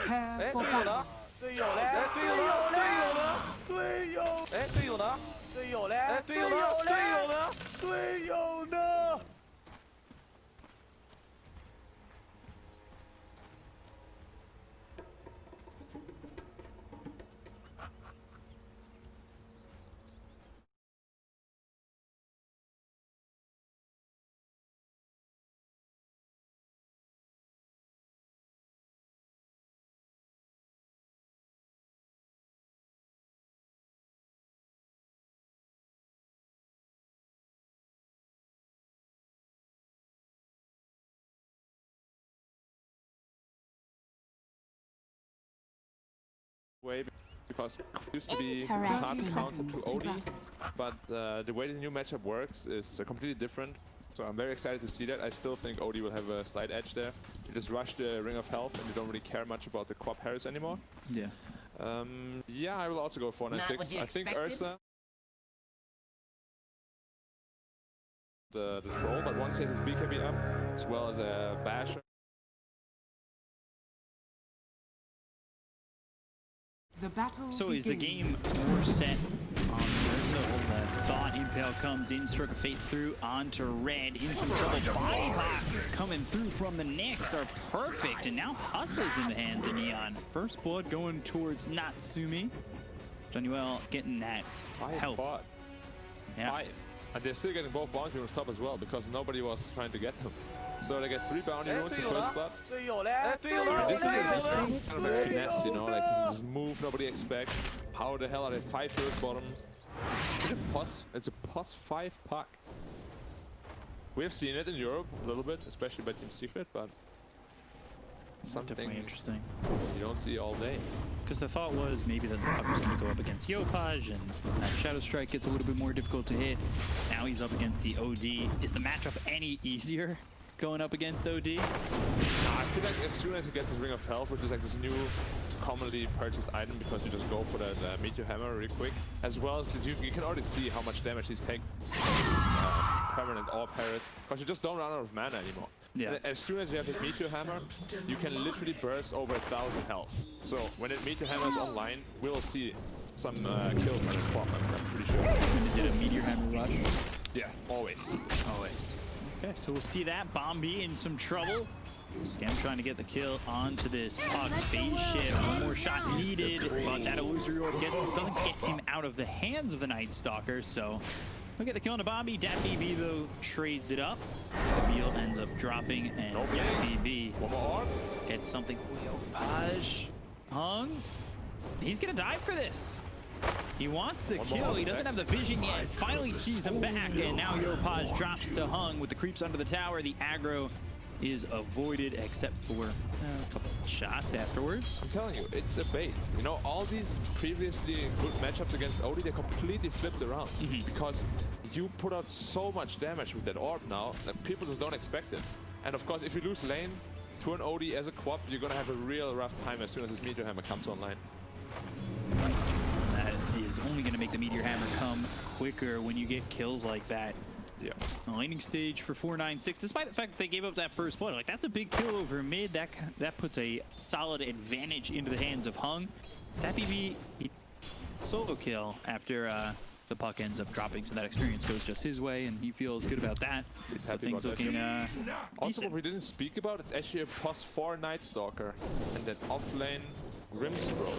Prepare for battle. 队友嘞？队友呢？队友呢？队友呢？队友嘞？队友呢？队友呢？队友呢？ Way because it used to be hard to counter to OD, but the way the new matchup works is completely different. So I'm very excited to see that. I still think OD will have a slight edge there. You just rush the Ring of Health and you don't really care much about the Quap Harris anymore. Yeah. Yeah, I will also go 496. I think Ursa the troll, but once he has his BKB up, as well as a basher. The battle So begins. is the game more set on Ursa? Thought Impale comes in, stroke of fate through onto red, in some trouble. Body box coming through from the Nyx are perfect, and now Hustle's in the hands of Neon. First blood going towards Natsumi. Januel getting that help. Bot. Yeah. 5. And they're still getting both bounty runes top as well because nobody was trying to get them. So they get 3 bounty runes in first blood. This is kind of finesse, you know, like this is a move nobody expects. How the hell are they 5 heroes bottom? It's a plus 5 pack. We have seen it in Europe a little bit, especially by Team Secret, but something Definitely interesting. you don't see all day. Because the thought was maybe that the puck was going to go up against Yopaj, and that Shadow Strike gets a little bit more difficult to hit. Now he's up against the OD. Is the matchup any easier going up against OD? I feel like as soon as he gets his Ring of Health, which is like this new commonly purchased item because you just go for that Meteor Hammer really quick, as well as you can already see how much damage he's taking permanent or Paris, because you just don't run out of mana anymore. Yeah. And as soon as you have his Meteor Hammer, you can literally burst over 1,000 health. So when it Meteor Hammer is online, we'll see some kills on his Quap, I'm pretty sure. And is it a Meteor Hammer rush? Yeah, always. Always. Okay, so we'll see that. Bombi in some trouble. Scam trying to get the kill onto this puck. Phase shift. One more shot needed, but that illusory orb doesn't get him out of the hands of the Night Stalker, so we'll get the kill on the Bombi. DatBB, though, trades it up. Emil ends up dropping, and DatBB One more orb. gets something. Yopaj hung. He's gonna die for this. He wants the kill. He doesn't have the vision yet. Finally sees him back, and now Yopaj drops to Hung with the creeps under the tower. The aggro is avoided, except for a couple of shots afterwards. I'm telling you, it's a bait. You know, all these previously good matchups against OD, they completely flipped around. Because you put out so much damage with that orb now that people just don't expect it. And of course, if you lose lane to an OD as a Quap, you're gonna have a real rough time as soon as this Meteor Hammer comes online. That is only going to make the Meteor Hammer come quicker when you get kills like that. Yeah. The laning stage for 496, despite the fact that they gave up that first blood, like that's a big kill over mid. That puts a solid advantage into the hands of Hung. DatBB solo kill after the puck ends up dropping, so that experience goes just his way, and he feels good about that. So things looking Also, decent. what we didn't speak about, it's actually a +4 Night Stalker, and then offlane Grimstroke.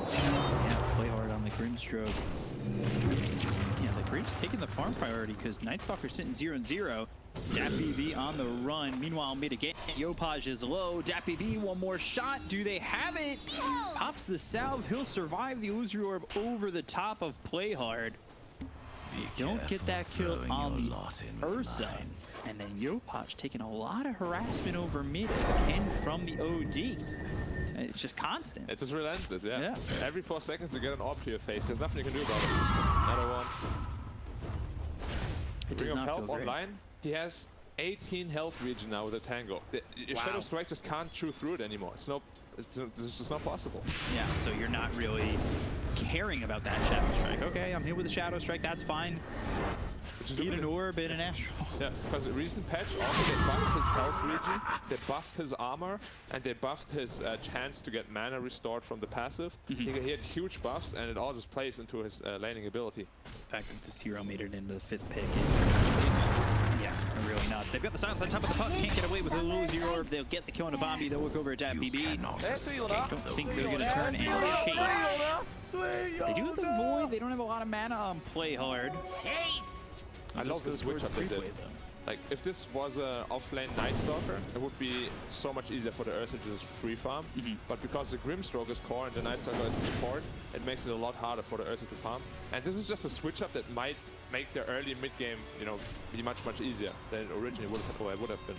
Yeah, play hard on the Grimstroke. Yeah, the Grim's taking the farm priority because Night Stalker's sitting 0-0. DatBB on the run. Meanwhile, mid again. Yopaj is low. DatBB, one more shot. Do they have it? Pops the salve. He'll survive the illusory orb over the top of Play Hard. Don't get that kill on the Ursa. And then Yopaj taking a lot of harassment over mid again from the OD. It's just constant. It's just relentless, yeah. Yeah. Every 4 seconds you get an orb to your face. There's nothing you can do about it. Another one. Ring of Health online. He has 18 health regen now with a Tango. Your Shadow Strike just can't chew through it anymore. This is not possible. Yeah, so you're not really caring about that Shadow Strike. Okay, I'm here with the Shadow Strike, that's fine. Eat an orb and an astral. Yeah, because the recent patch also they buffed his health regen, they buffed his armor, and they buffed his chance to get mana restored from the passive. He had huge buffs, and it all just plays into his laning ability. The fact that this hero made it into the 5th pick is, yeah, really nuts. They've got the silence on top of the puck, can't get away with a little zero orb. They'll get the kill on a Bombi, they'll work over at BB. Don't think they're gonna turn and chase. They do have the void, they don't have a lot of mana on play hard. I love the switch up they did. Like, if this was a offlane Night Stalker, it would be so much easier for the Ursa to just free farm. But because the Grimstroke is core and the Night Stalker is support, it makes it a lot harder for the Ursa to farm. And this is just a switch up that might make the early mid game, you know, be much easier than it originally would have been.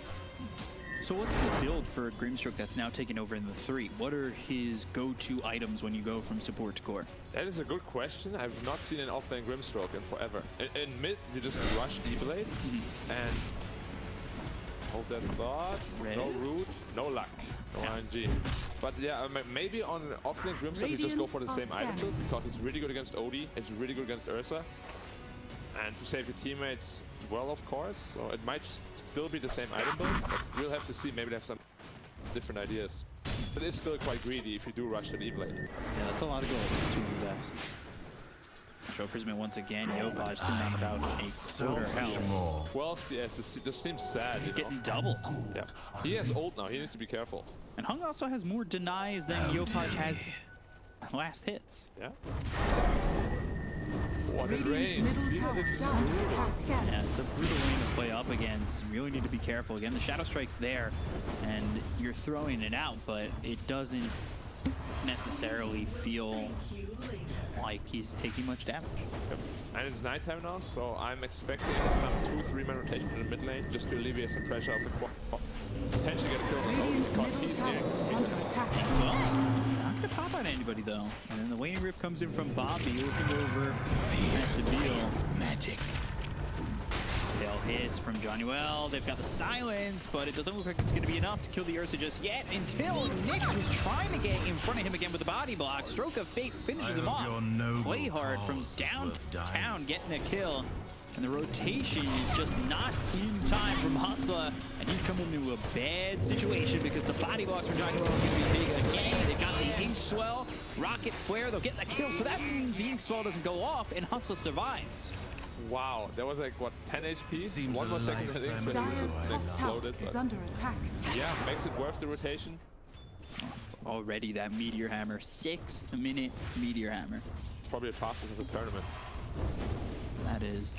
So what's the build for Grimstroke that's now taken over in the 3? What are his go-to items when you go from support to core? That is a good question. I've not seen an offlane Grimstroke in forever. In mid, you just rush Evilade and hold that thought. No root, no luck, no RNG. But yeah, maybe on offlane Grimstroke, you just go for the same item build because it's really good against OD, it's really good against Ursa. And to save your teammates, well, of course. So it might still be the same item build, but we'll have to see. Maybe they have some different ideas. But it's still quite greedy if you do rush an Evilade. Yeah, that's a lot of gold. 2 best. Show Prism once again. Yopaj still not about a quarter health. 12 CS, this seems sad. He's getting doubled. Yeah. He has ult now, he needs to be careful. And Hung also has more denies than Yopaj has last hits. Yeah. What a range. Middle tower down. Yeah, it's a brutal lane to play up against. You really need to be careful. Again, the Shadow Strike's there, and you're throwing it out, but it doesn't necessarily feel like he's taking much damage. Yep. And it's nighttime now, so I'm expecting some 2-3 man rotation in the mid lane just to alleviate some pressure off the quad. Potentially get a kill on Radiant's the middle tower is under attack. Thanks, well. Not gonna pop on anybody though. And then the Wayne Rip comes in from Bobby, looking over at the deal. Magic. Fail hits from Johnny Well. They've got the silence, but it doesn't look like it's going to be enough to kill the Ursa just yet until Nyx was trying to get in front of him again with the body block. Stroke of Fate finishes him off. Play hard from downtown getting a kill. And the rotation is just not in time from Hustler. And he's coming into a bad situation because the body blocks from Johnny Well is going to be big again. They've got the Ink Swell, Rocket Flare. They'll get the kill. So that means the Ink Swell doesn't go off and Hustler survives. Wow, that was like, what, 10 HP? Seems One more second, I think, Dyer's top tower exploded. is under attack. Yeah, makes it worth the rotation. Already that Meteor Hammer, 6-minute Meteor Hammer. Probably the fastest of the tournament. That's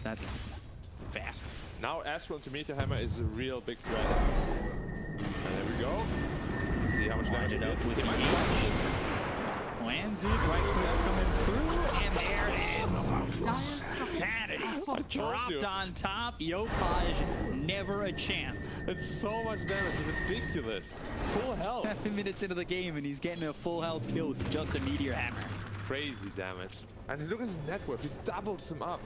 fast. Now Astral to Meteor Hammer is a real big threat. And there we go. Let's see how much damage it up with he the might lands it, right clicks coming through, and there it is. Dyer's Sanity. told you. Dropped on top. Yopaj, never a chance. It's so much damage, it's ridiculous. Full health. 7 minutes into the game, and he's getting a full health kill with just a Meteor Hammer. Crazy damage. And look at his net worth, he doubles him up.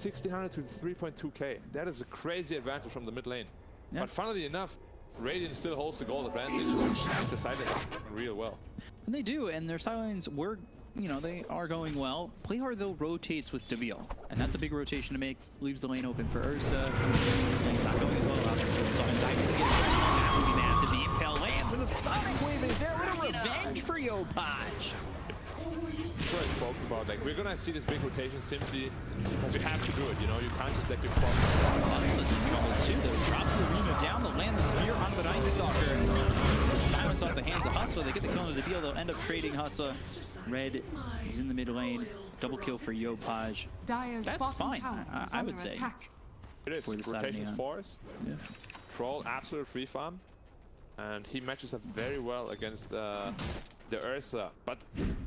1600 to 3.2k. That is a crazy advantage from the mid lane. Yeah. But funnily enough, Radiant still holds the gold advantage. It's a silent real well. And they do, and their silence were, you know, they are going well. Play hard though rotates with Deville, and that's a big rotation to make. Leaves the lane open for Ursa. This lane's not going as well. Obviously, the Sonic Dive gets that will be massive. The Impel lands, and the Sonic Wave is there. What a revenge for Yopaj. That's what I spoke about. Like, we're gonna see this big rotation simply because we have to do it. You know, you can't just let your problem. Hustler's in trouble too, though. Drops the arena down to land the spear onto the Night Stalker. Keeps the silence off the hands of Hustler. They get the kill into the deal. They'll end up trading Hustler. Red, he's in the mid lane. Double kill for Yopaj. Dyer's That's bottom fine, tower is I under would say. attack. It is. For the side of Rotation's Neon. force. Yeah. Troll, absolute free farm. And he matches up very well against the Ursa. But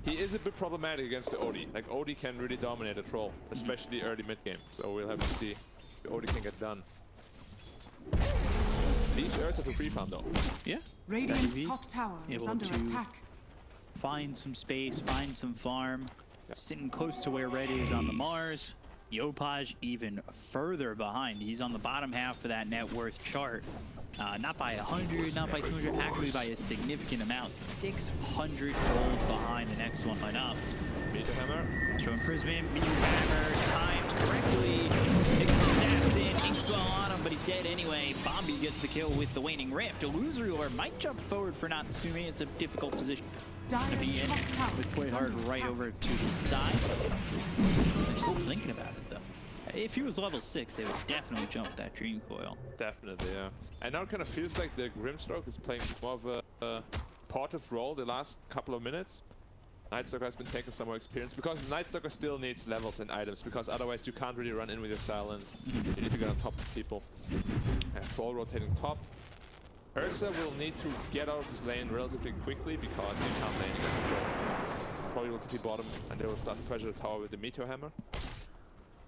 he is a bit problematic against the OD. Like, OD can really dominate a Troll, especially early mid game. So we'll have to see if OD can get done. These Ursa for free farm though. Yeah. Radiant's WV top tower is able under to attack. find some space, find some farm. Sitting close to where Red is on the Mars. Yopaj even further behind. He's on the bottom half of that net worth chart. Not by 100, not by 200, actually by a significant amount. 600 gold behind the next one up. Meteor Hammer. Astro Imprisonment, Meteor Hammer, timed correctly. Assassin, Inkswell on him, but he's dead anyway. Bombi gets the kill with the Waning Rift. Illusory Lord might jump forward for not assuming it's a difficult position to be in, with Playhard right over to his side. They're still thinking about it though. If he was level 6, they would definitely jump that Dream Coil. Definitely, yeah. And now it kind of feels like the Grimstroke is playing more of a portive role the last couple of minutes. Nightstalker has been taking some more experience because Nightstalker still needs levels and items, because otherwise you can't really run in with your silence. You need to get on top of people. Troll rotating top. Ursa will need to get out of this lane relatively quickly because he can't lane control. Probably will TP bottom and they will start to pressure the tower with the Meteor Hammer.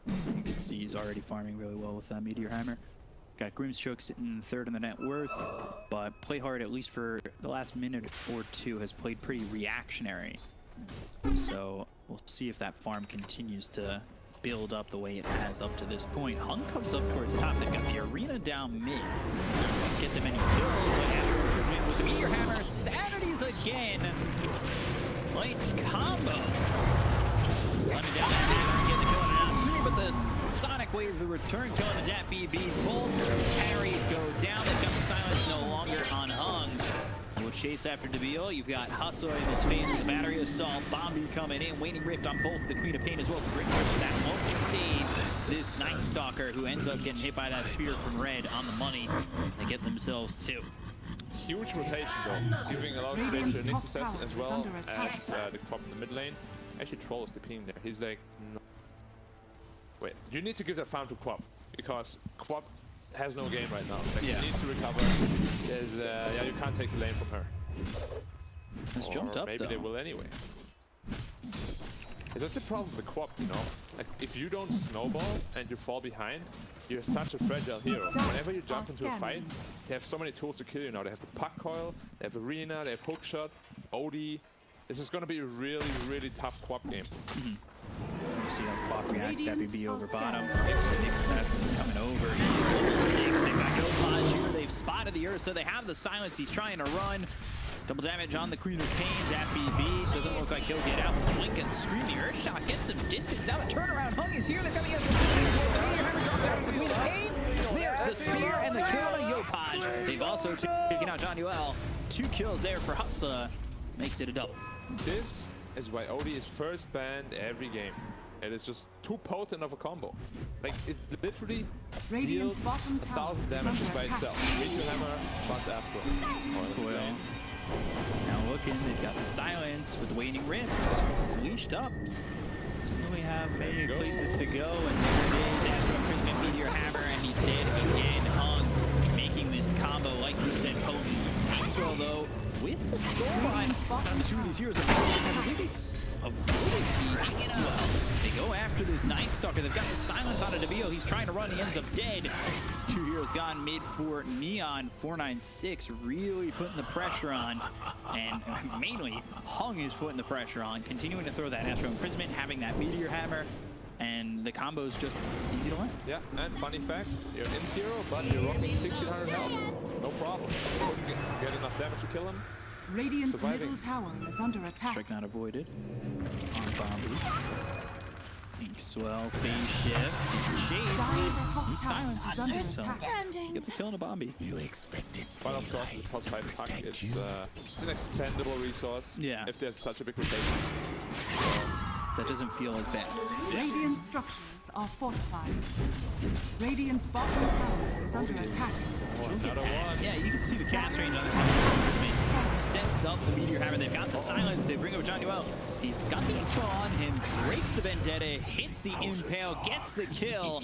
You can see he's already farming really well with that Meteor Hammer. Got Grimstroke sitting third in the net worth, but Playhard, at least for the last minute or two, has played pretty reactionary. So we'll see if that farm continues to build up the way it has up to this point. Hung comes up towards top. They've got the arena down mid. Doesn't get them any kills, but after imprisonment with the Meteor Hammer, Sanities again. Light combo. Slam it down that hammer and get the kill on Natsumi, but the Sonic Wave, the return kill on the FBB. Both carries go down. They've got the silence no longer on Hung. We'll chase after DeVille. You've got Hustler in his face with a battery assault. Bombi coming in. Waning Rift on both the Queen of Pain as well. Great Rift that won't save this Night Stalker, who ends up getting hit by that spear from Red on the money. They get themselves two. Huge rotation though, giving a lot of space to Nyx Assassin as well as the Quap in the mid lane. Actually, Troll is the ping there. He's like, no. Wait, you need to give that farm to Quap because Quap has no game right now. Like, he needs to recover. There's, yeah, you can't take the lane from her. It's jumped up, maybe though. they will anyway. That's the problem with Quap, you know? Like, if you don't snowball and you fall behind, you're such a fragile hero. Whenever you jump into a fight, they have so many tools to kill you now. They have the puck coil, they have arena, they have hookshot, OD. This is gonna be a really, really tough Quap game. You see how Quap reacts to FBB over bottom. The Nyx Assassin is coming over. Level 6, they've got Yopaj here. They've spotted the Ursa. They have the silence. He's trying to run. Double damage on the Queen of Pain. FBB doesn't look like he'll get out. Blink and scream. The Earth Shot gets some distance. Now a turnaround. Hung is here. They're coming in. The Queen of Pain. There's the spear and the kill on Yopaj. They've also taken out John Uel. 2 kills there for Hustler. Makes it a double. This is why OD is first banned every game. It is just too potent of a combo. Like, it literally deals 1,000 damage by itself. Meteor Hammer plus Astro. Well, now looking, they've got the silence with the Waning Rift. It's leashed up. Doesn't really have many places to go, and there it is. Astro Imprisonment, Meteor Hammer, and he's dead again. Hung making this combo, like we said, potent. Maxwell, though, with the soul line on the two of these heroes, have really avoided the Maxwell. They go after this Night Stalker. They've got the silence on a DeVille. He's trying to run. He ends up dead. 2 heroes gone mid for Neon. 496 really putting the pressure on. And mainly, Hung is putting the pressure on. Continuing to throw that Astro Imprisonment, having that Meteor Hammer. And the combo is just easy to win. Yeah, and funny fact, you're an imp hero, but you're rocking 1600 health. No problem. Get enough damage to kill him. Radiant's middle tower is under attack. Strike not avoided. On Bombi. Inkswell, phase shift. Chase. He's silenced. So get the kill on a Bombi. You expected. But of course, the plus 5 puck, it's an expendable resource. Yeah. If there's such a big rotation. That doesn't feel as bad. Radiant structures are fortified. Radiant's bottom tower is under attack. Another one. Yeah, you can see the cast range on the sets up the Meteor Hammer. They've got the silence. They bring over John Uel. He's got the X-Roll on him, breaks the Vendetta, hits the Impale, gets the kill.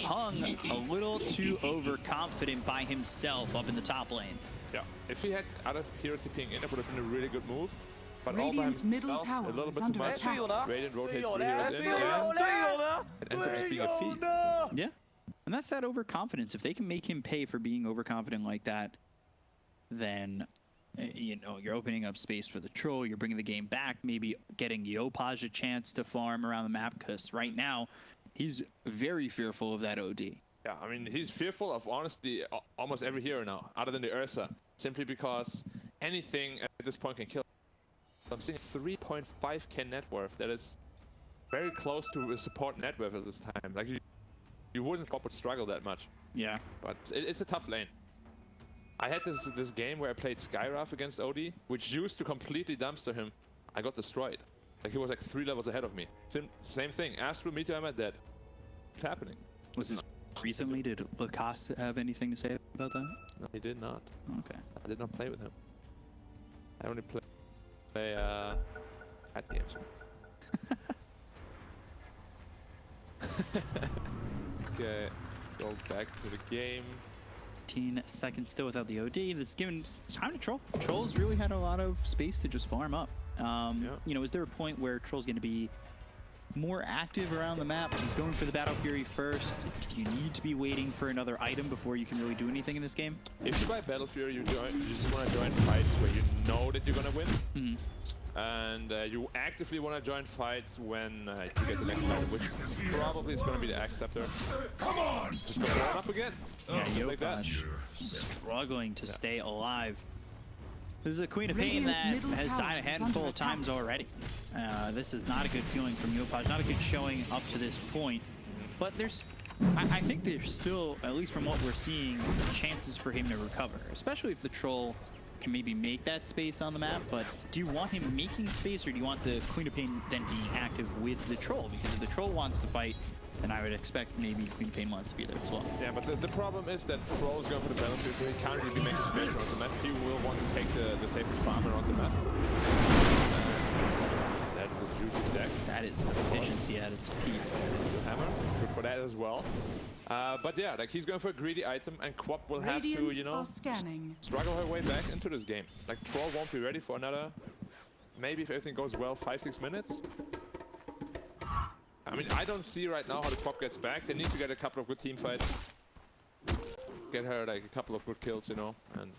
Hung a little too overconfident by himself up in the top lane. Yeah, if he had other heroes TPing in, it would have been a really good move. But Radiant's all by middle himself, tower a little is bit too under much. attack. Radiant rotates 3 heroes in, and it ends up just being a feat. Yeah, and that's that overconfidence. If they can make him pay for being overconfident like that, then you know, you're opening up space for the troll. You're bringing the game back. Maybe getting Yopaj a chance to farm around the map, because right now he's very fearful of that OD. Yeah, I mean, he's fearful of, honestly, almost every hero now, other than the Ursa, simply because anything at this point can kill. I'm seeing 3.5k net worth. That is very close to a support network at this time. Like you wouldn't would struggle that much. Yeah. But it's a tough lane. I had this game where I played Skyraf against OD, which used to completely dumpster him. I got destroyed. Like he was like 3 levels ahead of me. Same thing. Astral Meteor, I'm dead. What's happening? Was this recently? Did Lacoste have anything to say about that? No, he did not. Okay. I did not play with him. I only play at games. Okay, go back to the game. 15 seconds still without the OD. This is giving time to Troll. Troll's really had a lot of space to just farm up. You know, is there a point where Troll's going to be more active around the map? He's going for the Battle Fury first. Do you need to be waiting for another item before you can really do anything in this game? If you buy Battle Fury, you just want to join fights where you know that you're going to win. Mm-hmm. And you actively want to join fights when you get the next item, which probably is going to be the Axe Scepter. Come on! Just go blown up again. Yeah, like that. Struggling to stay alive. This is a Queen of Pain that has died a handful of times already. This is not a good feeling from Yopaj, not a good showing up to this point. But I think there's still, at least from what we're seeing, chances for him to recover, especially if the Troll can maybe make that space on the map. But do you want him making space, or do you want the Queen of Pain then being active with the Troll? Because if the Troll wants to fight, then I would expect maybe Queen of Pain wants to be there as well. Yeah, but the problem is that Troll is going for the Battle Fury, so he can't really make space on the map. He will want to take the safest farmer on the map. That is a juicy stack. That is efficiency at its peak. Hammer, good for that as well. But yeah, like he's going for a greedy item, and Quap will have to, you know, struggle her way back into this game. Like Troll won't be ready for another, maybe if everything goes well, 5-6 minutes. I mean, I don't see right now how the Quap gets back. They need to get a couple of good team fights, get her like a couple of good kills, you know, and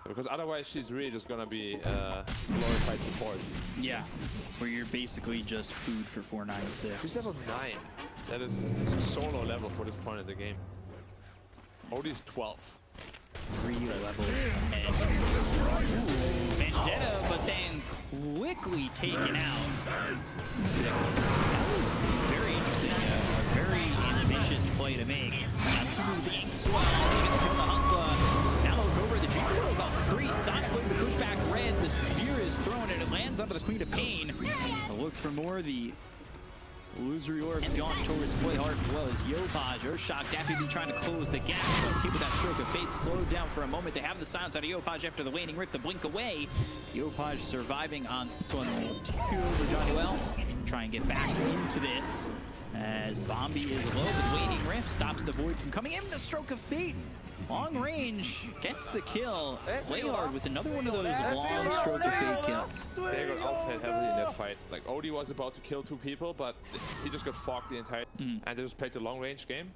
because otherwise she's really just gonna be glorified support. Yeah, where you're basically just food for 496. She's level 9. That is solo level for this point in the game. Odie's 12. 3 levels ahead. Ooh, Vendetta, but then quickly taken out. That was very interesting. A very ambitious play to make. Smooth ink swell, taking the kill to Hustler. Now look over, the Dream Girl's on 3. Sonic looking to push back red. The spear is thrown and it lands onto the Queen of Pain. A look for more. The Illusory Orb gone towards Play Hard as well as Yopaj. Earthshock, Daffy B trying to close the gap, but hit with that Stroke of Fate slowed down for a moment. They have the silence out of Yopaj after the Waning Rift, the blink away. Yopaj surviving on this one. 2 over Johnny Well. Try and get back into this as Bombi is low. The Waning Rift stops the Void from coming in. The Stroke of Fate, long range, gets the kill. Play Hard with another one of those long Stroke of Fate kills. They got outplayed heavily in that fight. Like Odie was about to kill 2 people, but he just got fogged the entire and they just played the long range game.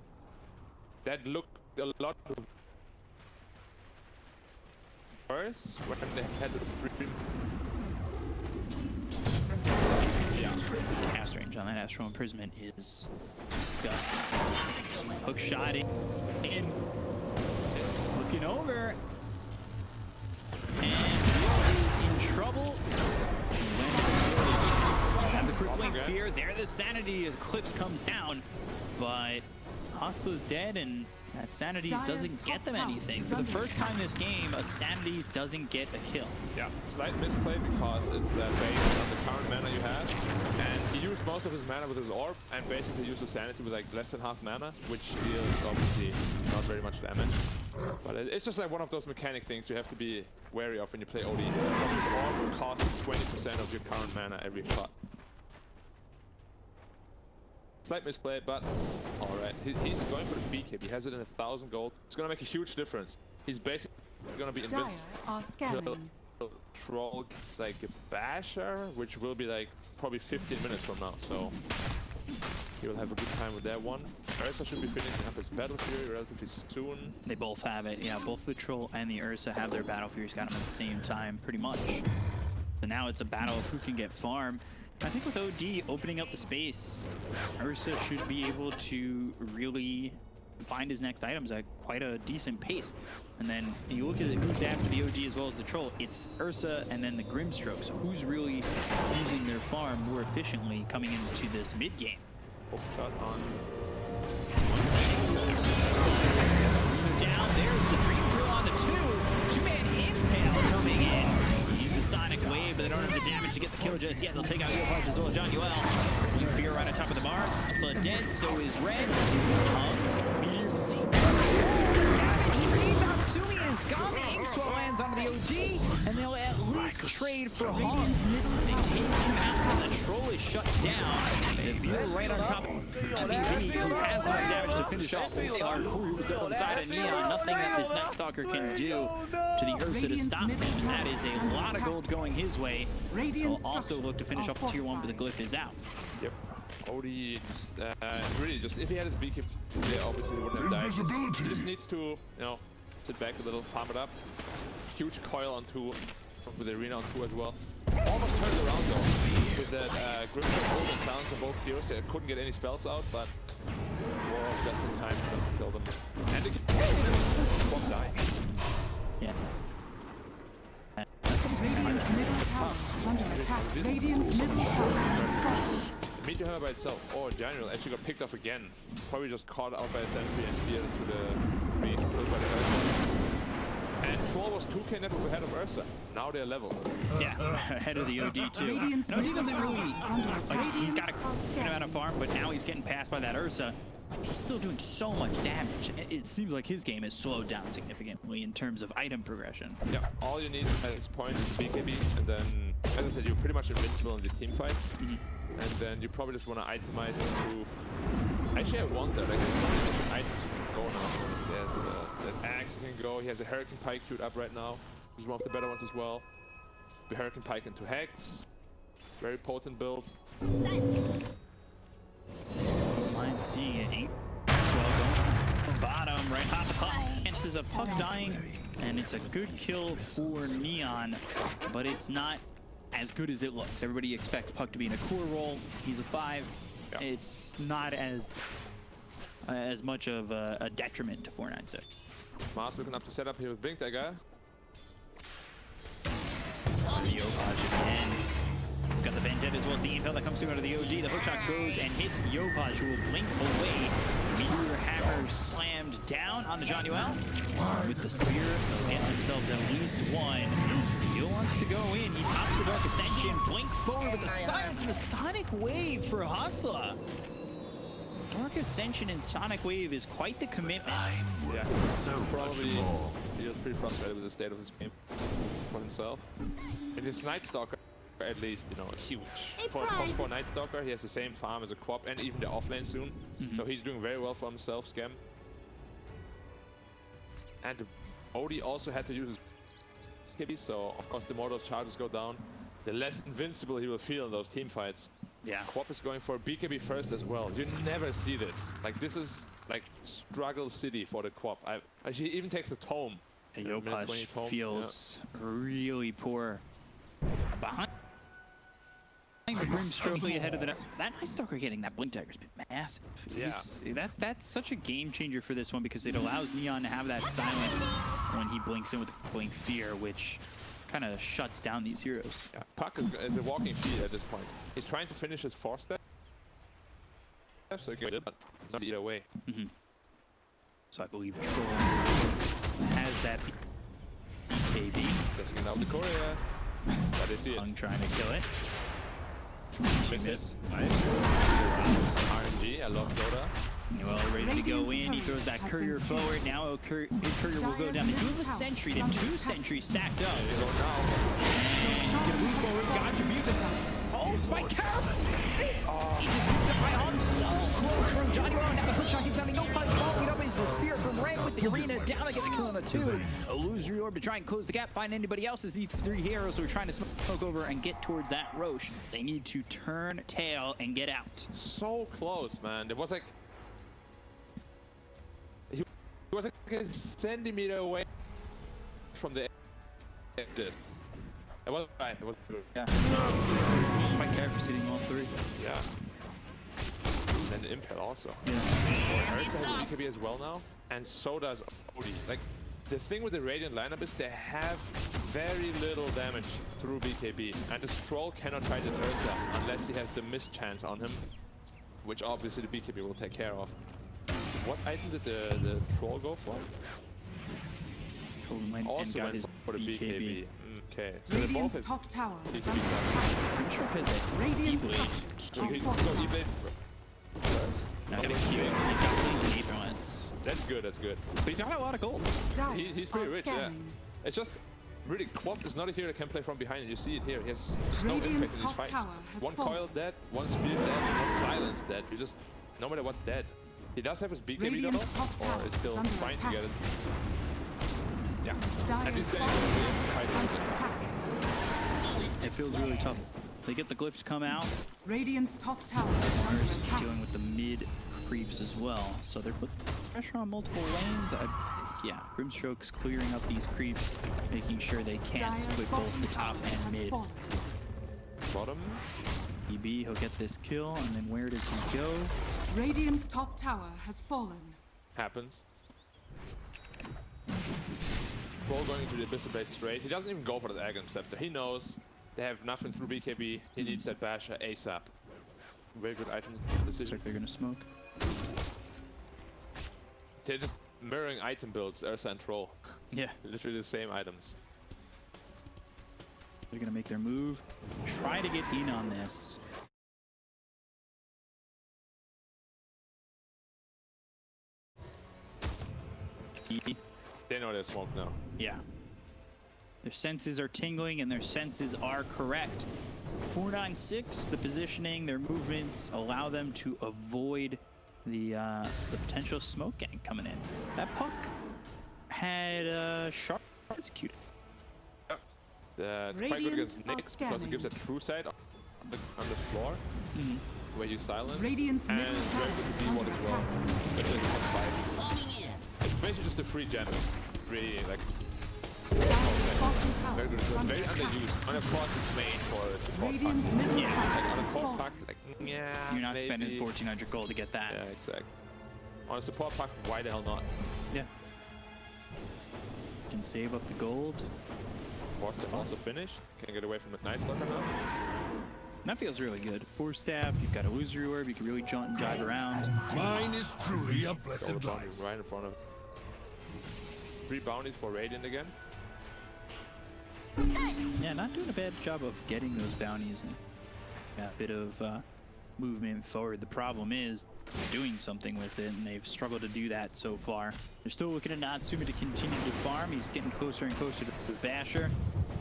That looked a lot worse when they had the stream. Yeah, cast range on that Astral Imprisonment is disgusting. Hook shot in. Looking over. And he is in trouble. Have the crit link fear. There the sanity as Clips comes down. But Hustler's dead, and that Sanities doesn't get them anything. For the first time this game, a Sanities doesn't get a kill. Yeah, slight misplay because it's based on the current mana you have. And he used most of his mana with his orb and basically used his sanity with like less than half mana, which deals obviously not very much damage. But it's just like one of those mechanic things you have to be wary of when you play OD. Because his orb costs 20% of your current mana every shot. Slight misplay, but alright. He's going for the beacon. He has it in 1,000 gold. It's gonna make a huge difference. He's basically gonna be invincible. Troll gets like a basher, which will be like probably 15 minutes from now. So he will have a good time with that one. Ursa should be finishing up his Battle Fury relatively soon. They both have it. Yeah, both the Troll and the Ursa have their Battle Furies. Got them at the same time, pretty much. So now it's a battle of who can get farm. I think with OD opening up the space, Ursa should be able to really find his next items at quite a decent pace. And then you look at who's after the OG as well as the Troll, it's Ursa and then the Grimstroke. So who's really using their farm more efficiently coming into this mid game? Hook shot on. Down there's the Dream Drill on the 2-man impale coming in. Use the Sonic Wave, but they don't have the damage to get the kill just yet. They'll take out Yopaj as well as John Yuel. Blue Fear right on top of the bars. Also dead, so is Red. Sumi is gone. The Inkswell lands onto the OG, and they'll at least trade for Hog. They take him out. The Troll is shut down. The Beer right on top of MVP, who has enough damage to finish off the hardcore who was there on the side of Neon. Nothing that this Night Stalker can do to the Ursa to stop him. And that is a lot of gold going his way. So he'll also look to finish off the tier 1, but the glyph is out. Yep. Odie really just, if he had his beacon, yeah, obviously he wouldn't have died. He just needs to, you know, sit back a little, farm it up. Huge coil on 2, with the arena on 2 as well. Almost turned it around though, with that Grimstroke and silence on both heroes. They couldn't get any spells out, but War of just in time to kill them. And again, one die. Yeah. Radiant's middle tower is under attack. Radiant's middle tower is crushed. The Meteor Hammer by itself, or General, actually got picked off again. Probably just caught out by a sentry and speared into the tree, killed by the Ursa. And Troll was 2k net ahead of Ursa. Now they're level. Yeah, ahead of the OD too. No, he doesn't really, like, he's got a good amount of farm, but now he's getting passed by that Ursa. He's still doing so much damage. It seems like his game has slowed down significantly in terms of item progression. Yeah, all you need at this point is BKB, and then, as I said, you're pretty much invincible in the team fights. And then you probably just want to itemize into... Actually, I want that. Like, there's so many different items you can go now. There's that axe you can go. He has a Hurricane Pike queued up right now. He's one of the better ones as well. The Hurricane Pike into Hex. Very potent build. I'm seeing it. Well, going bottom, right hop puck. This is a puck dying, and it's a good kill for Neon, but it's not as good as it looks. Everybody expects Puck to be in a core role. He's a 5. Yeah. It's not as much of a detriment to 496. Mars looking up to set up here with Blink Dagger. Yopaj again. Got the Vendetta as well as the impale that comes through out of the OG. The hookshot goes and hits Yopaj, who will blink away. Meteor Hammer slammed down on the John Yuel. With the spear, they'll get themselves at least 1. He wants to go in. He tops the Dark Ascension. Blink forward with the silence and the Sonic Wave for Hustler. Dark Ascension and Sonic Wave is quite the commitment. Yeah, so probably he was pretty frustrated with the state of his game for himself. And his Night Stalker, at least, you know, huge. For a cost for Night Stalker, he has the same farm as a Quap and even the offlane soon. So he's doing very well for himself, Scam. And Odie also had to use his Kibby, so of course the more those charges go down, the less invincible he will feel in those team fights. Yeah. Quap is going for a BKB first as well. You never see this. Like, this is like struggle city for the Quap. He even takes a tome. And Yopaj feels really poor. Behind the Grimstroke ahead of the... That Night Stalker getting that Blink Dagger has been massive. Yeah. That's such a game changer for this one because it allows Neon to have that silence when he blinks in with the Blink Fear, which kind of shuts down these heroes. Yeah, Puck is a walking feed at this point. He's trying to finish his 4-step, so he can get it, but it's not either way. So I believe Troll has that BKB. Just getting out the Korea. But I see it. Hung trying to kill it. Misses. Nice. RNG, I love Dota. Well, ready to go in. He throws that courier forward. Now his courier will go down. They do have a sentry. They have 2 sentries stacked up. There you go now. He's going to move forward. Gotcha music. Oh, it's by Carol. He just moves up right on. So close from Johnny Rowan. Now the push shot keeps on. Yopaj following up is the spear from Red with the arena down to get the kill on the 2. A loser reorb to try and close the gap. Find anybody else as these 3 heroes who are trying to smoke over and get towards that Roche. They need to turn tail and get out. So close, man. It was like... He was like a centimeter away from the edge. It was right. It was good. Yeah. These my characters hitting all 3. Yeah. And the impale also. Yeah. Ursa has an EKB as well now, and so does Odie. Like, The thing with the Radiant lineup is they have very little damage through BKB, and this troll cannot fight this Ursa unless he has the mischance on him, which obviously the BKB will take care of. What item did the troll go for? Troll might Also got went his for the BKB. Okay, so they both Radiant's have top tower is BKB under attack. Pretty sure because it Radiant E-blade. structures So are he can go fortified. E-blade first. No, Getting he's healed. got 8 points. That's good, that's good. But he's got a lot of gold. Dire He's are pretty rich, yeah. scanning. It's just really, Quap is not a hero that can play from behind, and you see it here. He has just no impact Radiant's in these top fights. tower has One fallen. coil dead, one spear dead, one silence dead. You just, no matter what, dead. He does have his BKB Radiant's though, top tower or is still is under trying to attack. get it. Yeah, and Dire's he's getting bottom the tower is fight. under attack. It feels really tough. They get the glyphs come out. Radiant's top tower is under Ours attack. dealing with the mid creeps as well. So they're putting pressure on multiple lanes. Yeah, Grimstroke's clearing up these creeps, making sure they can't Dire's split both bottom the top tower and has mid. fallen. Bottom. EB, he'll get this kill, and then where does he go? Radiant's top tower has fallen. Happens. Troll going into the Abyssal Blade straight. He doesn't even go for the Aghanim Scepter. He knows they have nothing through BKB. He needs that Basher ASAP. Very good item Looks decision. like they're gonna smoke. They're just mirroring item builds, Ursa and Troll. Yeah, Literally the same items. they're gonna make their move. Try to get in on this. See? They know they're smoked now. Yeah. Their senses are tingling and their senses are correct. 496, the positioning, their movements allow them to avoid the potential smoke gang coming in. That puck had sharp executed. It's quite good against Radiant Nick are because it scanning. gives a true sight on the floor where you silence. Radiant's and middle it's tower very good is to under D1 as well. attack. Especially in top 5. It's basically just a free gen. Really like Dire's bottom tower very good. is It's under very attack. underused. And of course it's made for a support Radiant's pack. middle Yeah, tower Like on a has support fallen. pack, like yeah. You're not maybe. spending 1,400 gold to get that. Yeah, exactly. On a support pack, why the hell not? Yeah. Can save up the gold. Forced to also finish. Can't get away from the Night Stalker now. That feels really good. 4 staff, you've got illusory orb, you can really jump and drive around. Mine is truly a Gold blessed bounty life. right in front of. 3 bounties for Radiant again. Yeah, not doing a bad job of getting those bounties and a bit of movement forward. The problem is doing something with it, and they've struggled to do that so far. They're still looking at Natsumi to continue to farm. He's getting closer and closer to the Basher.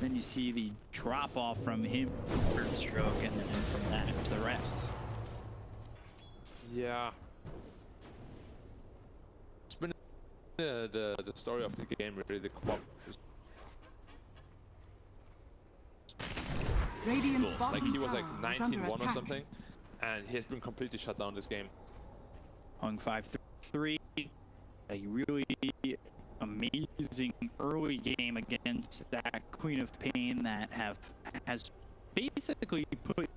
Then you see the drop off from him, first stroke, and then from that to the rest. Yeah. It's been the story of the game, really. The co-op is Radiant's cool. bottom Like he was tower like is under 19-1 or attack. something, and he has been completely shut down this game. Hung 5-3. A really amazing early game against that Queen of Pain that has basically put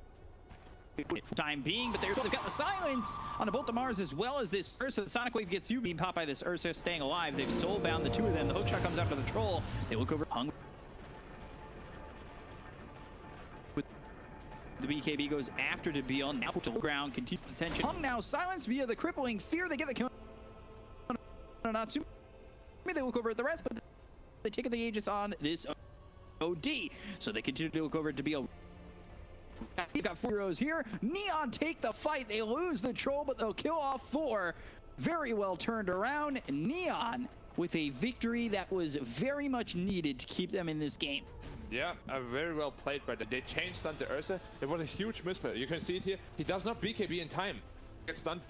it for time being, but they've got the silence on a Bolt of Mars as well as this Ursa. The Sonic Wave gets you being popped by this Ursa staying alive. They've soul-bound the two of them. The hookshot comes after the troll. They look over Hung. The BKB goes after to be on now to the ground, continues the tension. Hung now silenced via the crippling fear. They get the kill. Natsumi. They look over at the rest, but they take the Aegis on this OD. So they continue to look over to be a. You've got 4 heroes here. Neon take the fight. They lose the troll, but they'll kill off 4. Very well turned around. Neon with a victory that was very much needed to keep them in this game. Yeah, very well played by them. They changed stunned the Ursa. It was a huge misplay. You can see it here. He does not BKB in time. Gets stunned.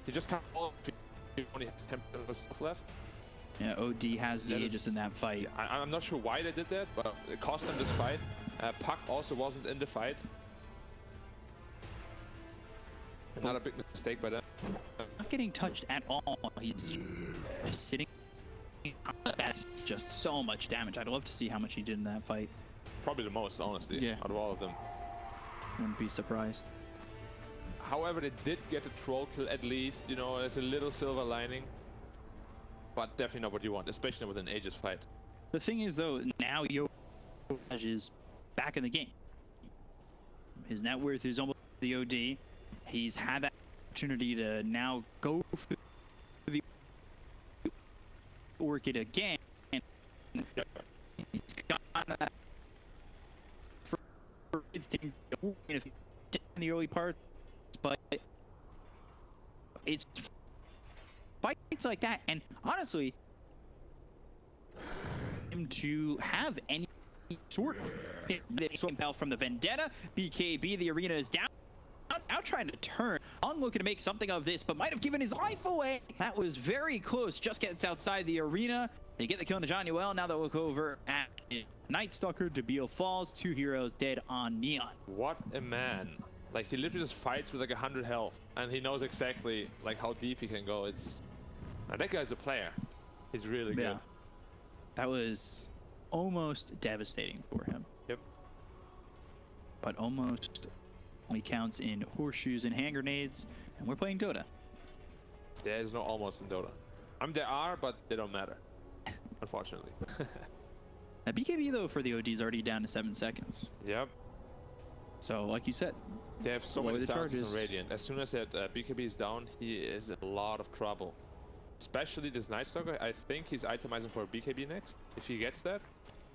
He just can't hold. He only has 10% stuff left. Yeah, OD has the That Aegis is- in that fight. I'm not sure why they did that, but it cost them this fight. Puck also wasn't in the fight. Not a big mistake by them. Not getting touched at all. He's just sitting. That's just so much damage. I'd love to see how much he did in that fight. Probably the most, honestly, Yeah. out of all of them. Wouldn't be surprised. However, they did get a troll kill at least. You know, there's a little silver lining. But definitely not what you want, especially with an Aegis fight. The thing is, though, now Yopaj is back in the game. His net worth is almost the OD. He's had that opportunity to now go for the Orchid again. He's got that thing in the early part, but it's fights like that, and honestly, him to have any sort of swing pal from the Vendetta, BKB, the arena is down. Now trying to turn, on looking to make something of this, but might have given his life away. That was very close, just gets outside the arena. They get the kill on Johnny-Well. Now they'll look over at Night Stalker, Debile falls, 2 heroes dead on Neon. What a man. Like, he literally just fights with like 100 health, and he knows exactly like how deep he can go. It's now, that guy's a player. He's really good. That was almost devastating for him. Yep. But almost only counts in horseshoes and hand grenades, and we're playing Dota. There is no almost in Dota. I mean, there are, but they don't matter, unfortunately. Now, BKB, though, for the OD is already down to 7 seconds. Yep. So, like you said, They have so lower many the chances charges. on Radiant. As soon as that BKB is down, he is in a lot of trouble. Especially this Night Stalker. I think he's itemizing for a BKB next. If he gets that,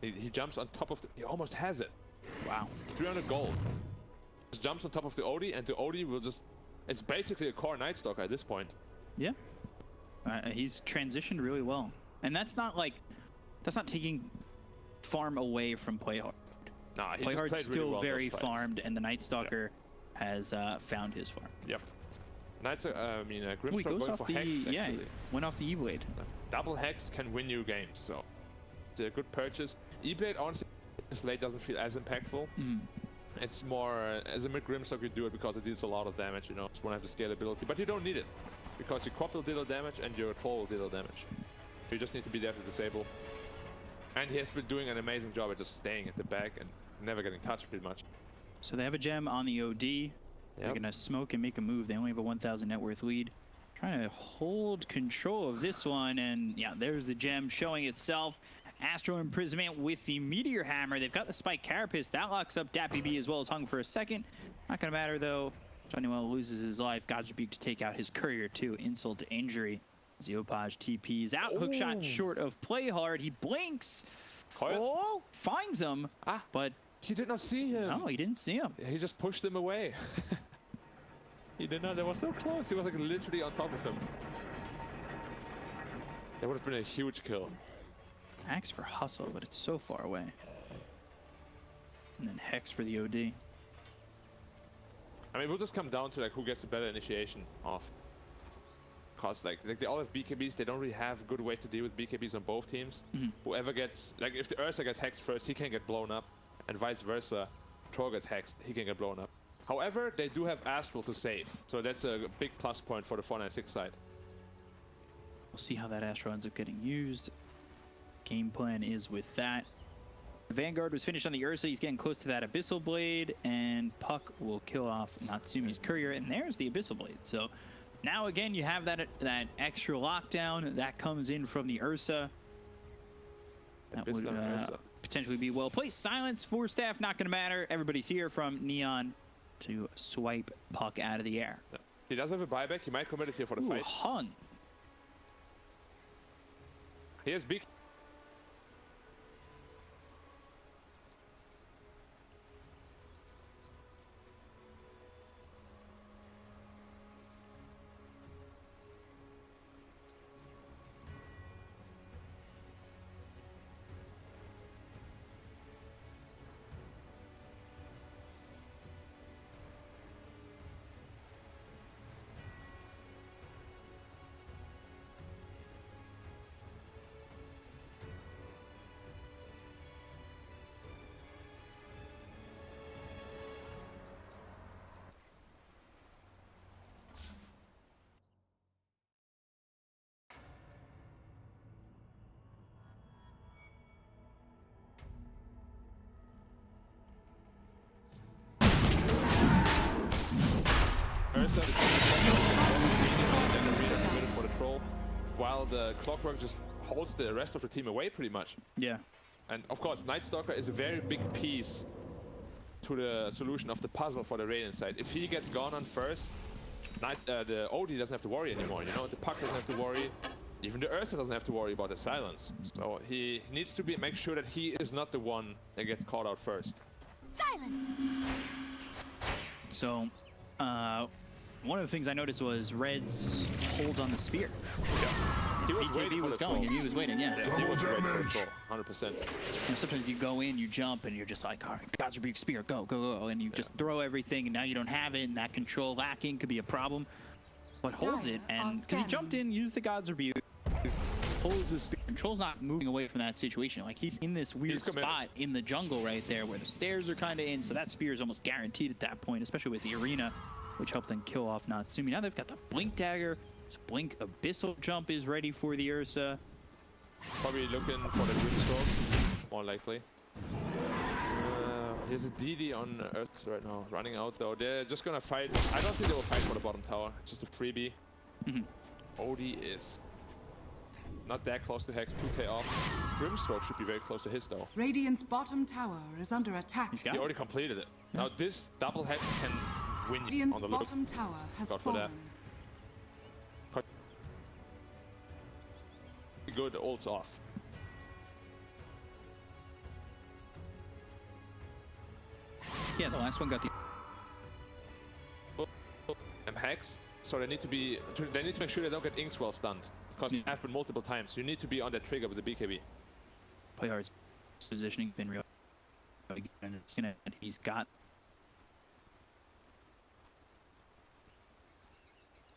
he jumps on top of the... He almost has it. Wow. 300 gold. Just jumps on top of the OD, and the OD will just... It's basically a core Night Stalker at this point. Yeah. He's transitioned really well. And that's not like... That's not taking farm away from Playhard. Nah, he Playhard's just played still really well very those fights. farmed, and the Night Stalker has found his farm. Yep. Night Stalker, Oh, he Grimstroke goes going off for the... Hex, Yeah, actually. went off the E-Blade. Double Hex can win you games, so... It's a good purchase. E-Blade, honestly, this late doesn't feel as impactful. It's more... as a mid-Grimstroke, you do it because it deals a lot of damage, you know. Just want to have the scalability. But you don't need it. Because your Quap will deal damage, and your Troll will deal damage. You just need to be there to disable. And he has been doing an amazing job at just staying at the back and never getting touched, pretty much. So they have a gem on the OD. They're going to smoke and make a move. They only have a 1,000 net worth lead. Trying to hold control of this one. And yeah, there's the gem showing itself. Astral Imprisonment with the Meteor Hammer. They've got the Spike Carapace. That locks up DappyB as well as Hung for a second. Not going to matter, though. Johnny-Well loses his life. Godrebuke to take out his courier, too. Insult to injury. Yopaj TP's out. Hookshot short of Playhard. He blinks. Coil? Oh, finds him. But He did not see him. no, he didn't see him. He just pushed him away. He did not. They were so close. He was like literally on top of him. That would have been a huge kill. Axe for hustle, but it's so far away. And then Hex for the OD. I mean, we'll just come down to like who gets the better initiation off. Cause like they all have BKBs. They don't really have a good way to deal with BKBs on both teams. Whoever gets like if the Ursa gets hexed first, he can get blown up, and vice versa. Troll gets hexed, he can get blown up. However, they do have Astral to save, so that's a big plus point for the 496 side. We'll see how that Astro ends up getting used. Game plan is with that. Vanguard was finished on the Ursa. He's getting close to that Abyssal Blade, and Puck will kill off Natsumi's courier, and there's the Abyssal Blade. So now again, you have that extra lockdown that comes in from the Ursa. That would potentially be well placed. Silence for staff, not going to matter. Everybody's here from Neon to swipe Puck out of the air. Yeah. He does have a buyback. He might commit it here for the Ooh, fight. Hung. He has big. Ursa, for the troll, while the Clockwork just holds the rest of the team away pretty much. Yeah. And of course, Night Stalker is a very big piece to the solution of the puzzle for the Radiant side. If he gets gone on first, the OD doesn't have to worry anymore, you know? The Puck doesn't have to worry. Even the Ursa doesn't have to worry about the silence. So he needs to make sure that he is not the one that gets caught out first. Silence. So, one of the things I noticed was Red's hold on the spear. Yeah. He was BKB was going, and he was waiting, yeah. He was waiting for the troll, 100%. And sometimes you go in, you jump, and you're just like, all right, God's Rebuke spear, go, go, go. And you just throw everything, and now you don't have it, and that control lacking could be a problem. But holds it, and because he jumped in, used the God's Rebuke, holds the spear. Control's not moving away from that situation. Like, he's in this weird spot in the jungle right there where the stairs are kind of in, so that spear is almost guaranteed at that point, especially with the arena, which helped them kill off Natsumi. Now they've got the Blink Dagger. So Blink Abyssal Jump is ready for the Ursa. Probably looking for the Grimstroke, more likely. Here's a DD on Earth right now, running out though. They're just gonna fight. I don't think they will fight for the bottom tower, just a freebie. OD is not that close to Hex, 2k off. Grimstroke should be very close to his though. Radiant's bottom tower is under attack. He already completed it. Now this double Hex can win you Radiant's on the look. bottom tower has God for that. fallen. Good, ults off. Yeah, the last one got the Hex, so they need to make sure they don't get Inkswell stunned, because it happened multiple times. You need to be on that trigger with the BKB. play hard's positioning been real. And he's got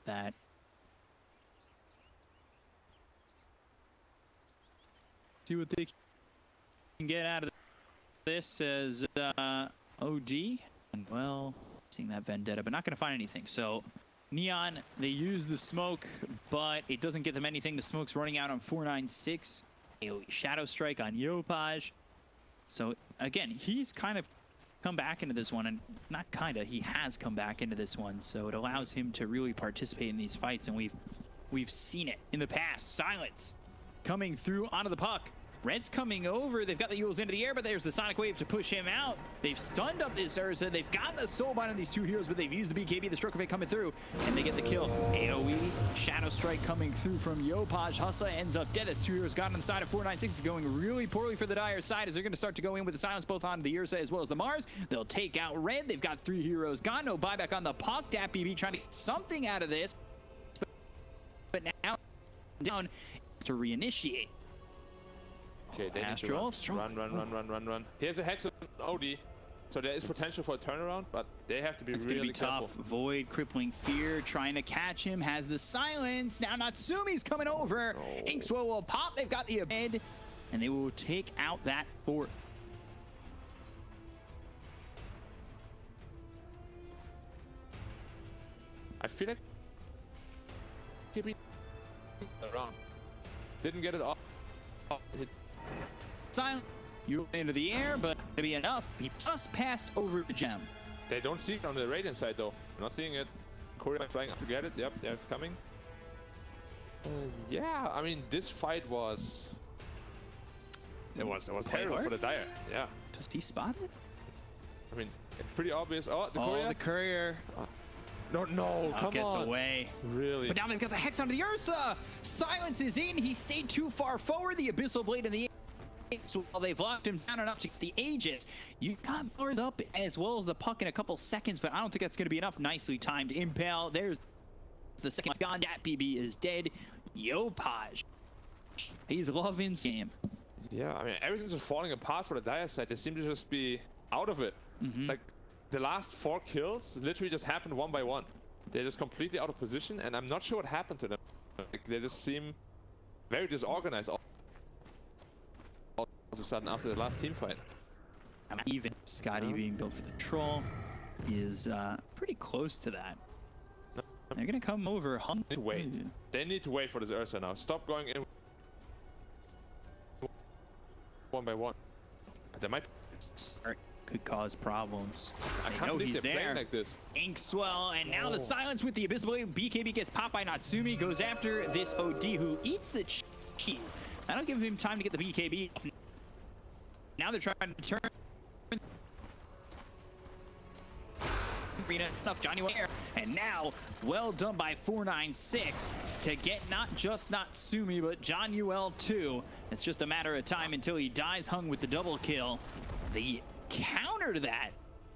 that. See what they can get out of this as OD. And well, seeing that Vendetta, but not going to find anything. So Neon, they use the smoke, but it doesn't get them anything. The smoke's running out on 496. AoE Shadow Strike on Yopaj. So again, he's kind of come back into this one, and not kinda, he has come back into this one. So it allows him to really participate in these fights, and we've seen it in the past. Silence coming through onto the Puck. Red's coming over. They've got the Yules into the air, but there's the Sonic Wave to push him out. They've stunned up this Ursa. They've gotten a Soulbind on these two heroes, but they've used the BKB, the Stroke of Fate coming through, and they get the kill. AoE, Shadow Strike coming through from Yopaj. Hustler ends up dead. This two heroes got on the side of 496. Is going really poorly for the Dire side as they're going to start to go in with the silence both on the Ursa as well as the Mars. They'll take out Red. They've got 3 heroes gone. No buyback on the Puck. DapBB trying to get something out of this, but now down to reinitiate. Okay, they Astral need to run. Here's a Hex on OD, so there is potential for a turnaround, but they have to be really careful. Tough. Void, Crippling Fear, trying to catch him, has the silence. Now Natsumi's coming over. Inkswell will pop. They've got the head, and they will take out that fort. I feel like around. Didn't get it off. Silent, you into the air, but to be enough. He just passed over the gem. They don't see it on the Radiant side though. I'm not seeing it. Courier flying up to get it. Yep, yeah, it's coming. Yeah, I mean this fight was. It was terrible for the Dire. Yeah. Does he spot it? I mean, it's pretty obvious. Oh, the courier. The courier. No, come on. Gets away. Really? But now they've got the Hex onto the Ursa. Silence is in. He stayed too far forward. The Abyssal Blade in the air. So while they've locked him down enough to get the Aegis, you got Mars up as well as the Puck in a couple seconds, but I don't think that's going to be enough. Nicely timed Impale. There's the second gone. DapBB is dead. Yopaj. He's loving this game. Yeah, I mean, everything's just falling apart for the Dire side. They seem to just be out of it. Like, the last 4 kills literally just happened one by one. They're just completely out of position, and I'm not sure what happened to them. Like, they just seem very disorganized all of a sudden after the last team fight. Even Scotty being built for the troll is pretty close to that. They're gonna come over. They need to wait. They need to wait for this Ursa now. Stop going in one by one. But they might start could cause problems. I They can't know believe he's they're playing there. like this. Inkswell, and now the silence with the Abyssal Blade. BKB gets popped by Natsumi, goes after this OD who eats the cheese. That'll give him time to get the BKB off. Now they're trying to turn enough Johnny Ware, and now well done by 496 to get not just Natsumi but John UL too. It's just a matter of time until he dies hung with the double kill. The counter to that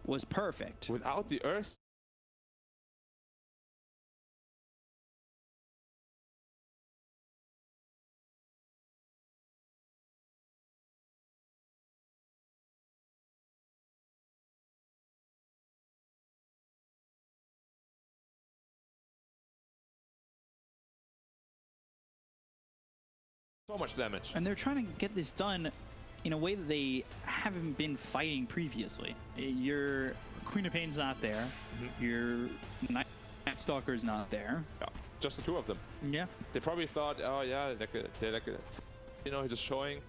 was perfect. Without the Earth. So much damage. And they're trying to get this done in a way that they haven't been fighting previously. Your Queen of Pain's not there. Your Night Stalker's not there. Yeah, just the two of them. Yeah. They probably thought, oh yeah, they're like a, you know, just showing,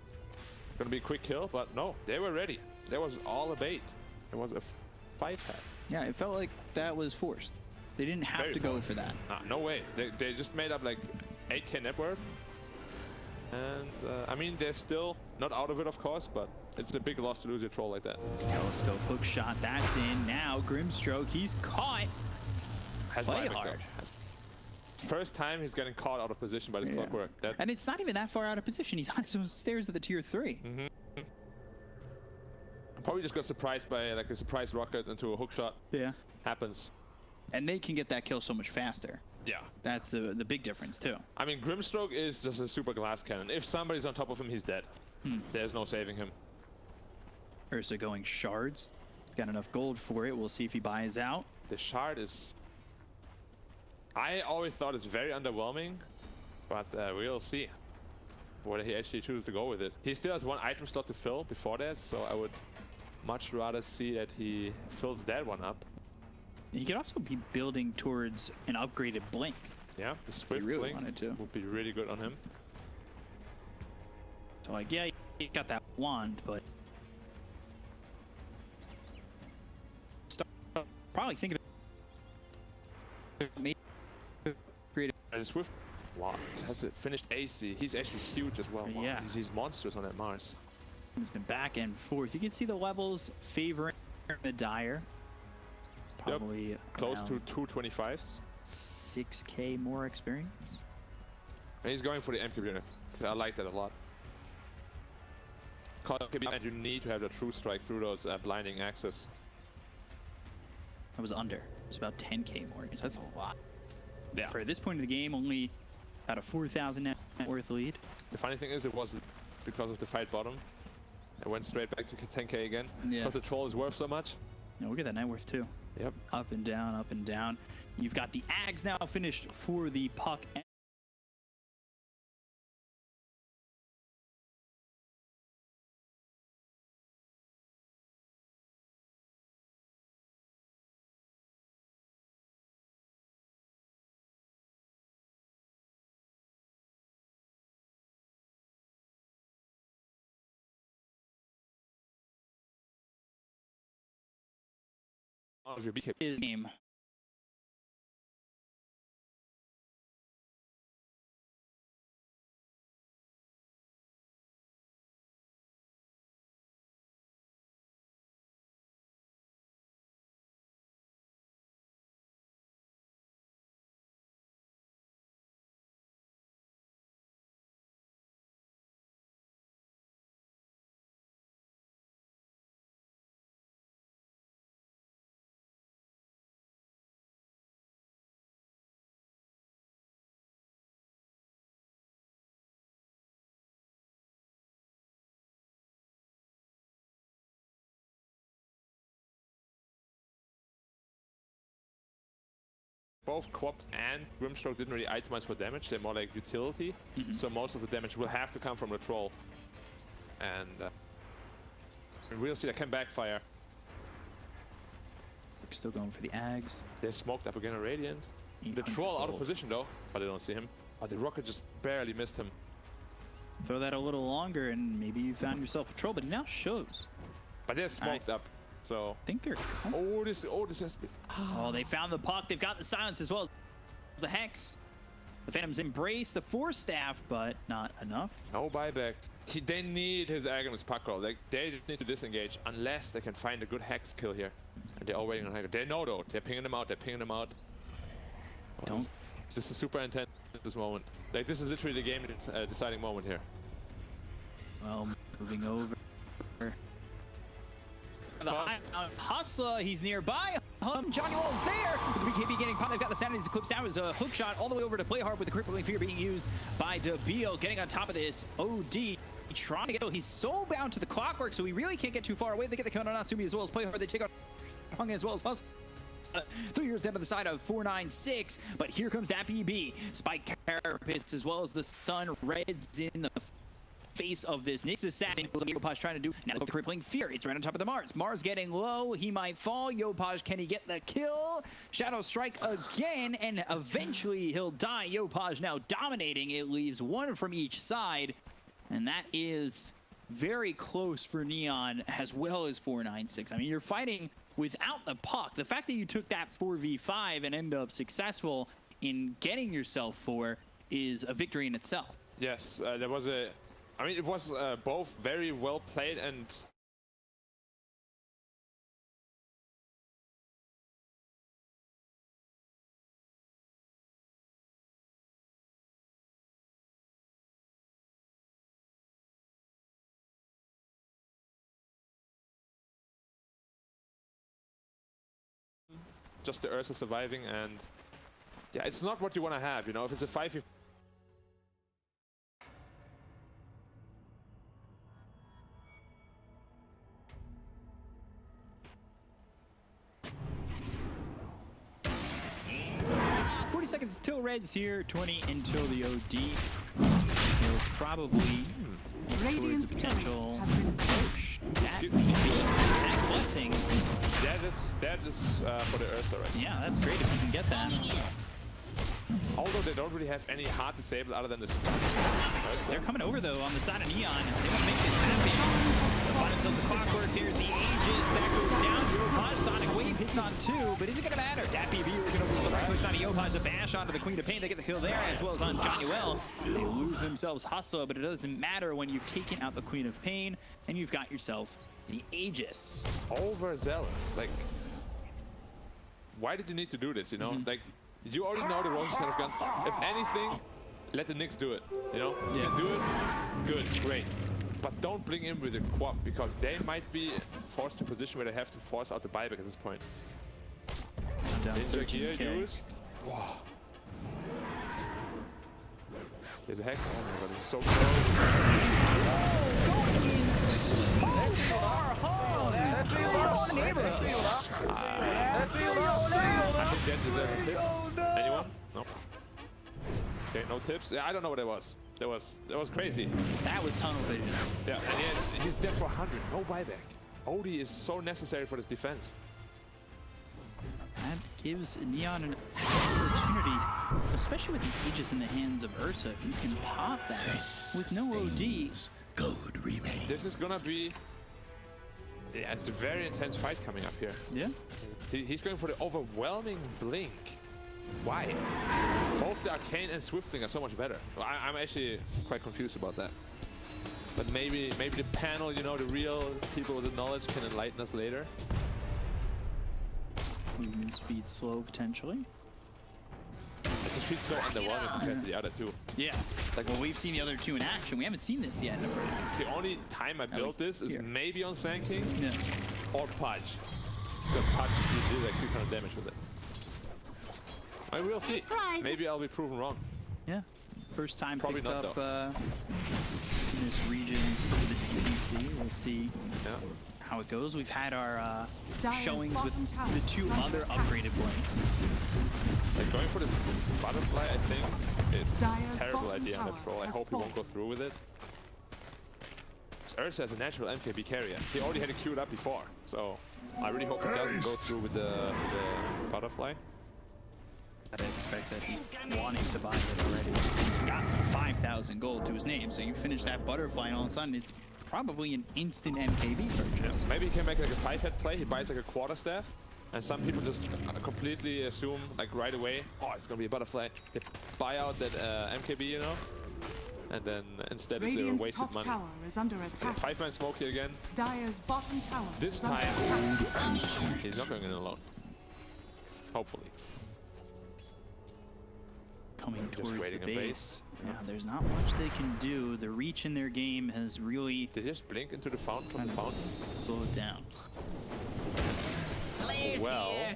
gonna be a quick kill, but no, they were ready. That was all a bait. It was a fight pack. Yeah, it felt like that was forced. They didn't have Very to go forced. for that. No way. They just made up like 8k net worth. And I mean, they're still not out of it, of course, but it's a big loss to lose your troll like that. Telescope hook shot, that's in. Now Grimstroke, he's caught. Has Play Vivic, hard. though. First time he's getting caught out of position by this clockwork. That And it's not even that far out of position. He's on his own stairs at the tier 3. probably just got surprised by like a surprise rocket into a hook shot. Yeah. Happens. And they can get that kill so much faster. Yeah. That's the big difference too. I mean, Grimstroke is just a super glass cannon. If somebody's on top of him, he's dead. There's no saving him. Ursa going shards. He's got enough gold for it. We'll see if he buys out. The shard is... I always thought it's very underwhelming, but we'll see whether he actually chooses to go with it. He still has one item slot to fill before that, so I would much rather see that he fills that one up. He could also be building towards an upgraded blink. Yeah, the Swift really Blink wanted to. would be really good on him. So like, yeah, he got that wand, but probably thinking of maybe creative. As Swift, wow, has a finished AC. He's actually huge as well. Wow, Yeah. he's monstrous on that Mars. He's been back and forth. You can see the levels favoring the Dire. Probably Close around to 225s. 6k more experience. And he's going for the empyreaN. I like that a lot. And you need to have the true strike through those blinding axes. That was under. It was about 10k more. That's a lot. Yeah. For this point of the game, only about a 4,000 net worth lead. The funny thing is, it was because of the fight bottom. It went straight back to 10k again. Yeah. Because the troll is worth so much. Now look at that net worth too. Yep. Up and down, up and down. You've got the Ags now finished for the puck. Of your BKB. Game. Both Quap and Grimstroke didn't really itemize for damage. They're more like utility. So most of the damage will have to come from the troll. And we'll see that can backfire. We're still going for the Ags. They're smoked up again on Radiant. The 800 troll out of gold. position though, but they don't see him. Oh, the rocket just barely missed him. Throw that a little longer and maybe you found yourself a troll, but he now shows. But they're smoked up. So I think they're. this has been. Oh, they found the puck. They've got the silence as well as the hex. The Phantoms embrace the Force Staff, but not enough. No buyback. They need his Aghanim puck roll. Like, they just need to disengage unless they can find a good hex kill here. And they're all waiting on hex. They know though. They're pinging them out. They're pinging them out. Don't. This is super intense at this moment. Like, this is literally the game deciding moment here. Well, moving over. The Hustler, he's nearby. Johnny Wall is there. The BKB getting caught. They've got the Sanity's Eclipse down. It was a hook shot all the way over to Play Hard with the crippling fear being used by Debil. Getting on top of this. OD trying to get. He's so bound to the clockwork, so he really can't get too far away. They get the count on Natsumi as well as Play Hard. They take out Hung as well as Hustler. 3 years down to the side of 496, but here comes that BB. Spike Carapace as well as the stun Reds in the face of this Nyx assassin. Yopaj trying to do now the crippling fear. It's right on top of the Mars. Mars getting low. He might fall. Yopaj, can he get the kill? Shadow Strike again, and eventually he'll die. Yopaj now dominating. It leaves one from each side, and that is very close for Neon as well as 496. I mean, you're fighting without the puck. The fact that you took that 4v5 and end up successful in getting yourself 4 is a victory in itself. Yes, there was a. I mean, it was both very well played and. Just the Ursa surviving, and yeah, it's not what you want to have, you know. If it's a 5v. Seconds till Reds here, 20 until the OD. He'll probably look towards a potential push. That that's a blessing. That is for the Ursa, right? Yeah, that's great if you can get that. Although they don't really have any hard disable other than the stun. They're coming over though on the side of Neon. They want to make this happen. They'll find themselves the clockwork. There's the Aegis that goes down. Yopaj, Sonic Wave hits on 2, but is it gonna matter? Dat BB is gonna move the right clicks on Yopaj, a bash onto the Queen of Pain. They get the kill there as well as on Johnny Well. They lose themselves Hustle, but it doesn't matter when you've taken out the Queen of Pain and you've got yourself the Aegis. Overzealous. Like, why did you need to do this? You know, like. You already know the Rose's kind of gun. If anything, let the Knicks do it. You know, you can do it. Good, great. But don't bring in with a quap because they might be forced to a position where they have to force out the buyback at this point. Ninja gear used. Wow. There's a hex. Oh my god, it's so I think that deserves a tip. Anyone? No. Okay, no tips. Yeah, I don't know what it was. That was crazy. That was tunnel vision. Yeah, and he's dead for 100. No buyback. Odie is so necessary for this defense. That gives Neon an opportunity, especially with the Aegis in the hands of Ursa. If you can pop that with no OD. Gold remains. This is gonna be. Yeah, it's a very intense fight coming up here. Yeah. He's going for the overwhelming blink. Why? Both the Arcane and Swiftling are so much better. I'm actually quite confused about that. But maybe the panel, you know, the real people with the knowledge can enlighten us later. Movement speed slow potentially. It just feels so underwhelming compared to the other two. Yeah. Like, well, we've seen the other two in action. We haven't seen this yet. The only time I built this is maybe on Sand King or Pudge. Because Pudge did like 600 damage with it. I will see. Maybe I'll be proven wrong. Yeah. First time probably picked not, up in this region for the DPC. We'll see how it goes. We've had our showings with the two other upgraded blanks. Like going for this butterfly, I think, is a terrible idea on that troll. I hope he won't go through with it. Ursa has a natural MKB carrier. He already had it queued up before, so I really hope he doesn't go through with the butterfly. I expect that he's wanting to buy it already. He's got 5,000 gold to his name, so you finish that butterfly and all of a sudden it's probably an instant MKB purchase. Maybe he can make like a 5-head play. He buys like a quarter staff, and some people just completely assume like right away, oh, it's gonna be a butterfly. They buy out that MKB, you know, and then instead it's a Radiant's wasted top money. tower is under attack. 5-man smoke here again. Dire's bottom tower This is under time attack. he's not going in alone. Hopefully. Coming Just towards waiting the in base. base. Yeah, there's not much they can do. The reach in their game has really Did he just blink into the fountain from the fountain? slowed down. Well,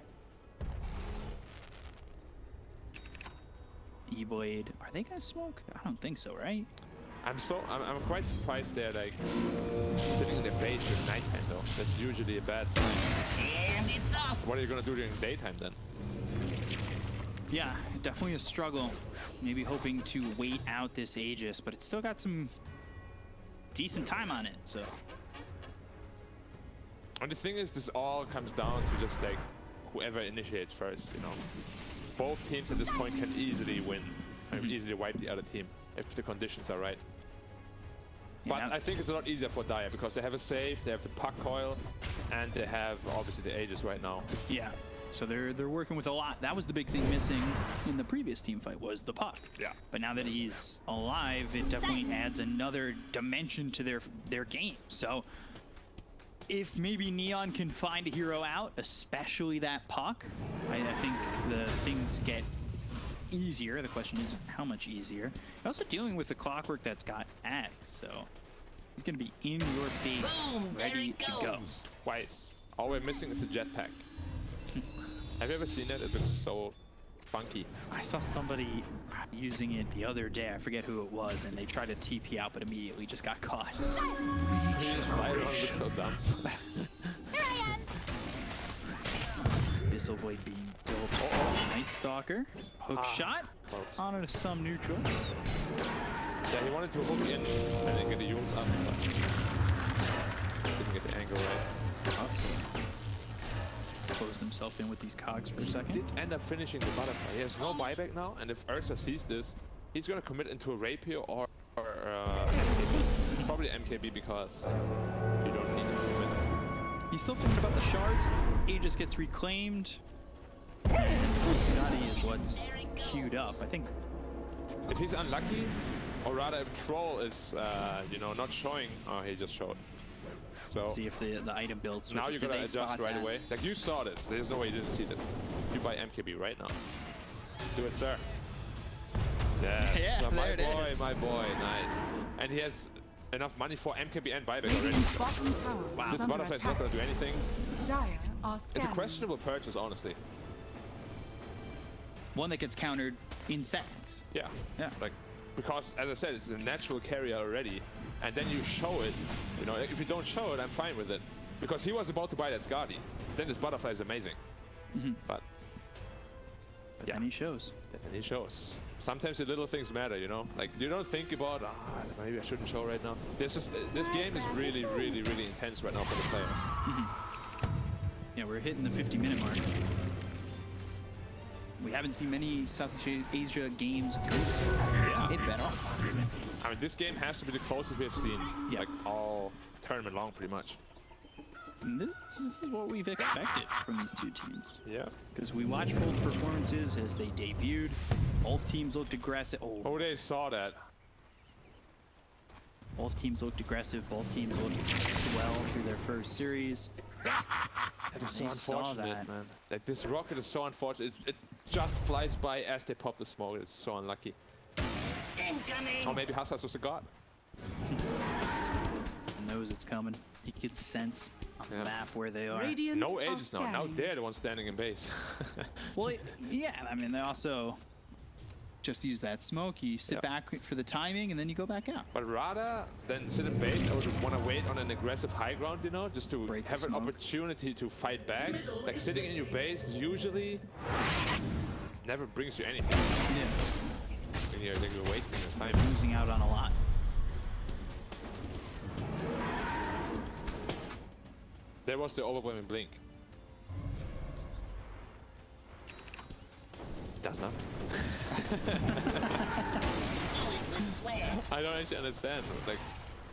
E-Blade, are they gonna smoke? I don't think so, right? I'm quite surprised they're like sitting in their base during nighttime though. That's usually a bad sign. And it's off. What are you gonna do during daytime then? Yeah, definitely a struggle. Maybe hoping to wait out this Aegis, but it's still got some decent time on it, so. And the thing is, this all comes down to just like whoever initiates first, you know. Both teams at this point can easily win, and easily wipe the other team if the conditions are right. But Yeah. I think it's a lot easier for Dire because they have a save, they have the puck coil, and they have obviously the Aegis right now. Yeah, so they're working with a lot. That was the big thing missing in the previous team fight, was the puck. Yeah. But now that he's alive, it definitely adds another dimension to their game. So if maybe Neon can find a hero out, especially that puck, I think the things get easier. The question is how much easier. You're also dealing with the clockwork that's got ads, so he's going to be in your face, Boom, there ready he to go. goes. Twice. All we're missing is the jetpack. Have you ever seen it? It looks so funky. I saw somebody using it the other day. I forget who it was, and they tried to TP out, but immediately just got caught. Fly around looks so dumb. Abyssal Blade being built. Night Stalker. Hook shot. Close. On to some neutral. Yeah, he wanted to hook in and then get the Yules up, but didn't get the angle right. Awesome. Closed himself in with these cogs for a second. Did end up finishing the butterfly. He has no buyback now, and if Ursa sees this, he's gonna commit into a rapier or MKB. Probably MKB because you don't need to commit. He's still thinking about the shards. Aegis gets reclaimed. And Scotty is what's queued up. I think If he's unlucky, or rather if Troll is, you know, not showing, oh, he just showed. So see if the item builds. now you're gonna adjust right away. Like you saw this. There's no way you didn't see this. You buy MKB right now. Do it, sir. Yes. Yeah, So there it is. my boy, nice. And he has enough money for MKB and buyback already. Radiant's bottom tower is This under butterfly's not attack. gonna do anything. Dire are It's a scanning. questionable purchase, honestly. One that gets countered in seconds. Yeah. Yeah. Like, because as I said, it's a natural carrier already, and then you show it. You know, if you don't show it, I'm fine with it, because he was about to buy that Skadi. Then this butterfly is amazing. But yeah, And he shows. and he shows. Sometimes the little things matter, you know. Like you don't think about, maybe I shouldn't show right now. This game is really, really, really intense right now for the players. Yeah, we're hitting the 50-minute mark. We haven't seen many Southeast Asia games go Yeah. it better. I mean, this game has to be the closest we have seen, Yeah. like all tournament long, pretty much. And this is what we've expected from these two teams. Yeah. Because we watched both performances as they debuted. Both teams looked aggressive. Oh, they saw that. Both teams looked aggressive. Both teams looked well through their first series. That is so They saw unfortunate, that. man. Like this rocket is so unfortunate. It just flies by as they pop the smoke. It's so unlucky. Incoming. Or maybe Hassas was a god. Knows it's coming. He gets sense on the Yeah. map where they are. Radiant No are ages now. Now scanning. they're the ones standing in base. Well, yeah. I mean, they also just use that smoke. You sit Yeah. back for the timing, and then you go back out. But rather than sit in base, I would want to wait on an aggressive high ground, you know, just to Break the have an smoke. opportunity to fight back. Like sitting in your base usually never brings you anything. Yeah. And you're wasting your time. Losing out on a lot. There was the overwhelming blink. Does not. Do it with flair. I don't actually understand. Like,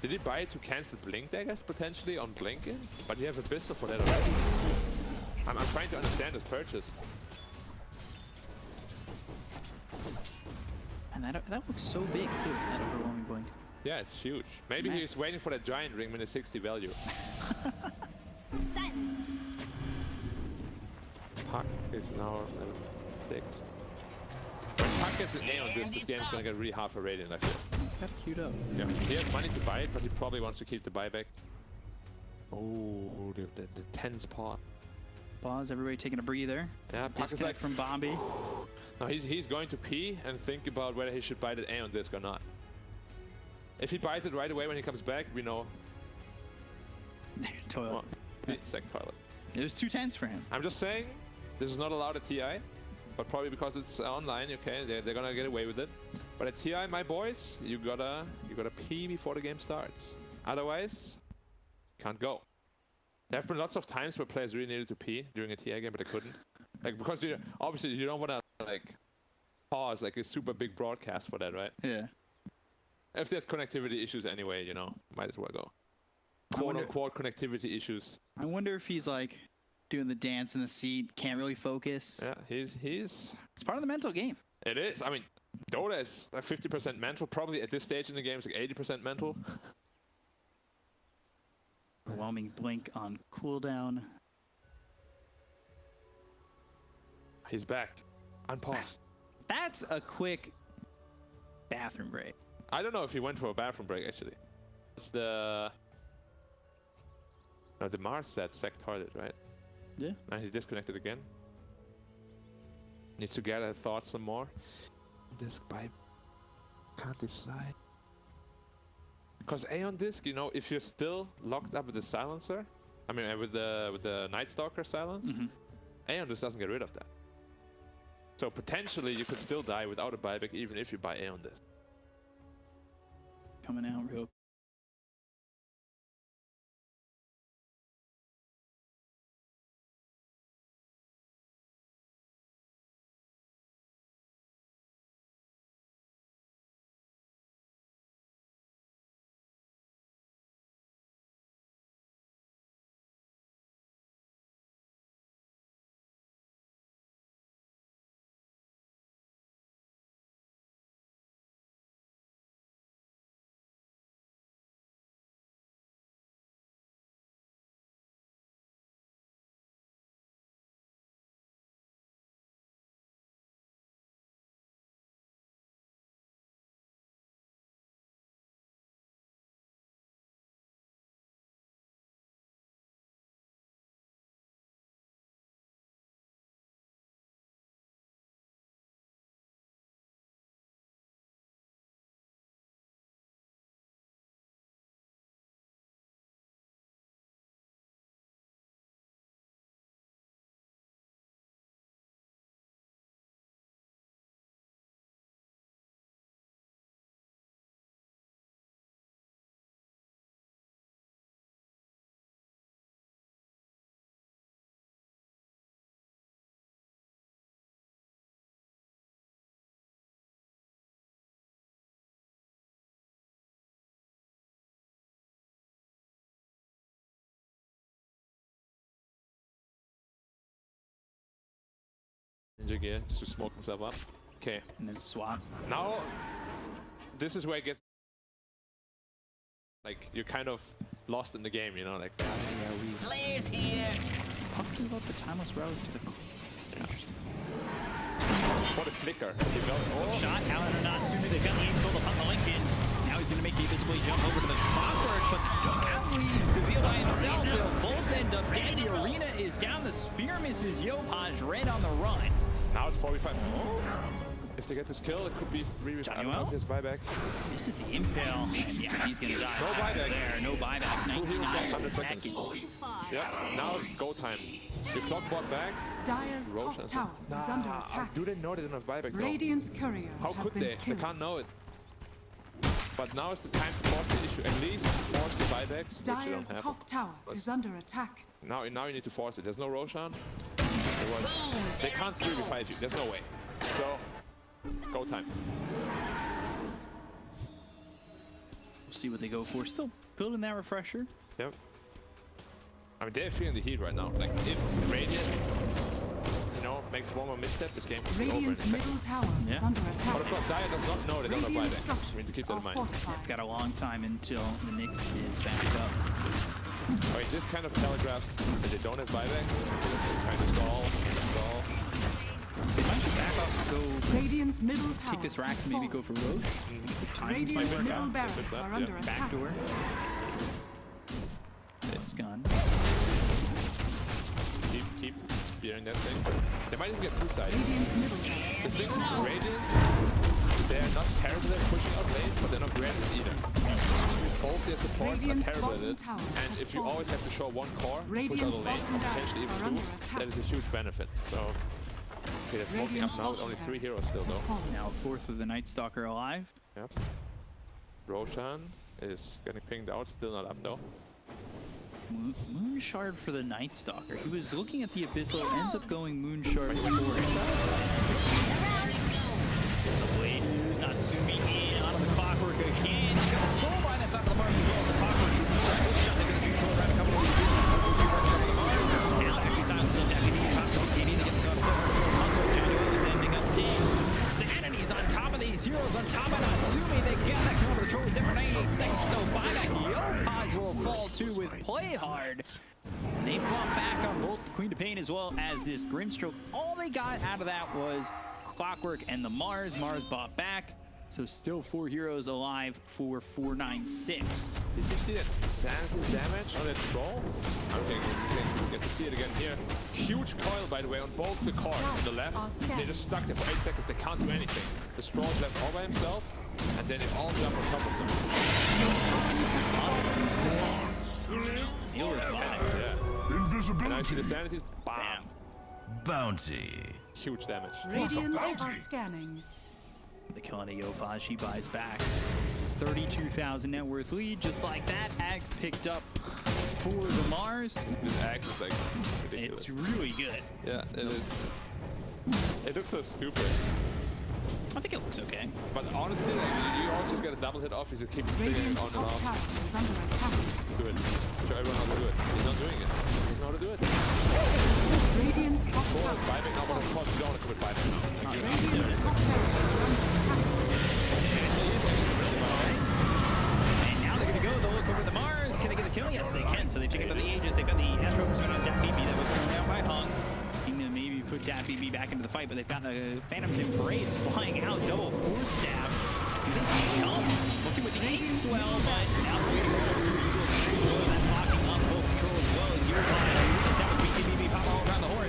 did he buy it to cancel Blink daggers potentially on Blinking? But you have a business for that already. I'm trying to understand this purchase. And that looks so big too, that overwhelming blink. Yeah, it's huge. Maybe Nice. he's waiting for that giant ring with a 60 value. Silence. Puck is now level 6. When Puck gets an A on this game is gonna get really hard for Radiant, I feel. He's got it queued up. Yeah, he has money to buy it, but he probably wants to keep the buyback. Oh, the tense part. Pause, everybody taking a breather. Yeah, Puck is Disconnect like, from Bombi. no, he's going to pee and think about whether he should buy the A on disc or not. If he buys it right away when he comes back, we know. Toilet. Well, second toilet. It was 2 tenths for him. I'm just saying, this is not allowed at TI, but probably because it's online, okay, they're gonna get away with it. But at TI, my boys, you gotta pee before the game starts. Otherwise, can't go. There have been lots of times where players really needed to pee during a TI game, but they couldn't. Like, because obviously you don't wanna like pause like a super big broadcast for that, right? Yeah. If there's connectivity issues anyway, you know, might as well go. Quote-unquote connectivity issues. I wonder if he's like doing the dance in the seat, can't really focus. Yeah, he's. It's part of the mental game. It is. I mean, Dota is like 50% mental. Probably at this stage in the game, it's like 80% mental. Overwhelming blink on cooldown. He's back. Unpaused. That's a quick bathroom break. I don't know if he went for a bathroom break, actually. It's the... No, the Mars said sec toilet, right? Yeah. And he disconnected again. Needs to gather thoughts some more. Disc pipe. Can't decide. Because A on disc, you know, if you're still locked up with the silencer, I mean, with the Night Stalker silence, A on disc doesn't get rid of that. So potentially you could still die without a buyback even if you buy A on disc. Coming out real. Ninja gear just to smoke himself up. Okay. And then swap. Now, this is where it gets like you're kind of lost in the game, you know, like. Players here. Talking about the timeless route to the. Interesting. What a flicker! Oh. Shot, however, not Natsumi, the gun lead sold upon the Lincolns. Now he's going to make the visibly jump over to the clockwork, but now leaves to deal by himself. They'll both end up dead. The arena is down. The spear misses Yopaj, red on the run. Now it's 45. Oh. If they get this kill, it could be his buyback. This is the impale. And yeah, he's going to die. No buyback. There, no buyback. 99 100 seconds. seconds. Yeah, now it's go time. The clock bought back. Dire's top tower is under attack. Do they know they don't have buyback though? Radiant's courier How has could been they? killed. They can't know it. But now is the time to force the issue. At least force the buybacks. Which they Dire's don't have. top tower is under attack. Now you need to force it. There's no Roshan. They can't 3v5 you. There's no way. So, go time. We'll see what they go for. Still building that refresher. Yep. I mean, they're feeling the heat right now. Like, if Radiant, you know, makes one more misstep, this game could be over. Radiant's middle tower is under attack. But of course, Daya does not know they don't have Radiant buyback. We need to keep structures that in are mind. fortified. Got a long time until the Nyx is back up. Alright, this kind of telegraphs that they don't have buyback. Trying to stall. They might just back up, go Radiant's middle tower take this Rax and maybe go for Roche. Timings might Radiant's work middle out. barracks are under Back attack. door. It's gone. Keep spearing that thing. They might even get two sides. Radiant's middle The barracks thing is, Radiant, they're not terrible at pushing out lanes, but they're not great at it either. Both their supports Radiant's are terrible at bottom it, tower and has if you fallen. always have to show one core, push out Radiant's a lane, bottom or potentially barracks even are under two, attack. that is a huge benefit. So, okay, they're smoking up Radiant's now with only bottom 3 heroes barracks still has though. fallen. Now fourth with the Night Stalker alive. Yep. Roshan is getting pinged out, still not up though. Moonshard for the Night Stalker. He was looking at the Abyssal, ends up going Moonshard before. There's a blade news, Natsumi in, out of the clockwork again. You got the soul line that's out of the mark as well. The clockwork is shot. They're going to control around a couple of these. Now he's on the deputy. Getting to get the gun. Also, Daniel is ending up dead. Sanity's on top of these heroes, on top of Natsumi. They get that control. Different 8 seconds go by. That Yopaj will fall too with play hard. They fought back on both the Queen of Pain as well as this Grimstroke. All they got out of that was Clockwork and the Mars. Mars bought back. So still 4 heroes alive for 496. Did you see that Sandy's damage on that troll? Okay, we get to see it again here. Huge coil, by the way, on both the cores on the left. They just stuck there for 8 seconds. They can't do anything. The Stroll is left all by himself, and then they all jump on top of them. Yeah. Invisibility. And I see the Sanities. Bam. Bounty. Huge damage. Radiant are scanning. The kill on the Yopaj, he buys back. 32,000 net worth lead, just like that. Axe picked up for the Mars. This axe is like ridiculous. It's really good. Yeah, it is. It looks so stupid. I think it looks okay. But honestly, like, you always just get a double hit off. You just keep figuring it Radiant's on and top off. tower is under attack. Do it. Show everyone how to do it. He's not doing it. He doesn't know how to do it. Radiant's top Cool, tower buyback now, but of course you don't want to commit buyback now. Radiant's top barracks are under attack. And now they're going to go. They'll look over the Mars. Can they get the kill? Yes, they can. So they take it by the Aegis. They've got the Astro Pursuit on that BB that was thrown down by Hung. Looking to maybe put that BB back into the fight, but they've got the Phantom's Embrace flying out. Double force stab. Looking with the Ace swell, but now that's locking up both control as well as Yopaj. That was BB pop all around the horn.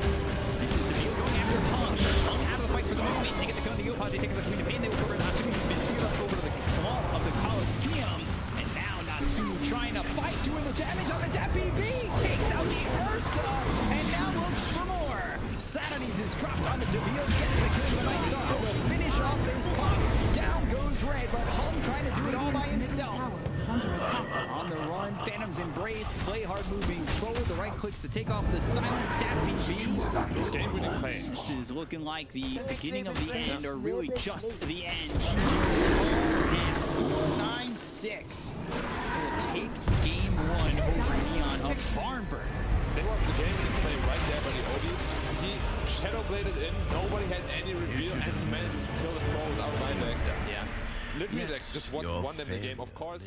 This is the deal going after Hung. Hung out of the fight for the moment. They get the kill on the Yopaj. They take the Queen of Pain. They look over Natsumi. He's been speared up over to the wall of the Coliseum. And now Natsumi trying to fight, doing the damage on the BB. Takes out the Ursa. And now looks for more. Sanities is dropped on the Deville. Gets the kill. The Night Stalker will finish off this puck. Down goes Red, but Hung trying to do it all by Radiant's middle himself. tower is under attack. On the run, Phantom's Embrace, play hard moving forward, the right clicks to take off the silent Daffy B. Game-winning play. This is looking like the beginning of the end, or really just the end. 496 will take game 1 over Neon of Farnborough. They watched the game-winning play right there by the Obi. He shadow-bladed in, nobody had any reveal, and he managed to kill the troll without buyback. Yeah. Literally like just won them the game, of course.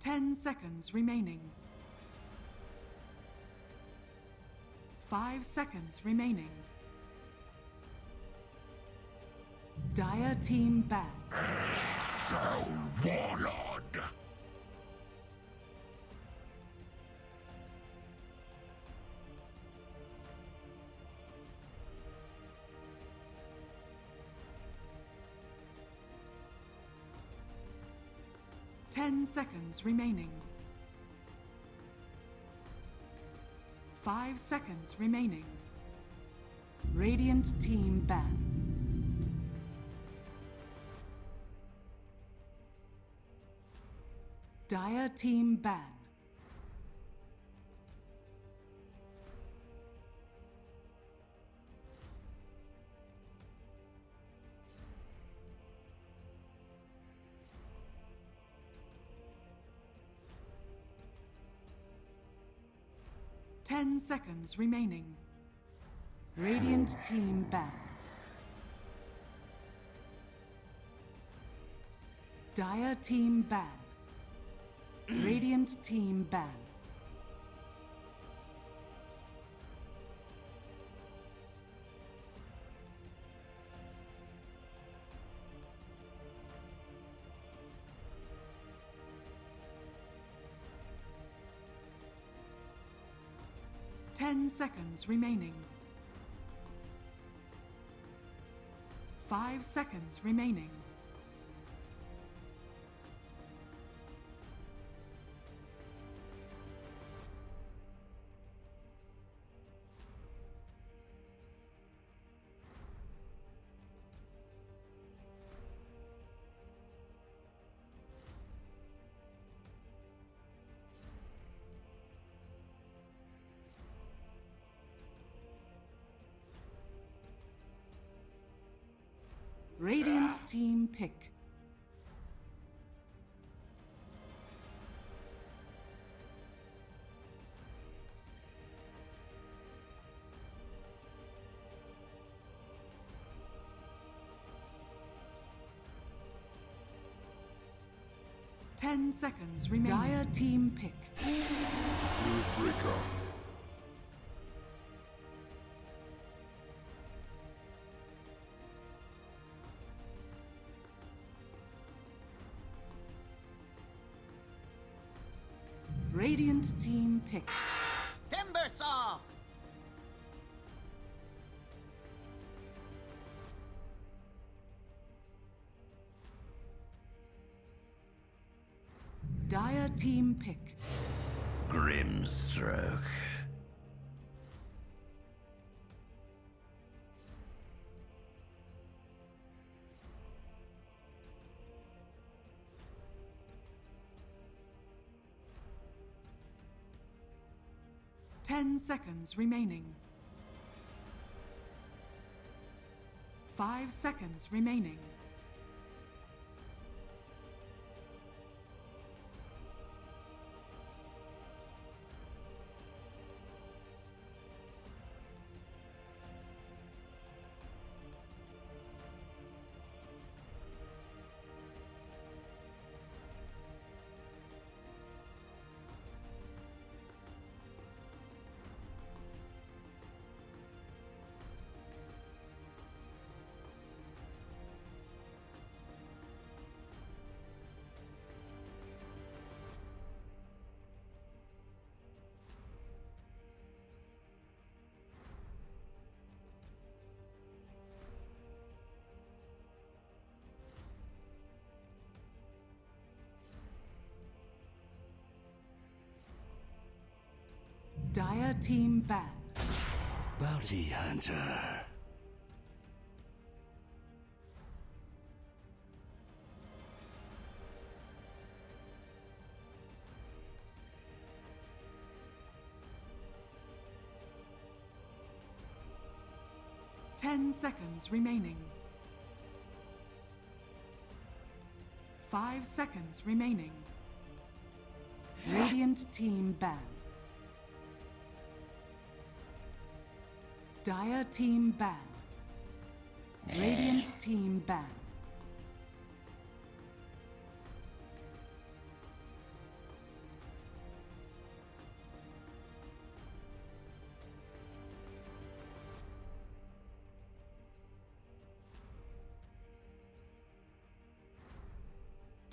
10 seconds remaining. 5 seconds remaining. Dire team ban. Soul Warlord. 10 seconds remaining. 5 seconds remaining. Radiant team ban. Dire team ban. Ten seconds remaining. Radiant team ban. Dire team ban. Radiant team ban. Ten seconds remaining. 5 seconds remaining. Radiant team pick. Ten seconds remaining. Dire team pick. Spirit Breaker. Radiant team pick. Timber saw. Dire team pick. Grimstroke. Ten seconds remaining. 5 seconds remaining. Dire team ban. Bounty Hunter. Ten seconds remaining. 5 seconds remaining. Radiant team ban. Dire team ban. Radiant team ban.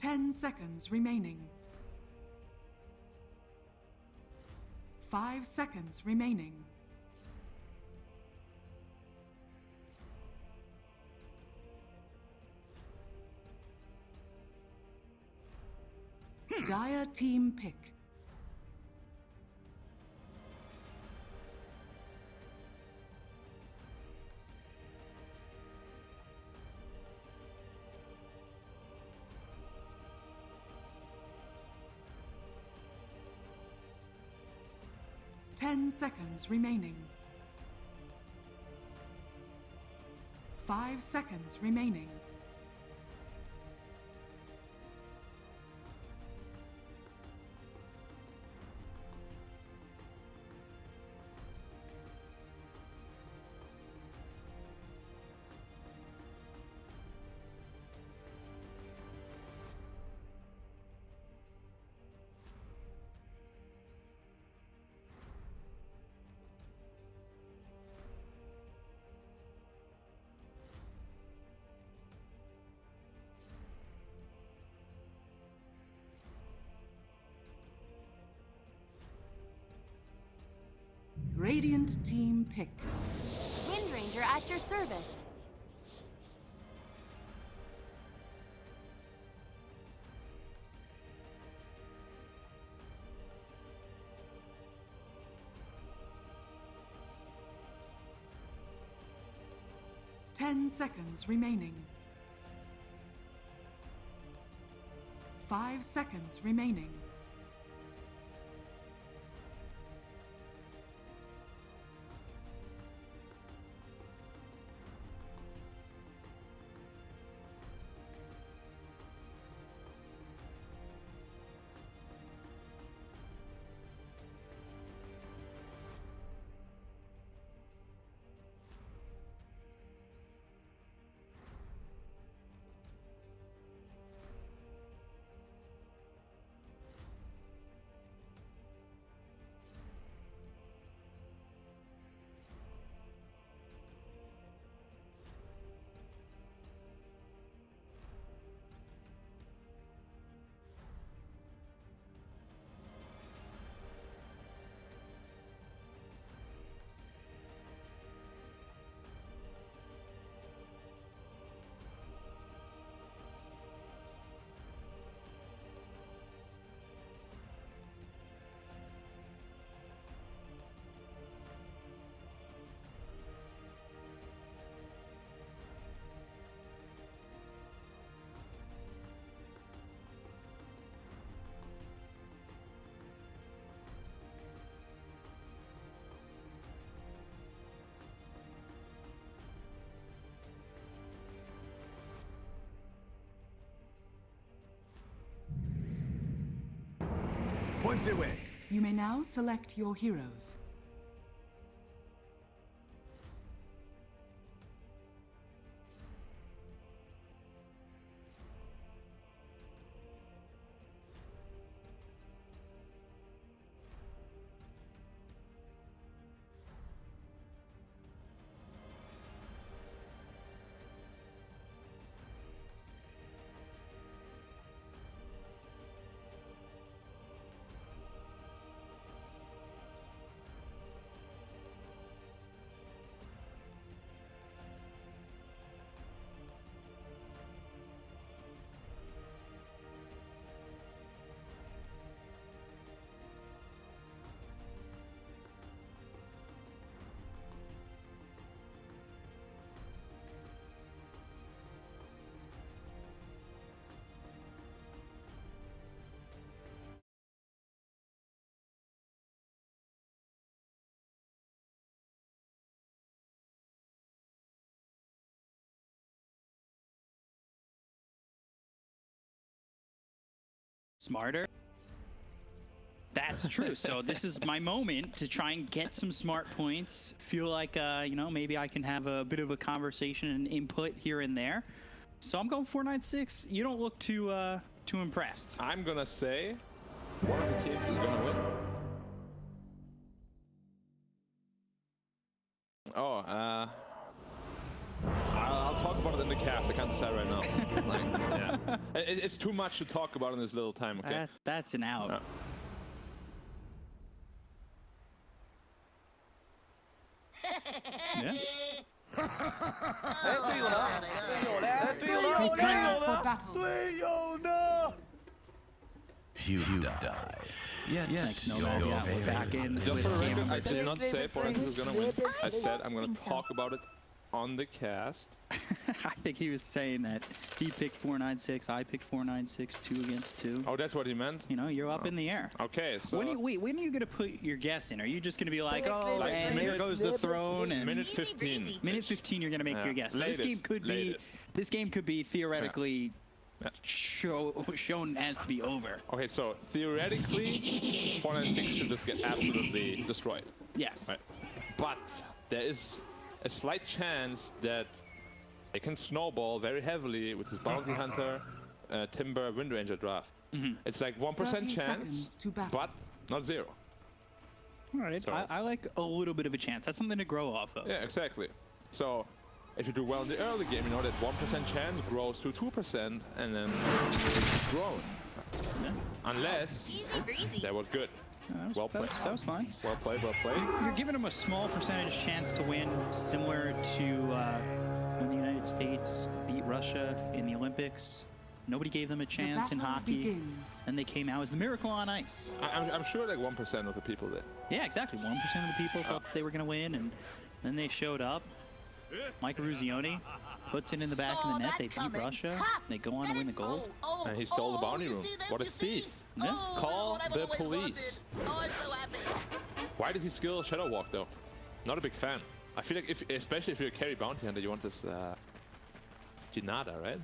10 seconds remaining. 5 seconds remaining. Dire team pick. Ten seconds remaining. 5 seconds remaining. Radiant team pick. Wind Ranger at your service. Ten seconds remaining. 5 seconds remaining. Points away. You may now select your heroes. Smarter. That's true. So this is my moment to try and get some smart points. Feel like, you know, maybe I can have a bit of a conversation and input here and there. So I'm going 496. You don't look too impressed. I'm gonna say one of the teams is gonna win. Oh, I'll talk about it in the cast. I can't decide right now. Like, yeah. It's too much to talk about in this little time, okay? That's an out. Yeah. Prepare for battle. You die. Yet Thanks, Nomad. Yeah, we're back in. Just for the record, I did not say Fortnite was gonna win. I said I'm gonna talk about it on the cast. I think he was saying that he picked 496, I picked 496, 2 against 2. Oh, that's what he meant? You know, you're up in the air. Okay, so... When are you going to put your guess in? Are you just going to be like, oh, and there goes the throne, and... Minute 15. Minute 15, you're going to make your guess. So this game could be theoretically shown as to be over. Okay, so theoretically, 496 should just get absolutely destroyed. Yes. Right. But there is a slight chance that it can snowball very heavily with this Bounty Hunter, Timber, Wind Ranger draft. It's like 1% chance, but not 0. All right, so, I like a little bit of a chance. That's something to grow off of. Yeah, exactly. So if you do well in the early game, you know that 1% chance grows to 2%, and then it's growing. Yeah. Unless that was good. Well played. That was fine. Well played, well played. You're giving him a small percentage chance to win, similar to when the United States beat Russia in the Olympics. Nobody gave them a chance in hockey, and they came out as the miracle on ice. I'm sure like 1% of the people did. Yeah, exactly. 1% of the people thought they were going to win, and then they showed up. Mike Ruzioni puts it in the back of the net. They beat Russia. They go on to win the gold. And he stole the bounty room. What a thief. Yeah. Call the police. I'm so happy. Why did he skill Shadow Walk though? Not a big fan. I feel like, especially if you're a carry bounty hunter, you want this Ginada, right?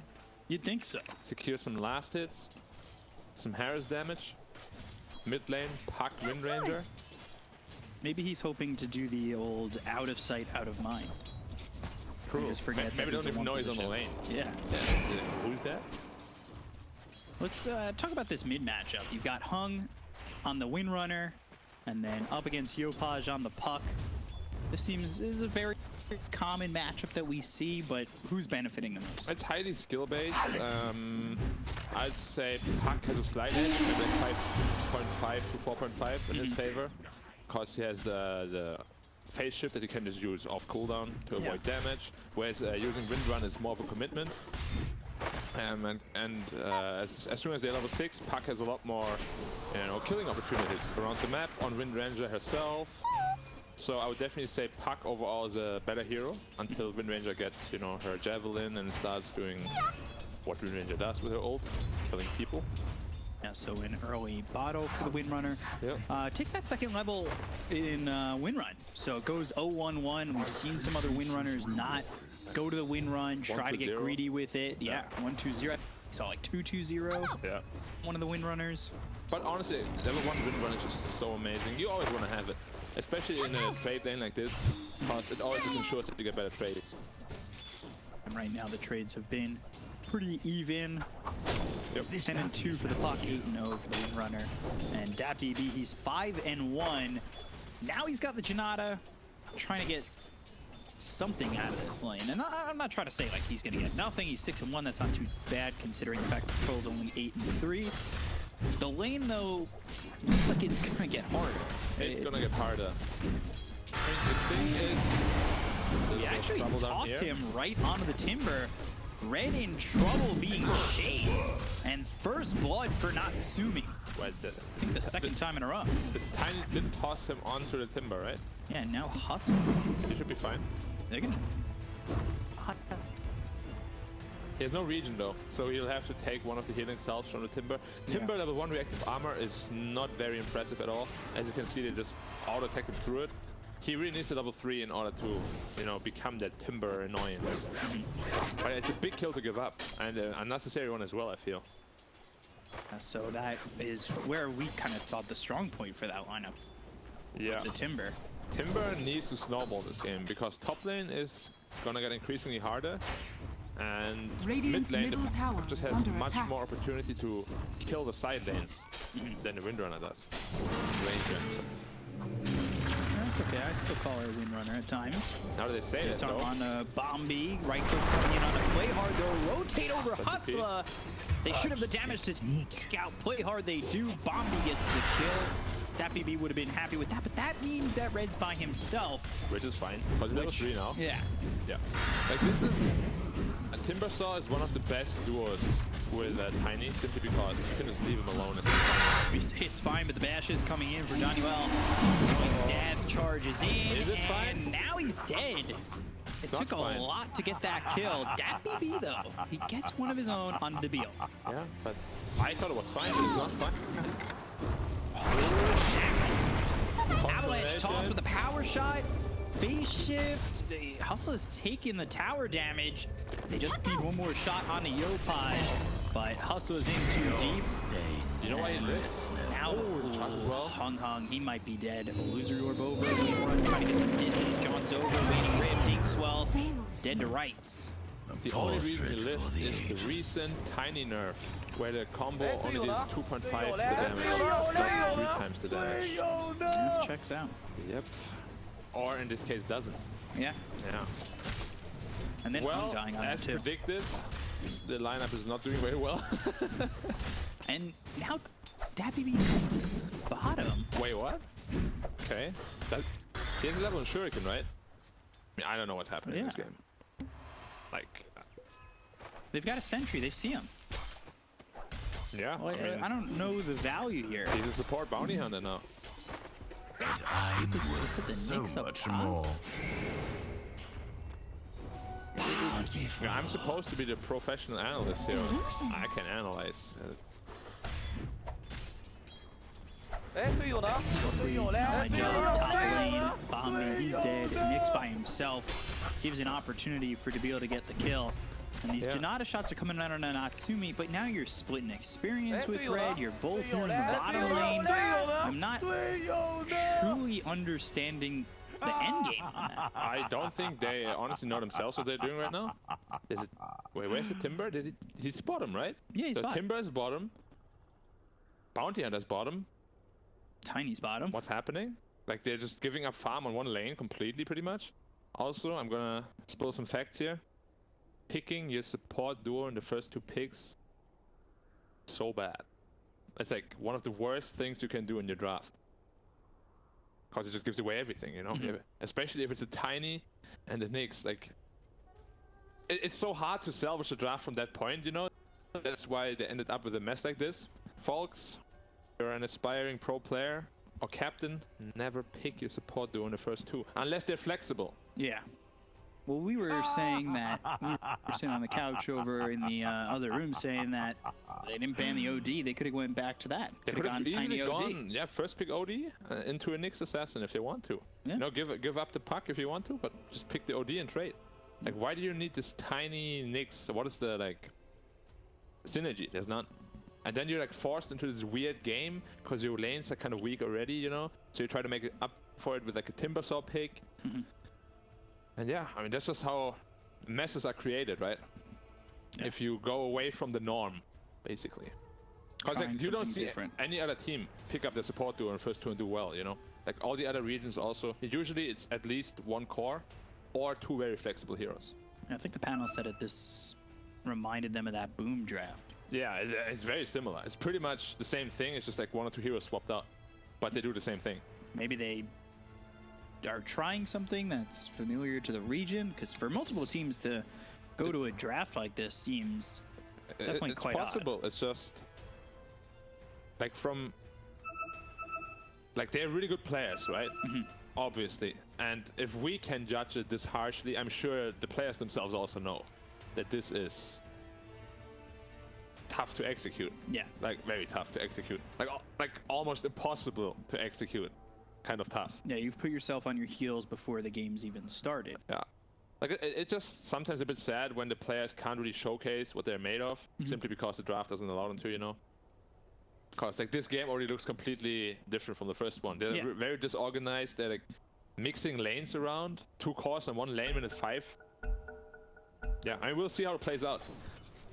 You'd think so. Secure some last hits, some Harris damage, mid lane, Puck Wind Ranger. Maybe he's hoping to do the old out of sight, out of mind. True. Just forget Maybe don't even know he's on the lane. Yeah. Who's that? Let's talk about this mid matchup. You've got Hung on the Windrunner, and then up against Yopaj on the Puck. This is a very common matchup that we see, but who's benefiting the most? It's highly skill based. I'd say Puck has a slight edge, maybe like 5.5 to 4.5 in his favor, because he has the phase shift that he can just use off cooldown to avoid damage, whereas using Windrun is more of a commitment. As soon as they're level 6, Puck has a lot more, killing opportunities around the map on Wind Ranger herself. So I would definitely say Puck overall is a better hero until Wind Ranger gets, her javelin and starts doing what Wind Ranger does with her ult, killing people. Yeah, so an early bottle for the Windrunner. Yep. Takes that second level in Windrun. So it goes 0-1-1. We've seen some other Windrunners not go to the Windrun, try to get greedy with it. Yeah, 1-2-0. Saw like 2-2-0. Yeah. One of the Windrunners. But honestly, level 1 Windrun is just so amazing. You always want to have it, especially in a trade lane like this, because it always ensures that you get better trades. And right now the trades have been pretty even. Yep. 10-2 for the Puck, 8-0 for the Windrunner. And DapBB, he's 5-1. Now he's got the Janata, trying to get something out of this lane. And I'm not trying to say like he's going to get nothing. He's 6-1. That's not too bad considering the fact the control's only 8-3. The lane, though, looks like it's going to get harder. It's going to get harder. The thing is, we actually tossed him right onto the Timber. Red in trouble being chased, and first blood for Natsumi. Well, I think the second time in a row. The Tiny did toss him onto the Timber, right? Yeah, now Hustle. He should be fine. They're gonna... He has no regen though, so he'll have to take one of the healing salves from the Timber. Timber level 1 reactive armor is not very impressive at all. As you can see, they just auto-attack him through it. He really needs a level 3 in order to, become that Timber annoyance. But it's a big kill to give up, and an unnecessary one as well, I feel. So that is where we kind of thought the strong point for that lineup. Yeah. The Timber. Timber needs to snowball this game, because top lane is gonna get increasingly harder, and mid lane just has much more opportunity to kill the side lanes than the Windrunner does. It's okay, I still call her a windrunner at times. How do they say Just that, though? on Bombi. Right click's coming in on a play hard though. Rotate over Hustler. They should have the damage to take out. Play hard they do. Bombi gets the kill. That BB would have been happy with that, but that means that Red's by himself. Which is fine. Because level 3 now. Yeah. Yeah. Like this is... Timbersaw is one of the best duos with Tiny, simply because you can just leave him alone. We say it's fine, but the bash is coming in for Daniel. Death charges in, Is it and fine? now he's dead. It Not took fine. a lot to get that kill. Dat BB though, he gets one of his own on Debil. Yeah, but I thought it was fine. It's not fine. Avalanche toss with a power shot. Phase shift. The Hustle is taking the tower damage. They just need one more shot on the Yopaj, but Hustle is in too deep. You know why he lit? Now, well. Hung, he might be dead. Loser orb over. Trying to get some distance. John's over. Waiting rib. Dinkswell. Dead to rights. The only reason he lived is the recent Tiny nerf, where the combo only does 2.5 the damage, not 3 times the damage. Yeah, checks out. Yep. Or in this case, doesn't. Yeah. Yeah. And then Well, dying on as him too. predicted, the lineup is not doing very well. And now DatBB's bottom. Wait, what? Okay. That, he has a level in Shuriken, right? I mean, I don't know what's happening in this Yeah. game. Like, They've got a sentry. They see him. yeah. Well, I mean, I don't know the value here. he's a support bounty hunter now. But I'm put worth the so Knicks up much top. more. Yeah, I'm supposed to be the professional analyst here. I can analyze. My job, top lane, Bombi, he's dead. Nyx by himself gives an opportunity for to be able to get the kill. And these Yeah. Janata shots are coming out on a Natsumi, but now you're splitting experience with Red. You're both here in the bottom lane. I'm not truly understanding the end game on that. I don't think they honestly know themselves what they're doing right now. Is it? Wait, where's the Timber? He's bottom, right? Yeah, he's so bottom. Timber is bottom. Bounty Hunter's bottom. Tiny's bottom. What's happening? Like they're just giving up farm on one lane completely, pretty much. Also, I'm gonna spill some facts here. Picking your support duo in the first 2 picks, so bad. It's like one of the worst things you can do in your draft. Because it just gives away everything, you know? Especially if it's a Tiny and the Nyx. Like, it's so hard to salvage the draft from that point, you know? That's why they ended up with a mess like this. Folks, you're an aspiring pro player or captain, never pick your support duo in the first 2. Unless they're flexible. Yeah. Well, we were saying that, we were sitting on the couch over in the other room saying that they didn't ban the OD. They could have went back to that. They Could could have have gone easily Tiny OD. gone, yeah, first pick OD into a Nyx assassin if they want to. Yeah. You know, give up the puck if you want to, but just pick the OD and trade. Like, why do you need this tiny Nyx? What is the, like, synergy? There's none. And then you're, like, forced into this weird game because your lanes are kind of weak already, you know? So you try to make it up for it with, like, a Timbersaw pick. And yeah, I mean, that's just how messes are created, right? Yeah. If you go away from the norm, basically. Because Trying like, you don't something see different. any other team pick up the support duo in the first 2 and do well, you know? Like all the other regions also, usually it's at least 1 core or 2 very flexible heroes. I think the panel said it. This reminded them of that boom draft. Yeah, it's very similar. It's pretty much the same thing. It's just like 1 or 2 heroes swapped out, but they do the same thing. Maybe they are trying something that's familiar to the region, because for multiple teams to go to a draft like this seems definitely It's quite possible. It's just like from like they're really good players, right? Obviously. And if we can judge it this harshly, I'm sure the players themselves also know that this is tough to execute. Yeah. Like very tough to execute. Like almost impossible to execute. Kind of tough. Yeah, you've put yourself on your heels before the game's even started. Yeah. Like it just sometimes a bit sad when the players can't really showcase what they're made of, simply because the draft doesn't allow them to, you know. Because like this game already looks completely different from the first one. They're Yeah. very disorganized. They're like mixing lanes around, 2 cores on 1 lane minute 5. Yeah, I mean we'll see how it plays out.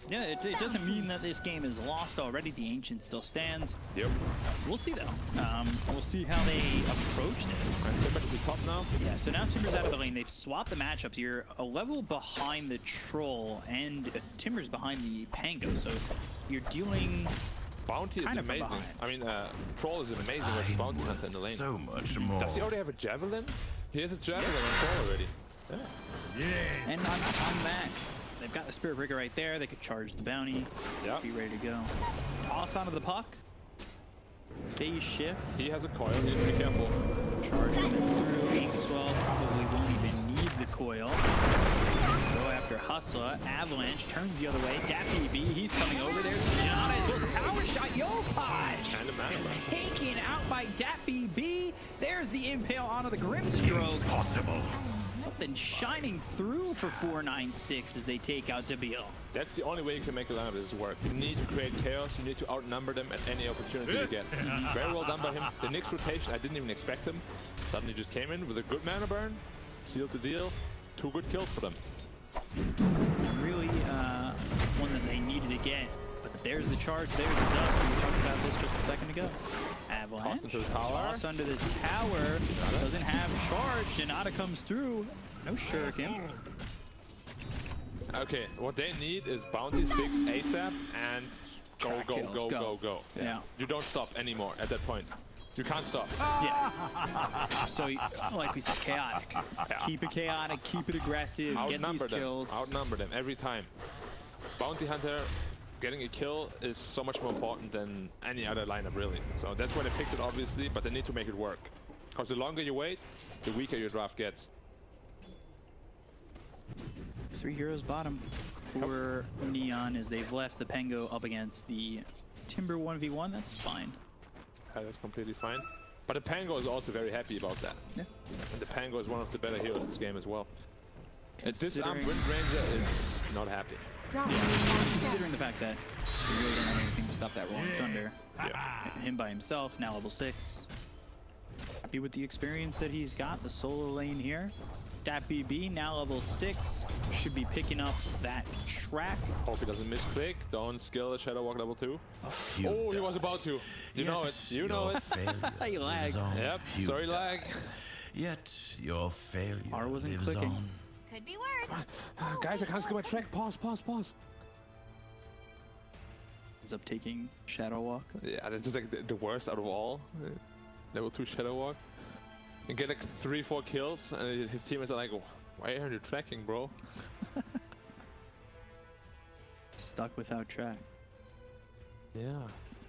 Yeah, it doesn't mean that this game is lost already. The Ancient still stands. Yep. We'll see, though. We'll see how they approach this. And Timber to the top now. Yeah, so now Timber's out of the lane. They've swapped the matchups. You're a level behind the Troll, and Timber's behind the Pango. So you're dealing... Bounty is kind of amazing. behind. I mean, Troll is an amazing with Bounty Hunter in the lane. So much more. Does he already have a Javelin? He has a Javelin on Troll already. Yeah. And on that, they've got the Spirit Breaker right there. They could charge the bounty. Yeah. Be ready to go. Toss onto the puck. Phase shift. He has a coil. You need to be careful. Charge through. Swell probably won't even need the coil. Go after Hustler. Avalanche turns the other way. Daffy B, he's coming over. There's Giannis with a power shot. Yopaj! And a man. Taken out by Daffy B. There's the impale onto the Grimstroke. Possible. Something shining through for 496 as they take out Debil. That's the only way you can make a line of this work. You need to create chaos. You need to outnumber them at any opportunity you get. Very well done by him. The next rotation, I didn't even expect him. Suddenly just came in with a good mana burn. Sealed the deal. 2 good kills for them. Really one that they needed to get. But there's the charge, there's the dust. We were talking about this just a second ago. Avalanche. Toss into the tower. Toss under the tower. Doesn't have charge. Janata comes through. No shuriken. Okay, what they need is Bounty 6 ASAP and go, Track go, kills, go, go. go, go. Yeah. You don't stop anymore at that point. You can't stop. Yeah. So, like we said, chaotic. Keep it chaotic, keep it aggressive, get these Outnumber them. kills. Outnumber them every time. Bounty Hunter getting a kill is so much more important than any other lineup, really. So that's why they picked it, obviously, but they need to make it work. Because the longer you wait, the weaker your draft gets. 3 heroes bottom for Neon as they've left the Pango up against the Timber 1v1. That's fine. That's completely fine. But the Pango is also very happy about that. Yeah. And the Pango is one of the better heroes in this game as well. And this Considering- Wind Ranger is not happy. Considering the fact that he really don't have anything to stop that Rolling Thunder. Yeah. Him by himself, now level 6. Happy with the experience that he's got, the solo lane here. Dappy B, now level 6, should be picking up that track. Hope he doesn't misclick. Don't skill the Shadow Walk level 2. You Oh, he die. was about to. You know it. You know Your it. failure You lag. lives on. Yep. You Sorry, die. lag. Yet your failure R wasn't lives clicking. on. Could be worse. Guys, I can't skill my track. Pause, pause, pause. Ends up taking Shadow Walk. Yeah, this is like the worst out of all. Level 2 Shadow Walk. And get like 3-4 kills, and his teammates are like, why aren't you tracking, bro? Stuck without track. Yeah.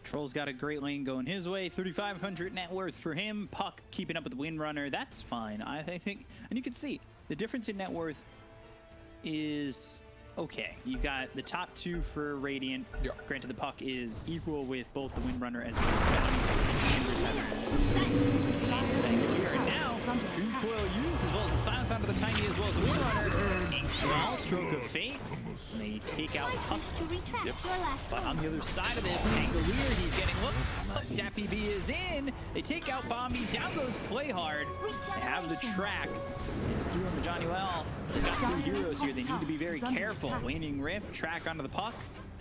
Troll's got a great lane going his way. 3,500 net worth for him. Puck keeping up with the Windrunner. That's fine. I think, and you can see the difference in net worth is okay. You've got the top 2 for Radiant. Yeah. Granted, the Puck is equal with both the Windrunner as well as Timbers and now, Dream Coil used as well as the Silence onto the Tiny as well as the Windrunner. A small stroke of fate. And they take out Husk. To retract your last But on the other side of this, Pangolier, he's getting looked. Dappy B is in. They take out Bombi. Down goes Play Hard. They have the track. It's through on the Johnny Well. They've got 3 heroes here. They need to be very careful. Waning Rift, track onto the Puck.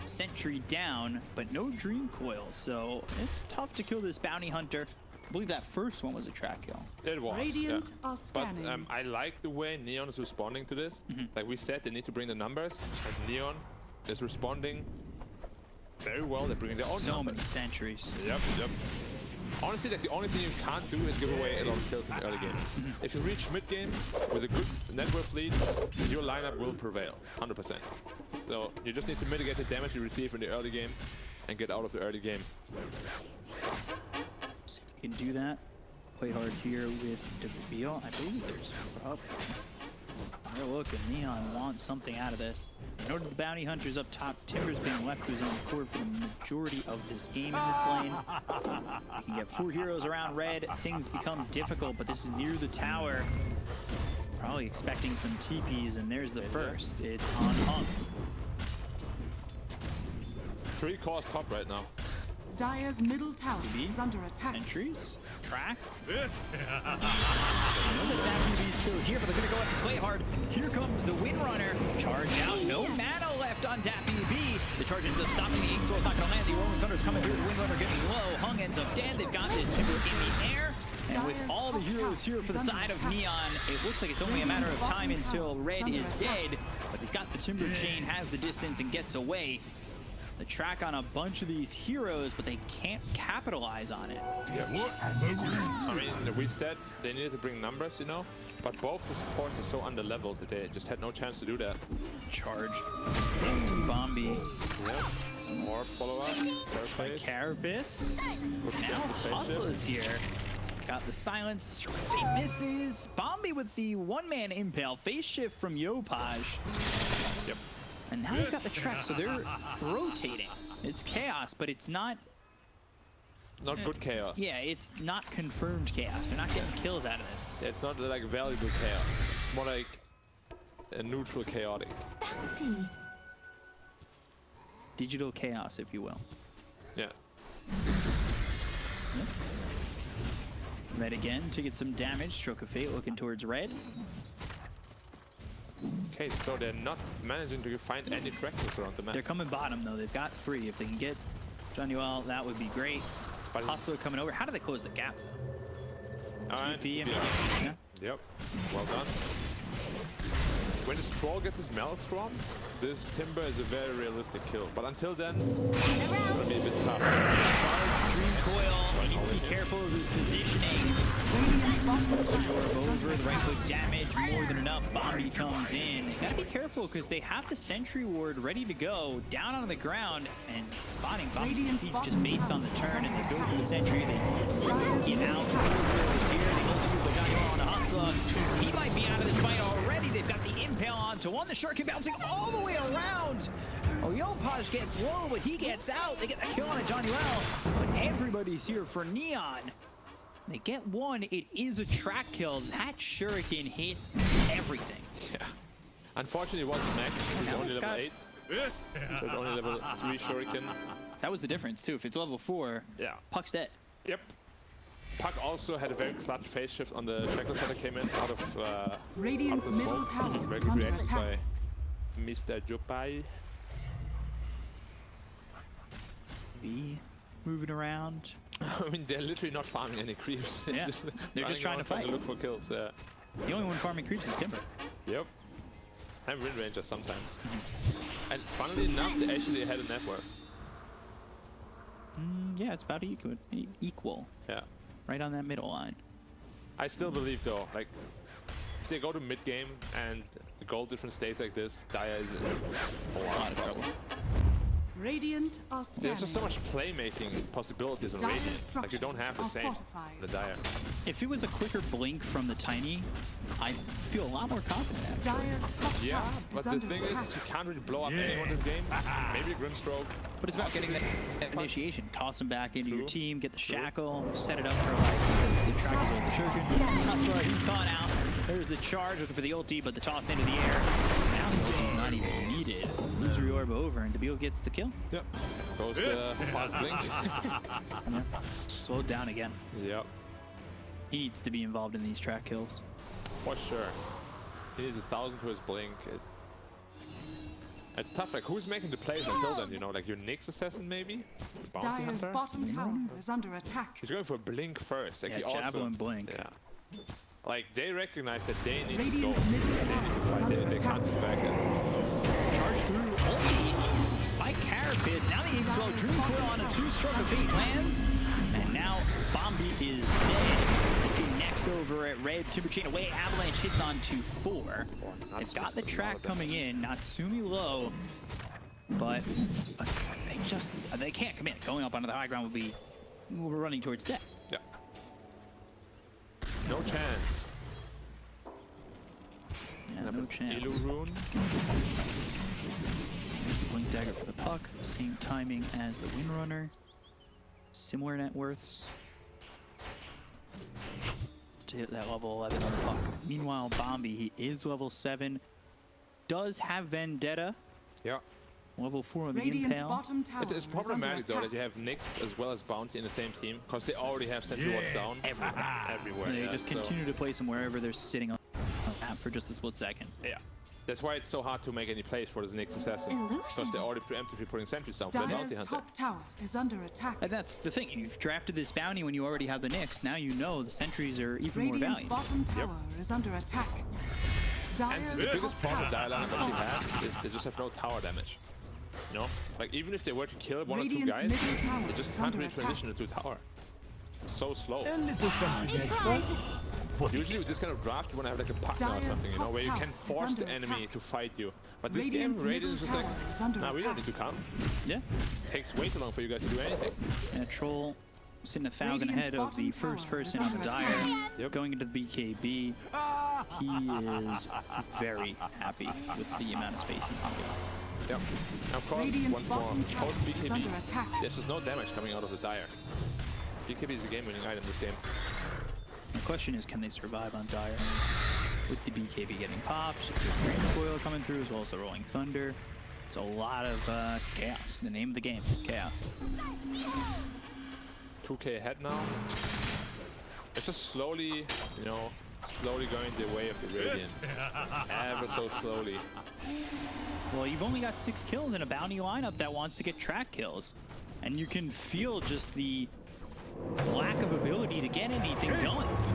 Sentry down, but no Dream Coil. So it's tough to kill this Bounty Hunter. I believe that first one was a track kill. It was, Radiant yeah. are scanning. But I like the way Neon is responding to this. Like we said, they need to bring the numbers, and Neon is responding very well. They're bringing their own So numbers. many sentries. Yep, yep. Honestly, like the only thing you can't do is give away a lot of kills in the early game. If you reach mid-game with a good network lead, your lineup will prevail, 100%. So you just need to mitigate the damage you receive in the early game and get out of the early game. See if we can do that. Play hard here with Debil. I believe there's up. Look, and Neon wants something out of this. In order the Bounty Hunter's up top, Timber's being left to his own accord for the majority of this game in this lane. You can get 4 heroes around red. Things become difficult, but this is near the tower. Probably expecting some TPs, and there's the first. It's on Hunk. 3 cores top right now. Dire's middle tower is under attack. Sentries. Track. I know that Dappy B's still here, but they're going to go after Play Hard. Here comes the Windrunner. Charge out. No mana left left on DAPB. The charge ends up stopping. The Ink Sword's not going to land. The Rolling Thunder's coming through. The Windrunner getting low. Hung ends up dead. They've got this Timber in the air. And with all the heroes here for the side of Neon, it looks like it's only a matter of time until Red is dead. But he's got the Timber Chain, has the distance, and gets away. The track on a bunch of these heroes, but they can't capitalize on it. I mean, we said they needed to bring numbers, you know, but both the supports are so under-leveled that they just had no chance to do that. Charge. Bombi. Yep. More follow-up. Carapace. Now Hustle is here. Got the silence. The Stroke of Fate misses. Bombi with the one-man impale. Face shift from Yopaj. Yep. And now they've got the track, so they're rotating. It's chaos, but it's not... Not good chaos. Yeah, it's not confirmed chaos. They're not getting kills out of this. Yeah, it's not like valuable chaos. It's more like a neutral chaotic. Digital chaos, if you will. Yeah. Yep. Red again to get some damage. Stroke of Fate looking towards Red. Okay, so they're not managing to find any trackers around the map. They're coming bottom, though. They've got 3. If they can get Johnny-Well, that would be great. But Hustler coming over. How do they close the gap? Alright. TP, Yeah. Yep. Well done. When this troll gets his Maelstrom, this Timber is a very realistic kill. But until then, it's gonna be a bit tough. Dream Coil. He needs to be careful of his positioning. Over the right click damage, more than enough. Bombi comes in. Gotta be careful because they have the Sentry Ward ready to go down on the ground and spotting Bombi just based on the turn, and they go for the Sentry. They get out. Here they ultimate the guy on the Hustler. He might be out of this fight already. They've got the impale onto one. The Shuriken bouncing all the way around. Oh, Yopaj gets low, but he gets out. They get the kill on a Johnny-Well. But everybody's here for Neon. They get one. It is a track kill. That Shuriken hit everything. Yeah. Unfortunately, it wasn't max. He's only level 8. So it's only level 3 Shuriken. That was the difference, too. If it's level 4, Yeah. Puck's dead. Yep. Puck also had a very clutch phase shift on the Shackle shot that came in out of Radiant's out of the middle smoke. tower Very is good under reaction by attack. Mr. Jopai. B moving around. I mean, they're literally not farming any creeps. Yeah, they're just trying to fight. Look for kills. Yeah. The only one farming creeps is Timber. Yep. And Wind Ranger sometimes. And funnily enough, they actually had a network. Yeah, it's about equal. Yeah. Right on that middle line. I still believe though, like, if they go to mid game and the goal difference stays like this, Dire is in a lot of trouble. Radiant are scanning. There's just so much playmaking possibilities on Dire's Radiant. Like, you don't have the structures same are fortified. in the Dire. If it was a quicker blink from the Tiny, I'd feel a lot more confident. Dire's top Yeah, tower but is the under thing attack. is, you can't really blow up anyone this game. Maybe a Grimstroke. But it's about getting that initiation. Toss him back into your True. team, get the shackle, set it up for like the trackers with the Shuriken. Hustler, he's caught out. There's the charge looking for the ulti, but the toss into the air. Now the ulti's not even needed. Illusory Orb over, and Debile gets the kill. Yep. Goes the fast blink. Yeah. Slowed down again. Yep. He needs to be involved in these track kills. For sure. He needs 1,000 to his blink. It's tough. Like, who's making the plays until then? You know, like your Nyx assassin maybe? Bounty Dire's hunter? bottom tower is under attack. He's going for blink first. Like, Yeah, he also, Javelin blink. Yeah. Like, they recognize that they need to go. Radiant's middle They tower need to is fight. under They attack. can't sit back and Charge through ulti. Spike Carapace. Now the Inkswell Dream Coil on a 2-stroke of 8 lands. And now Bombi is dead. Looking next over at Red. Timber Chain away. Avalanche hits on to 4. They've got the track coming in. Natsumi low. But they can't commit. Going up onto the high ground would be running towards death. yeah. No chance. Yeah, no chance. Elu rune. There's the Blink Dagger for the Puck. Same timing as the Windrunner. Similar net worths. To hit that level 11 on the Puck. Meanwhile, Bombi, he is level 7. Does have Vendetta. Yeah. Level 4 on the Radiant's Impale. bottom tower It's is under problematic though that attack. you have Nyx as well as Bounty in the same team because they already have Sentry Wards down. Everywhere. And they yeah, just so- continue to place them wherever they're sitting on the map for just a split second. Yeah. That's why it's so hard to make any plays for this Nyx assassin. Because they're already preemptively putting sentries down for the bounty Dire's hunter. top tower is under attack. And that's the thing. You've drafted this bounty when you already have the Nyx. Now you know the sentries are even more Radiant's valuable. bottom tower is under attack. And the Dire's biggest top problem tower Direline is actually under has attack. is they just have no tower damage. You know? Like, even if they were to kill one or two Radiant's guys, middle tower they just is can't under really attack. transition into a tower. It's so slow. A little something extra. Usually with this kind of draft, you want to have like a partner or Dire's something, you know, top where you tower can is force the under enemy attack. to fight you. But this Radiant's game, Radiant is middle just like, tower is under nah, we don't attack. need to come. Yeah. Takes way too long for you guys to do anything. And a troll sitting 1,000 Radiant's ahead of the bottom first tower person is on under Dire. attack. Yep. Going into the BKB, he is very happy with the amount of space he can get. Yep. And of course, Radiant's once more, bottom tower post is BKB, under attack. there's just no damage coming out of the Dire. BKB is a game-winning item this game. The question is, can they survive on Dire? With the BKB getting popped, the Green Coil coming through, as well as the Rolling Thunder. It's a lot of chaos. The name of the game, chaos. 2k ahead now. It's just slowly, you know, slowly going the way of the Radiant. Ever so slowly. Well, you've only got 6 kills in a bounty lineup that wants to get track kills. And you can feel just the lack of ability to get anything done.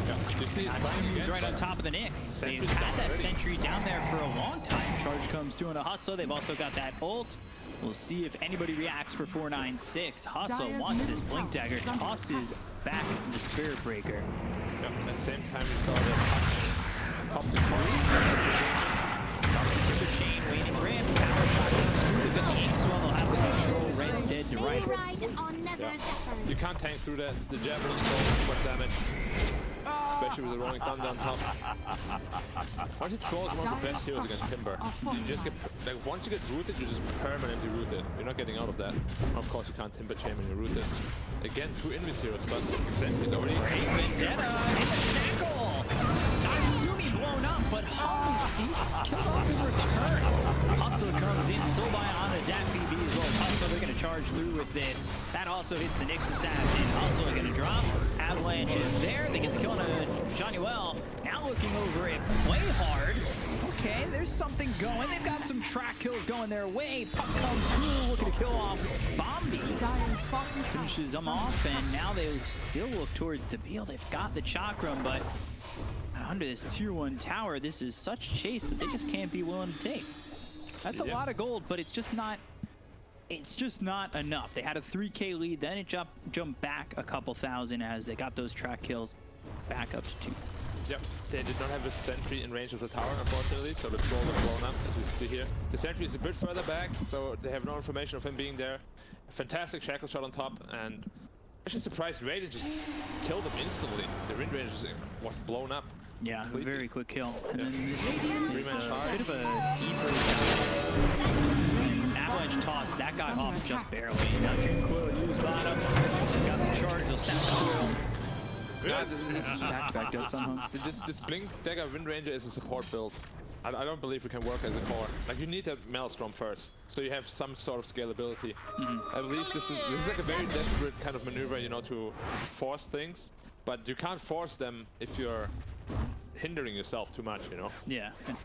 Yeah. You see, He's right on top of the Nyx. They've had that sentry down there for a long time. Charge comes doing a hustle. They've also got that ult. We'll see if anybody reacts for 496. Hustle Dire's wants middle this blink tower dagger. is under Tosses back the Spirit Breaker. Yep. At the same time, we saw the pop the coin. Drops the Timber Chain, waiting ramp, power shot through the X-Well. They'll have the control. Red's dead to right. Ride on Nether Zephyr. You can't tank through that. The javelin is so much damage. Especially with the Rolling Thunder on top. Once you troll is one of the best heroes against Timber. You just get, like, once you get rooted, you're just permanently rooted. You're not getting out of that. Of course, you can't Timber chain when you're rooted. Again, 2 invis heroes, but Sentry's already. Great Vendetta in the shackle. Natsumi blown up, but he's killed off in return. Hustle comes in, Soulbite on the Daft BB as well as Hustle. They're going to charge through with this. That also hits the Nyx assassin. Hustle are going to drop. Avalanche is there. They get the kill on Johnny-Well. Now looking over it. Play hard. Okay, there's something going. They've got some track kills going their way. Puck comes through, looking to kill off Bombi. Dire's bottom tower Finishes them is under off, attack. and now they still look towards Debil. They've got the Chakram, but under this tier 1 tower, this is such a chase that they just can't be willing to take. That's a lot of gold, but it's just not enough. They had a 3k lead, then it jumped back a couple thousand as they got those track kills back up to 2. Yep, they did not have a sentry in range of the tower, unfortunately, so the troll was blown up, as we see here. The sentry is a bit further back, so they have no information of him being there. Fantastic shackle shot on top, and I'm actually surprised Radiant just killed him instantly. The wind range was blown up. Yeah, completely. very quick kill. And Yeah. then this is Three-man a charge. bit of a deeper avalanche toss. That got off just barely. Now Dream Coil used bottom. Got the charge. They'll snap the coil. Yeah, this Back out somehow. This Blink Dagger Wind Ranger is a support build. I don't believe it can work as a core. Like, you need a Maelstrom first, so you have some sort of scalability. I believe this is like a very desperate kind of maneuver, you know, to force things, but you can't force them if you're hindering yourself too much, you know? Yeah, and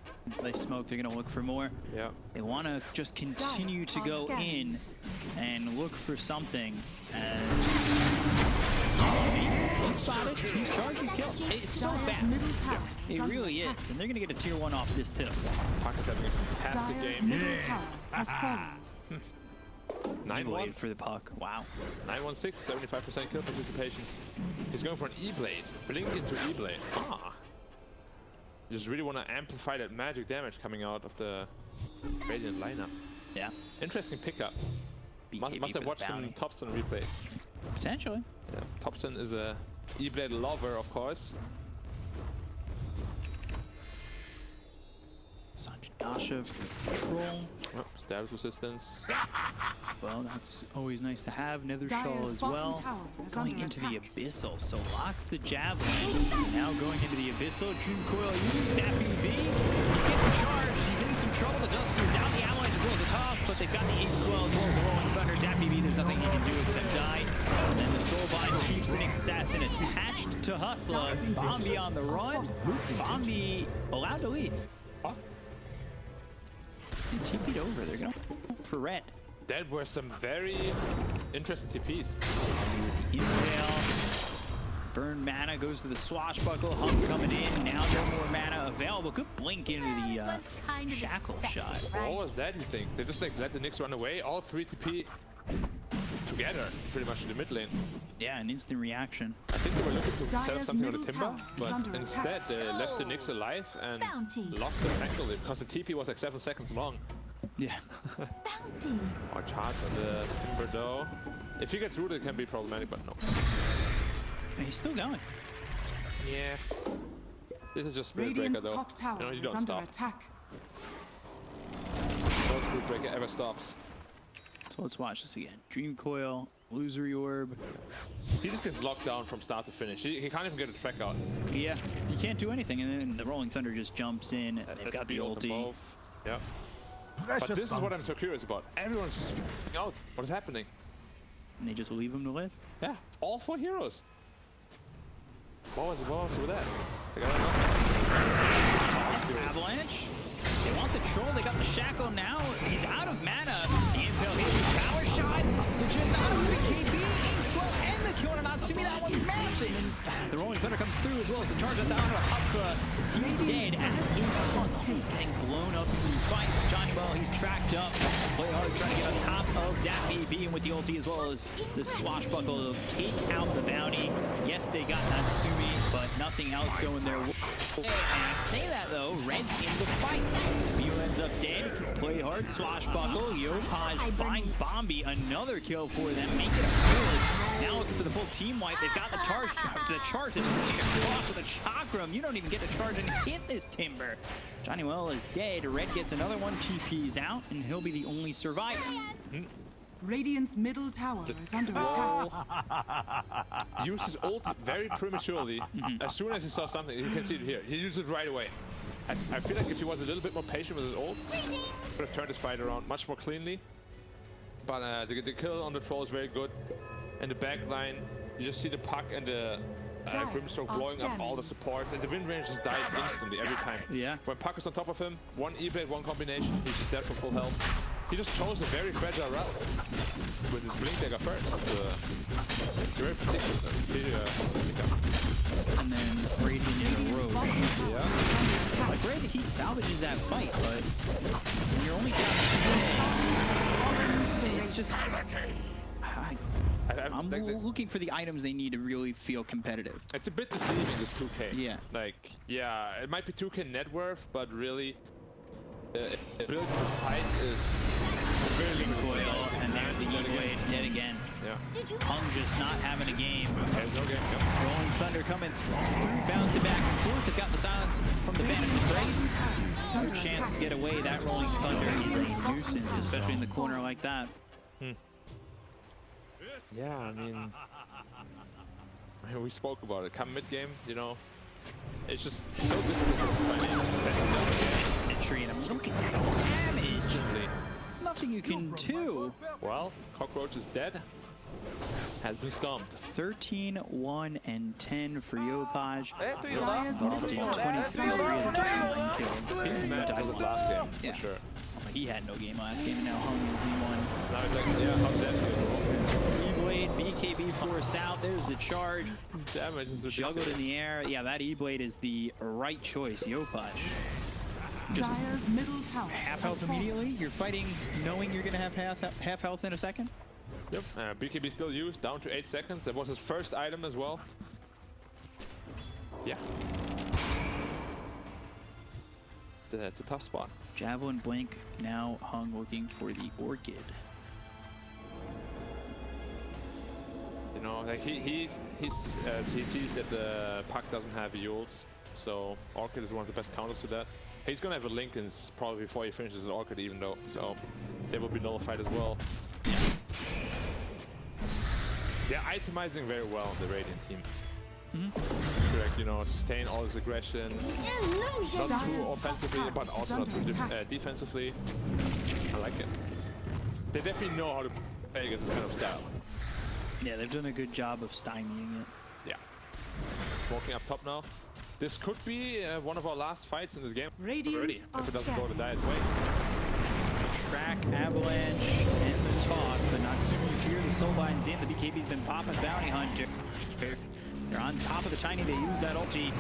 they smoke. They're gonna look for more. Yeah. They want to just continue to go in and look for something. And he's spotted. He's charged. He's killed. It's so Dire's fast. middle tower is It under really attack. is, and they're gonna get a tier 1 off this too. Park is having a fantastic Dire's game. middle tower has fallen. 9-1. Waited for the puck. Wow. 9-1-6, 75% kill participation. He's going for an E-Blade. Blink into E-Blade. Ah. You just really want to amplify that magic damage coming out of the Radiant lineup. Yeah. Interesting pickup. BKB Must for have the watched some bounty. Thompson replays. Potentially. Yeah, Thompson is a E-Blade lover, of course. Sanjay Dasha for the control. Oh, status resistance. Well, that's always nice to have. Nether Dire's Shawl as bottom well. tower is Going under into the attack. Abyssal, so locks the Javelin. Now going into the Abyssal. Dream Coil uses that BB. He's getting charged. He's in some trouble. The Dust is out. The Avalanche as well as the toss, but they've got the X-Well as well as the Rolling Thunder. That BB, there's nothing he can do except die. And then the Soulbite keeps the Nyx assassin attached to Hustler. Bombi on the run. Bombi allowed to leave. Huh? over. They're going for red. That were some very interesting TPs. With the inhale, burn mana goes to the swashbuckle. Hung coming in. Now no more mana available. Good blink into It the was kind of shackle expected, shot. right? What was that, you think? They just like let the Knicks run away, all 3 TP together, pretty much in the mid lane. Yeah, an instant reaction. I think they were looking to set up Dyer's something on the middle timber, tower is but under instead attack. they left the Knicks alive and Bounty. lost the tangle because the TP was like 7 seconds long. Yeah. Bounty. Or charge on the timber though. If he gets rooted, it can be problematic, but no. He's still going. Yeah. This is just Spirit Breaker Radiant's though. top tower You know, you is don't under stop. attack. No Spirit Breaker ever stops. So let's watch this again. Dream Coil, Illusory Orb. He just gets locked down from start to finish. He can't even get a track out. Yeah, you can't do anything, and then the Rolling Thunder just jumps in. They've That's got the ult on ulti. both. Yep. But this is what I'm so curious about. Everyone's just freaking out. What is happening? And they just leave him to live. Yeah, all 4 heroes. What was with that? They got enough. Toss, Avalanche. They want the troll. They got the shackle now. He's out of mana. The Impel hits his power shot. The Janata with the KB, aim slow, and the kill on Natsumi. That one's massive. And the Rolling Thunder comes through as well as the charge that's out on Hustler. He's dead as is Hung. He's getting blown up into these fights. Johnny Well, he's tracked up. Play hard trying to get on top of that BB and with the ulti as well as the swashbuckle to take out the bounty. Yes, they got Natsumi, but nothing else going their way. And I say that though, Red's in the fight. Mew ends up dead. Play hard, swashbuckle. Yopaj finds Bombi. Another kill for them. Make it a fourth. Now looking for the full team wipe. They've got the charge. The charge that's pushing across with a chakram. You don't even get to charge and hit this timber. Johnny Well is dead. Red gets another one. TP's out, and he'll be the only survivor. Radiant's middle tower is under attack. Used his ult very prematurely. As soon as he saw something, you can see it here. He used it right away. I feel like if he was a little bit more patient with his ult, could have turned his fight around much more cleanly. But the kill on the troll is very good. And the back line, you just see the puck and the Grimstroke blowing up all the supports, and the win range just dies instantly every time. Yeah. When puck is on top of him, one E-blade, one combination, he's just dead for full health. He just chose a very fragile route with his blink dagger first. It's very predictable. And then Radiant in a row. Yeah. Like Red, he salvages that fight, but when you're only down, it's just. I'm looking for the items they need to really feel competitive. It's a bit deceiving, this 2K. Yeah. Like, yeah, it might be 2K net worth, but really, ability to fight is very limited. And there's the E-Blade dead again. Yeah. Hung's just not having a game. There's no game. Rolling Thunder coming through, bouncing back and forth. They've got the silence from the Bandits of Grace. No chance to get away. That Rolling Thunder is a nuisance, especially in the corner like that. Yeah, I mean, we spoke about it. Come mid-game, you know, it's just so difficult to find Entry, and I'm looking at damage. instantly. Nothing you can do. Well, Cockroach is dead. Has been stomped. 13, 1, and 10 for Yopaj. Dyer's middle Ulti, tower is under 23 of the attack. 29 kills. He's mad as of last game, Yeah. for sure. He had no game last game, and now Hung is the one. Now it's like, yeah, how dead E-Blade, BKB forced out. There's the charge. damage is Juggled ridiculous. in the air. Yeah, that E-Blade is the right choice. Yopaj. Just Dyer's middle tower half has health fallen. immediately. You're fighting knowing you're going to have half health in a second. Yep. BKB still used, down to 8 seconds. That was his first item as well. Yeah. That's a tough spot. Javelin Blink now Hung looking for the Orchid. You know, like he sees that the puck doesn't have Yules, so Orchid is one of the best counters to that. He's gonna have a Linken's probably before he finishes his Orchid even though, so they will be nullified as well. They're itemizing very well on the Radiant team. Correct, you know, sustain all his aggression, not too offensively, but also not too defensively. I like it. They definitely know how to play against this kind of style. Yeah, they've done a good job of stymieing it. Yeah. Smoking up top now. This could be one of our last fights in this game Radiant already, are if it doesn't go to scanning. Dyer's way. track, avalanche, and the toss, but Natsumi's here. The soul binds in. The BKB's been popping bounty hunter. They're on top of the Tiny. They use that ulti.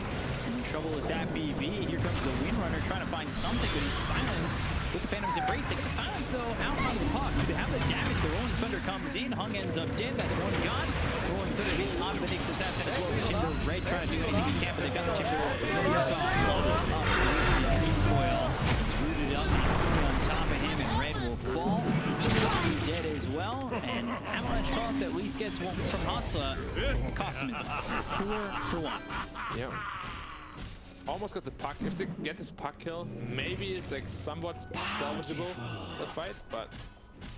In trouble is that BB. Here comes the Windrunner trying to find something, but he's silenced with the Phantom's Embrace. They get the silence, though, out on the puck. They have the damage. The Rolling Thunder comes in. Hung ends up dead. That's one gone. Rolling Thunder hits on the Nyx Assassin as well. Timber Red trying to do anything he can, but they've got the Timber. You saw loaded up with the foil. It's rooted up. Natsumi on top of him, and Red will fall. He's dead as well. And Avalanche Toss at least gets one from Hustler. Cost him his 4-for-1. Yeah. Almost got the puck. If they get this puck kill, maybe it's like somewhat salvageable, the fight, but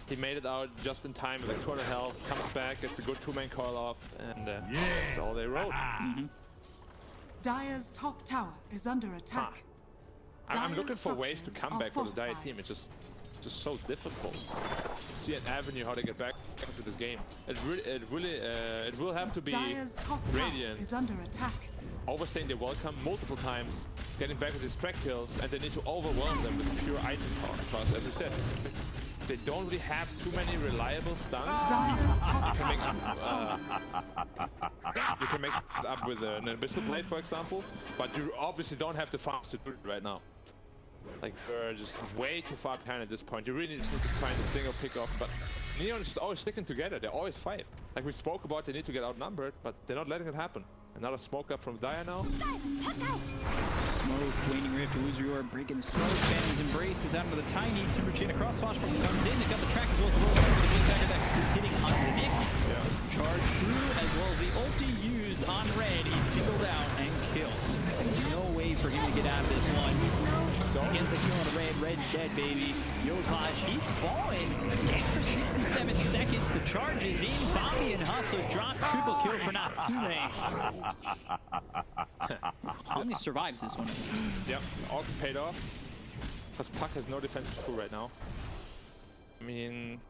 he made it out just in time with like 200 health, comes back, gets a good two-man call off, and that's all they wrote. Dire's top tower is under attack. I'm looking for Dire's ways to structures come are back for the Dire fortified. team. It's just so difficult. See an avenue how they get back into this game. It will have to be Dire's top tower Radiant is under attack. overstaying their welcome multiple times, getting back with these track kills, and they need to overwhelm them with pure item power. Because as I said, they don't really have too many reliable stuns. Dire's top You can tower make you can make it up with an Abyssal Blade, for example, but you obviously don't have the farms to do it right now. Like, you're just way too far behind at this point. You really just need to find a single pick-off, but Neon is just always sticking together. They're always 5. Like we spoke about, they need to get outnumbered, but they're not letting it happen. Another smoke up from Dire now. Smoke, Waning Rift, Illusory Orb, breaking the smoke. Phantom's Embrace is out of the Tiny. Timber Chain across. Swashbuckler comes in. They've got the track as well as the roll over the Big Dagger that's hitting onto the Nyx. Charge through as well as the ulti used on Red. He's singled out and killed. No way for him to get out of this one. Get the kill on Red. Red's dead, baby. Yopaj, he's falling. Dead for 67 seconds. The charge is in. Bobby and Hustle drop. Triple kill for Natsume. Only survives this one at least. Yep, all paid off. Because Puck has no defensive tool right now. I mean,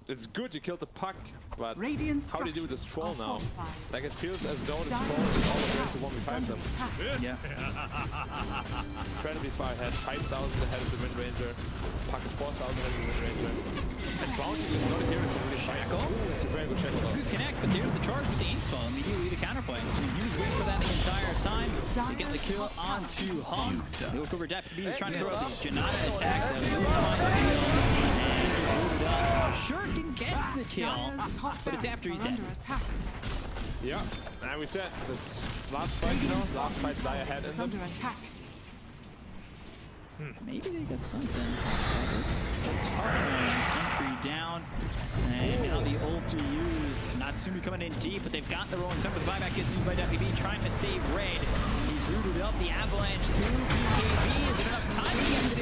it's good you killed the Puck, but Radiant how do you do with the structures Troll are now? fortified. Like, it feels as though the Dire's Troll is all the way top to tower is 1v5 under them. attack. Yeah. Incredibly far ahead, 5,000 ahead of the Wind Ranger. Puck is 4,000 ahead of the Wind Ranger. And Bounty is not here to really fight. It's a very good check. It's a good connect, but there's the charge with the install. Immediately the counterplay. He was waiting for that the entire time to get the kill onto Hung. They look over Depth B is trying to throw out these Janata attacks. And he's moved up. Shuriken gets the kill, Dire's top but it's after he's barracks are dead. under attack. Yeah, and we said this last fight, you know, last fight Dire had in Is them. under attack. Maybe they got something. It's a tough one. Sentry down. And now the ulti used. Natsumi coming in deep, but they've got the rolling thunder. The buyback gets used by WB trying to save Red. He's rooted up the avalanche through BKB. Is it enough time? Yes, it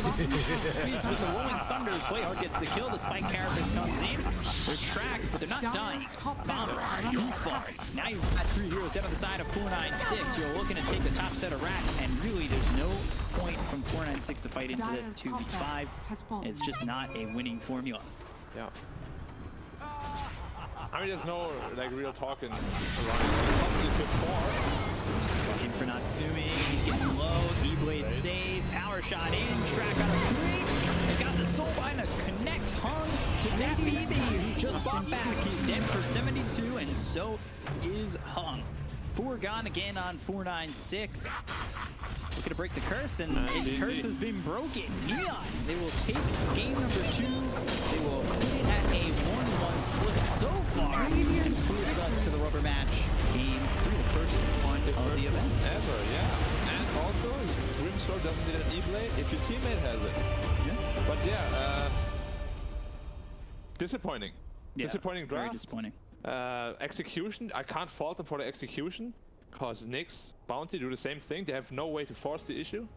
is. With the rolling thunder, Playhard gets the kill. The spike carapace comes in. They're tracked, but they're not done. Dire's top Bomber, barracks are under attack. falls. Now you've got 3 heroes down on the side of 496. You're looking to take the top set of racks, and really there's no point from 496 to fight into this Dire's top 2v5. barracks has fallen. It's just not a winning formula. Yeah. I mean, there's no like real talking around. Probably a bit force. Looking for Natsumi. He's getting low. E-blade save. Power shot in. Track out of 3. They've got the soul bind to connect Hung to that BB who just bought back. He's dead for 72, and so is Hung. 4 gone again on 496. Looking to break the curse, and the curse has been broken. Neon, they will take game number 2. They will put it at a 1-1 split so far, and force us to the rubber match game 3, the first one of the event. Ever, yeah. And also, Grimstorm doesn't need an E-blade if your teammate has it. Yeah. But yeah, disappointing. Yeah, Disappointing very draft. disappointing. Execution, I can't fault them for the execution, because Nyx, Bounty do the same thing. They have no way to force the issue.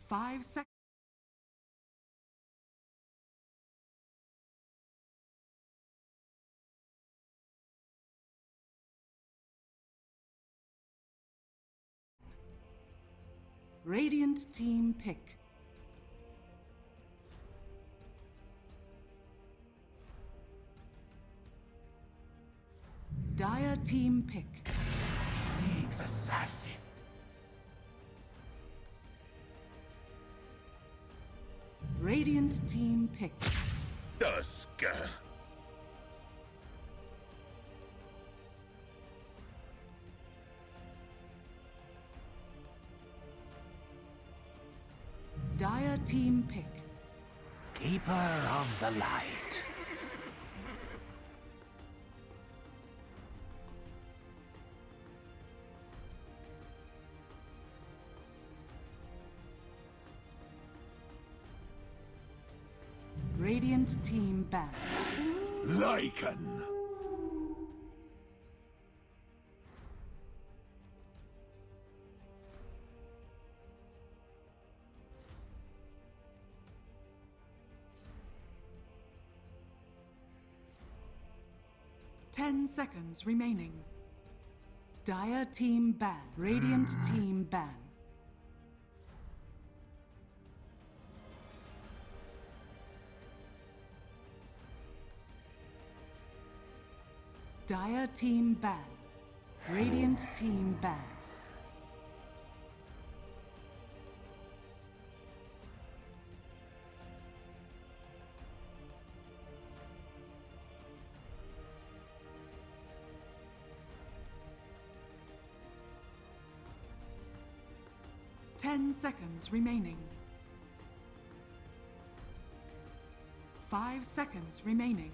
5 seconds. Radiant team pick. Dire team pick. League's assassin. Radiant team pick. Dusker. Dire team pick. Keeper of the light. Radiant team ban. Lycan. Ten seconds remaining. Dire team ban. Radiant team ban. Dire team ban. Radiant team ban. Ten seconds remaining. 5 seconds remaining.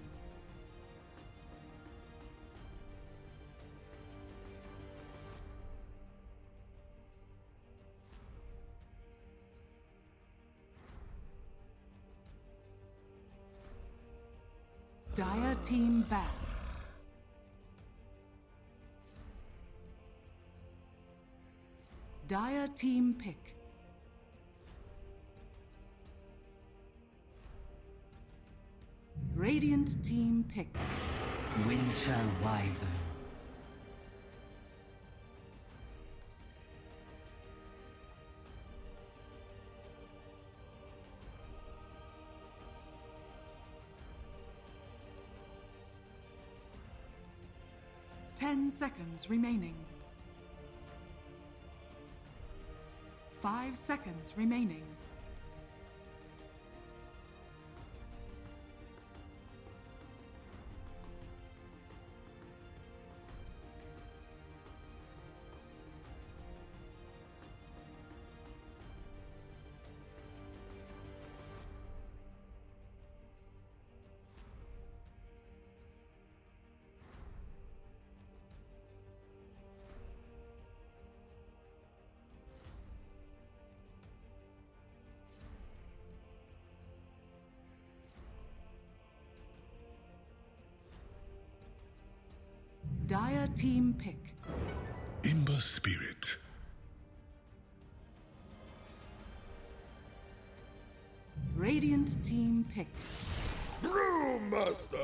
Dire team ban. Dire team pick. Radiant team pick. Winter Wyvern. Ten seconds remaining. 5 seconds remaining. Dire team pick. Ember Spirit. Radiant team pick. Brewmaster.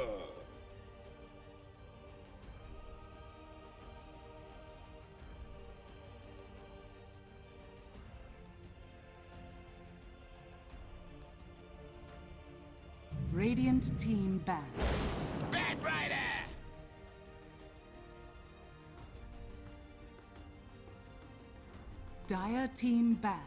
Radiant team ban. Bad Rider. Dire team ban.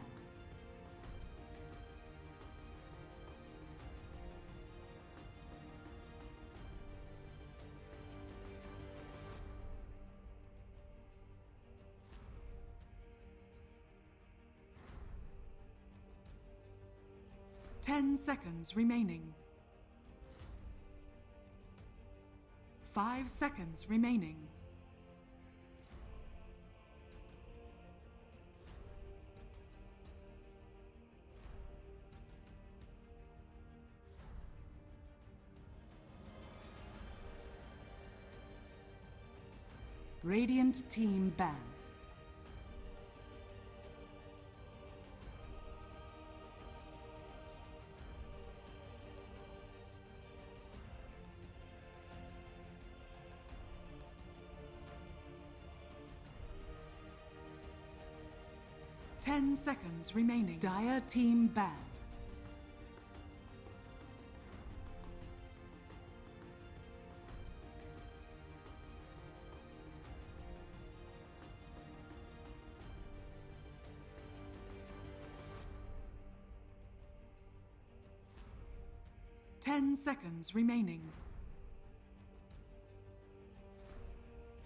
Ten seconds remaining. 5 seconds remaining. Radiant team ban. 10 seconds remaining. Dire team ban. Ten seconds remaining.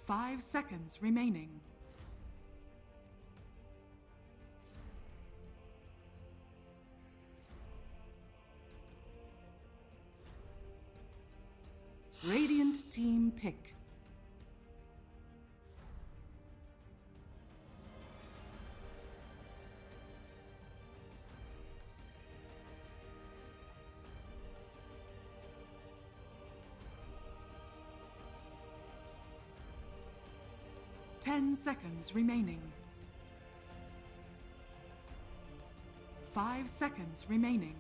5 seconds remaining. Radiant team pick. Ten seconds remaining. 5 seconds remaining.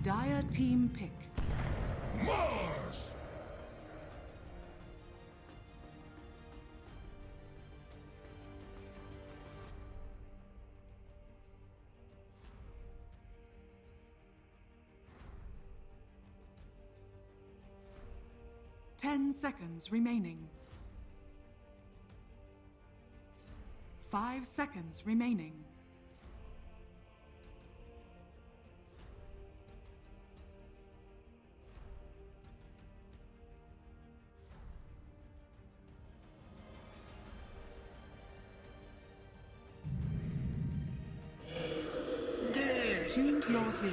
Dire team pick. Mars! Ten seconds remaining. 5 seconds remaining. Choose your hero.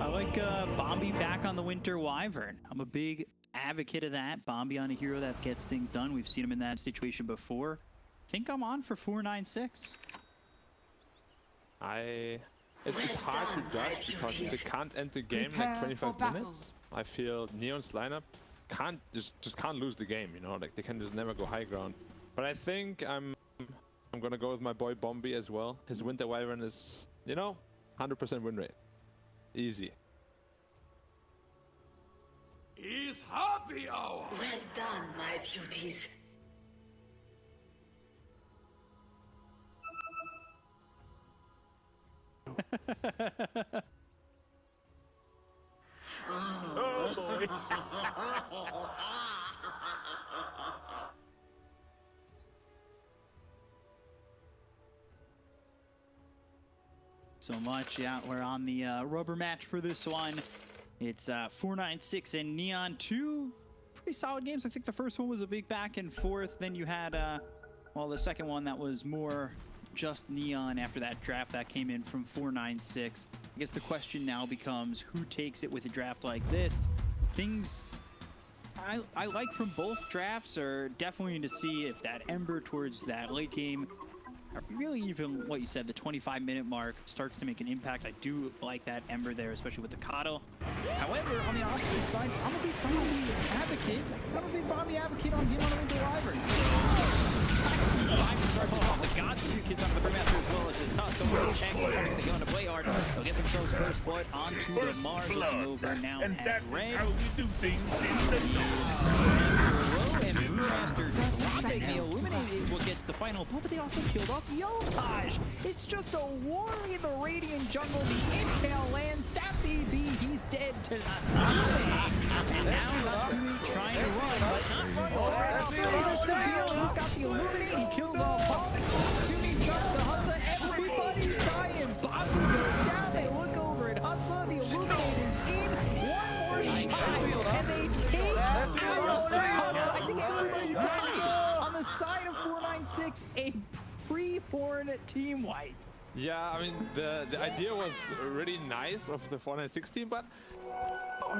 I like Bombi back on the Winter Wyvern. I'm a big advocate of that. Bombi on a hero that gets things done. We've seen him in that situation before. I think I'm on for 496. It's hard to judge because they can't end the game in like 25 minutes. I feel Neon's lineup just can't lose the game, you know, like they can just never go high ground. But I think I'm gonna go with my boy Bombi as well. His Winter Wyvern is, you know, 100% win rate. Easy. is happy hour. Well done, my beauties. Oh boy. So much. Yeah, we're on the rubber match for this one. It's 496 and Neon. Two pretty solid games. I think the first one was a big back and forth. Then you had, well, the second one that was more just Neon after that draft that came in from 496. I guess the question now becomes who takes it with a draft like this. Things I like from both drafts are definitely to see if that Ember towards that late game, or really even what you said, the 25-minute mark starts to make an impact. I do like that Ember there, especially with the Coddle. However, on the opposite side, I'm a big Bombi advocate. I'm a big Bombi advocate on being on the Winter Wyvern. The Gods two kids off the Brewmaster as well as his toss over to Shank. They're going to play hard. They'll get themselves first blood onto the Mars. Looking over now And at that Red. is how we do things in the And Brewmaster dropping the Illuminate is what gets the final blow, but they also killed off Yopaj. It's just a war in the Radiant jungle. The Impale lands. That BB, he's dead to Natsumi. And now Natsumi trying to run, but not run away. He's got the Illuminate. He kills off Paul. Natsumi jumps to Hudson. Everybody's dying. Bobby goes down. They look over at Hudson. The Illuminate is in. One more shot. And they take out Hudson. I think everybody died. On the side of 496, a pre-born team wipe. Yeah, I mean, the idea was really nice of the 496 team, but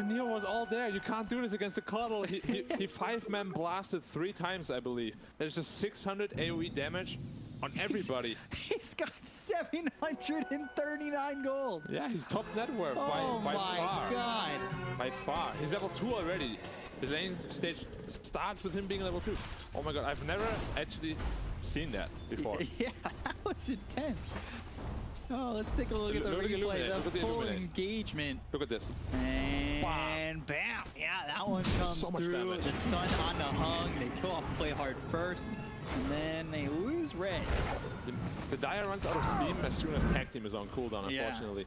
Neo was all there. You can't do this against the Coddle. He five-man blasted 3 times, I believe. There's just 600 AoE damage on everybody. He's got 739 gold. Yeah, he's top net worth by Oh my far. god. By far. He's level 2 already. The lane stage starts with him being level 2. Oh my god, I've never actually seen that before. Yeah, that was intense. Oh, let's take a look at the Look at the replay. Illuminate, The look at the full Illuminate. engagement. Look at this. And bam. Yeah, that one comes So much through. damage. The stun on the hung. They kill off Play Hard first. And then they lose Red. The Dire runs out of steam as soon as tag team is on cooldown, Yeah. unfortunately.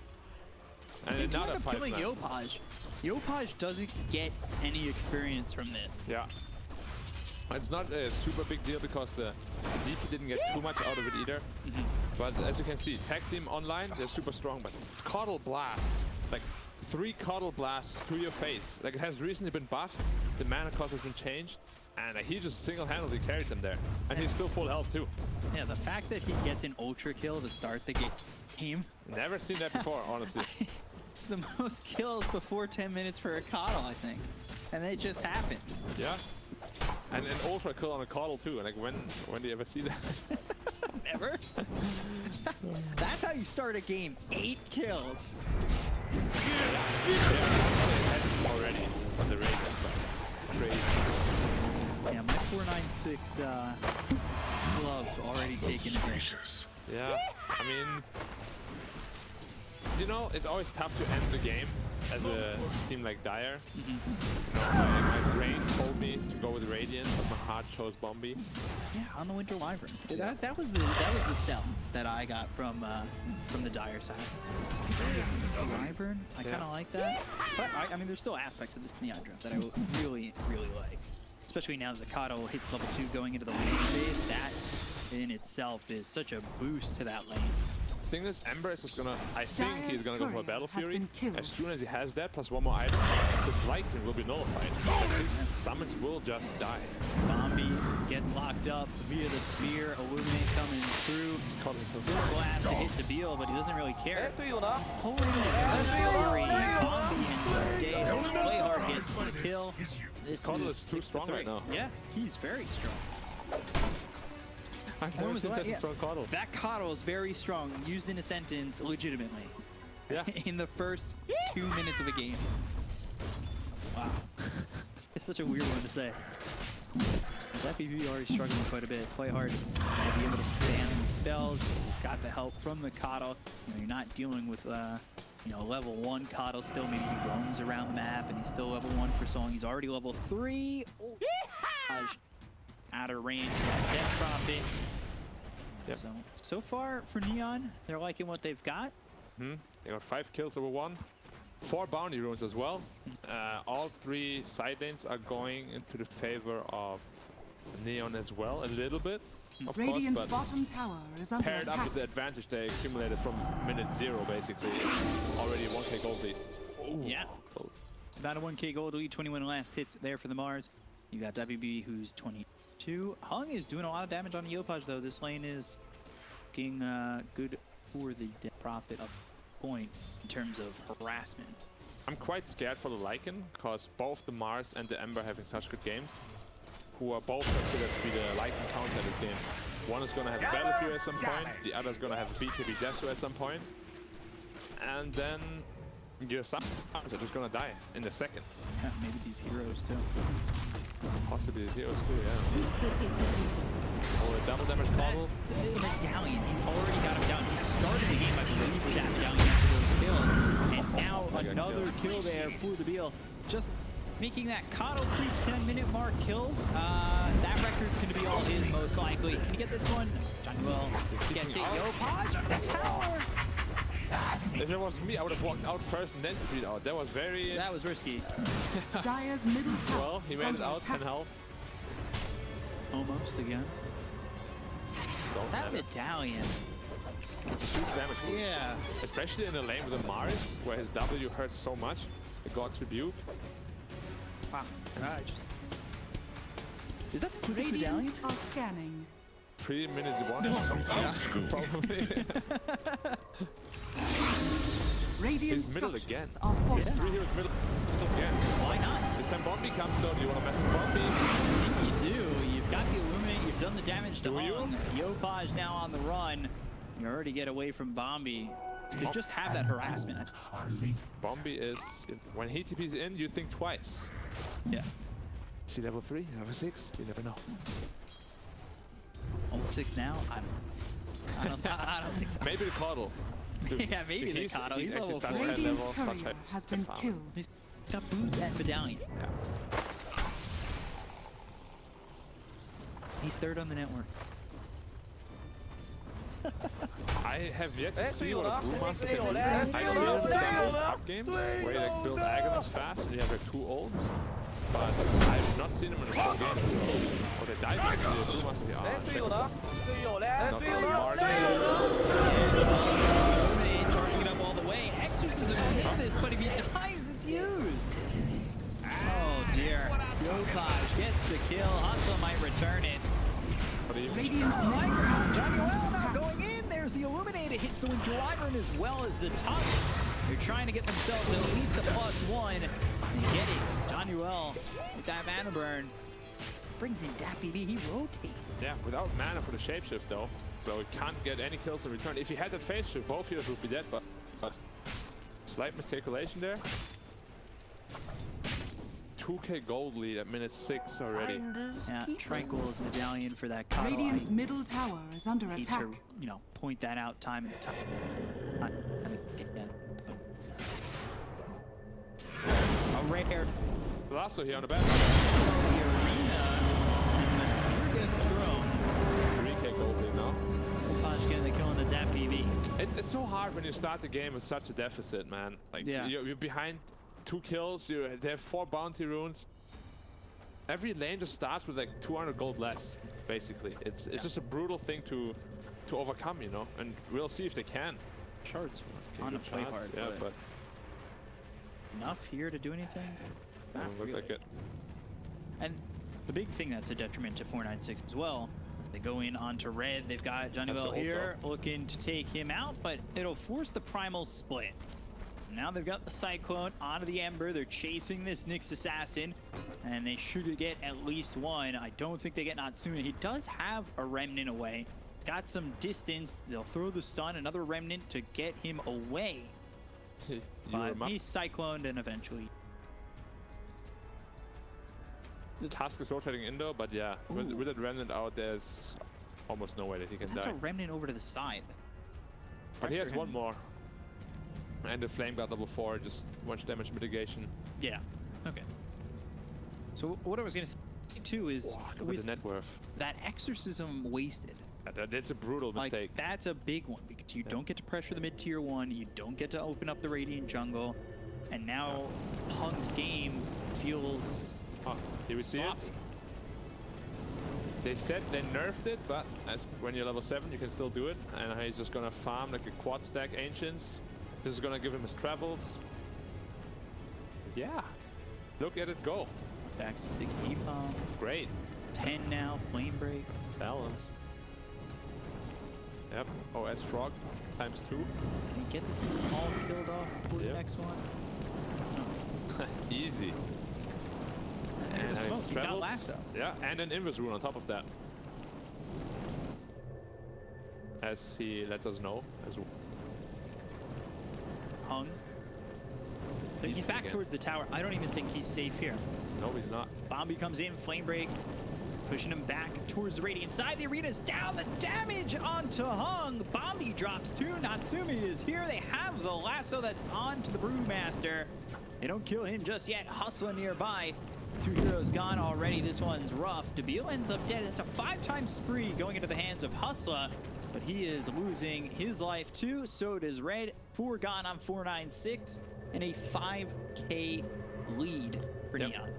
And They do another end up killing 5-man. Yopaj. Yopaj doesn't get any experience from this. Yeah. It's not a super big deal because the DT didn't get too much out of it either. But as you can see, tag team online, they're super strong, but Coddle blasts, like 3 Coddle blasts to your face. Like it has recently been buffed, the mana cost has been changed, and he just single-handedly carried them there. And he's still full health too. Yeah, the fact that he gets an ultra kill to start the game. Never seen that before, honestly. It's the most kills before 10 minutes for a Coddle, I think. And it just happened. Yeah. And an ultra kill on a Coddle too. And like when do you ever see that? Never. That's how you start a game. 8 kills. Already on the raid side. Crazy. Yeah, my 496 glove already taken a hit. Yeah, I mean, you know, it's always tough to end the game as a team like Dire. You know, my brain told me to go with Radiant, but my heart chose Bombi. Yeah, on the Winter Wyvern. That was the sell that I got from the Dire side. Wyvern, I kind of like that. But I mean, there's still aspects of this Neon draft that I really, really like. Especially now that the Coddle hits level 2 going into the lane phase. That in itself is such a boost to that lane. The thing is, Ember is just gonna, I think he's gonna go for a Battle has Fury. been killed. As soon as he has that, plus 1 more item, his Lycan will be nullified. His summons will just die. Bombi gets locked up via the spear. Illuminate coming through. Storm Blast to hit Tabeel, but he doesn't really care. He's pulling the Fury. Bombi and Day. Play Hard gets the kill. This Coddle is too 6 to strong 3. right now. Yeah, he's very strong. I've never seen such a strong Coddle. That Coddle is very strong, used in a sentence legitimately. Yeah. In the first 2 minutes of a game. Wow. It's such a weird one to say. That BB already struggling quite a bit. Play hard to be able to stand the spells. He's got the help from the Coddle. You know, you're not dealing with You know, level 1 Coddle still, maybe he roams around the map and he's still level 1 for so long. He's already level 3. Out of range of that Death Prophet. Yep. So far for Neon, they're liking what they've got. They got 5 kills over 1. 4 bounty runes as well. All 3 side lanes are going into the favor of Neon as well, a little bit. Of Radiant's course, bottom tower is under paired up attack. with the advantage they accumulated from minute 0, basically. Already a 1k gold lead. Ooh. Yeah. It's about a 1k gold lead, 21 last hits there for the Mars. You got WB who's 22. Hung is doing a lot of damage on the Yopaj though. This lane is looking good for the Death Prophet up point in terms of harassment. I'm quite scared for the Lycan, because both the Mars and the Ember having such good games, who are both considered to be the Lycan counter this game. One is going to have a Battlefield at some point, the other is going to have a BKB Desu at some point, and then your Summons are just going to die in a second. Yeah, maybe these heroes too. Possibly the heroes too, yeah. Or a double damage model. Medallion, he's already got him down. He started the game, I believe, with that Medallion after those kills. And now another kill there for the Beal. Just making that Coddle pre-10-minute mark kills. That record's going to be all his, most likely. Can you get this one? Johnny Will gets it. Yopaj, the tower! If it was me, I would have walked out first and then speed out. That was very... That was risky. Dire's middle tower Well, he is made it under out, attack. 10 health. Almost again. Don't That matter. Medallion. Huge damage boost. Yeah. Especially in the lane with the Mars, where his W hurts so much. The God's Rebuke. Wow. Just... Is that the quickest Medallion? Radiant are scanning. Pre-minute 1. Yeah, probably. Radiant He's middle structures again. are 3 fortified. heroes middle again. Why not? This time Bombi comes though. Do you want to mess with Bombi? I think you do. You've got the Illuminate. You've done the damage to Do you? Hung. Yopaj now on the run. You already get away from Bombi. To just have that harassment. Bombi is... When he TP's in, you think twice. Yeah. Is he level 3? Level 6? You never know. Almost 6 now? I don't think so. Maybe the Coddle. Dude, Yeah, maybe the Coddle. He's actually level such 4. a high Radiant's level, such courier high has been power. killed. He's got boots and Medallion. Yeah. He's third on the network. I have yet to see what a Brewmaster can do. I see some up games where you like build Aghanim's fast and you have like 2 ults, but I've not seen him in a full game. So, or they dive into the Brewmaster here. Not really Marty. Illuminate charging it up all the way. Exorcism will hit this, but if he dies, it's used. Oh dear. Yopaj gets the kill. Hansel might return it. Radiant's middle tower Johnny is Well under now attack. going in. There's the Illuminator. Hits the Winter Wyvern as well as the Tusk. They're trying to get themselves at least a +1 and get it. Johnny Well with that mana burn brings in DapPV. He rotates. Yeah, without mana for the shapeshift though, so he can't get any kills in return. If he had that phase shift, both heroes would be dead, but slight miscalculation there. 2k gold lead at minute 6 already. Yeah, Tranquil's Medallion for that Coddle. Radiant's middle tower is under I hate attack. to, you know, point that out time and time. Again. A rare Lasso here on the back. the arena, and the spear gets thrown. 3k gold lead now. Yopaj getting the kill on the DapPV. It's so hard when you start the game with such a deficit, man. Like Yeah. you're behind 2 kills. They have 4 bounty runes. Every lane just starts with like 200 gold less, basically. It's just a brutal thing to overcome, you know. And we'll see if they can. Shards Okay, on a good play chance, hard, yeah, but enough here to do anything? Not doesn't look really. like it. And the big thing that's a detriment to 496 as well is they go in onto red. They've got Johnny That's Well the ult, here looking to take him out, but it'll force the primal split. Now they've got the Cyclone onto the Ember. They're chasing this Nyx Assassin, and they should get at least one. I don't think they get Natsuna. He does have a Remnant away. He's got some distance. They'll throw the stun, another Remnant to get him away. But he's Cycloned, and eventually... The Tusk is rotating in though, but yeah, with that Remnant out, there's almost no way that he can That's die. a Remnant over to the side. But he has Fracture one him. more. And the Flame Guard level 4, just much damage mitigation. Yeah. Okay. So what I was gonna say too is with the net worth. That exorcism wasted. That's a brutal mistake. Like, that's a big one because you don't get to pressure the mid tier 1, you don't get to open up the Radiant jungle, and now Hung's game feels Did we see it? They said they nerfed it, but when you're level 7, you can still do it. And he's just gonna farm like a quad stack Ancients. This is gonna give him his travels. Yeah, look at it go. Stacks sticky heat bomb. Great. 10 now, flame break. Balance. Yep. OS frog times 2. Can he get this all killed off before the next one? No. Easy. And the smoke. He's got lasso. Yeah, and an Invis rune on top of that. As he lets us know as well. Hung. But he's back towards the tower. I don't even think he's safe here. No, he's not. Bombi comes in, flame break, pushing him back towards the Radiant side. The arena's down, the damage onto Hung. Bombi drops 2. Natsumi is here. They have the lasso that's onto the Brewmaster. They don't kill him just yet. Hustler nearby. 2 heroes gone already. This one's rough. Debile ends up dead. It's a 5-time spree going into the hands of Hustler, but he is losing his life too. So does Red. 4 gone on 496 and a 5k lead for Neon.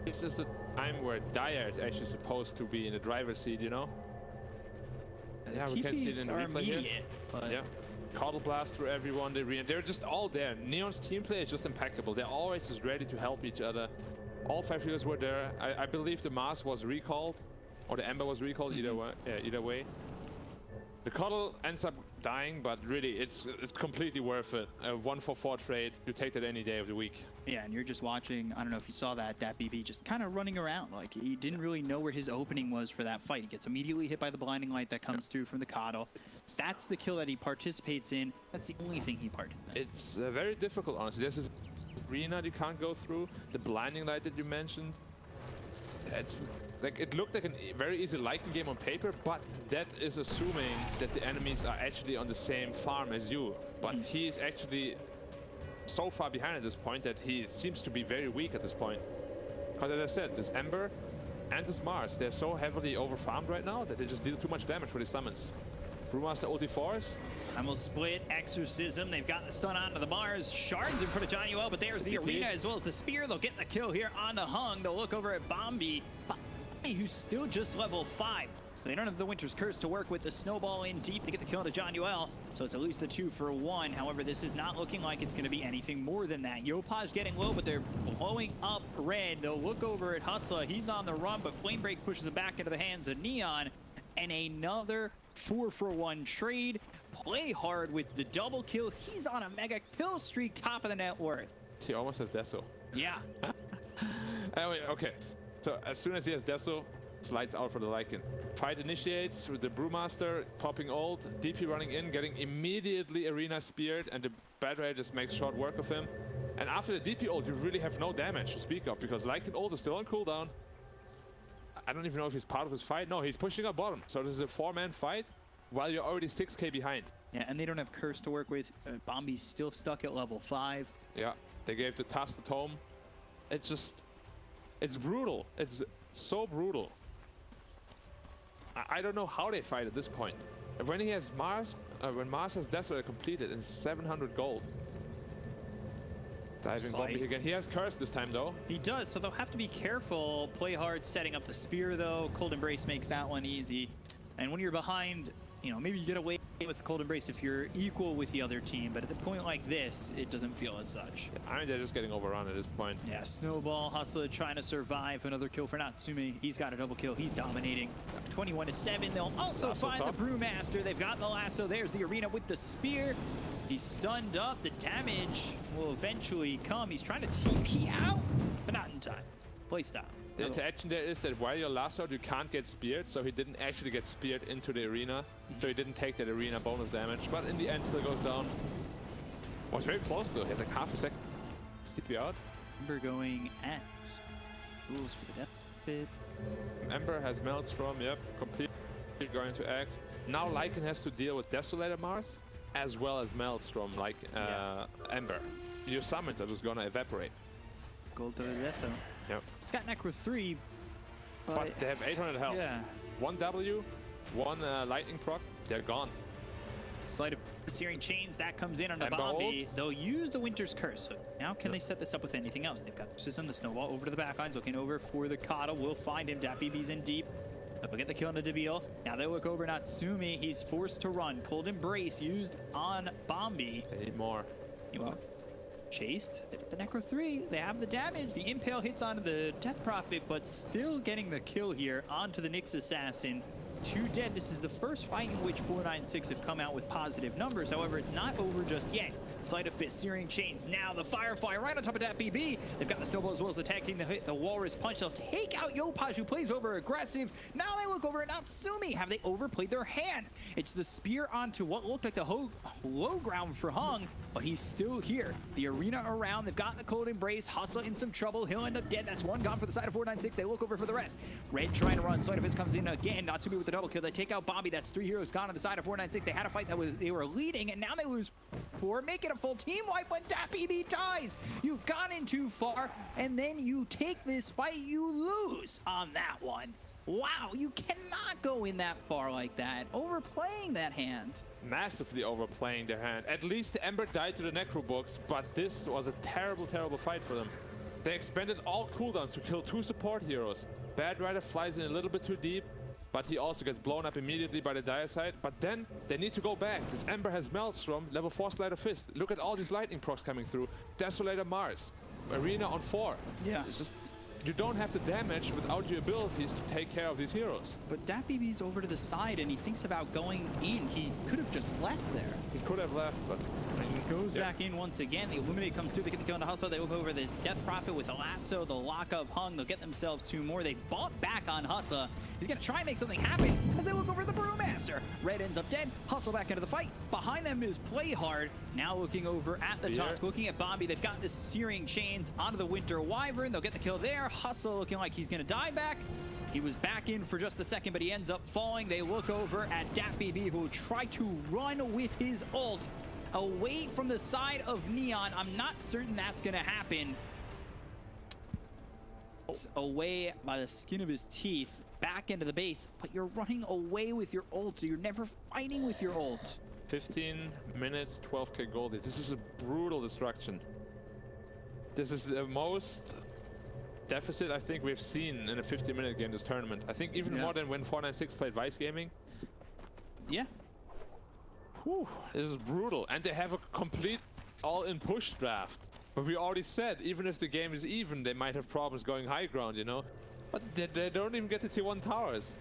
This is the time where Dire is actually supposed to be in the driver's seat, you know? Yeah, we can see it in the replay here. But yeah. Coddle blast through everyone. They're just all there. Neon's team play is just impeccable. They're always just ready to help each other. All 5 heroes were there. I believe the Mars was recalled, or the Ember was recalled. Either way, either way. The Coddle ends up dying, but really, it's completely worth it. A 1-for-4 trade. You take that any day of the week. Yeah, and you're just watching. I don't know if you saw that BB just kind of running around. Like, he didn't really know where his opening was for that fight. He gets immediately hit by the blinding light that comes through from the Coddle. That's the kill that he participates in. That's the only thing he participates in. It's very difficult, honestly. This is arena you can't go through. The blinding light that you mentioned. It's like, it looked like a very easy Lycan game on paper, but that is assuming that the enemies are actually on the same farm as you. But he is actually so far behind at this point that he seems to be very weak at this point. Because as I said, this Ember and this Mars, they're so heavily over-farmed right now that they just deal too much damage for the summons. Brewmaster ulti force. And we'll split Exorcism. They've got the stun onto the Mars. Shards in front of Johnny Well, but there's the arena as well as the spear. They'll get the kill here onto Hung. They'll look over at Bombi, who's still just level 5. So they don't have the Winter's Curse to work with. The snowball in deep to get the kill to Johnny Well. So it's at least the 2-for-1. However, this is not looking like it's going to be anything more than that. Yopaj getting low, but they're blowing up Red. They'll look over at Hustler. He's on the run, but Flame Break pushes him back into the hands of Neon. And another 4-for-1 trade. Play hard with the double kill. He's on a mega kill streak, top of the net worth. He almost has Deso. Yeah. Anyway, okay. So as soon as he has Deso, slides out for the Lycan. Fight initiates with the Brewmaster popping ult, DP running in, getting immediately arena speared, and the Bad Ray just makes short work of him. And after the DP ult, you really have no damage to speak of, because Lycan ult is still on cooldown. I don't even know if he's part of this fight. No, he's pushing up bottom. So this is a 4-man fight while you're already 6k behind. Yeah, and they don't have Curse to work with. Bombi's still stuck at level 5. Yeah, they gave the task to Tome. It's just, it's brutal. It's so brutal. I don't know how they fight at this point. When he has Mars, when Mars has Desolate completed in 700 gold. Diving Bombi again. He has Curse this time though. He does, so they'll have to be careful. Play hard setting up the spear though. Cold Embrace makes that one easy. And when you're behind, you know, maybe you get away with Cold Embrace if you're equal with the other team, but at the point like this, it doesn't feel as such. I mean, they're just getting overrun at this point. Yeah, Snowball, Hustler trying to survive. Another kill for Natsumi. He's got a double kill. He's dominating. 21-7. They'll also Lasso find top. the Brewmaster. They've got the lasso. There's the arena with the spear. He's stunned up. The damage will eventually come. He's trying to TP out, but not in time. Play stop. The interaction there is that while you're lassoed, you can't get speared, so he didn't actually get speared into the arena, so he didn't take that arena bonus damage, but in the end still goes down. Was very close though, he had like half a second. TP out. Ember going X. Rules for the death bit. Ember has Maelstrom, yep, completely going to X. Now Lycan has to deal with Desolator Mars, as well as Maelstrom, like Ember. Your summons are just gonna evaporate. Gold to Reso. Yep. It's got Necro 3, But they have 800 health. Yeah. One W, one lightning proc, they're gone. Sleight of Searing Chains, that comes in on the Ember Bombi. They'll use the Winter's Curse. So now can they set this up with anything else? They've got the system, the Snowball over to the backlines, looking over for the Kata. Will find him. DapBB's in deep. They'll get the kill on the Debil. Now they look over Natsumi. He's forced to run. Cold Embrace used on Bombi. They need more. Well, chased. They get the Necro 3. They have the damage. The Impale hits onto the Death Prophet, but still getting the kill here onto the Nyx Assassin. 2 dead. This is the first fight in which 496 have come out with positive numbers. However, it's not over just yet. Sleight of Fist, Searing Chains. Now the Firefly right on top of DapBB. They've got the Snowball as well as the tag team to hit the Walrus Punch. They'll take out Yopaj, who plays over aggressive. Now they look over at Natsumi. Have they overplayed their hand? It's the spear onto what looked like the low ground for Hung, but he's still here. The arena around. They've got the Cold Embrace. Hustle in some trouble. He'll end up dead. That's one gone for the side of 496. They look over for the rest. Red trying to run. Sleight of Fist comes in again. Natsumi with the double kill. They take out Bobby. That's 3 heroes gone on the side of 496. They had a fight that they were leading, and now they lose 4, make it a full team wipe when DapBB dies. You've gone in too far, and then you take this fight, you lose on that one. Wow, you cannot go in that far like that, overplaying that hand. Massively overplaying their hand. At least the Ember died to the Necro books, but this was a terrible, terrible fight for them. They expended all cooldowns to kill 2 support heroes. Bad Rider flies in a little bit too deep, but he also gets blown up immediately by the dire side. But then they need to go back. This Ember has Maelstrom, level 4 Sleight of Fist. Look at all these lightning procs coming through. Desolator Mars, Arena on 4. Yeah. It's just, you don't have the damage without your abilities to take care of these heroes. But DapBB's over to the side, and he thinks about going in. He could have just left there. He could have left, but He goes back in once again. The Illuminate comes through. They get the kill on the Hustle. They look over this Death Prophet with a lasso. The lock of Hung. They'll get themselves 2 more. They bought back on Hustle. He's going to try and make something happen as they look over the Brewmaster. Red ends up dead. Hustle back into the fight. Behind them is Playhard. Now looking over at the Tusk. Looking at Bobby. They've got the Searing Chains onto the Winter Wyvern. They'll get the kill there. Hustle looking like he's going to die back. He was back in for just a second, but he ends up falling. They look over at DapBB, who will try to run with his ult away from the side of Neon. I'm not certain that's going to happen. It's away by the skin of his teeth, back into the base, but you're running away with your ult. You're never fighting with your ult. 15 minutes, 12k gold. This is a brutal destruction. This is the most deficit I think we've seen in a 50-minute game this tournament. I think even more than when 496 played Vice Gaming. Yeah. Whew, this is brutal. And they have a complete all-in push draft. But we already said, even if the game is even, they might have problems going high ground, you know? But they don't even get the tier 1 towers.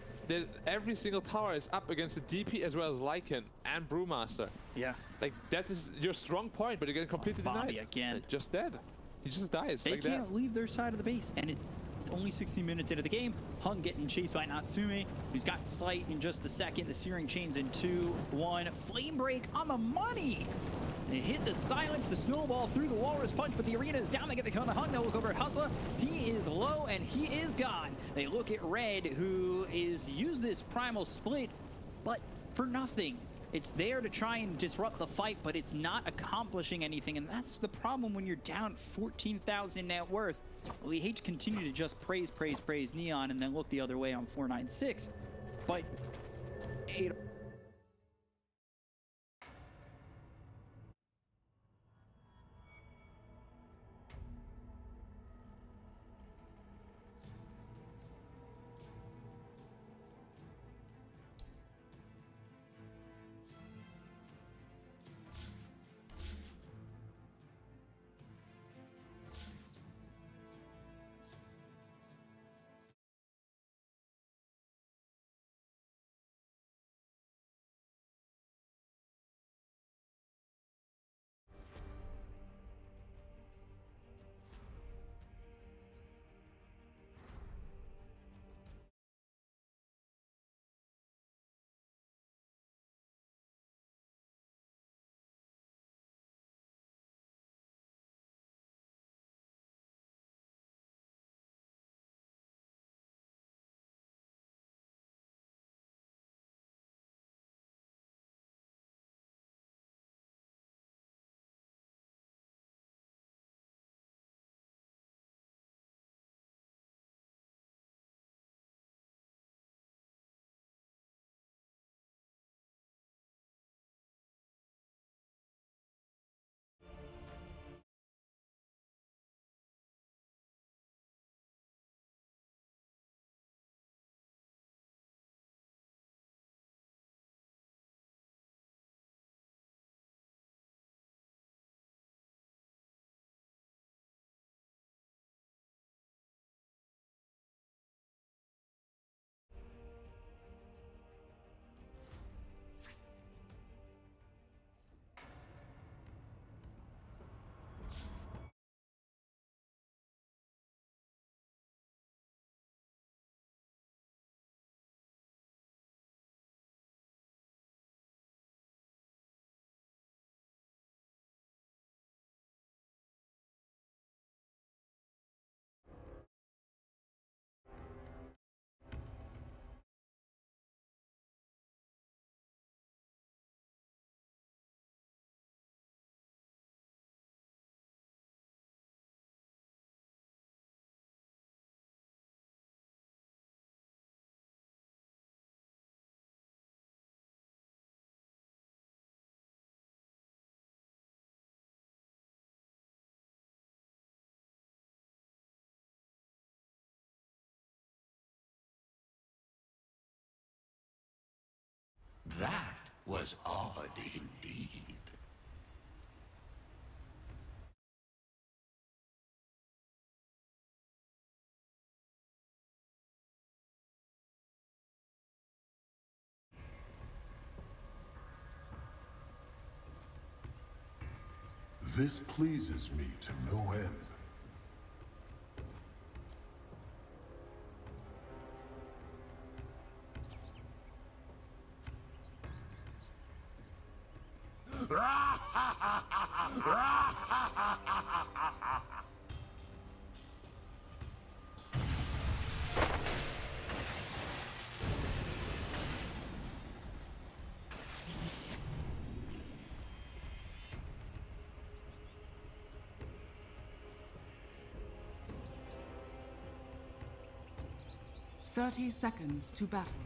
Every single tower is up against the DP as well as Lycan and Brewmaster. Yeah. Like, that is your strong point, but you're getting completely Bobby denied. again. Just dead. He just dies They like can't leave their side of the base, and it's only 16 minutes into the game. Hung getting chased by Natsumi, who's got Slight in just a second. The Searing Chains in 2, 1. Flame Break on the money! They hit the silence, the Snowball through the Walrus Punch, but the arena is down. They get the kill on the Hung. They'll look over at Hustler. He is low, and he is gone. They look at Red, who is used this Primal Split, but for nothing. It's there to try and disrupt the fight, but it's not accomplishing anything, and that's the problem when you're down 14,000 net worth. We hate to continue to just praise Neon and then look the other way on 496, but That was odd indeed. This pleases me to no end. Thirty seconds to battle.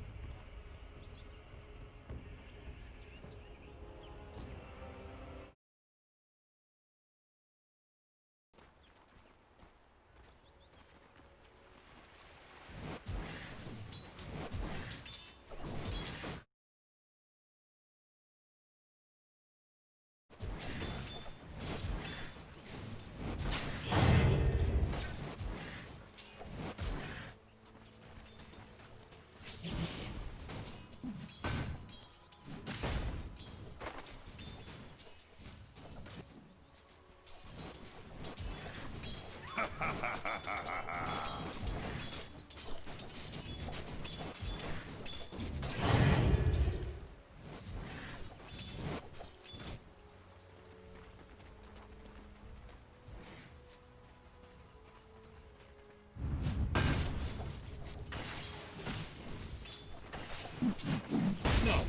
No.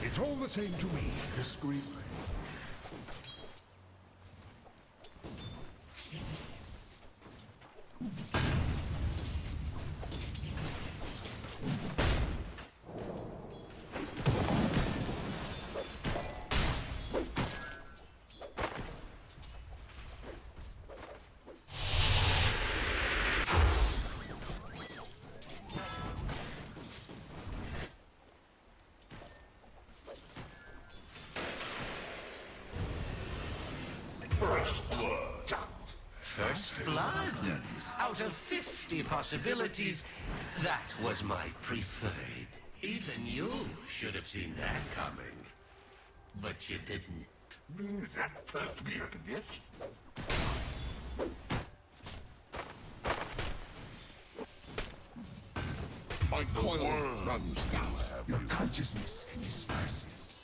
It's all the same to me. Discreetly. First blood. Out of 50 possibilities, that was my preferred. Even you should have seen that coming. But you didn't. That perked me up a bit. My coil runs down. Your consciousness disperses.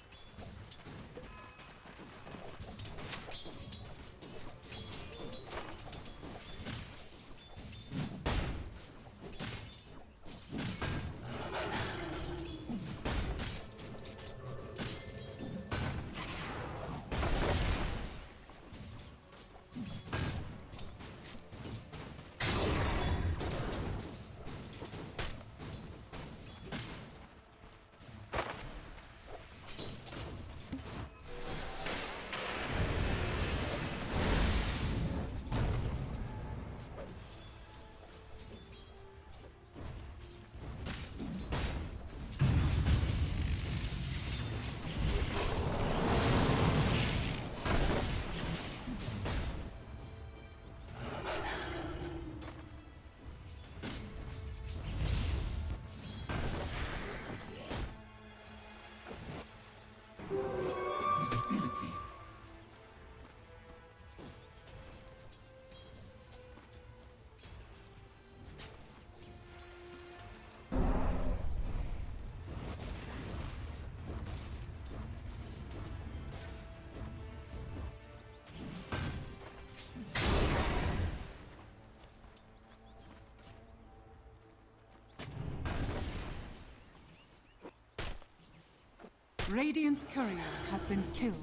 Radiant's courier has been killed.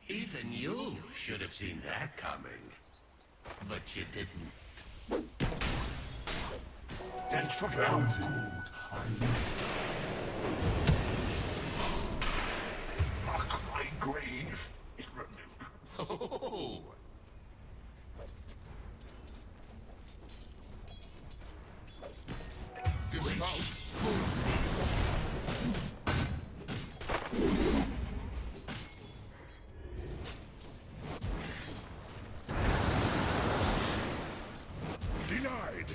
Even you should have seen that coming. But you didn't. That's how cold I am. Mark my grave in remembrance. Oh! Dismount. Denied.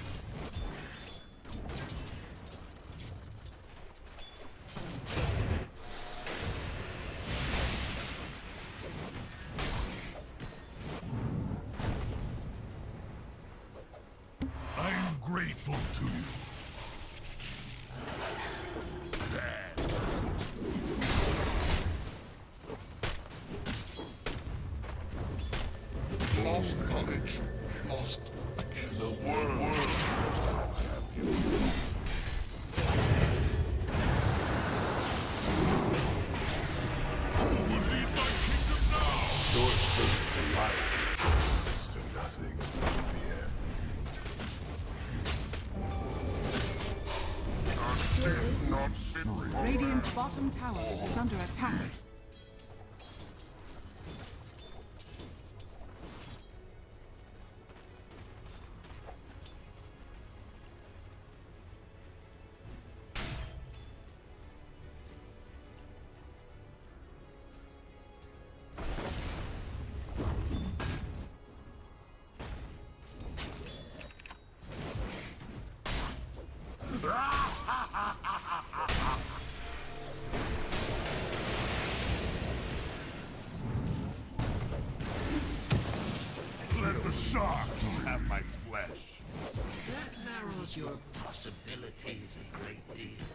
I'm grateful to you. Lost knowledge, lost again. The world must now have you. Who will lead my kingdom now? Your thirst for life leads to nothing in the end. A death not fit for Radiant's bottom tower is under attack. Let the sharks have my flesh. That narrows your possibilities a great deal.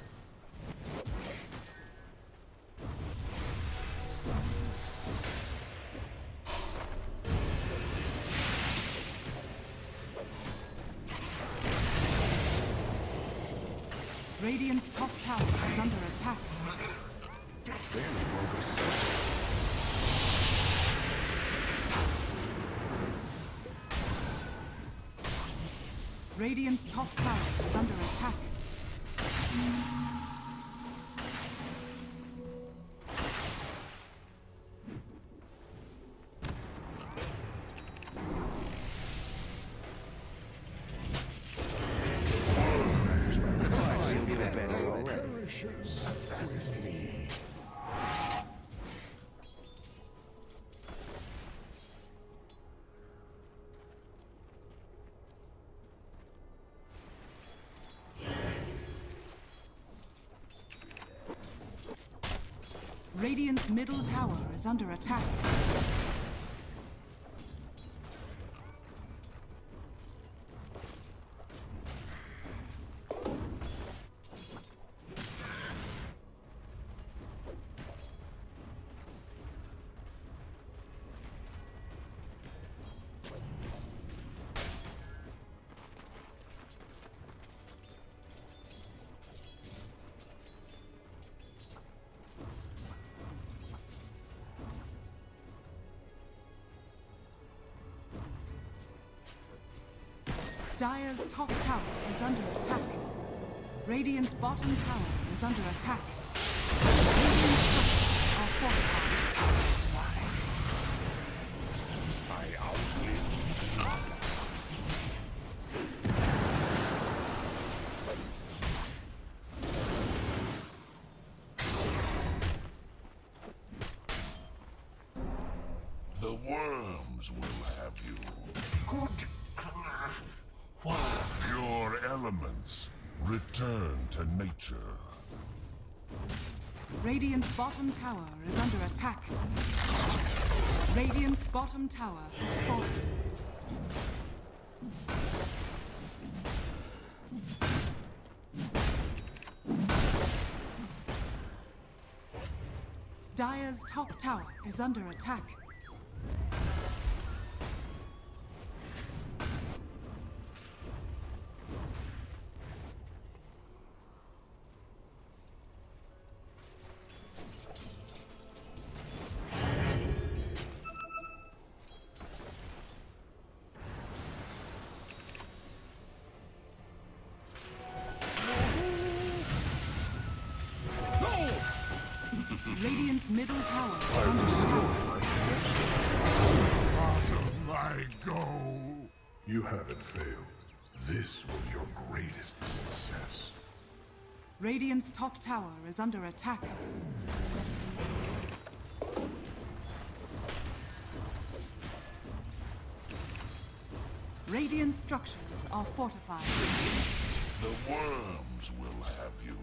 Radiant's top tower is under attack. Radiant's top tower is under attack. Radiant's middle tower is under attack. Dire's top tower is under attack. Radiant's bottom tower is under attack. Radiant's structures are fortified. I outlive. The worms will have you. Good. Pure elements return to nature. Radiant's bottom tower is under attack. Radiant's bottom tower has fallen. Dire's top tower is under attack. Radiant's middle tower is under attack. Out of my go! You haven't failed. This was your greatest success. Radiant's top tower is under attack. Radiant structures are fortified. The worms will have you.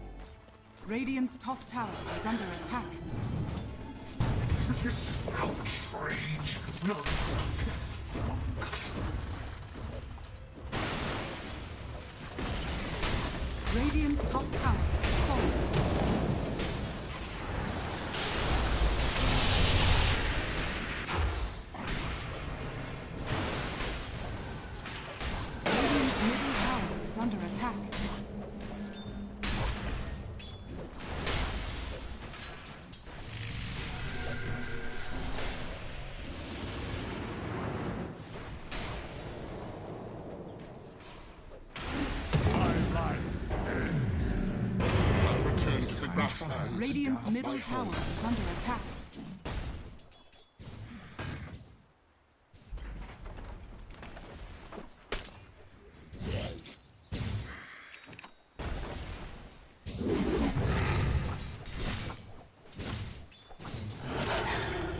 Radiant's top tower is under attack. This outrage! No. Radiant's top tower is falling. Radiant's middle tower is under attack. Radiant's middle tower is under attack.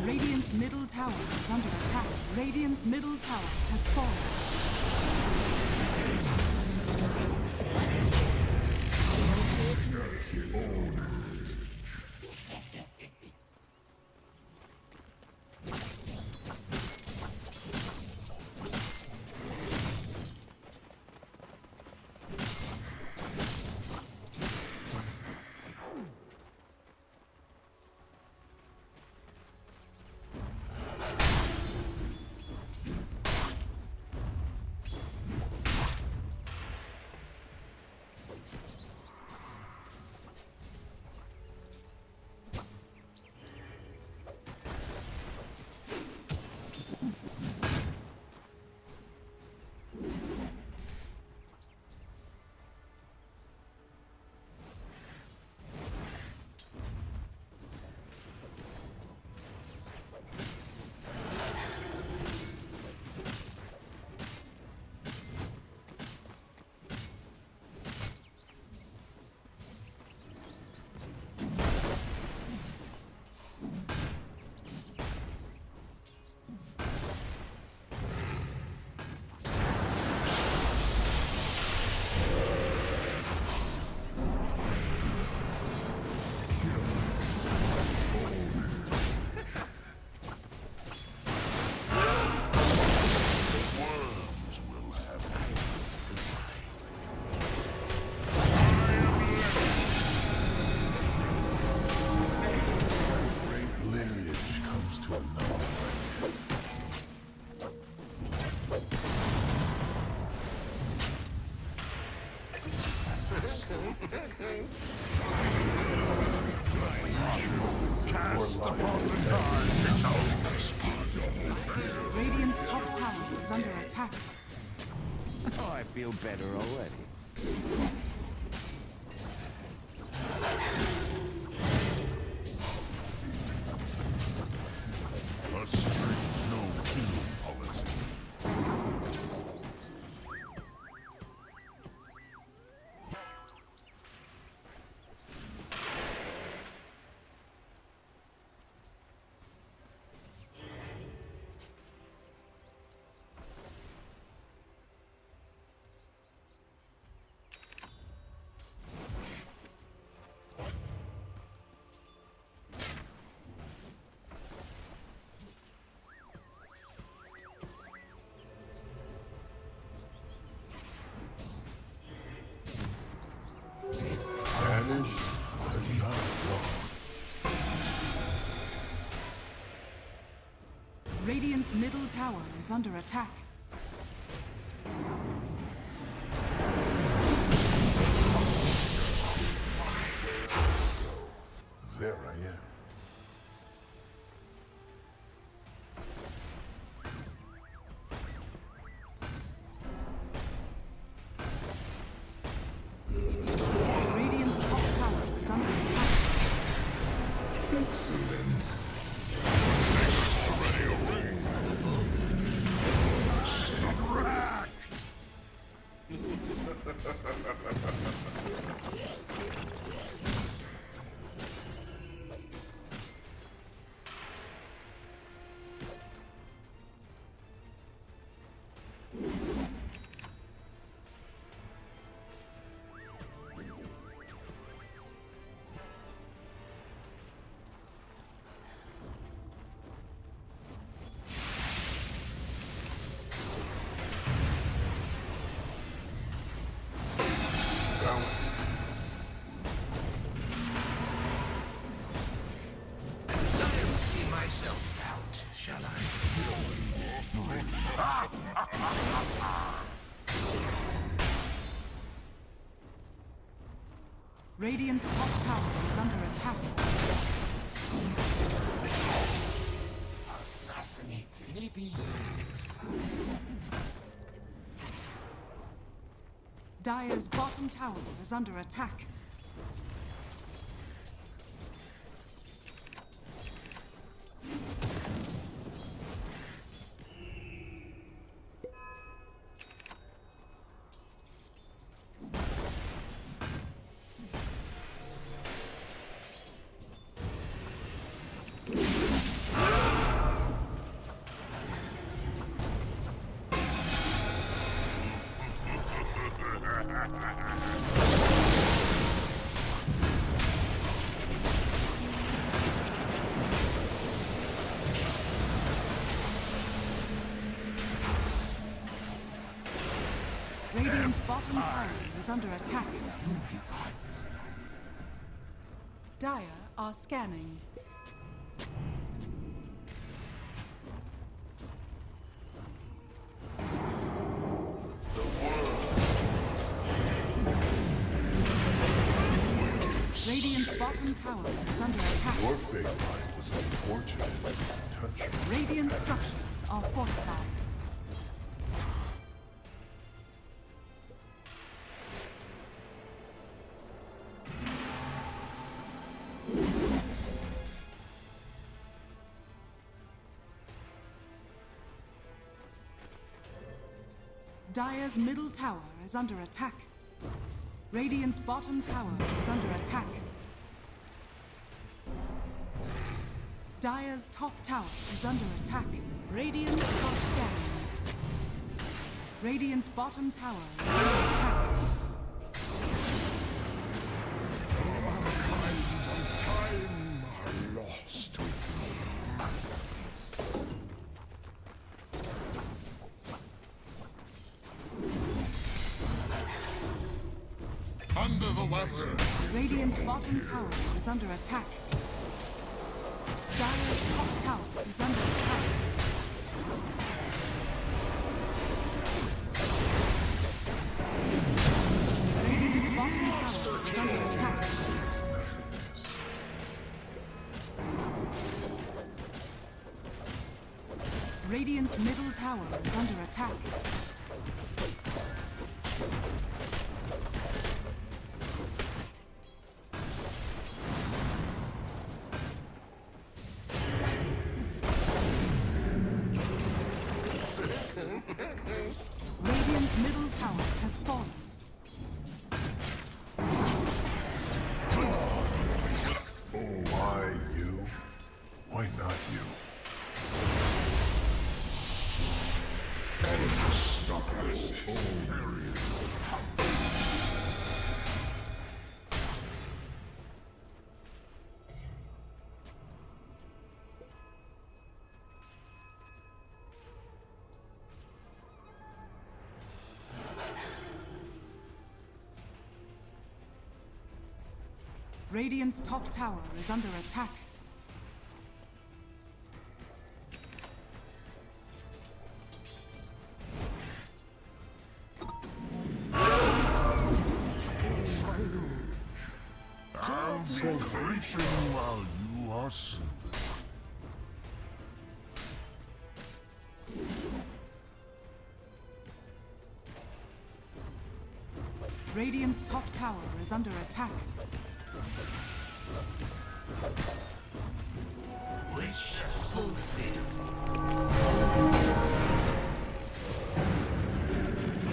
Radiant's middle tower is under attack. Radiant's middle tower has fallen. Radiant's top tower is under attack. Oh, I feel better already. A strict no-kill policy. Radiant's middle tower is under attack. There I am. Radiant's top tower is under attack. Excellent. Already a ring. Radiant's top tower is under attack. Assassinate. Dire's bottom tower is under attack. Radiant's bottom tower is under attack. Dire are scanning. Radiant's bottom tower is under attack. Your fate line was unfortunate. Touch me. Radiant structures are fortified. Dire's middle tower is under attack. Radiant's bottom tower is under attack. Dire's top tower is under attack. Radiant are scanning. Radiant's bottom tower is under attack. Time are lost with me. Under the weather. Radiant's bottom tower is under attack. Dire's top tower is under attack. Radiant's bottom tower is under attack. Radiant's middle tower is under attack. Radiant's middle tower has fallen. Why you? Why not you? Stoppers. Radiant's top tower is under attack. are sleeping. Radiant's top tower is under attack. Wish fulfilled.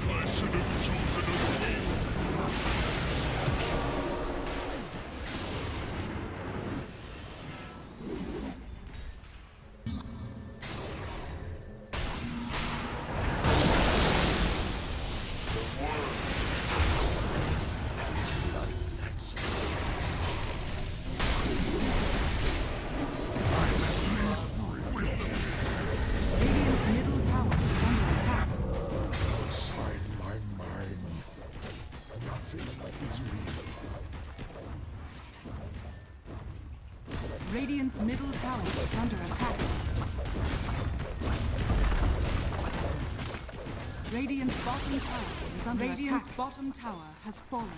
I should have chosen a way. Radiant's middle tower is under attack. Outside my mind, nothing is real. Radiant's middle tower is under attack. Radiant's bottom tower is under attack. Radiant's bottom tower has fallen.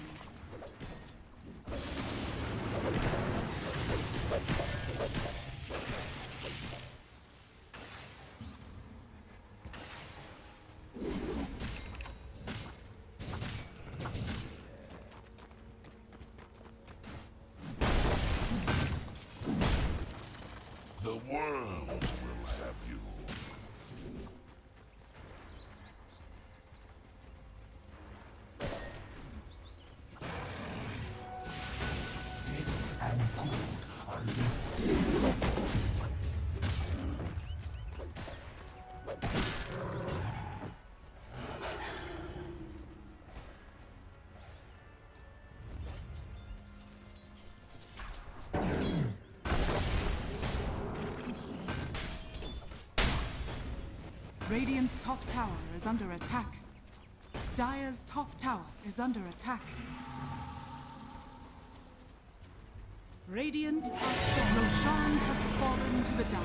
The worms will have you. Death and good are linked. Radiant's top tower is under attack. Dire's top tower is under attack. Radiant are scared. Roshan has fallen to the Dire.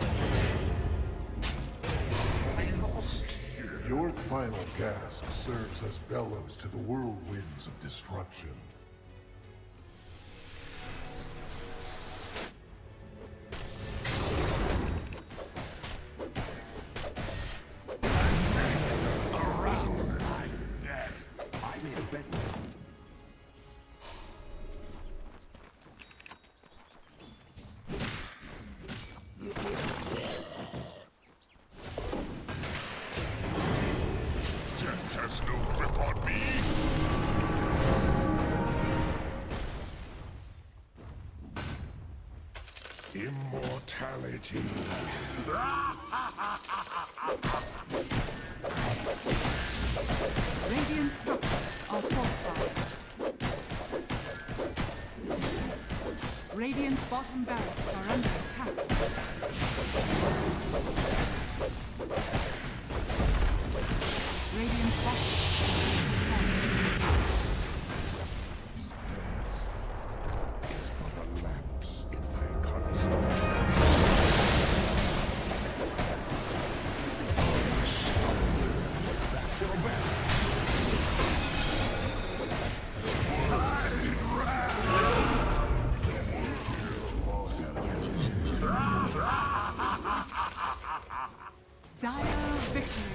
Your final gasp serves as bellows to the whirlwinds of destruction. Around my neck. I made a bet. Death has no grip on me. Immortality. Radiant structures are fortified. Radiant's bottom barracks are under attack. Radiant's bottom is falling. Is but a lapse in my concentration. That's your best. Dire victory.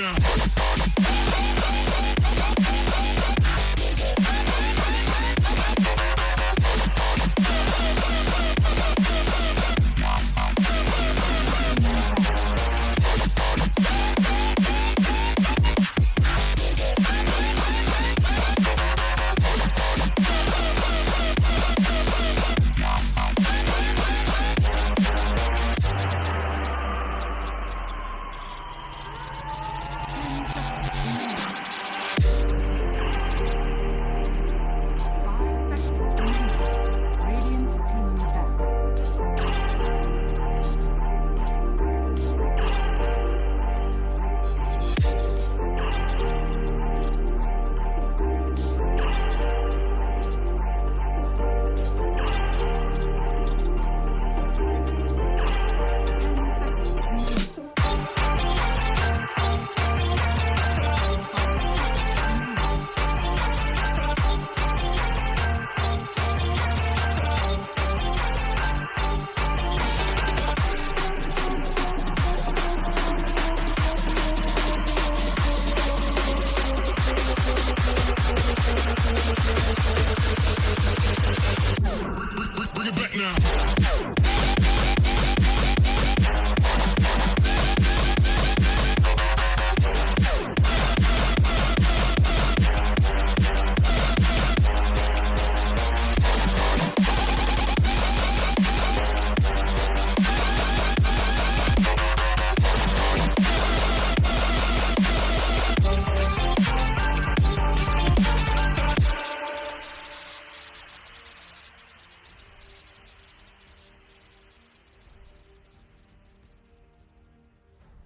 now.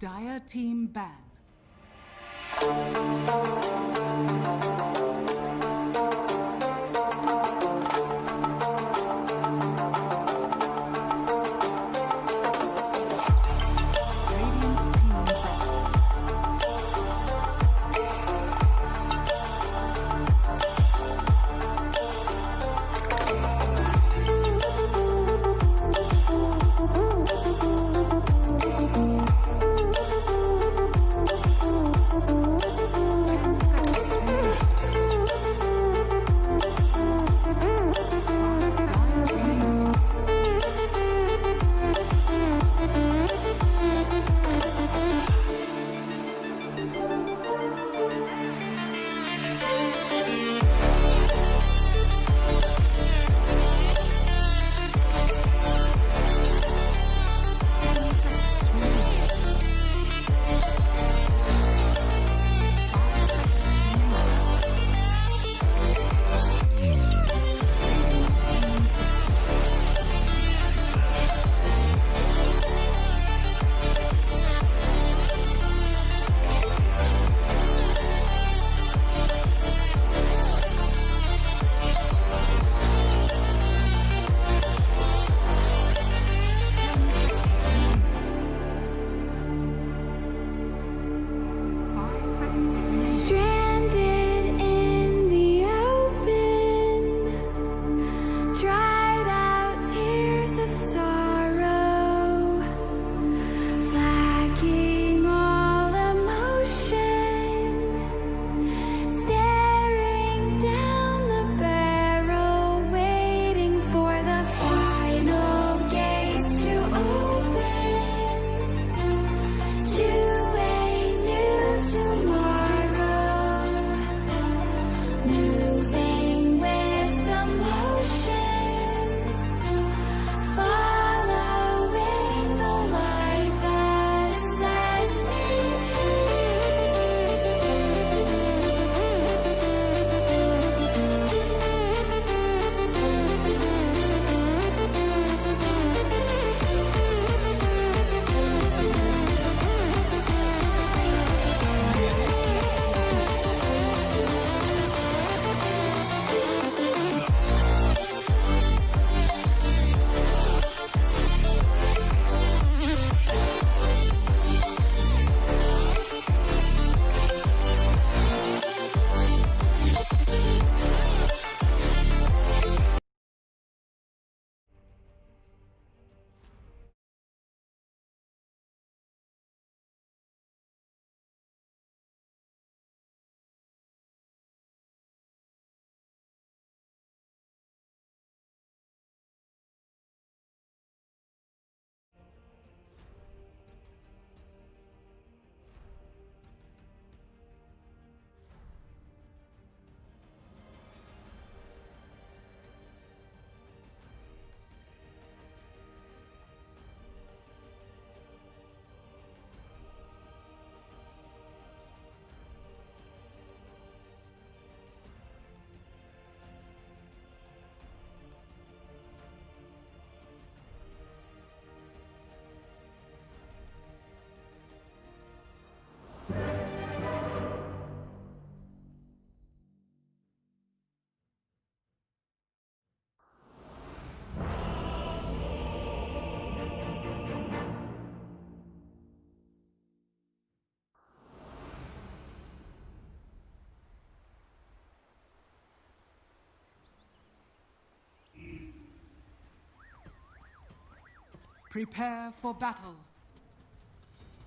Dire team ban. Prepare for battle.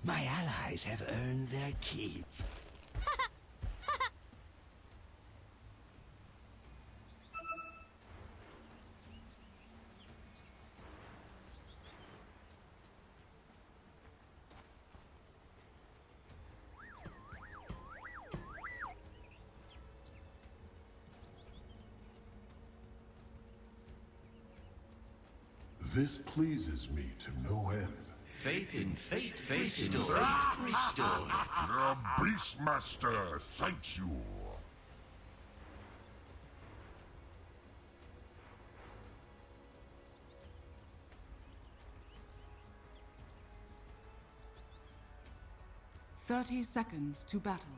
My allies have earned their keep. 'This pleases me to no end. Faith in fate, restored. Restored. The Beastmaster thanks you. "30 seconds to battle.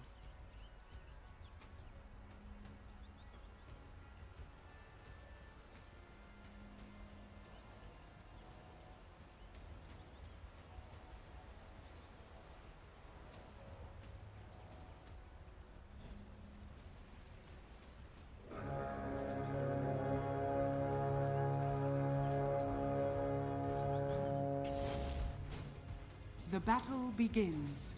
The battle begins.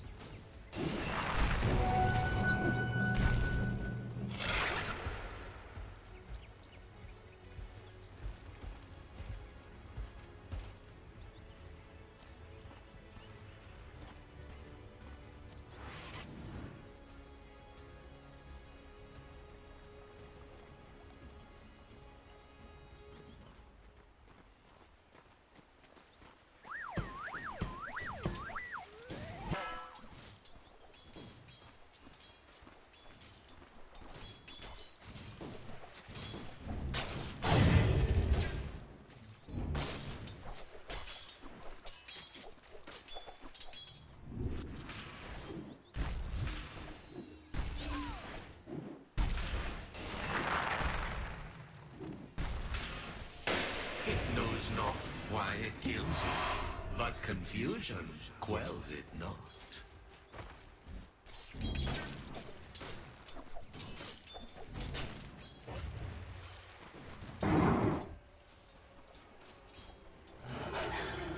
Why it kills it, but confusion quells it not.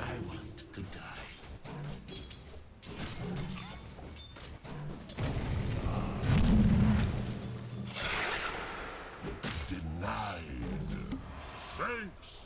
I want to die. Denied. Thanks.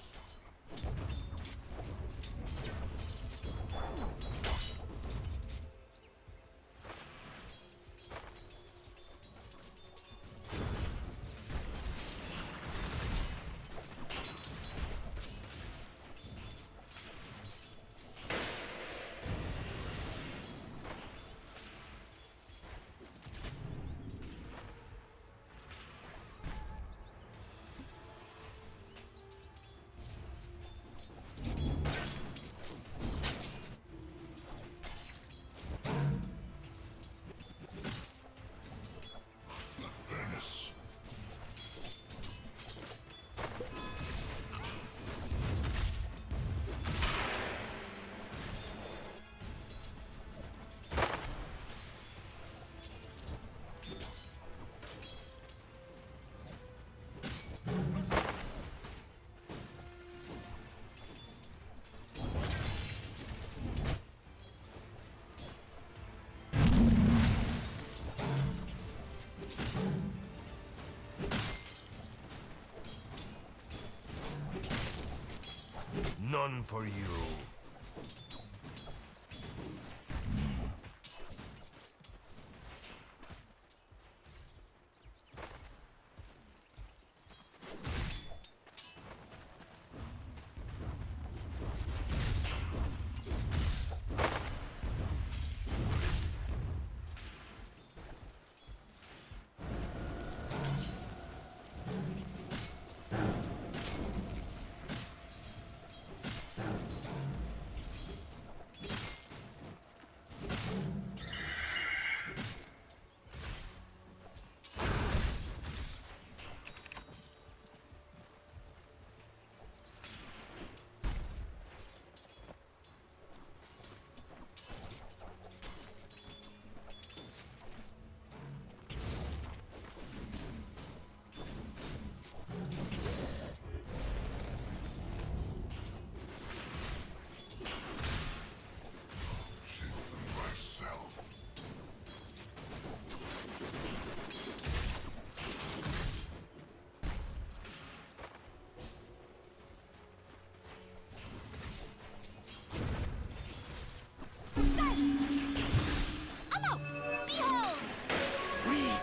None for you.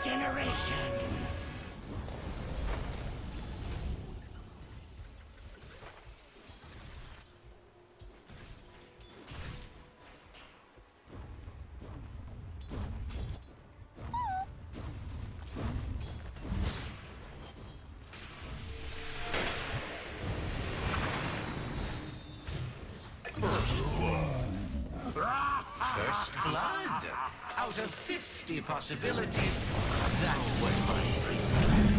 Incineration. First blood. Out of 50 possibilities, that was my preferred.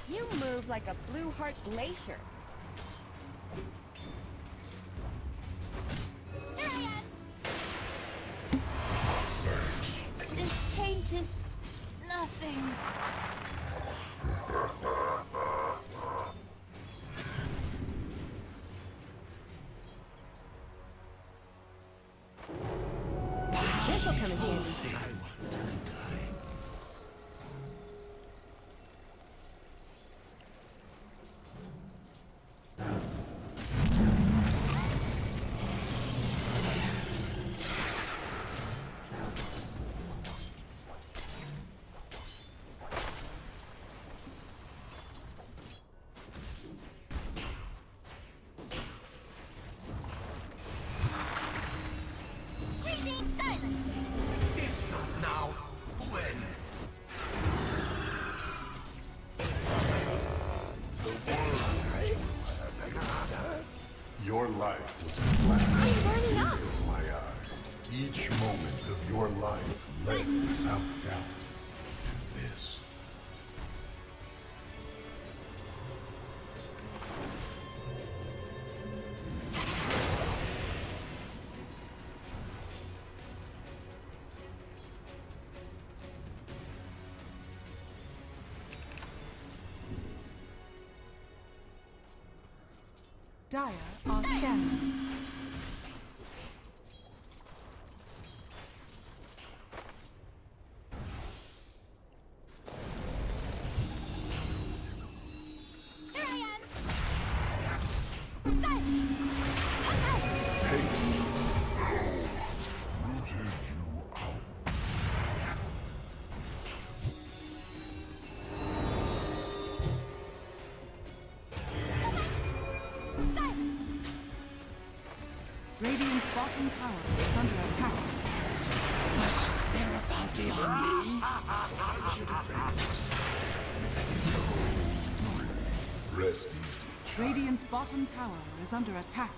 You move like a blue heart glacier. This changes nothing. This'll come in handy. Now, when? Your life was a flash in my eye. Each moment of your life led without doubt to this. Dire are scanning. Radiant's bottom tower is under attack. Was there a bounty on me? Rest easy, child. Radiant's bottom tower is under attack.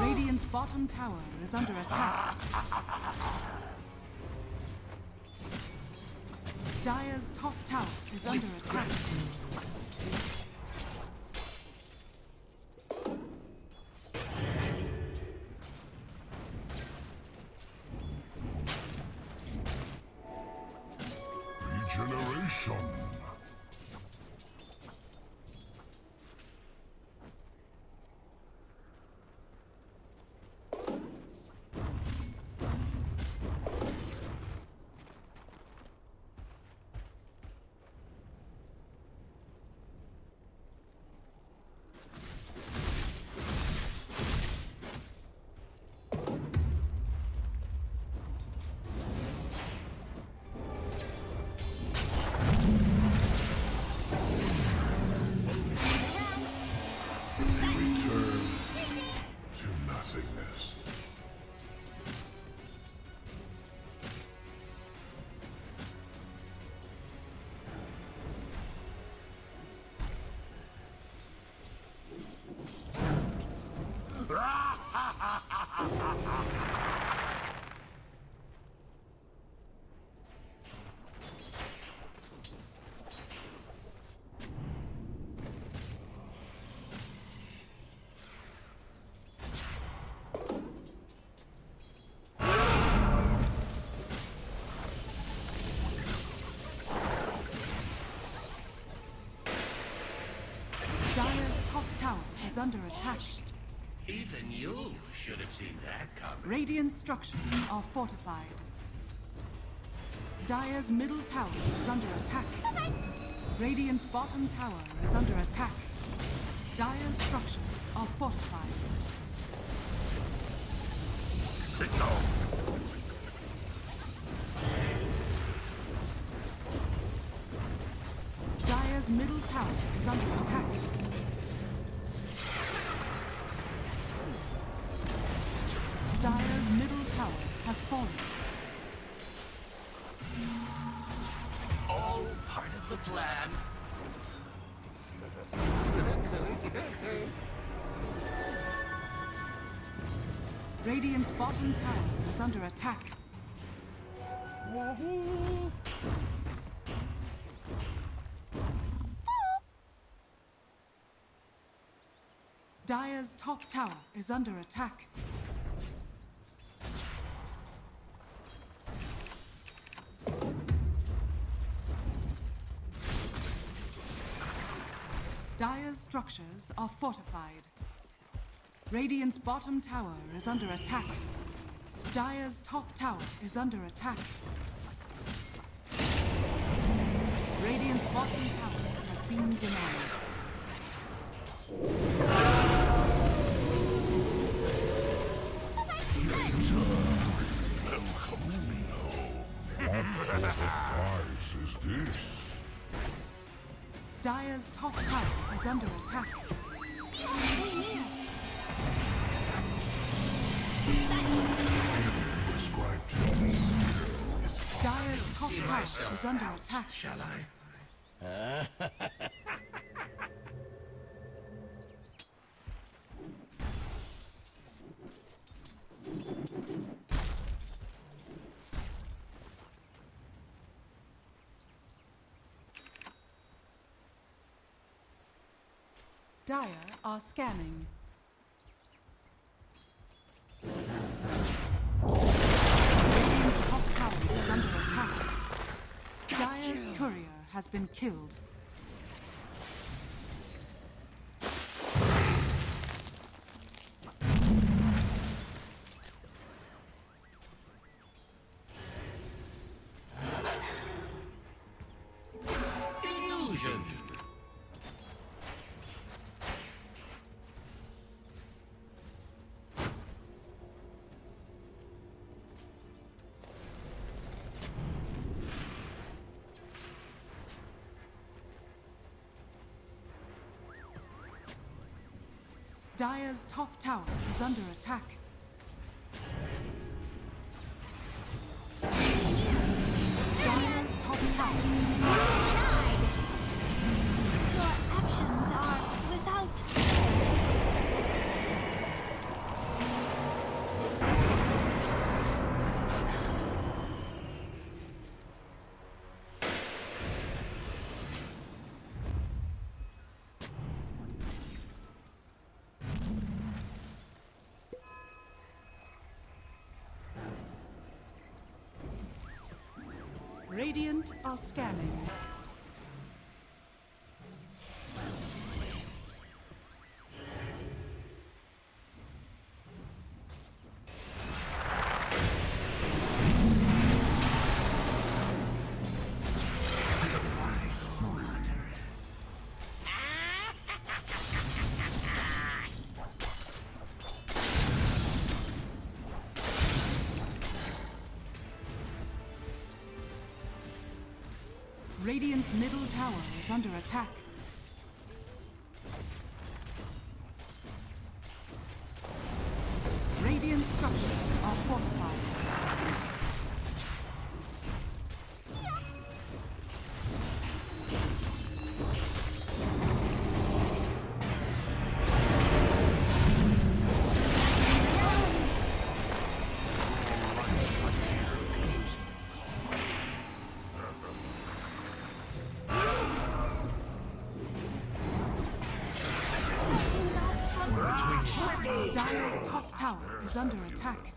Radiant's bottom tower is under attack. Dire's top tower is under attack. Regeneration. is under attack. Even you should have seen that coming. Radiant structures are fortified. Dire's middle tower is under attack. Radiant's bottom tower is under attack. Dire's structures are fortified. Signal. Dire's middle tower is under attack. Dire's middle tower has fallen. All part of the plan. Radiant's bottom tower is under attack. Dire's top tower is under attack. Dire's structures are fortified. Radiant's bottom tower is under attack. Dire's top tower is under attack. Radiant's bottom tower has been denied. Welcomes me home. What sort of prize is this? Dire's top tower is under attack. Ascribed to me is Dire's top tower is under attack. Shall I? Dire are scanning. Radiant's top tower is under attack. Dire's courier has been killed. Illusion. Dire's top tower is under attack. Dire's top tower is under attack. Your actions are without Radiant are scanning. Radiant's middle tower is under attack. Radiant structures are fortified. Dire's top tower is under attack.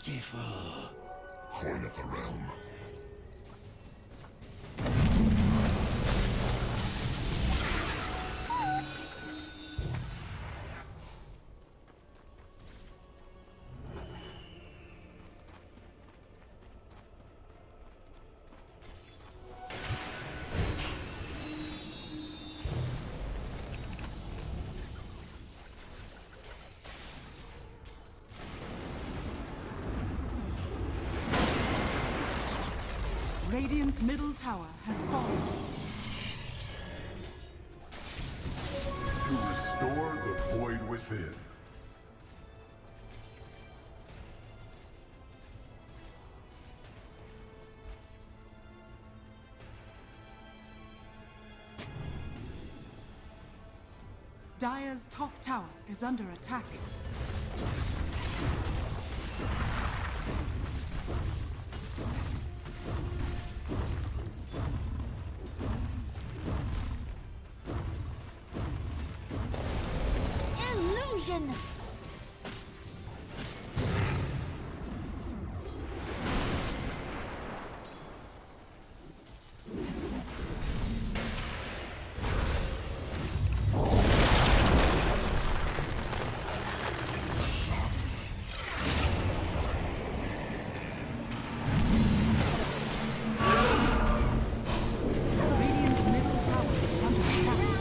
Beautiful. Coin of the realm. Radiant's middle tower has fallen. To restore the void within. Dire's top tower is under attack. Illusion! Radiant's middle tower is under attack.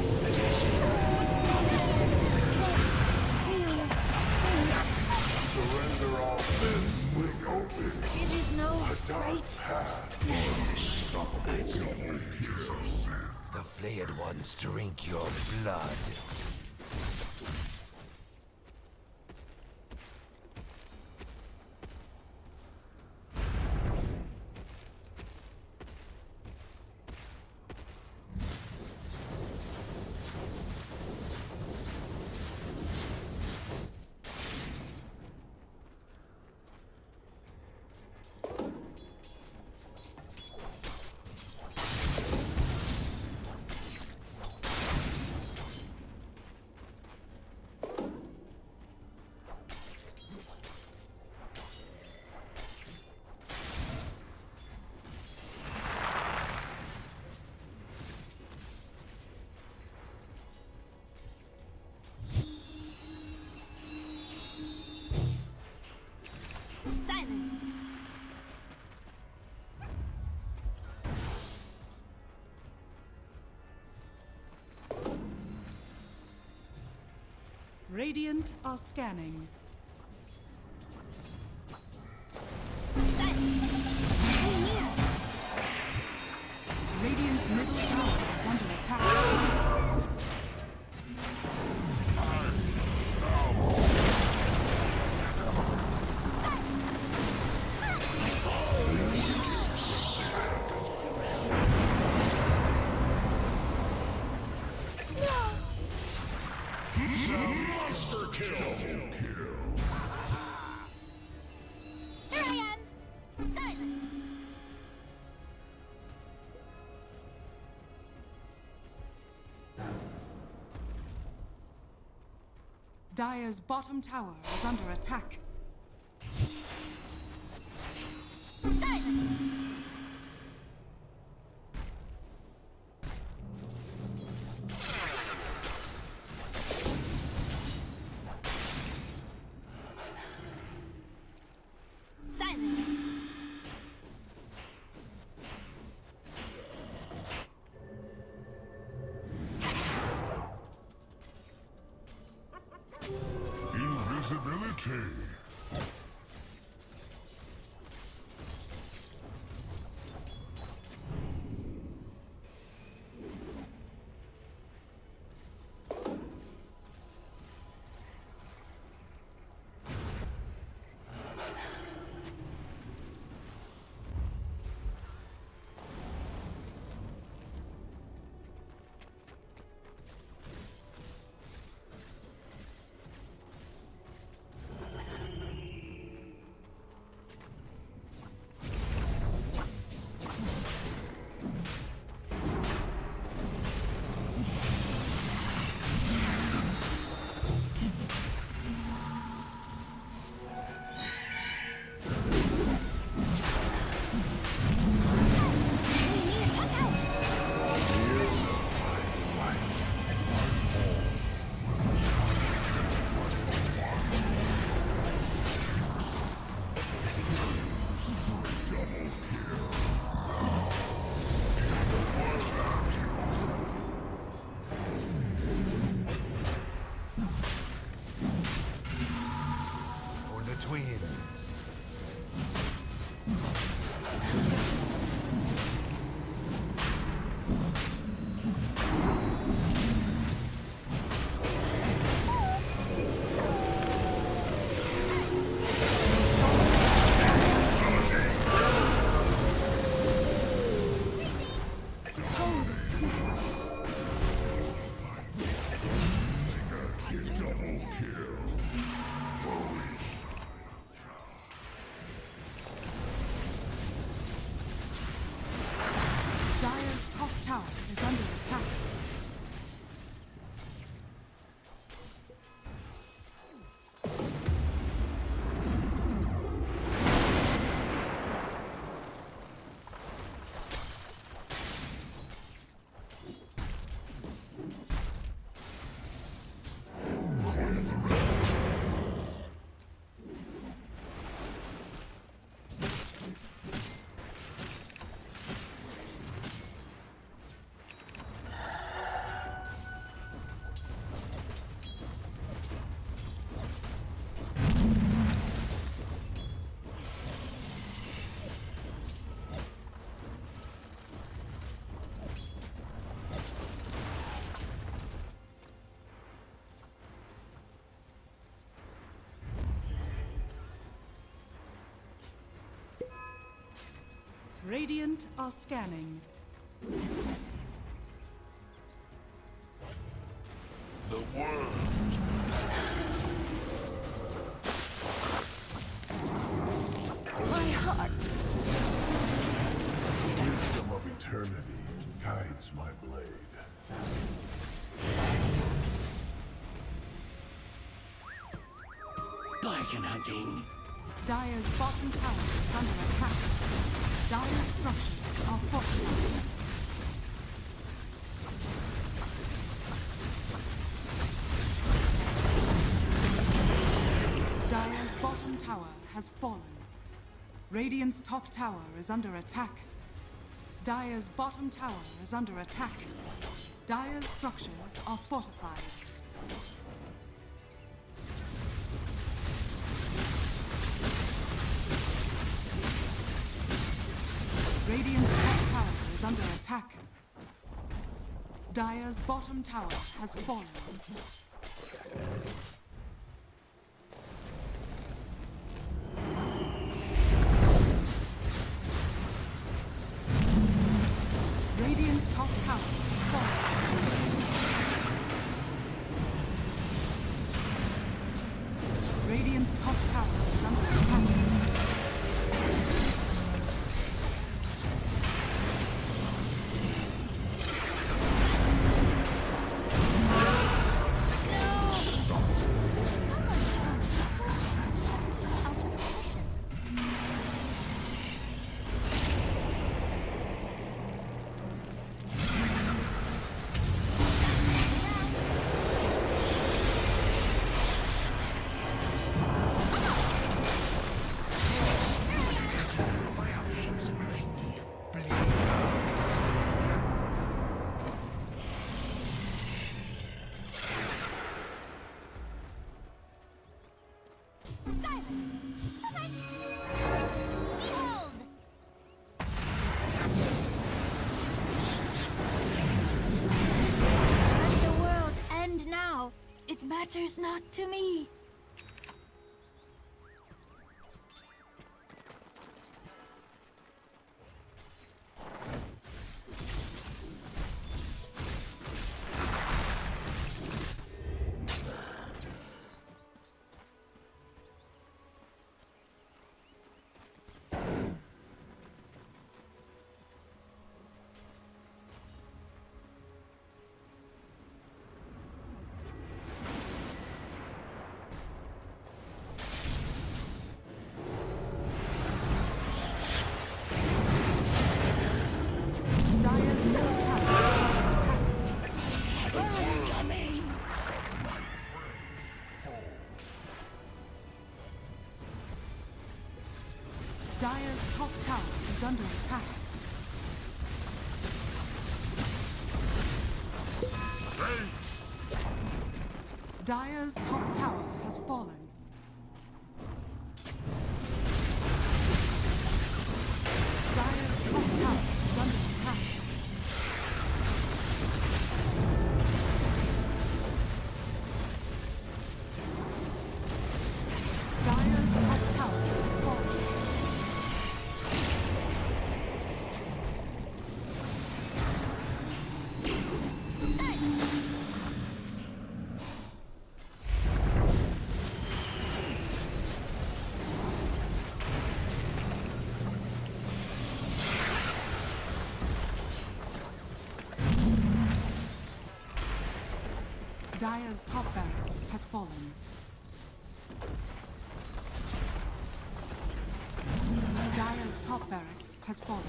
Surrender all this will open It is no a dark right. path. The flayed ones drink your blood. Silence! Radiant are scanning. Silence! Stay near! Radiant's middle tower is under attack. Monster kill. Here I am! Silence! Dire's bottom tower is under attack. Silence! Silence! Invisibility. twins. Dire's top tower is under attack. Radiant are scanning. The worms. My heart. Wisdom of eternity guides my blade. Bargain hunting. Dire's bottom tower is under attack. Dire's structures are fortified. Dire's bottom tower has fallen. Radiant's top tower is under attack. Dire's bottom tower is under attack. Dire's structures are fortified. Radiant's top tower is under attack. Dire's bottom tower has fallen. Radiant's top tower has fallen. Radiant's top tower is under attack. It matters not to me. Dire's top tower is under attack. Dire's top tower has fallen. Dire's top barracks has fallen. Dire's top barracks has fallen.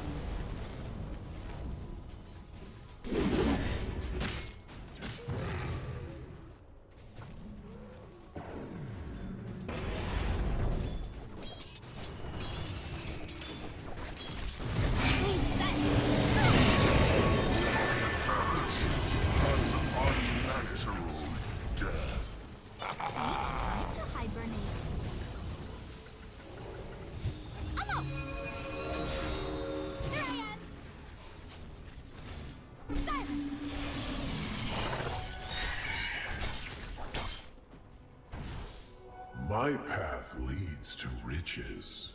My path leads to riches.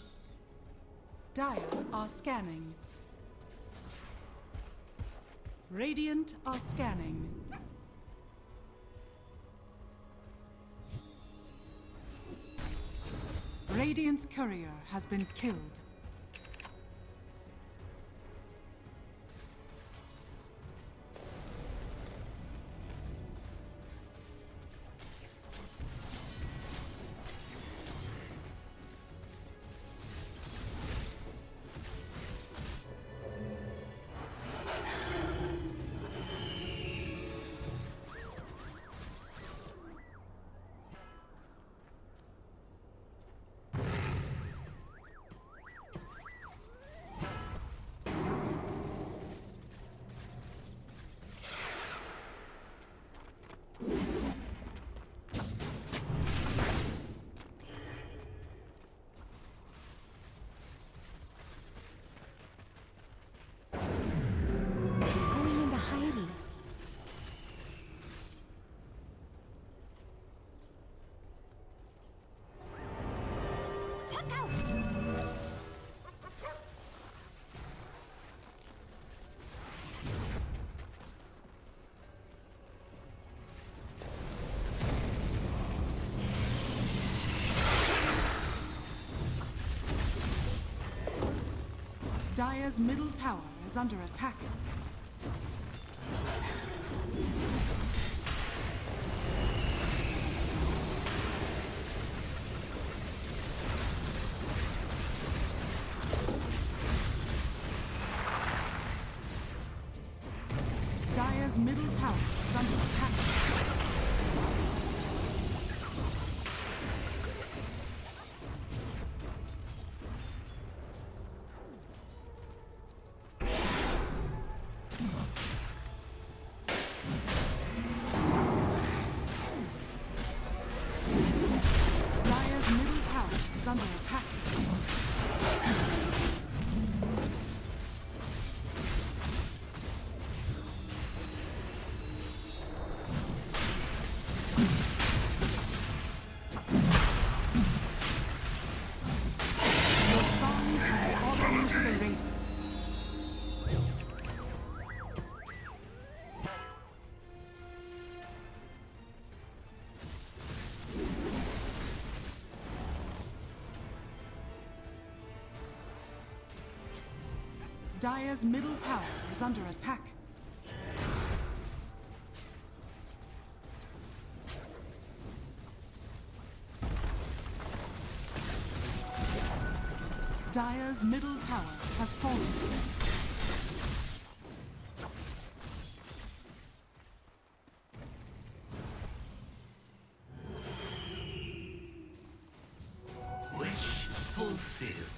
Dire are scanning. Radiant are scanning. Radiant's courier has been killed. Going into hiding. Look out! Dire's middle tower is under attack. Dire's middle tower is under attack. Dire's middle tower is under attack. Your song has fallen to the radiant. Dire's middle tower is under attack. Dire's middle tower has fallen. Wish fulfilled.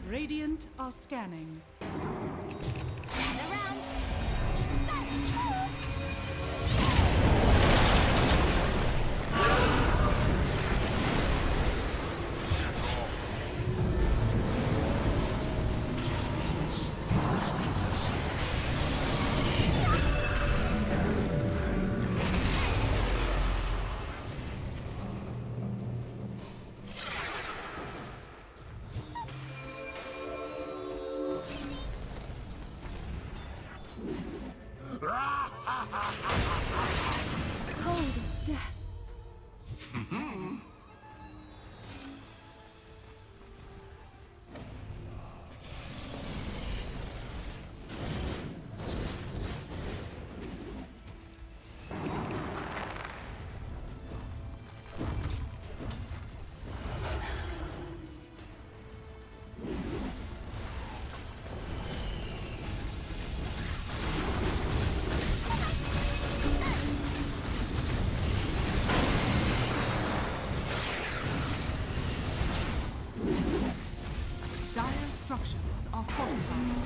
Radiant are scanning. Gather round. Silent. structures are fortified.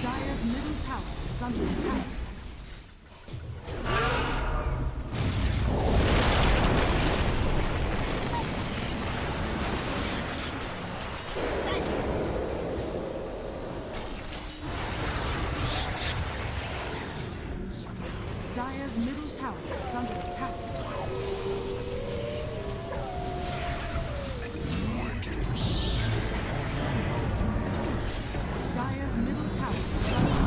Dire's middle tower is under attack. Dire's middle tower is under attack. Dire's middle tower is under attack.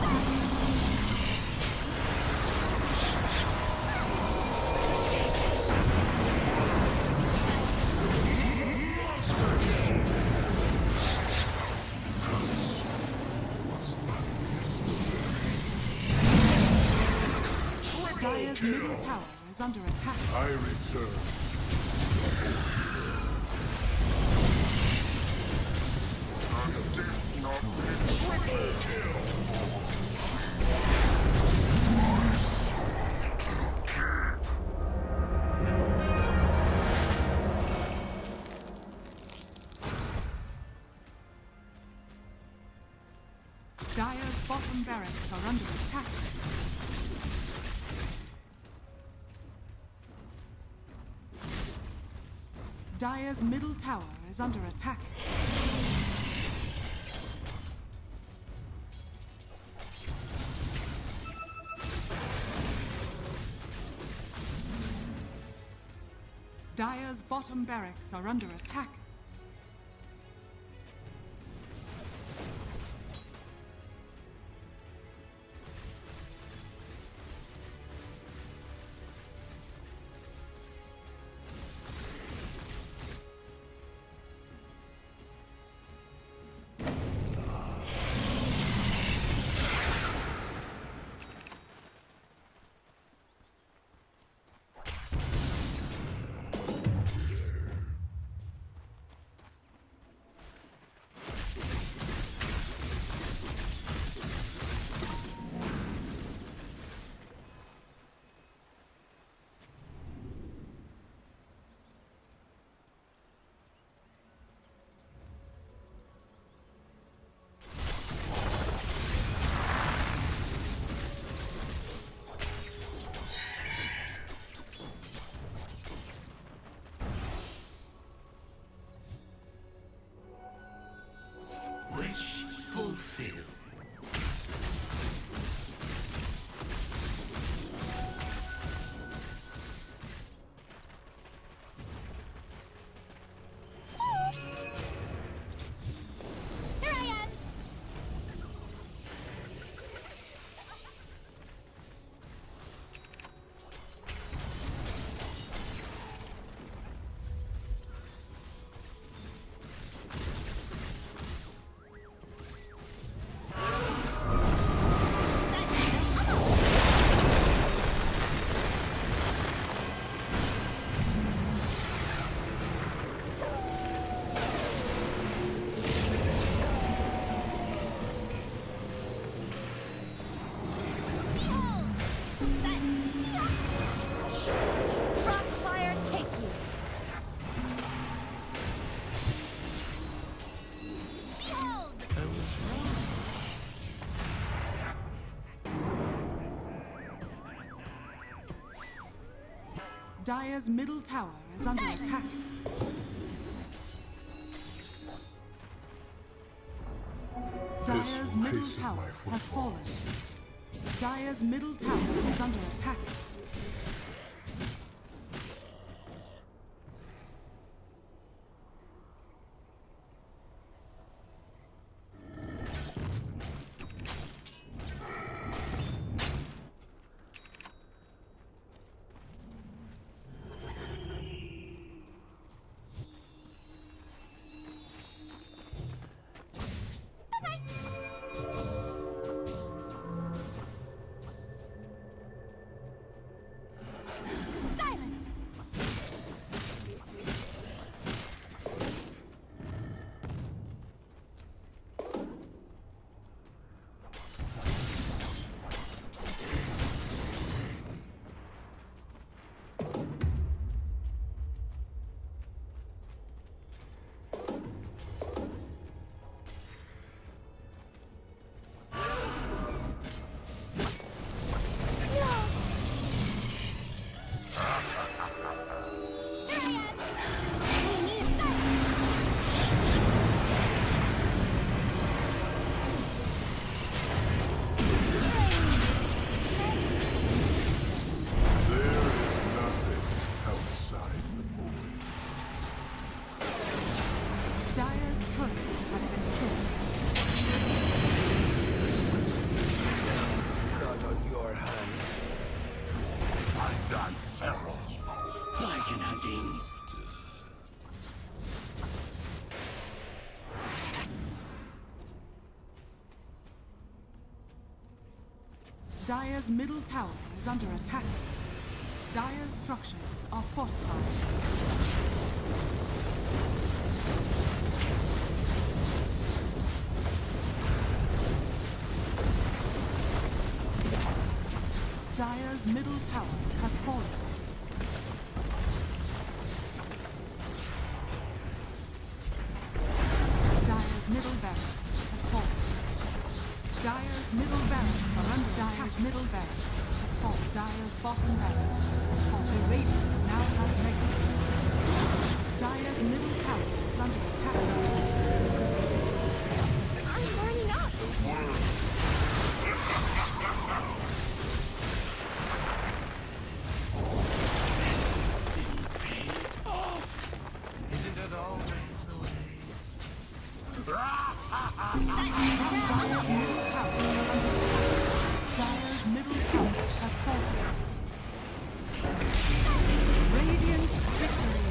Dire's middle tower is under attack. I return. Dire's bottom barracks are under attack. Dire's middle tower is under attack. Dire's bottom barracks are under attack. Wish fulfilled. Here I am! Crossfire, take you! Behold! Dire's middle tower is under attack. Dire's middle tower has fallen. Dire's middle tower is under attack. Dire's middle tower is under attack. Dire's structures are fortified. Dire's middle tower has fallen. Dire's middle barracks has fallen. Dire's middle barracks are under Dire's middle barracks has fallen. Dire's bottom barracks has fallen. The Radiant now has legacies. Dire's middle tower is under attack. I'm burning up! Isn't it always the way? Dire's middle tower is under attack. Dire's middle tower has fallen. Radiant victory.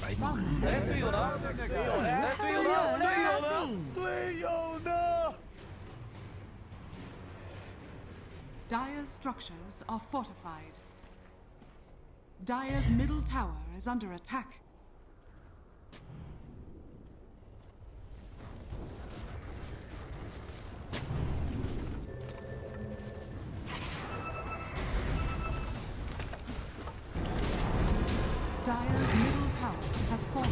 I dream. 哎，队友呢？队友呢？哎，队友呢？队友呢？队友呢？ Dire's structures are fortified. Dire's middle tower is under attack. Dire's middle tower has fallen.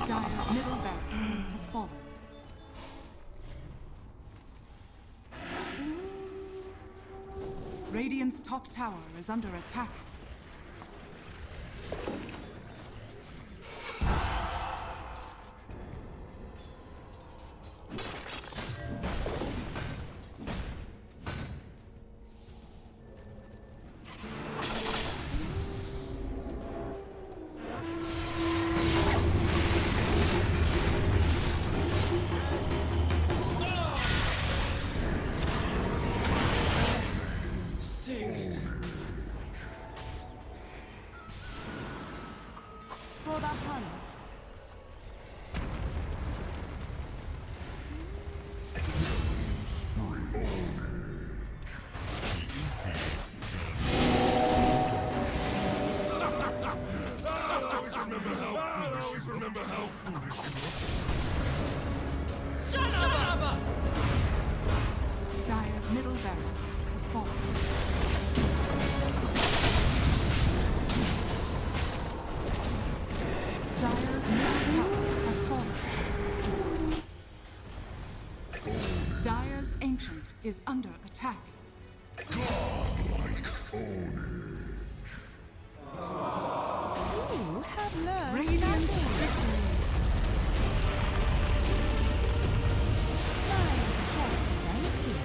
Dire's middle barracks has fallen. Radiant's top tower is under attack. For the hunt. Dire's middle barracks has fallen. Dire's middle tower has fallen. Dire's ancient is under attack. You have learned Radiant nothing. victory. My heart demands you.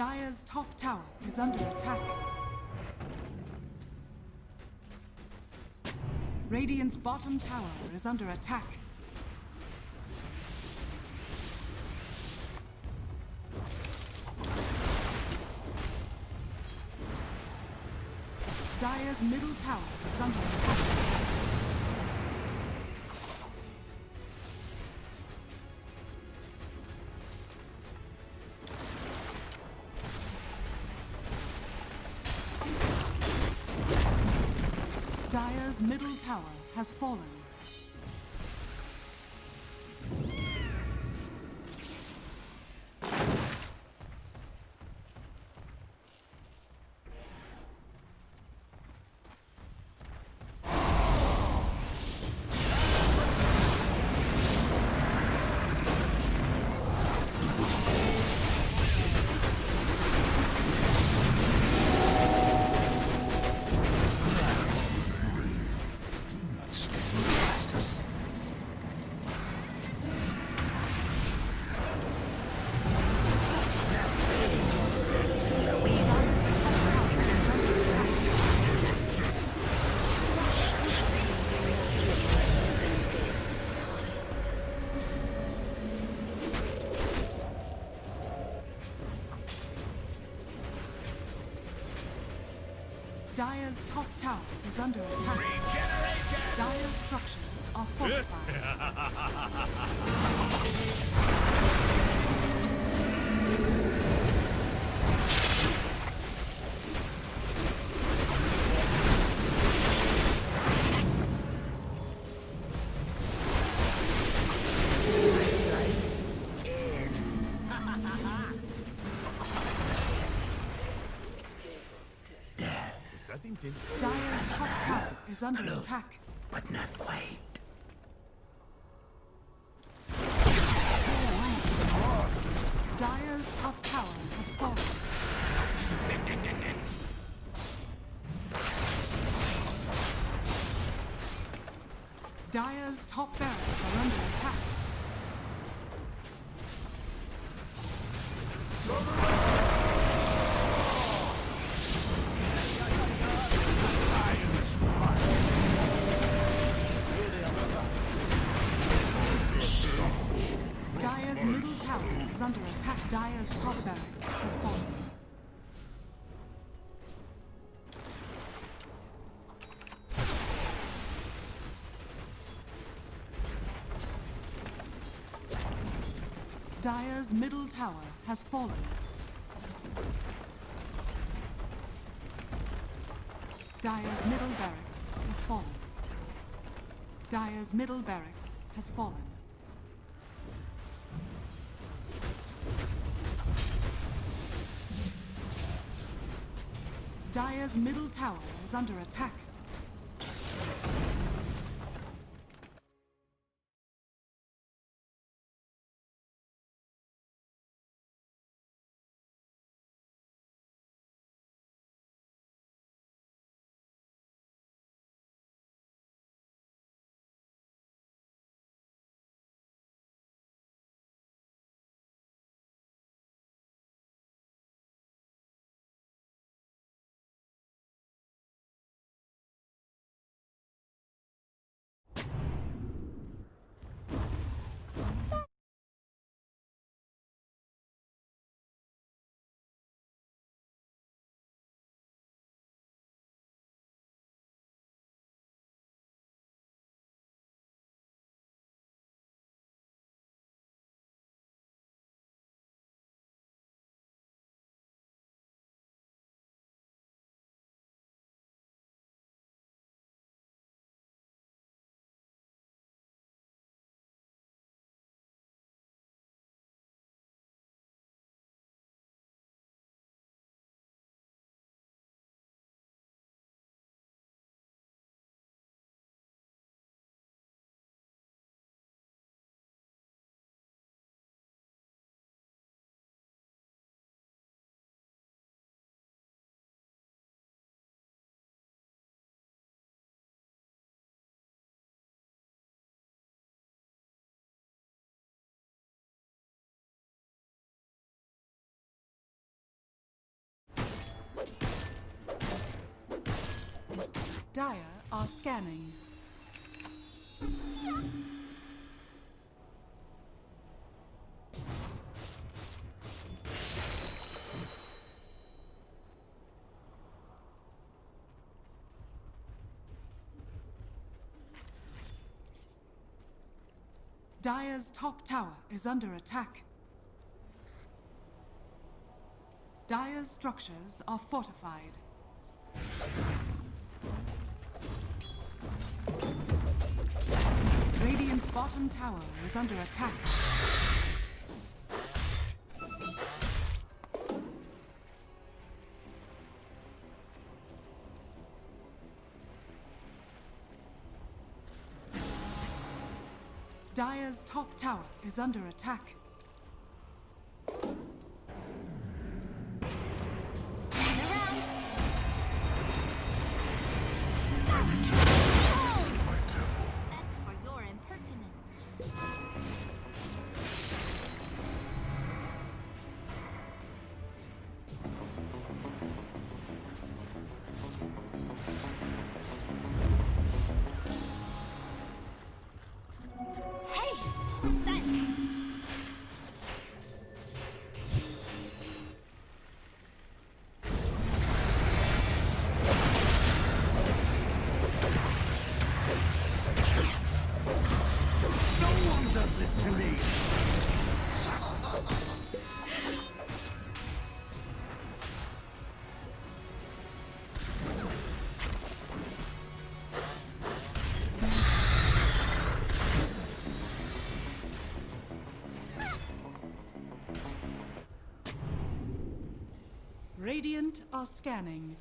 Dire's top tower is under attack. Radiant's bottom tower is under attack. Dire's middle tower is under attack. Dire's middle tower has fallen. Dire's top tower is under attack. Dire's structures are fortified. Dire's top tower is under attack. But not quite. Dire's top tower has fallen. Dire's top barracks are under attack. Dire's middle tower is under attack. Dire's top barracks has fallen. Dire's middle tower has fallen. Dire's middle barracks has fallen. Dire's middle barracks has fallen. Dire's middle tower is under attack. Dire are scanning. Dire's top tower is under attack. Dire's structures are fortified. Radiant's bottom tower is under attack. Dire's top tower is under attack. That's for your impertinence. Haste! Silence! No one does this to me! Radiant are scanning.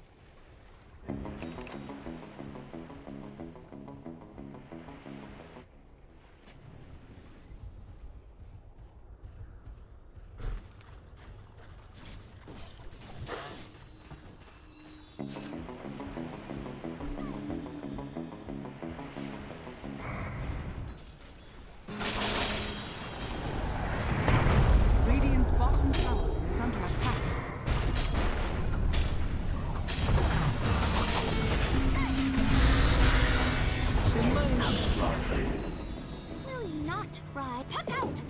Radiant's bottom tower is under attack. Will you not, Rye? Puck out!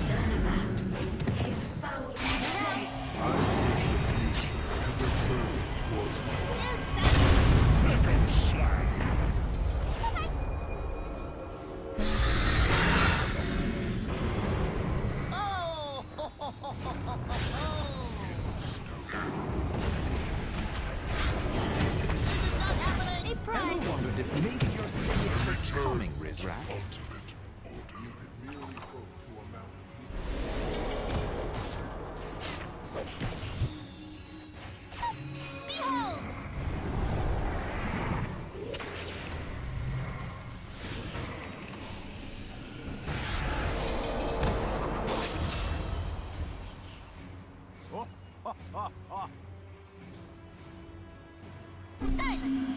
Turnabout is foul play. I push the future ever further towards me. Weapon slag. A prize! Wondered if maybe you're serious for coming, Rizrak. Ultimate order. You could merely hope to amount evil. Behold! Silence! Silence!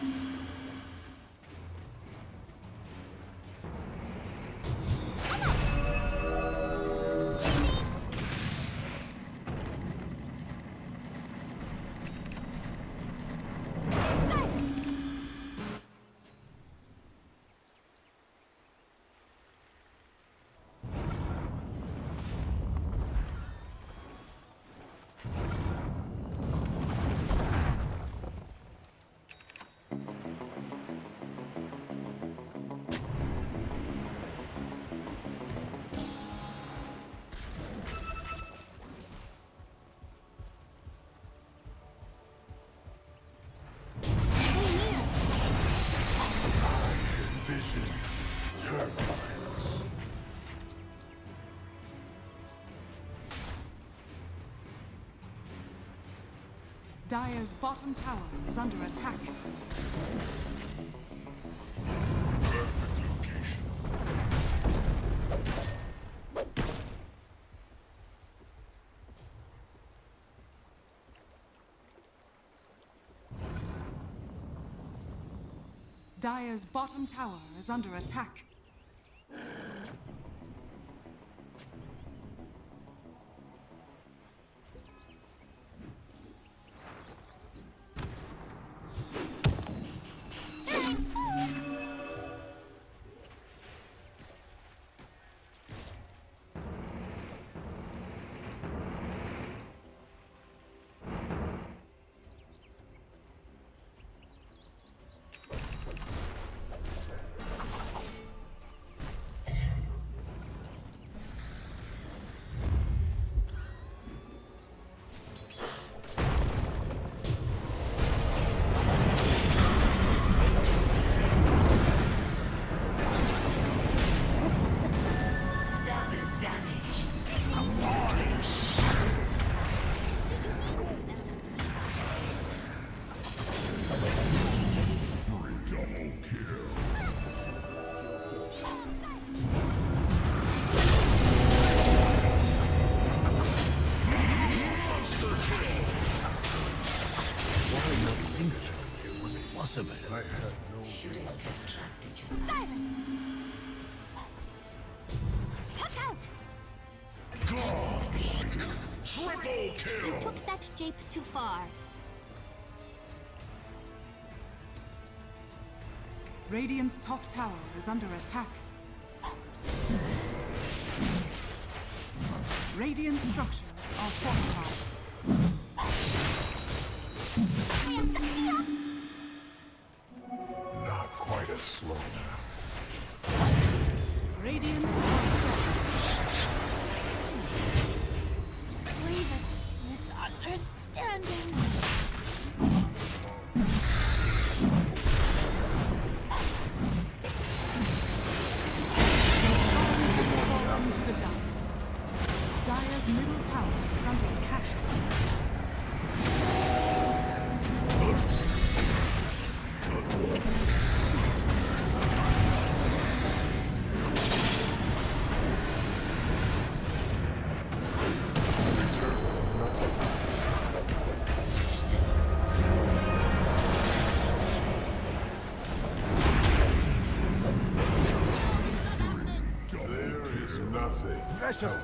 Vision. Turbulence. Dire's bottom tower is under attack. Perfect location. Dire's bottom tower is under attack. I had no Shouldn't have trusted you. Silence! Puck out! Triple kill! You took that jape too far. Radiant's top tower is under attack. Radiant structures are fortified. Not quite as slow now. Radiant are strong. Grievous misunderstanding. Your shrine has fallen to the Dire. Dire's middle tower is under attack. There is nothing. Precious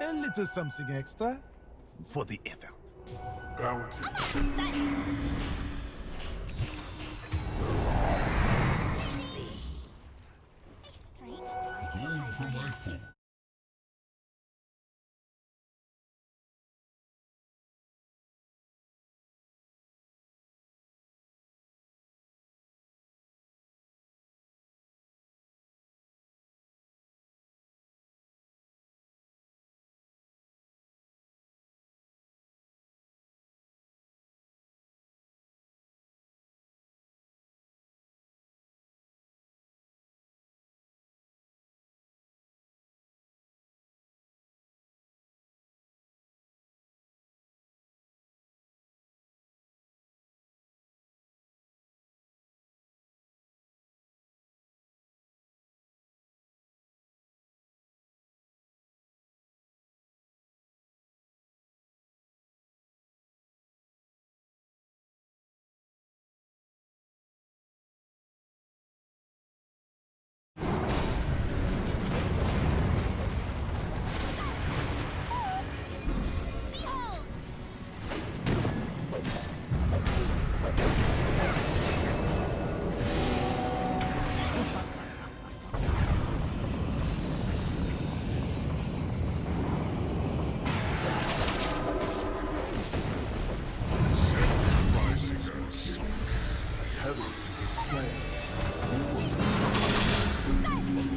A little something extra for the effort. Bounty. A strange time. For my food.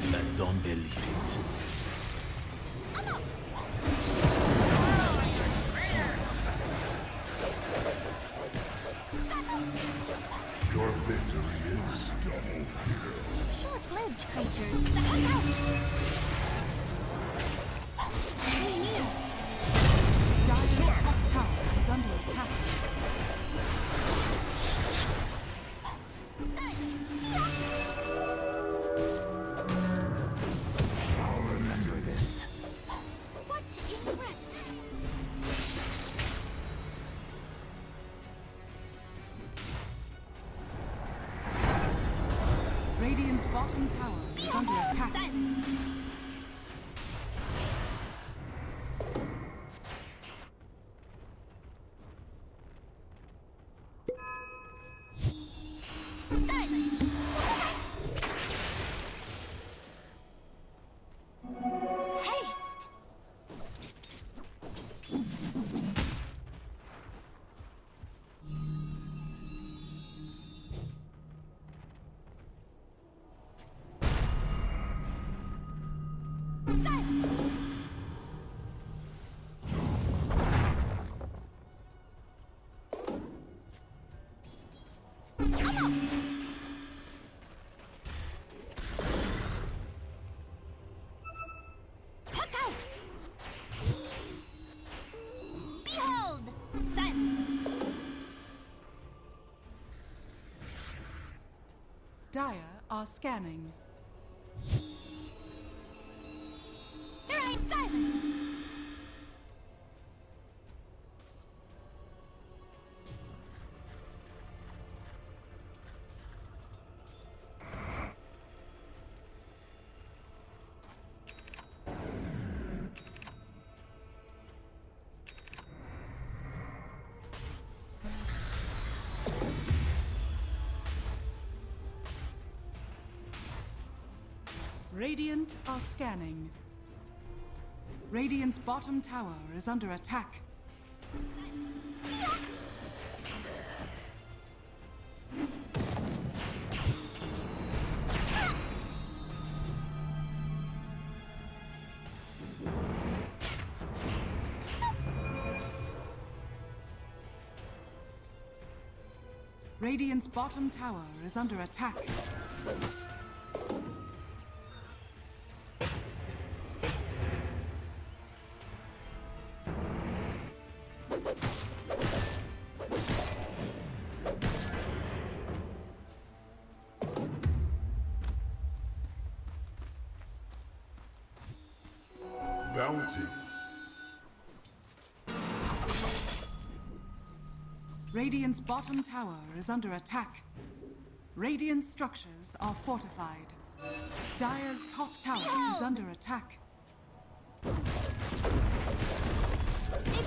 I don't believe it. Your victory is Short-lived creatures. Look out! Dire's top tower is under attack. I'll remember this. What in red? Radiant's bottom tower is under attack. Silence! Silence! Haste! Silence! Come on! Tuck out! Behold! Silence! Dire are scanning. There ain't silence! Radiant are scanning. Radiant's bottom tower is under attack. Radiant's bottom tower is under attack. Bounty. Radiant's bottom tower is under attack. Radiant structures are fortified. Dire's top tower is under attack. A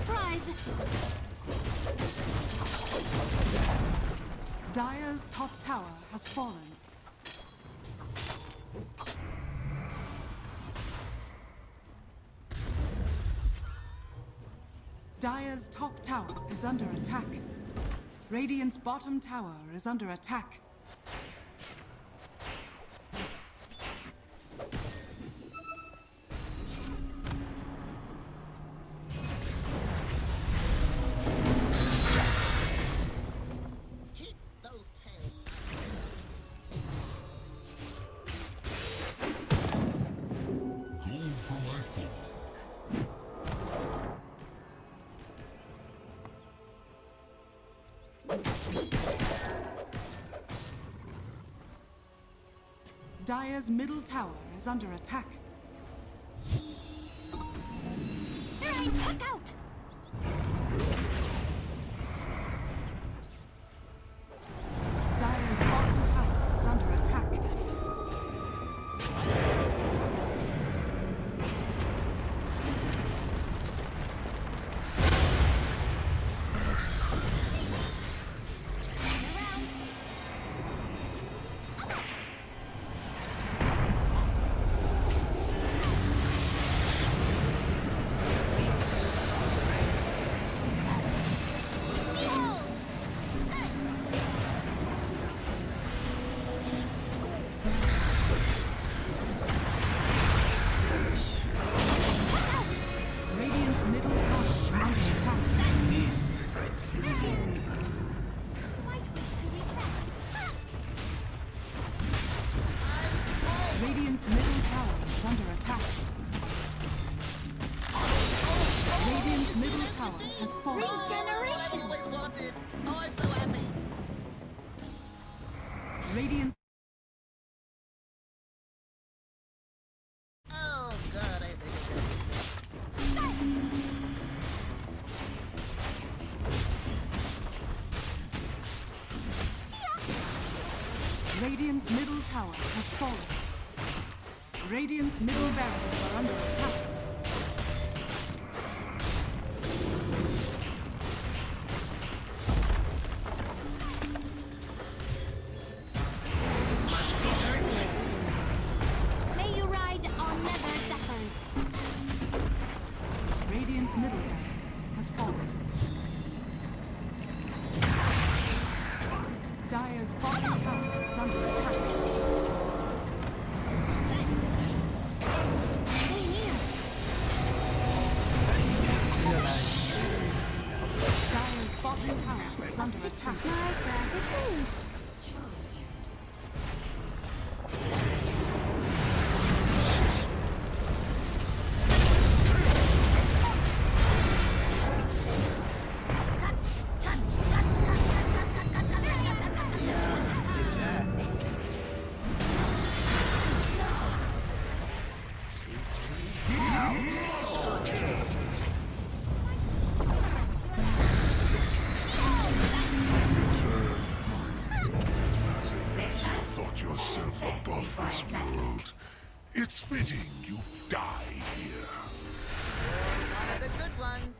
prize! Dire's top tower has fallen. Dire's top tower is under attack. Radiant's bottom tower is under attack. Keep those tails. Gold for my fall. Dire's middle tower is under attack. There ain't tuck out! Dire's bottom tower is under attack. fallen. Regeneration! Always wanted. Oh, I'm so happy. Radiant. Oh, God, I think Radiant's middle tower has fallen. Radiant's middle barracks are under attack. May you ride on nether zephyrs. Radiant's middle barracks has fallen. Dire's bottom tower is under attack. Dire's bottom tower is under attack. My gratitude. Thought yourself above this world. It's fitting you die here. one of the good ones.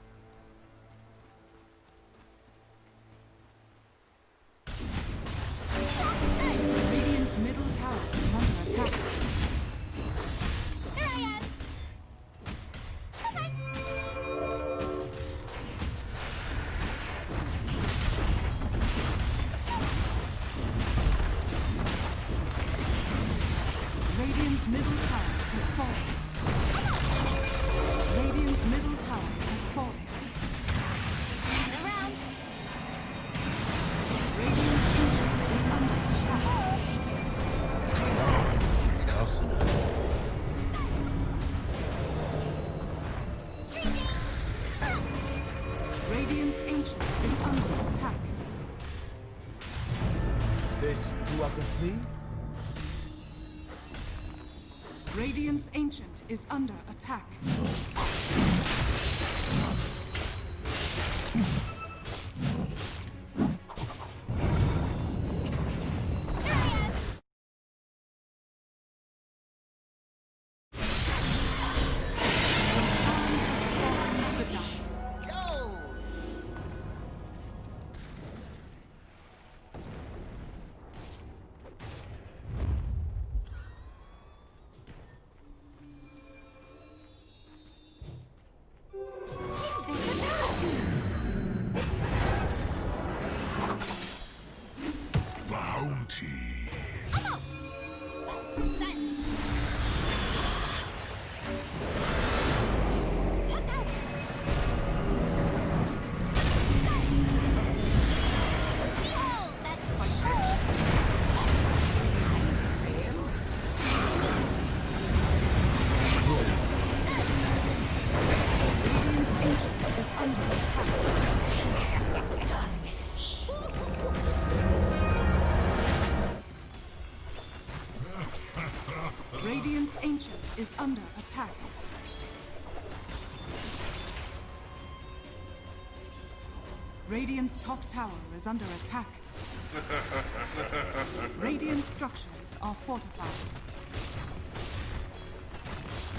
Radiant's middle tower is under attack. Here I am. Radiant's middle tower has fallen. Radiant's middle tower has fallen. Around. Radiant's ancient is under attack. Radiant's ancient is under attack. This 2 out of 3? Radiant's ancient is under attack. Bounty. That's for sure. Radiant's ancient is under attack. Radiant's ancient is under attack. Radiant's top tower is under attack. Radiant structures are fortified.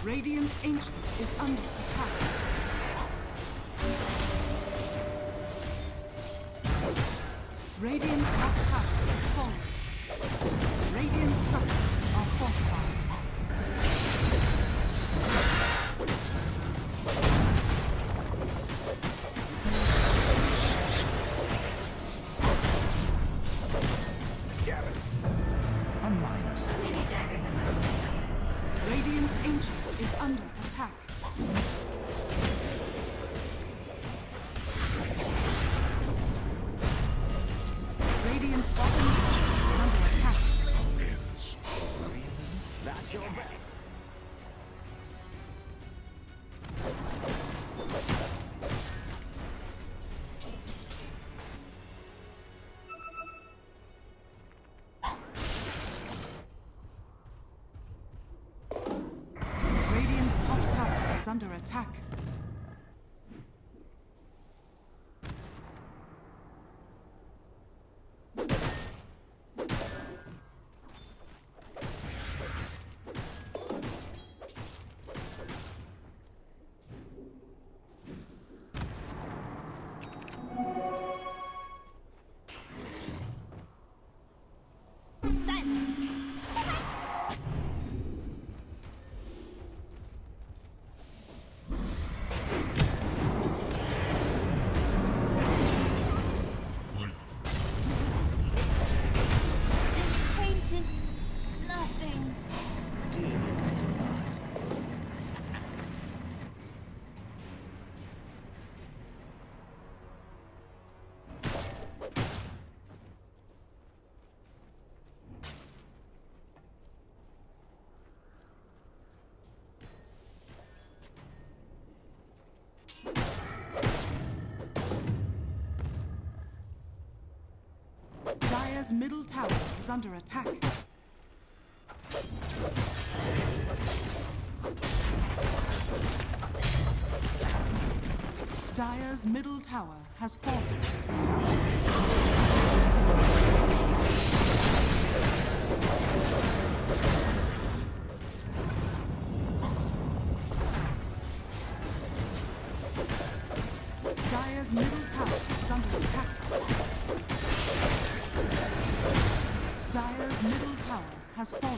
Radiant's ancient is under attack. Radiant's top tower is falling. Radiant structures are fortified. Radiant's ancient is under attack. Radiant's bottom tower is under attack. That's your best. under attack. Dire's middle tower is under attack. Dire's middle tower has fallen. Dire's middle tower is under attack. Dire's middle tower has fallen.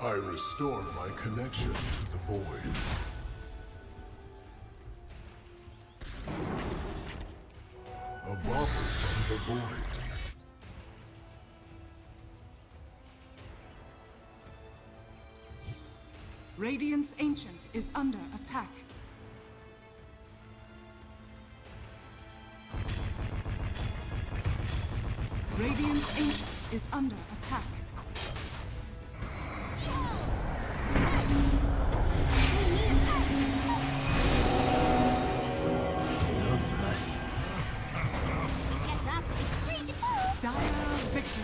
I restore my connection to the void. A bauble from the void. Radiant's Ancient is under attack. Radiant's Ancient is under attack. Dire victory.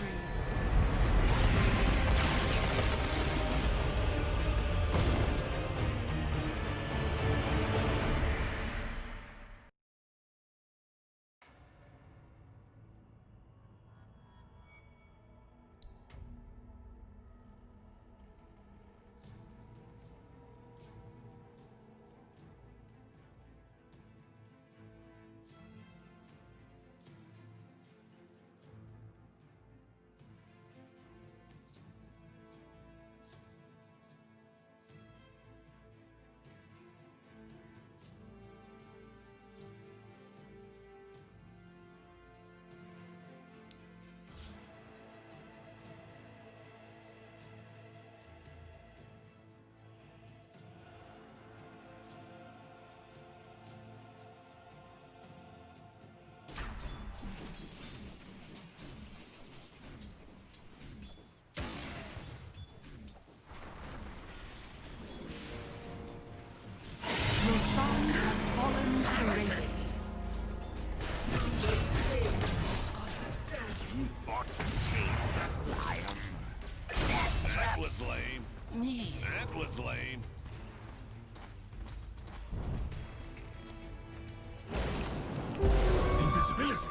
Roshan has fallen to the Radiant. You thought to see me. That was lame. Invisibility.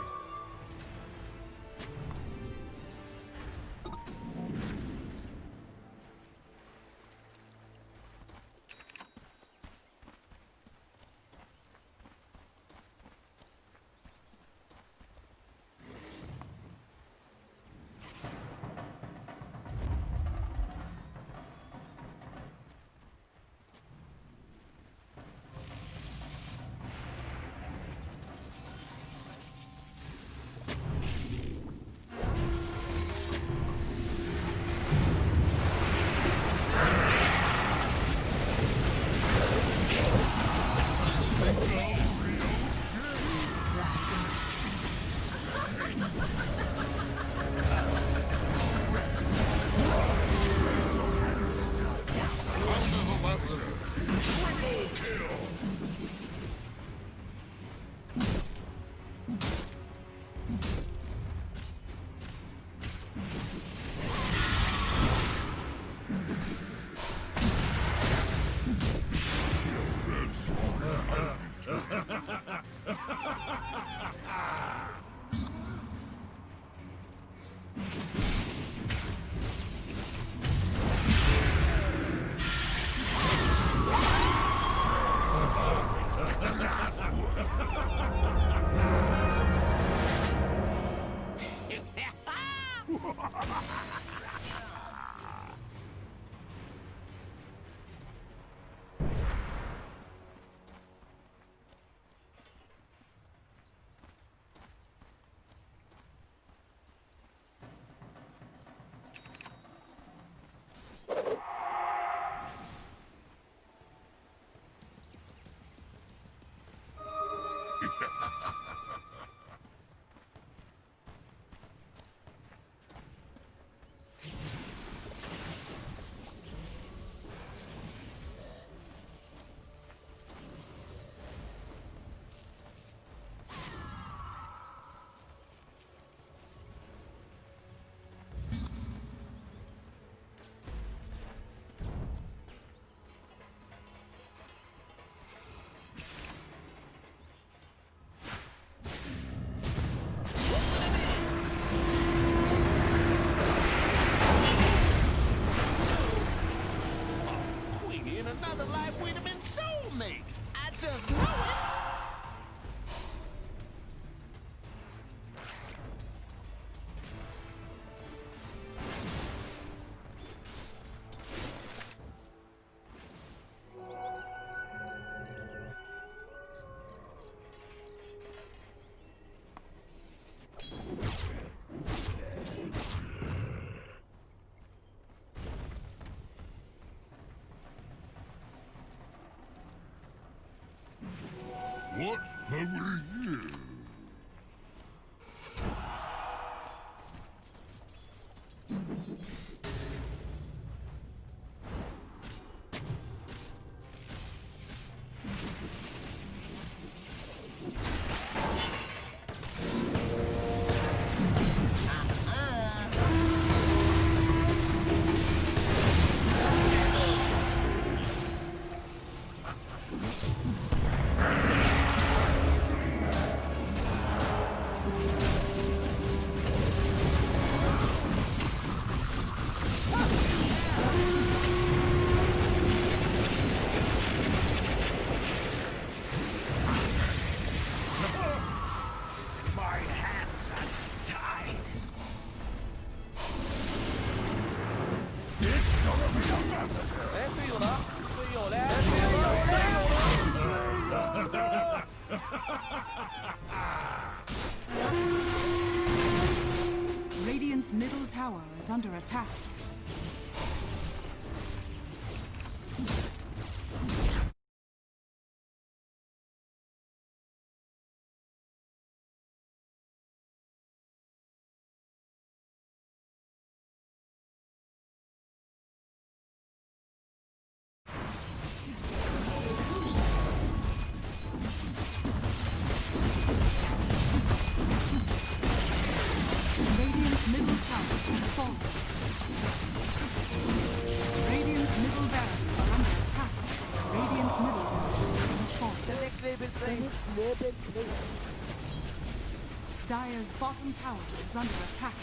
Another life we'd have been soulmates. I just know it. What have we here? Radiant's middle tower is under attack. Radiant's middle tower has fallen. Dire's bottom tower is under attack.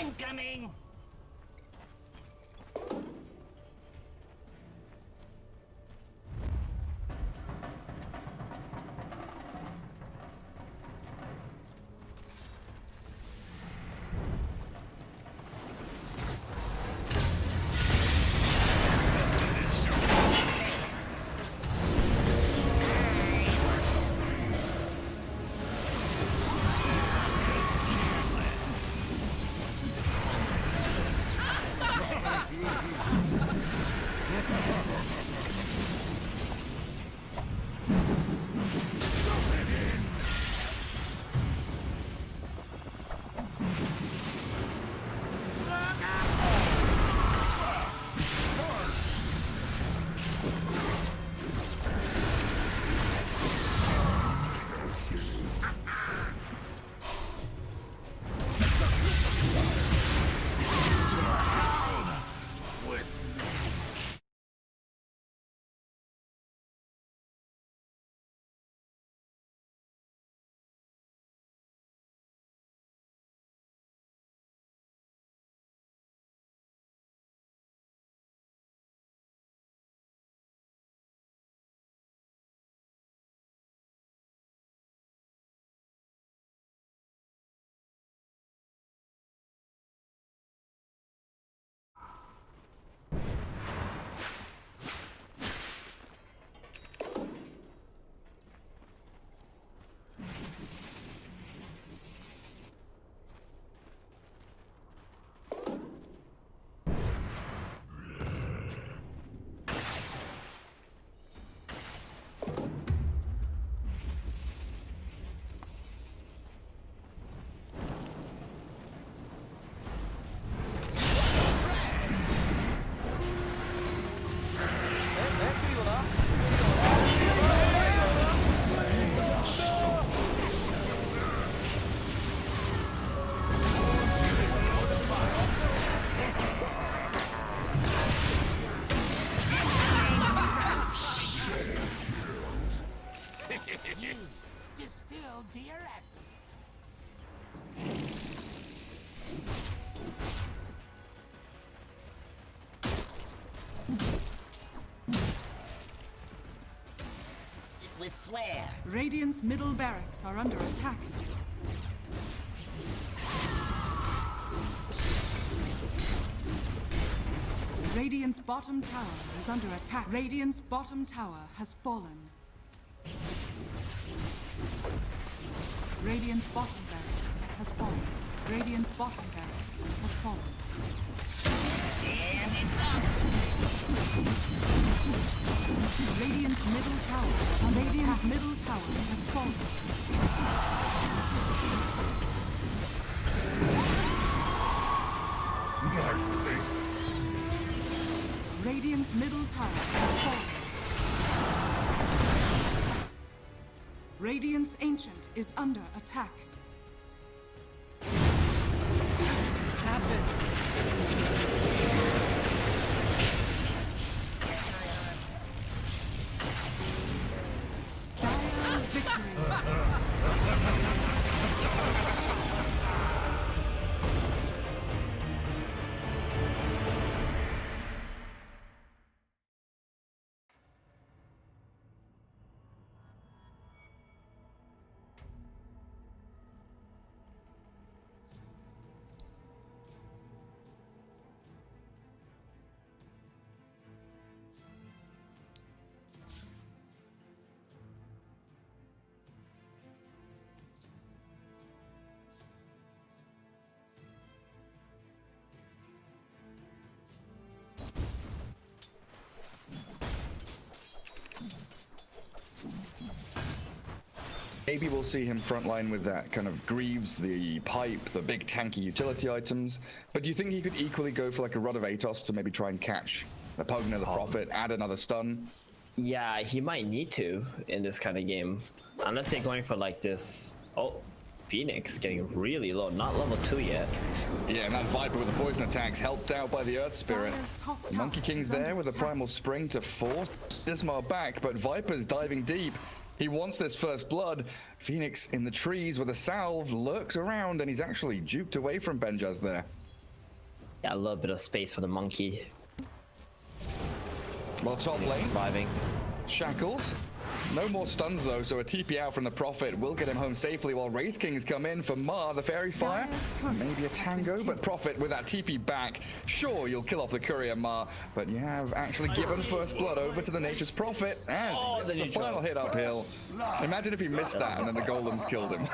Incoming! Distilled to your essence. With flair. Radiant's middle barracks are under attack. Radiant's bottom tower is under attack. Radiant's bottom tower has fallen. Radiant's bottom barracks has fallen. Radiant's bottom barracks has fallen. And it's up! Radiant's middle tower is under Radiant's middle tower has fallen. Radiant's middle tower has fallen. Radiant's ancient is under attack. This happened. Dire victory. Maybe we'll see him frontline with that kind of Greaves, the pipe, the big tanky utility items. But do you think he could equally go for like a Rod of Atos to maybe try and catch a Pogner the Prophet, add another stun? Yeah, he might need to in this kind of game. Unless they're going for like this... Oh, Phoenix getting really low, not level 2 yet. Yeah, and that Viper with the poison attacks helped out by the Earth Spirit. Monkey King's there with a Primal Spring to force Dismar back, but Viper's diving deep. He wants this first blood. Phoenix in the trees with a salve lurks around, and he's actually duped away from Benjaz there. Yeah, a little bit of space for the monkey. Well, top lane. Surviving. Shackles. No more stuns though, so a TP out from the Prophet will get him home safely while Wraith Kings come in for Mar, the Fairy Fire. Maybe a Tango, but Prophet with that TP back. Sure, you'll kill off the Courier Mar, but you have actually given first blood over to the Nature's Prophet as the final hit uphill. Imagine if he missed that and then the Golems killed him.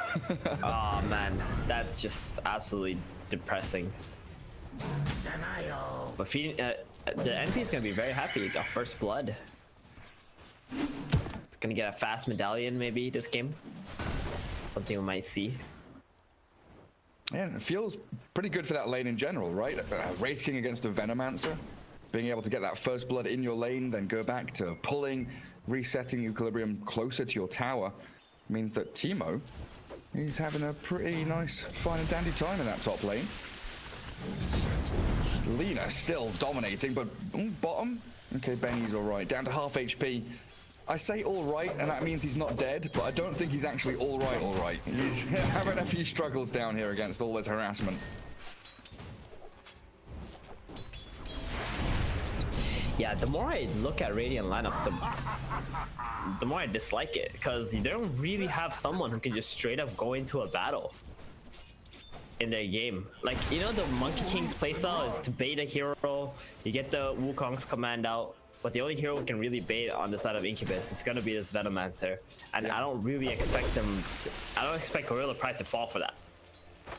Oh man, that's just absolutely depressing. But the NP is going to be very happy. He got first blood. Gonna get a fast medallion maybe this game. Something we might see. Yeah, it feels pretty good for that lane in general, right? Wraith King against a Venomancer. Being able to get that first blood in your lane, then go back to pulling, resetting equilibrium closer to your tower, means that Teemo, he's having a pretty nice, fine and dandy time in that top lane. Lina still dominating, but bottom. Okay, Benny's all right. Down to half HP. I say all right, and that means he's not dead, but I don't think he's actually all right. He's having a few struggles down here against all this harassment. Yeah, the more I look at Radiant lineup, the more I dislike it, because they don't really have someone who can just straight up go into a battle in their game. Like, you know, the Monkey King's playstyle is to bait a hero, you get the Wukong's command out, but the only hero who can really bait on the side of Incubus is gonna be this Venomancer. And I don't really expect them to, I don't expect Gorilla Pride to fall for that.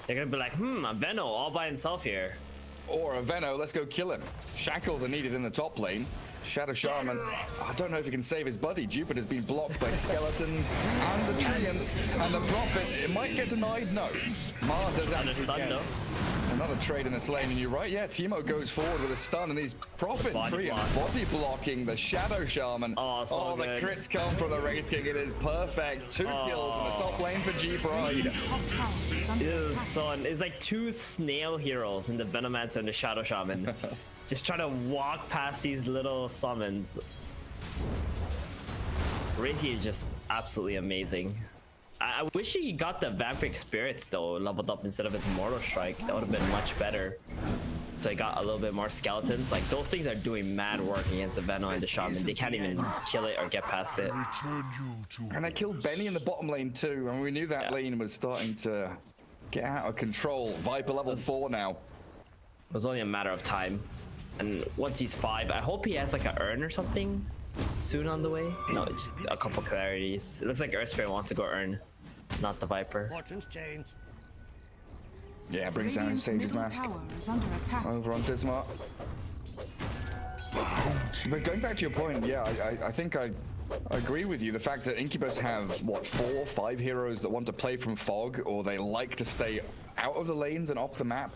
They're gonna be like, a Veno all by himself here. Or a Veno, let's go kill him. Shackles are needed in the top lane. Shadow Shaman, I don't know if he can save his buddy. Jupiter's been blocked by skeletons and the Treants, and the Prophet, it might get denied, no. Mar does actually get another trade in this lane, and you're right, yeah, Teemo goes forward with a stun, and these Prophet Treants body blocking the Shadow Shaman. Oh, the crits come from the Wraith King, it is perfect. 2 kills in the top lane for G-Pride. It's like 2 snail heroes in the Venomancer and the Shadow Shaman. Just trying to walk past these little summons. Wraith is just absolutely amazing. I wish he got the Vampiric Spirits though leveled up instead of his Mortal Strike. That would have been much better. So he got a little bit more skeletons. Like, those things are doing mad work against the Veno and the Shaman. They can't even kill it or get past it. And they killed Benny in the bottom lane too, and we knew that lane was starting to get out of control. Viper level 4 now. It was only a matter of time. And once he's 5, I hope he has like an urn or something soon on the way. No, it's a couple clarities. It looks like Earth Spirit wants to go urn, not the Viper. Fortunes change. Yeah, brings down his Sage's Mask over on Dismar. But going back to your point, yeah, I think I agree with you. The fact that Incubus have, what, 4 or 5 heroes that want to play from Fog, or they like to stay out of the lanes and off the map.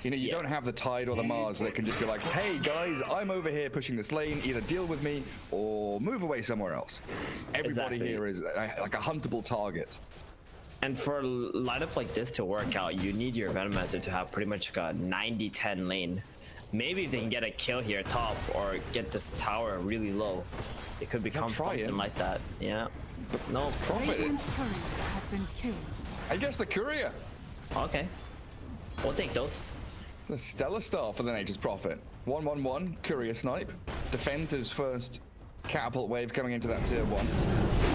You know, you don't have the Tide or the Mars that can just be like, hey guys, I'm over here pushing this lane, either deal with me or move away somewhere else. Everybody here is like a huntable target. And for a lineup like this to work out, you need your Venomancer to have pretty much like a 90-10 lane. Maybe if they can get a kill here top or get this tower really low, it could become something like that. Yeah. No Prophet. Has been killed. I guess the Courier. Okay. We'll take those. The Stellar Star for the Nature's Prophet. 1-1-1, Courier Snipe. Defends his first catapult wave coming into that tier 1.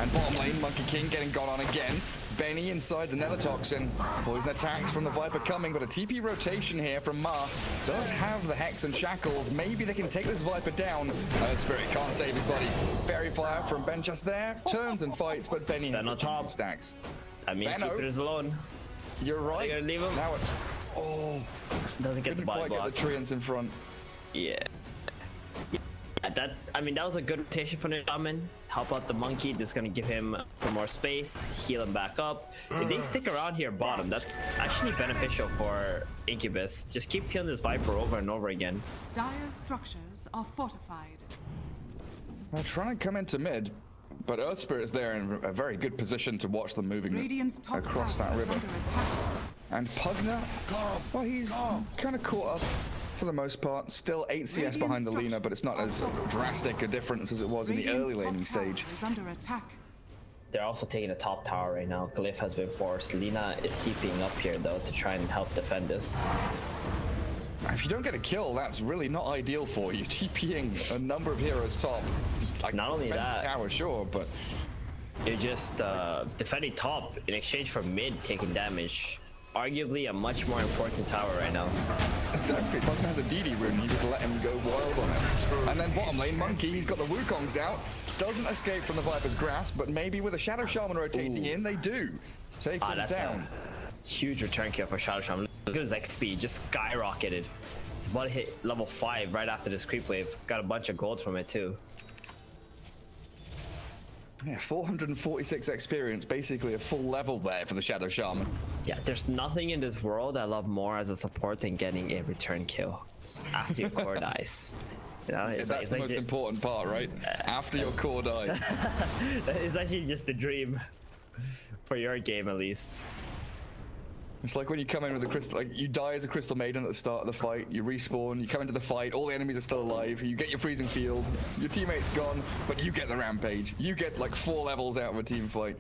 And bottom lane, Monkey King getting got on again. Benny inside the Nether Toxin. Poison attacks from the Viper coming, but a TP rotation here from Mar. Does have the Hex and Shackles. Maybe they can take this Viper down. Earth Spirit can't save his buddy. Fairy Fire from Ben just there. Turns and fights, but Benny has the top stacks. I mean, Jupiter's alone. You're right. Are you gonna leave him? Now it's... Oh, doesn't get the body block. Get the Treants in front. Yeah. I mean, that was a good rotation for the shaman. Help out the monkey. This is gonna give him some more space, heal him back up. If they stick around here bottom, that's actually beneficial for Incubus. Just keep killing this Viper over and over again. Dire's structures are fortified. They're trying to come into mid, but Earth Spirit's there in a very good position to watch them moving across that river. And Pugna, well, he's kind of caught up for the most part. Still 8 CS behind the Lina, but it's not as drastic a difference as it was in the early laning stage. They're also taking the top tower right now. Glyph has been forced. Lina is TPing up here though to try and help defend this. If you don't get a kill, that's really not ideal for you. TPing a number of heroes top. Like, not only that, tower, sure, but you're just defending top in exchange for mid taking damage. Arguably a much more important tower right now. Exactly. Pugna has a DD rune, you just let him go wild on it. And then bottom lane, Monkey, he's got the Wukongs out. Doesn't escape from the Viper's grasp, but maybe with a Shadow Shaman rotating in, they do. Take him down. Huge return kill for Shadow Shaman. Look at his XP, just skyrocketed. It's about to hit level 5 right after this creep wave. Got a bunch of gold from it too. Yeah, 446 experience, basically a full level there for the Shadow Shaman. Yeah, there's nothing in this world I love more as a support than getting a return kill after your core dies. You know, that's the most important part, right? After your core dies. It's actually just a dream for your game, at least. It's like when you come in with a crystal, like you die as a crystal maiden at the start of the fight, you respawn, you come into the fight, all the enemies are still alive, you get your freezing field, your teammate's gone, but you get the rampage. You get like 4 levels out of a team fight.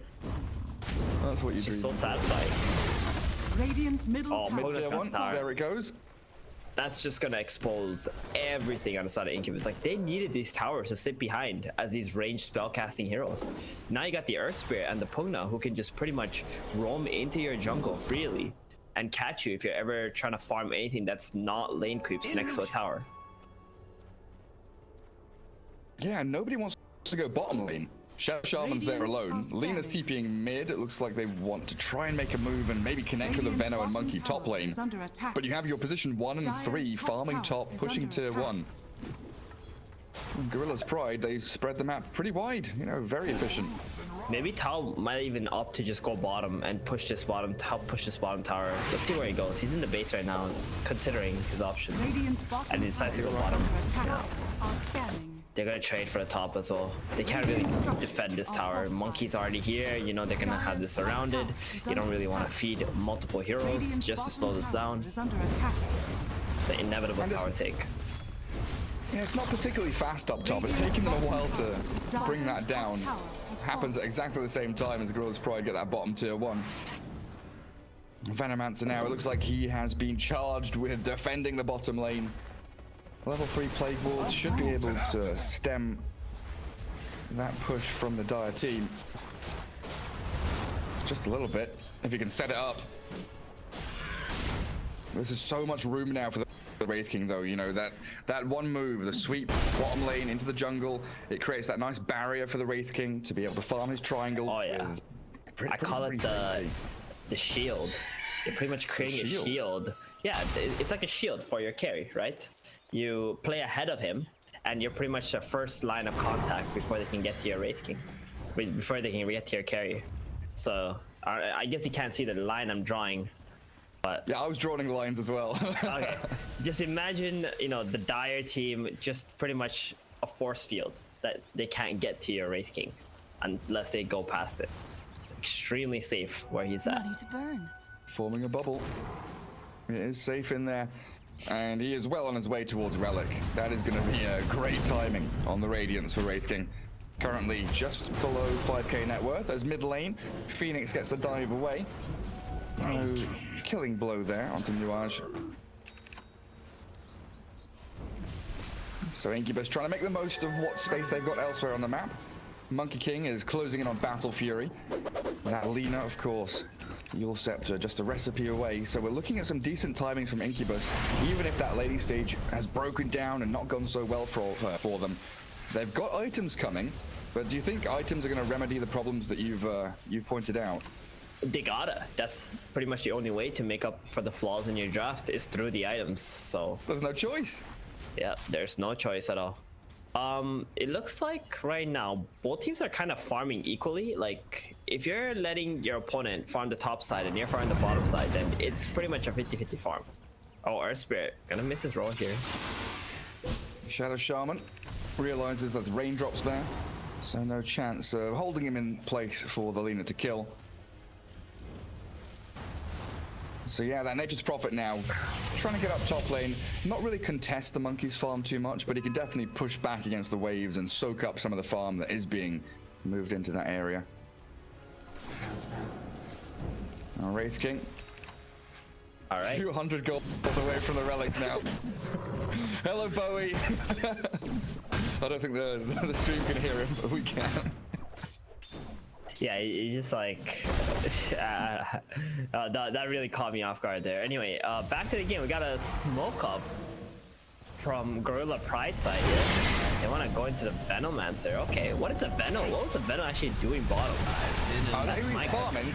That's what you dream. So satisfying. Radiant's middle tower. There it goes. That's just gonna expose everything on the side of Incubus. Like, they needed these towers to sit behind as these ranged spellcasting heroes. Now you got the Earth Spirit and the Pugna who can just pretty much roam into your jungle freely and catch you if you're ever trying to farm anything that's not lane creeps next to a tower. Yeah, nobody wants to go bottom lane. Shadow Shaman's there alone. Lina's TPing mid. It looks like they want to try and make a move and maybe connect with the Venno and Monkey top lane. But you have your position 1 and 3 farming top, pushing tier 1. Gorilla's Pride, they spread the map pretty wide, you know, very efficient. Maybe Tao might even opt to just go bottom and push this bottom, help push this bottom tower. Let's see where he goes. He's in the base right now, considering his options. And he decides to go bottom. Yeah. They're gonna trade for the top as well. They can't really defend this tower. Monkey's already here, you know, they're gonna have this surrounded. You don't really want to feed multiple heroes just to slow this down. It's an inevitable tower take. Yeah, it's not particularly fast up top. It's taking them a while to bring that down. It happens at exactly the same time as Gorilla's Pride get that bottom tier 1. Venomancer now, it looks like he has been charged with defending the bottom lane. Level 3 Plague Walls should be able to stem that push from the Dire team. Just a little bit, if you can set it up. This is so much room now for the Wraith King though, you know, that one move, the sweep bottom lane into the jungle, it creates that nice barrier for the Wraith King to be able to farm his triangle. Oh yeah, I call it the shield. You're pretty much creating a shield. Yeah, it's like a shield for your carry, right? You play ahead of him, and you're pretty much the first line of contact before they can get to your Wraith King, before they can get to your carry. So I guess you can't see the line I'm drawing, but yeah, I was drawing the lines as well. Okay, just imagine, you know, the Dire team just pretty much a force field that they can't get to your Wraith King unless they go past it. It's extremely safe where he's at. Ready to burn. Forming a bubble. It is safe in there. And he is well on his way towards Relic. That is going to be a great timing on the Radiance for Wraith King. Currently just below 5k net worth as mid lane. Phoenix gets the dive away. No killing blow there onto Nuage. So Incubus trying to make the most of what space they've got elsewhere on the map. Monkey King is closing in on Battle Fury. That Lina, of course, Yule Scepter just a recipe away. So we're looking at some decent timings from Incubus. Even if that lady stage has broken down and not gone so well for them, they've got items coming. But do you think items are going to remedy the problems that you've pointed out? They gotta. That's pretty much the only way to make up for the flaws in your draft is through the items. So there's no choice. Yeah, there's no choice at all. It looks like right now both teams are kind of farming equally. Like if you're letting your opponent farm the top side and you're farming the bottom side, then it's pretty much a 50-50 farm. Oh, Earth Spirit gonna miss his roll here. Shadow Shaman realizes there's raindrops there, so no chance of holding him in place for the Lina to kill. So yeah, that Nature's Prophet now trying to get up top lane, not really contest the Monkey's farm too much, but he can definitely push back against the waves and soak up some of the farm that is being moved into that area. Wraith King. All right. 200 gold away from the relic now. Hello, Bowie. I don't think the stream can hear him, but we can. Yeah, you just like that really caught me off guard there. Anyway, back to the game. We got a smoke up from Gorilla Pride side here. They want to go into the Venomancer. Okay, what is a Venom? What was the Venom actually doing bottom? He's farming,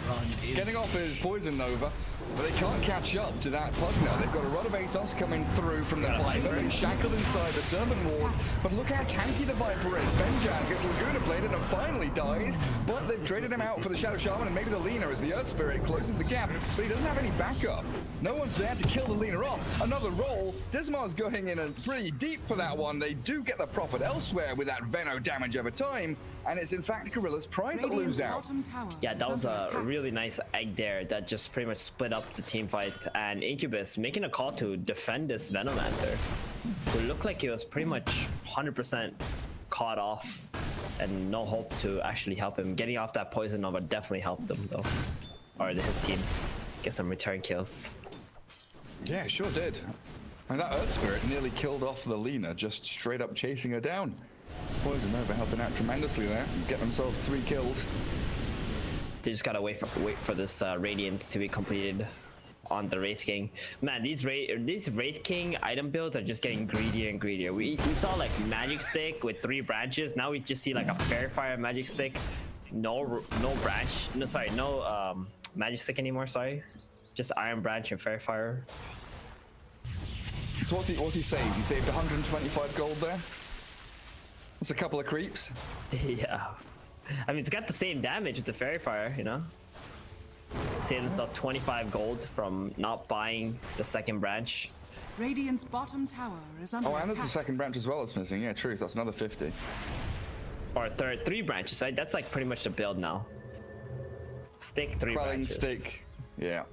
getting off his Poison Nova, but they can't catch up to that Pugna. They've got a rod of Atos coming through from the Viper and shackled inside the Serpent Ward. But look how tanky the Viper is. Benjaz gets Laguna bladed and finally dies, but they've traded him out for the Shadow Shaman and maybe the Lina as the Earth Spirit closes the gap, but he doesn't have any backup. No one's there to kill the Lina off. Another roll. Dismar's going in pretty deep for that one. They do get the profit elsewhere with that Veno damage over time, and it's in fact Gorilla's Pride that lose out. Yeah, that was a really nice egg there that just pretty much split up the team fight, and Incubus making a call to defend this Venomancer, who looked like he was pretty much 100% caught off and no hope to actually help him. Getting off that Poison Nova definitely helped him though, or his team get some return kills. Yeah, it sure did. And that Earth Spirit nearly killed off the Lina, just straight up chasing her down. Poison Nova helping out tremendously there, get themselves 3 kills. They just gotta wait for this Radiance to be completed on the Wraith King. Man, these Wraith King item builds are just getting greedier and greedier. We saw like Magic Stick with 3 branches. Now we just see like a Fair Fire Magic Stick. No branch. No, sorry, no Magic Stick anymore. Sorry, just Iron Branch and Fair Fire. So what's he saved? He saved 125 gold there. That's a couple of creeps. Yeah. I mean, it's got the same damage with the Fairy Fire, you know? Saved himself 25 gold from not buying the second branch. Radiant's bottom tower is under and attack. there's the second branch as well that's missing. Yeah, true. So that's another 50. Or 3 branches, right? That's like pretty much the build now. Stick 3 branches. Stick. Yeah.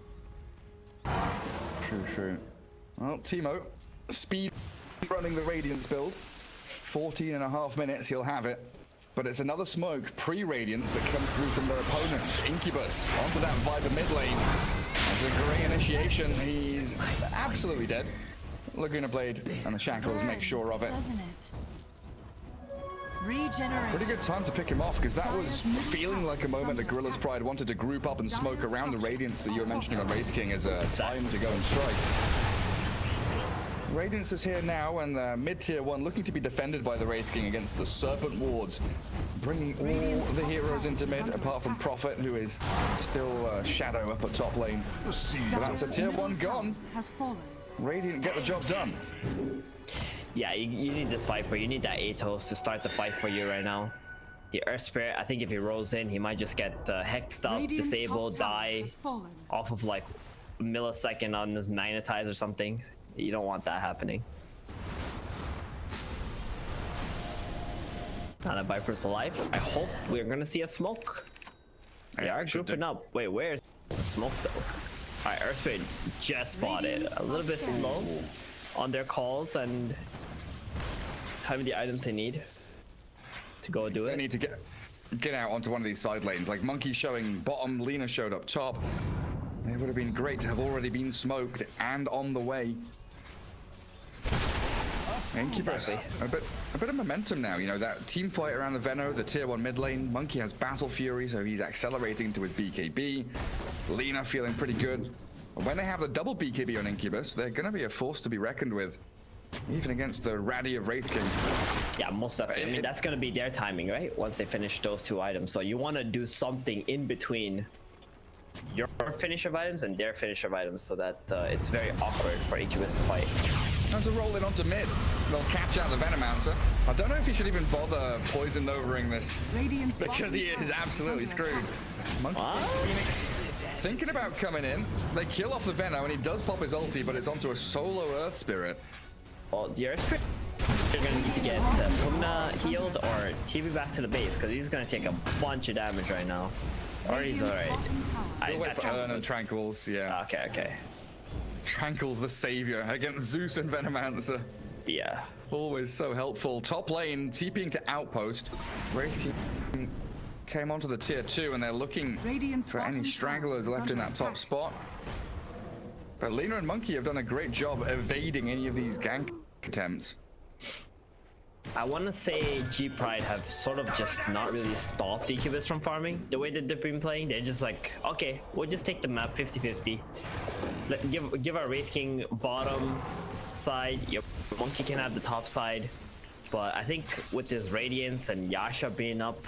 True. Well, Teemo, speed running the Radiance build. 14.5 minutes, he'll have it. But it's another smoke, pre-Radiance, that comes through from their opponents. Incubus onto that Viper mid lane. That's a great initiation. He's absolutely dead. Laguna Blade and the Shackles make sure of it. Pretty good time to pick him off, because that was feeling like a moment that Gorilla's Pride wanted to group up and smoke around the Radiance that you were mentioning on Wraith King as a time to go and strike. Radiance is here now, and the mid-tier 1 looking to be defended by the Wraith King against the Serpent Wards, bringing all the heroes into mid, apart from Prophet, who is still Shadow up at top lane. So that's a tier 1 gone. Radiant get the job done. Yeah, you need this Viper. You need that Atos to start the fight for you right now. The Earth Spirit, I think if he rolls in, he might just get hexed up, disabled, die off of like a millisecond on this Magnetize or something. You don't want that happening. Now that Viper's alive, I hope we're gonna see a smoke. They are grouping up. Wait, where's the smoke though? Alright, Earth Spirit just bought it. A little bit slow on their calls and having the items they need to go do it. They need to get out onto one of these side lanes. Like Monkey showing bottom, Lina showed up top. It would have been great to have already been smoked and on the way. Incubus, a bit of momentum now, you know, that team fight around the Veno, the tier 1 mid lane. Monkey has Battle Fury, so he's accelerating to his BKB. Lina feeling pretty good. When they have the double BKB on Incubus, they're going to be a force to be reckoned with, even against the Ratty of Wraith King. Yeah, most definitely. I mean, that's going to be their timing, right? Once they finish those 2 items. So you want to do something in between your finish of items and their finish of items, so that it's very awkward for Incubus to fight. As a roll in onto mid, they'll catch out the Venomancer. I don't know if he should even bother poison overing this, because he is absolutely screwed. Monkey Phoenix thinking about coming in. They kill off the Veno, and he does pop his ulti, but it's onto a solo Earth Spirit. Well, the Earth Spirit, they're gonna need to get Pumna healed or TV back to the base, because he's gonna take a bunch of damage right now. Or he's alright. We'll wait for Urn and Tranquils, yeah. Okay. Tranquil's the savior against Zeus and Venomancer. Yeah. Always so helpful. Top lane, TPing to Outpost. Wraith King came onto the tier 2, and they're looking for any stragglers left in that top spot. But Lina and Monkey have done a great job evading any of these gank attempts. I want to say G-Pride have sort of just not really stopped Incubus from farming. The way that they've been playing, they're just like, okay, we'll just take the map 50-50. Give our Wraith King bottom side, your Monkey can have the top side. But I think with this Radiance and Yasha being up,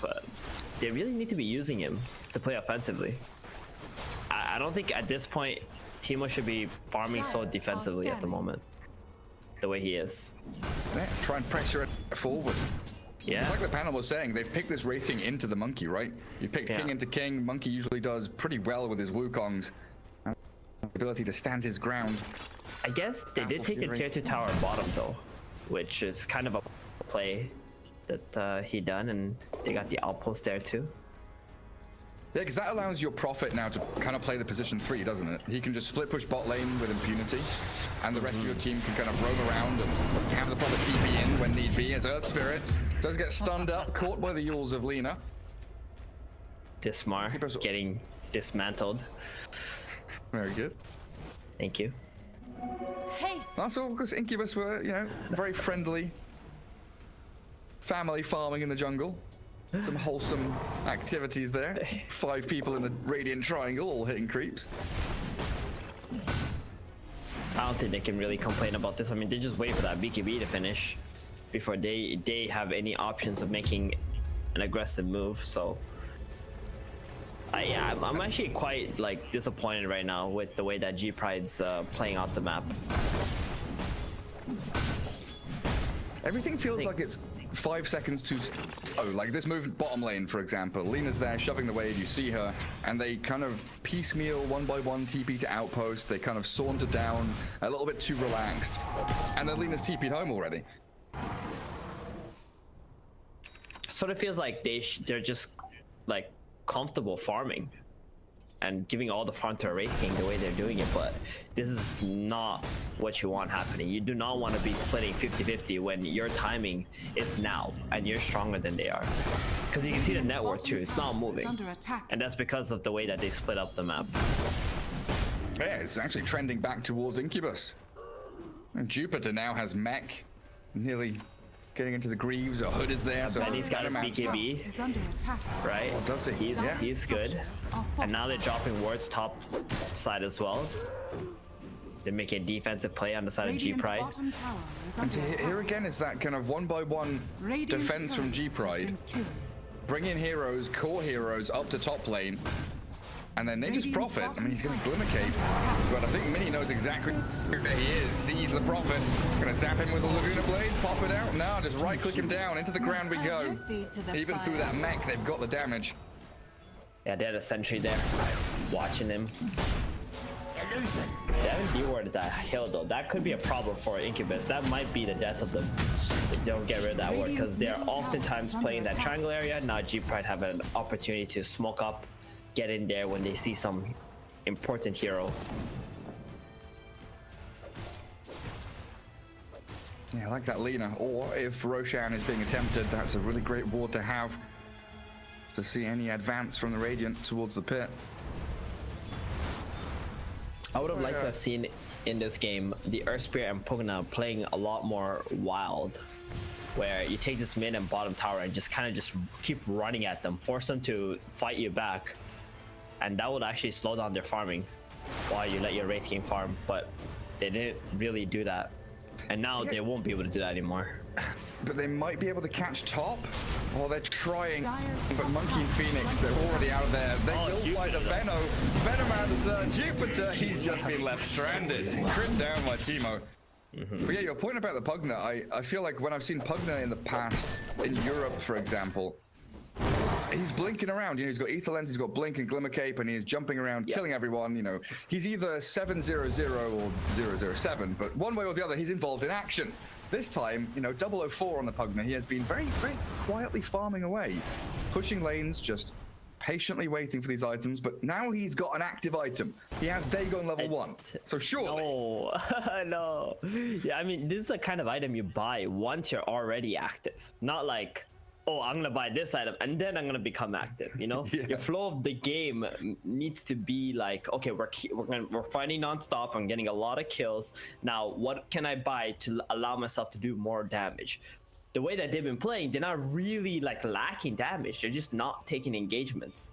they really need to be using him to play offensively. I don't think at this point Teemo should be farming so defensively at the moment, the way he is. Yeah, try and pressure it forward. Yeah. It's like the panel was saying, they've picked this Wraith King into the Monkey, right? You pick King into King, Monkey usually does pretty well with his Wukongs. Ability to stand his ground. I guess they did take the tier 2 tower bottom though, which is kind of a play that he done, and they got the outpost there too. Yeah, because that allows your Prophet now to kind of play the position 3, doesn't it? He can just split push bot lane with impunity, and the rest of your team can kind of roam around and have the Prophet TP in when need be, as Earth Spirit does get stunned up, caught by the Yules of Lina. Dismar getting dismantled. Very good. Thank you. That's all because Incubus were, you know, very friendly. Family farming in the jungle. Some wholesome activities there. 5 people in the Radiant Triangle all hitting creeps. I don't think they can really complain about this. I mean, they just wait for that BKB to finish before they have any options of making an aggressive move. So I'm actually quite like disappointed right now with the way that G-Pride's playing out the map. Everything feels like it's 5 seconds too slow. Like this move bottom lane, for example. Lina's there shoving the wave, you see her, and they kind of piecemeal one by one TP to Outpost. They kind of saunter down a little bit too relaxed. And then Lina's TP'd home already. Sort of feels like they're just like comfortable farming and giving all the farm to a Wraith King the way they're doing it, but this is not what you want happening. You do not want to be splitting 50-50 when your timing is now and you're stronger than they are. Because you can see the network too, it's not moving. And that's because of the way that they split up the map. Yeah, it's actually trending back towards Incubus. And Jupiter now has mech, nearly getting into the Greaves. A Hood is there, so Benny's got his BKB, right? Oh, does he? He's good. And now they're dropping wards top side as well. They're making a defensive play on the side of G-Pride. And so here again is that kind of 1-by-1 defense from G-Pride. Bring in heroes, core heroes up to top lane. And then they just Prophet. I mean, he's going to Glimmer Cape, but I think Mini knows exactly where he is. Sees the Prophet. Going to zap him with a Laguna Blade, pop it out. Now just right-click him down. Into the ground we go. Even through that mech, they've got the damage. Yeah, they had a sentry there, watching him. They haven't dewarded that hill though. That could be a problem for Incubus. That might be the death of them if they don't get rid of that ward, because they're oftentimes playing that triangle area. Now G-Pride have an opportunity to smoke up, get in there when they see some important hero. Yeah, I like that Lina. Or if Roshan is being attempted, that's a really great ward to have to see any advance from the Radiant towards the pit. I would have liked to have seen in this game the Earth Spirit and Pugna playing a lot more wild, where you take this mid and bottom tower and just kind of just keep running at them, force them to fight you back, and that would actually slow down their farming while you let your Wraith King farm. But they didn't really do that, and now they won't be able to do that anymore. But they might be able to catch top, or they're trying. But Monkey and Phoenix, they're already out of there. They're killed by the Venomancer. Jupiter, he's just been left stranded. Crit down by Teemo. But yeah, your point about the Pugna, I feel like when I've seen Pugna in the past, in Europe, for example, he's blinking around. You know, he's got Ether Lens, he's got Blink and Glimmer Cape, and he's jumping around, killing everyone. You know, he's either 700 or 007, but one way or the other, he's involved in action. This time, you know, 004 on the Pugna, he has been very, very quietly farming away, pushing lanes, just patiently waiting for these items. But now he's got an active item. He has Dagon level 1. So surely. No, no. Yeah, I mean, this is the kind of item you buy once you're already active, not like, oh, I'm gonna buy this item and then I'm gonna become active. You know, your flow of the game needs to be like, okay, we're fighting nonstop. I'm getting a lot of kills. Now, what can I buy to allow myself to do more damage? The way that they've been playing, they're not really like lacking damage. They're just not taking engagements.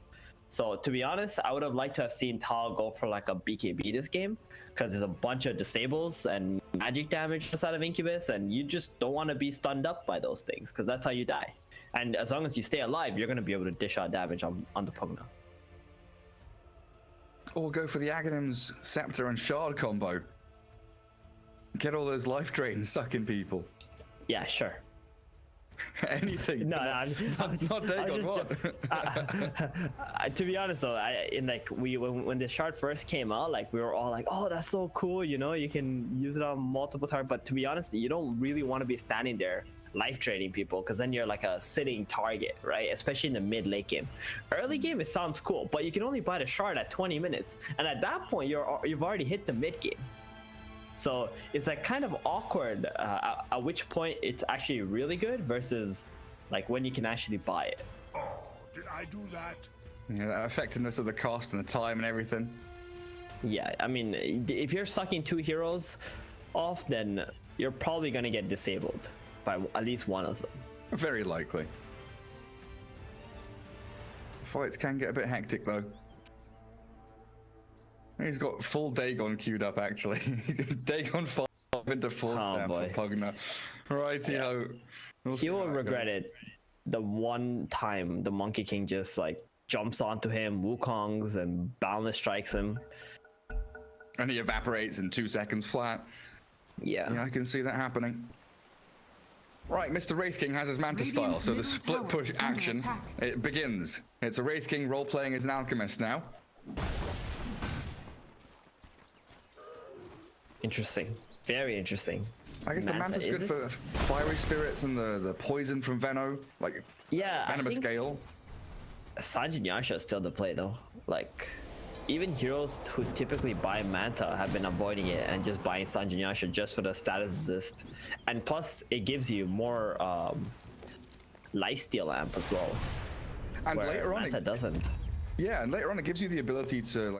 So to be honest, I would have liked to have seen Tal go for like a BKB this game, because there's a bunch of disables and magic damage inside of Incubus, and you just don't want to be stunned up by those things, because that's how you die. And as long as you stay alive, you're going to be able to dish out damage on the Pugna. Or go for the Aghanim's Scepter and Shard combo. Get all those life drains sucking people. Yeah, sure. Anything. No, not Dagon. What? To be honest though, when the shard first came out, like we were all like, oh, that's so cool, you know, you can use it on multiple targets. But to be honest, you don't really want to be standing there life draining people, because then you're like a sitting target, right? Especially in the mid late game. Early game it sounds cool, but you can only buy the shard at 20 minutes, and at that point you've already hit the mid game. So it's like kind of awkward at which point it's actually really good versus like when you can actually buy it. Oh, did I do that? Yeah, the effectiveness of the cost and the time and everything. Yeah, I mean, if you're sucking 2 heroes off, then you're probably gonna get disabled by at least one of them. Very likely. Fights can get a bit hectic though. He's got full Dagon queued up actually. Dagon 5 into 4 stamp for Pugna. Righty-ho. Yeah. He will regret it the one time the Monkey King just like jumps onto him, Wukongs, and Boundless strikes him. And he evaporates in 2 seconds flat. Yeah, I can see that happening. Right, Mr. Wraith King has his Manta style, so the split push action, it begins. It's a Wraith King role-playing as an alchemist now. Interesting. Very interesting. I guess the Manta's good for fiery spirits and the poison from Veno, like Venomous Gale. Sanjin Yasha is still the play though. Like, even heroes who typically buy Manta have been avoiding it and just buying Sanjin Yasha just for the status assist. And plus, it gives you more lifesteal amp as well. And later on, Manta doesn't. Yeah, and later on it gives you the ability to like.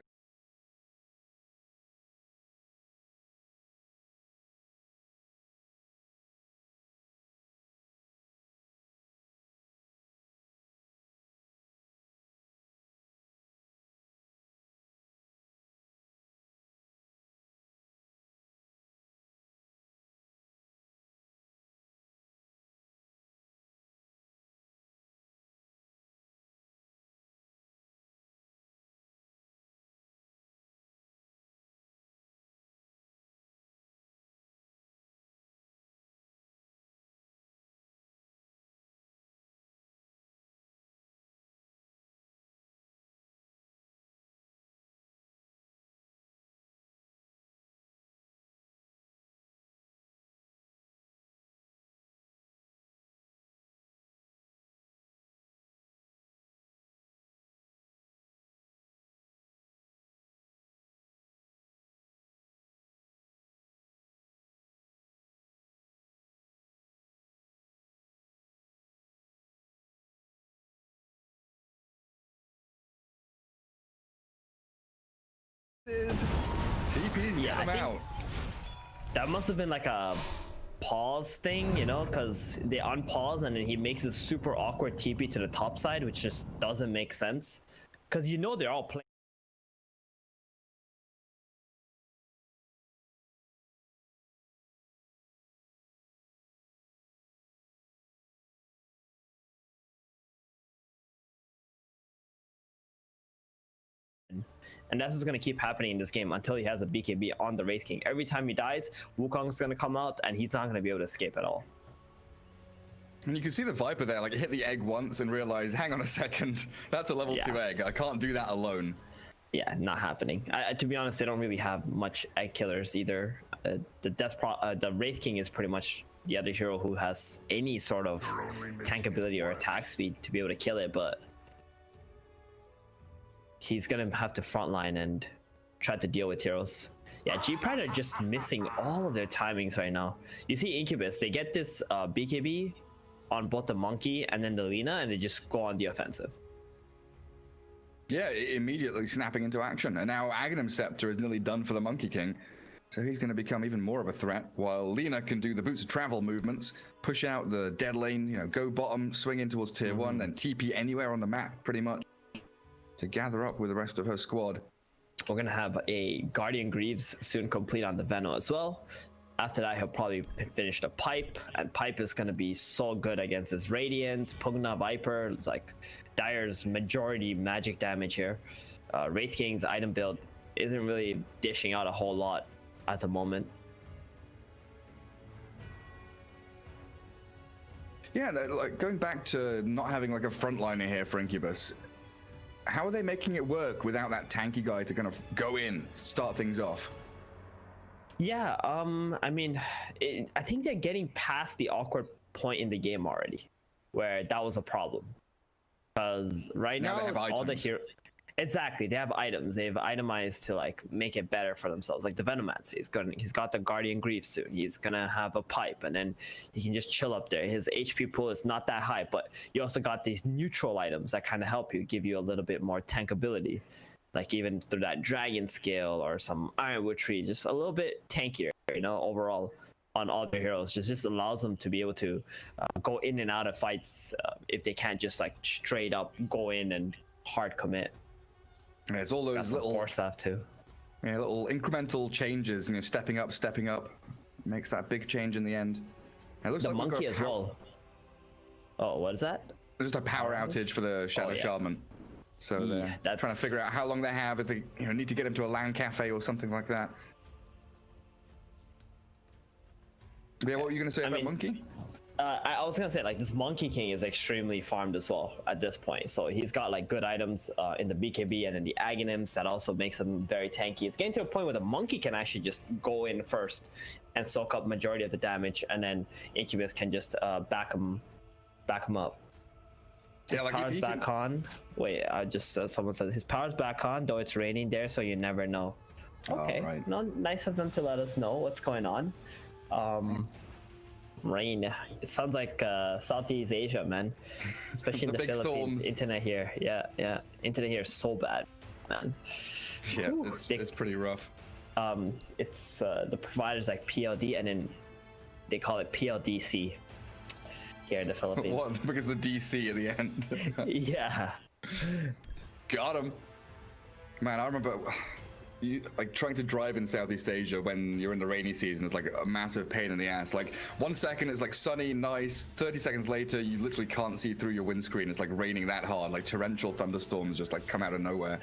TP's get him out. That must have been like a pause thing, you know, because they unpause and then he makes this super awkward TP to the top side, which just doesn't make sense. Because you know they're all playing. And that's what's going to keep happening in this game until he has a BKB on the Wraith King. Every time he dies, Wukong's going to come out and he's not going to be able to escape at all. And you can see the Viper there, like hit the egg once and realize, hang on a second, that's a level 2 egg. I can't do that alone. Yeah, not happening. To be honest, they don't really have much egg killers either. The Wraith King is pretty much the other hero who has any sort of tank ability or attack speed to be able to kill it, but he's gonna have to frontline and try to deal with heroes. Yeah, G-Pride are just missing all of their timings right now. You see Incubus, they get this BKB on both the Monkey and then the Lina, and they just go on the offensive. Yeah, immediately snapping into action. And now Aghanim Scepter is nearly done for the Monkey King. So he's going to become even more of a threat, while Lina can do the Boots of Travel movements, push out the dead lane, you know, go bottom, swing in towards tier 1, then TP anywhere on the map, pretty much, to gather up with the rest of her squad. We're going to have a Guardian Greaves soon complete on the Veno as well. After that, he'll probably finish the Pipe, and Pipe is going to be so good against his Radiance, Pugna, Viper. It's like Dire's majority magic damage here. Wraith King's item build isn't really dishing out a whole lot at the moment. Yeah, like going back to not having like a frontliner here for Incubus, how are they making it work without that tanky guy to kind of go in, start things off? Yeah, I mean, I think they're getting past the awkward point in the game already, where that was a problem. Because right now all the heroes, exactly, they have items. They've itemized to like make it better for themselves. Like the Venomancer, he's got the Guardian Greaves soon. He's gonna have a Pipe, and then he can just chill up there. His HP pool is not that high, but you also got these neutral items that kind of help you, give you a little bit more tankability. Like even through that Dragon Scale or some Ironwood Tree, just a little bit tankier, you know, overall on all their heroes. Just allows them to be able to go in and out of fights if they can't just like straight up go in and hard commit. Yeah, it's all those little core stuff too. Yeah, little incremental changes, you know, stepping up, makes that big change in the end. It looks the like Monkey as well. Oh, what is that? There's just a power outage for the Shadow Shaman. So they're trying to figure out how long they have, if they need to get him to a LAN cafe or something like that. Yeah, what were you going to say about Monkey? I was going to say, like, this Monkey King is extremely farmed as well at this point. So he's got, like, good items in the BKB and in the Aghanims that also makes him very tanky. It's getting to a point where the Monkey can actually just go in first and soak up majority of the damage, and then Incubus can just back him up. His power's back on. Wait, I just someone said his power's back on, though it's raining there, so you never know. Okay, right. No, nice of them to let us know what's going on. Rain. It sounds like Southeast Asia, man. Especially in the Philippines. Storms. Internet here, yeah. Internet here is so bad, man. Yeah, it's pretty rough. It's the provider's like PLD, and then they call it PLDC. Here in the Philippines. What? Because the DC at the end. Yeah. Got him. Man, I remember like trying to drive in Southeast Asia when you're in the rainy season is like a massive pain in the ass. Like 1 second it's like sunny, nice. 30 seconds later, you literally can't see through your windscreen. It's like raining that hard. Like torrential thunderstorms just like come out of nowhere.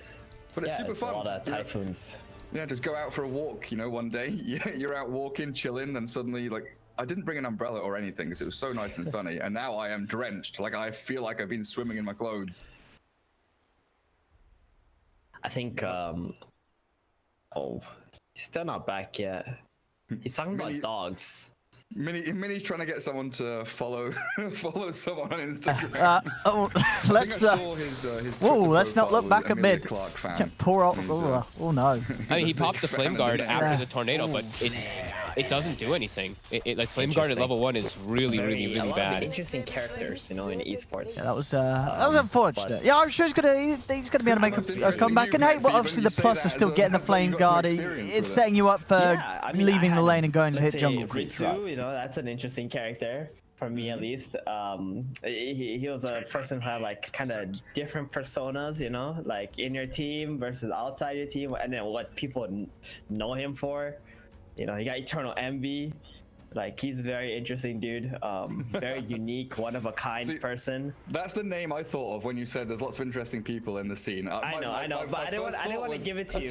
But it's super fun. A lot of typhoons. Yeah, just go out for a walk. You know, one day you're out walking, chilling, and suddenly like. I didn't bring an umbrella or anything because it was so nice and sunny, and now I am drenched. Like I feel like I've been swimming in my clothes. I think, oh, he's still not back yet. He's talking about dogs. Mini's trying to get someone to follow someone on Instagram. Let's not look back at mid. Poor oh no. I mean, he popped the Flame Guard after the tornado, but it doesn't do anything. It like Flame Guard at level 1 is really bad. Interesting characters, you know, in esports. Yeah, that was unfortunate. Yeah, I'm sure he's gonna be able to make a comeback. And hey, well, obviously the plus is still getting the Flame Guard. It's setting you up for leaving the lane and going to hit jungle creeps. You know, that's an interesting character for me at least. He was a person who had like kind of different personas, you know, like in your team versus outside your team, and then what people know him for. You know, he got Eternal Envy, Like, he's very interesting dude, very unique, one of a kind person. That's the name I thought of when you said there's lots of interesting people in the scene. I know, but I didn't want to give it to you.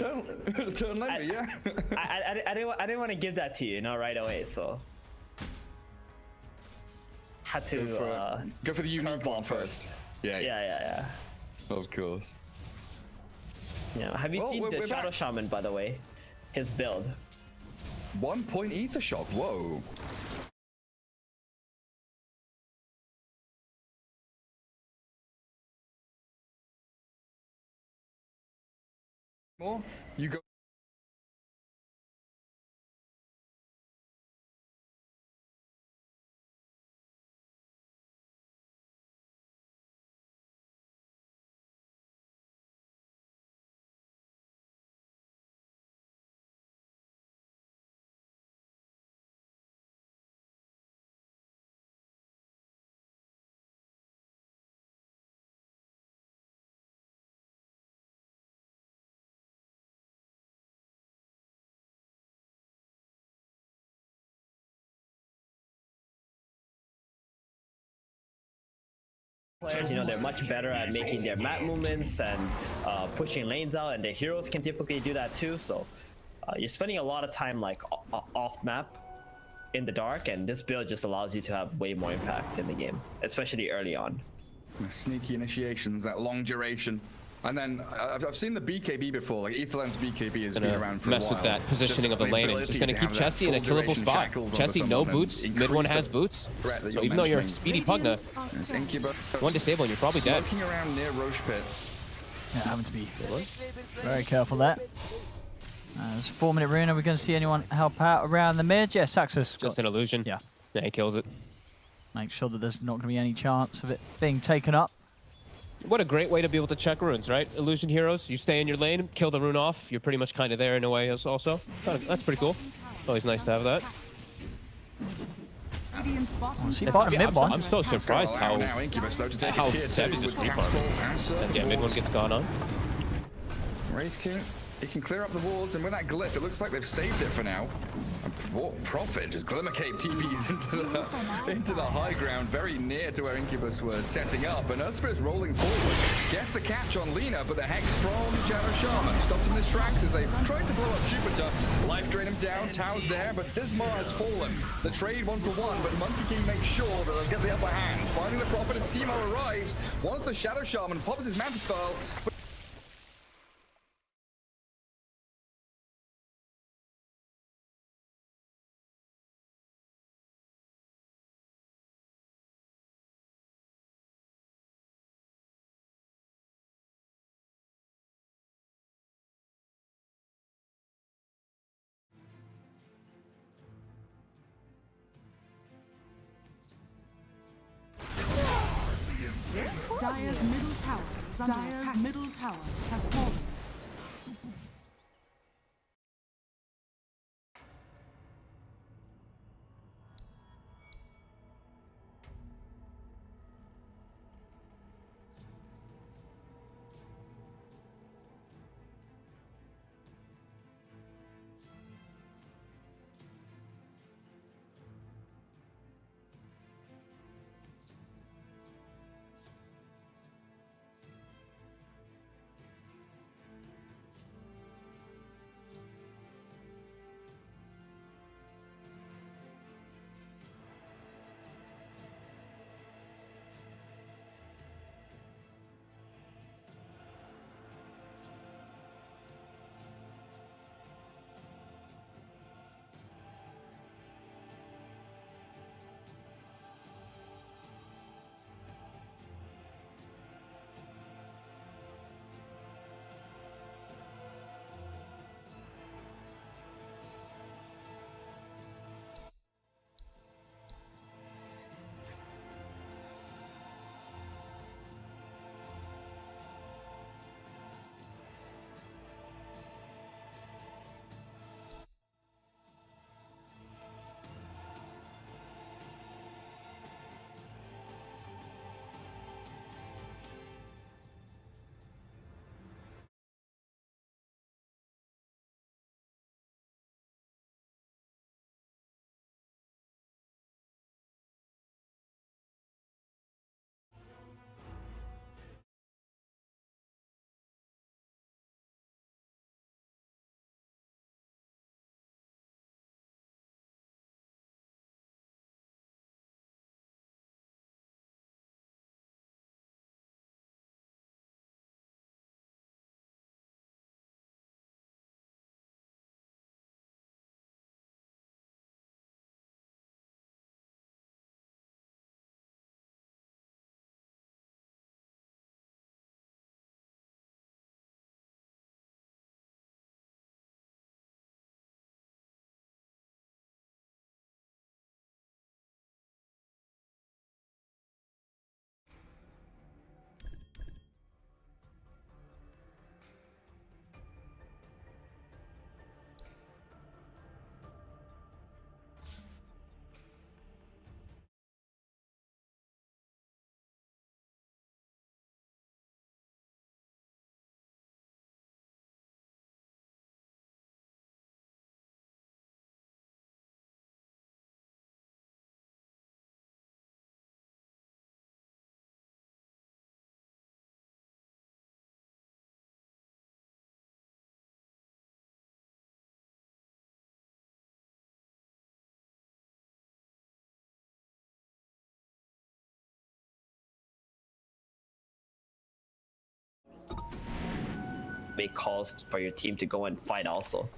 I didn't want to give that to you, right away, so had to go for the unique one first. Yeah. Of course. Yeah. Have you seen the Shadow Shaman, by the way? His build. 1 point ether shock. Whoa. More. You go. Players, they're much better at making their map movements and pushing lanes out, and their heroes can typically do that too. So you're spending a lot of time like off map in the dark, and this build just allows you to have way more impact in the game, especially early on. Sneaky initiations, that long duration. And then I've seen the BKB before, like Etherland's BKB has been around for a while. Mess with that positioning of the lane and just gonna keep Chesty in a killable spot. Chesty no boots, mid one has boots. So even though you're a speedy Pugna, one disable and you're probably dead. Looking around near Roche Pit. Yeah, having to be very careful there. There's a 4-minute rune. Are we going to see anyone help out around the mid? Yeah, Saxus. Just an illusion. Yeah, he kills it. Make sure that there's not going to be any chance of it being taken up. What a great way to be able to check runes, right? Illusion heroes, you stay in your lane, kill the rune off. You're pretty much kind of there in a way also. That's pretty cool. Always nice to have that. I'm so surprised how Seb is just free farming. Yeah, mid one gets gone on. Wraith King, he can clear up the wards, and with that glyph, it looks like they've saved it for now. And what Prophet just Glimmercape TPs into the high ground, very near to where Incubus was setting up, and Earthspirit's rolling forward. Gets the catch on Lina, but the Hex from Shadow Shaman stops him in his tracks as they've tried to blow up Jupiter. Life drain him down, Tao's there, but Dismar has fallen. The trade 1-for-1, but Monkey King makes sure that they'll get the upper hand. Finding the Prophet as Timo arrives, once the Shadow Shaman pops his Manta style. Dire's middle tower is under attack. Dire's middle tower has fallen. make calls for your team to go and fight also.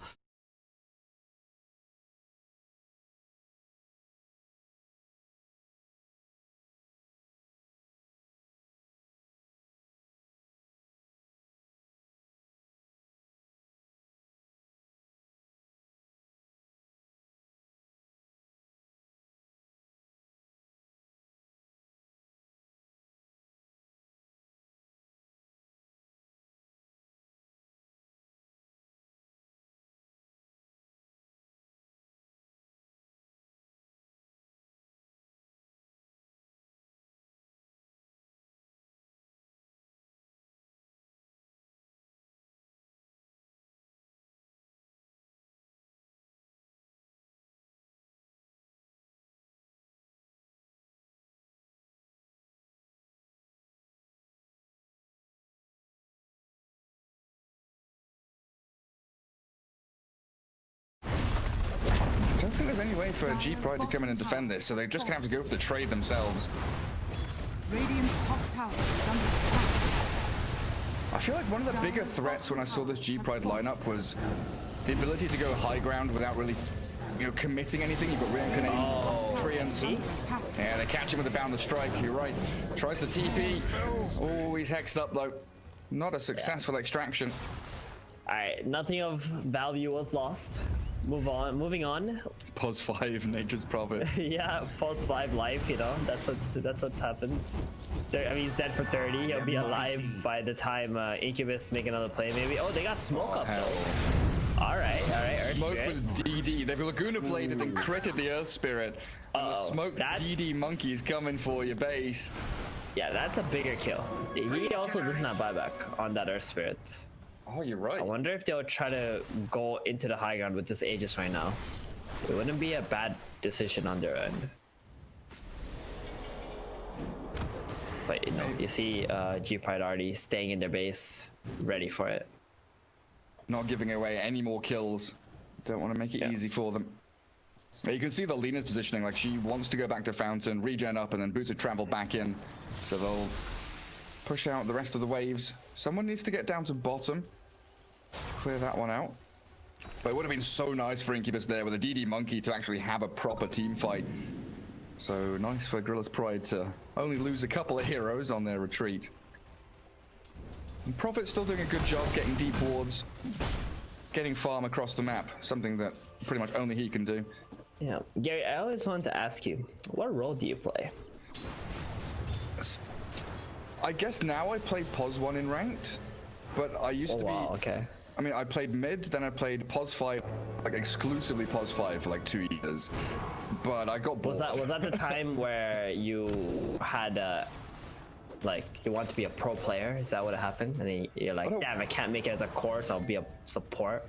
I don't think there's any way for G Pride to come in and defend this, so they're just gonna have to go for the trade themselves. Radiant's top tower is under attack. I feel like one of the bigger threats when I saw this G Pride lineup was the ability to go high ground without really, you know, committing anything. You've got reincarnating, treants. Yeah, they catch him with a bound the strike. You're right. Tries the TP. Oh, he's hexed up though. Not a successful extraction. All right, nothing of value was lost. Moving on. Pause 5, nature's prophet. Yeah, pause 5 life, you know, that's what happens. I mean, he's dead for 30. He'll be alive by the time Incubus make another play, maybe. Oh, they got smoke up though. All right. Smoke with DD. They've Laguna played it and critted the Earth Spirit. And the smoke DD monkey's coming for your base. Yeah, that's a bigger kill. He also doesn't have buyback on that Earth Spirit. Oh, you're right. I wonder if they'll try to go into the high ground with this Aegis right now. It wouldn't be a bad decision on their end. But you know, you see G Pride already staying in their base, ready for it. Not giving away any more kills. Don't want to make it easy for them. You can see the Lena's positioning, like she wants to go back to Fountain, regen up, and then Boots would travel back in. So they'll push out the rest of the waves. Someone needs to get down to bottom. Clear that one out. But it would have been so nice for Incubus there with a DD Monkey to actually have a proper team fight. So nice for Gorilla's Pride to only lose a couple of heroes on their retreat. And Prophet's still doing a good job getting deep wards, getting farm across the map, something that pretty much only he can do. Yeah, Gary, I always wanted to ask you, what role do you play? I guess now I play POS 1 in ranked, but I used to be... okay. I mean, I played mid, then I played POS 5, like exclusively POS 5 for like 2 years. But I got bored. Was that the time where you had like you want to be a pro player? Is that what happened? And then you're like, damn, I can't make it as a core, so I'll be a support.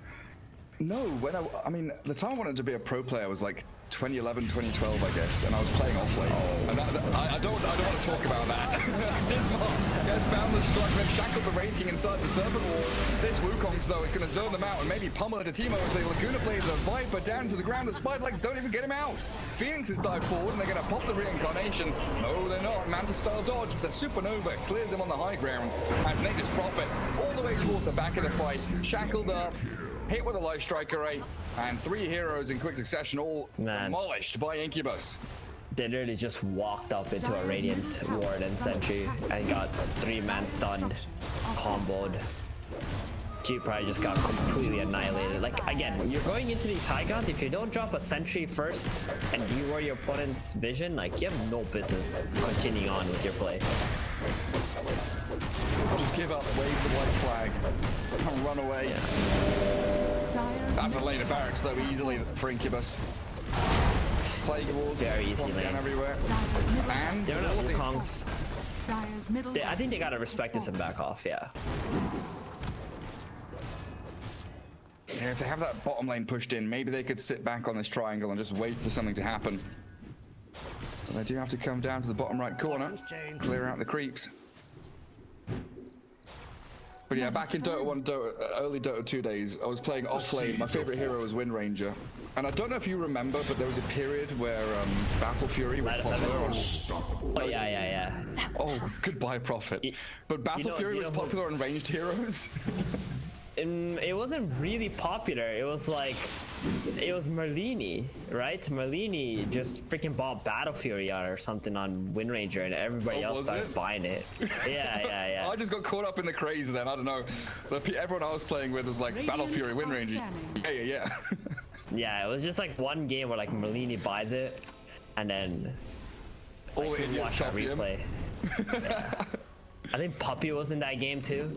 No, when I mean, the time I wanted to be a pro player was like 2011, 2012, I guess, and I was playing offlane. And I don't want to talk about that. Dismal gets boundless strike, then shackled the Raid King inside the Serpent Wall. This Wukong's though is going to zone them out and maybe pummel it to Teemo as the Laguna plays a Viper down to the ground. The Spider Legs don't even get him out. Phoenix has dived forward and they're going to pop the reincarnation. No, they're not. Mantis style dodge. The Supernova clears him on the high ground as Nature's Prophet all the way towards the back of the fight, shackled up. Hit with a light strike array, and 3 heroes in quick succession, all demolished by Incubus. They literally just walked up into a Radiant Ward and Sentry and got 3-man stunned, comboed. G Pride just got completely annihilated. Like, again, you're going into these high grounds, if you don't drop a Sentry first and deworm your opponent's vision, like, you have no business continuing on with your play. Just give up, wave the white flag, and run away. That's a lane of barracks though, easily for Incubus. Plague Walls, very easy lane everywhere. And they're not Wukongs. I think they gotta respect this and back off, yeah. Yeah, if they have that bottom lane pushed in, maybe they could sit back on this triangle and just wait for something to happen. But they do have to come down to the bottom right corner, clear out the creeps. But yeah, back in Dota 1, early Dota 2 days, I was playing off-lane. My favorite hero was Wind Ranger. And I don't know if you remember, but there was a period where Battle Fury was popular. Oh, yeah. Oh, goodbye, Prophet. But Battle Fury was popular on ranged heroes. it wasn't really popular. It was like, it was Merlini, right? Merlini just freaking bought Battle Fury or something on Wind Ranger, and everybody else started buying it. Yeah. I just got caught up in the craze then. I don't know. Everyone I was playing with was like Battle Fury, Wind Ranger. Yeah. Yeah, it was just like one game where like Merlini buys it, and then like, you watch that replay. Yeah. I think Puppy was in that game too.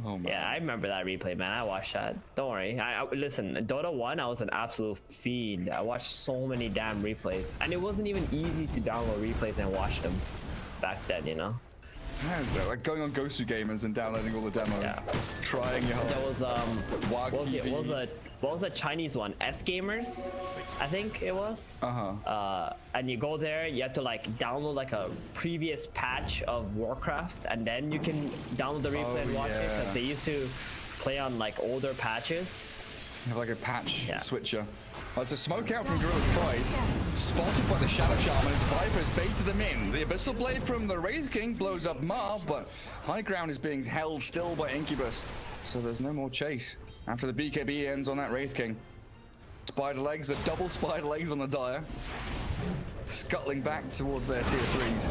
Oh, man. Yeah, I remember that replay, man. I watched that. Don't worry. Listen, Dota 1, I was an absolute fiend. I watched so many damn replays, and it wasn't even easy to download replays and watch them back then, you know. Yeah, like going on Gosu Gamers and downloading all the demos, trying your There was what was the Chinese one? S Gamers, I think it was. And you go there, you have to like download like a previous patch of Warcraft, and then you can download the replay and watch it, because they used to play on like older patches. You have like a patch switcher. Oh, it's a smoke out from Gorilla's Pride, spotted by the Shadow Shaman as Vipers baited them in. The Abyssal Blade from the Wraith King blows up Mar, but high ground is being held still by Incubus, so there's no more chase. After the BKB ends on that Wraith King. Spider legs, the double spider legs on the Dire, scuttling back towards their tier 3s,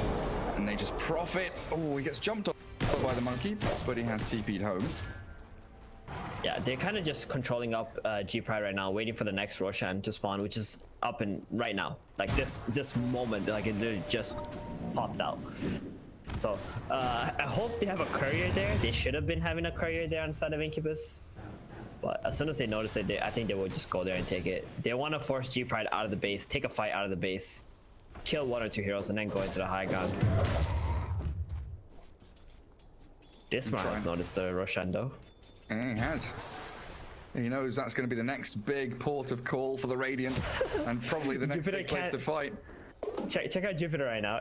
and they just profit. Oh, he gets jumped on by the monkey, but he has TP'd home. Yeah, they're kind of just controlling up G Pride right now, waiting for the next Roshan to spawn, which is up and right now. Like this moment, like it literally just popped out. So I hope they have a courier there. They should have been having a courier there on the side of Incubus. But as soon as they notice it, I think they will just go there and take it. They want to force G Pride out of the base, take a fight out of the base, kill 1 or 2 heroes, and then go into the high ground. This man has noticed the Roshan though. He has. He knows that's going to be the next big port of call for the Radiant, and probably the next big place to fight. Check out Jupiter right now.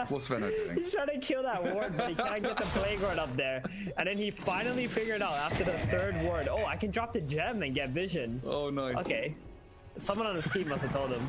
What's Venno doing? He's trying to kill that ward, but he can't get the Plague Ward up there. And then he finally figured out after the 3rd ward, oh, I can drop the gem and get vision. Oh, nice. Okay. Someone on his team must have told him.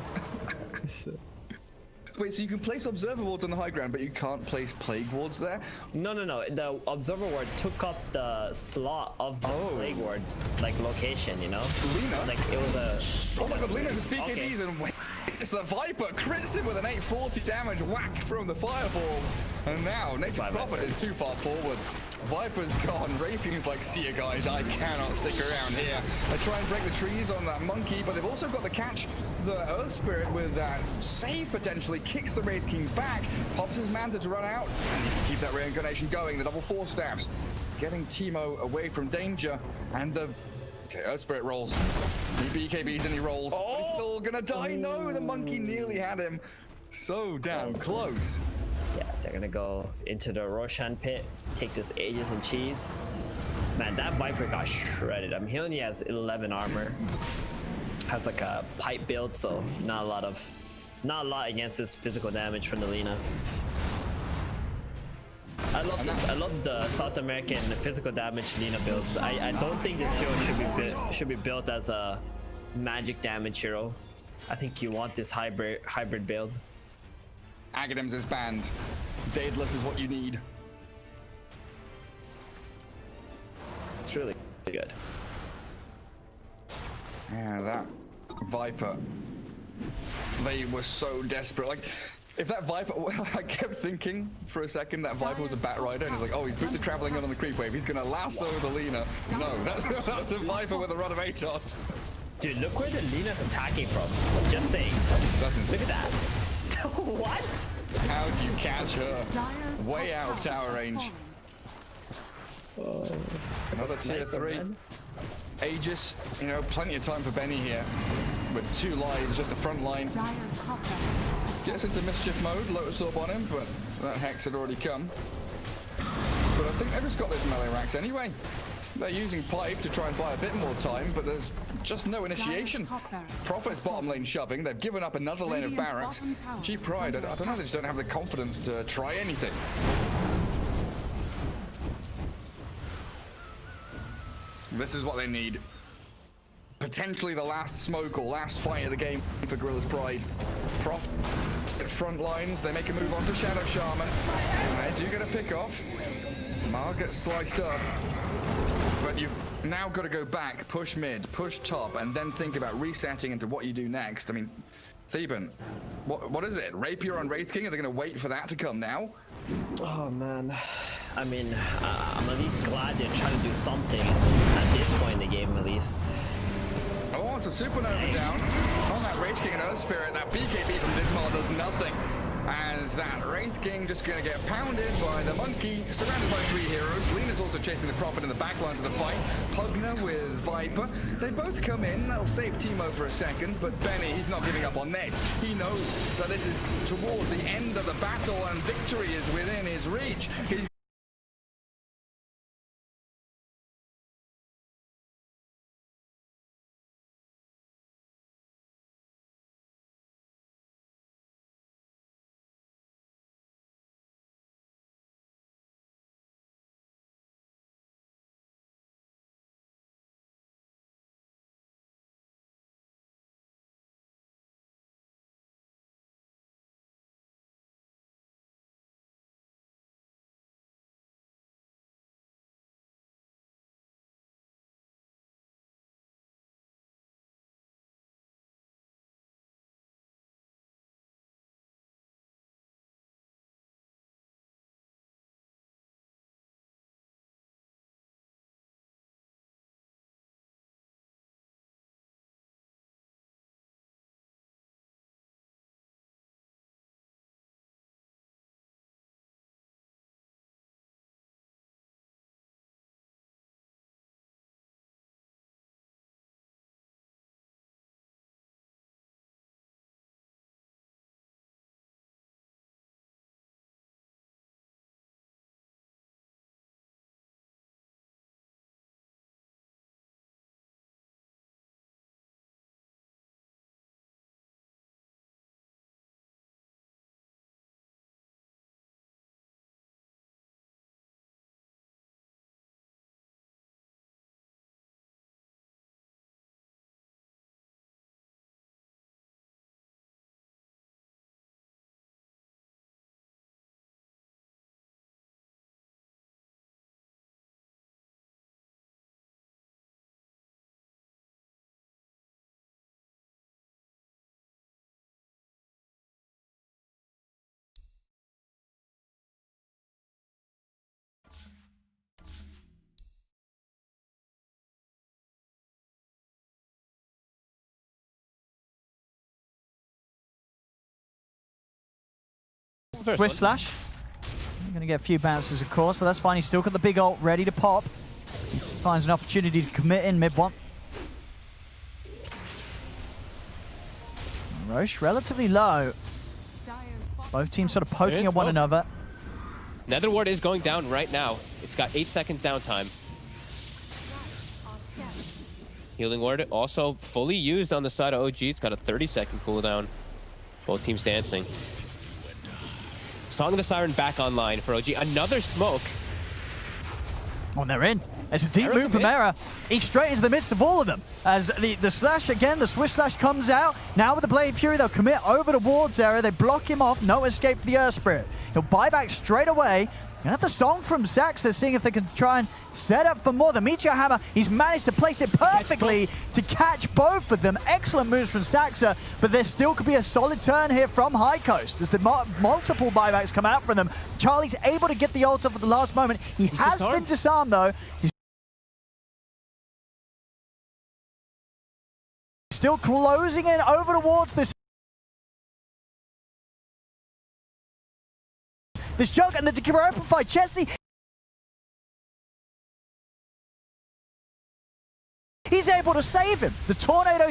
Wait, so you can place Observer Wards on the high ground, but you can't place Plague Wards there? No. The Observer Ward took up the slot of the Plague Ward's like location, you know? Lina? Like it was a... Oh my god, Lina just BKBs and it's the Viper, crits him with an 840 damage whack from the Fireball. And now, Native Prophet is too far forward. Viper's gone. Wraithing's like, see ya guys, I cannot stick around here. They try and break the trees on that monkey, but they've also got the catch. The Earth Spirit with that save potentially kicks the Wraith King back, pops his Manta to run out, and needs to keep that reincarnation going. The double 4 staffs getting Teemo away from danger, and the Earth Spirit rolls. He BKBs and he rolls, but he's still gonna die. No, the monkey nearly had him. So damn close. Yeah, they're gonna go into the Roshan pit, take this Aegis and cheese. Man, that Viper got shredded. I mean, he only has 11 armor. Has like a pipe build, so not a lot against this physical damage from the Lina. I love this. I love the South American physical damage Lina builds. I don't think this hero should be built as a magic damage hero. I think you want this hybrid build. Agadem's is banned. Daedalus is what you need. It's really good. Yeah, that Viper. They were so desperate. Like, if that Viper, I kept thinking for a second that Viper was a Bat Rider, and it's like, oh, he's booted traveling on the creep wave. He's gonna lasso the Lina. No, that's a Viper with a rod of Atos. Dude, look where the Lina's attacking from. Just saying. Look at that. What? How do you catch her? Way out of tower range. Another tier 3. Aegis, you know, plenty of time for Benny here. With 2 lives, just the front line. Gets into mischief mode, Lotus Orb on him, but that Hex had already come. But I think they've just got this melee racks anyway. They're using Pipe to try and buy a bit more time, but there's just no initiation. Prophet's bottom lane shoving. They've given up another lane of barracks. G Pride, I don't know, they just don't have the confidence to try anything. This is what they need. Potentially the last smoke or last fight of the game for Gorilla's Pride. Prophet at front lines. They make a move on to Shadow Shaman. And they do get a pick off. Mar gets sliced up. But but you've now got to go back, push mid, push top, and then think about resetting into what you do next. I mean, Theban, what is it? Rapier on Wraith King? Are they going to wait for that to come now? Oh man, I mean, I'm at least glad they're trying to do something at this point in the game, at least. Oh, it's a supernova down on that Wraith King and Earth Spirit. That BKB from Dismal does nothing, as that Wraith King just going to get pounded by the Monkey, surrounded by 3 heroes. Lena's also chasing the Prophet in the back lines of the fight. Pugna with Viper. They both come in. That'll save Teemo for a second, but Benny, he's not giving up on this. He knows that this is towards the end of the battle and victory is within his reach. Swift slash. You're going to get a few bounces, of course, but that's fine. He's still got the big ult ready to pop. He finds an opportunity to commit in mid one. Roche relatively low. Both teams sort of poking at one another. Nether Ward is going down right now. It's got 8 seconds downtime. Healing Ward also fully used on the side of OG. It's got a 30-second cooldown. Both teams dancing. Song of the Siren back online for OG. Another smoke. Oh, and they're in. It's a deep move from Era. He's straight into the midst of all of them. As the slash again, the Swift slash comes out. Now with the Blade Fury, they'll commit over towards Era. They block him off. No escape for the Earth Spirit. He'll buy back straight away. And at the song from Saxa, seeing if they can try and set up for more. The Meteor Hammer, he's managed to place it perfectly to catch both of them. Excellent moves from Saxa, but there still could be a solid turn here from High Coast as the multiple buybacks come out from them. Charlie's able to get the ult off at the last moment. He has been disarmed though. He's still closing in over towards this jug, and the Amplify Chessie. He's able to save him. The tornado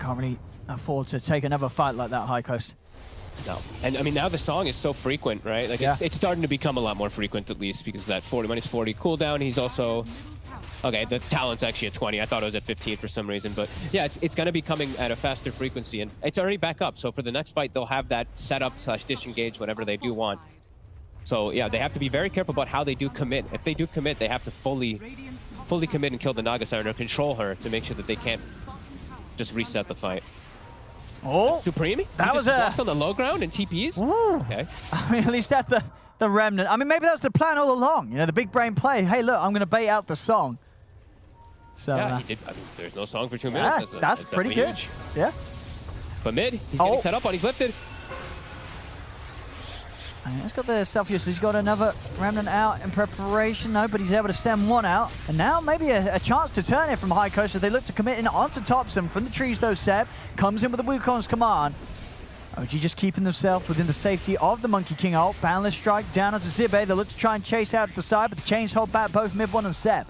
can't really afford to take another fight like that, High Coast. No. And I mean, now the song is so frequent, right? Like it's starting to become a lot more frequent, at least, because of that 40 cooldown. He's also... Okay, the talent's actually at 20. I thought it was at 15 for some reason. But yeah, it's going to be coming at a faster frequency. And it's already back up. So for the next fight, they'll have that setup / disengage, whatever they do want. So yeah, they have to be very careful about how they do commit. If they do commit, they have to fully commit and kill the Naga Siren or control her to make sure that they can't just reset the fight. Oh, Supreme? That was a... on the low ground and TPs? Ooh. Okay. I mean, at least that's the remnant. I mean, maybe that was the plan all along. You know, the big brain play. Hey, look, I'm going to bait out the song. So, yeah, he did. I mean, there's no song for 2 minutes. That's pretty good. Huge. Yeah. But mid, he's getting set up on. He's lifted. He's got the self use. He's got another remnant out in preparation, though, but he's able to send one out. And now maybe a chance to turn it from High Coast as they look to commit in onto Topson from the trees, though. Seb comes in with the Wukong's command. OG just keeping themselves within the safety of the Monkey King ult. Boundless strike down onto Zibe. They look to try and chase out to the side, but the chains hold back both mid one and Seb.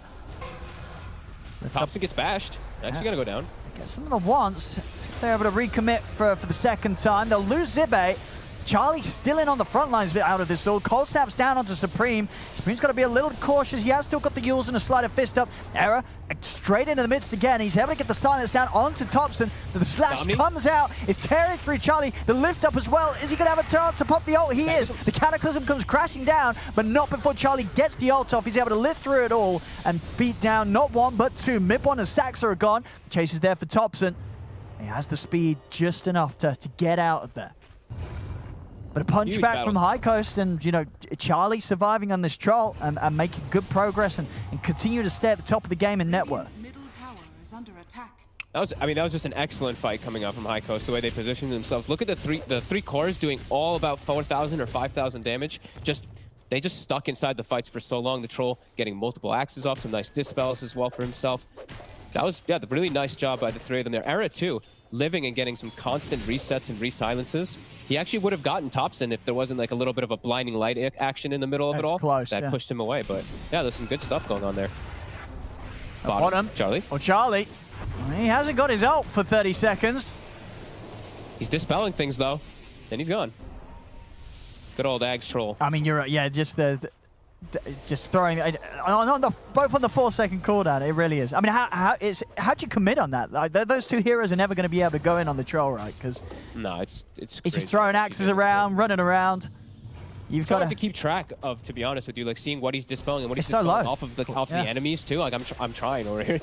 Thompson gets bashed. Actually gonna go down. Gets them the once. They're able to recommit for the second time. They'll lose Zibe. Charlie still in on the front lines out of this all. Cold snaps down onto Supreme. Supreme's got to be a little cautious. He has still got the Yules and a slider fist up. Error straight into the midst again. He's able to get the silence down onto Topson. The slash comes out. Is tearing through Charlie. The lift up as well. Is he going to have a chance to pop the ult? He is. The Cataclysm comes crashing down, but not before Charlie gets the ult off. He's able to lift through it all and beat down not one, but two. Mid one and Saxa are gone. Chase is there for Topson. He has the speed just enough to get out of there. But a punch back from High Coast, and, you know, Charlie surviving on this troll and making good progress and continue to stay at the top of the game in net worth. That was just an excellent fight coming out from High Coast, the way they positioned themselves. Look at the three cores doing all about 4,000 or 5,000 damage. They just stuck inside the fights for so long. The troll getting multiple axes off, some nice dispels as well for himself. That was, yeah, the really nice job by the three of them there. Era, too, living and getting some constant resets and re-silences. He actually would have gotten Topson if there wasn't like a little bit of a blinding light action in the middle of it all. Close, that pushed him away. But yeah, there's some good stuff going on there. Bottom. Charlie. Oh, Charlie. He hasn't got his ult for 30 seconds. He's dispelling things, though. Then he's gone. Good old Ags troll. I mean, you're right. Yeah, just throwing both on the 4-second cooldown. It really is. I mean, how'd you commit on that? Like, those two heroes are never going to be able to go in on the troll, right? Because no, it's just throwing axes around, running around. You've got to keep track of, to be honest with you, like seeing what he's dispelling and what he's dispelling off of the enemies too. Like I'm trying over here.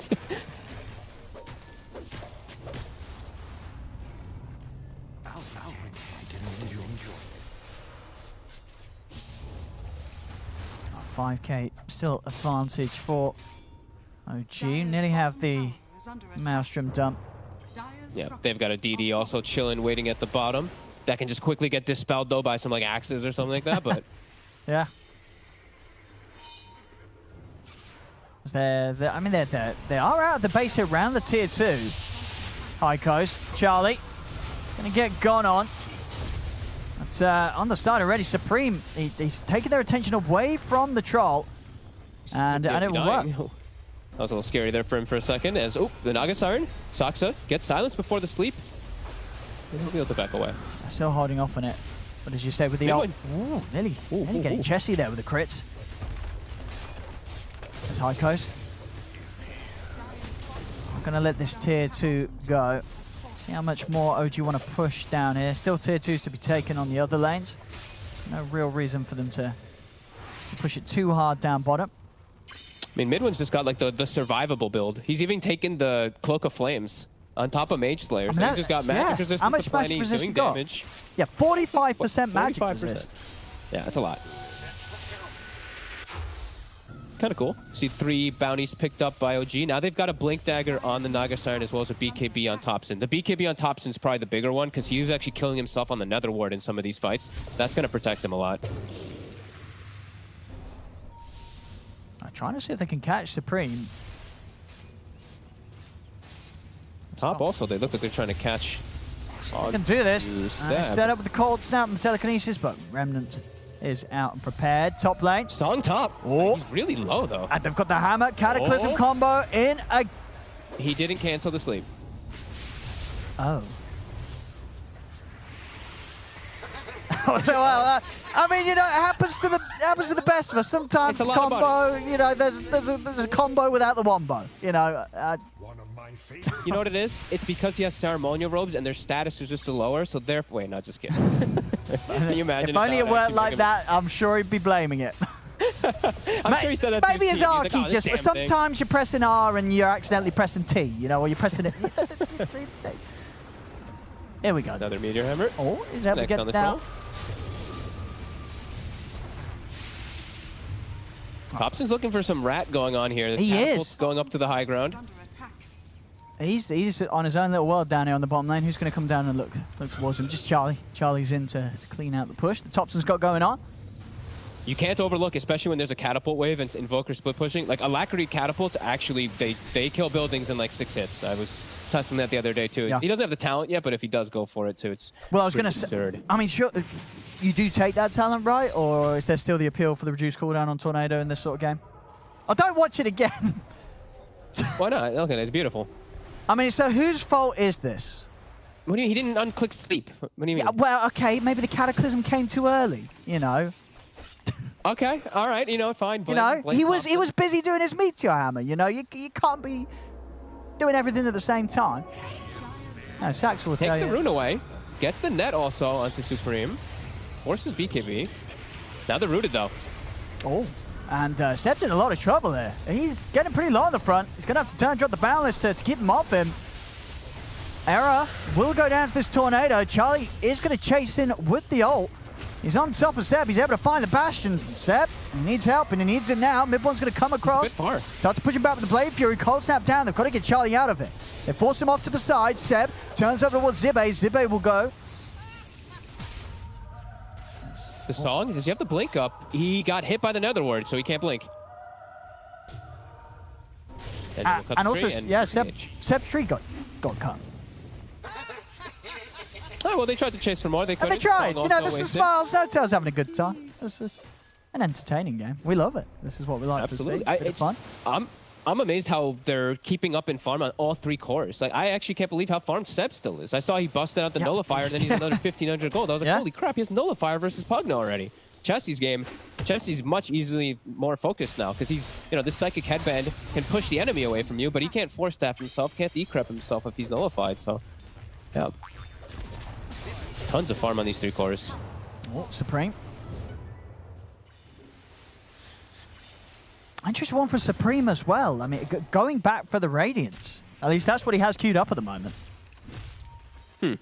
5k still advantage for OG. Nearly have the Maelstrom dump. Yeah, they've got a DD also chilling, waiting at the bottom. That can just quickly get dispelled though by some like axes or something like that. But yeah, I mean they are out of the base here around the tier 2. High Coast, Charlie, it's gonna get gone on. But on the side already, Supreme, he's taking their attention away from the troll, and it will work. That was a little scary there for him for a second. As the Naga Siren, Saxa gets silenced before the sleep. He'll be able to back away. Still holding off on it. What did you say with the ult? Ooh, nearly getting chessy there with the crits. There's High Coast. I'm gonna let this tier 2 go. See how much more OG want to push down here. Still tier 2s to be taken on the other lanes. There's no real reason for them to push it too hard down bottom. I mean, Midwin's just got like the survivable build. He's even taken the Cloak of Flames on top of Mage Slayer. I mean, so he's just got magic resistance. How much magic resistance doing damage? Yeah, 45% magic resist. Yeah, that's a lot. Kind of cool. See 3 bounties picked up by OG. Now they've got a Blink Dagger on the Naga Siren as well as a BKB on Topson. The BKB on Topson is probably the bigger one because he was actually killing himself on the Nether Ward in some of these fights. That's going to protect him a lot. I'm trying to see if they can catch Supreme. Top also, they look like they're trying to catch. They can do this. They set up with the cold snap and the telekinesis, but Remnant is out and prepared. Top lane. Song top. Oh, he's really low though. And they've got the hammer cataclysm combo in a. He didn't cancel the sleep. Oh. Well, I mean, you know, it happens to the best of us. Sometimes the combo, you know, there's a combo without the wombo. You know. You know what it is? It's because he has ceremonial robes and their status is just lower, so therefore. Wait, no, just kidding. Can you imagine? If only it worked like that, I'm sure he'd be blaming it. I'm sure he said that. Maybe his R key just. Sometimes you're pressing R and you're accidentally pressing T. You know, or you're pressing it. Here we go. Another meteor hammer. Oh, is that we get down? Hobson's looking for some rat going on here. He is going up to the high ground. He's on his own little world down here on the bottom lane. Who's going to come down and look towards him? Just Charlie. Charlie's in to clean out the push. The Thompson's got going on. You can't overlook, especially when there's a catapult wave and Invoker split pushing. Like Alacrity catapults, actually, they kill buildings in like 6 hits. I was testing that the other day too. Yeah. He doesn't have the talent yet, but if he does go for it too, it's well. I was going to say. I mean, sure, you do take that talent, right? Or is there still the appeal for the reduced cooldown on Tornado in this sort of game? Oh, don't watch it again. Why not? Look at it. It's beautiful. I mean, so whose fault is this? What do you mean? He didn't unclick sleep. What do you mean? Yeah, well, okay, maybe the Cataclysm came too early, you know. Okay, all right, you know, fine. You know, he was busy doing his meteor hammer, you know. You can't be doing everything at the same time. No, Sax will tell you. Takes the rune away, gets the net also onto Supreme, forces BKB. Now they're rooted though. Oh. And Seb's in a lot of trouble there. He's getting pretty low on the front. He's going to have to turn and drop the balance to keep him off him. Error will go down to this Tornado. Charlie is going to chase in with the ult. He's on top of Seb. He's able to find the Bastion. Seb, he needs help, and he needs it now. Mid one's going to come across. It's a bit far. Start to push him back with the Blade Fury. Cold Snap down. They've got to get Charlie out of it. They force him off to the side. Seb turns over towards Zibe. Zibe will go. The song, does he have to blink up? He got hit by the Netherward, so he can't blink. And also, yeah, Seb's tree got cut. Oh, well, they tried to chase for more. They couldn't. And they tried. You know, this is Smiles. No Tail's having a good time. This is an entertaining game. We love it. This is what we like to see. It's fun. I'm amazed how they're keeping up in farm on all 3 cores. Like, I actually can't believe how farmed Seb still is. I saw he busted out the Nullifier, and then he's another 1,500 gold. I was like, holy crap, he has Nullifier versus Pugno already. Chelsea's game, Chelsea's much easily more focused now, because he's, you know, this Psychic Headband can push the enemy away from you, but he can't Force Staff himself, can't decrep himself if he's nullified, so, yeah. Tons of farm on these 3 cores. Oh, Supreme. Interesting one for Supreme as well. I mean, going back for the Radiance. At least that's what he has queued up at the moment. That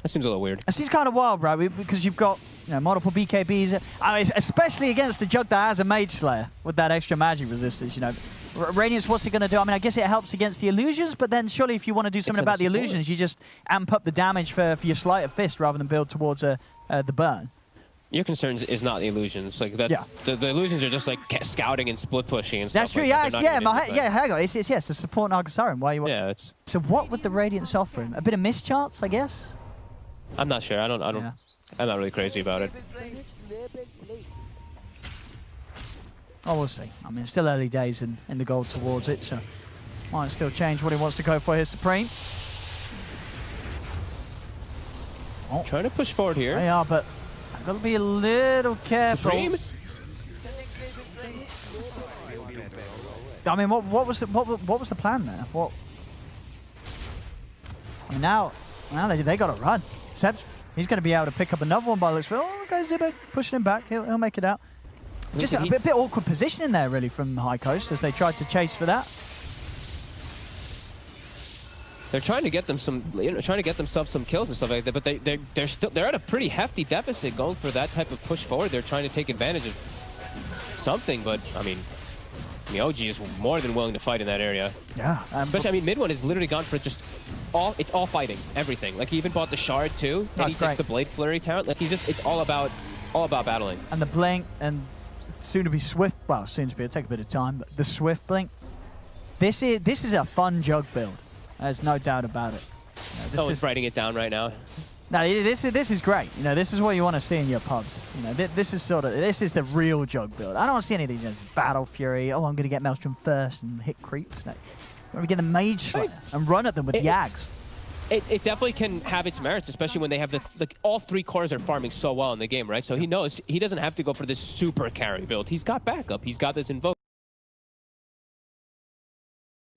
seems a little weird. It seems kind of wild, right? Because you've got, you know, multiple BKBs. I mean, especially against a Jug that has a Mage Slayer with that extra magic resistance, you know. Radiance, what's he going to do? I mean, I guess it helps against the illusions, but then surely if you want to do something about the illusions, you just amp up the damage for your Sleight of Fist rather than build towards the burn. Your concern is not the illusions. Like that, the illusions are just like scouting and split pushing and stuff. That's true. Like Hang on. It's a support Nargasarin. Why you want? Yeah, it's. So what would the Radiance offer him? A bit of mischance, I guess. I'm not sure. I'm not really crazy about it. Oh, we'll see. I mean, it's still early days in the goal towards it, so might still change what he wants to go for here, Supreme. Oh. Trying to push forward here. They are, but I've got to be a little careful. Supreme? I mean, what was the plan there? What? I mean, now they got to run. Seb's, he's going to be able to pick up another one by the looks for. Oh, okay, Zibe pushing him back. He'll make it out. Just a bit awkward positioning there, really, from High Coast as they tried to chase for that. They're trying to get them themselves some kills and stuff like that, but they're at a pretty hefty deficit going for that type of push forward. They're trying to take advantage of something, but I mean, OG is more than willing to fight in that area. Yeah. Especially, I mean, mid one has literally gone for just it's all fighting, everything. Like he even bought the shard too, and he takes the Blade Flurry talent. Like it's all about battling. And the blink and soon to be Swift. Well, soon to be. It'll take a bit of time, but the Swift blink. This is a fun Jug build. There's no doubt about it. It's writing it down right now. No, this is great. You know, this is what you want to see in your pubs. You know, this is the real Jug build. I don't want to see any of these. You know, Battle Fury. Oh, I'm going to get Maelstrom first and hit creeps. No. When we get the Mage Slayer and run at them with Yags. It definitely can have its merits, especially when they have all 3 cores are farming so well in the game, right? So he knows he doesn't have to go for this super carry build. He's got backup. He's got this Invoker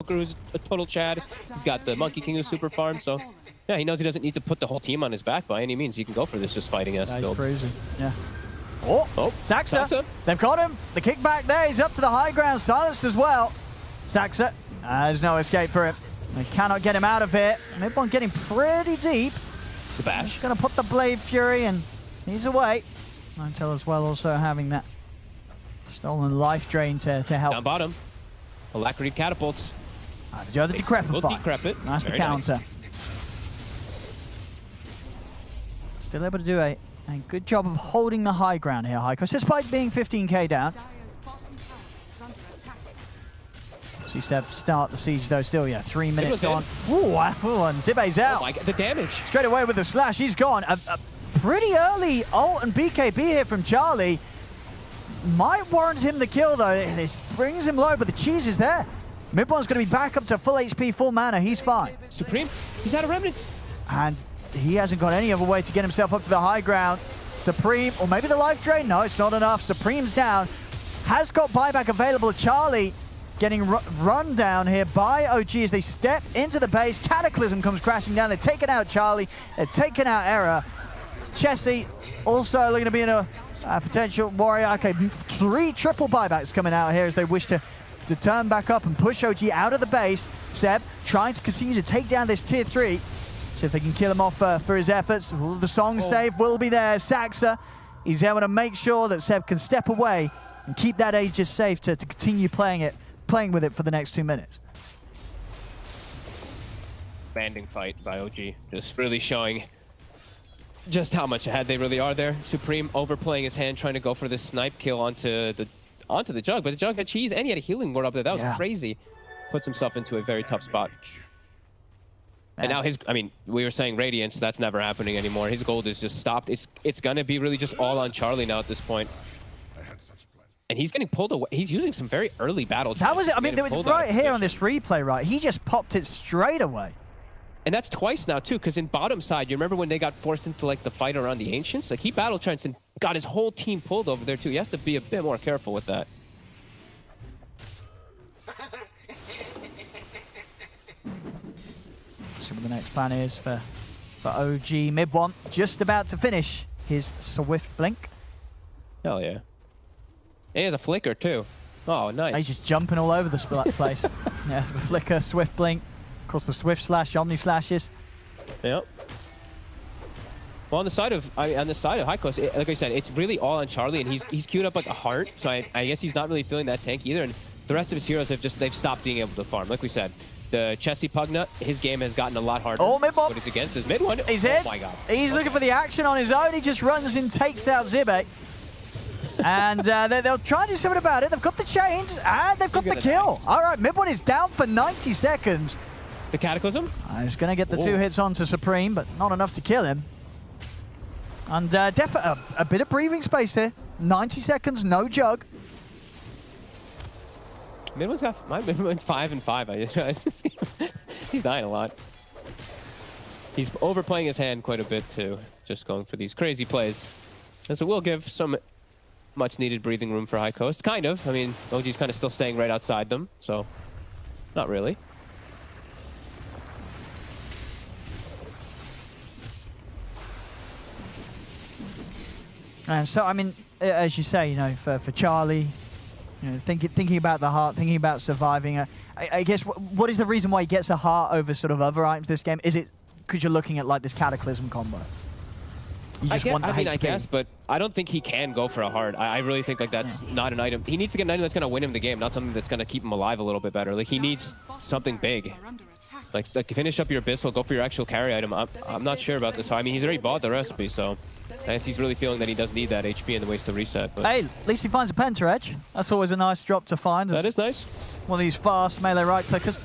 who's a total Chad. He's got the Monkey King who's super farm. So yeah, he knows he doesn't need to put the whole team on his back by any means. He can go for this just fighting ass build. Crazy. Yeah. Oh, Saxa. They've got him. The kickback there. He's up to the high ground. Silenced as well. Saxa has no escape for him. They cannot get him out of here. Mid-1 getting pretty deep. The bash. He's going to put the Blade Fury and he's away. Ninetale as well also having that stolen life drain to help. Down bottom. Alacrity catapults. The other Decrepify. Nice to counter. Still able to do a good job of holding the high ground here, Heiko, despite being 15k down. See Seb start the siege though still, 3 minutes on. Ooh, and Zibe's out. Oh my God, the damage. Straight away with the slash, he's gone. A pretty early ult and BKB here from Charlie. Might warrant him the kill though. It brings him low, but the cheese is there. Mid-1's going to be back up to full HP, full mana. He's fine. Supreme, he's out of remnants. And he hasn't got any other way to get himself up to the high ground. Supreme, or maybe the life drain. No, it's not enough. Supreme's down. Has got buyback available. Charlie getting run down here by OG as they step into the base. Cataclysm comes crashing down. They're taking out Charlie. They're taking out Era. Chessie also looking to be in a potential warrior. Okay, 3 triple buybacks coming out here as they wish to turn back up and push OG out of the base. Seb trying to continue to take down this tier 3. See if they can kill him off for his efforts. The song save will be there. Saxa, he's able to make sure that Seb can step away and keep that Aegis safe to continue playing with it for the next 2 minutes. Banding fight by OG, just really showing just how much ahead they really are there. Supreme overplaying his hand, trying to go for this snipe kill onto the Jug, but the Jug had cheese and he had a healing ward up there. That was crazy. Puts himself into a very tough spot. And now we were saying Radiance, that's never happening anymore. His gold is just stopped. It's gonna be really just all on Charlie now at this point. And he's getting pulled away. He's using some very early battle. That was it. I mean, right here on this replay, right? He just popped it straight away. And that's twice now too, because in bottom side, you remember when they got forced into like the fight around the Ancients? Like he battle trends and got his whole team pulled over there too. He has to be a bit more careful with that. See what the next plan is for OG. Mid-1 just about to finish his Swift Blink. Hell yeah. And he has a flicker too. Oh, nice. He's just jumping all over the place. Yes, flicker, Swift Blink. Of course, the Swift Slash, Omni Slashes. Yep. Well, on the side of Heiko, like I said, it's really all on Charlie, and he's queued up like a heart. So I guess he's not really feeling that tank either. And the rest of his heroes they've stopped being able to farm. Like we said, the Chessie Pugna, his game has gotten a lot harder. Oh, mid-1. What he's against is mid-1. He's in. Oh my God. He's looking for the action on his own. He just runs and takes out Zibe. And they'll try to do something about it. They've got the chains, and they've got the kill. All right, mid-1 is down for 90 seconds. The Cataclysm? He's going to get the 2 hits onto Supreme, but not enough to kill him. And a bit of breathing space here. 90 seconds, no Jug. Mid-1's 5 and 5. I just realized he's dying a lot. He's overplaying his hand quite a bit too, just going for these crazy plays. And so we'll give some much needed breathing room for High Coast. Kind of. I mean, OG's kind of still staying right outside them, so not really. And so, I mean, as you say, you know, for Charlie, you know, thinking about the heart, thinking about surviving. I guess what is the reason why he gets a heart over sort of other items this game? Is it because you're looking at like this Cataclysm combo? You just want the HP. I guess, but I don't think he can go for a heart. I really think like that's not an item. He needs to get an item that's going to win him the game, not something that's going to keep him alive a little bit better. Like he needs something big. Like finish up your Abyssal, go for your actual carry item. I'm not sure about this. I mean, he's already bought the recipe, so I guess he's really feeling that he does need that HP and the ways to reset. But hey, at least he finds a Penta Edge. That's always a nice drop to find. That is nice. One of these fast melee right clickers.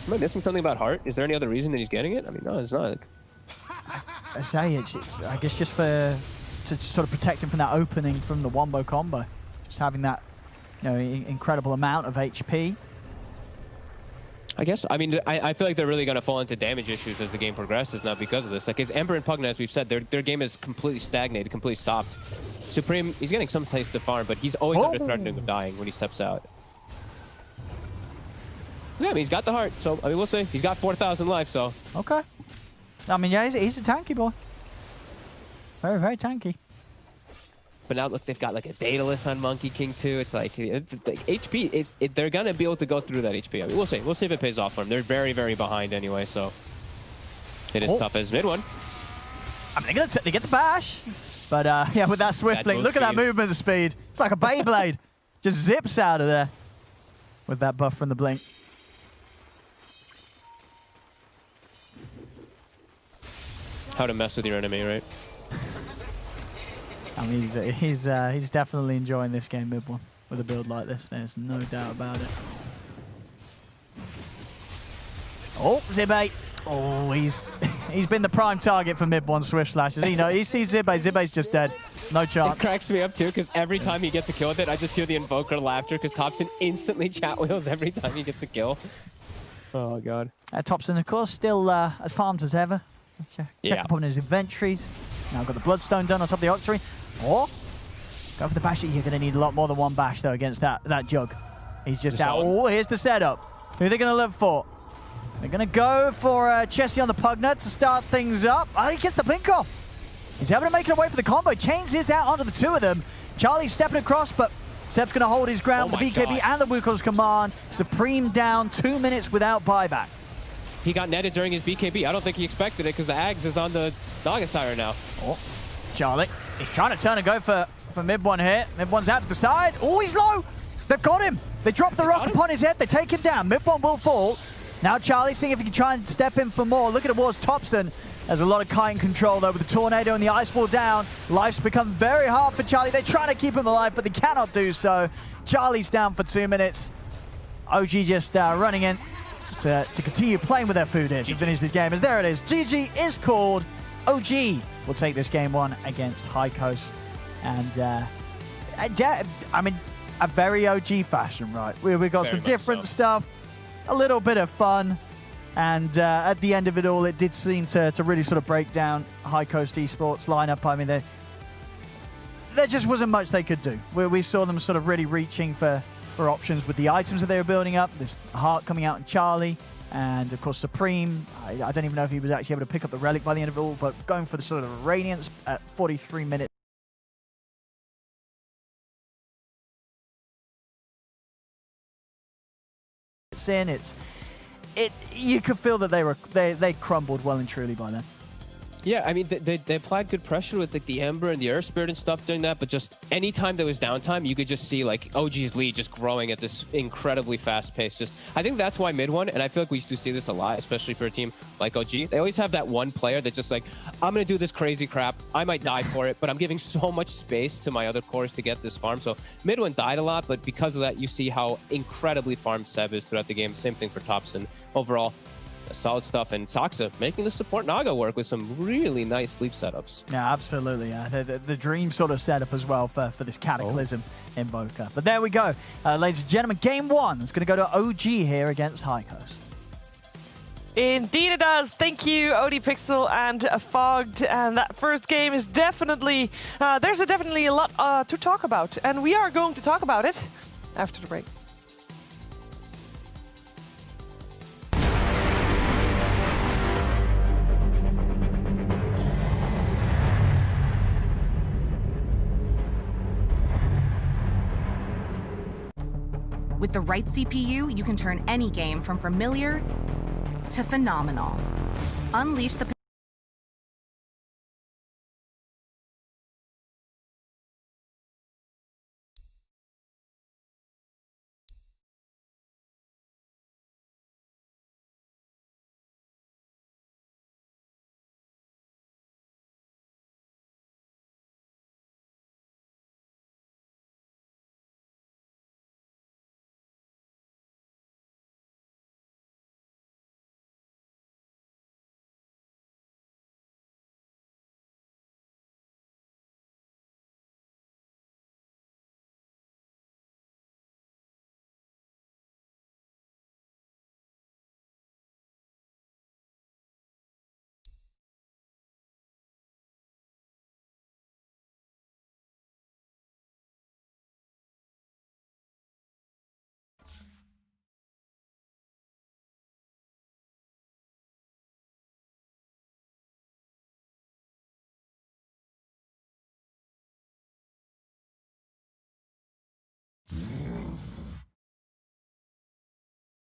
Am I missing something about heart? Is there any other reason that he's getting it? I mean, no, it's not. I say it's, I guess, just to sort of protect him from that opening from the wombo combo. Just having that, you know, incredible amount of HP. I guess, I mean, I feel like they're really going to fall into damage issues as the game progresses now because of this. Like, his Ember and Pugna, as we've said, their game is completely stagnated, completely stopped. Supreme, he's getting some taste of farm, but he's always under threatening of dying when he steps out. Yeah, I mean, he's got the heart, so, I mean, we'll see. He's got 4,000 life, so. Okay. I mean, yeah, he's a tanky boy. Very, very tanky. But now, look, they've got like a Daedalus on Monkey King, too. It's like HP, they're going to be able to go through that HP. I mean, we'll see. We'll see if it pays off for them. They're very, very behind anyway, so it is tough as mid one. I mean, they get the bash. But, yeah, with that Swift Blink, look at that movement speed. It's like a Beyblade. Just zips out of there with that buff from the Blink. How to mess with your enemy, right? I mean, he's definitely enjoying this game, mid one, with a build like this. There's no doubt about it. Oh, Zibe. Oh, he's been the prime target for mid one Swift Slashes. He sees Zibe. Zibe's just dead. No chance. It cracks me up too, because every time he gets a kill with it, I just hear the Invoker laughter, because Thompson instantly chat wheels every time he gets a kill. Oh god. Thompson, of course, still as farmed as ever. Let's check up on his inventories. Now got the Bloodstone done on top of the Octarine. Or go for the bash. You're going to need a lot more than one bash, though, against that Jug. He's just out. Oh, here's the setup. Who are they going to live for? They're going to go for Chessie on the Pugna to start things up. Oh, he gets the blink off. He's able to make it away for the combo. Chains is out onto the two of them. Charlie's stepping across, but Seb's going to hold his ground with the BKB and the Wukong's command. Supreme down 2 minutes without buyback. He got netted during his BKB. I don't think he expected it, because the Ags is on the DogChamp now. Oh, Charlie. He's trying to turn and go for mid one here. Mid one's out to the side. Oh, he's low. They've got him. They drop the rock upon his head. They take him down. Mid one will fall. Now Charlie seeing if he can try and step in for more. Looking towards Thompson. There's a lot of kite control though with the Tornado and the Ice Wall down. Life's become very hard for Charlie. They're trying to keep him alive, but they cannot do so. Charlie's down for 2 minutes. OG just running in to continue playing with their food here to finish this game. As there it is. GG is called. OG will take this game one against High Coast. And I mean, a very OG fashion, right? We got some different stuff, a little bit of fun. And at the end of it all, it did seem to really sort of break down High Coast Esports lineup. I mean, there just wasn't much they could do. We saw them sort of really reaching for options with the items that they were building up. This Heart coming out in Charlie, and of course Supreme. I don't even know if he was actually able to pick up the Relic by the end of it all, but going for the sort of Radiance at 43 minutes. You could feel that they crumbled well and truly by then. Yeah, I mean, they applied good pressure with like the Ember and the Earth Spirit and stuff doing that, but just anytime there was downtime, you could just see like OG's lead just growing at this incredibly fast pace. I think that's why mid one, and I feel like we used to see this a lot, especially for a team like OG. They always have that one player that's just like, I'm going to do this crazy crap. I might die for it, but I'm giving so much space to my other cores to get this farm. So mid one died a lot, but because of that, you see how incredibly farmed Seb is throughout the game. Same thing for Thompson. Overall, solid stuff, and Soxa making the support Naga work with some really nice sleep setups. Yeah, absolutely. The dream sort of setup as well for this Cataclysm Invoker. But there we go. Ladies and gentlemen, game one is going to go to OG here against High Coast. Indeed it does. Thank you, ODPixel and Fogged. And that first game is definitely, there's definitely a lot to talk about. And we are going to talk about it after the break. With the right CPU, you can turn any game from familiar to phenomenal. Unleash the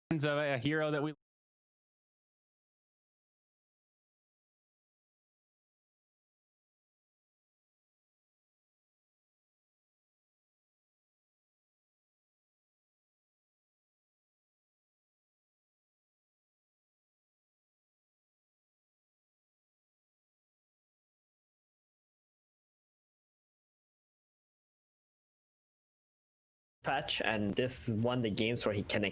Of a hero that we patch, and this is one of the games where he can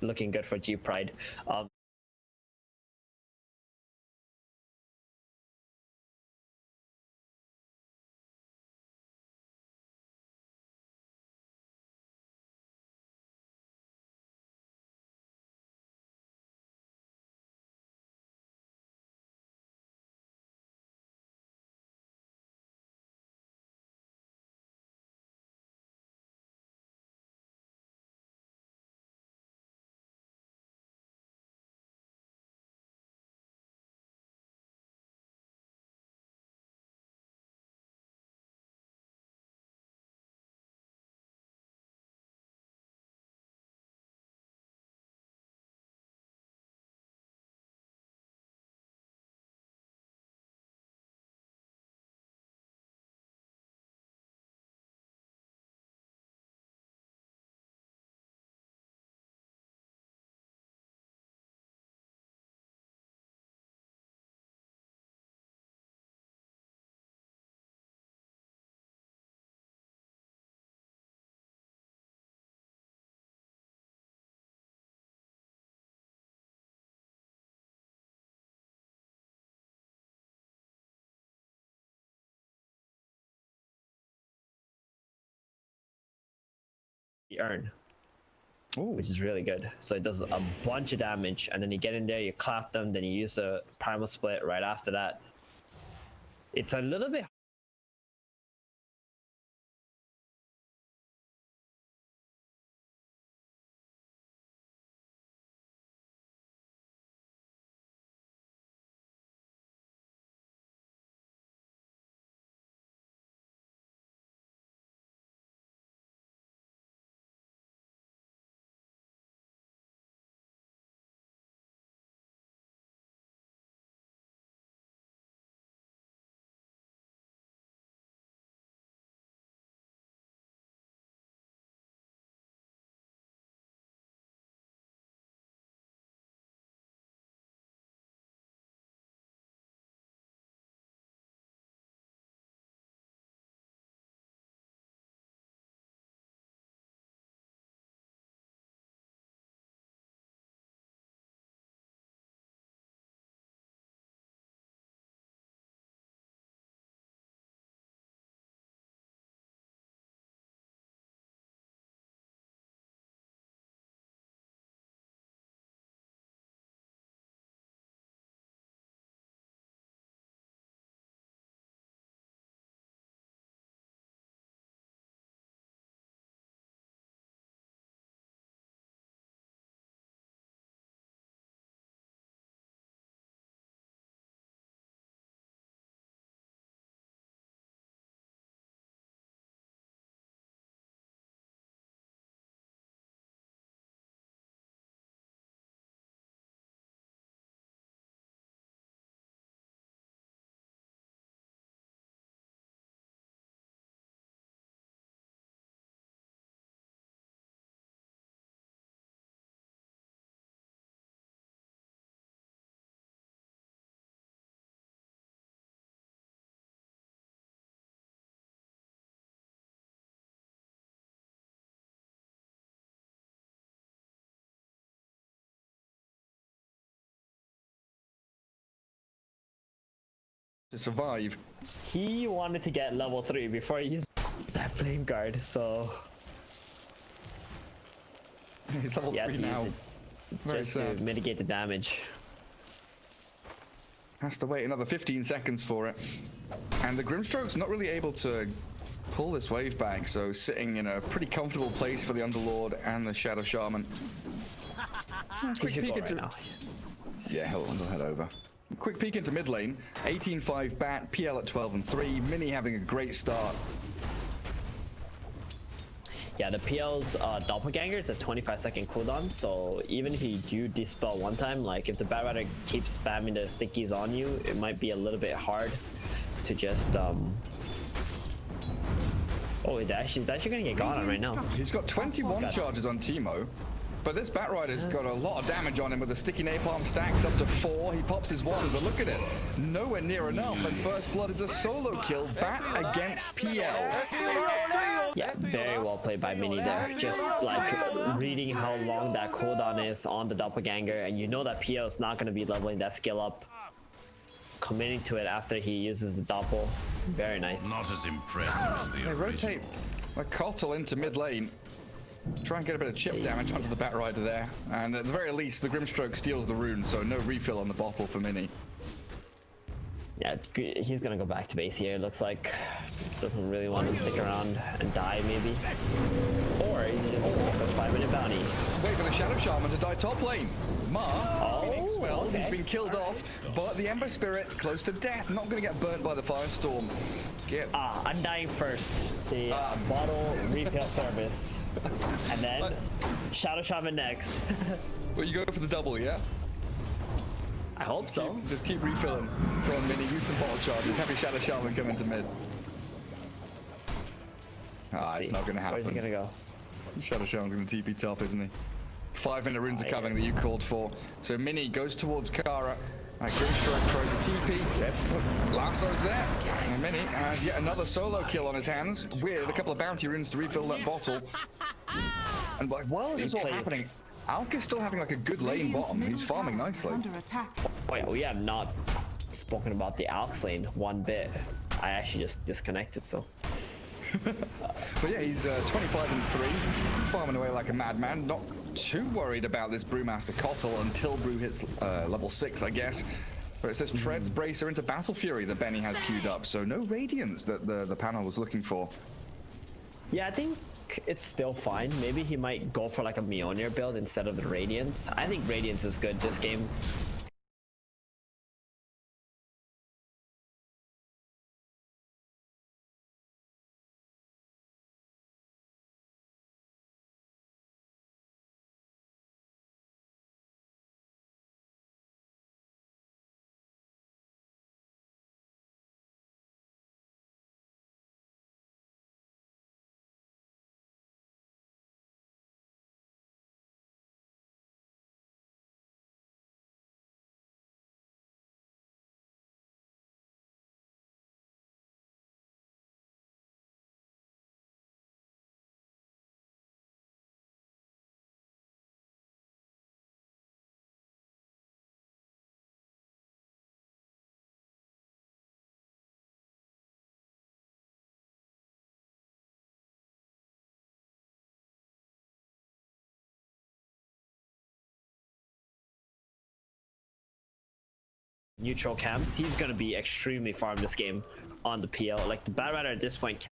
looking good for G Pride. earn, which is really good. So it does a bunch of damage, and then you get in there, you clap them, then you use the primal split right after that. It's a little bit to survive. He wanted to get level 3 before he used that flame guard, so he's level 3 now. Just to mitigate the damage. Has to wait another 15 seconds for it. And the Grimstroke's not really able to pull this wave back, so sitting in a pretty comfortable place for the Underlord and the Shadow Shaman. He should go right now. Yeah, he'll head over. Quick peek into mid lane. 18-5 Bat, PL at 12-3. Mini having a great start. Yeah, the PL's doppelganger is a 25-second cooldown, so even if you do dispel one time, like if the Bat Rider keeps spamming the stickies on you, it might be a little bit hard to just Oh, it's actually gonna get gone on right now. He's got 21 charges on Teemo. But this Bat Rider's got a lot of damage on him with the sticky napalm stacks up to 4. He pops his one, but look at it. Nowhere near enough. And First Blood is a solo kill. Bat against PL. Yeah, very well played by Mini there. Just like reading how long that cooldown is on the doppelganger, and you know that PL is not going to be leveling that skill up. Committing to it after he uses the doppel. Very nice. Not as impressive as the They rotate a Kotl into mid lane. Try and get a bit of chip damage onto the Bat Rider there. And at the very least, the Grimstroke steals the rune, so no refill on the bottle for Mini. Yeah, he's gonna go back to base here. It looks like doesn't really want to stick around and die, maybe. Or he's just a 5-minute bounty. Wait for the Shadow Shaman to die top lane. Oh, well, okay. He's been killed off, but the Ember Spirit close to death. Not gonna get burnt by the Firestorm. Undying first. The bottle refill service. And then Shadow Shaman next. Well, you go for the double, yeah? I hope so. Just keep refilling from Mini. Use some bottle charges. Have your Shadow Shaman come into mid. It's not going to happen. Where's he going to go? Shadow Shaman's going to TP top, isn't he? 5-minute runes are coming that you called for. So Mini goes towards Kara. Grimstroke tries the TP. Lasso's there. And Mini has yet another solo kill on his hands with a couple of bounty runes to refill that bottle. And like, while this is all happening, Alk is still having like a good lane bottom. He's farming nicely. Oh yeah, we have not spoken about the Alk lane one bit. I actually just disconnected, so. But yeah, he's 25-3, farming away like a madman. Not too worried about this Brewmaster Kotl until Brew hits level 6, I guess. But it says Treads Bracer into Battle Fury that Benny has queued up, so no Radiance that the panel was looking for. Yeah, I think it's still fine. Maybe he might go for like a Mjolnir build instead of the Radiance. I think Radiance is good this game. Neutral camps, he's gonna be extremely farmed this game on the PL. Like the Bat Rider at this point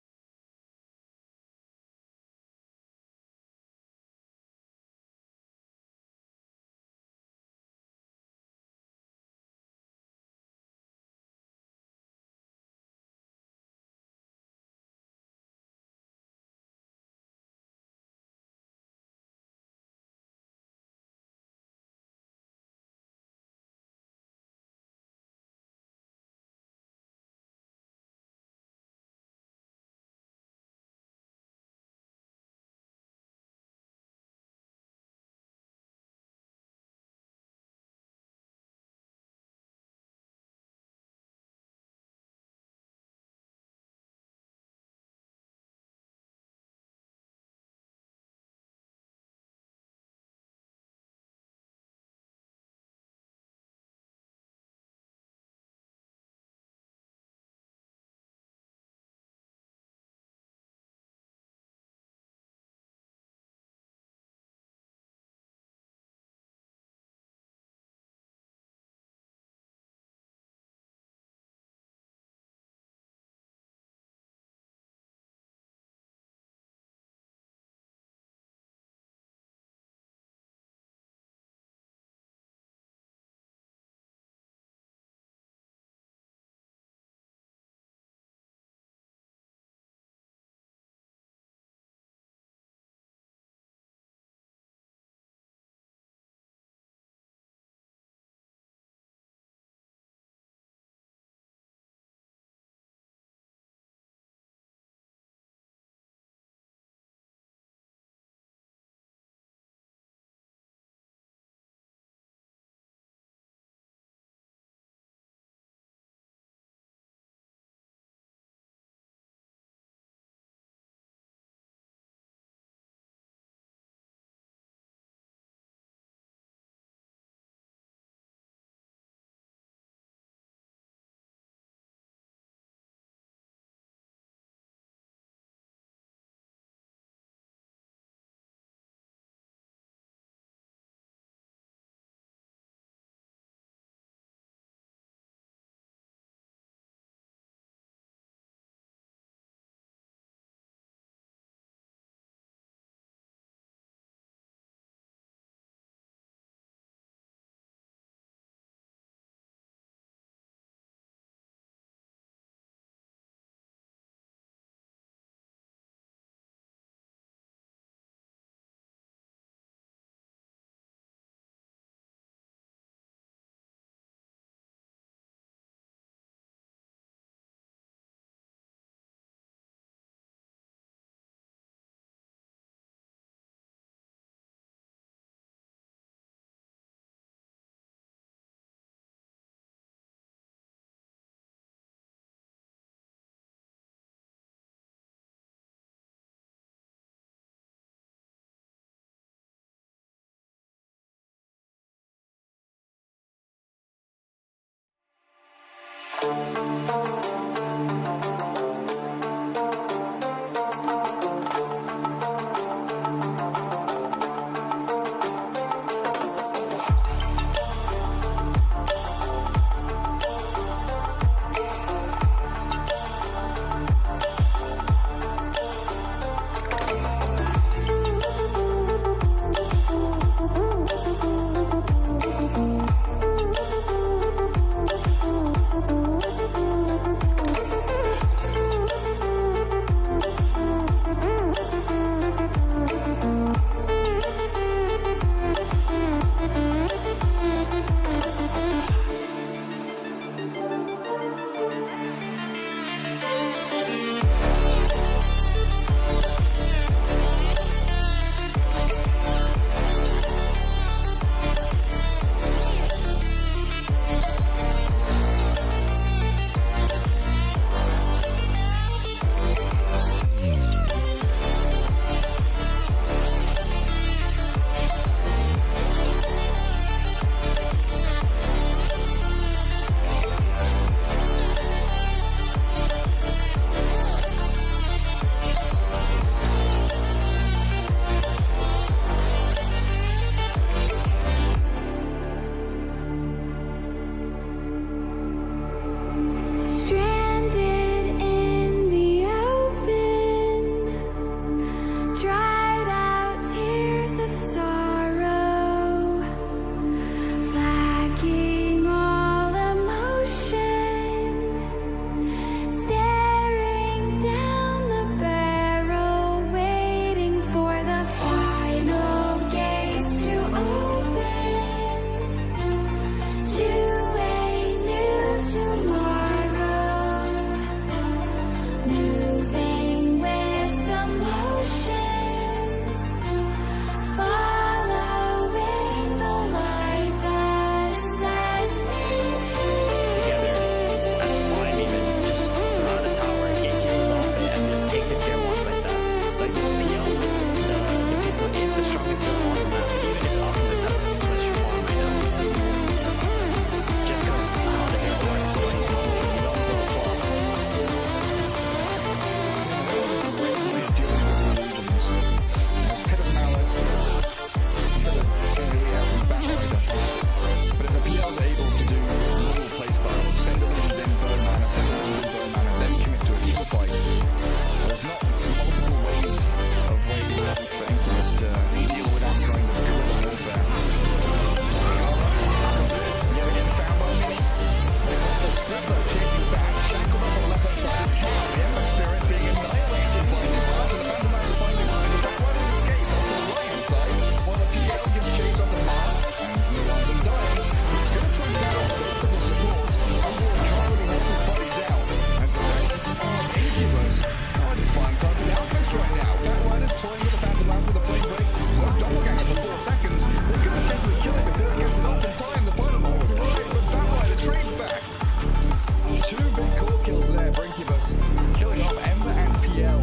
us, killing off Ember and PL.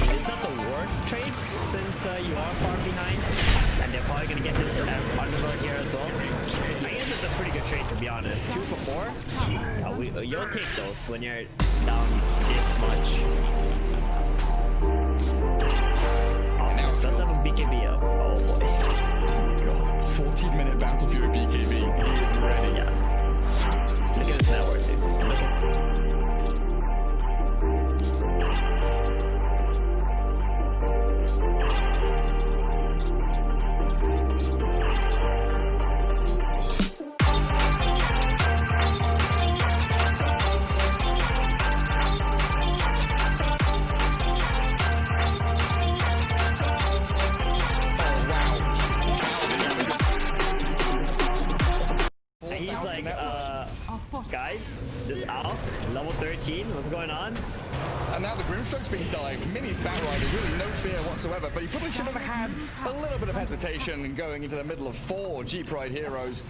It's not the worst trades since you are far behind, and they're probably going to get this underlord here as well. I guess it's a pretty good trade, to be honest. 2 for 4? You'll take those when you're down this much. Now does have a BKB up. Oh boy. God, 14-minute Battlefield BKB. He is ready. Yeah. Look at his network, dude. Look at guys, this Alp, level 13, what's going on? And now the Grimstroke's being dived. Mini's Batrider, really no fear whatsoever, but he probably should have had a little bit of hesitation going into the middle of 4 G-Pride heroes.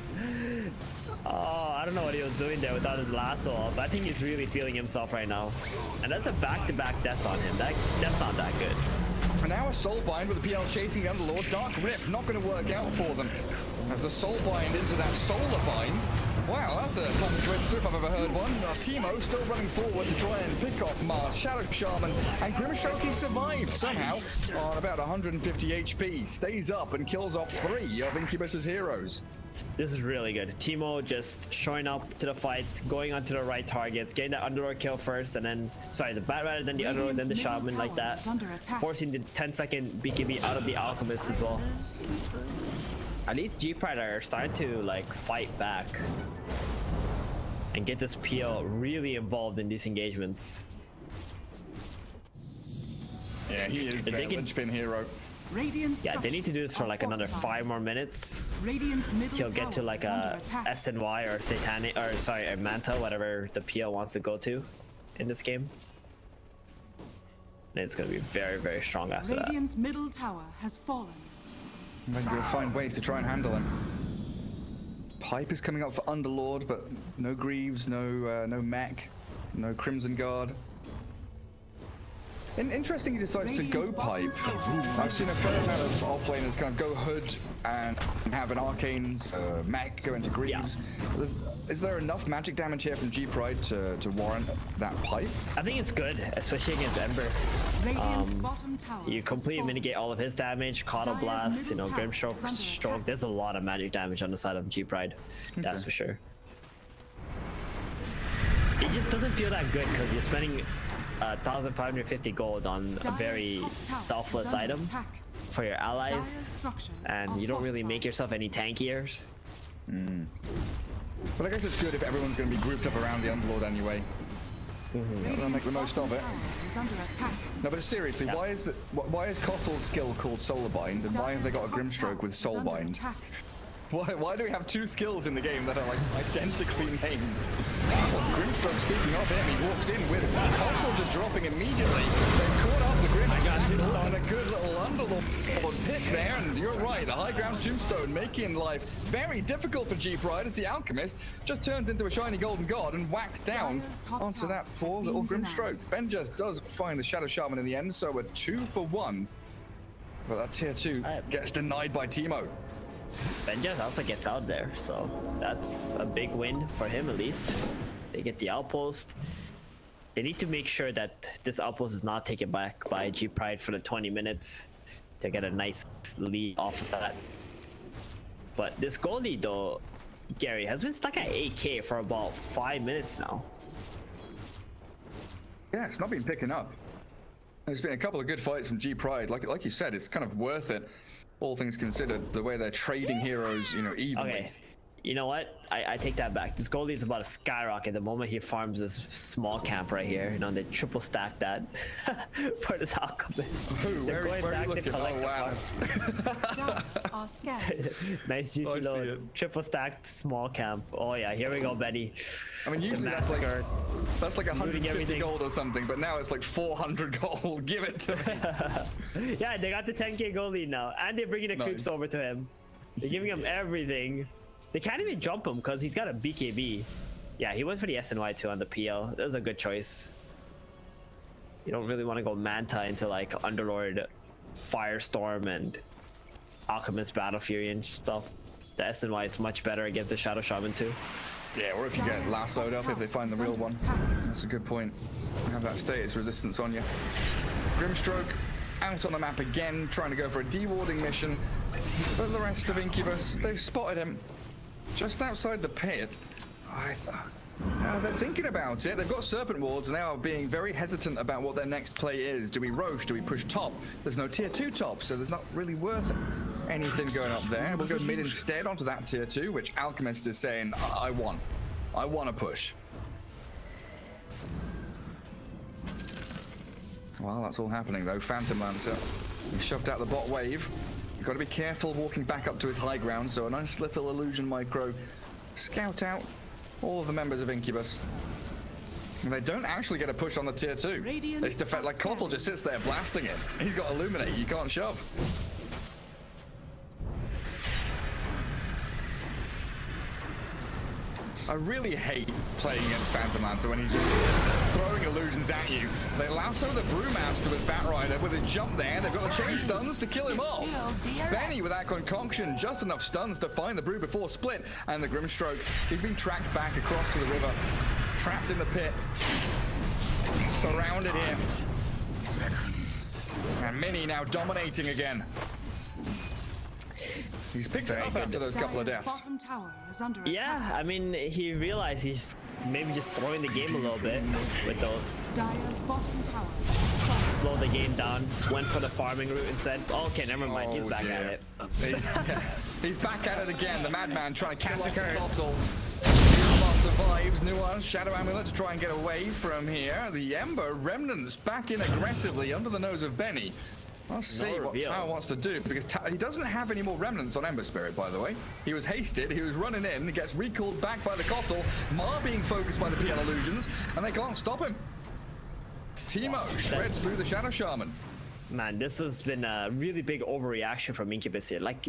Oh, I don't know what he was doing there without his lasso up. I think he's really feeling himself right now. And that's a back-to-back death on him. That's not that good. And now a Soulbind with the PL chasing the Underlord. Dark Rip not going to work out for them. As the Soulbind into that Solar Bind. Wow, that's a tongue twister if I've ever heard one. Teemo still running forward to try and pick off Mars, Shadow Shaman, and Grimstroke survived somehow on about 150 HP. Stays up and kills off 3 of Incubus's heroes. This is really good. Teemo just showing up to the fights, going onto the right targets, getting that Underlord kill first, and then, sorry, the Batrider, then the Underlord, then the Shaman, like that. Forcing the 10-second BKB out of the Alchemist as well. At least G-Pride are starting to like fight back and get this PL really involved in these engagements. Yeah, he is their linchpin hero. Yeah, they need to do this for like another 5 more minutes. He'll get to like a SNY or Satanic, or sorry, a Manta, whatever the PL wants to go to in this game. And it's going to be very, very strong after that. Radiant's middle tower has fallen. They're going to find ways to try and handle him. Pipe is coming up for Underlord, but no Greaves, no mech, no Crimson Guard. Interesting he decides to go Pipe. I've seen a fair amount of offlaners kind of go Hood and have an Arcane's mech go into Greaves. Yeah. Is there enough magic damage here from G-Pride to warrant that Pipe? I think it's good, especially against Ember. You completely mitigate all of his damage, Coddle Blast, you know, Grimstroke, Stroke. There's a lot of magic damage on the side of G-Pride, that's for sure. It just doesn't feel that good because you're spending 1,550 gold on a very selfless item for your allies, and you don't really make yourself any tankier. But I guess it's good if everyone's going to be grouped up around the Underlord anyway. They'll make the most of it. No, but seriously, why is Kottle's skill called Solarbind, and why have they got a Grimstroke with Soulbind? Why do we have 2 skills in the game that are like identically named? Grimstroke speaking of him, he walks in with Kottle just dropping immediately. They've caught up the Grimstroke and a good little Underlord pick there, and you're right, a high ground tombstone making life very difficult for G-Pride as the Alchemist just turns into a shiny golden god and whacks down onto that poor little Grimstroke. Benjas does find the Shadow Shaman in the end, so a 2 for 1. But that tier 2 gets denied by Teemo. Benjas also gets out there, so that's a big win for him at least. They get the outpost. They need to make sure that this outpost is not taken back by G-Pride for the 20 minutes to get a nice lead off of that. But this goal lead though, Gary, has been stuck at 8k for about 5 minutes now. Yeah, it's not been picking up. There's been a couple of good fights from G-Pride. Like you said, it's kind of worth it. All things considered, the way they're trading heroes, you know, evenly. Okay, you know what? I take that back. This Goldie's about to skyrocket the moment he farms this small camp right here. You know, they triple stack that for this Alchemist. They're going back to collect. Oh wow! Nice juicy little triple stacked small camp. Oh yeah, here we go, Betty. I mean, usually that's like 150 gold or something, but now it's like 400 gold. Give it to me. Yeah, they got the 10k gold lead now, and they're bringing the creeps over to him. They're giving him everything. They can't even jump him because he's got a BKB. Yeah, he went for the SNY too on the PL. That was a good choice. You don't really want to go Manta into like Underlord, Firestorm, and Alchemist Battle Fury and stuff. The SNY is much better against the Shadow Shaman too. Yeah, or if you get lassoed up if they find the real one. That's a good point. You have that status resistance on you. Grimstroke out on the map again, trying to go for a dewarding mission. But the rest of Incubus, they've spotted him just outside the pit. They're thinking about it. They've got Serpent Wards and they are being very hesitant about what their next play is. Do we Roche? Do we push top? There's no tier 2 top, so there's not really worth anything going up there. We'll go mid instead onto that tier 2, which Alchemist is saying, I want to push. Well, that's all happening though. Phantom Lancer, he shoved out the bot wave. You've got to be careful walking back up to his high ground, so a nice little illusion micro. Scout out all of the members of Incubus. And they don't actually get a push on the tier 2. They defend, like Kotl just sits there blasting it. He's got Illuminate, you can't shove. I really hate playing against Phantom Lancer when he's just throwing illusions at you. They lasso the Brewmaster with Batrider with a jump there. They've got the chain stuns to kill him off. Benny with that concoction, just enough stuns to find the Brew before split. And the Grimstroke, he's been tracked back across to the river. Trapped in the pit. Surrounded here. And Mini now dominating again. He's picked it up after those couple of deaths. Yeah, I mean, he realized he's maybe just throwing the game a little bit with those. Slow the game down, went for the farming route and said, oh, okay, never mind, he's back at it. He's back at it again, the madman trying to kill off the console. Survives. Nuance, Shadow Amulet to try and get away from here. The Ember Remnants back in aggressively under the nose of Benny. I'll see what Tao wants to do, because he doesn't have any more remnants on Ember Spirit, by the way. He was hasted, he was running in, gets recalled back by the Kotl, Mar being focused by the PL illusions, and they can't stop him. Teemo shreds through the Shadow Shaman. Man, this has been a really big overreaction from Incubus here. Like,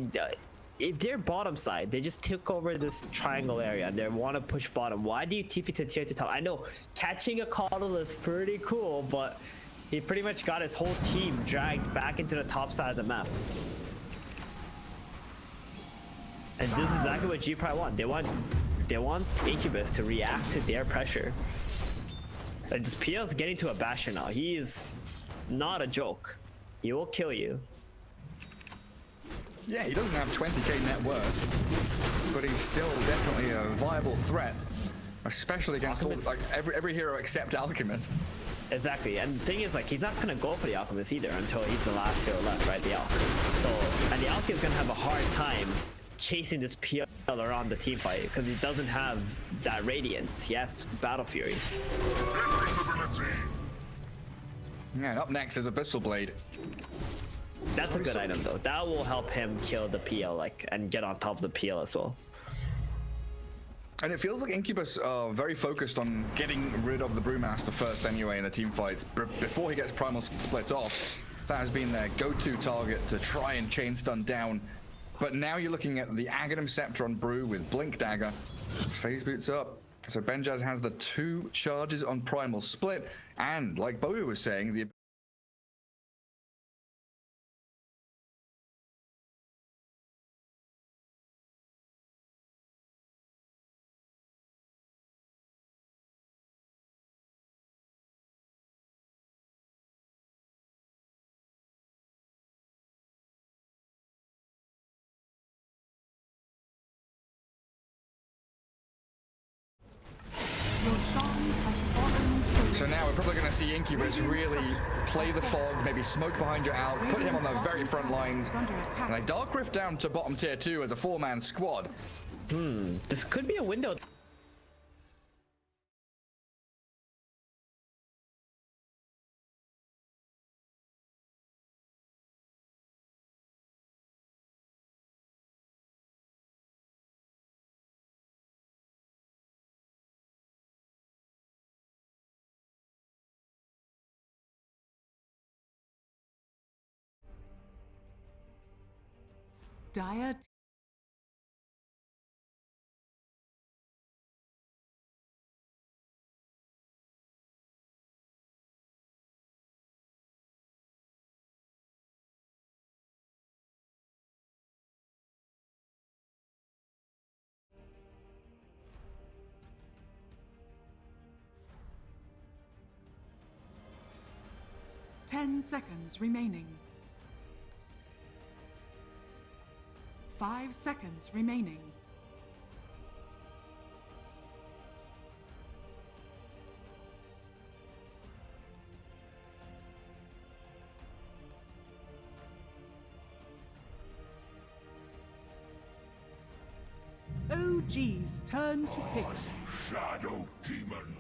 if they're bottom side, they just took over this triangle area and they want to push bottom. Why do you TP to tier 2 top? I know catching a Kotl is pretty cool, but he pretty much got his whole team dragged back into the top side of the map. And this is exactly what G probably want. They want Incubus to react to their pressure. Like, this PL is getting to a basher now. He is not a joke. He will kill you. Yeah, he doesn't have 20k net worth, but he's still definitely a viable threat, especially against all, like every hero except Alchemist. Exactly, and the thing is, like, he's not gonna go for the Alchemist either until he's the last hero left, right? The Alch. So, and the Alch is gonna have a hard time chasing this PL around the team fight because he doesn't have that Radiance. He has Battle Fury. Yeah, and up next is Abyssal Blade. That's a good item though. That will help him kill the PL, like, and get on top of the PL as well. And it feels like Incubus are very focused on getting rid of the Brewmaster first anyway in the team fights. Before he gets Primal split off, that has been their go-to target to try and chain stun down. But now you're looking at the Aghanim Scepter on Brew with Blink Dagger. Phase boots up. So Benjaz has the 2 charges on Primal split, and like Bowie was saying, the So now we're probably going to see Incubus really play the fog, maybe smoke behind your Alch, put him on the very front lines, and they Dark Rift down to bottom tier 2 as a 4-man squad. This could be a window. Dire 10 seconds remaining. 5 seconds remaining. OG's turn to pick. Shadow Demon.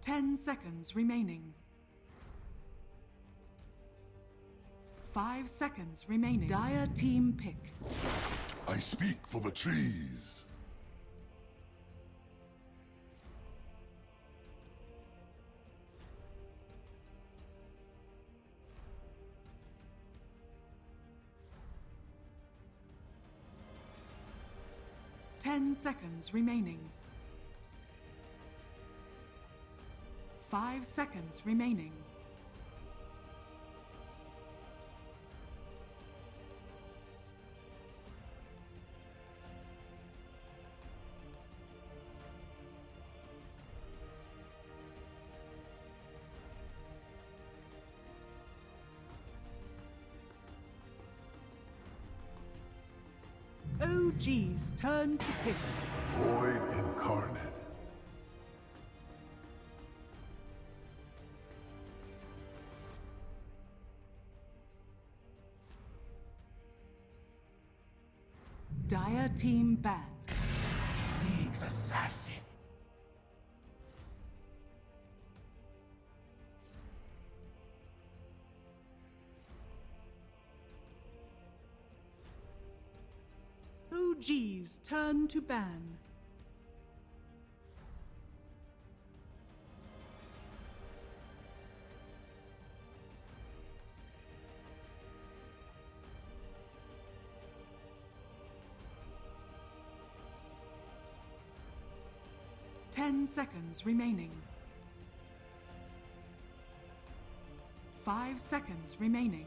Ten seconds remaining. 5 seconds remaining. Dire team pick. I speak for the trees. Ten seconds remaining. 5 seconds remaining. OG's turn to pick. Void Incarnate. Dire team ban. League's assassin. OG's turn to ban. Ten seconds remaining. 5 seconds remaining.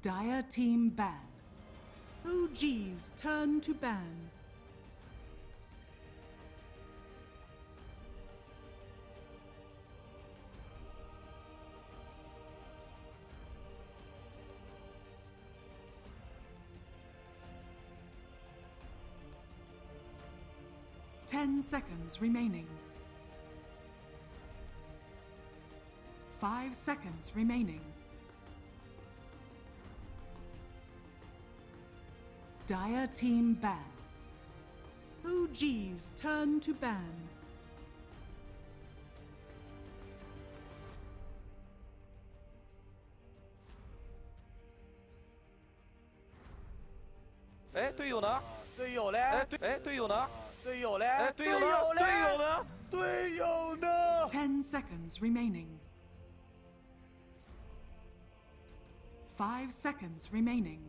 Dire team ban. OG's turn to ban. Ten seconds remaining. 5 seconds remaining. Dire team ban. OG's turn to ban. Eh, 队友呢？队友嘞？哎，队友呢？队友嘞？哎，队友呢？队友呢？队友呢 ？10 seconds remaining. 5 seconds remaining.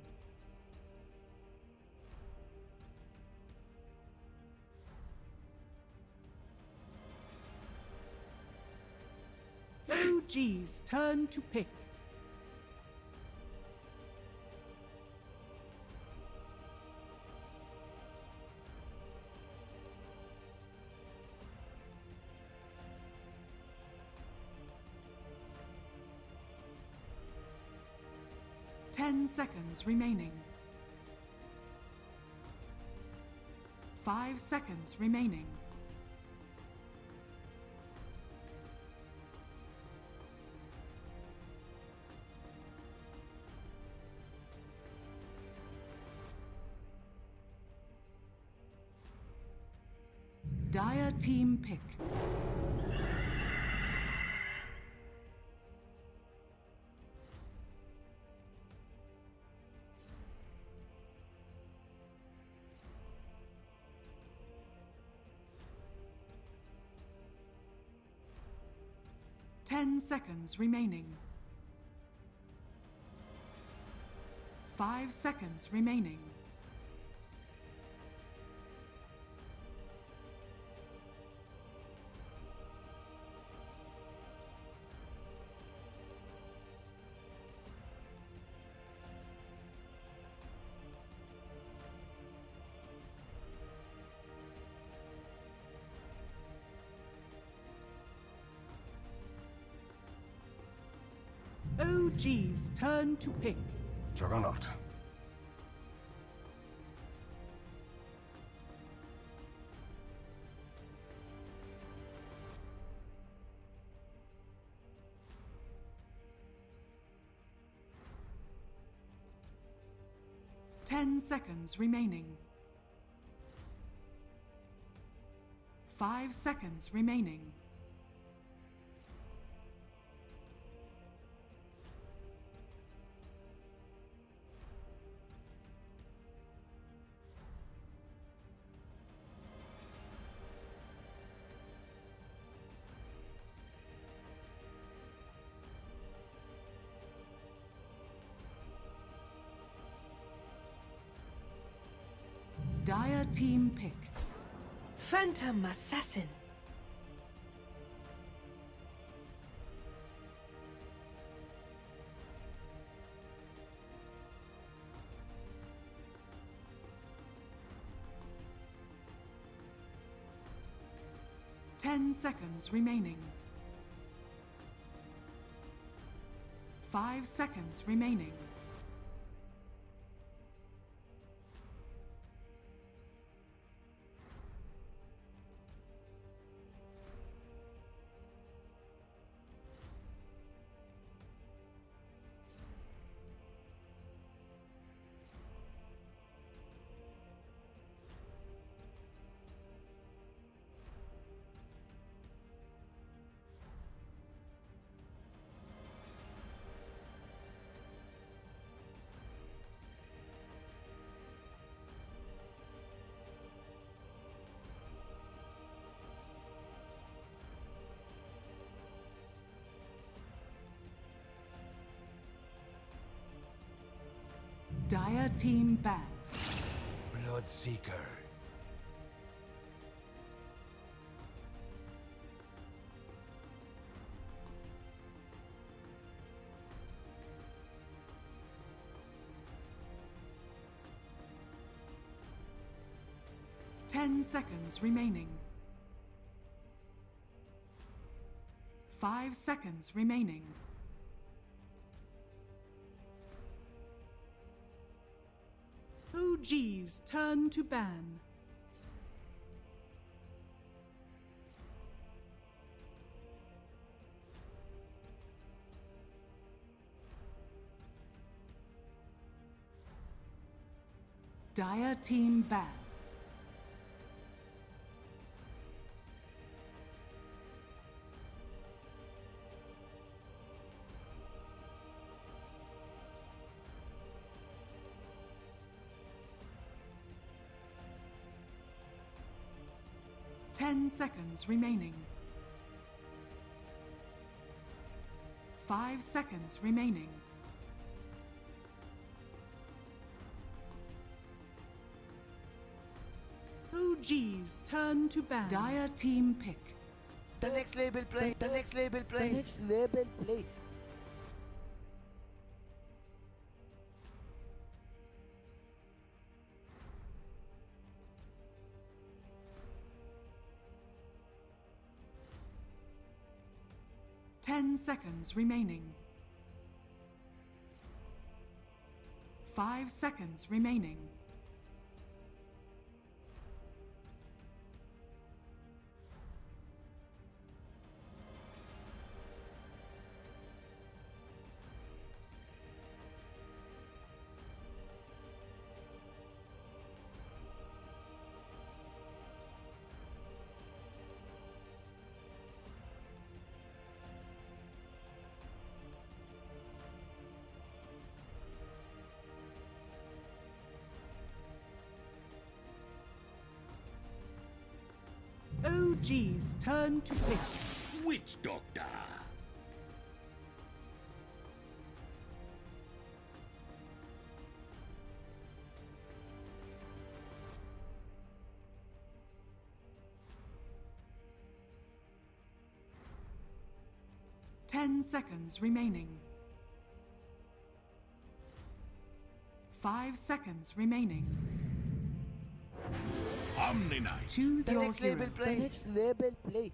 OG's turn to pick. Ten seconds remaining. 5 seconds remaining. Dire team pick. Ten seconds remaining. 5 seconds remaining. OG's turn to pick. Juggernaut. Ten seconds remaining. 5 seconds remaining. Dire team pick. Phantom Assassin. Ten seconds remaining. 5 seconds remaining. Dire team ban. Bloodseeker. Ten seconds remaining. 5 seconds remaining. OG's turn to ban. Dire team ban. Ten seconds remaining. 5 seconds remaining. OG's turn to ban. Dire team pick. The next label play. The next label play. The next label play. Ten seconds remaining. 5 seconds remaining. G's turn to pick. Witch Doctor. Ten seconds remaining. 5 seconds remaining. Omni-Knight. Choose your next hero. label play. The next label play.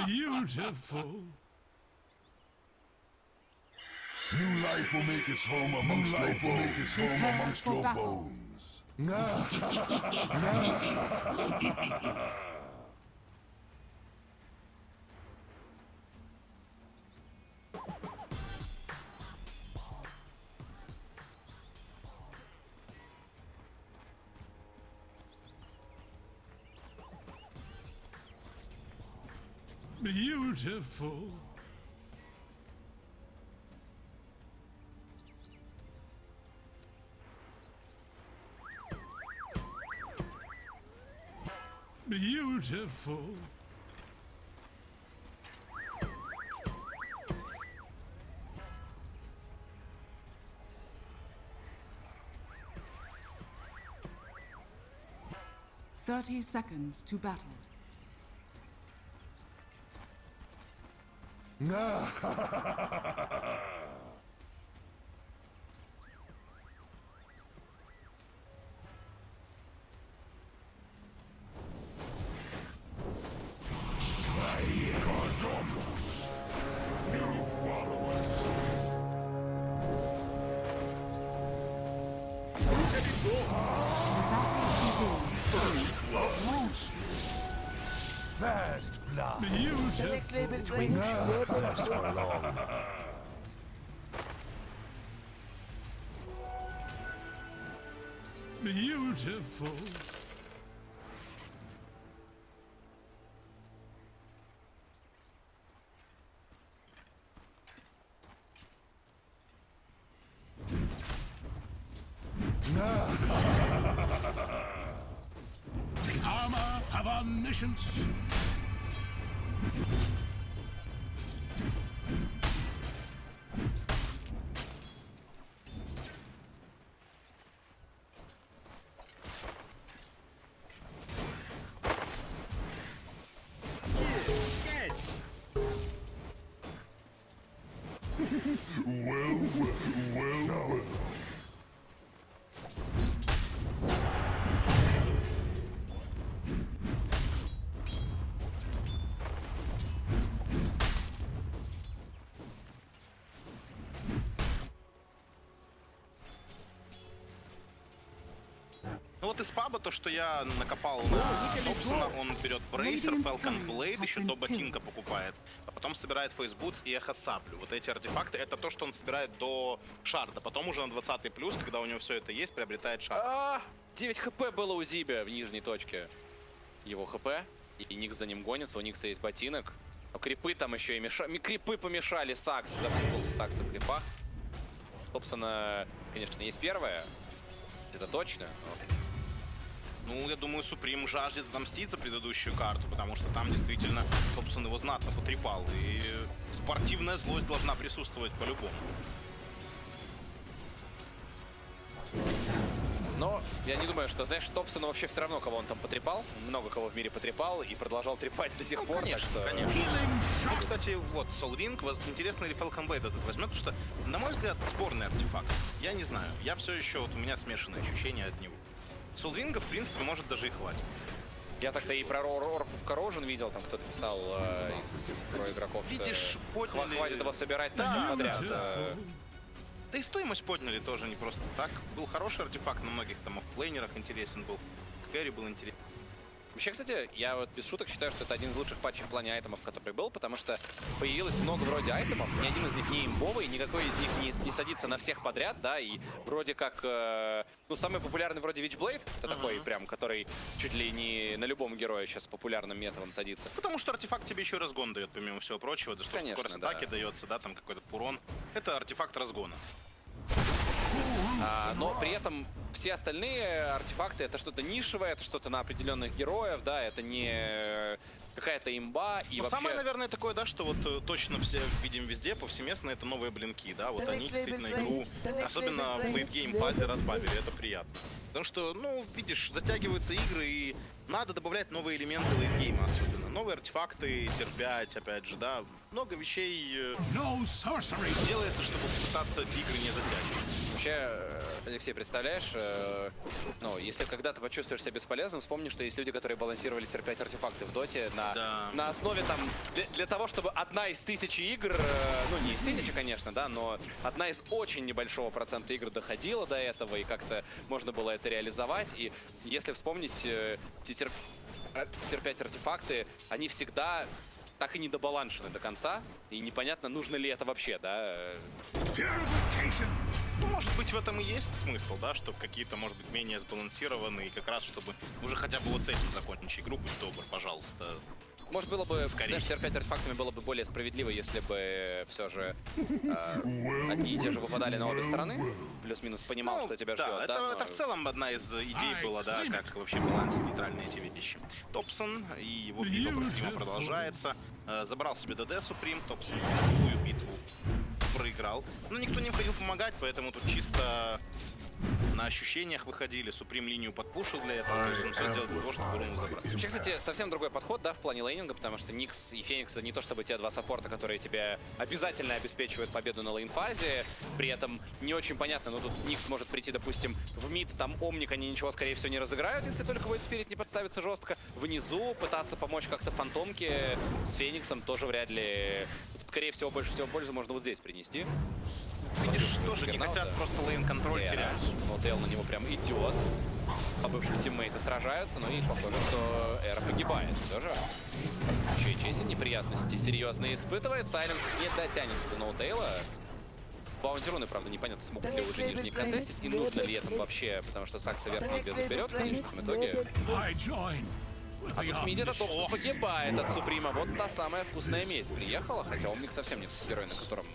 Beautiful. New life will make its home amongst your bones. Beautiful. Beautiful. Thirty seconds to battle. Fast blood. The next label play. Beautiful. The armor of omniscience. Well. Ну вот из паба то, что я накопал на Добсона, он берет Брейсер, Falcon Blade, еще до ботинка покупает. А потом собирает Фейсбутс и Эхо Саблю. Вот эти артефакты, это то, что он собирает до шарда. Потом уже на 20-й плюс, когда у него все это есть, приобретает шард. 9 хп было у Зибя в нижней точке. Его хп. И Никс за ним гонится. У Никса есть ботинок. Но крипы там еще и мешали. Крипы помешали Сакс. Запутался Сакс в крипах. Собственно, конечно, есть первая. Это точно. Но... Ну, я думаю, Суприм жаждет отомстить за предыдущую карту, потому что там действительно, собственно, его знатно потрепал. И спортивная злость должна присутствовать по-любому. Но я не думаю, что, знаешь, Топсону вообще все равно, кого он там потрепал. Много кого в мире потрепал и продолжал трепать до сих пор. Конечно, так что... конечно. Ну, кстати, вот, Soul Ring, интересно ли Falcon Blade этот возьмет, потому что, на мой взгляд, спорный артефакт. Я не знаю, я все еще, вот у меня смешанные ощущения от него. Soul Ring, в принципе, может даже и хватит. Я так-то и про Орпов Корожен видел, там кто-то писал из про игроков. Видишь, подняли... Хватит его собирать так подряд. Да и стоимость подняли тоже не просто так. Был хороший артефакт на многих там оффлейнерах, интересен был. Кэрри был интересен. Вообще, кстати, я вот без шуток считаю, что это один из лучших патчей в плане айтемов, который был, потому что появилось много вроде айтемов, ни один из них не имбовый, никакой из них не садится на всех подряд, да, и вроде как, ну, самый популярный вроде Witchblade, это такой прям, который чуть ли не на любом герое сейчас популярным методом садится. Потому что артефакт тебе еще и разгон дает, помимо всего прочего, за что скорость атаки дается, да, там какой-то урон. Это артефакт разгона. Но при этом все остальные артефакты это что-то нишевое, это что-то на определенных героев, да, это не какая-то имба. И вообще... Самое, наверное, такое, да, что вот точно все видим везде, повсеместно, это новые блинки, да, вот они действительно игру, особенно в лейтгейм-фазе разбавили, это приятно. Потому что, ну, видишь, затягиваются игры, и надо добавлять новые элементы лейтгейма особенно. Новые артефакты, терпять, опять же, да. Много вещей делается, чтобы попытаться эти игры не затягивать. Вообще, Алексей, представляешь, ну, если когда-то почувствуешь себя бесполезным, вспомни, что есть люди, которые балансировали терпять артефакты в доте на основе там, для того, чтобы одна из 1000 игр, ну, не из 1000, конечно, да, но одна из очень небольшого процента игр доходила до этого, и как-то можно было это реализовать. И если вспомнить, терпять артефакты, они всегда так и не добаланшены до конца, и непонятно, нужно ли это вообще, да. Ну, может быть, в этом и есть смысл, да, что какие-то, может быть, менее сбалансированные, как раз, чтобы уже хотя бы вот с этим закончить игру, будь добр, пожалуйста. Может, было бы, знаешь, терпять артефактами было бы более справедливо, если бы все же одни и те же выпадали на обе стороны, плюс-минус понимал, что тебя ждет. Да, это в целом одна из идей была, да, как вообще балансить нейтральные эти вещи. Топсон и его битва против него продолжается. Забрал себе ДД Суприм, Топсон такую битву проиграл. Но никто не входил помогать, поэтому тут чисто на ощущениях выходили. Суприм линию подпушил для этого, то есть он все сделал для того, чтобы руну забрать. Вообще, кстати, совсем другой подход, да, в плане лейнинга, потому что Никс и Феникс это не то чтобы те два саппорта, которые тебе обязательно обеспечивают победу на лейнфазе, при этом не очень понятно, но тут Никс может прийти, допустим, в мид, там Омник, они ничего, скорее всего, не разыграют, если только Void Spirit не подставится жестко. Внизу пытаться помочь как-то фантомке с Фениксом тоже вряд ли, скорее всего, больше всего пользы можно вот здесь принести. Видишь, тоже не хотят просто лейн-контроль терять. Вот Эл на него прям идет. А бывших тиммейты сражаются, но и похоже, что Эра погибает тоже. Еще и Чейси неприятности серьезно испытывает. Сайленс не дотянется до ноутейла. Баунти-руны, правда, непонятно, смогут ли уже нижний контестить, и нужно ли это вообще, потому что Сакса верхний где заберет в конечном итоге. А тут в миде Топсон погибает от Суприма. Вот та самая вкусная месть приехала, хотя Омник совсем не герой, на котором...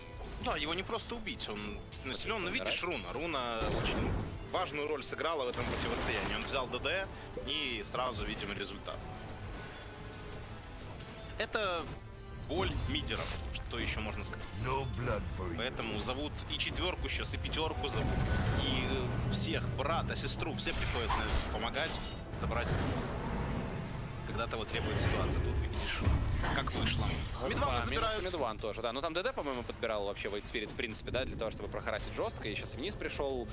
Да, его не просто убить, он населен, но видишь, Руна очень важную роль сыграла в этом противостоянии. Он взял ДД и сразу видим результат. Это боль мидеров, что еще можно сказать. Поэтому зовут и четверку сейчас, и пятерку зовут, и всех, брата, сестру, все приходят помогать, забрать. Когда того требует ситуация, тут видишь, как вышло. Мидван забирают. Мидван тоже, да. Ну там ДД, по-моему, подбирал вообще Void Spirit, в принципе, да, для того, чтобы прохарасить жестко. И сейчас вниз пришел,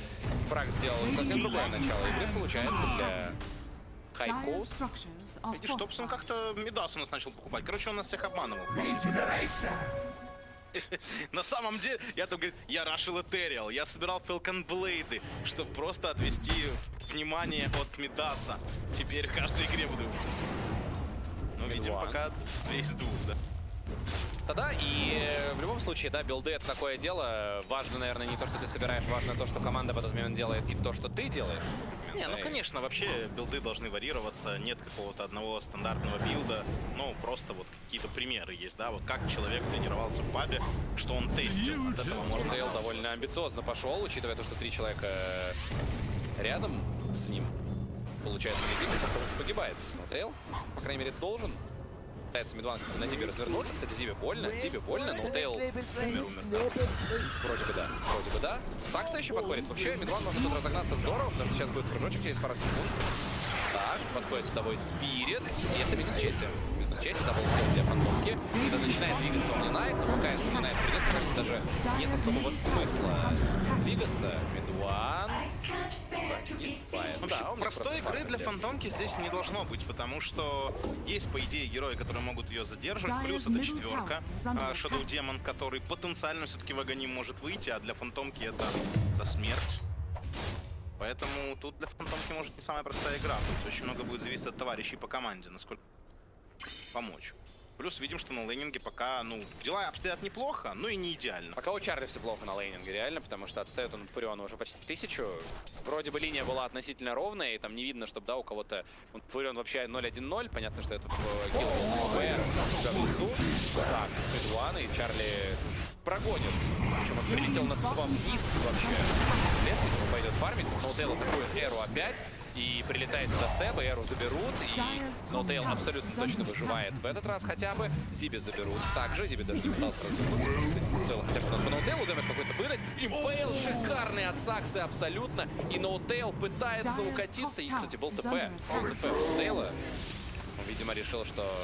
фраг сделал совсем другое начало игры, получается, для Хайкоуст. Видишь, Топсон как-то Мидас у нас начал покупать. Короче, он нас всех обманывал. На самом деле, я там говорю, я рашил Этериал, я собирал Falcon Blade, чтобы просто отвести внимание от Мидаса. Теперь в каждой игре буду. Ну, видимо, пока 2 из 2, да. Тогда и в любом случае, да, билды — это такое дело. Важно, наверное, не то, что ты собираешь, важно то, что команда в этот момент делает, и то, что ты делаешь. Не, ну конечно, вообще билды должны вариироваться, нет какого-то одного стандартного билда, ну просто вот какие-то примеры есть, да, вот как человек тренировался в пабе, что он тестил. От этого можно... Тейл довольно амбициозно пошел, учитывая то, что 3 человека рядом с ним. Получается, погибает Тейл, по крайней мере, должен. Пытается Мидван на Зибе развернуться. Кстати, Зибе больно, но Тейл умер. Вроде бы да. Сакса еще подходит. Вообще, Мидван может тут разогнаться здорово, потому что сейчас будет прыжочек через пару секунд. Так, подходит сюда будет Спирит. И это минус Чеси. Чеси, дабл для фантомки. Когда начинает двигаться Omni-Knight, но пока Omni-Knight придет, кажется, даже нет особого смысла двигаться. Мидван. Вообще, простой игры для фантомки здесь не должно быть, потому что есть, по идее, герои, которые могут ее задерживать, плюс это 4-ка, Shadow Demon, который потенциально все-таки в агоним может выйти, а для фантомки это смерть. Поэтому тут для фантомки может не самая простая игра, тут очень много будет зависеть от товарищей по команде, насколько помочь. Плюс видим, что на лейнинге пока, ну, дела обстоят неплохо, но и не идеально. Пока у Чарли все плохо на лейнинге, реально, потому что отстает он от Фуриона уже почти 1000. Вроде бы линия была относительно ровная, и там не видно, чтобы, да, у кого-то... Фурион вообще 0-1-0, понятно, что это килл был в лесу. Так, Мидван и Чарли прогонит. Причем он прилетел на тупом вниз вообще. Лес, видимо, пойдет фармить, но Ноутейл атакует Эру опять. И прилетает до Себа, Эру заберут, и Ноутейл абсолютно точно выживает в этот раз хотя бы. Зиби заберут также, Зиби даже не пытался развернуться, стоило хотя бы по Ноутейлу дэмэдж какой-то выдать. Импейл шикарный от Саксы абсолютно, и Ноутейл пытается укатиться, и, кстати, был ТП у Ноутейла. Он, видимо, решил, что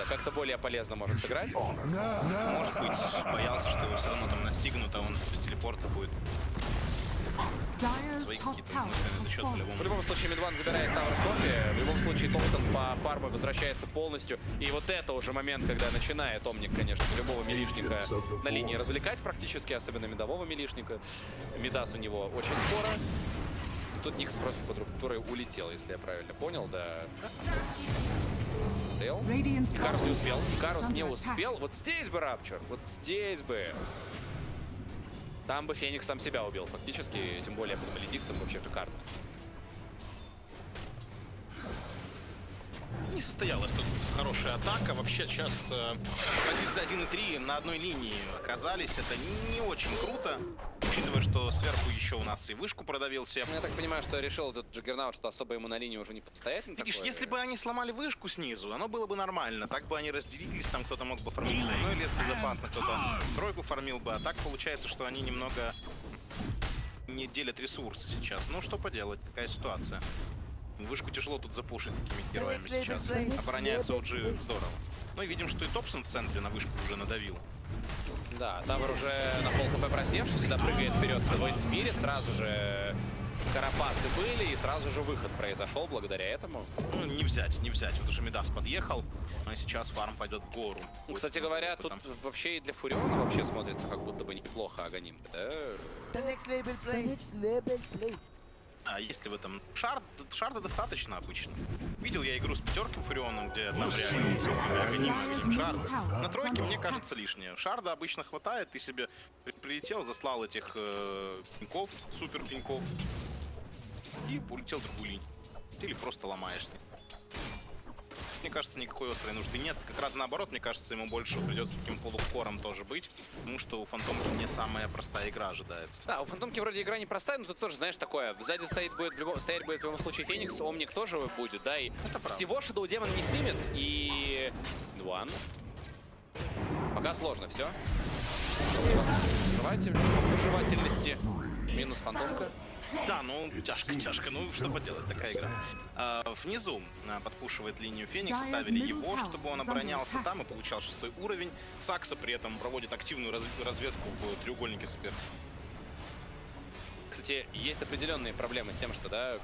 как-то более полезно может сыграть. Может быть, боялся, что его все равно там настигнут, а он без телепорта будет свои какие-то мысленные зачеты по-любому. В любом случае, Мидван забирает тавер в топе. В любом случае, Томпсон по фарму возвращается полностью. И вот это уже момент, когда начинает Омник, конечно, любого милишника на линии развлекать практически, особенно мидового милишника. Мидас у него очень скоро. Тут Никс просто под рукой улетел, если я правильно понял, да. Икарус не успел. Икарус не успел. Вот здесь бы Рапчур. Вот здесь бы. Там бы Феникс сам себя убил фактически. Тем более под Маледиктом вообще шикарно. Не состоялась тут хорошая атака. Вообще сейчас позиции 1 и 3 на одной линии оказались. Это не очень круто. Учитывая, что сверху еще у нас и вышку продавился. Я так понимаю, что решил этот Джаггернаут, что особо ему на линии уже не постоять. Видишь, такое. Если бы они сломали вышку снизу, оно было бы нормально. Так бы они разделились, там кто-то мог бы фармить со мной лес безопасно, кто-то тройку фармил бы. А так получается, что они немного не делят ресурсы сейчас. Ну, что поделать, такая ситуация. Вышку тяжело тут запушить такими героями сейчас. Обороняется OG здорово. Ну и видим, что и Топсон в центре на вышку уже надавил. Да, Тавр уже на пол ХП просевший, сюда прыгает вперед Void Spirit, сразу же карапасы были, и сразу же выход произошел благодаря этому. Ну, не взять. Вот уже Мидас подъехал, но сейчас фарм пойдет в гору. Кстати говоря, тут вообще и для Фуриона вообще смотрится как будто бы неплохо Аганим, да? А если в этом шарда достаточно обычно. Видел я игру с 5-кой Фурионом, где там реально шард. На тройке, мне кажется, лишнее. Шарда обычно хватает, ты себе прилетел, заслал этих пеньков, супер пеньков, и улетел в другую линию. Или просто ломаешься. Мне кажется, никакой острой нужды нет. Как раз наоборот, мне кажется, ему больше придется таким полукором тоже быть, потому что у Фантомки не самая простая игра ожидается. Да, у Фантомки вроде игра непростая, но тут тоже, знаешь, такое. Сзади стоять будет в любом случае Феникс, Омник тоже будет, да, и всего Shadow Demon не снимет, и... Дуан. Пока сложно, все. Выживательности. Минус Фантомка. Да, ну тяжко, ну что поделать, такая игра. Внизу подпушивает линию Феникс, ставили его, чтобы он оборонялся там и получал 6-й уровень. Сакса при этом проводит активную разведку в треугольнике соперника. Кстати, есть определенные проблемы с тем, что, да,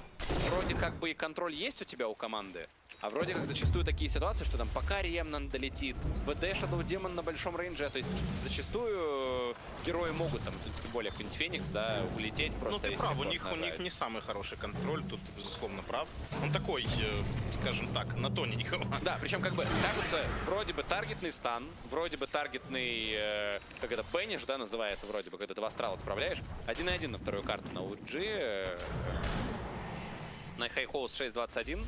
вроде как бы и контроль есть у тебя у команды, А вроде как зачастую такие ситуации, что там пока Ремнант долетит, ВД Shadow Demon на большом рейнже, то есть зачастую герои могут, там, тем более какой-нибудь Феникс, да, улететь просто. Ну ты прав, у них не самый хороший контроль, тут ты, безусловно, прав. Он такой, скажем так, на тоненького. Да, причем как бы кажется, вроде бы таргетный стан, вроде бы таргетный, как это, бенниш, да, называется, вроде бы, когда ты в астрал отправляешь. 1-1 на вторую карту на UG. На хайхоус 6-21.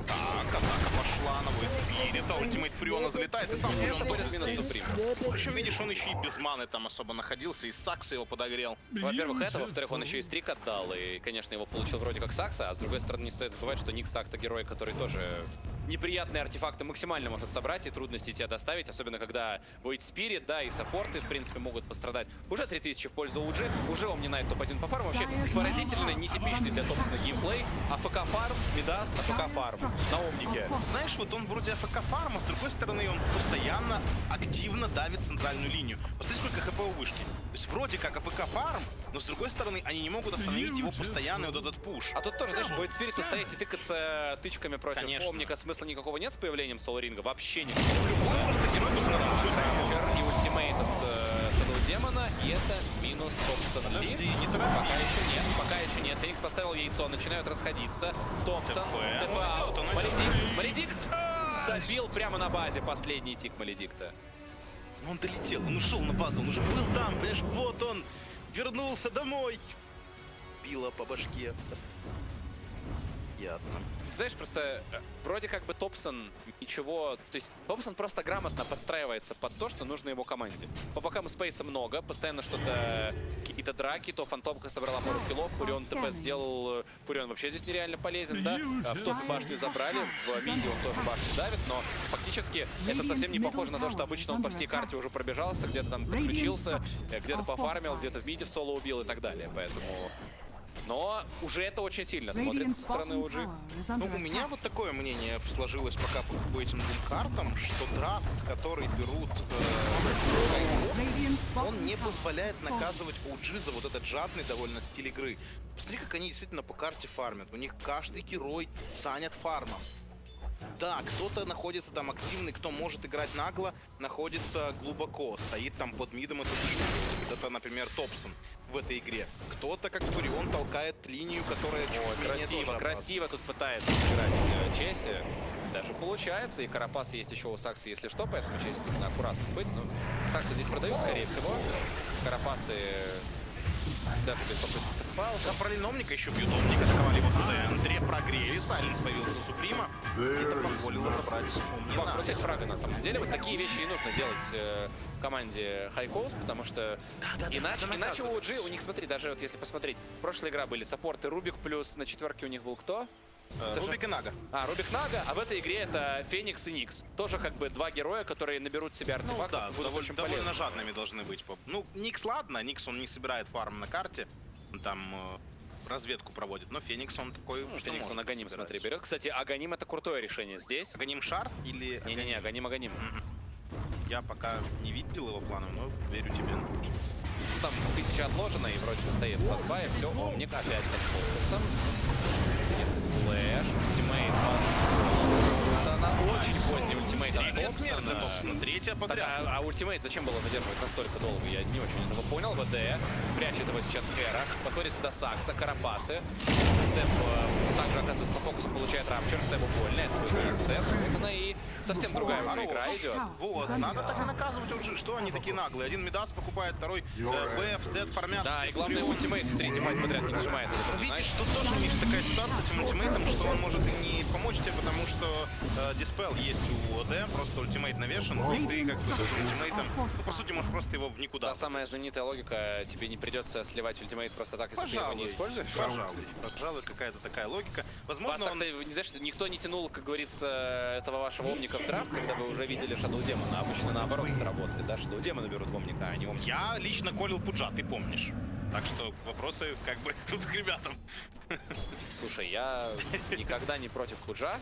Так, атака пошла на Вейдспирита, ультимейт Фуриона залетает, и сам Фурион будет минус Суприм. Причем, видишь, он еще и без маны там особо находился, и Сакса его подогрел. Во-первых, это, во-вторых, он еще и стрик отдал, и, конечно, его получил вроде как Сакса, а с другой стороны, не стоит забывать, что Ник Сакта герой, который тоже неприятные артефакты максимально может собрать и трудности тебя доставить, особенно когда Void Spirit, да, и саппорты, в принципе, могут пострадать. Уже 3000 в пользу UG, уже Omni-Knight топ-1 по фарму. Вообще, поразительно нетипичный для топсона геймплей. АФК фарм, Мидас, АФК фарм на Омнике. Знаешь, вот он вроде АФК фарма, с другой стороны, он постоянно активно давит центральную линию. Посмотри, сколько хп у вышки. То есть вроде как АФК фарм, но с другой стороны, они не могут остановить его постоянный вот этот пуш. А тут тоже, знаешь, Void Spirit стоять и тыкаться тычками против Омника, смысла никакого нет с появлением Соло-Ринга, вообще нет. Любой просто герой и ультимейт от Shadow Демона, и это минус Топсон Ли. Пока еще нет. Феникс поставил яйцо, начинают расходиться. Топсон, ТП, Маледикт добил прямо на базе последний тик Маледикта. Он долетел, он ушел на базу, он уже был там, понимаешь, вот он вернулся домой. Била по башке. Приятно. Знаешь, просто вроде как бы Топсон ничего... То есть Топсон просто грамотно подстраивается под то, что нужно его команде. По бокам спейса много, постоянно что-то... Какие-то драки, то Фантомка собрала пару киллов, Фурион ТП сделал... Фурион вообще здесь нереально полезен, да? В топ башню забрали, в миде он тоже башню давит, но фактически это совсем не похоже на то, что обычно он по всей карте уже пробежался, где-то там подключился, где-то пофармил, где-то в миде в соло убил и так далее, поэтому... Но уже это очень сильно смотрится со стороны UG. Ну, у меня вот такое мнение сложилось пока по этим двум картам, что драфт, который берут он не позволяет наказывать UG за вот этот жадный довольно стиль игры. Посмотри, как они действительно по карте фармят. У них каждый герой занят фармом. Да, кто-то находится там активный, кто может играть нагло, находится глубоко, стоит там под мидом и это, например, Топсон в этой игре. Кто-то, как Фурион, толкает линию, которая красиво тут пытается сыграть Чесси. Даже получается, и Карапасы есть еще у Сакса, если что, поэтому Чесси нужно аккуратно быть. Но Сакса здесь продают, скорее всего. Карапасы... Да, тут попытка. Там параллельно Омника еще бьют. Омника атаковали его в центре, прогрели, Сайленс появился у Суприма. Это позволило забрать Омника. Против фрага, на самом деле. Вот такие вещи и нужно делать в команде Хайкоус, потому что иначе у OG, у них, смотри, даже вот если посмотреть, прошлая игра были саппорты Рубик, плюс на четверке у них был кто? Рубик и Нага. Рубик Нага, а в этой игре это Феникс и Никс. Тоже как бы два героя, которые наберут себе артефакты. Ну, да, довольно жадными должны быть. Ну, Никс, ладно, Никс он не собирает фарм на карте, там разведку проводит, но Феникс он такой, ну, Феникс он Аганим, смотри, берет. Кстати, Аганим это крутое решение здесь. Аганим шарт или... Не-не-не, Аганим. Я пока не видел его планов, но верю тебе. Ну, там 1000 отложено, и вроде бы стоит под бай, все, Омник опять под фокусом. Слэш, ультимейт очень поздний ультимейт от Третья подряд. А ультимейт зачем было задерживать настолько долго? Я не очень этого понял. ВД прячет его сейчас Эра. Подходит сюда Сакса, Карапасы. Сэп также, оказывается, по фокусу получает рапчер. Сэбу больно. Это будет Сэп. Вот она и совсем другая игра идет. Вот, надо так и наказывать уже. Что они такие наглые? Один Мидас покупает, второй БФ, Дэд формят. Да, и главное, ультимейт третий файт подряд не нажимает. Видишь, тут тоже у них такая ситуация с этим ультимейтом, что он может и не помочь тебе, потому что диспел есть у ОД, просто ультимейт навешен, и ты как бы с ультимейтом, по сути, можешь просто его в никуда. Та самая знаменитая логика, тебе не придется сливать ультимейт просто так, если ты его не используешь. Пожалуй, какая-то такая логика. Возможно, он... не знаешь, никто не тянул, как говорится, этого вашего Омника в драфт, когда вы уже видели Shadow Demon. Обычно наоборот это работает, да? Shadow Demon берут в Омника, а не Омника. Я лично колил Пуджа, ты помнишь. Так что вопросы как бы тут к ребятам. Слушай, я никогда не против Пуджа.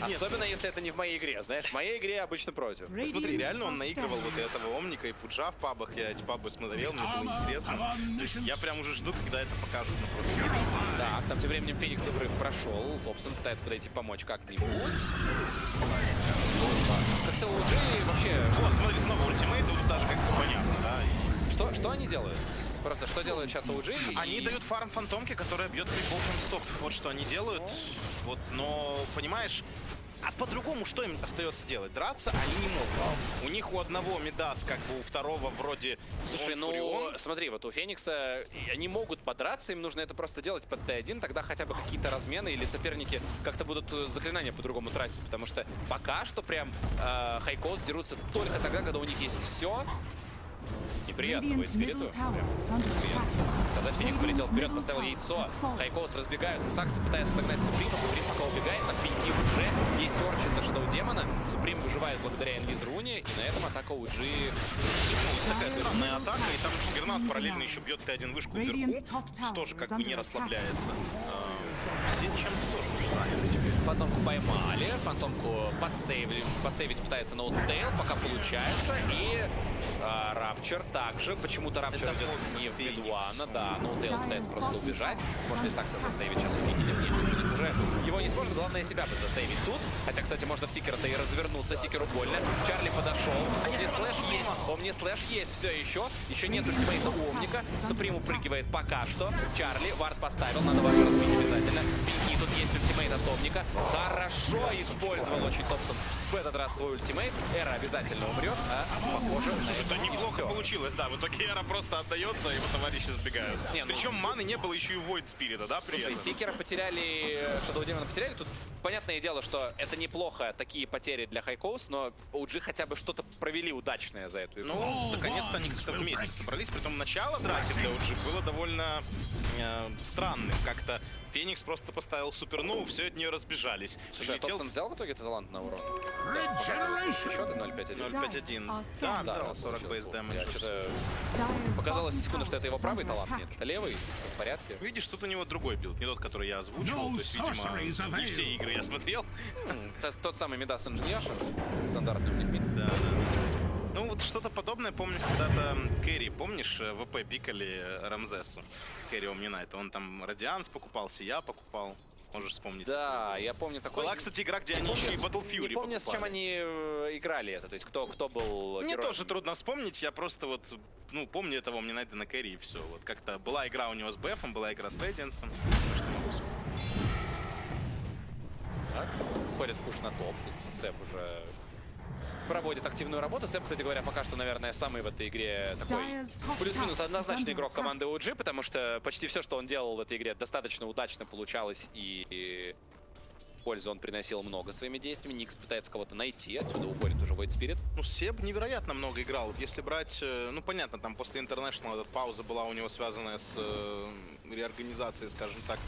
Особенно если это не в моей игре, знаешь, в моей игре обычно против. Смотри, реально он наигрывал вот этого Омника и Пуджа в пабах, я эти пабы смотрел, мне было интересно. То есть я прям уже жду, когда это покажут на просто. Так, там тем временем Феникс взрыв прошел, Топсон пытается подойти помочь как-нибудь. Как-то уже вообще... Вот, смотри, снова ультимейт, тут даже как-то понятно, да? Что они делают? Просто что делают сейчас OG? Они дают фарм фантомки, которая бьет крипом стоп. Вот что они делают. Вот, но, понимаешь, а по-другому что им остается делать? Драться они не могут. У них у одного Мидас, как бы у второго вроде... Слушай, ну смотри, вот у Феникса они могут подраться, им нужно это просто делать под Т1, тогда хотя бы какие-то размены или соперники как-то будут заклинания по-другому тратить, потому что пока что прям Хайкоус дерутся только тогда, когда у них есть все. Неприятно будет спириту. Сказать, Феникс полетел вперед, поставил яйцо. Хайкоус разбегаются. Саксы пытается догнать Суприма. Суприм пока убегает. На пеньки уже есть орчит на Шадоу Демона. Суприм выживает благодаря Инвиз Руне. И на этом атака OG. Такая странная атака. И там Джиггернаут параллельно еще бьет Т1 вышку вверху. Тоже как бы не расслабляется. Все чем-то тоже уже заняты теперь. Фантомку поймали. Фантомку подсейвить пытается Ноутейл. Пока получается. И Рапчер также. Почему-то Рапчер идет не в Мидуана. Да, Ноутейл пытается просто убежать. Сможет ли Сакса засейвить? Сейчас увидим. Нет, уже его не сможет. Главное себя бы засейвить тут. Хотя, кстати, можно в Сикера-то и развернуться. Сикеру больно. Чарли подошел. Омни-слэш есть. Омни-слэш есть все еще. Еще нет ультимейта у Омника. Суприм упрыгивает пока что. Чарли вард поставил. Надо вард разбить обязательно. И тут есть ультимейт от Омника. Хорошо использовал очень Топсон в этот раз свой ультимейт. Эра обязательно умрет, а похоже... Слушай, это неплохо получилось, да. В итоге Эра просто отдается, и его товарищи сбегают. Причем маны не было еще и Void Спирита, да, при этом? Слушай, Сикера потеряли, Шадоу Демона потеряли. Тут понятное дело, что это неплохо, такие потери для Хайкоус, но OG хотя бы что-то провели удачное за эту игру. Ну, наконец-то они как-то вместе собрались. Притом начало драки для OG было довольно странным. Как-то Феникс просто поставил супернову, все от нее разбежались. Слушай, Топсон взял в итоге талант на урон? Счеты 0.5-1. 0.5-1. Да, на 40 бейс дэмэдж. Показалось секунду, что это его правый талант. Нет, это левый, все в порядке. Видишь, тут у него другой билд, не тот, который я озвучивал. То есть, видимо, не все игры я смотрел. Тот самый Мидас Инженерша, стандартный у них мид. Да. Ну вот что-то подобное помню, когда-то Кэрри, помнишь, ВП пикали Рамзесу, Кэрри Омнинайта, он там Радианс покупался, я покупал, можешь вспомнить. Да, я помню такой. Была, кстати, игра, где они еще и Battle Fury Не помню, покупали. с чем они играли это, то есть кто был Мне героем. тоже трудно вспомнить, я просто вот, ну, помню этого Омнинайта на Кэрри и все. Вот как-то была игра у него с Бэфом, была игра с Рейдиансом, что могу вспомнить. Так, уходит пуш на топ, Сэп уже проводит активную работу. Сэп, кстати говоря, пока что, наверное, самый в этой игре такой плюс-минус однозначный игрок команды OG, потому что почти все, что он делал в этой игре, достаточно удачно получалось, и пользу он приносил много своими действиями. Никс пытается кого-то найти, отсюда уходит уже Void Spirit. Ну, Себ невероятно много играл. Если брать, ну, понятно, там после International эта пауза была у него связанная с реорганизацией, скажем так,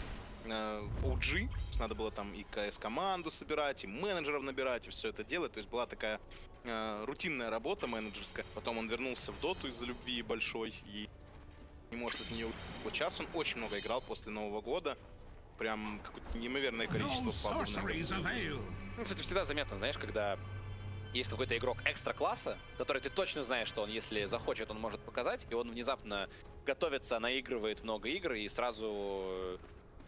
OG, то есть надо было там и КС-команду собирать, и менеджеров набирать, и все это делать. То есть была такая рутинная работа менеджерская. Потом он вернулся в Доту из-за любви большой и не может от нее... Вот сейчас он очень много играл после Нового года. Прям какое-то неимоверное количество пабов. Ну, кстати, всегда заметно, знаешь, когда есть какой-то игрок экстра-класса, который ты точно знаешь, что он, если захочет, он может показать, и он внезапно готовится, наигрывает много игр, и сразу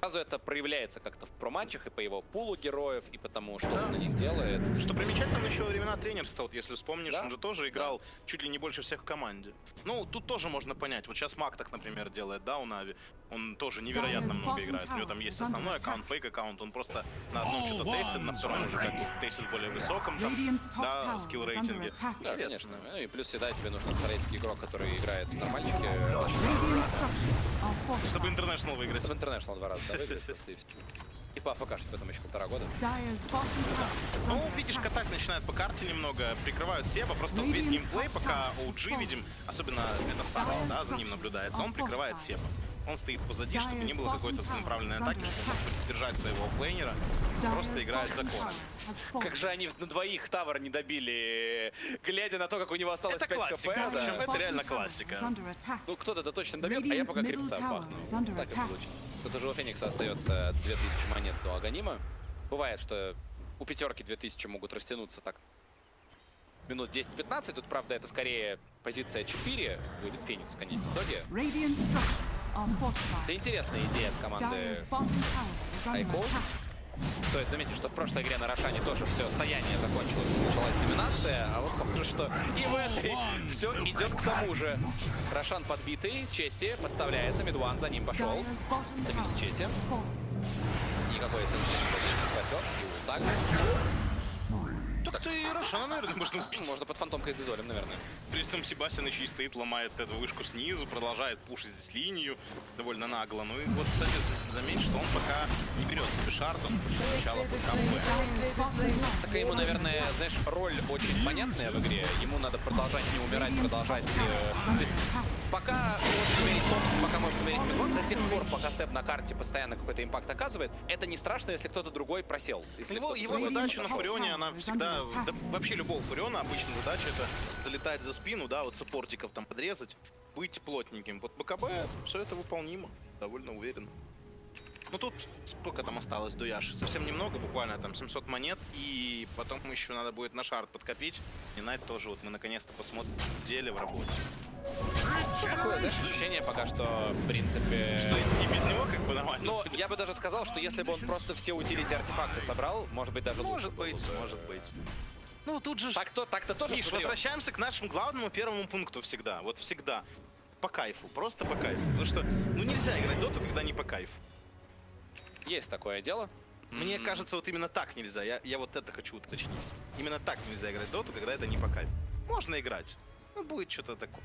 это проявляется как-то в проматчах и по его пулу героев, и потому что он на них делает. Что примечательно, он еще во времена тренерства, вот если вспомнишь, он же тоже играл чуть ли не больше всех в команде. Ну, тут тоже можно понять. Вот сейчас Мак так, например, делает, да, у Нави. Он тоже невероятно много играет. У него там есть основной аккаунт, фейк-аккаунт. Он просто на одном что-то тейсит, на втором уже как тейсит более высоком, там, да, скилл-рейтинге. Да, конечно. Ну и плюс всегда тебе нужен стратегический игрок, который играет в нормальчике. Чтобы International выиграть. Чтобы International 2 раза, да, выиграть просто и все. И по АФК, что потом еще 1,5 года. Ну, видишь, катать начинают по карте немного, прикрывают Себа, просто весь геймплей, пока OG видим, особенно это Сакс, да, за ним наблюдается, он прикрывает Себа. Он стоит позади, чтобы не было какой-то целенаправленной атаки, чтобы поддержать своего оффлейнера, просто играет за конус. Как же они на двоих тавер не добили, глядя на то, как у него осталось 5 классика, КП. Да. Это реально классика. Ну, кто-то точно добьет, а я пока крепца бахну. Так и получится. Тут уже у Феникса остается 2000 монет до Аганима. Бывает, что у пятерки 2000 могут растянуться так минут 10-15. Тут, правда, это скорее позиция 4. Выйдет Феникс, конечно, в итоге. Это интересная идея от команды Айкоу. Стоит заметить, что в прошлой игре на Рошане тоже все стояние закончилось, началась доминация, а вот похоже, что и в этой все идет к тому же. Рошан подбитый, Чесси подставляется, мидван за ним пошел. Это минус Чесси. Никакой эссенции не спасет. И так. Так-то и Рошана, наверное, можно убить. Можно под фантомкой с дизолем, наверное. При этом Себастьян еще и стоит, ломает эту вышку снизу, продолжает пушить здесь линию довольно нагло. Ну и вот, кстати, заметь, что он пока не берет себе шарт, он сначала КП. Так ему, наверное, знаешь, роль очень понятная в игре. Ему надо продолжать не умирать, продолжать... То есть, пока может умереть Топс, пока может умереть Мидван, до тех пор, пока Сэп на карте постоянно какой-то импакт оказывает, это не страшно, если кто-то другой просел. Его задача на Фурионе, она всегда... Да, вообще любого Фуриона обычно задача это залетать за спину, да, вот саппортиков там подрезать, быть плотненьким. Под БКБ все это выполнимо, довольно уверен. Ну тут сколько там осталось до Яши? Совсем немного, буквально там 700 монет, и потом еще надо будет на шарт подкопить. И Найт тоже вот мы наконец-то посмотрим в деле, в работе. Такое, знаешь, ощущение пока что, в принципе... Что и без него как бы нормально. Но я бы даже сказал, что если бы он просто все утилити-артефакты собрал, может быть, даже лучше. Может быть. Ну тут же... Так-то тоже... Миш, возвращаемся к нашему главному первому пункту всегда. Вот всегда. По кайфу, просто по кайфу. Потому что, ну нельзя играть доту, когда не по кайфу. Есть такое дело. Мне кажется, вот именно так нельзя. Я вот это хочу уточнить. Именно так нельзя играть доту, когда это не по кайфу. Можно играть. Ну будет что-то такое.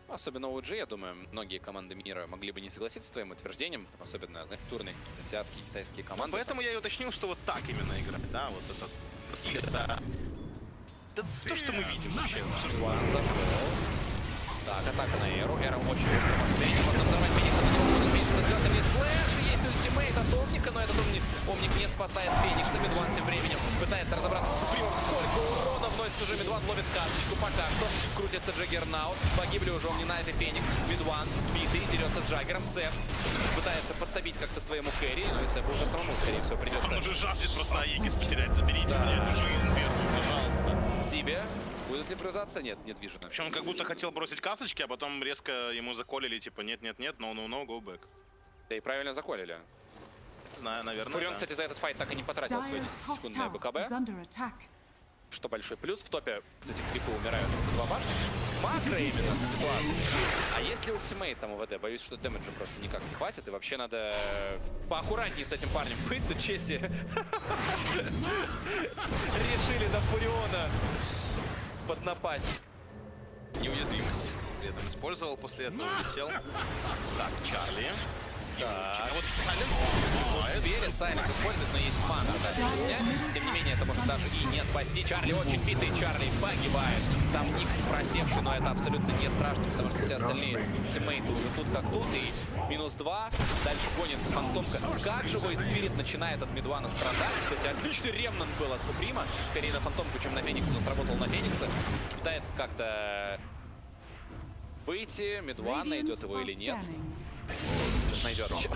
Особенно у OG, я думаю, многие команды мира могли бы не согласиться с твоим утверждением, там, особенно, знаешь, турные какие-то азиатские, китайские команды. Поэтому я и уточнил, что вот так именно играть, да, вот это... Да то, что мы видим вообще. Так, атака на Эру. Эра очень быстро может встретить. Можно взорвать Феникса, но можно успеть сделать мне слэш. Есть ультимейт от Омника, но этот Омник не спасает Феникса. Мидван тем временем пытается разобраться с Супримом. Сколько урона вносит уже Мидван, ловит карточку пока что. Крутится Джаггернаут. Погибли уже Омнинайт и Феникс. Мидван битый, дерется с Джаггером. Сэп пытается подсобить как-то своему кэрри, но и Сэпу уже самому, скорее всего, придется... Он уже жаждет просто Аегис потерять. Заберите мне эту жизнь первую, пожалуйста. Себе. Будет ли брюзаться? Нет, нет, вижу. Причем он как будто хотел бросить касочки, а потом резко ему заколили, типа, нет-нет-нет, no, go back. Да и правильно заколили. Знаю, наверное, Фурион, да. кстати, за этот файт так и не потратил свои 10-секундное БКБ. Что большой плюс. В топе, кстати, крипы умирают только 2 башни. Макро именно ситуации. А если ультимейт там УВД, боюсь, что дэмэджа просто никак не хватит. И вообще надо поаккуратнее с этим парнем быть. Тут Чесси решили на Фуриона поднапасть. Неуязвимость при этом использовал, после этого улетел. Так, Чарли. Так. Вот Сайленс. Успели Сайленс использовать, но есть мана. Снять. Тем не менее, это может даже и не спасти. Чарли очень битый, Чарли погибает. Там Никс просевший, но это абсолютно не страшно, потому что все остальные тиммейты уже тут как тут. И минус 2. Дальше гонится фантомка. Как же Void Spirit начинает от Мидвана страдать. Кстати, отличный ремнант был от Суприма. Скорее на фантомку, чем на Феникса, но сработал на Феникса. Пытается как-то выйти. Мидван найдет его или нет. Сейчас найдет. Это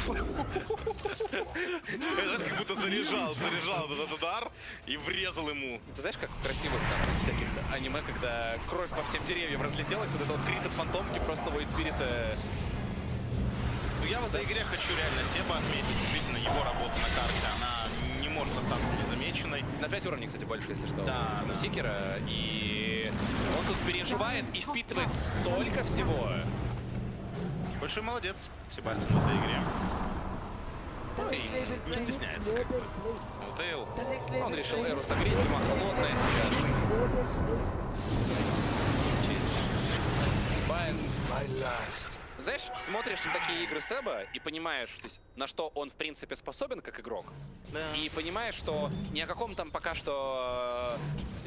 как будто заряжал этот удар и врезал ему. Ты знаешь, как красиво там всяких аниме, когда кровь по всем деревьям разлетелась, вот это вот крит от фантомки, просто Void Spirit. Ну я в этой игре хочу реально Себа отметить. Действительно, его работа на карте, она не может остаться незамеченной. На 5 уровней, кстати, больше, если что, да, у Сикера. И он тут переживает и впитывает столько всего. Большой молодец, Себастьян в этой игре. И не стесняется, как бы. Тейл. Он решил Эру согреть, зима холодная сейчас. Знаешь, смотришь на такие игры Себа и понимаешь, то есть, на что он в принципе способен как игрок. Да. И понимаешь, что ни о каком там пока что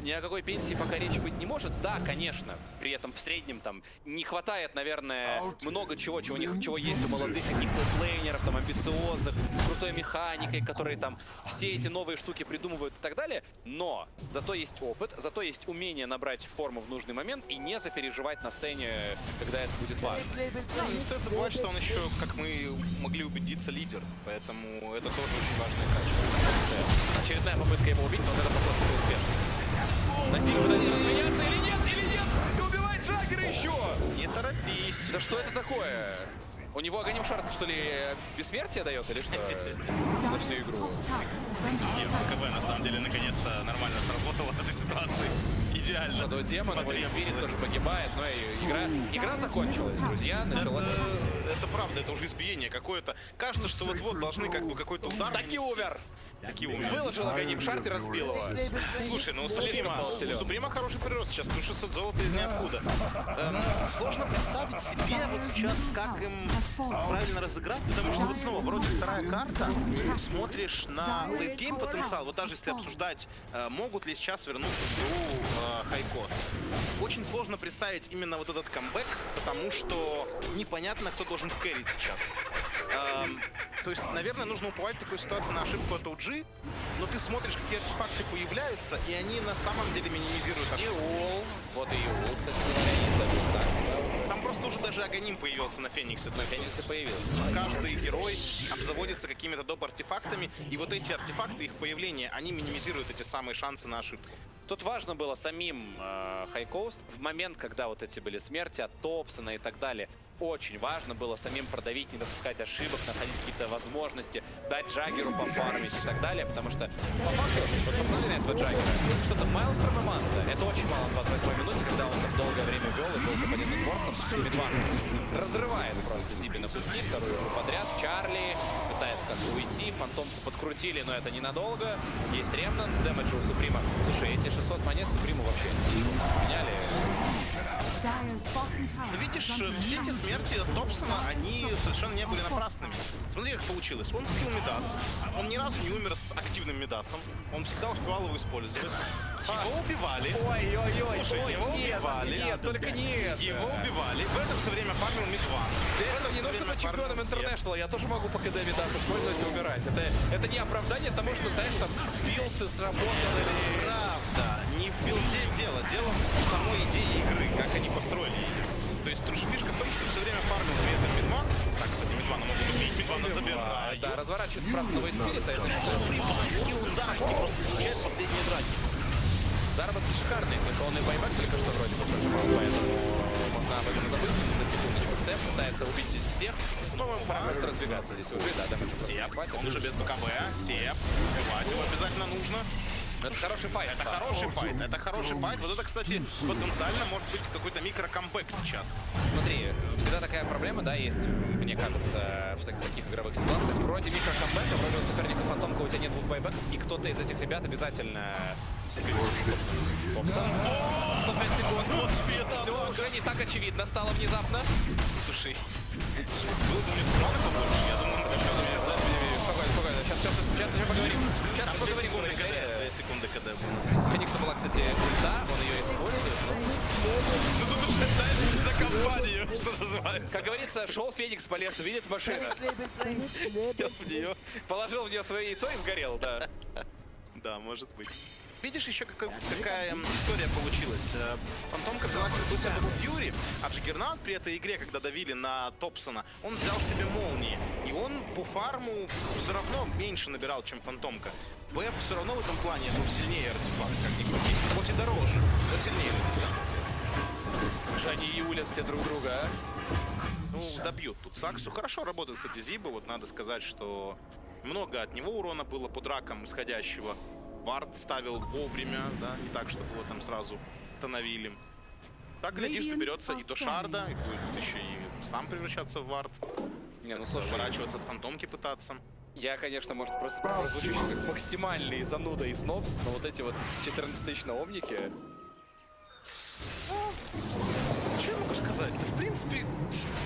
ни о какой пенсии пока речи быть не может. Да, конечно, при этом в среднем там не хватает, наверное, много чего есть у молодых каких-то плейнеров, там, амбициозных, с крутой механикой, которые там все эти новые штуки придумывают и так далее. Но зато есть опыт, зато есть умение набрать форму в нужный момент и не запереживать на сцене, когда это будет важно. Ну, не стоит забывать, что он еще, как мы могли убедиться, лидер. Поэтому это тоже очень важное качество. Очередная попытка его убить, но вот это похоже, что успешно. Насилие пытается разменяться или нет? Или нет? И убивает Джаггера еще! Не торопись. Да что это такое? У него огонем шарт, что ли, бессмертие дает или что? На всю игру. Нет, КБ на самом деле наконец-то нормально сработало в этой ситуации. Идеально. Shadow Demon, его Спирит тоже погибает, но и игра закончилась, друзья. Началась. Это правда, это уже избиение какое-то. Кажется, что вот-вот должны как бы какой-то удар. Таки умер! Выложил огонем шарт и разбил его. Слушай, ну у Суприма хороший прирост сейчас, плюс 600 золота из ниоткуда. Сложно представить себе вот сейчас, как им правильно разыграть, потому что вот снова, вроде вторая карта, смотришь на лейтгейм потенциал, вот даже если обсуждать, могут ли сейчас вернуться в игру хайкост. Очень сложно представить именно вот этот камбэк, потому что непонятно, кто должен кэрить сейчас. То есть, наверное, нужно уповать в такой ситуации на ошибку от OG, но ты смотришь, какие артефакты появляются, и они на самом деле минимизируют ошибку. Вот и Ул, кстати говоря, есть даже Сакси. Там просто уже даже Аганим появился на Фениксе. На Фениксе появился. Каждый герой обзаводится какими-то доп. Артефактами, и вот эти артефакты, их появление, они минимизируют эти самые шансы на ошибку. Тут важно было самим хайкост в момент, когда вот эти были смерти от Топсона и так далее. Очень важно было самим продавить, не допускать ошибок, находить какие-то возможности, дать Джаггеру пофармить и так далее, потому что по факту, вот посмотри на этого Джаггера, что-то Майлстром и Манта, это очень мало на 28-й минуте, когда он так долгое время вел и был компонентным форсом, Медван разрывает просто Зиби на куски, вторую игру подряд, Чарли пытается как-то уйти, фантомку подкрутили, но это ненадолго, есть ремнант, дэмэджа у Суприма. Слушай, эти 600 монет Суприму вообще не поменяли. Видишь, все эти смерти от Топсона, они совершенно не были напрасными. Смотри, как получилось. Он купил Мидас, он ни разу не умер с активным Мидасом, он всегда успевал его использовать. Его убивали. Ой-ой-ой, его убивали. Нет, только нет. Его убивали. В это все время фармил Мидван. Это не нужно быть чемпионом Интернешнл. Я тоже могу по КД Мидас использовать и умирать. Это не оправдание тому, что, знаешь, там билд сработал или... Правда. Не в билде дело. Дело в самой идее игры, как они построили ее. То есть фишка в том, что все время фармил при этом Мидван. Так, кстати, Мидвана могут убить, Мидвана забирают. Да, разворачивается правда новый спирит, это... И он заработки просто получает последние драки. Заработки шикарные, только он и байбэк только что вроде бы прожимал, поэтому можно об этом забыть на секундочку. Сэп пытается убить здесь всех, по-моему, пора просто разбегаться здесь уже, да, Сеп, он уже без БКБ, Сеп, убивать его обязательно нужно. Это хороший файт. Это хороший файт. Это хороший файт. Вот это, кстати, потенциально может быть какой-то микро-камбэк сейчас. Смотри, всегда такая проблема, да, есть, мне кажется, в таких игровых ситуациях. Вроде микро-камбэка, вроде у соперника фантомка, у тебя нет двух байбеков, и кто-то из этих ребят обязательно... 105 секунд. Вот тебе это. Все уже не так очевидно стало внезапно. Слушай, был бы мне мало побольше, я думаю, Спокойно. Сейчас еще поговорим. Сейчас поговорим. 2 секунды КД. Феникса была, кстати, ульта, он ее использует. Ну тут уже дальше за компанию, что называется. Как говорится, шел Феникс по лесу, видит машину. Сел в нее. Положил в нее свое яйцо и сгорел, да. Да, может быть. Видишь, еще какая история получилась. Фантомка взяла себе быстро в Фьюри, а Джиггернаут при этой игре, когда давили на Топсона, он взял себе молнии. И он по фарму все равно меньше набирал, чем Фантомка. БФ все равно в этом плане сильнее артефакт, как ни крути. Хоть и дороже, но сильнее на дистанции. Же они и улят все друг друга, а? Ну, добьют тут Саксу. Хорошо работает, кстати, Зиба. Вот надо сказать, что много от него урона было по дракам исходящего. Вард ставил вовремя, да, не так, чтобы его там сразу остановили. Так, глядишь, доберется и до шарда, и будет еще и сам превращаться в вард. Не, ну слушай, уворачиваться от фантомки пытаться. Я, конечно, может, просто прозвучу как максимальный зануда и сноб, но вот эти вот 14-тысяч наомники... Что я могу сказать? Да, в принципе, принципе,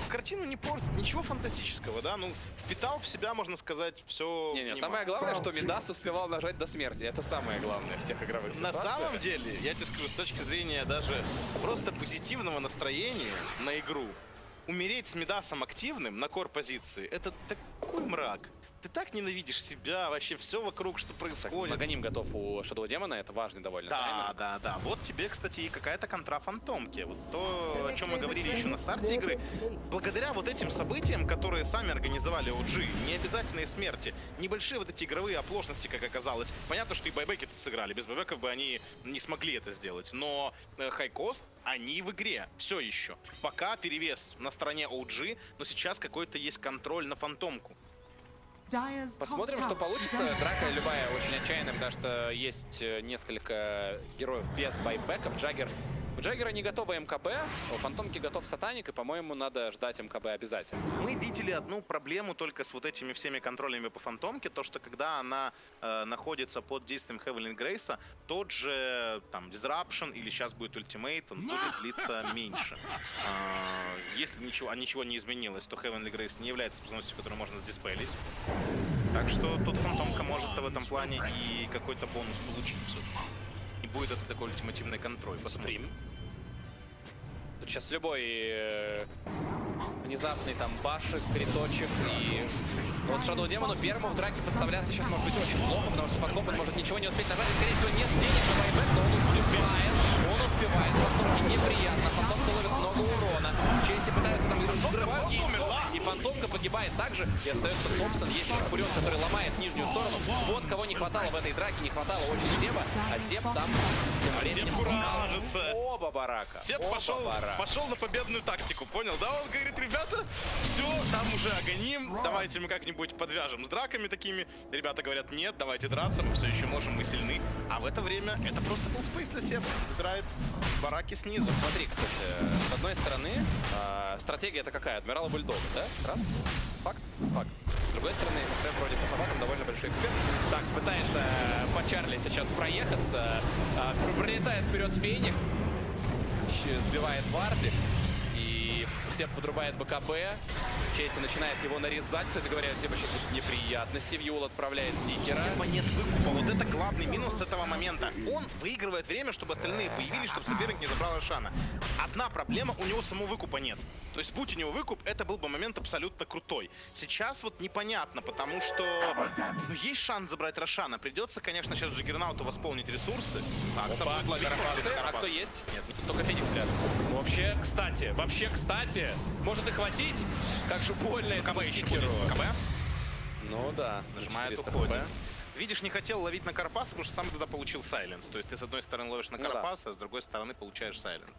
картину не портит, ничего фантастического, да? Ну, впитал в себя, можно сказать, все. Не-не, самое главное, что Мидас успевал нажать до смерти. Это самое главное в тех игровых На ситуациях. самом деле, я тебе скажу, с точки зрения даже просто позитивного настроения на игру, умереть с Мидасом активным на кор-позиции — это такой мрак. Ты так ненавидишь себя, вообще все вокруг, что происходит. Магоним готов у Shadow Демона, это важный довольно таймер. Да. Вот тебе, кстати, и какая-то контра фантомки. Вот то, о чем мы говорили еще на старте игры. Благодаря вот этим событиям, которые сами организовали OG, необязательные смерти, небольшие вот эти игровые оплошности, как оказалось. Понятно, что и байбеки тут сыграли. Без байбеков бы они не смогли это сделать. Но хайкост, они в игре. Все еще. Пока перевес на стороне OG, но сейчас какой-то есть контроль на фантомку. Посмотрим, что получится. Драка любая очень отчаянная, потому что есть несколько героев без байбеков. У Джаггера не готова МКБ, у Фантомки готов Сатаник, и, по-моему, надо ждать МКБ обязательно. Мы видели одну проблему только с вот этими всеми контролями по Фантомке, то, что когда она находится под действием Heavenly Grace, тот же там Disruption или сейчас будет Ultimate, он будет длиться меньше. Если ничего не изменилось, то Heavenly Grace не является способностью, которую можно сдиспелить. Так что тут Фантомка может в этом плане и какой-то бонус получить. И будет это такой ультимативный контроль. Посмотрим. Тут сейчас любой внезапный там башик, криточек и... Вот Shadow Демону первому в драке подставляться сейчас может быть очень плохо, потому что подкоп он может ничего не успеть нажать. И, скорее всего, нет денег на байбек, но он успевает. Он успевает. Фантомке неприятно. Фантомка ловит много урона. Чейси пытаются там взрывать и Фантомка погибает также. И остается Томпсон. Есть еще Фурион, который ломает нижнюю сторону. Вот кого не хватало в этой драке. Не хватало очень Себа. А Себ там тем временем куражится. Оба барака. Себ пошел на победную тактику, понял? Да, он говорит, ребята, все, там уже агоним. Давайте мы как-нибудь подвяжем с драками такими. Ребята говорят, нет, давайте драться, мы все еще можем, мы сильны. А в это время это просто был спейс для Себа. Забирает бараки снизу. Смотри, кстати, с одной стороны, стратегия-то какая? Адмирала Бульдога, да? Раз. Факт. С другой стороны, МСФ вроде по собакам довольно большой эксперт. Так, пытается по Чарли сейчас проехаться. Пролетает вперед Феникс. Сбивает Варди. И Себ подрубает БКБ. Чейси начинает его нарезать. Кстати говоря, все сейчас будут неприятности. Вьюл отправляет Сикера. Себа нет выкупа. Вот это главный минус этого момента. Он выигрывает время, чтобы остальные появились, чтобы соперник не забрал Рошана. Одна проблема, у него самого выкупа нет. То есть, будь у него выкуп, это был бы момент абсолютно крутой. Сейчас вот непонятно, потому что есть шанс забрать Рошана. Придется, конечно, сейчас Джиггернауту восполнить ресурсы. Сакса будет ловить Карапасы. А кто есть? Нет, только Феникс рядом. Вообще, кстати, может и хватить. Как же больно этому Сикеру. КБ? Ну да, нажимает, уходит. Видишь, не хотел ловить на Карапаса, потому что сам тогда получил сайленс. То есть ты с одной стороны ловишь на Карапаса, а с другой стороны получаешь сайленс.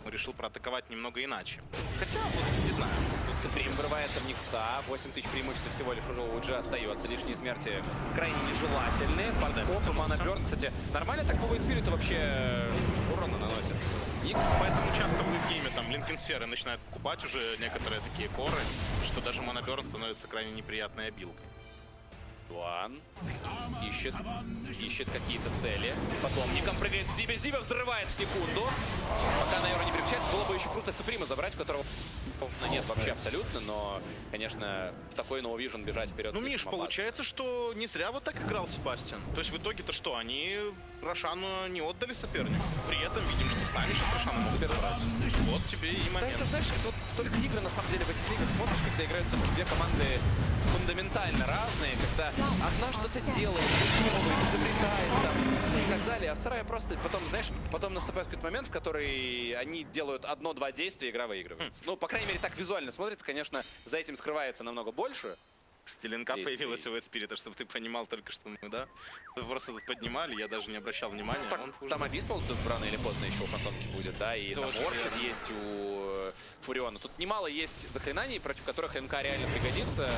Он решил проатаковать немного иначе. Хотя, вот, не знаю. Тут Стрим врывается в Никса. 8000 преимущества всего лишь уже у OG остается. Лишние смерти крайне нежелательные. Подкоп и манаберн. Кстати, нормально так по Вейтспириту вообще урона наносит. Никс, поэтому часто в лейтгейме там линкенсферы начинают покупать уже некоторые такие коры, что даже манаберн становится крайне неприятной обилкой. Дуан ищет какие-то цели. Потомником прыгает в Зибе. Зиба взрывает в секунду. Пока на Евро не переключается, было бы еще круто Суприма забрать, у которого нет вообще абсолютно, но, конечно, в такой No Vision бежать вперед. Ну, Миш, получается, что не зря вот так играл Себастьян. То есть в итоге-то что, они Рошану не отдали сопернику. При этом видим, что сами сейчас Рошану могут забрать. Вот тебе и момент. Да, это, знаешь, вот столько игр, на самом деле, в этих играх смотришь, когда играют две команды фундаментально разные, когда одна что-то делает, придумывает, изобретает там, и так далее, а вторая просто потом, знаешь, потом наступает какой-то момент, в который они делают одно-два действия, игра выигрывается. Ну, по крайней мере, так визуально смотрится, конечно, за этим скрывается намного больше. Стилинка появилась у Вейтспирита, чтобы ты понимал только что, ну да. Вы просто тут поднимали, я даже не обращал внимания. Там Абиссал тут рано или поздно еще у Фантомки будет, да, и там Орчид есть у Фуриона. Тут немало есть заклинаний, против которых МК реально пригодится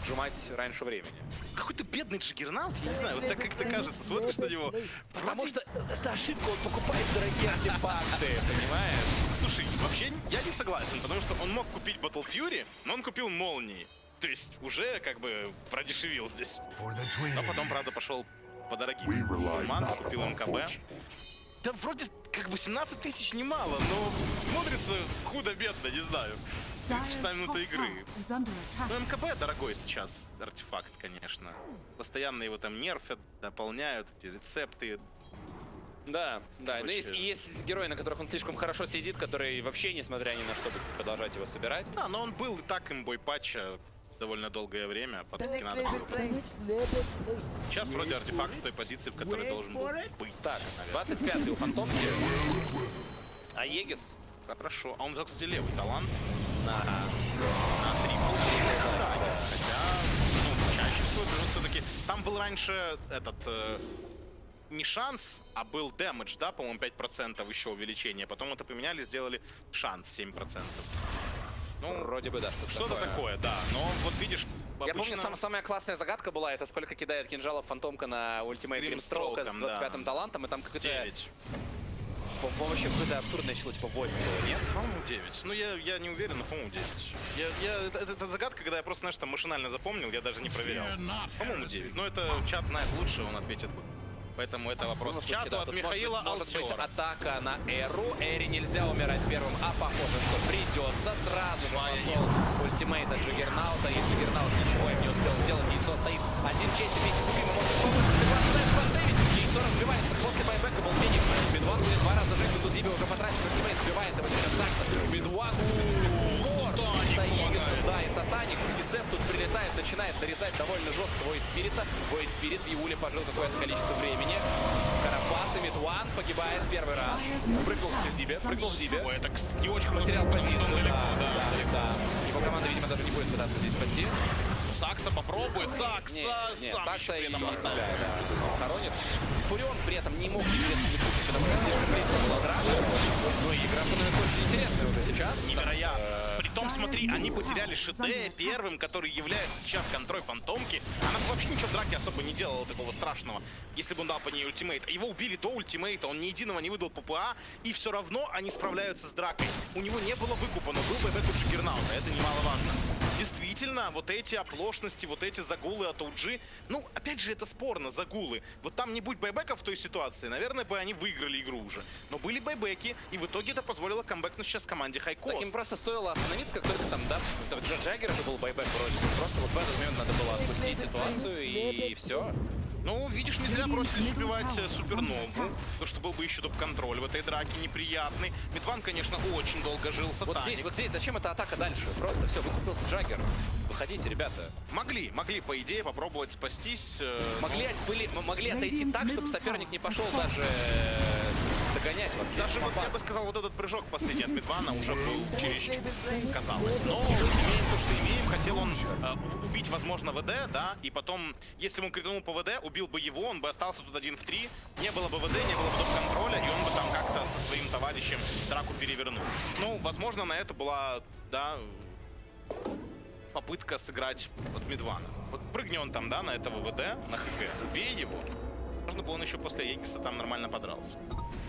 сжимать раньше времени. Какой-то бедный Джиггернаут, я не знаю, вот так как-то кажется, смотришь на него. Потому что это ошибка, он покупает дорогие артефакты, понимаешь? Слушай, вообще я не согласен, потому что он мог купить Battle Fury, но он купил молнии. То есть уже как бы продешевил здесь. Но потом, правда, пошел по дорогим. Манту купил МКБ. Да вроде как бы 17 тысяч немало, но смотрится худо-бедно, не знаю. 36 минута игры. Ну, МКБ дорогой сейчас артефакт, конечно. Постоянно его там нерфят, дополняют эти рецепты. Да, да. Но есть герои, на которых он слишком хорошо сидит, которые вообще, несмотря ни на что, будут продолжать его собирать. Да, но он был и так имбой патча довольно долгое время. Подписки надо было. Сейчас вроде артефакт в той позиции, в которой должен был быть. Так, 25-й у Фантомки. А Егис? Хорошо. А он взял, кстати, левый талант. На 3 хотя, ну, чаще всего все-таки. Там был раньше этот... не шанс, а был дэмэдж, да, по-моему, 5% еще увеличение. Потом это поменяли, сделали шанс 7%. Ну, вроде бы, да. Что-то такое, да. Но вот видишь, я помню, самая классная загадка была, это сколько кидает кинжалов Фантомка на ультимейт Гримстроука с 25-м талантом, и там какое-то... 9. По-моему, вообще какое-то абсурдное число, типа 8 было, нет? По-моему, 9. Ну, я не уверен, но, по-моему, 9. Это загадка, когда я просто, знаешь, там машинально запомнил, я даже не проверял. По-моему, 9. Но это чат знает лучше, он ответит. Поэтому это вопрос к чату от Михаила может быть Алсера. атака на Эру. Эре нельзя умирать первым, а похоже, что придется сразу же ультимейт от Джиггернаута. И Джиггернаут ничего им не успел сделать. Яйцо стоит 1-6 вместе с Убимом. Может помочь Бедван пытается подсейвить. Яйцо разбивается. После байбека был Феникс. Бедван будет 2 раза жить. Тут Диби уже потратит. Ультимейт сбивает его через Сакса. Бедван. Да, и Сатаник. И Сэп тут прилетает, начинает нарезать довольно жестко Void Спирита. Void Спирит в Иуле пожил какое-то количество времени. Карапас и Мидван погибает первый раз. Прыгнул в Зибе, Ой, это не очень круто. Потерял позицию. Да. Его команда, видимо, даже не будет пытаться здесь спасти. Сакса попробует. Сакса Сакса и себя, хоронит. Фурион при этом не мог естественно пустить, потому что слишком близко была драка. Ну и игра становится очень интересной уже сейчас. Невероятно. Притом, смотри, они потеряли ШД первым, который является сейчас контроль Фантомки. Она вообще ничего в драке особо не делала такого страшного, если бы он дал по ней ультимейт. Его убили до ультимейта, он ни единого не выдал ППА, и все равно они справляются с дракой. У него не было выкупа, но был байбек у Джиггернаута, это немаловажно. Действительно, вот эти оплошности, вот эти загулы от OG, ну, опять же, это спорно, загулы. Вот там не будь байбеков в той ситуации, наверное, бы они выиграли игру уже. Но были байбеки, и в итоге это позволило камбэкнуть сейчас команде Хайкост. Так им просто стоило остановиться, как только там, да, Джаггер же был байбек вроде. Просто вот в этот момент надо было отпустить ситуацию, и все. Ну, видишь, не зря бросились убивать Супернову, потому что был бы еще топ-контроль в этой драке неприятный. Мидван, конечно, очень долго жил, Сатаник. Вот здесь, зачем эта атака дальше? Просто все, выкупился Джаггер. Выходите, ребята. Могли, по идее, попробовать спастись. Могли отойти так, чтобы соперник не пошел даже догонять вас. Даже, вот, я бы сказал, вот этот прыжок последний от Мидвана уже был чересчур, казалось. Но имеем то, что имеем. Хотел он убить, возможно, ВД, да, и потом, если бы он крикнул по ВД, убил бы его, он бы остался тут 1 в 3. Не было бы ВД, не было бы топ-контроля, и он бы там как-то со своим товарищем драку перевернул. Ну, возможно, на это была, да, попытка сыграть от Мидвана. Вот прыгни он там, да, на этого ВД, на ХК, убей его. Можно было он еще после Егиса там нормально подрался.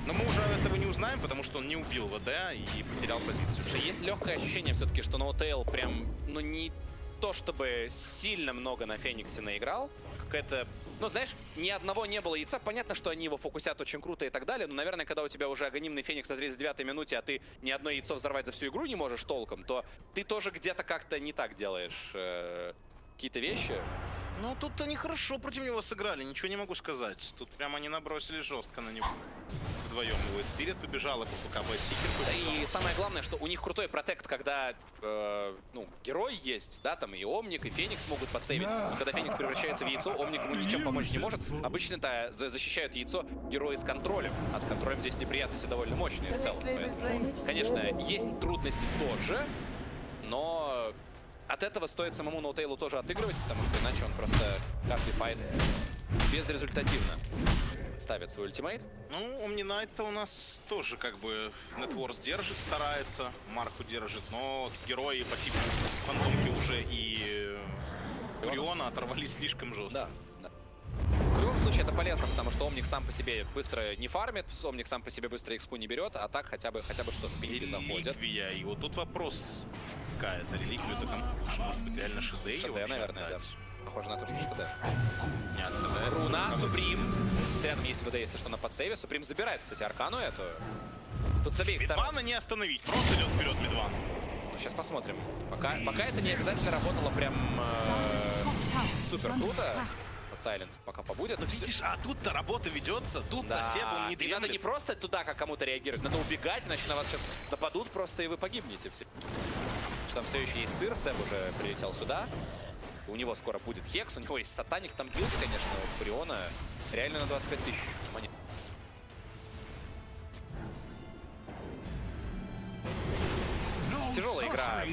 Но мы уже этого не узнаем, потому что он не убил ВД и потерял позицию. Слушай, есть легкое ощущение все-таки, что NoTail прям, ну не то чтобы сильно много на Фениксе наиграл. Какая-то, ну знаешь, ни одного не было яйца. Понятно, что они его фокусят очень круто и так далее. Но, наверное, когда у тебя уже анонимный Феникс на 39-й минуте, а ты ни одно яйцо взорвать за всю игру не можешь толком, то ты тоже где-то как-то не так делаешь какие-то вещи. Ну, тут они хорошо против него сыграли, ничего не могу сказать. Тут прямо они набросили жестко на него. Вдвоем его Спирит побежал, и по КБ Сикер побежал. И самое главное, что у них крутой протект, когда ну, герой есть, да, там и Омник, и Феникс могут подсейвить. Когда Феникс превращается в яйцо, Омник ему ничем помочь не может. Обычно-то защищают яйцо герои с контролем, а с контролем здесь неприятности довольно мощные в целом. Поэтому, конечно, есть трудности тоже, но от этого стоит самому NoTail тоже отыгрывать, потому что иначе он просто каждый файт безрезультативно ставит свой ультимейт. Ну, Omni-Knight-то у нас тоже как бы Нетворс держит, старается, Марку держит, но герои по типу Фантомки уже и Фуриона оторвались слишком жестко. Да. В любом случае это полезно, потому что Омник сам по себе быстро не фармит, Омник сам по себе быстро экспу не берет, а так хотя бы что-то пилики заходят. Реликвия, и вот тут вопрос какая-то реликвия, это там может быть реально ШД, наверное, да. Похоже на то, что ШКД. Руна, Суприм. Рядом есть ВД, если что, на подсейве. Суприм забирает, кстати, аркану эту. Тут с обеих сторон. Медвана не остановить, просто идет вперед Медван. Ну, сейчас посмотрим. Пока это не обязательно работало прям супер круто. Сайленс пока побудет. Но видишь, а тут-то работа ведется, тут-то да. Себ не дремлет. Надо не просто туда как кому-то реагировать, надо убегать, иначе на вас сейчас нападут просто, и вы погибнете все. Там все еще есть сыр, Себ уже прилетел сюда. У него скоро будет Хекс, у него есть Сатаник, там билд, конечно, у Фуриона. Реально на 25 000 монет. Тяжелая игра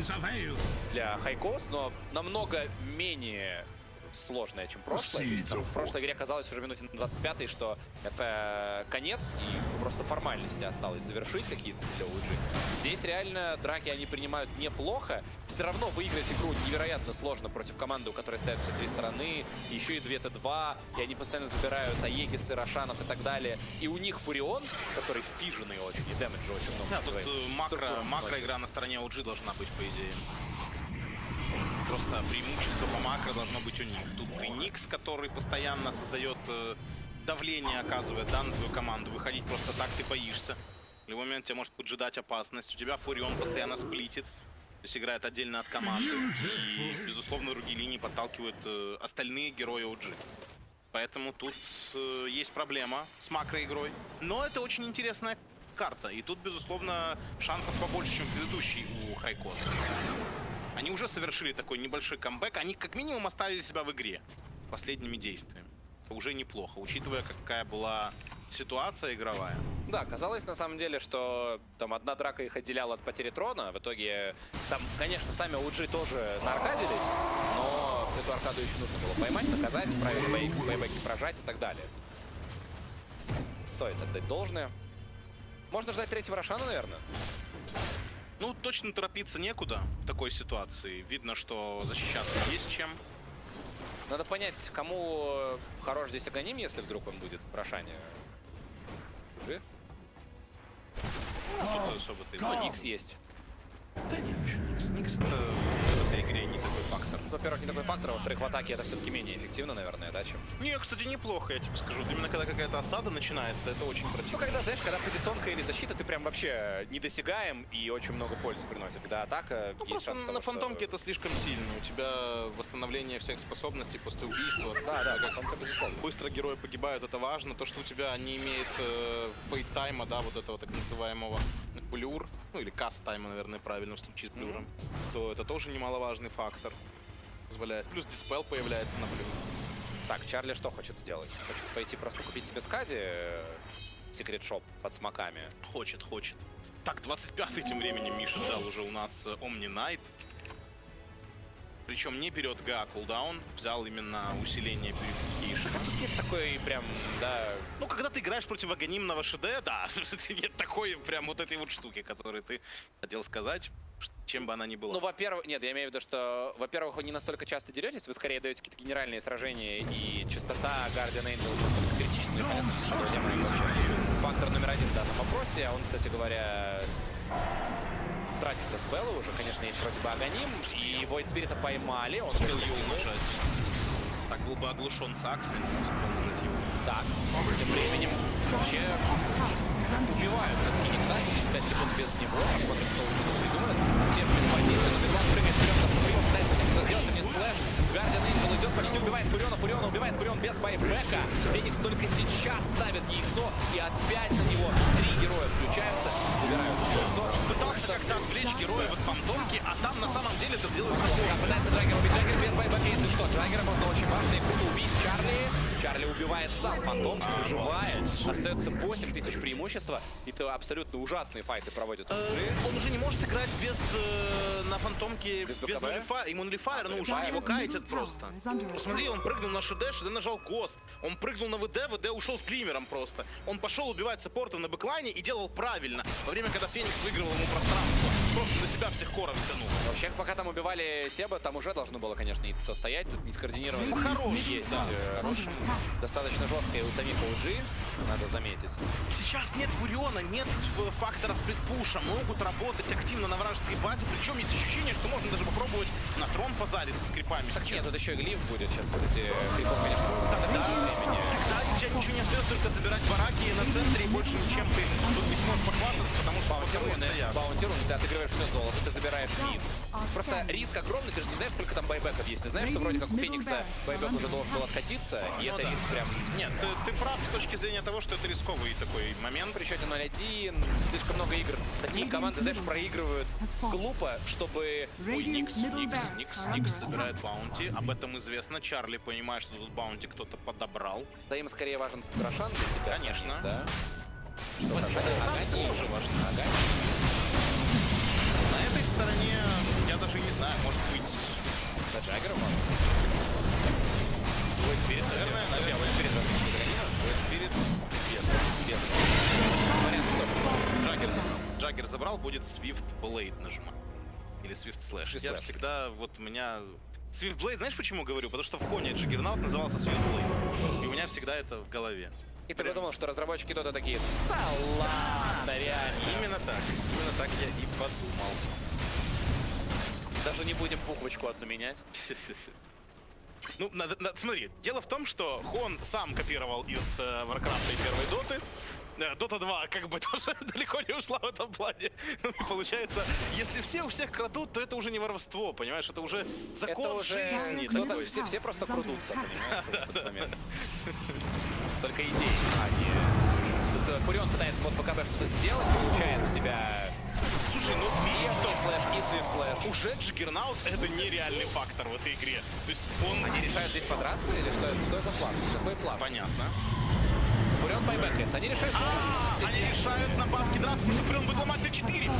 для Хайкос, но намного менее сложная, чем прошлая. В прошлой игре казалось уже минуте на 25-й, что это конец, и просто формальности осталось завершить какие-то для OG. Здесь реально драки они принимают неплохо. Все равно выиграть игру невероятно сложно против команды, у которой стоят все три стороны, еще и 2Т2, и они постоянно забирают Аегисы, Рошанов и так далее. И у них Фурион, который фиженный очень, и дэмэджа очень много. Да, тут макро-игра на стороне OG должна быть, по идее. Просто преимущество по макро должно быть у них. Тут и Никс, который постоянно создает давление, оказывает, да, на твою команду. Выходить просто так ты боишься. В любой момент тебя может поджидать опасность. У тебя Фурион постоянно сплитит, то есть играет отдельно от команды. И, безусловно, другие линии подталкивают остальные герои OG. Поэтому тут есть проблема с макроигрой. Но это очень интересная карта. И тут, безусловно, шансов побольше, чем предыдущий у Хайкос. Они уже совершили такой небольшой камбэк. Они как минимум оставили себя в игре последними действиями. Уже неплохо, учитывая, какая была ситуация игровая. Да, казалось на самом деле, что там одна драка их отделяла от потери трона. В итоге там, конечно, сами OG тоже нааркадились, но эту аркаду еще нужно было поймать, наказать, правильно бейбеки прожать и так далее. Стоит отдать должное. Можно ждать третьего Рошана, наверное. Ну, точно торопиться некуда в такой ситуации. Видно, что защищаться есть чем. Надо понять, кому хорош здесь Аганим, если вдруг он будет в Рошане. Ну, Никс есть. Да нет, Никс это в этой игре не такой фактор. Во-первых, не такой фактор, а во-вторых, в атаке это все-таки менее эффективно, наверное, да, чем... Не, кстати, неплохо, я тебе скажу. Именно когда какая-то осада начинается, это очень противно. Ну, когда, знаешь, когда позиционка или защита, ты прям вообще недосягаем и очень много пользы приносит. Когда атака, ну, есть просто шанс на того, фантомке что... это слишком сильно. У тебя восстановление всех способностей после убийства. Да, фантомка, безусловно. Быстро герои погибают, это важно. То, что у тебя не имеет фейт-тайма, да, вот этого так называемого блюр, ну или каст-тайма, наверное, правильно в случае с блюром, то это тоже немаловажный фактор. Позволяет. Плюс диспел появляется на блюр. Так, Чарли что хочет сделать? Хочет пойти просто купить себе скади, секрет-шоп под смоками? Хочет. Так, 25-й тем временем Миша взял уже у нас Omni Knight. Причем не берет ГА кулдаун, взял именно усиление Purification. А тут нет такой прям, да... Ну, когда ты играешь против анонимного ШД, да, нет такой прям вот этой вот штуки, которую ты хотел сказать, чем бы она ни была. Ну, во-первых, нет, я имею в виду, что, во-первых, вы не настолько часто деретесь, вы скорее даете какие-то генеральные сражения, и частота Guardian Angel настолько критична, и понятно, фактор номер один в данном вопросе, а он, кстати говоря... Тратится спеллы уже, конечно, есть вроде бы Аганим, и Void Spirit поймали, он успел ее умножать. Так был бы оглушен Сакс, так, тем временем вообще убивают все-таки Никса, 75 секунд без него, посмотрим, что уже тут придумает. Всем без позиции, но Медван прыгает вперед, на Суприма пытается с ним сделать, не слэш. Guardian Angel идет, почти убивает Фуриона, убивает Фурион без байбека. Феникс только сейчас ставит яйцо, и опять на него три героя включаются, забирают яйцо. Пытался как-то отвлечь героя от фантомки, а там на самом деле это делается плохо. Пытается Джаггер убить, Джаггер без байбека, если что. Джаггера можно очень важно и круто убить. Чарли убивает сам, фантомчик выживает. Остается 8000 преимущества, и то абсолютно ужасные файты проводят. Он уже не может играть без на фантомке, без иммунлифайра, ну уже его кайтят просто. Посмотри, он прыгнул на ШД, ШД нажал ГОСТ. Он прыгнул на ВД, ВД ушел с климером просто. Он пошел убивать саппорта на бэклайне и делал правильно, во время, когда Феникс выигрывал ему пространство. просто на себя всех коров тянул. Вообще, пока там убивали Себа, там уже должно было, конечно, и кто стоять. Тут не скоординированный есть. Да. Достаточно жесткое у самих OG, надо заметить. Сейчас нет Фуриона, нет фактора сплитпуша. Могут работать активно на вражеской базе. Причем есть ощущение, что можно даже попробовать на трон позариться с крипами. Так нет, тут еще и глиф будет. Сейчас, кстати, крипов, конечно, тогда у тебя ничего не остается, только забирать бараки на центре, и больше ничем ты тут не сможешь похвастаться, потому что баунти руны, ты отыгрываешь все золото, ты забираешь мид. Просто риск огромный, ты же не знаешь, сколько там байбеков есть. Ты знаешь, что вроде как у Феникса байбек уже должен был откатиться, и это риск прям... Нет, ты прав с точки зрения того, что это рисковый такой момент. При счете 0-1, слишком много игр. Такие команды, знаешь, проигрывают глупо, чтобы... Ой, Никс собирает баунти. Об этом известно. Чарли понимает, что тут баунти кто-то подобрал. Да, им скорее важен Рошан для себя. Конечно. Самих, да? Агани тоже важно. На этой стороне, я даже не знаю, может быть... За Джаггером? Твой спирит, наверное, Твой спирит Твой спирит без. Джаггер забрал, будет Swift Blade нажимать. Или Swift Slash. Я всегда, вот у меня... Swift Blade, знаешь почему говорю? Потому что в Хоне Джаггернаут назывался Swift Blade. И у меня всегда это в голове. И ты подумал, что разработчики Dota такие: да ладно, реально. Именно так я и подумал. Даже не будем буквочку одну менять. Ну, смотри, дело в том, что Хон сам копировал из Warcraft и первой Доты. Dota 2 как бы тоже далеко не ушла в этом плане. Получается, если все у всех крадут, то это уже не воровство, понимаешь? Это уже закон жизни. Все просто крутятся, понимаешь, в этот момент. Только идеи, а не... Тут Фурион пытается под БКБ что-то сделать, получает в себя... Слушай, ну видишь, что слэш и свифт слэш. Уже Джаггернаут — это нереальный фактор в этой игре. То есть он... Они решают здесь подраться или что это за план? Какой план? Понятно. Фурион байбэкается. Они решают... Они решают на бабке драться, потому что Фурион будет ломать Т4.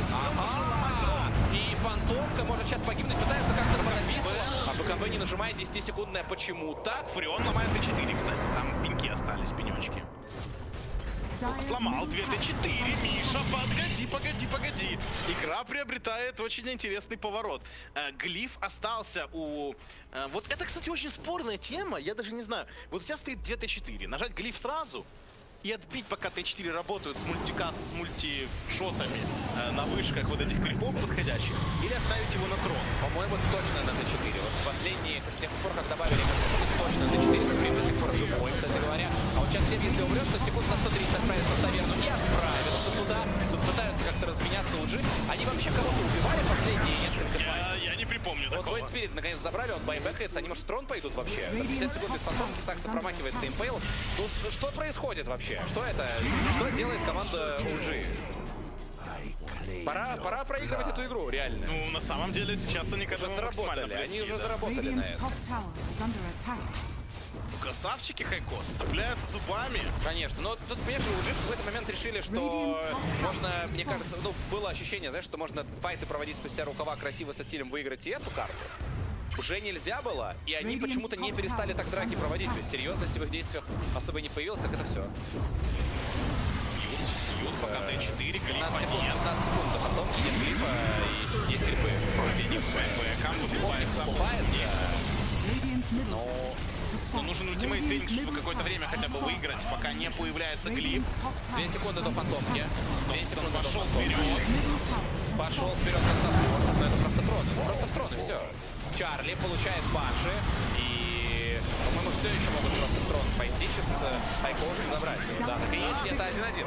И Фантомка может сейчас погибнуть, пытается как-то пробиться, а БКБ не нажимает 10-секундное почему-то. Фурион ломает Т4, кстати. Там пеньки остались, пенечки. Сломал 2 Т4. Миша, погоди. Игра приобретает очень интересный поворот. Глиф остался у... Вот это, кстати, очень спорная тема. Я даже не знаю. Вот у тебя стоит 2 Т4. Нажать глиф сразу и отбить, пока Т4 работают с мультикаст, с мультишотами на вышках вот этих крипов подходящих, или оставить его на трон. По-моему, точно на Т4. Вот последние, с тех пор, как добавили точно на Т4, Суприм до сих пор живой, кстати говоря. А вот сейчас Себ, если умрет, то секунд на 130 отправится в таверну и отправится туда. Тут пытаются как-то разменяться уже. Они вообще кого-то убивали последние несколько файтов? Я не припомню такого. Вот Void Spirit наконец забрали, он байбэкается, они, может, в трон пойдут вообще? 50 секунд без фантомки, Сакса промахивается импейл. Ну, что происходит вообще? Что это? Что делает команда OG? Пора проигрывать эту игру, реально. Ну, на самом деле, сейчас они, кажется, заработали. Они уже заработали на это. Красавчики Хайкос цепляются зубами. Конечно, но тут, понимаешь, уже в какой-то момент решили, что можно, мне кажется, ну, было ощущение, знаешь, что можно файты проводить спустя рукава красиво со стилем, выиграть и эту карту. Уже нельзя было, и они почему-то не перестали так драки проводить. То есть серьезности в их действиях особо не появилось, так это все. Бьют, пока Т4, глифа 15 секунд, а потом нет глифа и есть гриппы. Феникс ПК убивается. Но нужен ультимейт Феникс, чтобы какое-то время хотя бы выиграть, пока не появляется глиф. 2 секунды до фантомки. 2 секунды пошел вперед. Пошел вперед на саппорт. Но это просто троны. Просто в троны, все. Чарли получает баши. И, по-моему, все еще могут просто в трон пойти. Сейчас Хайкоушек забрать его. Да, так и есть. Это 1-1.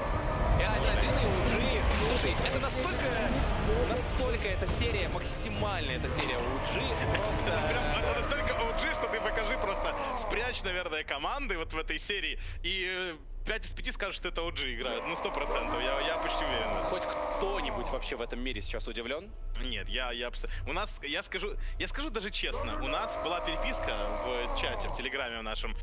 Это 1-1 и уже... Слушай, это настолько эта серия, максимальная эта серия OG. Просто... Это настолько OG, что ты покажи просто, спрячь, наверное, команды вот в этой серии. И 5 из 5 скажут, что это OG играют. Ну, 100%. Я почти уверен. Хоть кто-нибудь вообще в этом мире сейчас удивлен? Нет, у нас, я скажу даже честно, у нас была переписка в чате, в Телеграме в нашем.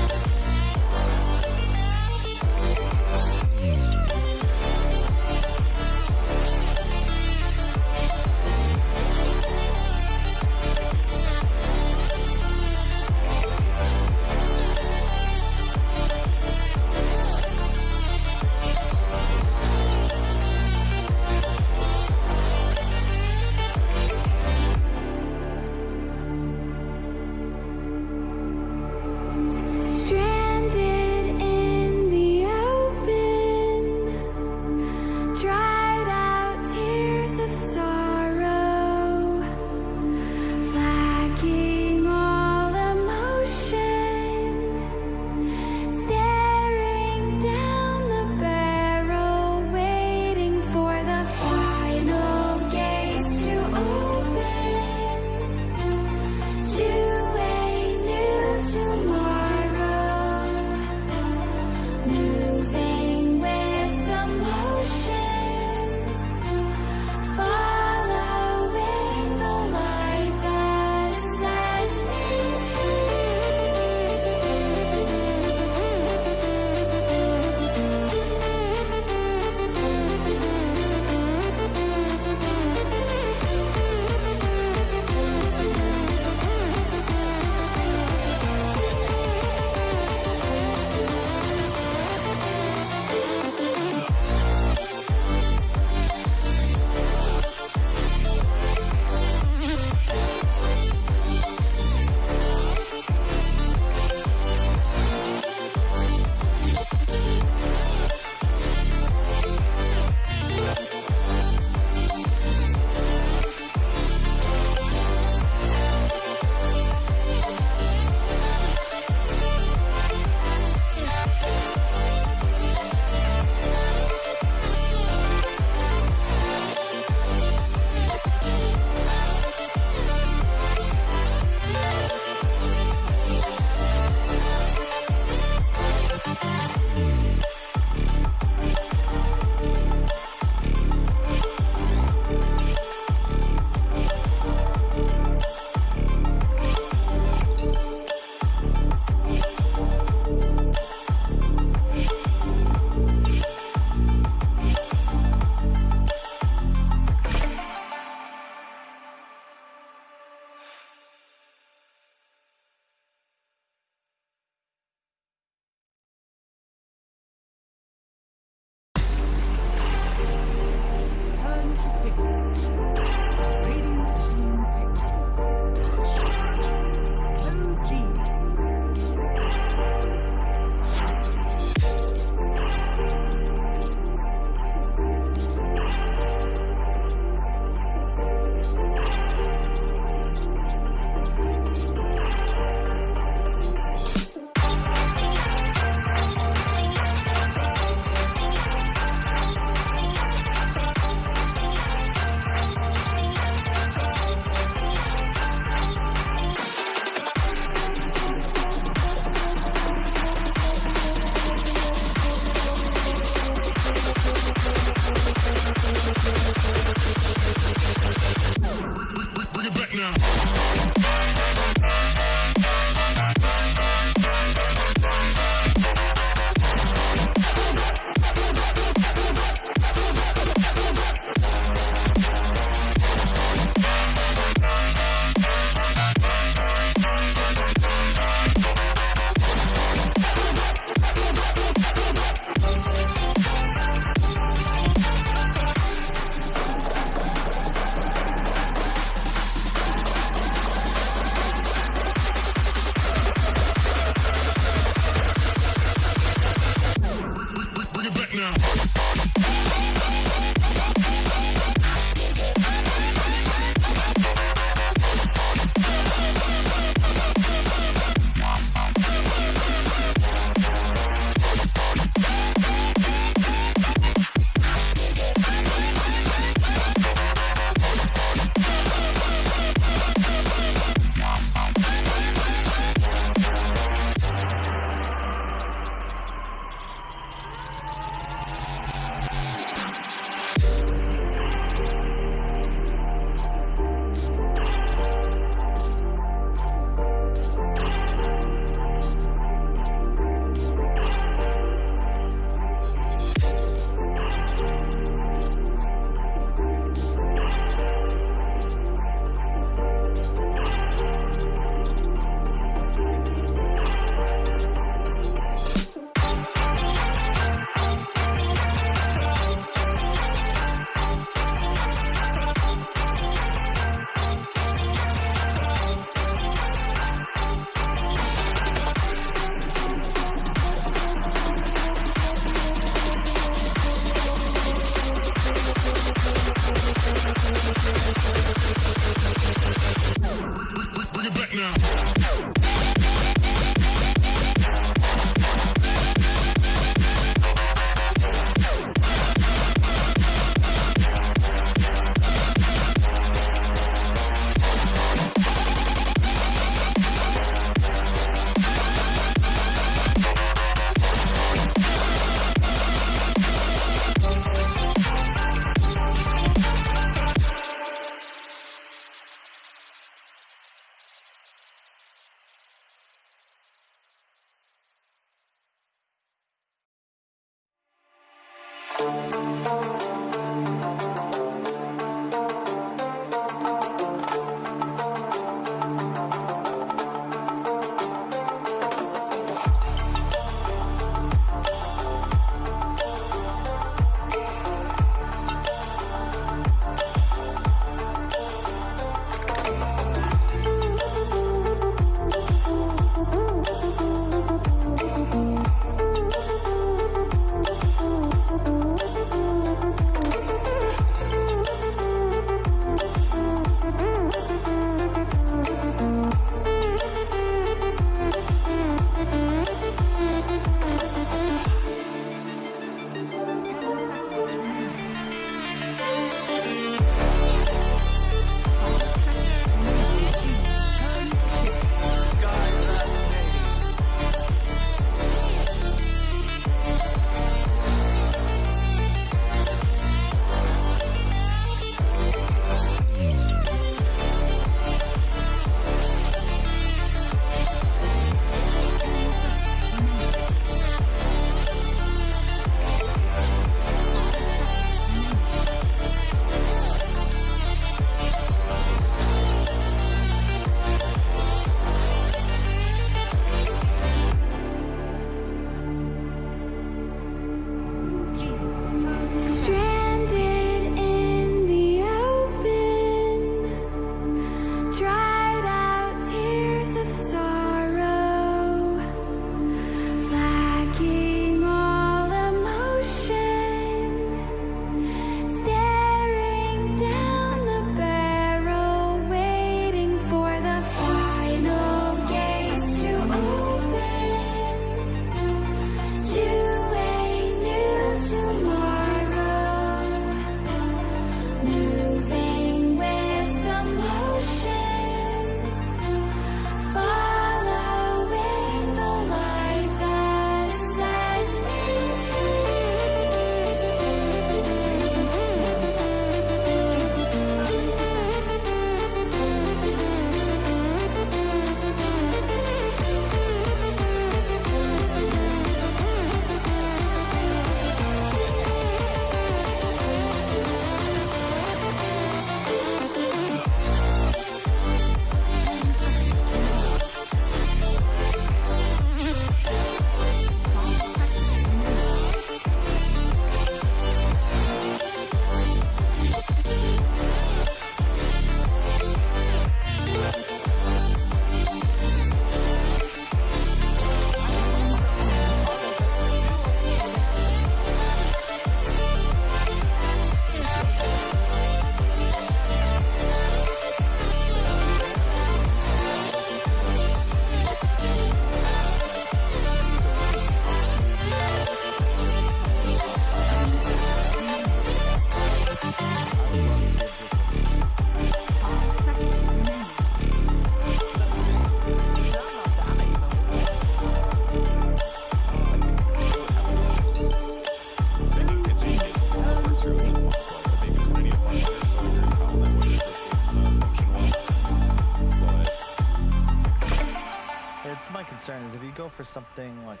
for something like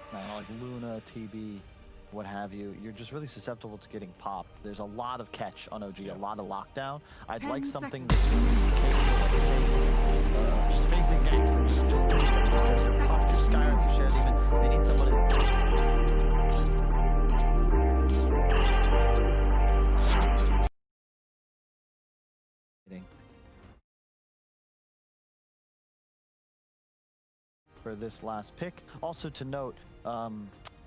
Luna, TB, what have you, you're just really susceptible to getting popped. There's a lot of catch on OG, a lot of lockdown. I'd like something that's just facing ganks and just pop your Skyrim through Shared Demon. They need somebody. For this last pick. Also to note,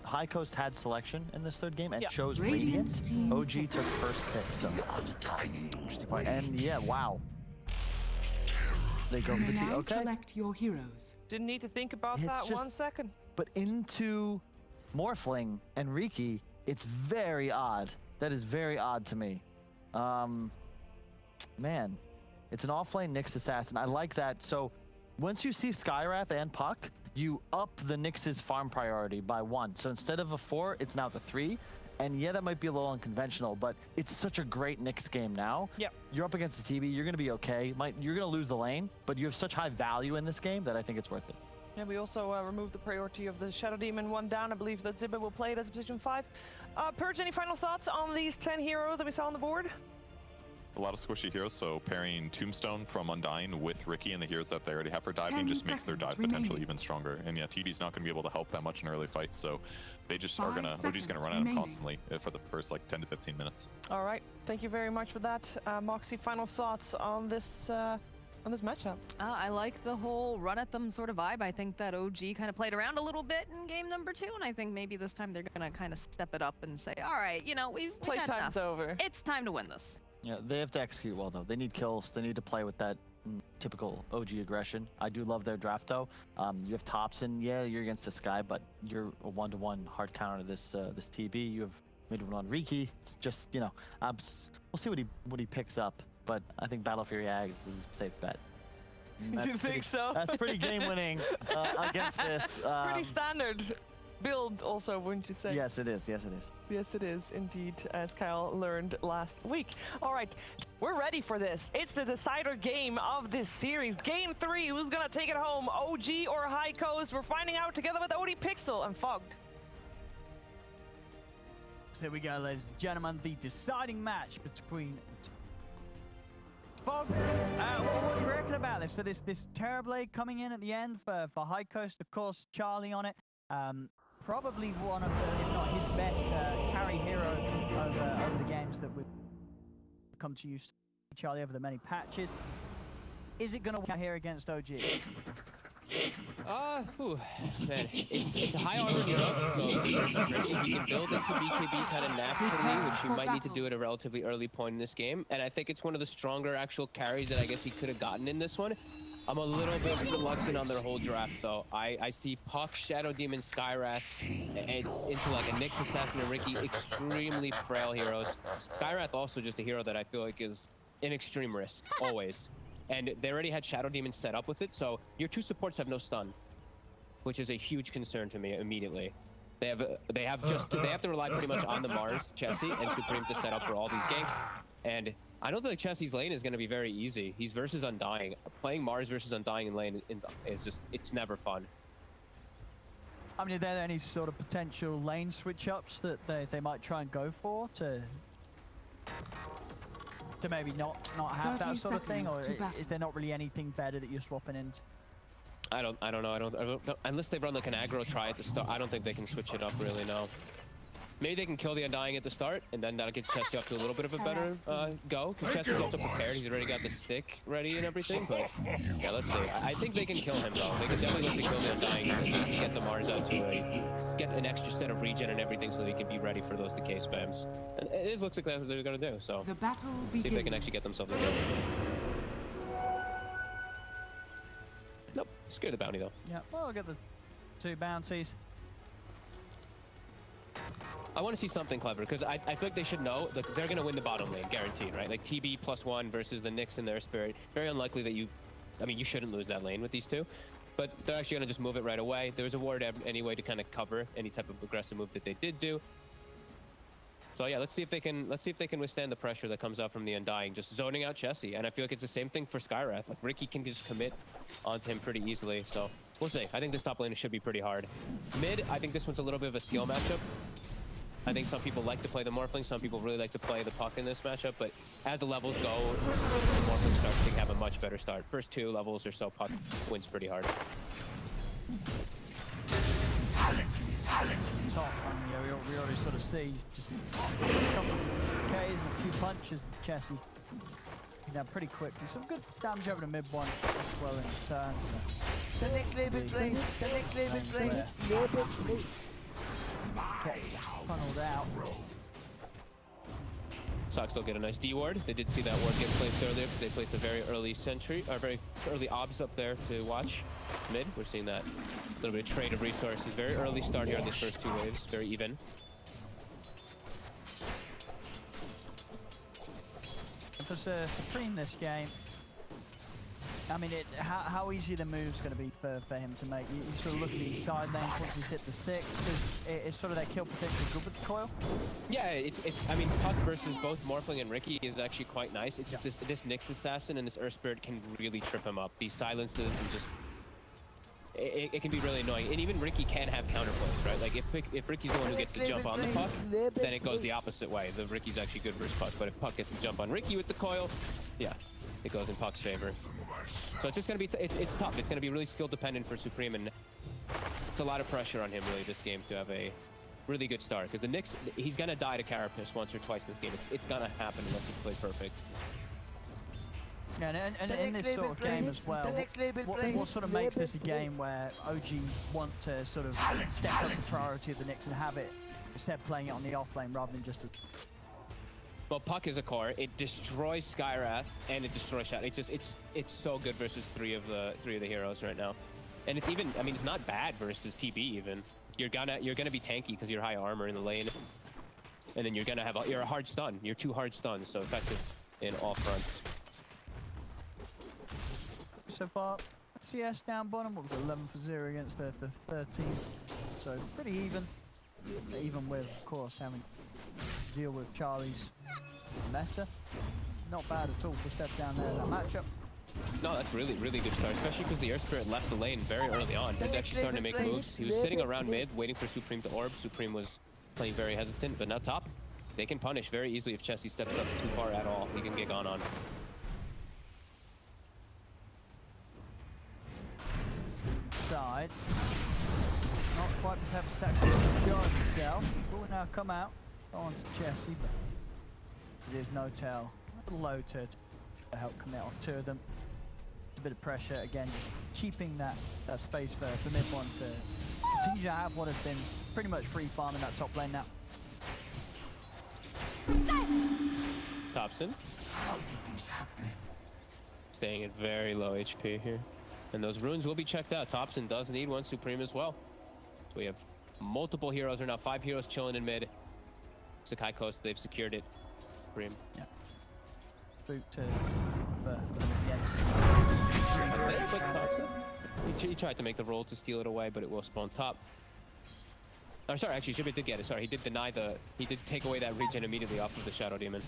High Coast had selection in this third game and chose Radiant. OG took first pick, so interesting point. And yeah, wow. They go for the T. Okay. Select your heroes. Didn't need to think about that 1 second. But into Morphling and Riki, it's very odd. That is very odd to me. Man, it's an offlane Nyx assassin. I like that. So once you see Skywrath and Puck, you up the Nyx's farm priority by 1. So instead of a 4, it's now the 3. And yeah, that might be a little unconventional, but it's such a great Nyx game now. Yep. You're up against the TB, you're going to be okay. You're going to lose the lane, but you have such high value in this game that I think it's worth it. Yeah, we also removed the priority of the Shadow Demon 1 down. I believe that Zibba will play it as position 5. Purge, any final thoughts on these 10 heroes that we saw on the board? A lot of squishy heroes, so pairing Tombstone from Undying with Riki and the heroes that they already have for diving just makes their dive potential even stronger. And yeah, TB's not going to be able to help that much in early fights, so they just are going to, OG's going to run at him constantly for the first like 10 to 15 minutes. All right, thank you very much for that. Moxie, final thoughts on this matchup? I like the whole run at them sort of vibe. I think that OG kind of played around a little bit in game number 2, and I think maybe this time they're going to kind of step it up and say, all right, you know, we've had enough. Playtime's over. It's time to win this. Yeah, they have to execute well, though. They need kills. They need to play with that typical OG aggression. I do love their draft, though. You have Thompson. Yeah, you're against a Sky, but you're a 1-to-1 hard counter to this TB. You have mid-1 Riki. It's just, you know, we'll see what he picks up, but I think Battle Fury Ags is a safe bet. You think so? That's pretty game-winning against this. Pretty standard build also, wouldn't you say? Yes, it is. Yes, it is. Yes, it is indeed, as Kyle learned last week. All right, we're ready for this. It's the decider game of this series. Game 3, who's gonna take it home? OG or High Coast? We're finding out together with OD Pixel and Fogged. So here we go, ladies and gentlemen, the deciding match between Fog. What do you reckon about this? So this Terrorblade coming in at the end for High Coast, of course, Charlie on it. Probably one of the, if not his best carry hero over the games that we've come to use Charlie over the many patches. Is it going to win here against OG? Man, it's a high armor hero, so he can build into BKB kind of naturally, which he might need to do at a relatively early point in this game. And I think it's one of the stronger actual carries that I guess he could have gotten in this one. I'm a little bit reluctant on their whole draft, though. I see Puck, Shadow Demon, Skywrath, into like a Nyx Assassin and Riki, extremely frail heroes. Skywrath also just a hero that I feel like is an extreme risk, always. And they already had Shadow Demon set up with it, so your 2 supports have no stun, which is a huge concern to me immediately. They have to rely pretty much on the Mars, Chessie, and Supreme to set up for all these ganks. And I don't think Chessie's lane is going to be very easy. He's versus Undying. Playing Mars versus Undying in lane is just, it's never fun. I mean, are there any sort of potential lane switch-ups that they might try and go for to maybe not have that sort of thing, or is there not really anything better that you're swapping into? I don't know. Unless they run like an aggro try at the start, I don't think they can switch it up really, no. Maybe they can kill the Undying at the start, and then that gets Chessie up to a little bit of a better go, because Chessie's also prepared. He's already got the stick ready and everything, but yeah, let's see. I think they can kill him, though. They can definitely look to kill the Undying, and at least get the Mars out to get an extra set of regen and everything so they can be ready for those decay spams. And it looks like that's what they're going to do, so the battle see if they can actually get themselves a kill. Nope, scared the bounty, though. Yeah, well, I'll get the 2 bounties. I want to see something clever, because I feel like they should know that they're going to win the bottom lane, guaranteed, right? Like TB +1 versus the Nyx in their spirit. Very unlikely that you shouldn't lose that lane with these 2. But they're actually going to just move it right away. There was a ward anyway to kind of cover any type of aggressive move that they did do. So yeah, let's see if they can withstand the pressure that comes out from the Undying, just zoning out Chessie. And I feel like it's the same thing for Skywrath. Like Riki can just commit onto him pretty easily. So We'll see. I think this top lane should be pretty hard. Mid, I think this one's a little bit of a skill matchup. I think some people like to play the Morphling, some people really like to play the Puck in this matchup, but as the levels go, the Morphling starts to have a much better start. First 2 levels or so, Puck wins pretty hard. Top, yeah, we already sort of see just a couple of Ks and a few punches. Chessie down pretty quickly. Some good damage over the mid one as well in turn. So. The next label plays. The next label plays. Label plays. Okay, funneled out. Sox will get a nice D ward. They did see that ward get placed earlier because they placed a very early sentry, or very early obs up there to watch mid. We're seeing that little bit of trade of resources. Very early start here on these first 2 waves. Very even. For Supreme this game, I mean, how easy the move's going to be for him to make. You sort of look at these side lanes once he's hit the 6, because it's sort of that kill potential good with the coil. Yeah, it's. I mean, Puck versus both Morphling and Riki is actually quite nice. It's just this Nyx assassin and this Earth Spirit can really trip him up. These silences and just. It can be really annoying, and even Riki can have counterplays, right? Like if Ricky's the one who gets to jump on the Puck, then it goes the opposite way. The Ricky's actually good versus Puck, but if Puck gets to jump on Riki with the coil, yeah, it goes in Puck's favor. So it's just gonna be it's tough. It's gonna be really skill dependent for Supreme, and it's a lot of pressure on him really this game to have a really good start. Because the Nyx, he's gonna die to Carapace once or twice in this game. It's gonna happen unless he plays perfect. Yeah, and in this sort of game as well, what sort of makes this a game where OG want to sort of step up the priority of the Nyx and have it, instead playing it on the offlane rather than just a... Well, Puck is a core. It destroys Skywrath and it destroys Shadow. It's so good versus three of the heroes right now, and it's even. I mean, it's not bad versus TB even. You're gonna be tanky because you're high armor in the lane, and then you're a hard stun. You're 2 hard stuns, so effective in all fronts. So far, CS down bottom, what was it, 11 for 0 against the 13, so pretty even. Even with, of course, having to deal with Charlie's meta. Not bad at all to step down there in that matchup. No, that's really good start, especially because the Earth Spirit left the lane very early on. He's actually starting to make moves. He was sitting around mid, waiting for Supreme to orb. Supreme was playing very hesitant, but now top. They can punish very easily if Chessie steps up too far at all. He can get gone on. Side. Not quite prepared for stacks to show himself. Will now come out. Go on to Chessie, but it is no tell. A little low to help commit on 2 of them. A bit of pressure again, just keeping that space for mid one to continue to have what has been pretty much free farm in that top lane now. Thompson. Staying at very low HP here. And those runes will be checked out. Thompson does need one, Supreme as well. So we have multiple heroes. There are now 5 heroes chilling in mid. Sakai Coast, they've secured it. Supreme. Yeah. Boot to He tried to make the roll to steal it away, but it will spawn top. Oh, sorry, actually, Shibit did get it. Sorry, he did deny he did take away that regen immediately off of the Shadow Demon.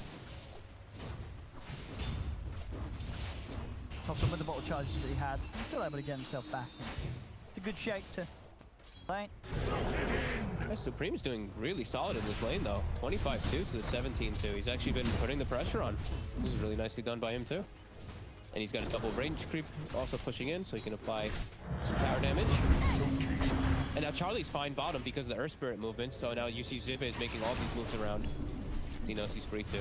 Thompson with the bottle charges that he had, still able to get himself back. It's a good shake to lane. Yeah, Supreme's doing really solid in this lane though. 25-2 to the 17-2. He's actually been putting the pressure on. This is really nicely done by him too. And he's got a double range creep also pushing in, so he can apply some tower damage. And now Charlie's fine bottom because of the Earth Spirit movement, so now you see Zibe is making all these moves around. He knows he's free too.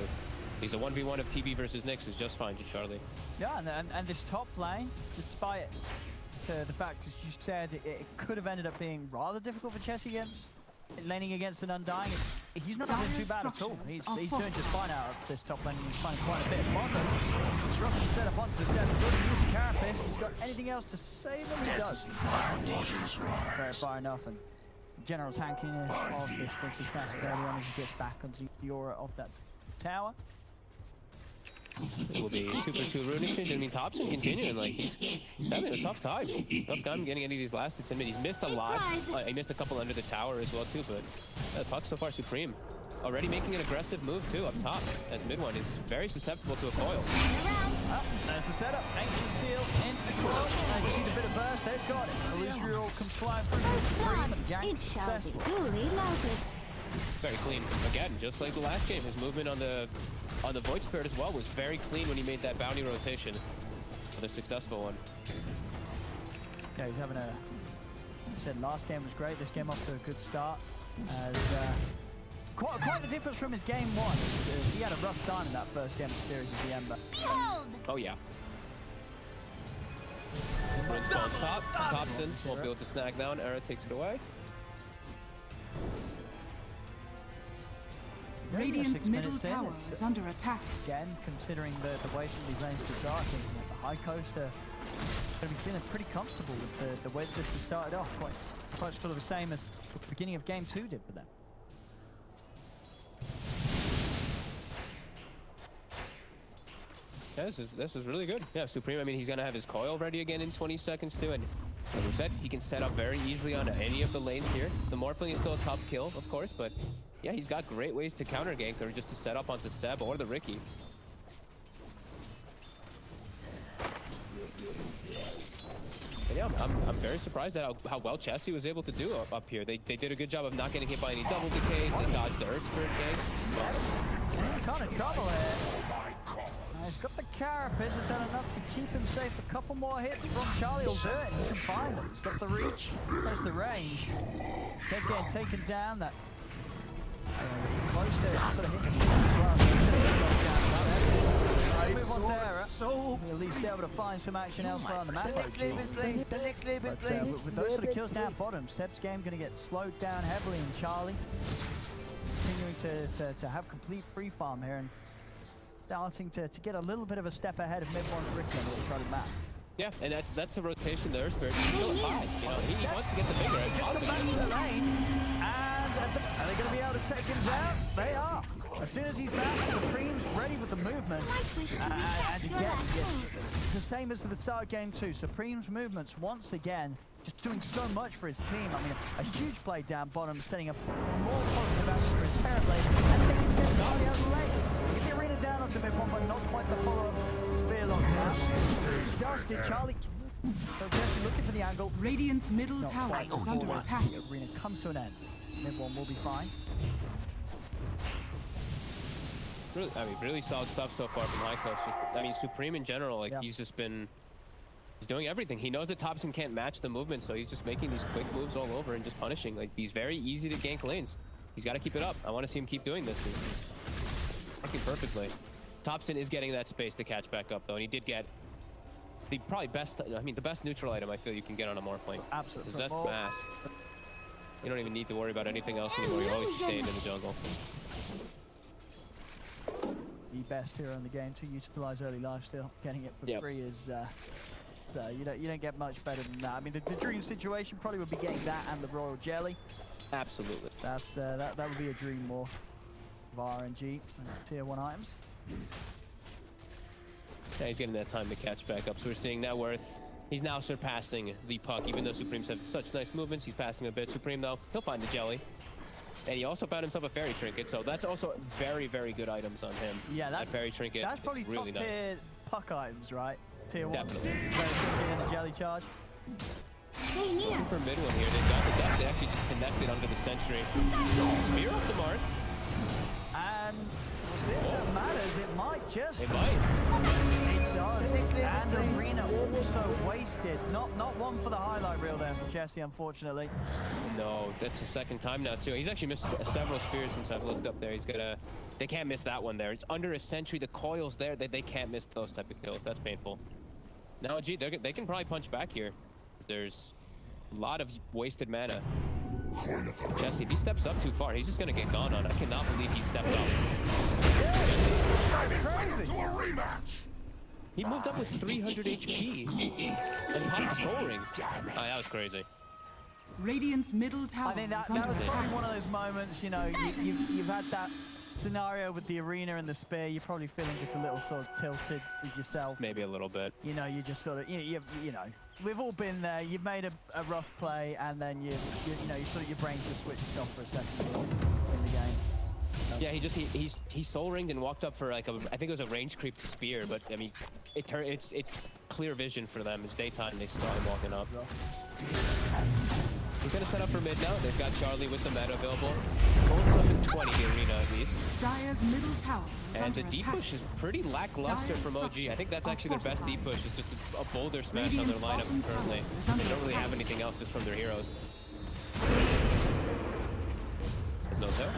He's a 1v1 of TB versus Nyx is just fine to Charlie. Yeah, and this top lane, despite the fact, as you said, it could have ended up being rather difficult for Chessie against laning against an Undying. He's not doing too bad at all. He's doing just fine out of this top lane. He's finding quite a bit of bottom. Disruption set up onto the set. He's already used the Carapace. He's got anything else to save him? He does. Very far enough. And General's hankiness of this Prince Assassin early on as he gets back onto the aura of that tower. It will be 2 for 2 rune exchange. I mean, Thompson continuing, like, he's having a tough time. Tough time getting any of these last hits in mid. He's missed a lot. He missed a couple under the tower as well, too, but Puck so far Supreme. already making an aggressive move too up top, as mid one is very susceptible to a coil. There's the setup. Ancient Seal into the coil. And you see the bit of burst. They've got it. Illusory Roll comes flying through. It shall be duly noted. Very clean. Again, just like the last game, his movement on the Void Spirit as well was very clean when he made that bounty rotation. Another successful one. Yeah, he's having a... I said last game was great. This game off to a good start. As, quite the difference from his game one. He had a rough time in that first game of the series of the Ember. Behold! Oh yeah. Rin spawns top. Topson won't be able to snag down. Era takes it away. Radiant's middle tower is under attack. Again, considering the way some of these lanes could go, I think the High Coast are going to be feeling pretty comfortable with the way this has started off. Quite sort of the same as the beginning of game 2 did for them. Yeah, this is really good. Yeah, Supreme, I mean, he's going to have his coil ready again in 20 seconds too, and like we said, he can set up very easily on any of the lanes here. The Morphling is still a top kill, of course, but yeah, he's got great ways to counter gank or just to set up onto Seb or the Riki. And yeah, I'm very surprised at how well Chessie was able to do up here. They did a good job of not getting hit by any double decays. They dodged the Earth Spirit gank. Kind of trouble here. He's got the carapace, has done enough to keep him safe. A couple more hits from Charlie will do it. He can find them. He's got the reach, there's the range. Head getting taken down. That close to sort of hitting the ceiling as well. So he's going to get move on to Era. He'll at least be able to find some action elsewhere on the map. The next label play. The next label play. With those sort of kills down bottom, Seb's game going to get slowed down heavily, and Charlie continuing to have complete free farm here and starting to get a little bit of a step ahead of mid-one's Rick on the other side of the map. Yeah, and that's a rotation. The Earth Spirit is still high. You know, he wants to get the bigger edge. Just come back to the lane, and are they going to be able to take him down? They are. As soon as he's back, Supreme's ready with the movement. And again, the same as the start of game 2. Supreme's movements once again just doing so much for his team. I mean, a huge play down bottom, setting up more positive action for his Terrorblade, and taking Seb Charlie out of the lane. Get the arena down onto mid-one, but not quite the follow-up. Spear locked out. Just did Charlie. So Jesse looking for the angle. Radiant's middle tower is under attack. The arena comes to an end. Mid-one will be fine. Really, I mean, really solid stuff so far from High Coast. I mean, Supreme in general, like he's just been, he's doing everything. He knows that Topson can't match the movement, so he's just making these quick moves all over and just punishing like these very easy to gank lanes. He's got to keep it up. I want to see him keep doing this. He's working perfectly. Topson is getting that space to catch back up though, and he did get the probably best, I mean, the best neutral item I feel you can get on a Morphling. Absolutely. Possessed Mass. You don't even need to worry about anything else anymore. You're always staying in the jungle. The best hero in the game to utilize early lifesteal. Getting it for free is so you don't get much better than that. I mean, the dream situation probably would be getting that and the Royal Jelly. Absolutely. That's that would be a dream more of RNG tier 1 items. Yeah, he's getting that time to catch back up. So we're seeing net worth. He's now surpassing the puck, even though Supreme's have such nice movements. He's passing a bit. Supreme though, he'll find the jelly. And he also found himself a fairy trinket, so that's also very, very good items on him. Yeah, that fairy trinket. That's probably really top tier puck items, right? Tier 1. Definitely. Fairy trinket and the jelly charge. Looking for mid one here. They've got the dust. They actually just connected under the sentry. Mirror off the mark. And we'll see if that matters. It might just. It might. It does. And Arena also wasted. Not one for the highlight reel there for Jesse, unfortunately. No, that's the second time now too. He's actually missed several spears since I've looked up there. He's gonna. They can't miss that one there. It's under a sentry. The coil's there. They can't miss those type of kills. That's painful. Now, gee, they can probably punch back here. There's a lot of wasted mana. Jesse, if he steps up too far, he's just gonna get gone on. I cannot believe he stepped up. That's crazy. He moved up with 300 HP and popped the soul ring. Oh, that was crazy. Radiant's middle tower. I think that was probably one of those moments, you know, you've had that scenario with the arena and the spear. You're probably feeling just a little sort of tilted with yourself. Maybe a little bit. You know, you just sort of, you know, we've all been there. You've made a rough play, and then you know, you sort of your brain just switches off for a second in the game. So Yeah, he soul ringed and walked up for like I think it was a range creep to spear, but I mean, it's clear vision for them. It's daytime. They saw him walking up. He's gonna set up for mid now. They've got Charlie with the meta available. Gold's up in 20 the arena at least. Dire's middle tower is And the under D attack. push is pretty lackluster from OG. I think that's actually their best D push. It's just a boulder smash on their lineup currently. They don't really have anything else just from their heroes. There's no there.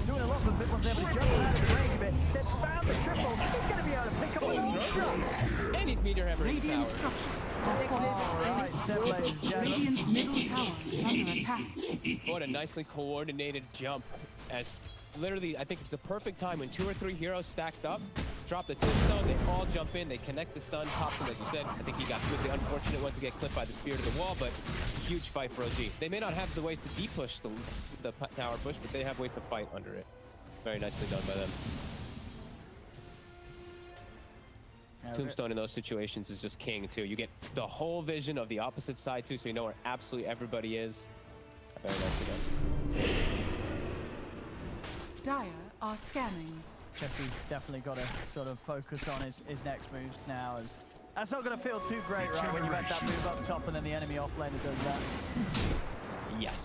Doing a lot with mid one's able to jump out of the range a bit. Said found the triple. He's going to be able to pick up a drop. And he's meter hammering Radiant tower. structures are fortified. Radiant's middle tower is under attack. What a nicely coordinated jump. As literally, I think it's the perfect time when 2 or 3 heroes stacked up, drop the tombstone, they all jump in, they connect the stun, pops him like you said. I think he got the unfortunate one to get clipped by the spear to the wall, but huge fight for OG. They may not have the ways to de-push the tower push, but they have ways to fight under it. Very nicely done by them. Tombstone in those situations is just king too. You get the whole vision of the opposite side too, so you know where absolutely everybody is. Very nicely done. Dire are scanning. Jesse's definitely got to sort of focus on his next moves now, as that's not going to feel too great, right, when you had that move up top and then the enemy offlaner does that. Yes.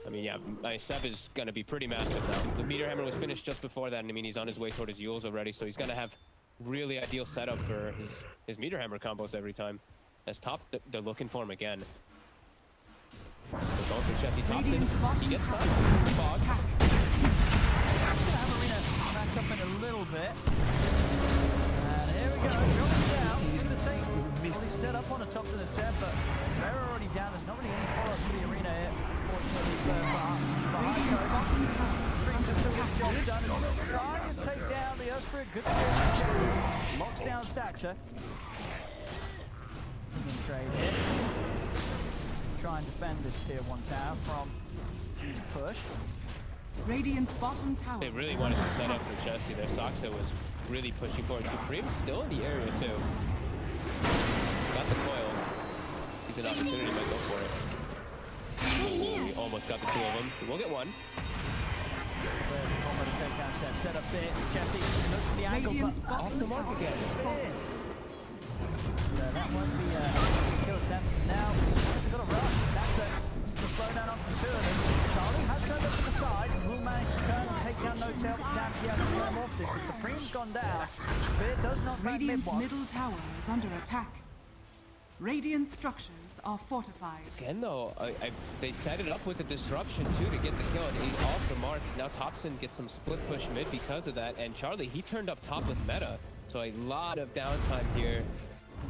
I mean, yeah, Seb is going to be pretty massive now. The meter hammer was finished just before that, and I mean, he's on his way toward his Yules already, so he's going to have really ideal setup for his meter hammer combos every time. As top, they're looking for him again. They're going for Jesse Thompson. He gets stunned. Fog. Have Arena back up in a little bit. And here we go. Dropping down. Into the tape. Well, he's set up on the top of the step, but they're already down. There's not really any follow-up for the Arena here. Fortunately for Freak just took his job done. And trying to take down the Earthspirit. Good to locks down Staxer. Trade here. Try and defend this tier 1 tower from G's push. Radiant's bottom tower. They really wanted to set up for Jesse. Their Soxa was really pushing forward. Supreme still in the area too. Got the coil. He's an opportunity, might go for it. We almost got the 2 of them. We'll get one. Set up there. Jesse looks at the angle, but off the mark again. So that won't be a kill attempt. Now they've got to rush. That's the slowdown up the 2 of them. Charlie has turned up to the side and will manage to turn and take down No-Tail. Damn, she hasn't run off this. The Supreme's gone down. But it does not back Radiant's mid-one. middle tower is under attack. Radiant structures are fortified. Again, though, they set it up with a disruption too to get the kill, and he's off the mark. Now Thompson gets some split push mid because of that, and Charlie, he turned up top with meta, so a lot of downtime here,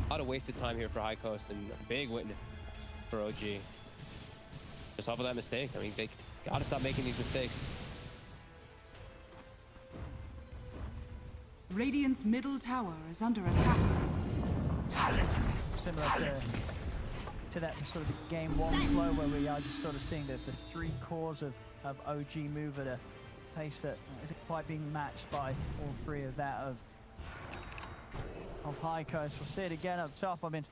a lot of wasted time here for High Coast, and a big win for OG. Just off of that mistake. I mean, they gotta stop making these mistakes. Radiant's middle tower is under attack. Similar to that sort of game 1 flow where we are just sort of seeing the 3 cores of OG move at a pace that isn't quite being matched by all 3 of that of High Coast. We'll see it again up top. I mean,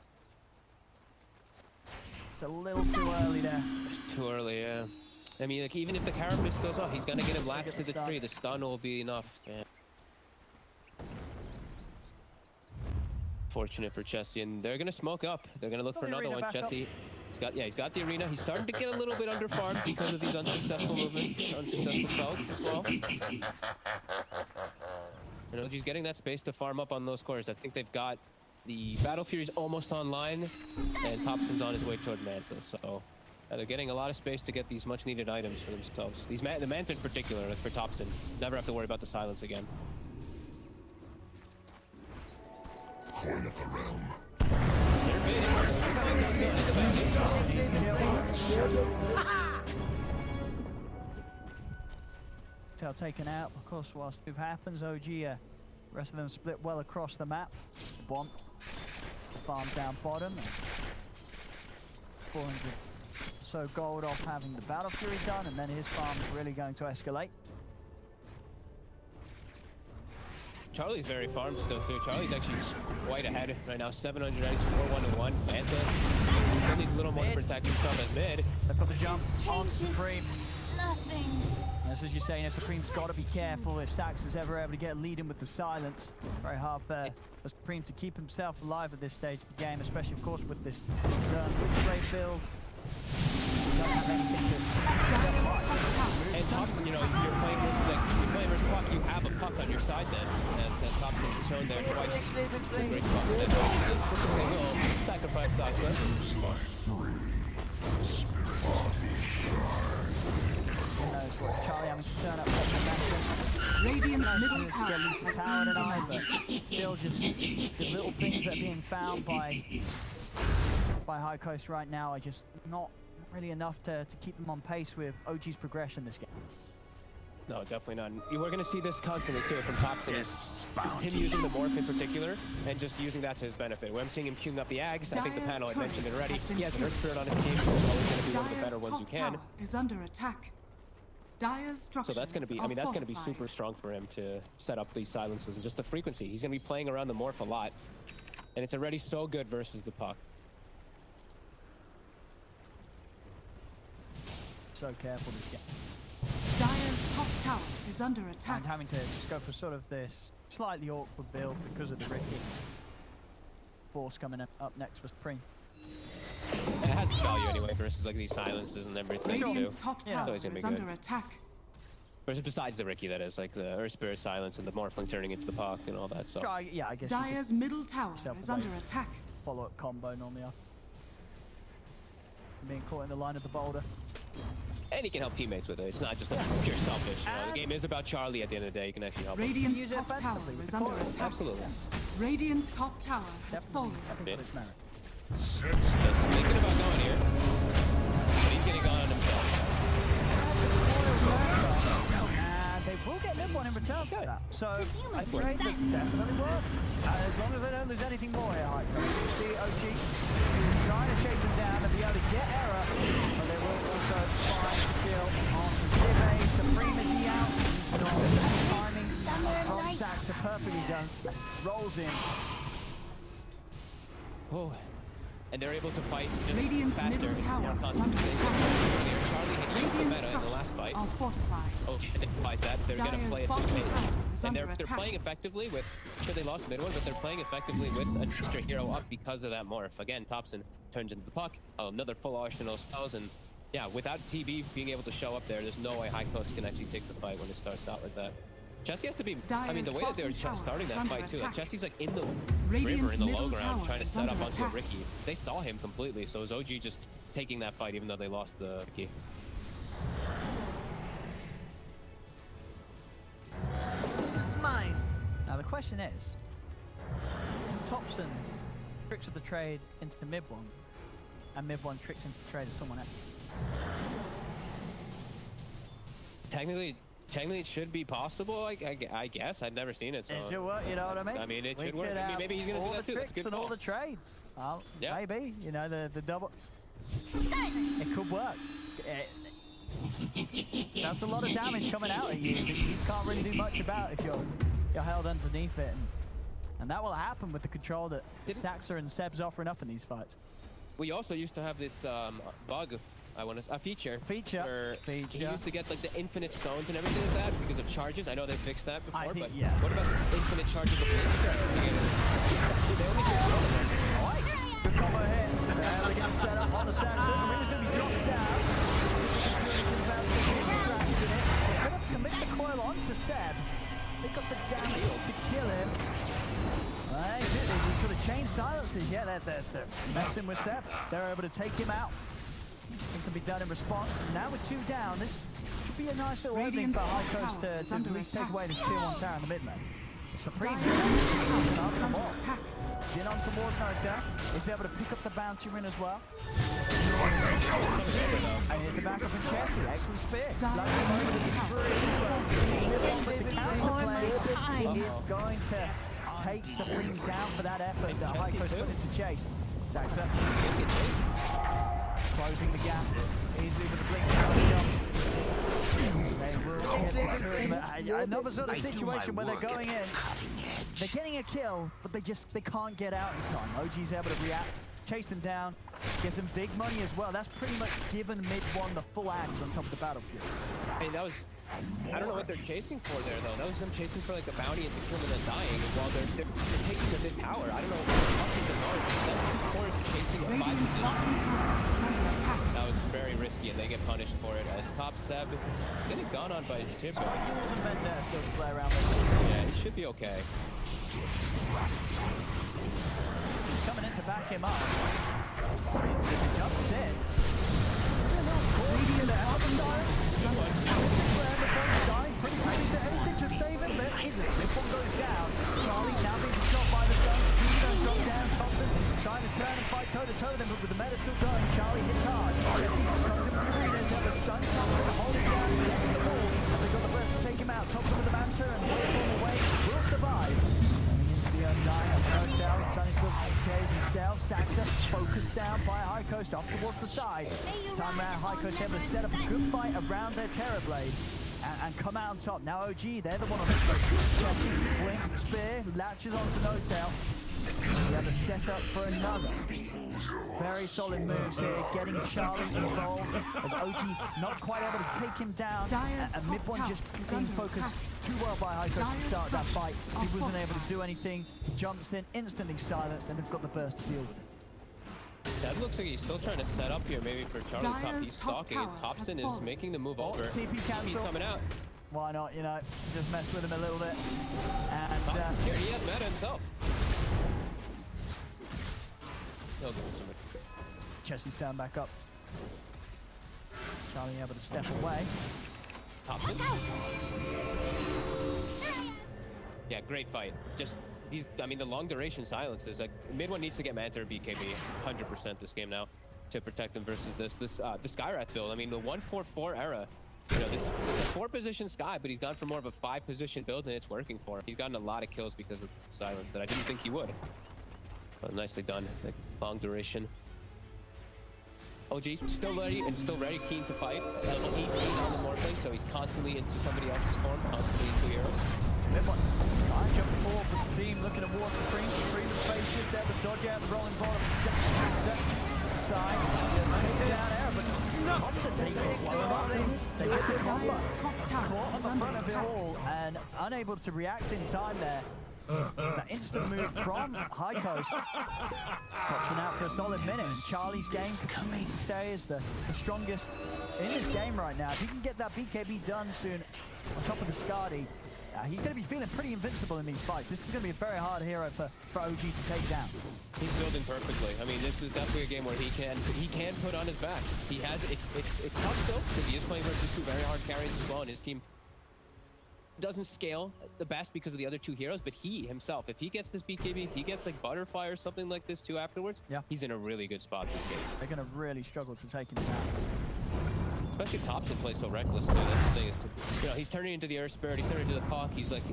it's a little too early there. It's too early, yeah. I mean, like, even if the Carapace goes off, he's gonna get him latched to the tree. The stun will be enough. Yeah. Fortunate for Chesty, and they're gonna smoke up. They're gonna look for another one. Chesty, he's got the arena. He's starting to get a little bit under farmed because of these unsuccessful movements, unsuccessful spells as well. And OG's getting that space to farm up on those cores. I think they've got the Battle Fury's almost online, and Thompson's on his way toward Manta. So they're getting a lot of space to get these much-needed items for themselves. The Manta in particular, like for Thompson, never have to worry about the silence again. Coin of the realm. Tail taken out. Of course, whilst move happens, OG, the rest of them split well across the map. One farm down bottom. 400 also gold off having the Battle Fury done, and then his farm is really going to escalate. Charlie's very farmed still too. Charlie's actually quite ahead right now. 700 ice, 4-1-1. Manta, he still needs a little more to protect himself as mid. They've got the jump on Supreme. Nothing. As you're saying, Supreme's got to be careful if Sax is ever able to get leading with the silence. Very hard for Supreme to keep himself alive at this stage of the game, especially, of course, with this trade build. You don't have anything to... And Thompson, you know, you're playing this like you're playing versus puck, you have a puck on your side then. As Thompson has shown there twice. Great spot. Then this will sacrifice Saxa. Charlie having to turn up Radiant's middle tower has tower tonight, but still just the little things that are being found by High Coast right now are just not really enough to keep them on pace with OG's progression this game. No, definitely not. We're going to see this constantly too from Thompson. Him using the morph in particular and just using that to his benefit. When I'm seeing him queuing up the Ags, I think the panel, I mentioned it already, he has an Earth Spirit on his team, so he's always going to be one of the better ones you can. Is under attack. Dire's structures So that's going to be, I mean, that's going to be fortified. super strong for him to set up these silences and just the frequency. He's going to be playing around the morph a lot, and it's already so good versus the puck. So careful this game. Dire's top tower is under attack. And having to just go for sort of this slightly awkward build because of the Ricky. Force coming up next for Supreme. It has its value anyway versus like these silences and everything. Radiant's top tower is under attack. Versus besides the Ricky, that is, like the Earth Spirit silence and the Morphling turning into the puck and all that stuff. Yeah, I guess. Dire's middle tower is under attack. Follow-up combo normally off. Being caught in the line of the boulder. And he can help teammates with it. It's not just like pure selfish. You know, the game is about Charlie at the end of the day. You can actually help Radiant's top tower is under attack. Absolutely. Radiant's top tower has fallen. Just thinking about going here. But he's getting on himself. They will get mid one in return for that. So I think this definitely work. As long as they don't lose anything more here, High Coast. You see OG trying to chase them down and be able to get error, but they will also find the kill on Zive. Supreme is he out. Timing from Sax are perfectly done. Rolls in. Oh. And they're able to fight just Radiant's faster, middle tower more is constantly. under attack. Charlie had used the meta in the last fight. Are fortified. Oh, shit, they realized that. They're going to play at this pace. And they're playing effectively with, sure they lost mid one, but they're playing effectively with an extra hero up because of that morph. Again, Thompson turns into the puck, another full arsenal spells, and yeah, without TB being able to show up there's no way High Coast can actually take the fight when it starts out like that. Chessie has to be, I mean, the way that they were starting that fight too, like Chessie's like in the river in the low ground trying to set up onto a Ricky. They saw him completely, so it was OG just taking that fight even though they lost the Ricky. It's mine. Now the question is, Thompson tricks of the trade into the mid one, and mid one tricks into the trade of someone else. Technically it should be possible, I guess. I've never seen it, so... It should work, you know what I mean? I mean, it should work. I mean, maybe he's going to do that too. That's a good and call. all the trades. Well, yeah. Maybe, you know, the double... It could work. That's a lot of damage coming out at you that you can't really do much about if you're held underneath it. And that will happen with the control that Saxa and Seb's offering up in these fights. We also used to have this bug, a feature. Where he used to get like the infinite stones and everything like that because of charges. I know they fixed that before, but what about infinite charges of blitz? They only get one. Alright, good combo here. They get set up on the Saxon. The ring is going to be dropped down. They're going to commit the coil onto Seb. They got the damage to kill him. Right, they just sort of change silences. Yeah, they're messing with Seb. They're able to take him out. It can be done in response. Now with 2 down, this should be a nice little opening for High Coast to at least take away this tier 1 tower in the mid lane. Supreme did on some more. Did on some wars, no attack. Is able to pick up the bounty ring as well. And here's the back up from Chessie. Excellent spear. He is going to take Supreme down for that effort that High Coast put into chase. Saxa. closing the gap easily with the blink tower jumps. They will get another sort of situation where they're going in. They're getting a kill, but they can't get out in time. OG's able to react, chase them down, get some big money as well. That's pretty much given mid-1 the full axe on top of the battlefield. Hey, that was... I don't know what they're chasing for there, though. That was them chasing for, like, the bounty and the kill and then dying. And while they're taking the mid tower, I don't know what the fuck the Nars. That's 2 cores chasing a 5 position. That was very risky, and they get punished for it. As top Seb getting gone on by his chip. Still to play around with. Yeah, he should be okay. He's coming in to back him up. He jumps in. Pretty ready to anything to save him, but it isn't. This one goes down. Charlie now being shot by the stones. He's going to drop down. Thompson trying to turn and fight toe-to-toe with him, but with the meta still going, Charlie hits hard. Jesse comes in between. There's a stun. Thompson holding down against the wall. And they've got the burst to take him out. Thompson with the Manta and Waveform away. Will survive. Coming into the Undying of Hotel. Trying to case himself. Saxa focused down by High Coast off towards the side. This time around, High Coast able to set up a good fight around their Terror Blade. And come out on top. Now OG, they're the one on the Jesse, blink, spear, latches onto No-Tail. We have a setup for another. Very solid moves here, getting Charlie involved. As OG not quite able to take him down. And mid-1 just being focused too well by High Coast to start that fight. He wasn't able to do anything. He jumps in, instantly silenced, and they've got the burst to deal with it. That looks like he's still trying to set up here, maybe for Charlie top. He's stalking, and Thompson is making the move over. TP cancel. He's coming out. Why not, you know, just mess with him a little bit. And here, he has meta himself. Chesley's down back up. Charlie able to step away. Thompson. Yeah, great fight. Just these, I mean, the long duration silences. Like mid-1 needs to get Manta or BKB 100% this game now to protect them versus this Skyrath build. I mean, the 1-4-4 era. You know, it's a 4-position Sky, but he's gone for more of a 5-position build, and it's working for him. He's gotten a lot of kills because of the silence that I didn't think he would. But nicely done. Like, long duration. OG still ready, keen to fight. Level 18 on the Morphling, so he's constantly into somebody else's form, constantly into heroes. Mid-1. High jump forward for the team, looking at War Supreme. Supreme with face shift there, with Dodge out, the rolling ball of the side. Take down air, but Thompson takes it. They get the caught on the front of it all, and unable to react in time there. That instant move from High Coast. Thompson out for a solid minute, and Charlie's game continuing to stay as the strongest in this game right now. If he can get that BKB done soon on top of the Skadi, he's going to be feeling pretty invincible in these fights. This is going to be a very hard hero for OG to take down. He's building perfectly. I mean, this is definitely a game where he can put on his back. He has it's tough still because he is playing versus 2 very hard carries as well, and his team doesn't scale the best because of the other 2 heroes, but he himself, if he gets this BKB, if he gets like Butterfly or something like this too afterwards, he's in a really good spot this game. They're going to really struggle to take him down. Especially if Thompson plays so reckless too. That's the thing is, you know, he's turning into the Earth Spirit, he's turning into the Hawk, he's like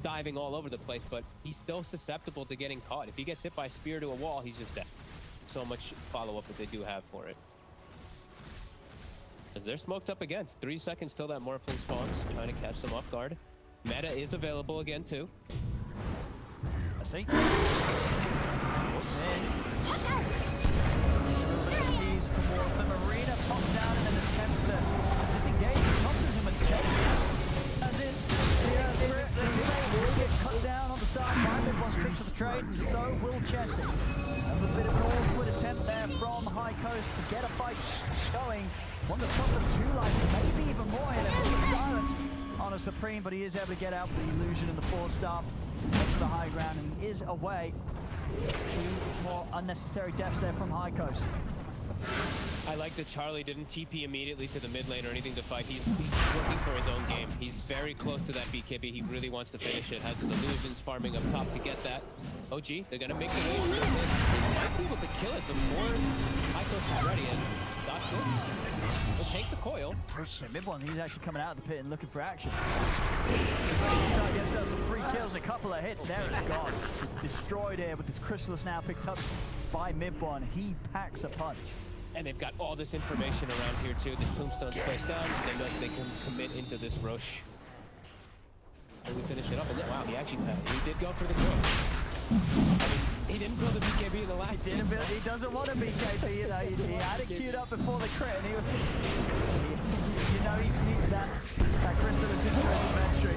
diving all over the place, but he's still susceptible to getting caught. If he gets hit by a spear to a wall, he's just dead. So much follow-up that they do have for it. As they're smoked up again, 3 seconds till that Morphling spawns, trying to catch them off guard. Meta is available again too. I see. Towards the Marina, pop down in an attempt to disengage. Thompson's him with the chase. As in, will get cut down on the start. Mid-1 strict to the trade, and so will Chessie. A bit of an awkward attempt there from High Coast to get a fight going. One that's cost them 2 lives, maybe even more here. He's silence on a Supreme, but he is able to get out with the illusion and the 4-star. Up to the high ground, and he is away. 2 more unnecessary deaths there from High Coast. I like that Charlie didn't TP immediately to the mid lane or anything to fight. He's looking for his own game. He's very close to that BKB. He really wants to finish it. Has his illusions farming up top to get that. OG, they're going to make the way through this. They might be able to kill it before High Coast is ready. And Scott will take the coil. Mid-1, he's actually coming out of the pit and looking for action. He's starting to get himself some 3 kills, a couple of hits. There it's gone. He's destroyed here with this Chrysalis now picked up by Mid-1. He packs a punch. And they've got all this information around here too. This tombstone's placed down. They know they can commit into this rush. And we finish it up. And then, wow, he did go for the kill. I mean, he didn't build a BKB in the last. He doesn't want a BKB. You know, he had it queued up before the crit, and he was. You know, he sneaked that Chrysalis into an inventory.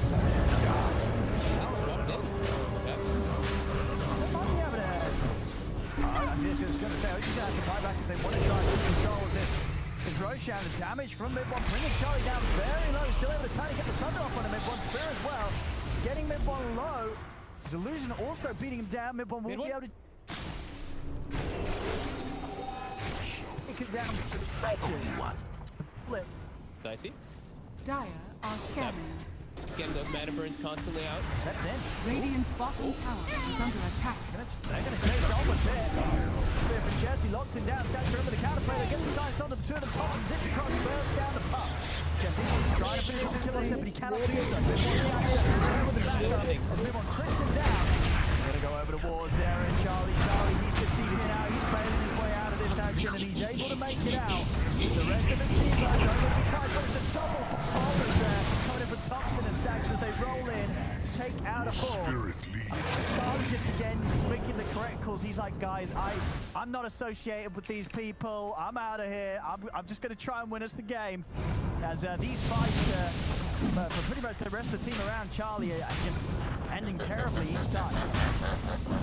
I was just going to say, he's going to have to buy back if they want to try and get control of this. Is Roshan, the damage from mid-1, bringing Charlie down very low, still able to try to get the thunder off on the mid-1 spear as well. Getting mid-1 low. Illusion also beating him down. Mid-1 will be able to take it down. Flip. Dicey. Dire are scanning. Getting those mana burns constantly out. Steps in. Radiant's bottom tower is under attack. They're going to chase off a bit. Spear from Chesty locks him down. Stands for him with the counterplay. They get the sights on the two of them. Tops and zips across, bursts down the puck. Chesty trying to finish off the kill on but he cannot do so. With the back up. As Mid-1 crits him down. They're going to go over towards Aaron. Charlie, he's just easing out. He's failing his way out of this action and he's able to make it out. The rest of his team are going to try to the double bowlers there. Coming in for Thompson and Stacks as they roll in. Take out a four. Charlie just again making the correct calls. He's like, guys, I'm not associated with these people. I'm out of here. I'm just going to try and win us the game. As these fights, for pretty much the rest of the team around Charlie, are just ending terribly each time.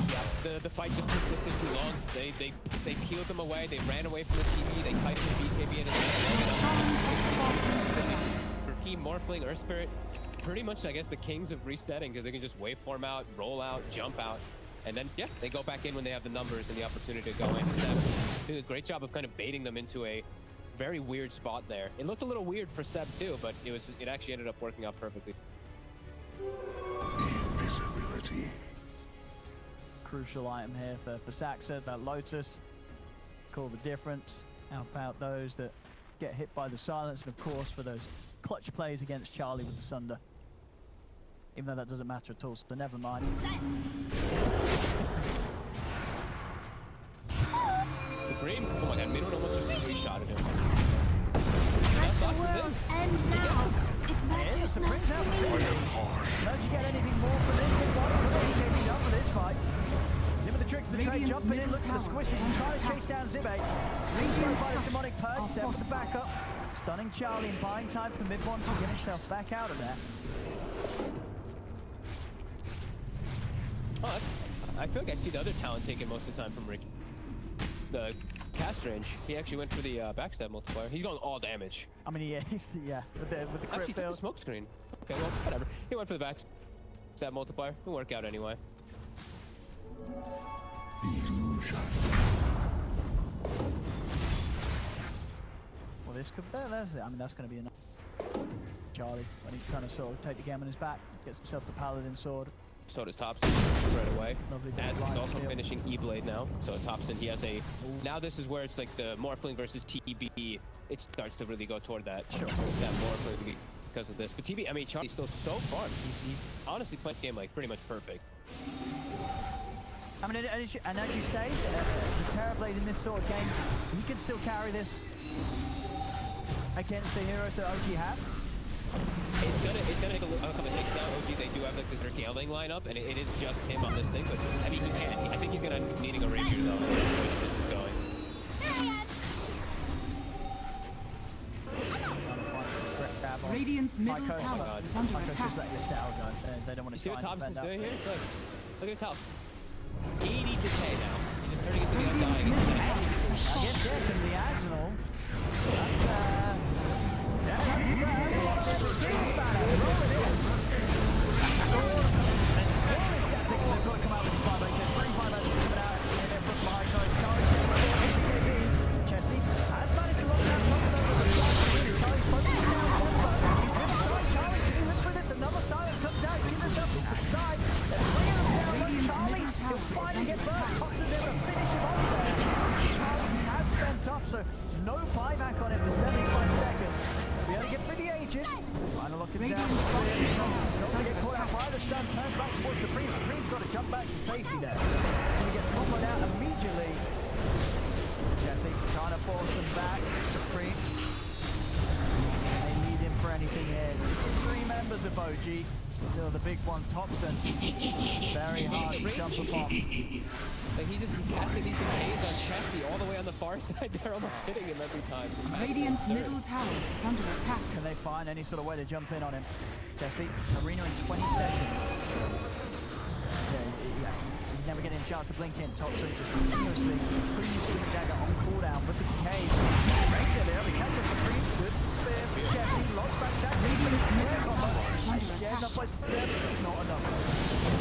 Yeah, the fight just persisted too long. They peeled them away. They ran away from the TV. They kited the BKB in his Team Morphling, Earth Spirit, pretty much, I guess, the kings of resetting because they can just waveform out, roll out, jump out, and then, yeah, they go back in when they have the numbers and the opportunity to go in. Seb did a great job of kind of baiting them into a very weird spot there. It looked a little weird for Seb too, but it actually ended up working out perfectly. Invisibility. Crucial item here for Saxa, that Lotus. Call the difference. Help out those that get hit by the silence, and of course for those clutch plays against Charlie with the Sunder. Even though that doesn't matter at all, so never mind. Supreme? Oh my god, Midwood almost just three-shotted him. And now, it matters not to me. Don't you get anything more from this? He's done for this fight. Zim with the tricks of the trade, jumping in, looking for the squishes and trying to chase down Zibe. Slowed by his demonic purge, Seb with the backup. Stunning Charlie and buying time for the mid-1 to get himself back out of there. Oh, I feel like I see the other talent taken most of the time from Ricky. The cast range, he actually went for the backstab multiplier. He's going all damage. I mean, yeah, with the crit actually build. Took the smoke screen. Okay, well, whatever. He went for the backstab multiplier. It'll work out anyway. Illusion. Well, this could. I mean, that's going to be enough. Charlie, when he's trying to sort of take the game on his back, gets himself the paladin sword. So does Thompson right away. As he's also finishing E-Blade now. So Thompson, he has a... Now this is where it's like the Morphling versus TB. It starts to really go toward that. Sure. That Morphling because of this. But TB, I mean, Charlie's still so far. He's honestly playing this game like pretty much perfect. I mean, and as you say, the Terrorblade in this sort of game, he can still carry this against the heroes that OG have. It's gonna take a couple of takes down. OG, they do have like their scaling lineup, and it is just him on this thing. But I mean, he can. I think he's gonna end up needing a rapier though. The way this is going. Radiant's middle tower is under attack. They don't want to see what Thompson's doing here? Look at his health. 80 decay now. He's just turning into the undying. Against this and the Agnal. That's a lot of extreme banner. Roll it in. And Boris They've got to come out with the 5 8 3 5 8 coming out and then put my coach Chesty has managed to lock down Thompson over the side. Charlie focusing down one foot. He's been side. Charlie, can he look for this? Another silence comes out. Give himself to the side. They're bringing him down. Charlie, he'll finally get first. Thompson's able to finish him off there. Charlie has sent up, so no buyback on him for 75 seconds. Be able to get through the ages. Trying to lock him down. Thompson's not going to get caught out by the stun. Turns back towards Supreme. Supreme's got to jump back to safety there. And he gets comboed out immediately. Jesse trying to force them back. Supreme. They need him for anything here. It's just 3 members of OG. Still the big one, Thompson. Very hard to jump upon. Like he's casting these decays on Chesty all the way on the far side. They're almost hitting him every time. Radiant's middle tower is under attack. Can they find any sort of way to jump in on him? Jesse, arena in 20 seconds. Yeah, he's never getting a chance to blink in. Thompson just continuously putting his green dagger on cooldown with the decays. Right there, he catches Supreme. Good spear for Jesse. Locks back Jack. Radiant's middle tower is under attack. It's not enough.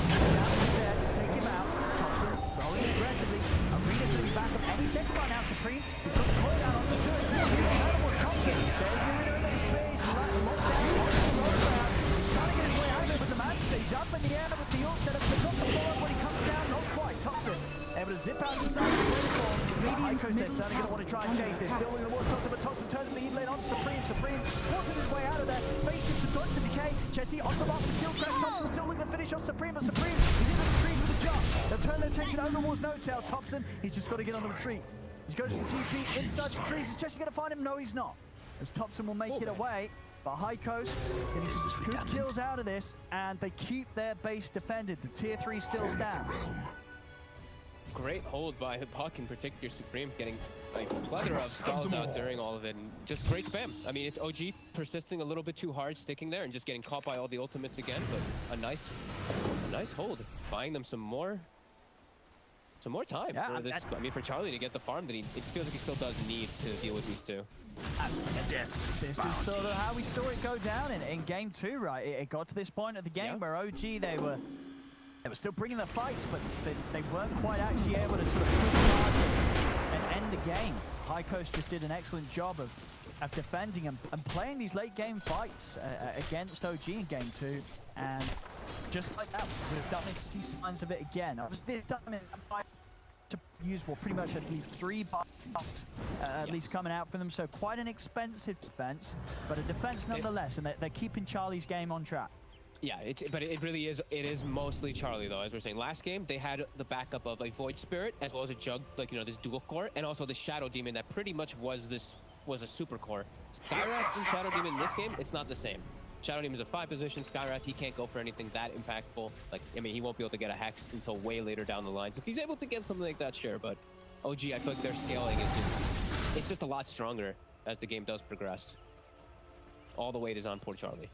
Damage there to take him out. Thompson rolling aggressively. Arena's going to be back up any second right now. Supreme. He's got the cooldown on the turret. Incredible Thompson. There's the Arena in the space. Locks down. He's trying to get his way out of it, but the man stays up in the air with the ult setup. They've got the follow when he comes down. Not quite. Thompson able to zip out the side of the platform. Ico's there, certainly going to want to try and chase this. Still looking towards Thompson, but Thompson turns the lane on Supreme. Supreme forces his way out of there. Faces to dodge the decay. Jesse on the mark with the shield crash. Thompson still looking to finish off Supreme, but Supreme is in the retreat with a jump. They'll turn their attention over towards No-Tail. Thompson, he's just got to get on the retreat. He's going to the TP inside the trees. Is Jesse going to find him? No, he's not. As Thompson will make it away. But High Coast getting some good kills out of this, and they keep their base defended. The tier 3 still stands. Great hold by the Puck, in particular Supreme, getting a plethora of skulls out during all of it, and just great spam. I mean, it's OG persisting a little bit too hard, sticking there, and just getting caught by all the ultimates again, but a nice hold, buying them some more time for this. I mean, for Charlie to get the farm that it feels like he still does need to deal with these two. This is sort of how we saw it go down in game 2, right? It got to this point of the game where OG, they were still bringing the fights, but they weren't quite actually able to sort of push hard and end the game. High Coast just did an excellent job of defending and playing these late game fights against OG in game 2, and just like that, we're starting to see signs of it again. This time to use pretty much at least 3 buffs at least coming out for them, so quite an expensive defense, but a defense nonetheless, and they're keeping Charlie's game on track. Yeah, but it really is. It is mostly Charlie, though. As we're saying, last game they had the backup of a Void Spirit as well as a Jug, like this dual core, and also the Shadow Demon that pretty much was a super core. Skyrath and Shadow Demon in this game, it's not the same. Shadow Demon is a 5 position. Skyrath, he can't go for anything that impactful. Like, I mean, he won't be able to get a Hex until way later down the line. So if he's able to get something like that, sure. But OG, I feel like their scaling is just a lot stronger as the game does progress. All the weight is on poor Charlie.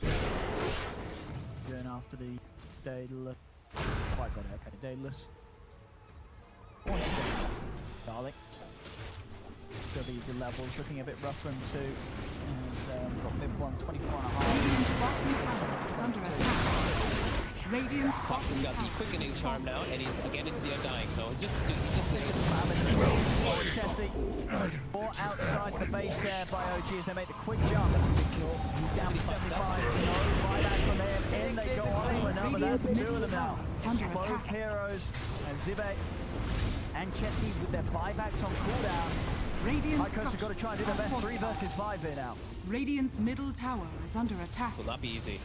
Going after the Daedalus. Quite got it, okay. Daedalus. Darling. Still the levels looking a bit rough for him too. Got mid 1, 24.5. Radiant's bottom tower is under attack. Radiant's bottom got the quickening charm now, and he's again into the Undying. So he's just or outside the base there by OG as they make the quick jump. He's down to 75. No buyback from him. In they go on to another. That's 2 of them now. Both heroes, Zibe and Chesty with their buybacks on cooldown. Radiant's High Coast have got to try and do the best 3 versus 5 here now. Radiant's middle tower is under attack. Will not be easy.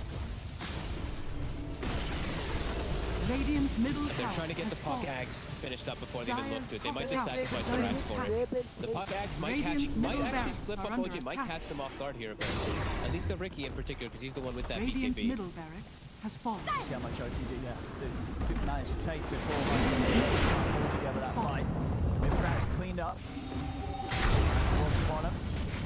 Radiant's middle tower. They're trying to get the Puck Axe finished up before they even look good. They might just sacrifice their Axe for it. The Puck Axe might actually slip up OG, might catch them off guard here a bit. At least the Ricky in particular, because he's the one with that Radiant's BKB. middle barracks has fallen. See how much OG did manage to take before pulls together that fight. Mid-Brax cleaned up. Towards the bottom.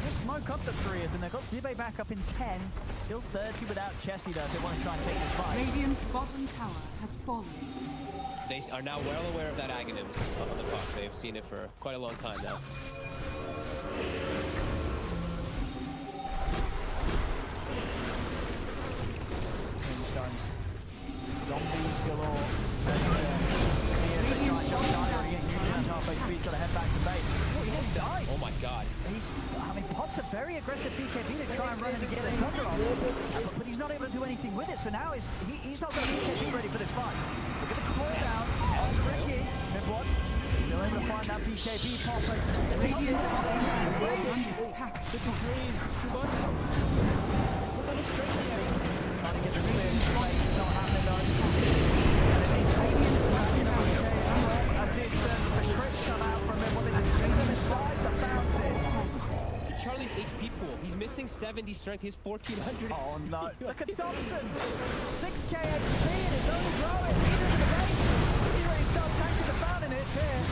Just smoke up the 3 of them. They've got Zibe back up in 10. Still 30 without Chessie though. They want to try and take this fight. Radiant's bottom tower has fallen. They are now well aware of that Aghanims on the Puck. They've seen it for quite a long time now. Tombstones. Zombies galore. He's got to head back to base. Oh, he didn't die. Oh my god. He's popped a very aggressive BKB to try and run in and get his thunder on. But he's not able to do anything with it, so now he's not got a BKB ready for this fight. Look at the call down. Onto Ricky. Mid-1. Still able to find that BKB pop. Attack. The degrees. Look at the strength. Trying to get the spear. It's not happening though. A distance. The crit's done 70 strength. He has 1400. Oh no! Look at Thompson's 6k HP and it's only growing. He's into the base. He's ready to start tanking the fountain hits here.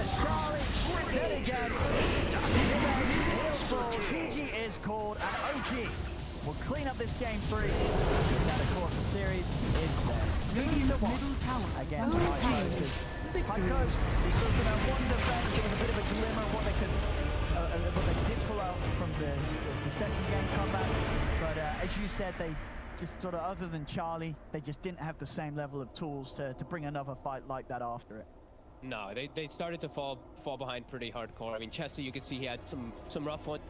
As Charlie dead again. TG is called and OG will clean up this game 3. And of course the series is theirs. 2-1 against High Coast. High Coast is still going to have one defense. Give us a bit of a glimmer of what they could, what they did pull out from the second game comeback. But as you said, they just sort of, other than Charlie, they just didn't have the same level of tools to bring another fight like that after it. No, they started to fall behind pretty hardcore. I mean, Chester, you could see he had some rough ones.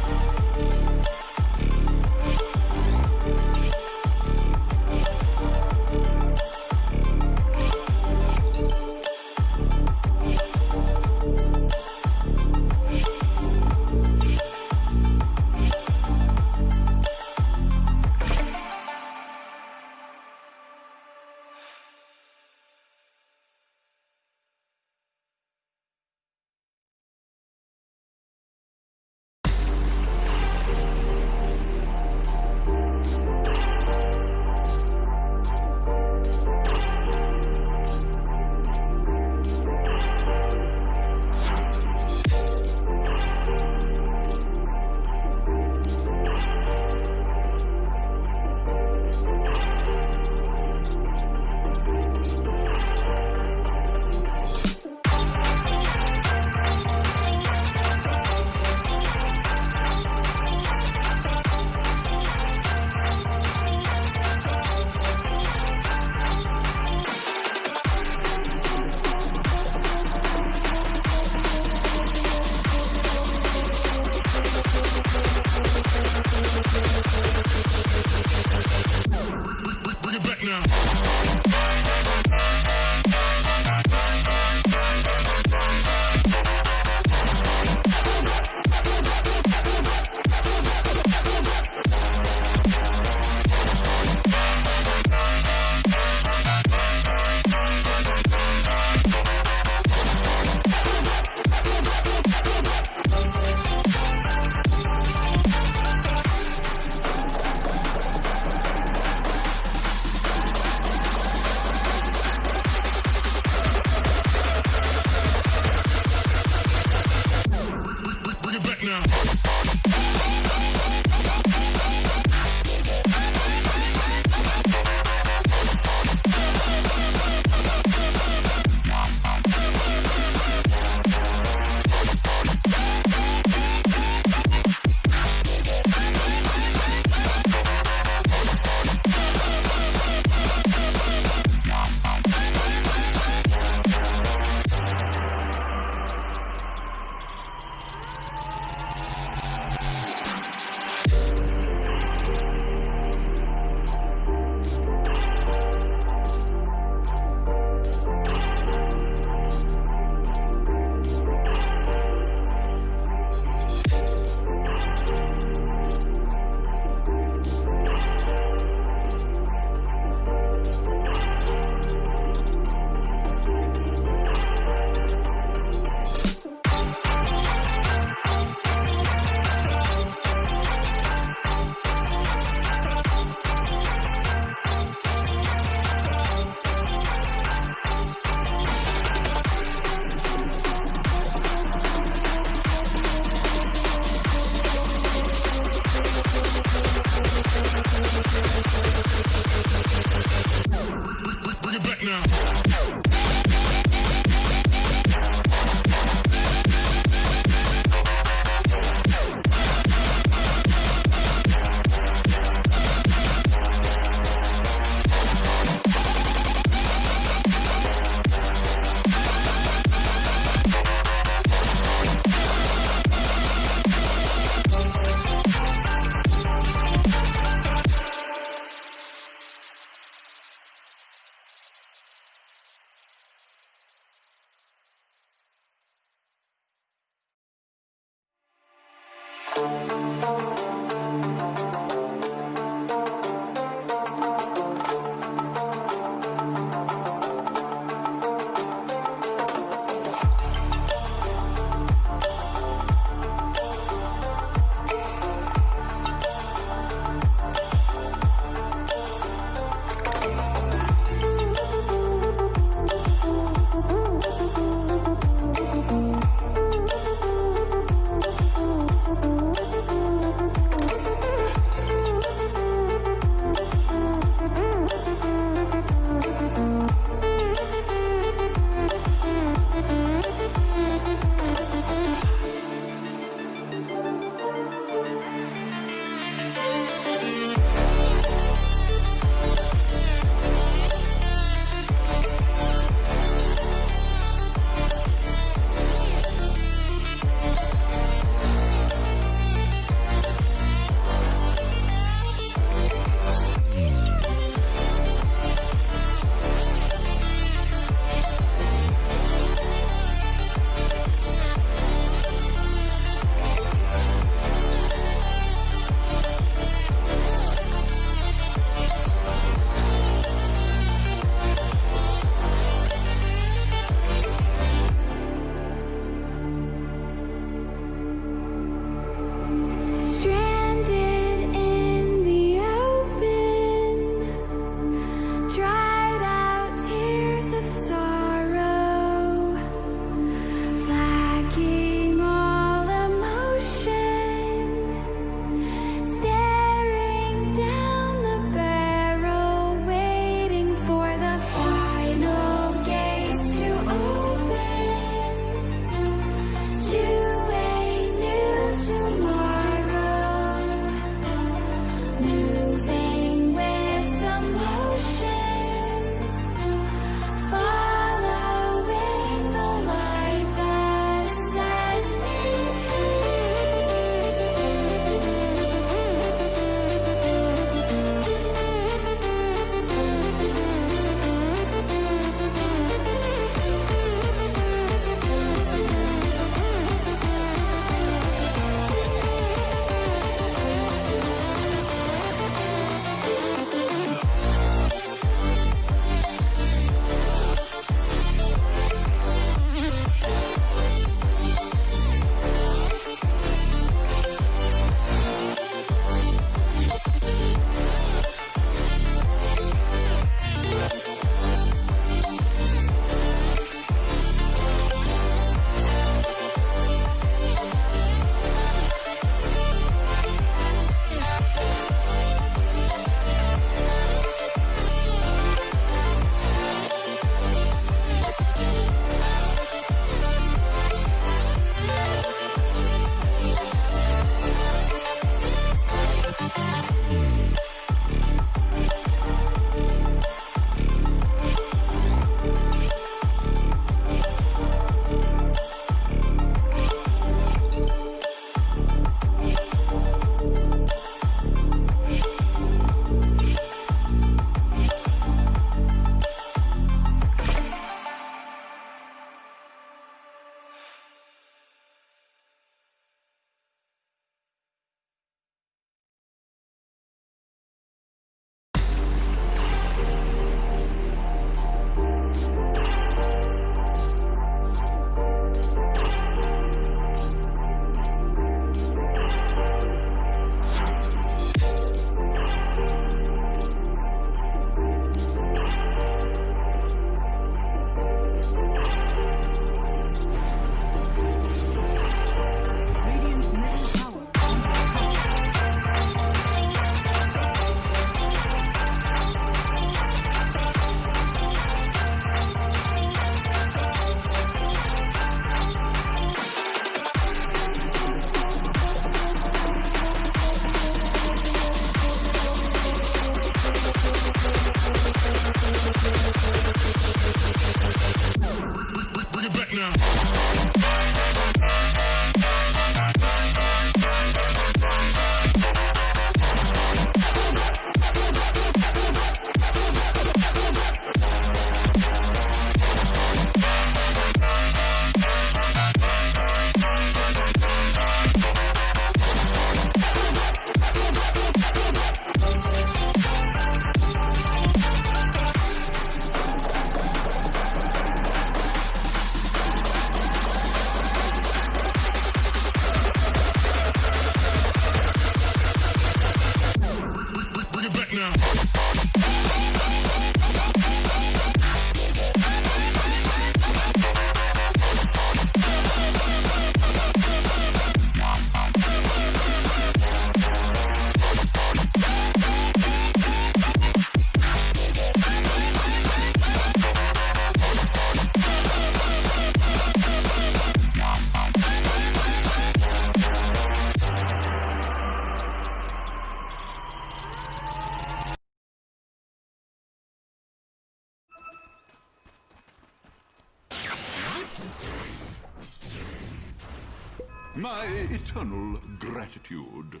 My eternal gratitude.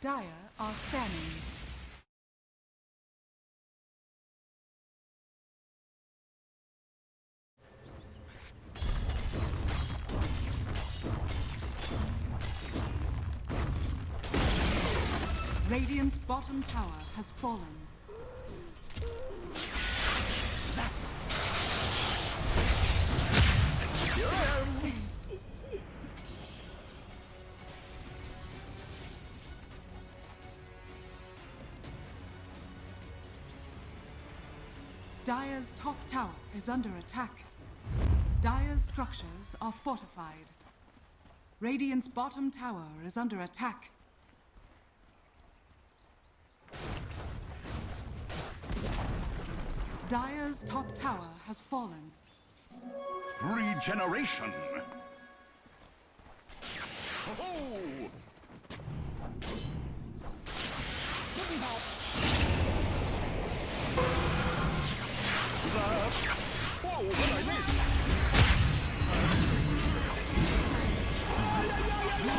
Dire are scanning. Radiant's bottom tower has fallen. Dire's top tower is under attack. Dire's structures are fortified. Radiant's bottom tower is under attack. Dire's top tower has fallen. Regeneration. Oh! Whoa, what did I miss?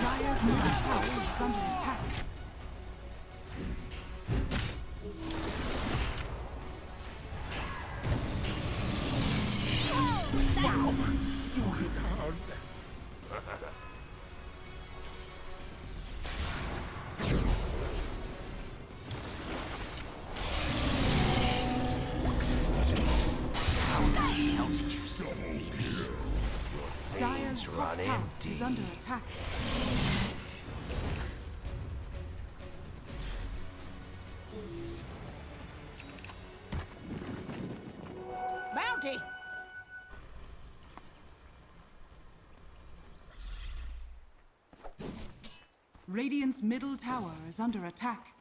Dire's middle tower is under attack. Dire's top tower is under attack. Bounty! Radiant's middle tower is under attack.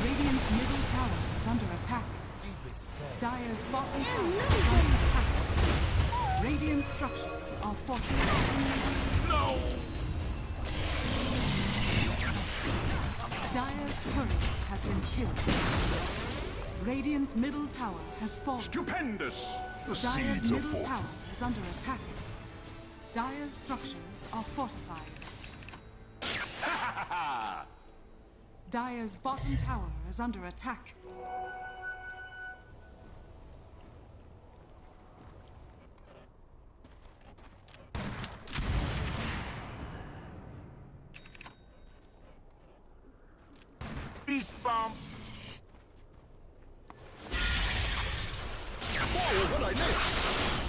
Radiant's middle tower is under attack. Dire's bottom tower is under attack. Radiant structures are fortified. No! Dire's courier has been killed. Radiant's middle tower has fallen. Stupendous! The Dire's seeds of middle fortune. tower is under attack. Dire's structures are fortified. Dire's bottom tower is under attack. Beast bomb! Whoa, what I miss?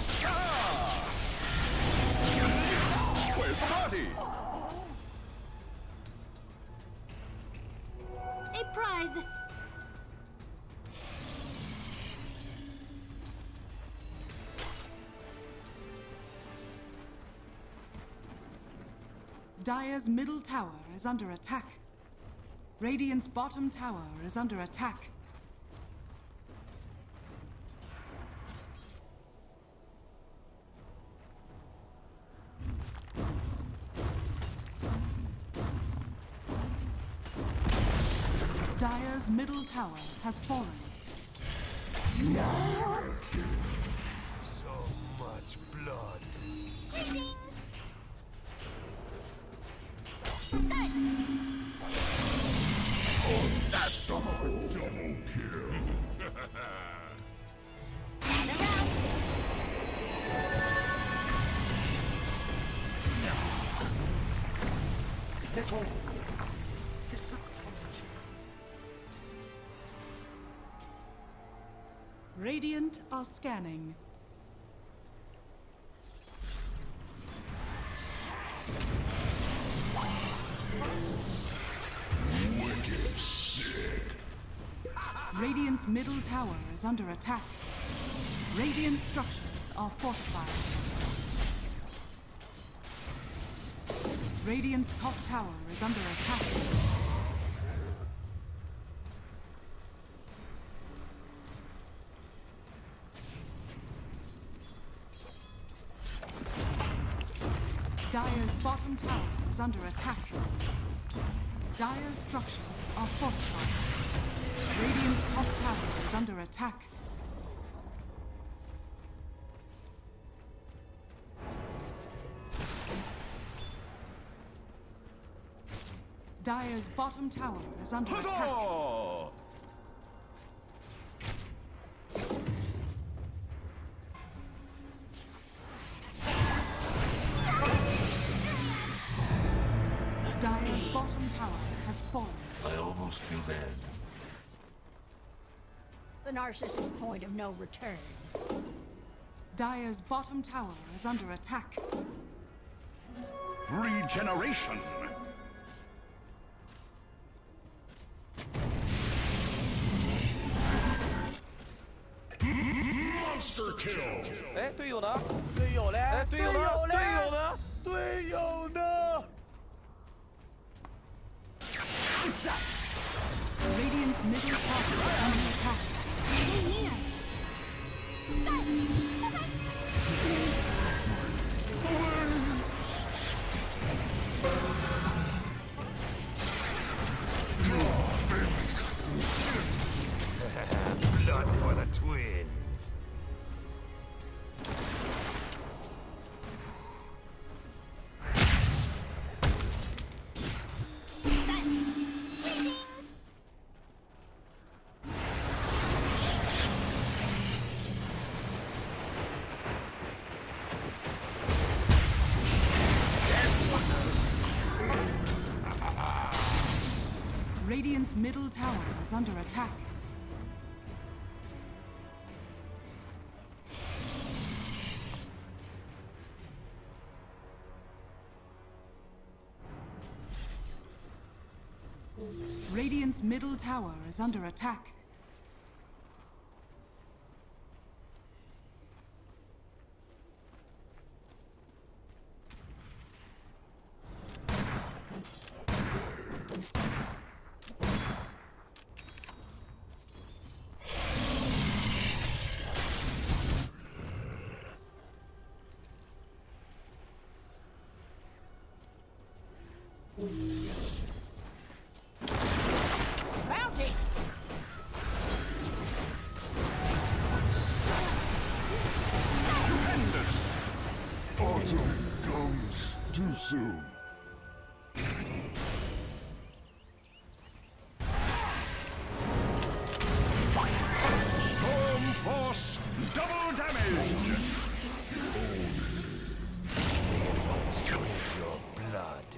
Dire's middle tower is under attack. Radiant's bottom tower is under attack. Dire's middle tower has fallen. No! So much blood. Oh, that's double kill. Is that all? Radiant are scanning. Wicked sick. Radiant's middle tower is under attack. Radiant structures are fortified. Radiant's top tower is under attack. Dire's bottom tower is under attack. Dire's structures are fortified. Radiant's top tower is under attack. Dire's bottom tower is under attack. Dire's bottom tower has fallen. I almost feel bad. The narcissist's point of no return. Dire's bottom tower is under attack. Regeneration. Monster kill. 哎，队友呢？队友嘞？哎，队友呢？队友呢？队友呢？ Radiant's middle tower is under attack. Blood for the twins. Radiant's middle tower is under attack. Radiant's middle tower is under attack. Bounty! Stupendous. Autumn comes too soon. Storm Force, double damage. Drink your blood.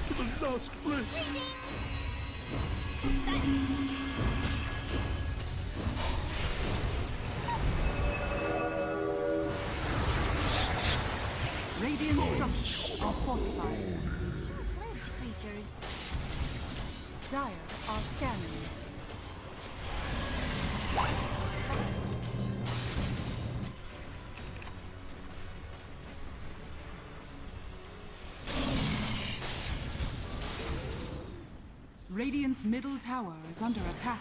To the last breath. Radiant structures are fortified. Short-lived creatures. Dire are scanning. Radiant's middle tower is under attack.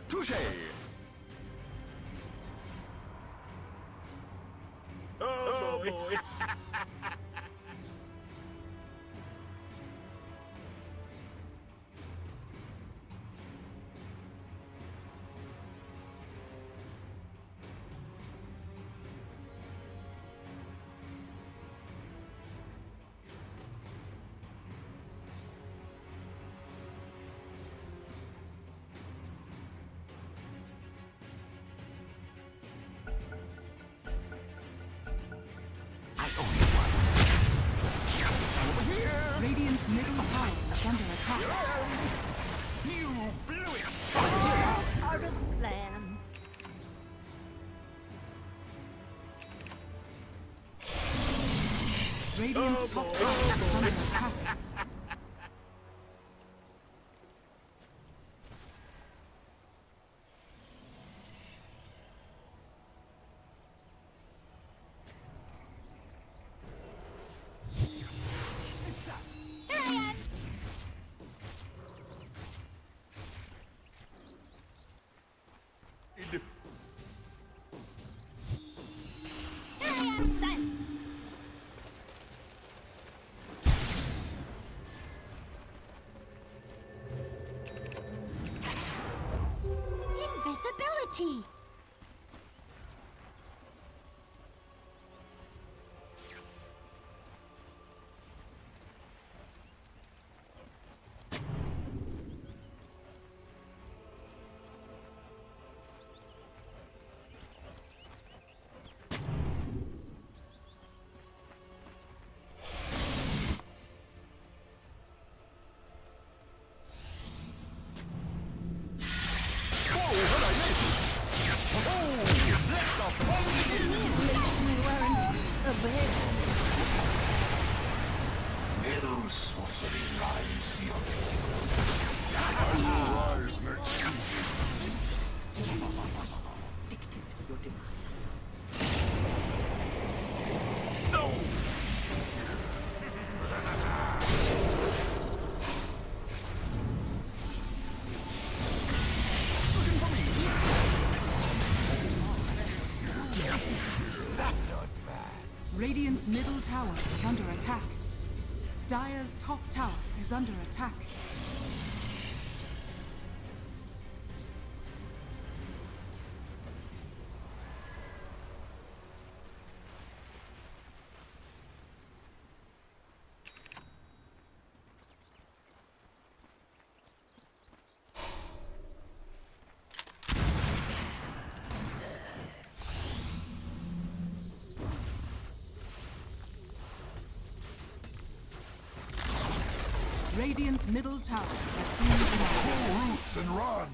Touché! Oh boy! Radiant's middle tower is under attack. You blew it! Part of the plan. Radiant's top tower is under attack. Invisibility! No sorcery lies beyond. Rise next season. Dictate your demise. No! Looking for me! Radiant's middle tower is under attack. Dire's top tower is under attack. Radiant's middle tower has been destroyed. Pull roots and run.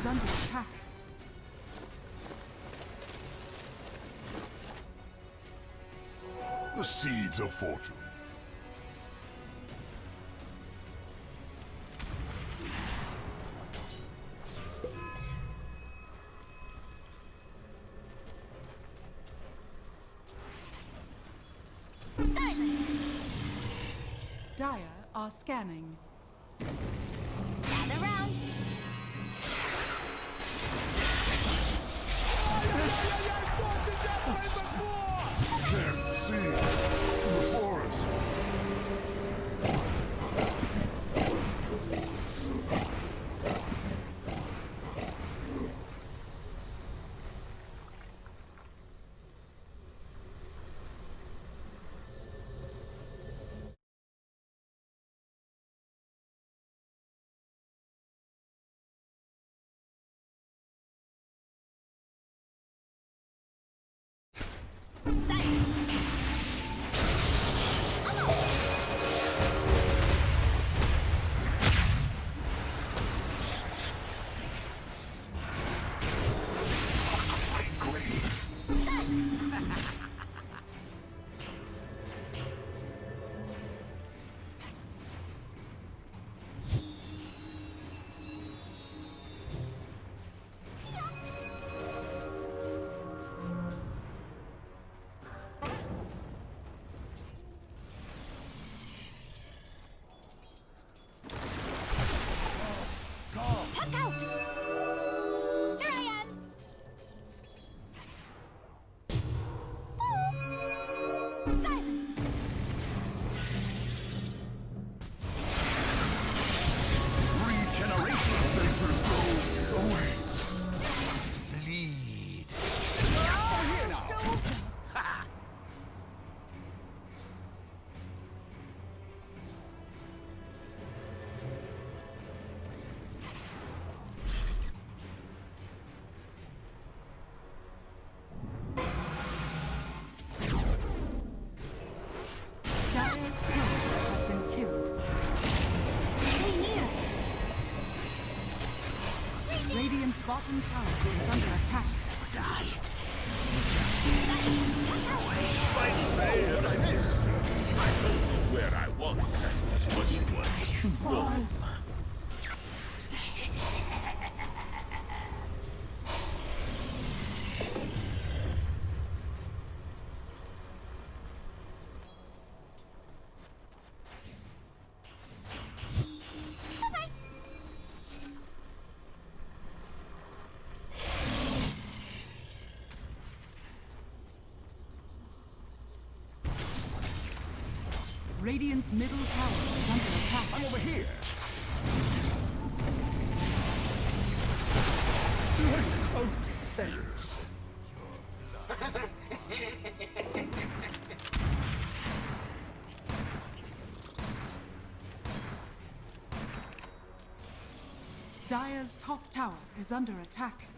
Under attack. The seeds of fortune. Dire are scanning. Gather round. Can't see in the forest. Radiant's bottom tower is under attack. What I miss? I know where I was, but it was wrong. Radiant's middle tower is under attack. I'm over here. Let's hope thanks. Dire's top tower is under attack.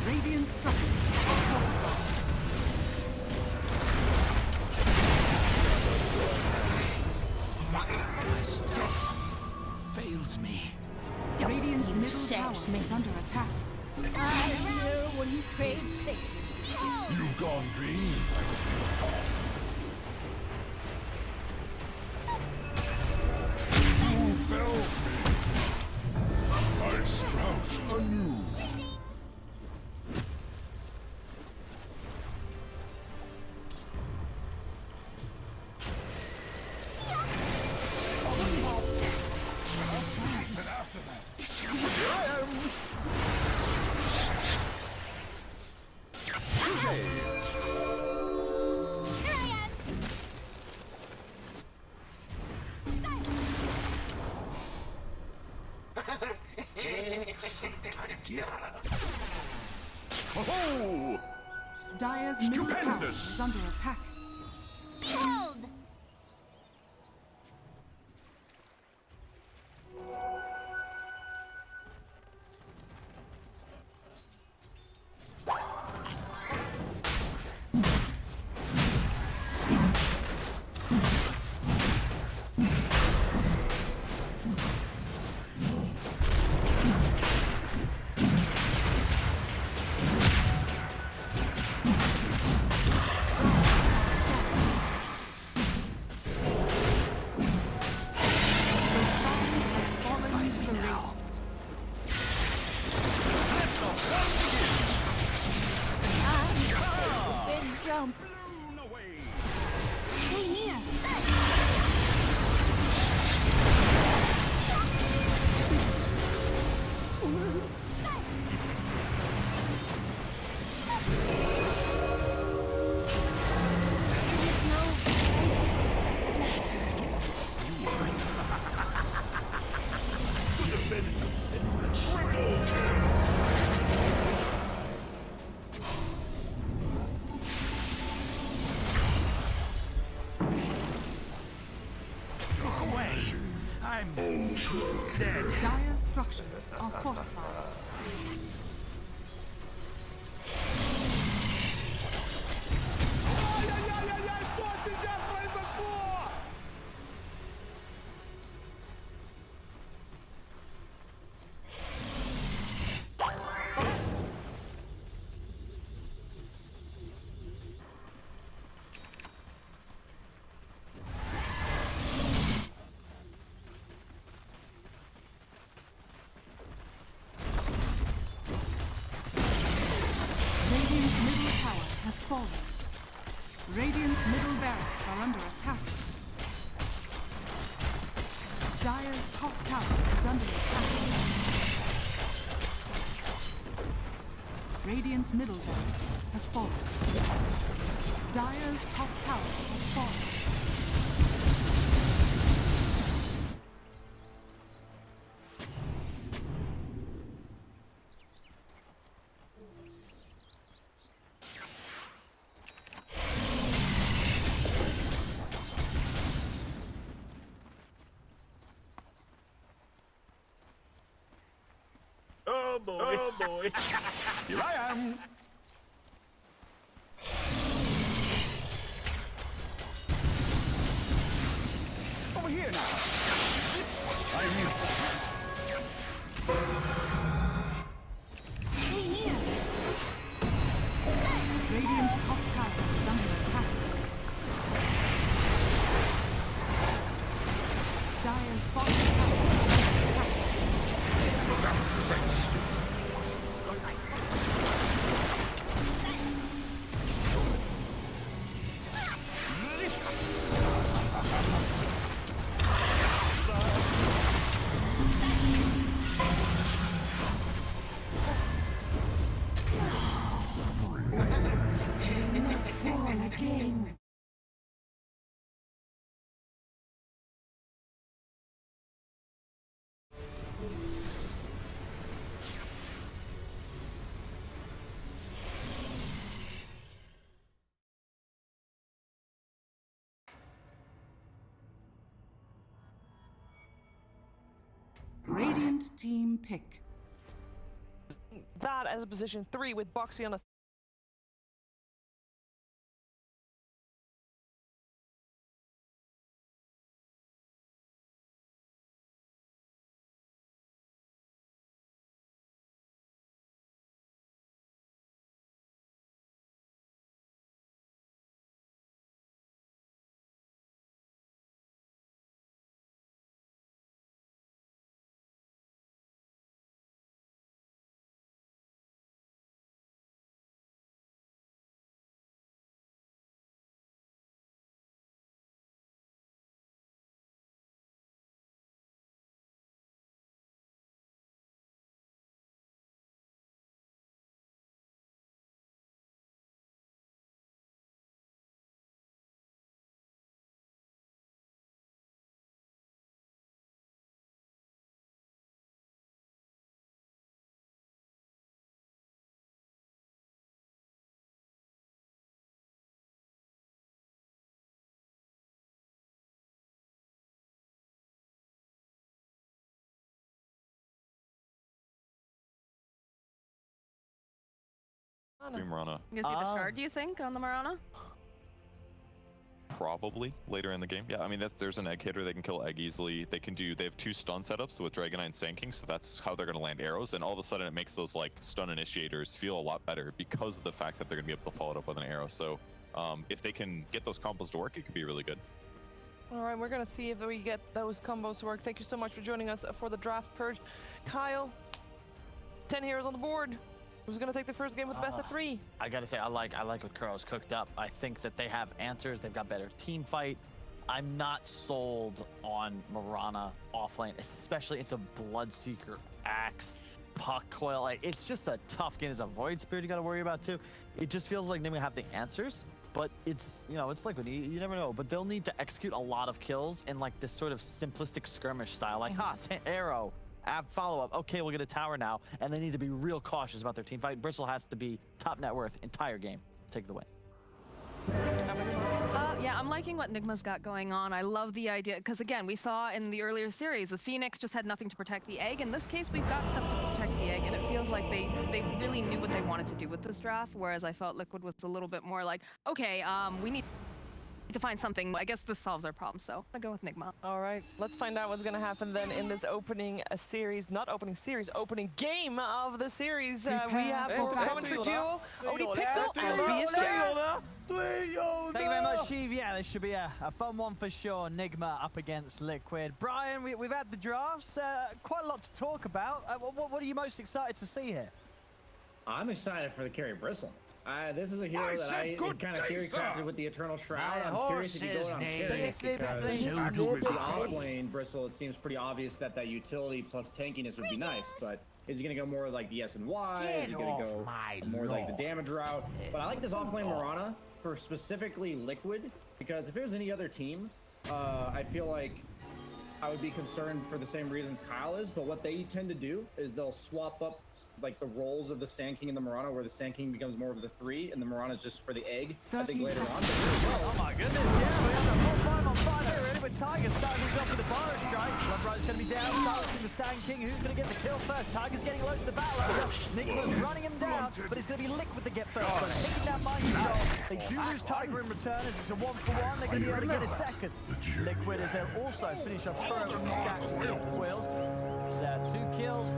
Radiant structures are fortified. My stuff. fills me. Radiant's middle tower is under attack. I hear when you trade faces. You've gone green. You fells me. I sprout anew. Oh! Dire's middle tower is under attack. Behold! Dead. Dire's structures are fortified. Что сейчас произошло? Radiant's middle tower has fallen. Radiant's middle barracks are under attack. Dire's top tower is under attack. Radiant's middle barracks has fallen. Dire's top tower has fallen. Oh boy. Oh boy. Here I am. Over here now. Radiant's top tower is under attack. Dire's bottom tower is under attack. Radiant team pick. That as a position 3 with Boxy on a Mirana. You see the shard, do you think, on the Mirana? Probably later in the game. Yeah, I mean, there's an egg hitter. They can kill egg easily. They have 2 stun setups with Dragonite and Sand King, so that's how they're going to land arrows. And all of a sudden, it makes those like stun initiators feel a lot better because of the fact that they're going to be able to follow it up with an arrow. So if they can get those combos to work, it could be really good. All right, we're going to see if we get those combos to work. Thank you so much for joining us for the draft purge. Kyle, 10 heroes on the board. Who's going to take the first game with best of 3? I got to say, I like what Kuro's cooked up. I think that they have answers. They've got better team fight. I'm not sold on Mirana offlane, especially into Bloodseeker, Axe, Puck Coil. Like, it's just a tough game. There's a Void Spirit you got to worry about too. It just feels like they're going to have the answers, but it's, you know, it's Liquid. You never know. But they'll need to execute a lot of kills in like this sort of simplistic skirmish style, like arrow. Follow-up, okay, we'll get a tower now, and they need to be real cautious about their team fight. Bristle has to be top net worth entire game. Take the win. Yeah, I'm liking what Nigma's got going on. I love the idea, because again, we saw in the earlier series, the Phoenix just had nothing to protect the egg. In this case, we've got stuff to protect the egg, and it feels like they really knew what they wanted to do with this draft, whereas I felt Liquid was a little bit more like, okay, we need to find something. I guess this solves our problem, so I'm gonna go with Nigma. All right, let's find out what's gonna happen then in this opening opening game of the series. We have for commentary duo, ODPixel and BSJ. Thank you very much, Chief. Yeah, this should be a fun one for sure. Nigma up against Liquid. Brian, we've had the drafts. Quite a lot to talk about. What are you most excited to see here? I'm excited for the carry Bristle. This is a hero that I kind of theory crafted with the Eternal Shroud. I'm curious if you go on carry because the offlane Bristle, it seems pretty obvious that utility plus tankiness would be nice, but is he going to go more like the S and Y? Is he going to go more like the damage route? But I like this offlane Mirana for specifically Liquid, because if it was any other team, I feel like I would be concerned for the same reasons Kyle is, but what they tend to do is they'll swap up like the roles of the Sand King and the Mirana, where the Sand King becomes more of the 3 and the Mirana is just for the egg. I think later on. Oh my goodness, yeah, we have a 4-5 on 5 here, really, with Tiger starting things off with the Boris strike. Love Right's going to be down, starting the Sand King. Who's going to get the kill first? Tiger's getting low to the battle. Nicholas running him down, but it's going to be Liquid that get first. But taking that Mind Control, they do lose Tiger in return as it's a 1-for-1. They're going to be able to get a second. Liquid, as they'll also finish off Kuro from Stacks and Quills. It's 2 kills.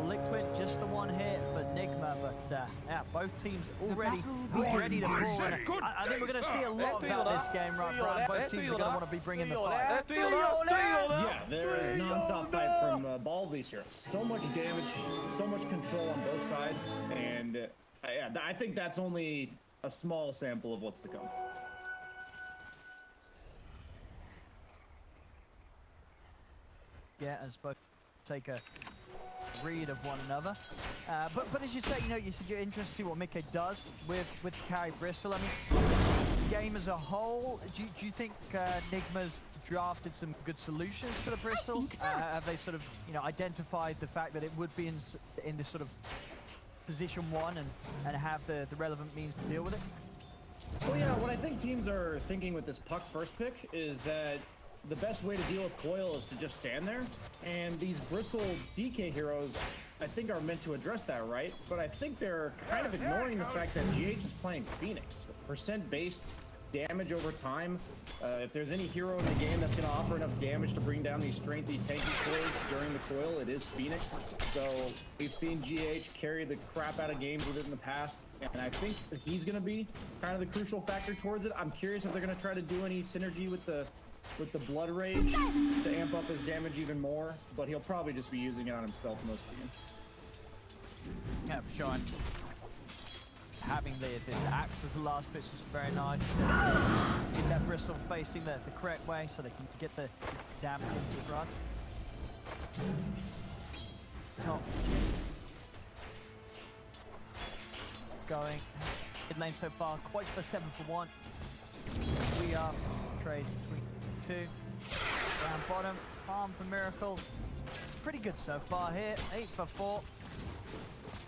Liquid, just the 1 hit, but Nigma, but yeah, both teams already ready to pull. I think we're going to see a lot about this game, right, Brian? Both teams are going to want to be bringing the fire. Yeah, there is non-stop fight from all these heroes. So much damage, so much control on both sides, and yeah, I think that's only a small sample of what's to come. Yeah, as both take a read of one another, but as you say, you know, you said you're interested to see what Mikke does with carry Bristle. I mean, game as a whole, do you think Nigma's drafted some good solutions for the Bristle? Have they sort of, you know, identified the fact that it would be in this sort of position 1 and have the relevant means to deal with it? Well, yeah, what I think teams are thinking with this Puck first pick is that the best way to deal with Coil is to just stand there, and these Bristle DK heroes, I think, are meant to address that, right? But I think they're kind of ignoring the fact that GH is playing Phoenix. Percent-based damage over time. If there's any hero in the game that's going to offer enough damage to bring down these strengthy, tanky cores during the Coil, it is Phoenix. So we've seen GH carry the crap out of games with it in the past, and I think that he's going to be kind of the crucial factor towards it. I'm curious if they're going to try to do any synergy with the Blood Rage to amp up his damage even more, but he'll probably just be using it on himself most of the game. Yeah, for sure. Having this axe as the last bit was very nice. Get that Bristle facing the correct way so they can get the damage into the run. Top. Going. Mid lane so far, quite for 7-for-1. We are trade between 2. Down bottom, farm for Miracle. Pretty good so far here. 8-for-4.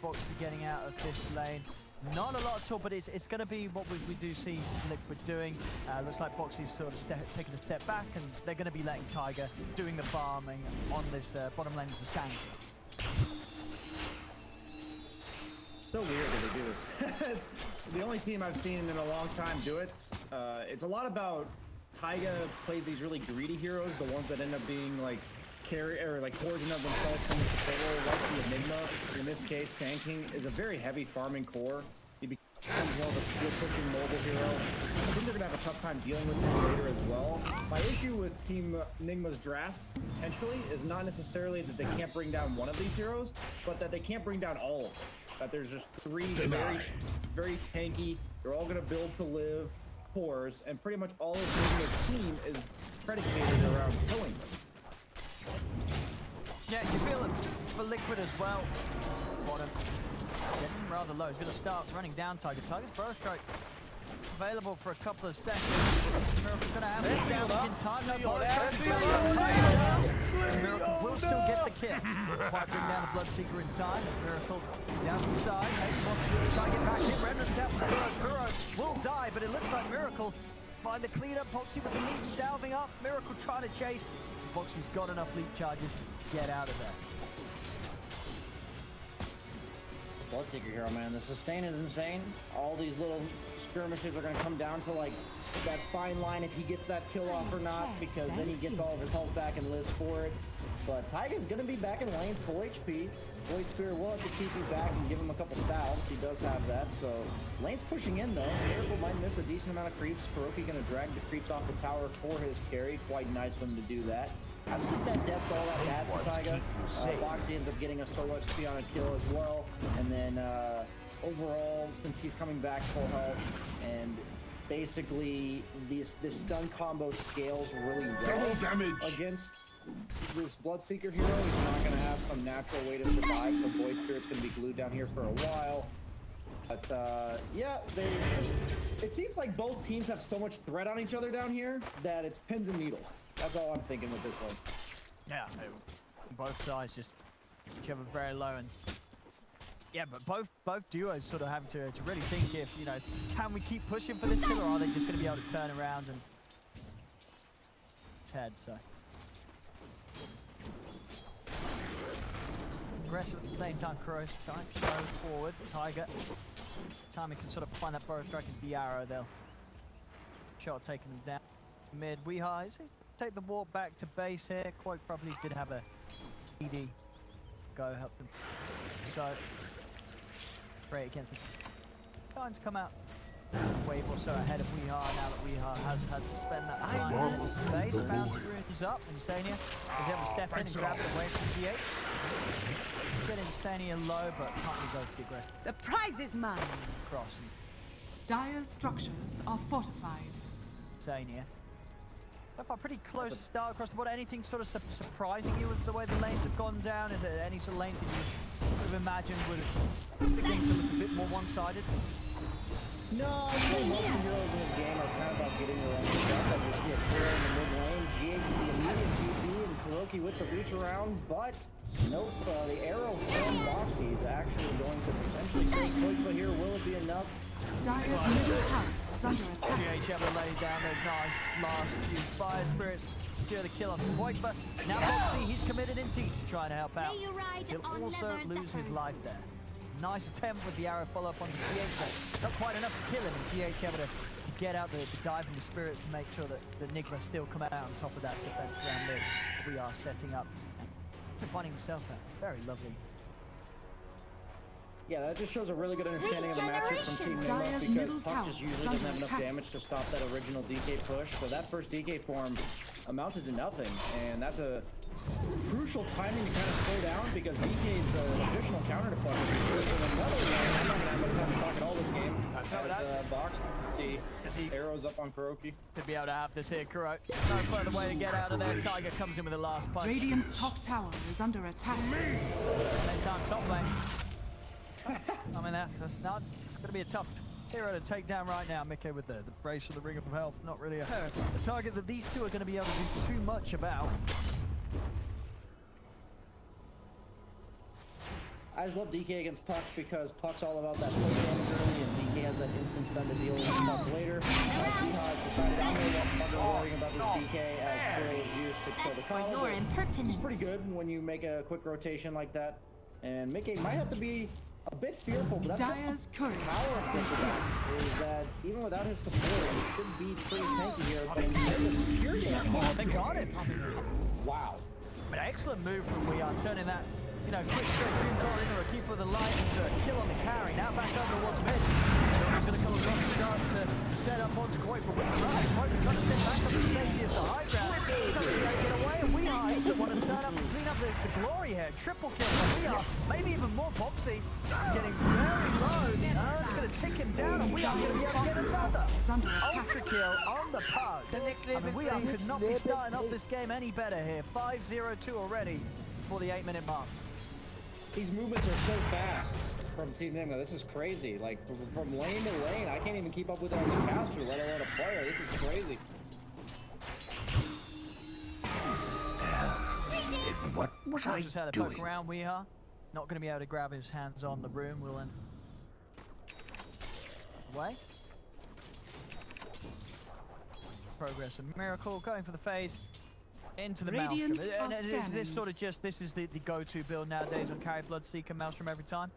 Boxy getting out of this lane. Not a lot at all, but it's going to be what we do see Liquid doing. Looks like Boxy's sort of taking a step back, and they're going to be letting Tiger doing the farming on this bottom lane as the Sand. so weird that they do this. It's the only team I've seen in a long time do it. It's a lot about Taiga plays these really greedy heroes, the ones that end up being like carry or like poison of themselves from the support role, like the Enigma. In this case, Sand King is a very heavy farming core. He becomes more of a skill pushing mobile hero. I think they're gonna have a tough time dealing with him later as well. My issue with Team Enigma's draft potentially is not necessarily that they can't bring down one of these heroes, but that they can't bring down all of them. That there's just three very tanky. They're all gonna build to live cores, and pretty much all of Enigma's team is predicated around killing them. Yeah, you feel it for Liquid as well. Bottom. Getting rather low. He's going to start running down Tiger. Tiger's Burrow Strike available for a couple of seconds. Miracle's going to have it down in time. No Burrow Strike. Miracle will still get the kill. Quite bring down the Bloodseeker in time. Miracle down the side. Wants to try to get back in. Remnant's out with the Burrow will die, but it looks like Miracle find the cleanup. Poxy with the leaps delving up. Miracle trying to chase. Poxy's got enough leap charges to get out of there. Bloodseeker hero, man. The sustain is insane. All these little skirmishes are going to come down to like that fine line if he gets that kill off or not, because then he gets all of his health back and lives for it. But Taiga's going to be back in lane, full HP. Void Spirit will have to keep you back and give him a couple salves. He does have that, so lane's pushing in though. Miracle might miss a decent amount of creeps. Kuroki going to drag the creeps off the tower for his carry. Quite nice of him to do that. I don't think that death's all that bad for Taiga. Boxy ends up getting a solo XP on a kill as well. And then overall, since he's coming back full health, and basically this stun combo scales really well against this Bloodseeker hero. He's not going to have some natural way to survive, so Void Spirit's going to be glued down here for a while. But yeah, it seems like both teams have so much threat on each other down here that it's pins and needles. That's all I'm thinking with this one. Yeah, both sides just each other very low, and yeah, but both duos sort of having to really think if, you know, can we keep pushing for this kill, or are they just going to be able to turn around and its head? So aggressive at the same time. Kuros trying to go forward. Tiger, time he can sort of find that Burrow Strike and the arrow, they'll shot taking them down. Mid Weeha, take the walk back to base here. Quite probably did have a ED go help them. So great against him. Time to come out. Wave or so ahead of Weeha now that Weeha has had to spend that time in base. Bounce runes up. Insania is able to step in and grab it away from GH. Get Insania low, but can't really go for the aggressive. The prize is mine. Cross. Dire's structures are fortified. Insania. So far, pretty close start across the board. Anything sort of surprising you with the way the lanes have gone down? Is there any sort of lanes that you would have imagined would begin to look a bit more one-sided? No, I think most of the heroes in this game are kind of about getting their own stuff. As we see a clear in the mid lane, GH with the immediate TP, and Kuroki with the reach around, but nope, the arrow from Boxy is actually going to potentially save points, but here will it be enough? Dire's middle tower is under attack. GH able to lay down those nice last few fire spirits to secure the kill on Void, but now Boxy, he's committed indeed to try and help out. He'll also lose his life there. Nice attempt with the arrow follow-up onto GH, not quite enough to kill him, and GH able to get out the dive from the spirits to make sure that the Enigma still come out on top of that defense ground mid. We are setting up and finding himself there. Very lovely. Yeah, that just shows a really good understanding of the matchup from Team Enigma, because Puck just usually doesn't have enough damage to stop that original DK push. So that first DK form amounted to nothing, and that's a crucial timing to kind of slow down, because DK is an additional counter to Puck. Another one, I'm not going to have much time to talk at all this game. Box, see arrows up on Kuroki. Could be able to have this here, Kuro. No further way to get out of there. Tiger comes in with the last punch. Radiant's top tower is under attack. Same time, top lane. I mean, that's not. It's going to be a tough hero to take down right now. Mickey with the brace of the Ring of Health. Not really a target that these two are going to be able to do too much about. I just love DK against Puck, because Puck's all about that push damage early, and DK has that instant stun to deal with Puck later. Zfreek has decided I'm going to worrying about this DK as Kuro is used to kill the column. It's pretty good when you make a quick rotation like that. And Mickey might have to be a bit fearful, but that's Dire's courier power of Bristleback is that even without his support, he should be pretty tanky here. But instead of security, they got him. Wow. But excellent move from We Are, turning that, you know, quick straight dream core into a keeper of the light into a kill on the carry. Now back over towards mid. He's going to come across the guard to set up onto Koi for with the right. Koi trying to step back on the safety of the high ground. He's not going to get away, and We Are is the one to turn up and clean up the glory here. Triple kill from We Are, maybe even more. Boxy is getting very low. It's going to tick him down, and We Are going to be able to get another ultra kill on the pug. I mean, We Are could not be starting off this game any better here. 5-0-2 already for the 8-minute mark. These movements are so fast from Team Enigma. This is crazy. Like, from lane to lane, I can't even keep up with it on the caster, let alone a player. This is crazy. What was I just had a poke around. We Are not going to be able to grab his hands on the room. We'll end away. Progress and Miracle going for the phase into the Maelstrom. And is this sort of just, this is the go-to build nowadays on carry Bloodseeker Maelstrom every time?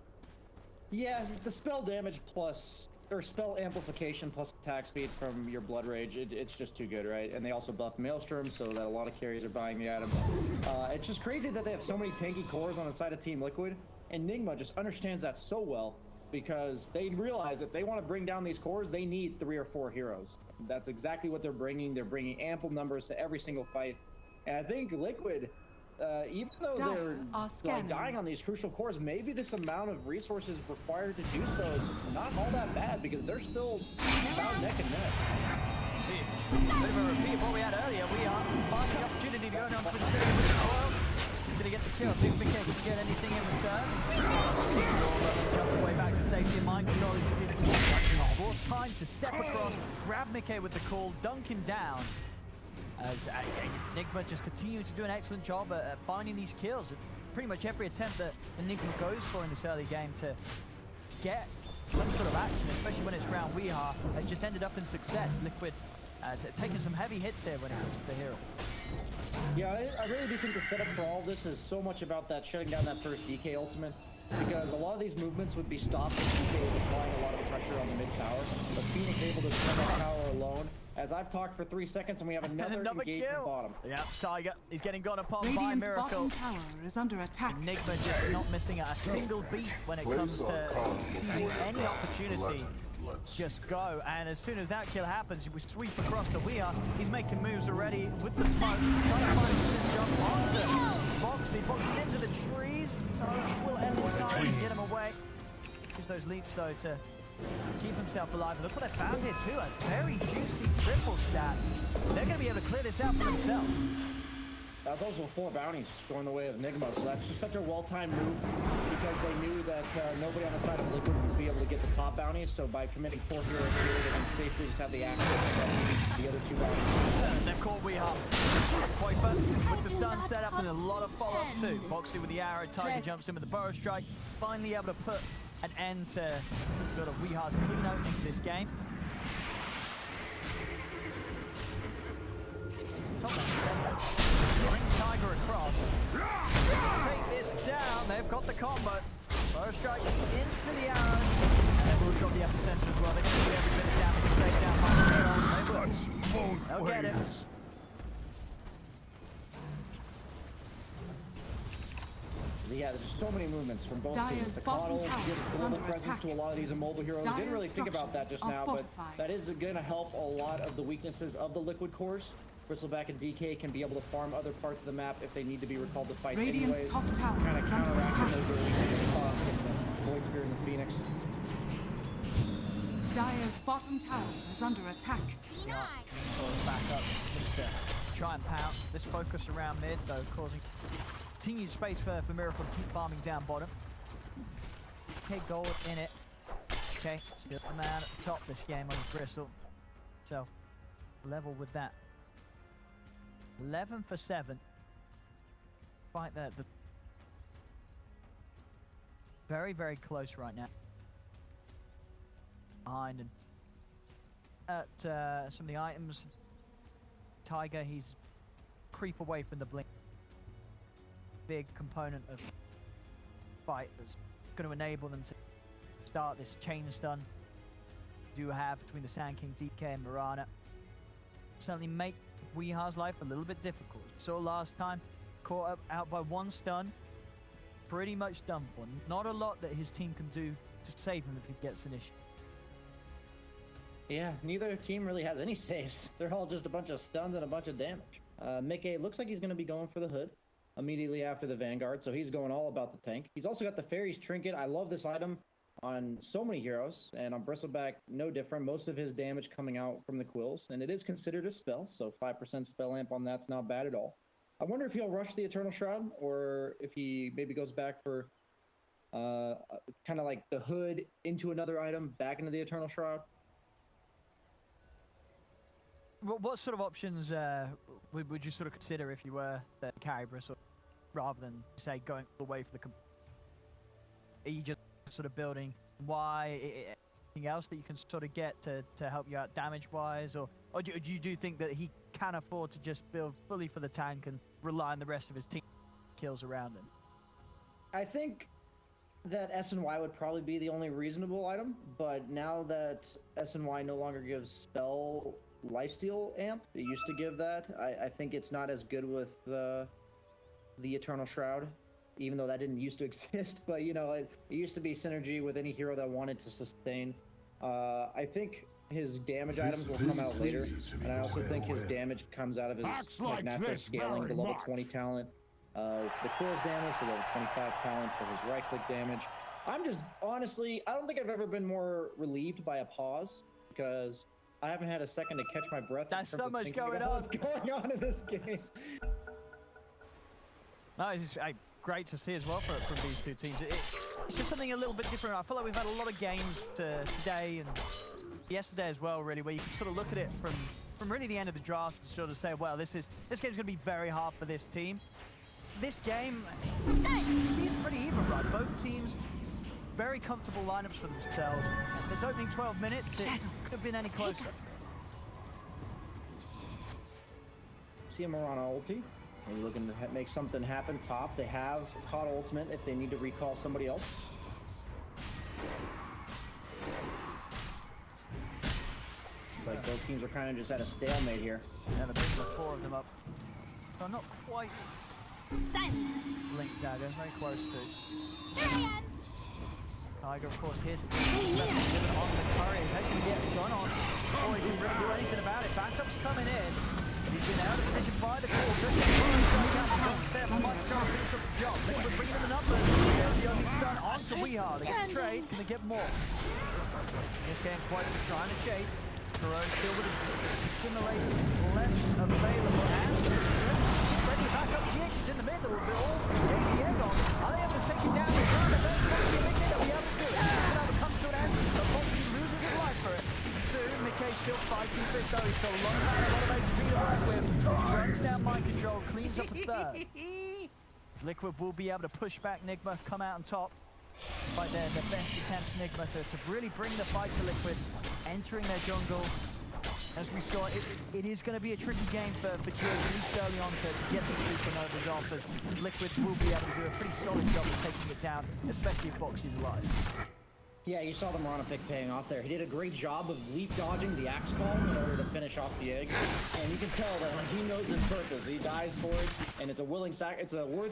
Yeah, the spell damage plus, or spell amplification plus attack speed from your Blood Rage, it's just too good, right? And they also buff Maelstrom, so that a lot of carries are buying the item. It's just crazy that they have so many tanky cores on the side of Team Liquid. Enigma just understands that so well, because they realize if they want to bring down these cores, they need 3 or 4 heroes. That's exactly what they're bringing. They're bringing ample numbers to every single fight. And I think Liquid, even though they're like dying on these crucial cores, maybe this amount of resources required to do so is not all that bad, because they're still about neck and neck. See, a bit of a repeat of what we had earlier. We Are finding the opportunity to go down to the city with the oil. Did he get the kill? See if Mickey can get anything in return. Jump away back to safety. Mind control to be more time to step across, grab Mickey with the call, dunk him down. As Enigma just continue to do an excellent job at finding these kills. Pretty much every attempt that Enigma goes for in this early game to get some sort of action, especially when it's round We Are, has just ended up in success. Liquid taking some heavy hits here when it comes to the hero. Yeah, I really do think the setup for all of this is so much about that shutting down that first DK ultimate, because a lot of these movements would be stopped if DK was applying a lot of pressure on the mid tower, but Phoenix able to defend that tower alone. As I've talked for 3 seconds, and we have another engagement bottom. Yeah, Tiger, he's getting gone upon by Radiant's Miracle. bottom tower is under attack. Enigma just not missing a single beat when it comes to seeing any opportunity. Just go, and as soon as that kill happens, we sweep across the We Are. He's making moves already with the smoke, trying to find the jump onto Boxy. Boxy's into the trees, so will end the time and get him away. Use those leaps though to keep himself alive. And look what I found here too, a very juicy triple stat. They're going to be able to clear this out for themselves. Those were 4 bounties going the way of Enigma, so that's just such a well-timed move, because they knew that nobody on the side of Liquid would be able to get the top bounties, so by committing 4 heroes here, they can safely just have the access to the other 2 bounties. They've called We Are. Quaper with the stun set up and a lot of follow-up too. Boxy with the arrow, Tiger jumps in with the burrow strike, finally able to put an end to sort of We Are's clean opening to this game. Bring Tiger across. Take this down. They've got the combo. Burrow strike into the arrow. And they will drop the epicenter as well. They're going to do every bit of damage to take down. They'll get it. Yeah, there's so many movements from both Dire's teams. The bottom Coddle tower gives is global under presence attack. to a lot of these immobile heroes. Dire's Didn't really think about that just structures now, are but fortified. that is going to help a lot of the weaknesses of the Liquid cores. Bristleback and DK can be able to farm other parts of the map if they need to be recalled to fight Radiant's anyways. top tower Kind of is under counteracting attack. those weaknesses of Punk and the Void Spear and the Phoenix. Dire's bottom tower is under attack. Back up, to try and pounce. This focus around mid, though, causing continued space for Miracle to keep farming down bottom. Okay, gold in it. Okay, still the man at the top this game on his Bristle. So, level with that. 11 for 7. Fight there. Very, very close right now. Behind and at some of the items. Tiger, he's creep away from the blink. Big component of fight that's going to enable them to start, this chain stun do have between the Sand King, DK, and Mirana. Certainly make Weeha's life a little bit difficult. So last time, caught up out by one stun, pretty much done for. Not a lot that his team can do to save him if he gets an issue. Yeah, neither team really has any saves. They're all just a bunch of stuns and a bunch of damage. Mickey looks like he's going to be going for the hood immediately after the Vanguard, so he's going all about the tank. He's also got the Fairy's Trinket. I love this item on so many heroes, and on Bristleback, no different. Most of his damage coming out from the quills, and it is considered a spell, so 5% spell amp on that's not bad at all. I wonder if he'll rush the Eternal Shroud, or if he maybe goes back for kind of like the hood into another item, back into the Eternal Shroud. What sort of options would you sort of consider if you were the carry Bristle, rather than, say, going all the way for the... Are you just sort of building anything else that you can sort of get to help you out damage-wise? Or do you think that he can afford to just build fully for the tank and rely on the rest of his team kills around him? I think that S&Y would probably be the only reasonable item, but now that S&Y no longer gives spell lifesteal amp, it used to give that, I think it's not as good with the Eternal Shroud, even though that didn't used to exist. But you know, it used to be synergy with any hero that wanted to sustain. I think his damage items will come out later, and I also think his damage comes out of his like natural scaling, the level 20 talent for the quills damage, the level 25 talent for his right click damage. I'm just honestly, I don't think I've ever been more relieved by a pause, because I haven't had a second to catch my breath. That's so much going on. What's going on in this game? No, it's just, great to see as well from these two teams. It's just something a little bit different. I feel like we've had a lot of games today and yesterday as well, really, where you can sort of look at it from really the end of the draft and sort of say, well, this game's going to be very hard for this team. This game seems pretty even, right? Both teams very comfortable lineups for themselves. This opening 12 minutes, it could have been any closer. See a Mirana ulti. Are you looking to make something happen top? They have caught ultimate if they need to recall somebody else. Like both teams are kind of just at a stalemate here. Yeah, the big 4 of them up. So not quite. Link dagger, very close to. There I am. Tiger, of course, here's on the curry. He's actually going to get a gun on before he can really do anything about it. Backup's coming in. He's been out of position by the call. Just much sharper finish up the job. Liquid bringing in the numbers. There's the only stun onto Weeha. They get the trade. Can they get more? They can't quite be trying to chase. Perot still with a stimulate left available. And ready back up. GX is in the middle. Gets the egg on. Are they able to take it down? We have to do it. It's going to come to an end. But Foxy loses his life for it. Mickey still fighting for it, though. He's got a long time, a lot of HP to work with. As he runs down mind control, cleans up the third. As Liquid will be able to push back Nigma, come out on top. By their best attempt, Nigma, to really bring the fight to Liquid, entering their jungle. As we saw, it is going to be a tricky game for GX, at least early on, to get these supernovas off, as Liquid will be able to do a pretty solid job of taking it down, especially if Boxy's alive. Yeah, you saw the Mirana pick paying off there. He did a great job of leap dodging the axe call in order to finish off the egg. And you can tell that he knows his purpose. He dies for it, and it's a worthy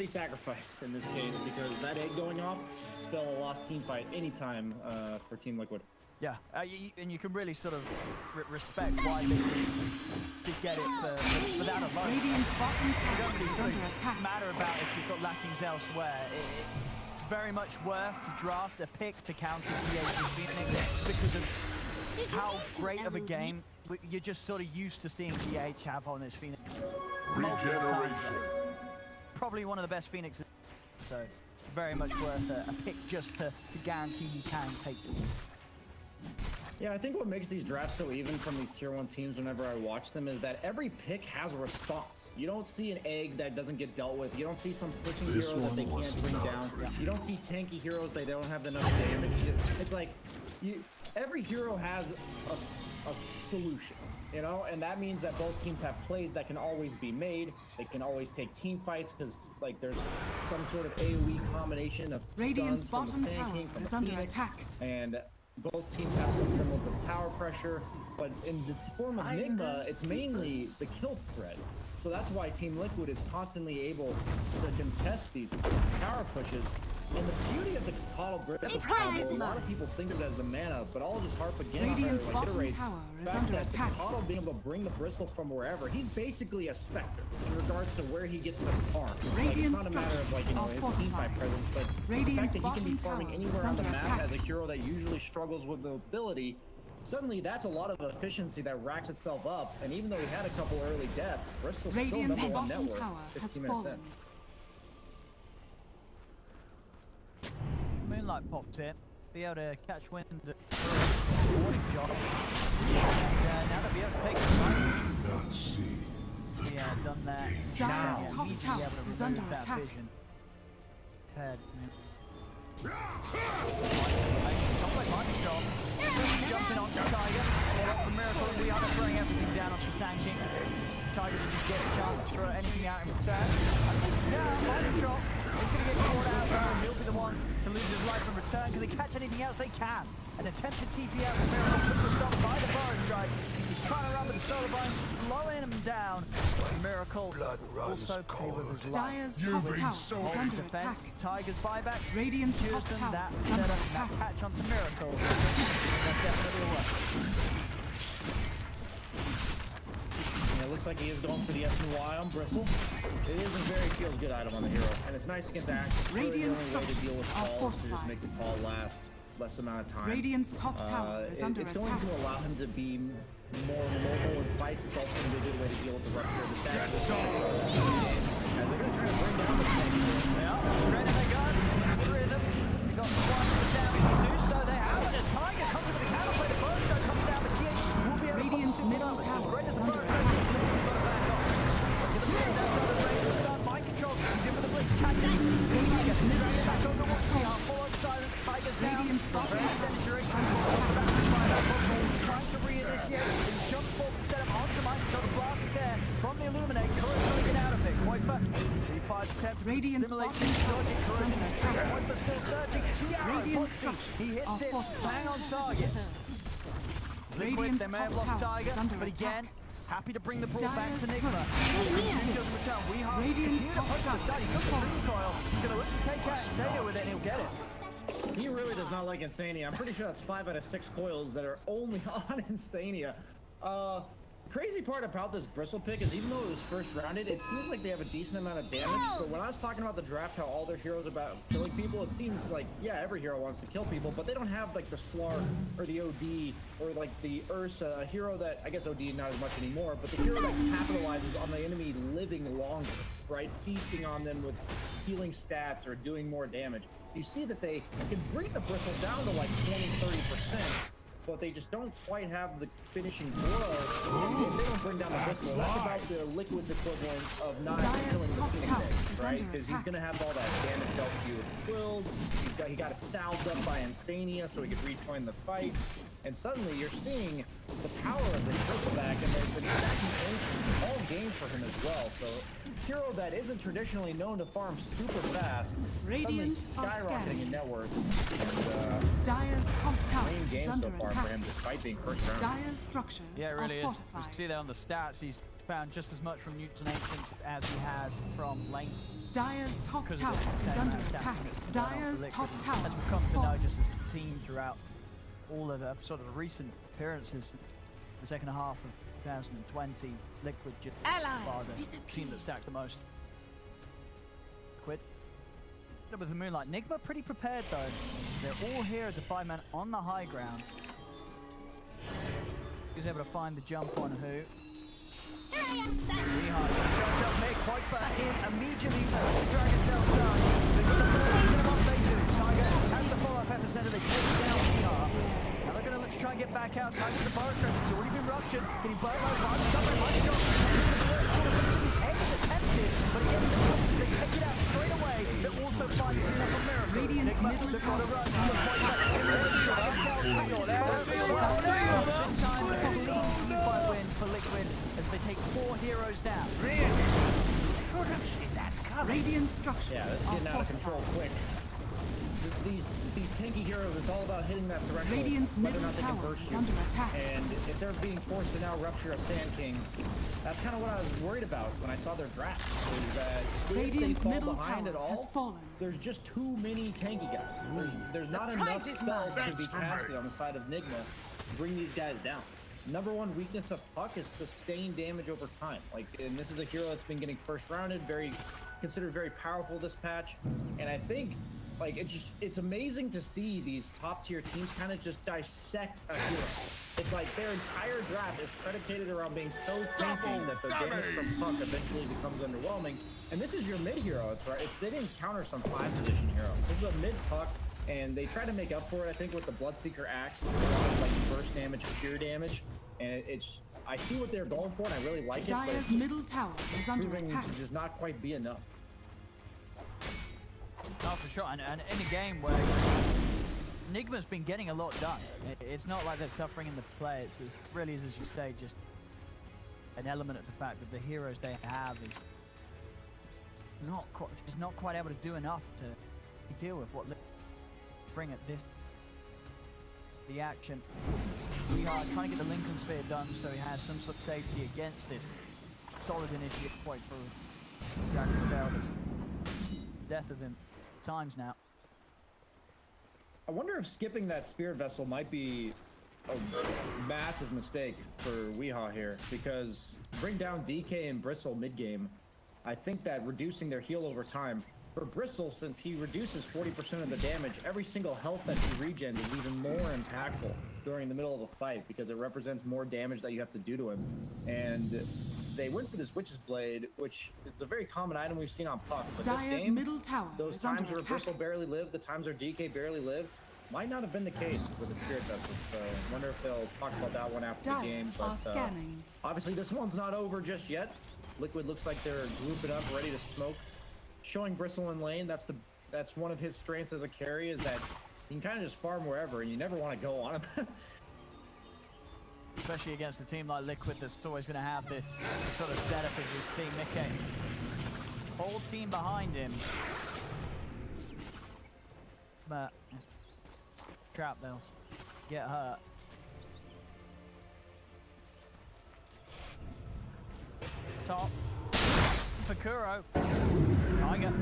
sacrifice in this case, because that egg going off spell a lost team fight anytime for Team Liquid. Yeah, and you can really sort of respect why they did get it for that alone. Radiant's bottom tower is under really attack. Matter about if you've got lackings elsewhere. It's very much worth to draft a pick to counter DH's Phoenix because of how great of a game you're just sort of used to seeing DH have on his Phoenix. Regeneration. Probably one of the best Phoenixes, so very much worth a pick just to guarantee you can take them. Yeah, I think what makes these drafts so even from these tier 1 teams whenever I watch them is that every pick has a response. You don't see an egg that doesn't get dealt with. You don't see some pushing hero that they can't bring down. You don't see tanky heroes that they don't have enough damage. It's like every hero has a solution. You know, and that means that both teams have plays that can always be made. They can always take team fights because, like, there's some sort of AoE combination of Radiant's stuns from bottom the Sand tower King, from is the under Phoenix, attack. and both teams have some semblance of tower pressure. But in the form of Enigma, it's mainly the kill threat. So that's why Team Liquid is constantly able to contest these power pushes. And the beauty of the Coddle Bristle combo, a lot of people think of it as the mana, but I'll just harp again Radiant's on bottom iterate tower is the fact under that attack. the Coddle being able to bring the Bristle from wherever, he's basically a Spectre in regards to where he gets the farm. Like, it's not a matter of, like, you know, his team fight presence, but Radiant's the fact that he can be bottom farming tower anywhere is on the under map attack. as a hero that usually struggles with mobility. Suddenly, that's a lot of efficiency that racks itself up, and even though he had a couple early deaths, Bristol's still Radiant's number one bottom network. tower has 15 minutes in. fallen. Moonlight popped in, be able to catch wind of the warning job. And now they'll be able to take the fight. Yeah, done that. Dire's Now top immediately tower able to is remove under that attack. vision. Head. Top lane mind control. Jumping onto Tiger. All up for Miracle. We are throwing everything down onto Sand King. Tiger didn't get a chance to throw anything out in return. Down, mind control. He's going to get caught out. He'll be the one to lose his life in return. Can they catch anything else? They can. An attempted TP out from Miracle. Took the stop by the Boris strike. He's trying to run with the solar bones, slowing him down. Miracle also pay with his life. Dire's top tower is under attack. Tiger's buyback. Radiant's top Houston, tower that is under setup, that attack. catch onto Miracle. That's definitely a work. Yeah, it looks like he is going for the SNY on Bristle. It is a very feels good item on the hero, and it's nice against Axe. Radiant the only way to deal with structures are calls is to just fortified. make the call last less amount of time. Radiant's top tower is under it's attack. going to allow him to be more mobile in fights. It's also going to be a good way to deal with the rupture of the stack. And they're going to try to bring down the tank. Yeah, ready they go. Three of them. They got one damage to do so. They have it. As Tiger comes in with the counterplay, the first shot comes down, but he will be able to Radiant's pop middle the tower Great as is the under first. attack. Get him sitting outside the range. Stun, mind control. He's in with the blink. Catches. Tiger drags back on the wall. Follow silence. Tiger's down. Radiant's bottom Very tower extended duration. is under attack. Trying to reinitiate. He jumps forward instead of onto mind control. The blast is there from the Illuminate. Corrin trying to get out of it. Kuiper. Refires attempt to Radiant's stimulate bottom the tower dodging is Corrin. under attack. Kuiper still searching. Radiant He structures hits are it. fortified. Bang on target. Liquid, Radiant's they may have top lost tower Tiger, is under but attack. again, happy to bring the ball back Dire's to Nigma. Radiant's top tower is fallen. He's going to look to take out Stadium with it, and he'll get it. He really does not like Insania. I'm pretty sure that's 5 out of 6 coils that are only on Insania. Crazy part about this Bristle pick is even though it was first rounded, it seems like they have a decent amount of damage. But when I was talking about the draft, how all their heroes are about killing people, it seems like, yeah, every hero wants to kill people, but they don't have like the Slark or the OD or like the Ursa, a hero that, I guess OD not as much anymore, but the hero that capitalizes on the enemy living longer, right? Feasting on them with healing stats or doing more damage. You see that they can bring the Bristle down to like 20-30%. But they just don't quite have the finishing blow. If they don't bring down the Bristle, that's about the Liquid's equivalent of not killing the Phoenix Egg, right? Because he's going to have all that damage dealt to you with quills. He got salved up by Insania so he could rejoin the fight. And suddenly you're seeing the power of this Bristleback, and they've been stacking ancients all game for him as well. So hero that isn't traditionally known to farm super fast, Radiant suddenly are skyrocketing scanning. in net worth. And Dire's top tower main is game so under far attack. for him, despite being first round. Dire's structures Yeah, it really are is. fortified. You see there on the stats, he's found just as much from Newts and Ancients as he has from lane. Dire's top Because tower of this is same under amount of attack. stamina going on for Dire's Liquid. top And tower as we've come is to know, fallen. just as a team throughout all of the sort of recent appearances, the second half of 2020, Liquid just far the team that stacked the most. Quid. With the Moonlight. Nigma pretty prepared though. They're all here as a 5-man on the high ground. He's able to find the jump on who. Rehard shows up Nick, Kuiper in immediately. Dragon Tail down. They've got the first taken off, they do. Tiger has the follow-up epicenter, they take down Rehard. Now they're going to look to try and get back out. Tiger's the bar stretch, it's already been ruptured. Can he burn low? Rod, stop it, mighty shot. The egg is attempted, but again, they take it out straight away. They're also finding it up a miracle. Radiant's middle tower is under attack. This time, a clean team fight win for Radiant structures Yeah, this is are getting out of control fortified. quick. These tanky heroes, it's all about hitting that threshold. Radiant's whether or middle not they can tower burst is you. under attack. And if they're being forced to now rupture a Sand King, that's kind of what I was worried about when I saw their draft. Is that Radiant's if they middle fall behind tower at all, has fallen. there's just too many tanky guys. There's not enough spells to be casted on the side of Nigma to bring these guys down. Number one weakness of Puck is sustained damage over time. Like, and this is a hero that's been getting first rounded, considered very powerful this patch. And I think, like, it's amazing to see these top tier teams kind of just dissect a hero. It's like their entire draft is predicated around being so tanky that their damage from Puck eventually becomes underwhelming. And this is your mid hero, they didn't counter some 5 position hero. This is a mid Puck, and they try to make up for it, I think, with the Bloodseeker Axe, like burst damage, pure damage. And I see what they're going for, and I really like it. Dire's middle tower is under attack. To just not quite be enough. Oh, for sure. And in a game where Nigma's been getting a lot done. It's not like they're suffering in the play. It's really is, as you say, just an element of the fact that the heroes they have is not quite able to do enough to deal with what bring at this. The action. We are trying to get the Lincoln Sphere done so he has some sort of safety against this solid initiative point for Jack Patel. Death of him times now. I wonder if skipping that Spirit Vessel might be a massive mistake for Weehaw here, because bring down DK and Bristle mid-game. I think that reducing their heal over time, for Bristle, since he reduces 40% of the damage, every single health that he regens is even more impactful during the middle of a fight, because it represents more damage that you have to do to him. And they went for this Witch's Blade, which is a very common item we've seen on Puck. But Dire's this game, middle tower those is times under where attack. Bristle barely lived, the times where DK barely lived, might not have been the case with the Spirit Vessel. So I wonder if they'll talk about that one after the game. Are But scanning. obviously this one's not over just yet. Liquid looks like they're grouping up, ready to smoke. Showing Bristle in lane, that's one of his strengths as a carry, is that he can kind of just farm wherever, and you never want to go on him. Especially against a team like Liquid that's always going to have this sort of setup as you see Mickey. Whole team behind him. But trap, they'll get hurt. Top. For Kuro. Tiger.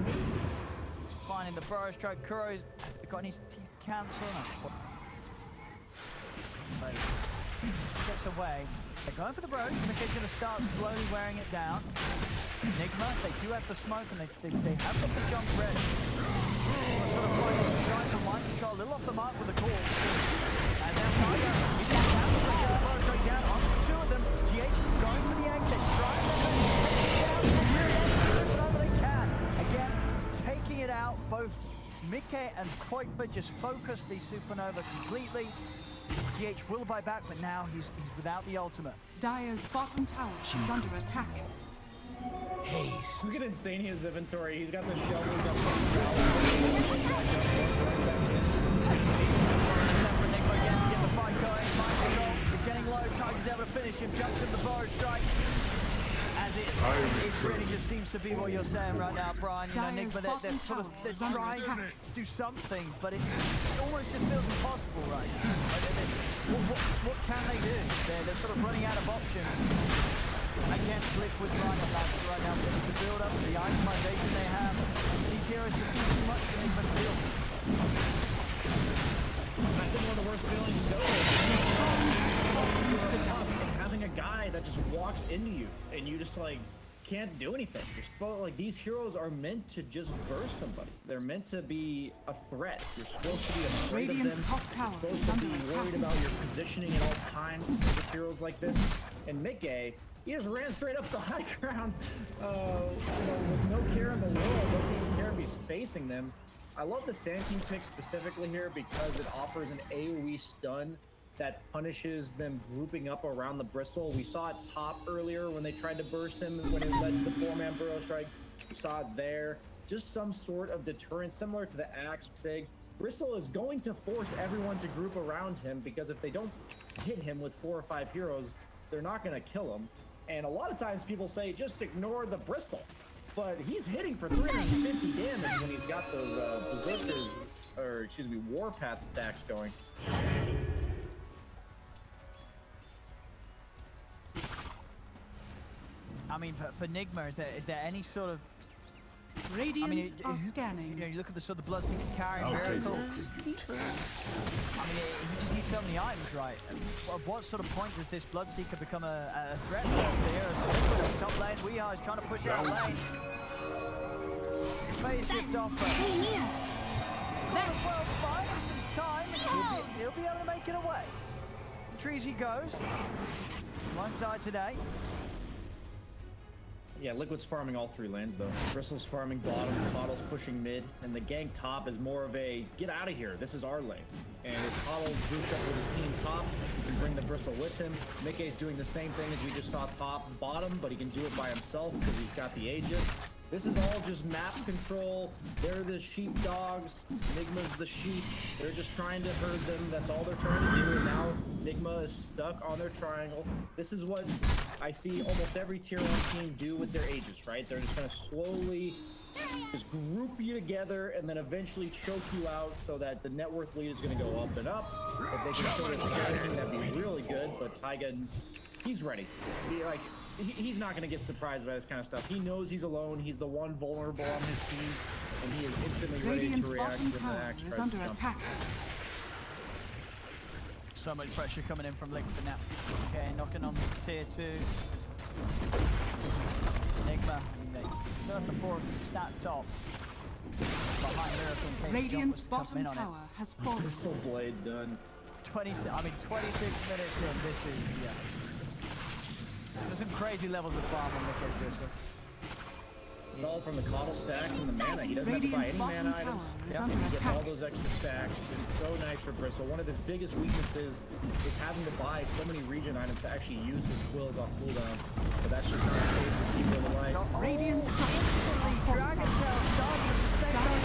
Finding the burrow stroke. Kuro's got his teeth cancel. But gets away. They're going for the burrow. Mickey's going to start slowly wearing it down. Enigma, they do have the smoke and they have got the jump ready. Sort of trying to mind control, a little off the mark with the call. And now Tiger, he's going to have to get the burrow straight down onto the 2 of them. GH going for the exit, trying to wherever they can. Again, taking it out. Both Mickey and Koikba just focus the Supernova completely. GH will buy back, but now he's without the ultimate. Dire's bottom tower is under attack. Haste. Look at Insania's inventory. He's got the shell. He's got again to get the fight going. Mind control. He's getting low. Tiger's able to finish him. Jumps in the burrow strike. As it really just seems to be what you're saying right now, Brian. You know, Nick, but they're trying to do something, but it almost just feels impossible right now. What can they do? They're sort of running out of options against Liquid's lineup right now. The build up, the itemization they have, these heroes just seem too much for Nigma to deal with. I think one of the worst feelings you know is having a guy that just walks into you and you just like can't do anything. You're supposed, like, these heroes are meant to just burst somebody. They're meant to be a threat. You're supposed to be afraid of them. Top tower You're supposed to be worried about your positioning at all times with heroes like this. And Mickey, he just ran straight up the high ground, with no care in the world. Doesn't even care if he's facing them. I love the Sand King pick specifically here because it offers an AoE stun that punishes them grouping up around the Bristle. We saw it top earlier when they tried to burst him when it led to the 4-man burrow strike. We saw it there. Just some sort of deterrent similar to the Axe Sig. Bristle is going to force everyone to group around him because if they don't hit him with 4 or 5 heroes, they're not going to kill him. And a lot of times people say, just ignore the Bristle. but he's hitting for 350 damage when he's got those berserkers, or excuse me, warpath stacks going. I mean, for Nigma, is there any sort of... Radiant are scanning. You know, you look at the sort of Bloodseeker carrying Miracle. I mean, he just needs so many items, right? At what sort of point does this Bloodseeker become a threat to the heroes? Top lane, Weehaw is trying to push out lane. Phase shift off. Well, fine, some time. He'll be able to make it away. Trees he goes. Won't die today. Yeah, Liquid's farming all 3 lanes though. Bristle's farming bottom, Coddle's pushing mid, and the gank top is more of a get out of here, this is our lane. And if Coddle groups up with his team top, he can bring the Bristle with him. Mickey's doing the same thing as we just saw top and bottom, but he can do it by himself because he's got the Aegis. This is all just map control. They're the sheepdogs. Nigma's the sheep. They're just trying to herd them. That's all they're trying to do. And now Nigma is stuck on their triangle. This is what I see almost every tier 1 team do with their Aegis, right? They're just going to slowly just group you together and then eventually choke you out so that the net worth lead is going to go up and up. If they can kill this guy, that'd be really good. But Taiga, he's ready. He's not going to get surprised by this kind of stuff. He knows he's alone. He's the one vulnerable on his team, and he is instantly ready to react when the axe is under attack. So much pressure coming in from Liquid now. Okay, knocking on tier 2. Enigma, the 4 of them sat top. Behind Miracle in case Radiant's bottom tower has fallen. Pistol blade done. 26 minutes in, this is, yeah. This is some crazy levels of farm on Mickey Bristle. It's all from the Coddle stacks and the mana. He doesn't have to buy any mana items. He gets all those extra stacks. It's so nice for Bristle. One of his biggest weaknesses is having to buy so many regen items to actually use his quills off cooldown. But that's just not the case with people in the light. Radiant structures are fortified. Dragon Tail starting at the same time.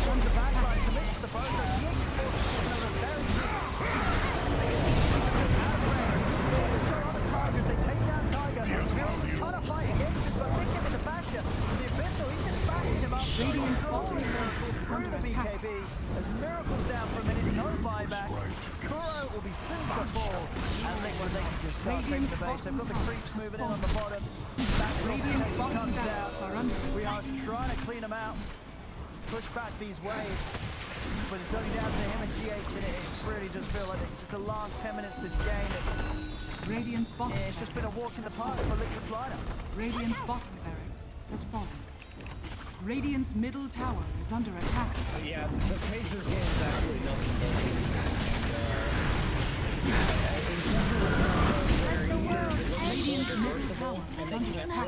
From the backline, commits to the boat. They take down Tiger. They're trying to fight against this, but Nick him in the basher. The Abyssal, he's just bashing him up. Radiant's bottom Through the BKB. As Miracle's down for a minute, no buyback. Kuro will be soon to fall. And Liquid, they can just start taking the base. They've got the creeps moving in on the bottom. Radiant's bottom comes down. are under We are trying to clean them out. Push back these waves. But it's only down to him and GH, and it really does feel like it's just the last 10 minutes of this game. Radiant's bottom it's just been a walk in the park for Liquid's lineup. Radiant's bottom barracks has fallen. Radiant's middle tower is under attack. Yeah, the pace of this game is actually nothing Radiant's middle tower is under attack.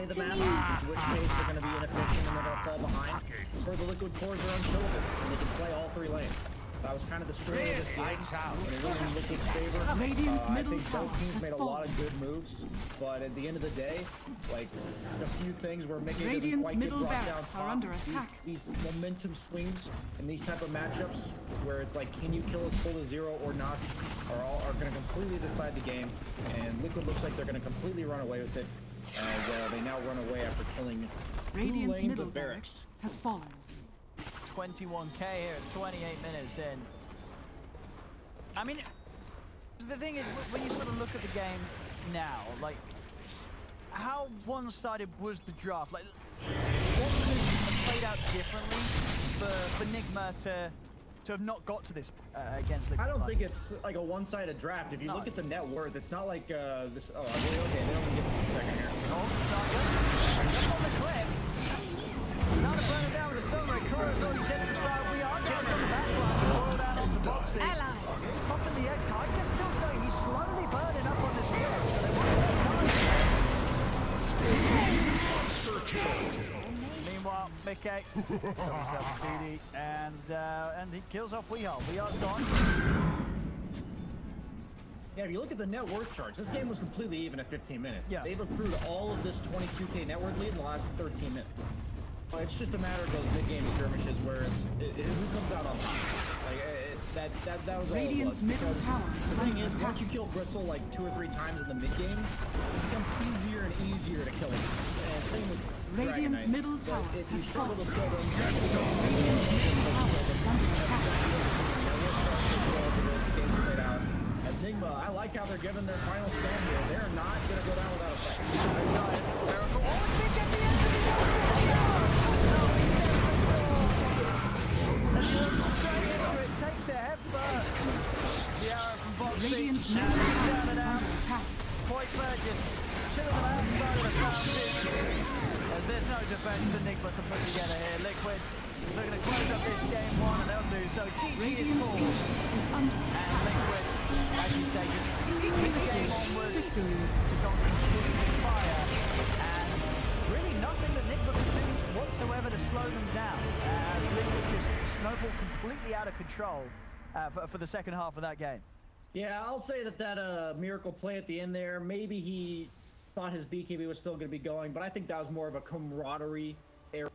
Which pace they're going to be inefficient and they're going to fall behind. For the Liquid cores are unkillable, and they can play all 3 lanes. That was kind of the story of this game, and it was in Liquid's favor. Radiant's I middle think tower both teams has made a fallen. lot of good moves, but at the end of the day, like, just a few things where Mickey doesn't Radiant's quite get middle brought down barracks top. are under attack. These momentum swings in these type of matchups, where it's like, can you kill us full to 0 or not, are going to completely decide the game, and Liquid looks like they're going to completely run away with it, as they now run away after killing 2 Radiant's lanes middle of barracks. has fallen. 21k here at 28 minutes in. I mean, the thing is, when you sort of look at the game now, like, how one-sided was the draft? Like, what could have played out differently for Nigma to have not got to this against Liquid? I don't think it's like a one-sided draft. If you look at the net worth, it's not like this. Oh, okay, they don't even get to the second here. Up on the cliff. Now to burn it down with a Sunray. Kuro's already dead at the start. We are down on the backline. Roll down onto boxing. Popping the egg. Tiger still staying. He's slowly burning up on this cliff. So they want to get time. Meanwhile, Mickey comes up to DD and he kills off Weehaw. Weeha's gone. Yeah, if you look at the net worth charts, this game was completely even at 15 minutes. Yeah. They've accrued all of this 22k net worth lead in the last 13 minutes. It's just a matter of those mid-game skirmishes where who comes out on top. Like, that was all it was. Middle tower The thing is, once you kill Bristle like 2 or 3 times in the mid-game, it becomes easier and easier to kill him. And same with Radiant's middle tower But if you has struggle to fallen. kill them, Radiant's middle tower is under attack. As Nigma, I like how they're giving their final stand here. They're not going to go down without a fight. Takes the head first. The arrow from box Radiant's six. middle Down tower and is out. under attack. Poikler just chilling them outside of the fountain. As there's no defense that Nigma can put together here. Liquid is looking to close up this game one, and they'll do so. GG is Radiant's full. ancient is under And attack. Liquid, as you say, just keep the game onwards, just on completely fire. And really nothing that Nigma can do whatsoever to slow them down. As Liquid just snowballed completely out of control for the second half of that game. Yeah, I'll say that miracle play at the end there, maybe he thought his BKB was still going to be going, but I think that was more of a camaraderie error.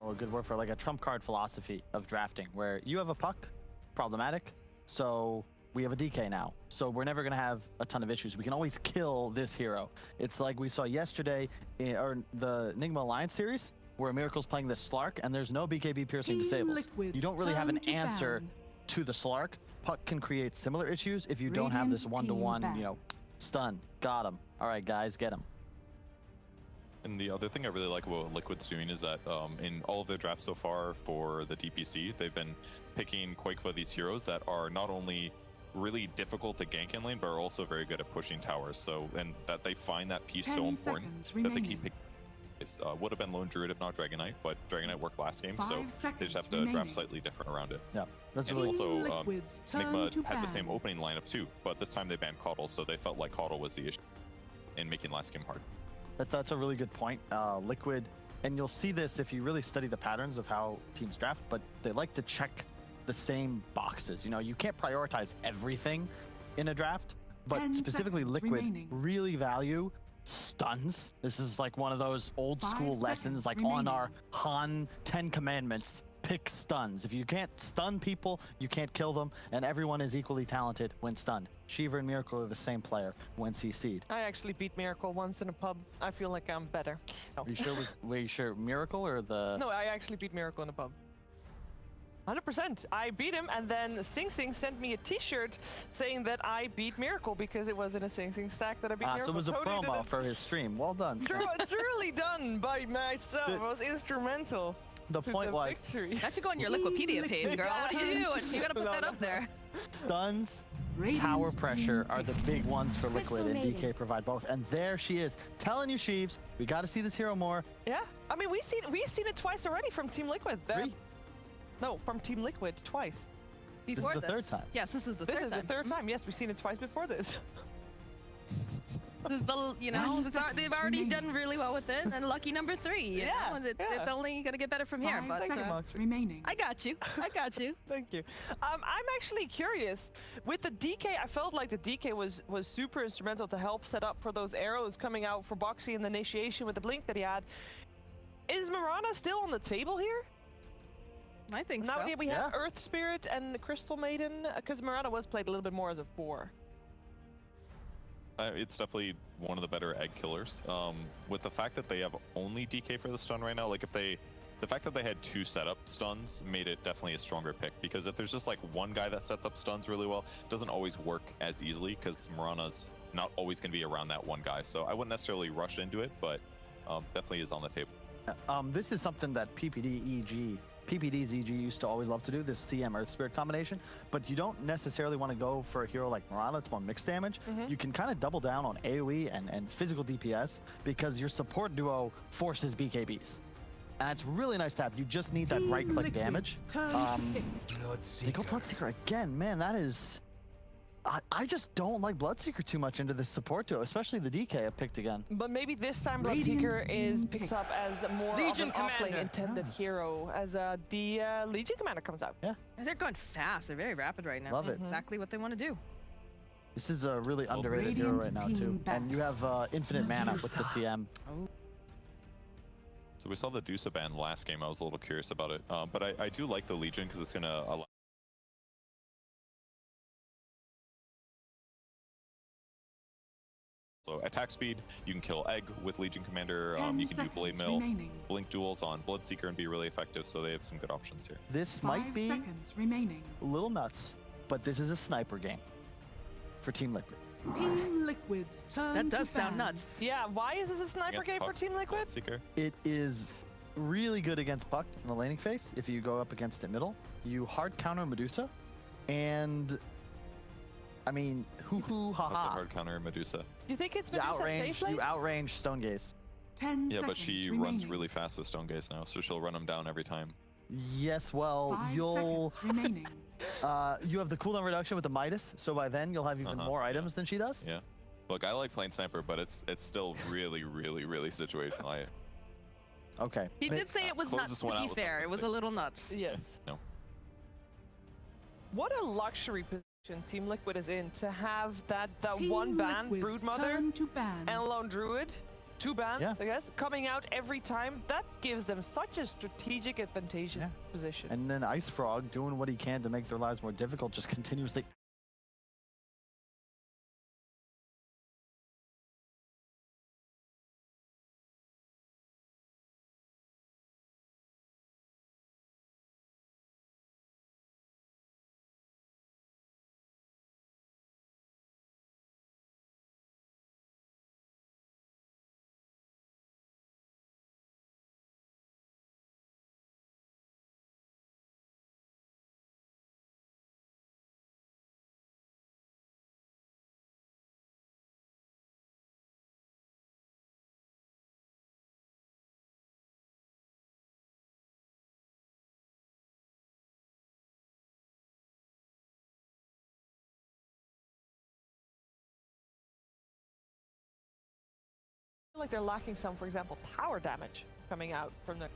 Or a good word for like a trump card philosophy of drafting, where you have a puck, problematic, so we have a DK now. So we're never going to have a ton of issues. We can always kill this hero. It's like we saw yesterday in or the Enigma Alliance series, where Miracle's playing the Slark, and there's no BKB piercing disables. You don't really have an answer to the Slark. Puck can create similar issues if you don't have this one-to-one, you know, stun. Got him. All right, guys, get him. And the other thing I really like about what Liquid's doing is that in all of their drafts so far for the DPC, they've been picking quite for these heroes that are not only really difficult to gank in lane, but are also very good at pushing towers. So, and that they find that piece so important that they keep picking case. Would have been Lone Druid if not Dragon Knight, but Dragon Knight worked last game, so 5 they just have seconds to remaining. draft slightly different around it. Yeah, that's And really also, Liquid's turn Enigma to had the same ban. opening lineup too, but this time they banned Caudle, so they felt like Caudle was the issue in making last game hard. That's a really good point. Liquid, and you'll see this if you really study the patterns of how teams draft, but they like to check the same boxes. You know, you can't prioritize everything in a draft, but 10 specifically seconds Liquid remaining. really value stuns. This is like one of those old 5 school lessons, seconds like remaining. on our Han 10 Commandments. Pick stuns. If you can't stun people, you can't kill them, and everyone is equally talented when stunned. Shiva and Miracle are the same player when CC'd. I actually beat Miracle once in a pub. I feel like I'm better. No. Were you sure Miracle or the... No, I actually beat Miracle in a pub. 100%. I beat him, and then Sing Sing sent me a T-shirt saying that I beat Miracle because it was in a Sing Sing stack that I beat Miracle. So it was a Totally promo didn't- for his stream. Well done. Truly done by myself. It was instrumental. The point was, victory. That should go on your Liquipedia page, girl. What are you doing? You gotta put that up there. stuns, Radiant tower team pressure are the big ones for Crystal Liquid, and Maiden. DK provide both. And there she is, telling you, Sheaves, we got to see this hero more. Yeah, I mean we've seen it twice already from Team Liquid. No, from Team Liquid twice. Before This is the third time. Yes, this is the This third is time. the third time. Yes, we've seen it twice before this. This is the, you know, 10 they've seconds already remaining. done really well with it, and lucky number 3. You know? It's only gonna get better from here. 5 But seconds remaining. I got you. I got you. Thank you. I'm actually curious. With the DK, I felt like the DK was super instrumental to help set up for those arrows coming out for Boxy and the initiation with the blink that he had. Is Mirana still on the table here? I think now so. we have Earth Spirit and the Crystal Maiden, because Mirana was played a little bit more as a 4. It's definitely one of the better egg killers. With the fact that they have only DK for the stun right now, like the fact that they had 2 setup stuns made it definitely a stronger pick, because if there's just like one guy that sets up stuns really well, it doesn't always work as easily because Mirana's not always going to be around that one guy. So I wouldn't necessarily rush into it, but definitely is on the table. This is something that PPD ZG used to always love to do, this CM Earth Spirit combination, but you don't necessarily want to go for a hero like Mirana. It's more mixed damage. You can kind of double down on AoE and physical DPS because your support duo forces BKBs. And it's really nice to have. You just need that right-click damage. They go Bloodseeker again. Man, that is... I just don't like Bloodseeker too much into this support duo, especially the DK I picked again. But maybe this time Radiant Bloodseeker is team picked up as more Legion of an offlane Commander. intended hero as the Legion Commander comes out. Yeah. They're going fast. They're very rapid right now. Love it. Exactly what they want to do. This is a really underrated hero right now, too. And you have infinite mana with the CM. So we saw the Dusa ban last game. I was a little curious about it, but I do like the Legion because it's going to allow. So attack speed, you can kill Egg with Legion Commander, 10 you can do Blade seconds Mill, remaining. Blink duels on Bloodseeker and be really effective, so they have some good options here. This 5 might be seconds remaining. a little nuts, but this is a sniper game for Team Liquid. Team Liquid's turn That does to sound ban. nuts. Yeah, why is this a sniper Against game for Puck, Team Liquid? Bloodseeker. It is really good against Puck in the laning phase. If you go up against it middle, you hard counter Medusa, and I mean, hoo-hoo, That's a ha-ha. hard counter Medusa. Do you think it's You Medusa's outrange, safe lane? you outrange Stone Gaze. 10 Yeah, but seconds she remaining. runs really fast with Stone Gaze now, so she'll run him down every time. Yes, well, 5 you'll... seconds remaining. you have the cooldown reduction with the Midas, so by then you'll have even more items than she does. Yeah. Look, I like playing Sniper, but it's still really, really, really situational. Okay. He did say it was nuts, Closest to one out be was fair. It was a little nuts. Yes. No. What a luxury position Team Liquid is in to have that Team one ban, Liquid's Broodmother, turn to ban. and Lone Druid, 2 bans, Yeah. I guess, coming out every time. That gives them such a strategic advantageous position. And then Ice Frog doing what he can to make their lives more difficult, just continuously feel like they're lacking some, for example, tower damage coming out from the...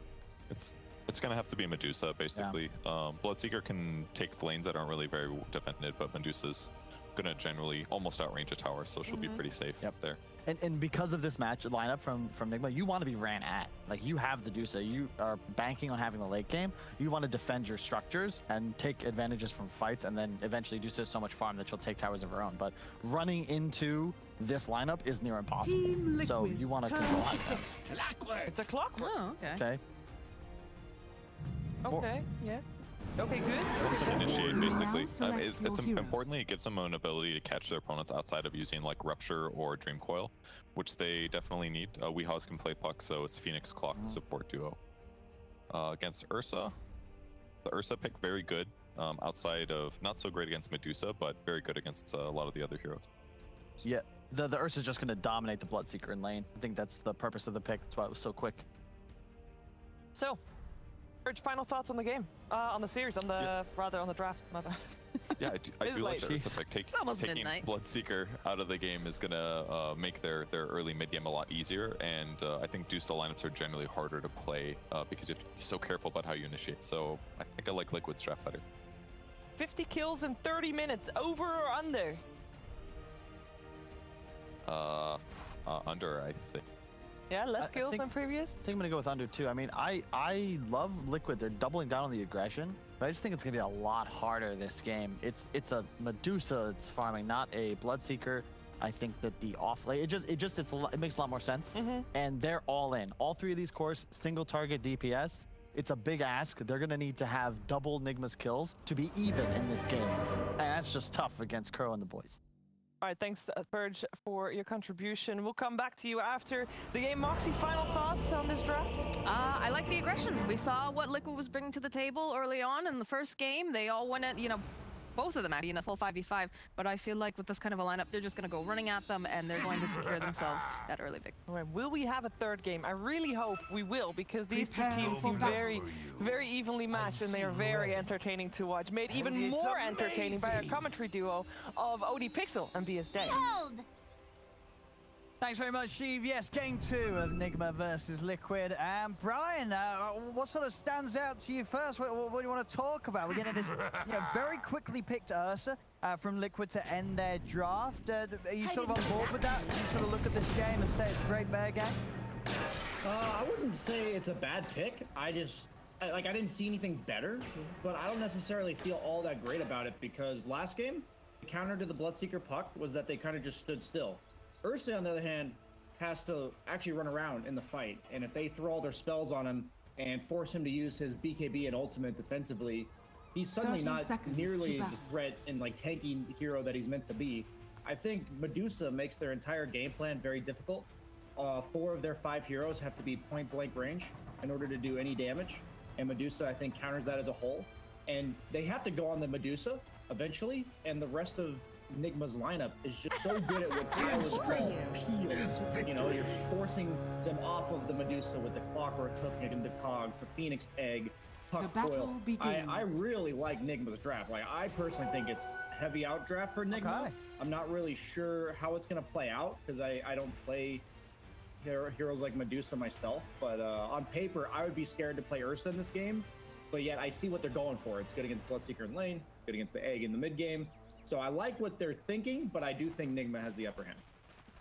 It's gonna have to be Medusa, basically. Yeah. Bloodseeker can take lanes that aren't really very defended, but Medusa's gonna generally almost outrange a tower, so she'll be pretty safe there. And because of this match lineup from Nigma, you want to be ran at. Like, you have the Medusa, you are banking on having the late game. You want to defend your structures and take advantages from fights, and then eventually Medusa has so much farm that she'll take towers of her own. But running into this lineup is near impossible. So you want to control outcomes. It's a clockwork. Oh, okay. Okay. Okay, yeah. Okay, good. Initiate, basically. It's importantly, it gives them an ability to catch their opponents outside of using like Rupture or Dream Coil, which they definitely need. Weehaws can play Puck, so it's Phoenix Clock support duo. Against Ursa, the Ursa pick very good. Outside of, not so great against Medusa, but very good against a lot of the other heroes. Yeah, the Ursa's just going to dominate the Bloodseeker in lane. I think that's the purpose of the pick. That's why it was so quick. So, final thoughts on the game, on the series, on the rather on the draft. Yeah, I do like the Ursa pick. Taking midnight. Bloodseeker out of the game is gonna make their early mid game a lot easier, and I think Dusa lineups are generally harder to play because you have to be so careful about how you initiate. So I think I like Liquid's draft better. 50 kills in 30 minutes, over or under? Under, I think. Yeah, less kills than previous? I think I'm going to go with under too. I mean, I love Liquid. They're doubling down on the aggression, but I just think it's going to be a lot harder this game. It's a Medusa it's farming, not a Bloodseeker. I think that the offlane, it makes a lot more sense. And they're all in. All three of these cores, single target DPS. It's a big ask. They're going to need to have double Nigma's kills to be even in this game. And that's just tough against Crow and the boys. All right, thanks, Purge, for your contribution. We'll come back to you after the game. Moxie, final thoughts on this draft? I like the aggression. We saw what Liquid was bringing to the table early on in the first game. They all went at, both of them at full 5v5, but I feel like with this kind of a lineup, they're just going to go running at them, and they're going to secure themselves that early victory. All right, will we have a third game? I really hope we will, because these two teams seem very, very evenly matched, and they are very entertaining to watch. Made even more entertaining by our commentary duo of OD Pixel and BSD. Thanks very much, Steve. Yes, game 2 of Nigma versus Liquid. And Brian, what sort of stands out to you first? What do you want to talk about? We're getting this very quickly picked Ursa from Liquid to end their draft. Are you sort of on board with that? Do you sort of look at this game and say it's a great bear game? I wouldn't say it's a bad pick. I didn't see anything better, but I don't necessarily feel all that great about it because last game, the counter to the Bloodseeker puck was that they kind of just stood still. Ursa, on the other hand, has to actually run around in the fight, and if they throw all their spells on him and force him to use his BKB and ultimate defensively, he's suddenly not nearly the threat and tanky hero that he's meant to be. I think Medusa makes their entire game plan very difficult. 4 of their 5 heroes have to be point-blank range in order to do any damage, and Medusa, I think, counters that as a whole. And they have to go on the Medusa eventually, and the rest of Nigma's lineup is just so good at what Kyle was called peels. You're forcing them off of the Medusa with the Clockwork Hook and the Cogs, the Phoenix Egg, Puck Coil. I really like Nigma's draft. I personally think it's heavy out draft for Nigma. Okay. I'm not really sure how it's going to play out because I don't play heroes like Medusa myself. But on paper, I would be scared to play Ursa in this game. But yet I see what they're going for. It's good against Bloodseeker in lane, good against the Egg in the mid game. So I like what they're thinking, but I do think Nigma has the upper hand.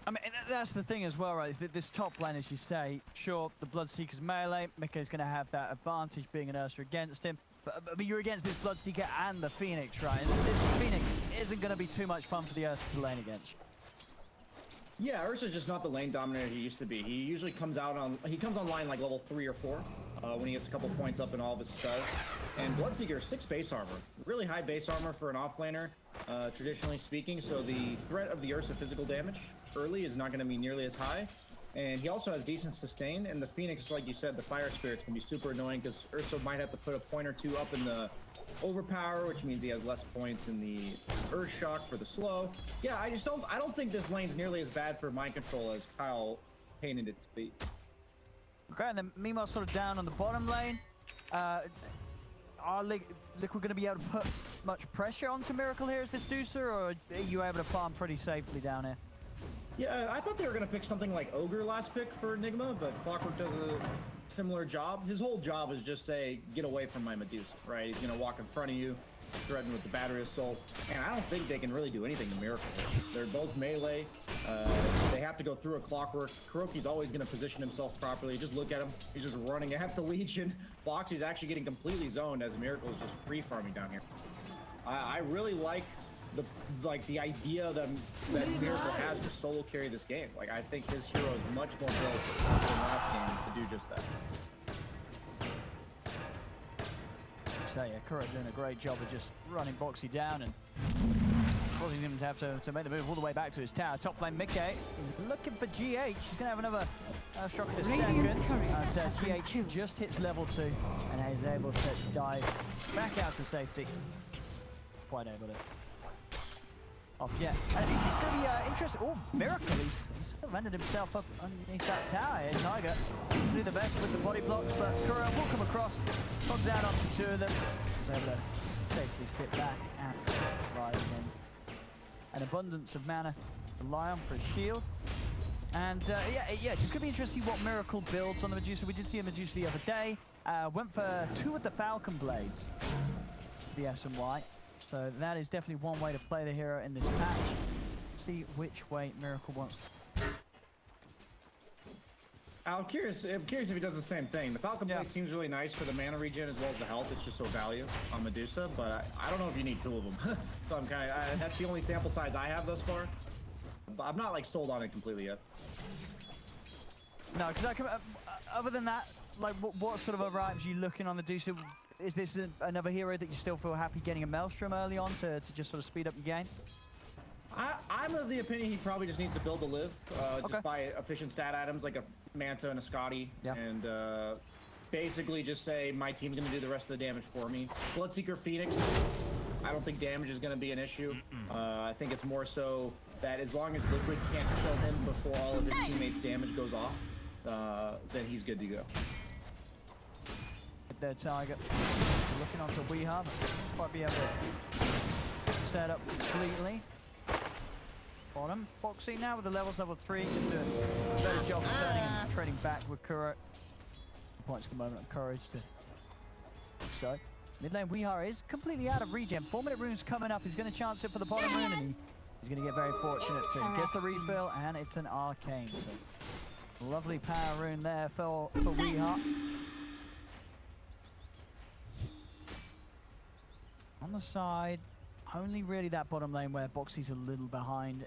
I mean, that's the thing as well, right? Is that this top lane, as you say, sure, the Bloodseeker's melee, Mika's going to have that advantage being an Ursa against him. But you're against this Bloodseeker and the Phoenix, right? And this Phoenix isn't going to be too much fun for the Ursa to lane against. Yeah, Ursa's just not the lane dominator he used to be. He usually comes online like level 3 or 4 when he gets a couple points up in all of his spells. And Bloodseeker, 6 base armor. Really high base armor for an offlaner, traditionally speaking. So the threat of the Ursa physical damage early is not going to be nearly as high. And he also has decent sustain. And the Phoenix, like you said, the Fire Spirits can be super annoying because Ursa might have to put a point or 2 up in the Overpower, which means he has less points in the Earth Shock for the slow. Yeah, I don't think this lane's nearly as bad for mind control as Kyle painted it to be. Okay, and then meanwhile, sort of down on the bottom lane, are Liquid going to be able to put much pressure onto Miracle here as this Dusa, or are you able to farm pretty safely down here? Yeah, I thought they were going to pick something like Ogre last pick for Enigma, but Clockwork does a similar job. His whole job is just say, get away from my Medusa, right? He's going to walk in front of you, threaten with the Battery Assault, and I don't think they can really do anything to Miracle. They're both melee. They have to go through a Clockwork. Kuroki's always going to position himself properly. Just look at him. He's just running at the Legion. Boxy's actually getting completely zoned as Miracle is just free farming down here. I really like the idea that Miracle has to solo carry this game. Like, I think his hero is much more built than last game to do just that. So yeah, Kuro doing a great job of just running Boxy down and causing him to have to make the move all the way back to his tower. Top lane miCKe is looking for GH. He's going to have another shock in a second. GH just hits level 2 and is able to dive back out to safety. Quite able to off yet. And it's going to be interesting. Oh, Miracle, he's sort of ended himself up underneath that tower here. Tiger do the best with the body blocks, but Kuro will come across, logs out onto 2 of them. He's able to safely sit back and ride again. An abundance of mana to rely on for his shield. And yeah, just going to be interesting what Miracle builds on the Medusa. We did see a Medusa the other day. Went for 2 of the Falcon Blades. It's the S and Y. So that is definitely one way to play the hero in this patch. See which way Miracle wants. I'm curious if he does the same thing. The Falcon Blade seems really nice for the mana regen as well as the health. It's just so value on Medusa, but I don't know if you need 2 of them. So I'm kind of that's the only sample size I have thus far. But I'm not like sold on it completely yet. No, because other than that, like what sort of other items are you looking on Medusa? Is this another hero that you still feel happy getting a Maelstrom early on to just sort of speed up your game? I'm of the opinion he probably just needs to build a live, just buy efficient stat items like a Manta and a Scotty, and basically just say my team's going to do the rest of the damage for me. Bloodseeker Phoenix, I don't think damage is going to be an issue. I think it's more so that as long as Liquid can't kill him before all of his teammates' damage goes off, then he's good to go. There, Tiger. Looking onto Weehaw. Might be able to set up completely. Bottom. Boxy now with the levels, level 3. Just doing a better job of turning and trading back with Kuro. Points at the moment of courage to so. Mid lane Weehaw is completely out of regen. 4-minute rune's coming up. He's going to chance it for the bottom rune, and he's going to get very fortunate too. Gets the refill, and it's an arcane. So lovely power rune there for Weehaw. On the side, only really that bottom lane where Boxy's a little behind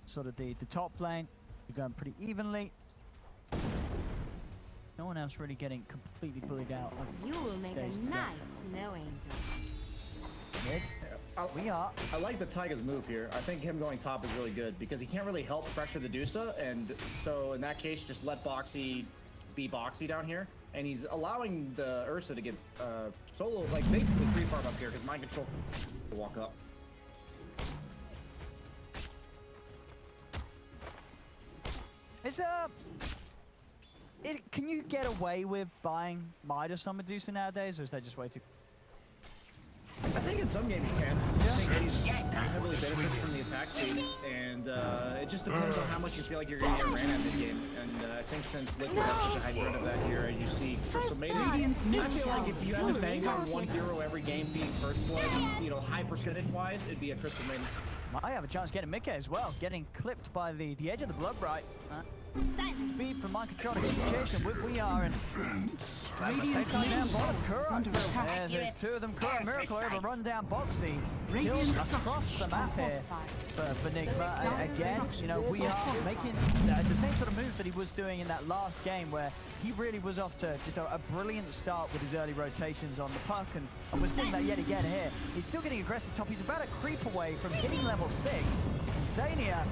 sort of the top lane. You're going pretty evenly. No one else really getting completely bullied out. You will make a nice snow angel. Mid. I like the Taiga's move here. I think him going top is really good because he can't really help pressure the Dusa, and so in that case, just let Boxy be Boxy down here. And he's allowing the Ursa to get solo, like basically free farm up here because mind control to walk up. Can you get away with buying Midas on Medusa nowadays, or is that just way too? I think in some games you can. I think he's heavily benefits from the attack speed, and it just depends on how much you feel like you're going to get ran at mid-game. And I think since Liquid has such a high grade of that here, as you see, Crystal Maiden, I feel like if you had to bang on one hero every game being first blood, you know, high percentage-wise, it'd be a Crystal Maiden. Might have a chance getting miCKe as well, getting clipped by the edge of the blood bright. Speed from Microtronic, Jason with Weehaw, and take time down bottom. Kuro, there's 2 of them. Kuro, Miracle able to run down Boxy. Kills across the map here for Enigma. Again, you know, Weehaw making the same sort of move that he was doing in that last game, where he really was off to just a brilliant start with his early rotations on the puck, and we're seeing that yet again here. He's still getting aggressive top. He's about a creep away from hitting level 6. Zania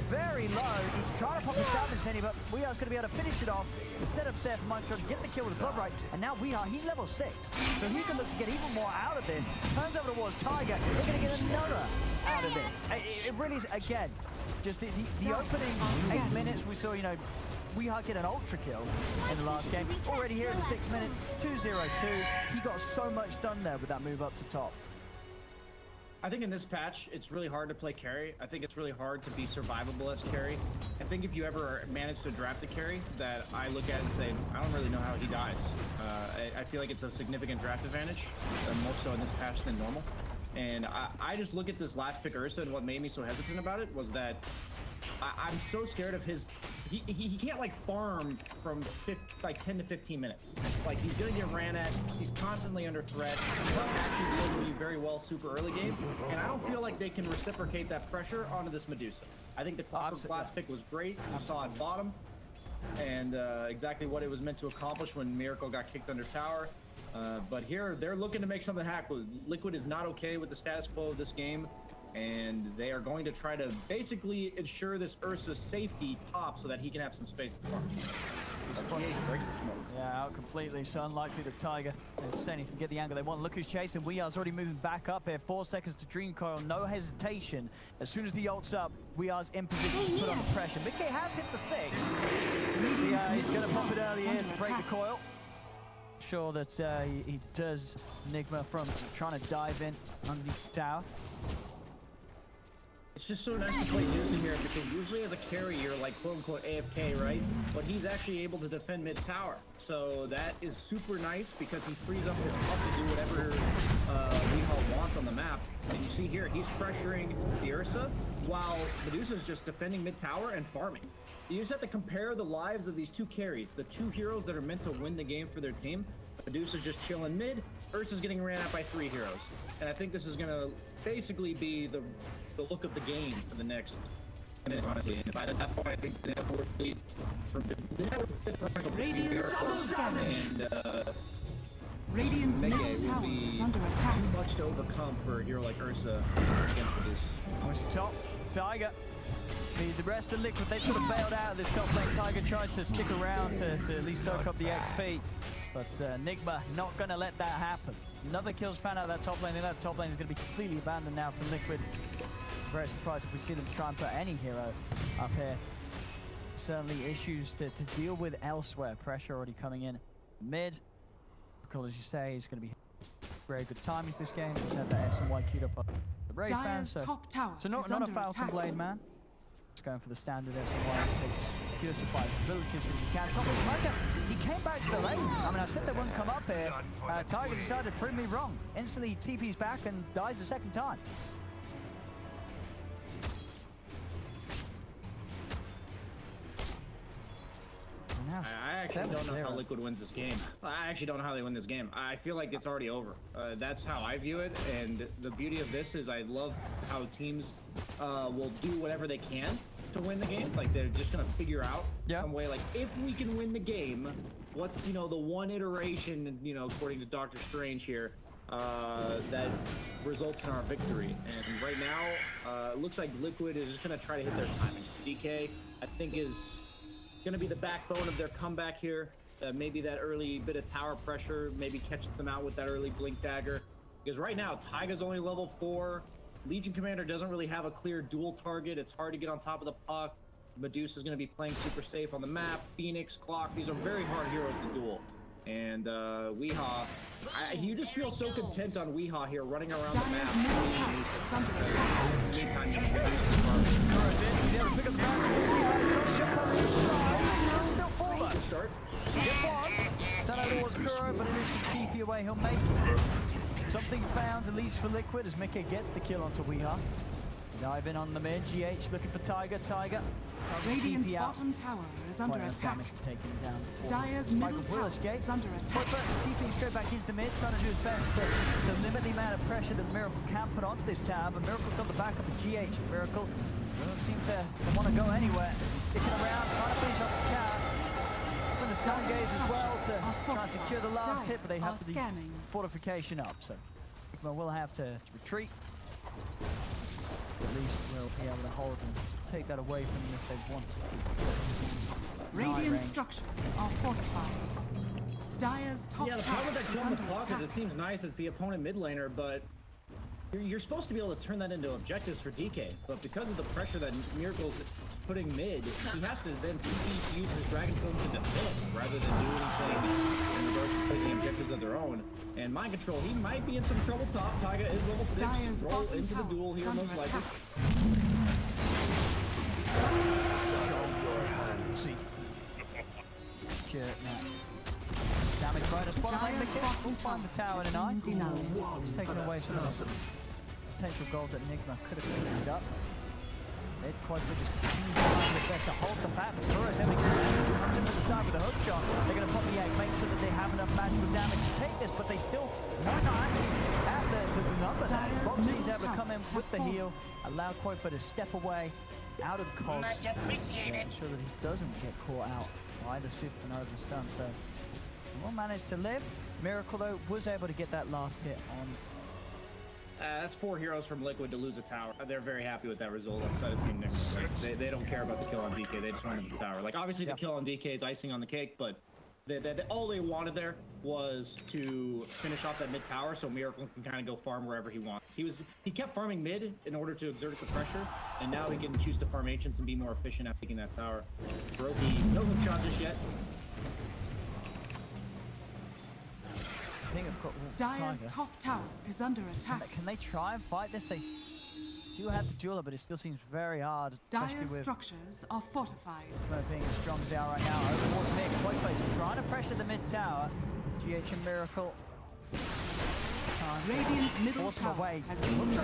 very low. He's trying to pop the stab in Zania, but Weehaw's going to be able to finish it off. The setup's there for Microtronic to get the kill with the blood right, and now Weehaw, he's level 6. So he can look to get even more out of this. Turns over towards Tiger. They're going to get another out of it. It really is, again, just the opening 8 minutes we saw, you know, Weehaw get an ultra kill in the last game. Already here in the 6 minutes, 2-0-2. He got so much done there with that move up to top. I think in this patch, it's really hard to play carry. I think it's really hard to be survivable as carry. I think if you ever manage to draft a carry, that I look at and say, I don't really know how he dies. I feel like it's a significant draft advantage, more so in this patch than normal. And I just look at this last pick Ursa, and what made me so hesitant about it was that I'm so scared of his... He can't like farm from like 10 to 15 minutes. Like he's gonna get ran at. He's constantly under threat. He's not actually dealing with you very well super early game, and I don't feel like they can reciprocate that pressure onto this Medusa. I think the Clockwork last pick was great. You saw it bottom, and exactly what it was meant to accomplish when Miracle got kicked under tower. But here they're looking to make something happen. Liquid is not okay with the status quo of this game. And they are going to try to basically ensure this Ursa's safety top so that he can have some space to farm. Breaks the smoke. Yeah, out completely, so unlikely that Tiger and Senny can get the angle they want. Look who's chasing. Weare's already moving back up here. 4 seconds to Dream Coil, no hesitation. As soon as the ult's up, Weare's in position to put on the pressure. Mickey has hit the 6. Yeah, he's going to pop it early here to break the coil. Sure that he deters Enigma from trying to dive in underneath the tower. It's just so nice to play Deuce in here because usually as a carry you're like quote-unquote AFK, right? But he's actually able to defend mid-tower. So that is super nice because he frees up his puck to do whatever Weehaw wants on the map. And you see here, he's pressuring the Ursa while Medusa's just defending mid-tower and farming. You just have to compare the lives of these two carries, the two heroes that are meant to win the game for their team. Medusa's just chilling mid, Ursa's getting ran out by 3 heroes. And I think this is gonna basically be the look of the game for the next minute, honestly. And at that point, I think the network lead from Radiant's middle tower is under attack. Too much to overcome for a hero like Ursa against Medusa. Push top, Tiger. The rest of Liquid, they sort of bailed out of this top lane. Tiger tries to stick around to at least soak up the XP. But Enigma not going to let that happen. Another kill's found out of that top lane. And that top lane is going to be completely abandoned now from Liquid. Very surprised if we see them try and put any hero up here. Certainly issues to deal with elsewhere. Pressure already coming in mid. Because as you say, it's going to be very good timings this game. Just had that S and Y queued up on the Brave fans. So not a Falcon Blade, man. Just going for the standard S and Y. So just pure supply abilities as he can. Top of Tiger, he came back to the lane. I mean, I said they wouldn't come up here. Tiger decided to prove me wrong. Instantly TP's back and dies the second time. I actually don't know how Liquid wins this game. I actually don't know how they win this game. I feel like it's already over. That's how I view it. And the beauty of this is I love how teams will do whatever they can to win the game. Like they're just gonna figure out some way. Like if we can win the game, what's the one iteration, according to Doctor Strange here, that results in our victory. And right now, it looks like Liquid is just gonna try to hit their timing. DK, I think, is gonna be the backbone of their comeback here. Maybe that early bit of tower pressure, maybe catch them out with that early blink dagger. Because right now, Taiga's only level 4. Legion Commander doesn't really have a clear duel target. It's hard to get on top of the puck. Medusa's gonna be playing super safe on the map. Phoenix, Clock, these are very hard heroes to duel. And Weehaw, you just feel so content on Weehaw here, running around the map. Meantime, you can He's able to pick up the bounce. Start. Sanador was Kuro, but it is the TP away. He'll make it. Something found, at least for Liquid, as Mickey gets the kill onto Weehaw. Dive in on the mid. GH looking for Tiger. Radiant's bottom tower is under attack. Dire's middle tower is under attack. TP straight back into the mid, trying to do his best to limit the amount of pressure that Miracle can put onto this tower. But Miracle's got the backup of GH. Miracle doesn't seem to want to go anywhere as he's sticking around, trying to finish off the tower. From the stun gaze as well to try and secure the last hit, but they have the fortification up. So Enigma will have to retreat. At least we'll be able to hold and take that away from them if they want to. Radiant structures are fortified. Dire's top the problem with that tower kill on the is clock under is it seems nice it's the opponent mid laner, but You're supposed to be able to turn that into objectives for DK, but because of the pressure that Miracle's putting mid, he has to then use his Dragon Form to defend rather than do anything in regards to taking objectives of their own. And Mind Control, he might be in some trouble top. Taiga is level 6. Roll into the duel here most likely. Damage bonus. We'll find the tower tonight. It's taken away some of the potential gold that Nigma could have cleaned up. They'd quite just continue to try their best to hold the back. Boris comes in for the start with a hook shot. They're going to pop the egg, make sure that they have enough magical damage to take this, but they still might not actually have the number. Boxy's able to come in with the heal, allow Koifa to step away out of cogs. Make sure that he doesn't get caught out by the supernova stun. So he will manage to live. Miracle, though, was able to get that last hit on. That's 4 heroes from Liquid to lose a tower. They're very happy with that result outside of Team Nigma. Like, they don't care about the kill on DK. They just wanted the tower. Like, obviously, the kill on DK is icing on the cake, but all they wanted there was to finish off that mid tower so Miracle can kind of go farm wherever he wants. He kept farming mid in order to exert the pressure, and now he can choose to farm Ancients and be more efficient at taking that tower. Hiroki, no hook shot just yet. Dire's top tower is under attack. Can they try and fight this? They do have the jeweler, but it still seems very hard. Dire's structures are fortified. Being as strong as they are right now, over towards mid. Quakeface trying to pressure the mid tower. GH and Miracle. Radiant's middle tower has been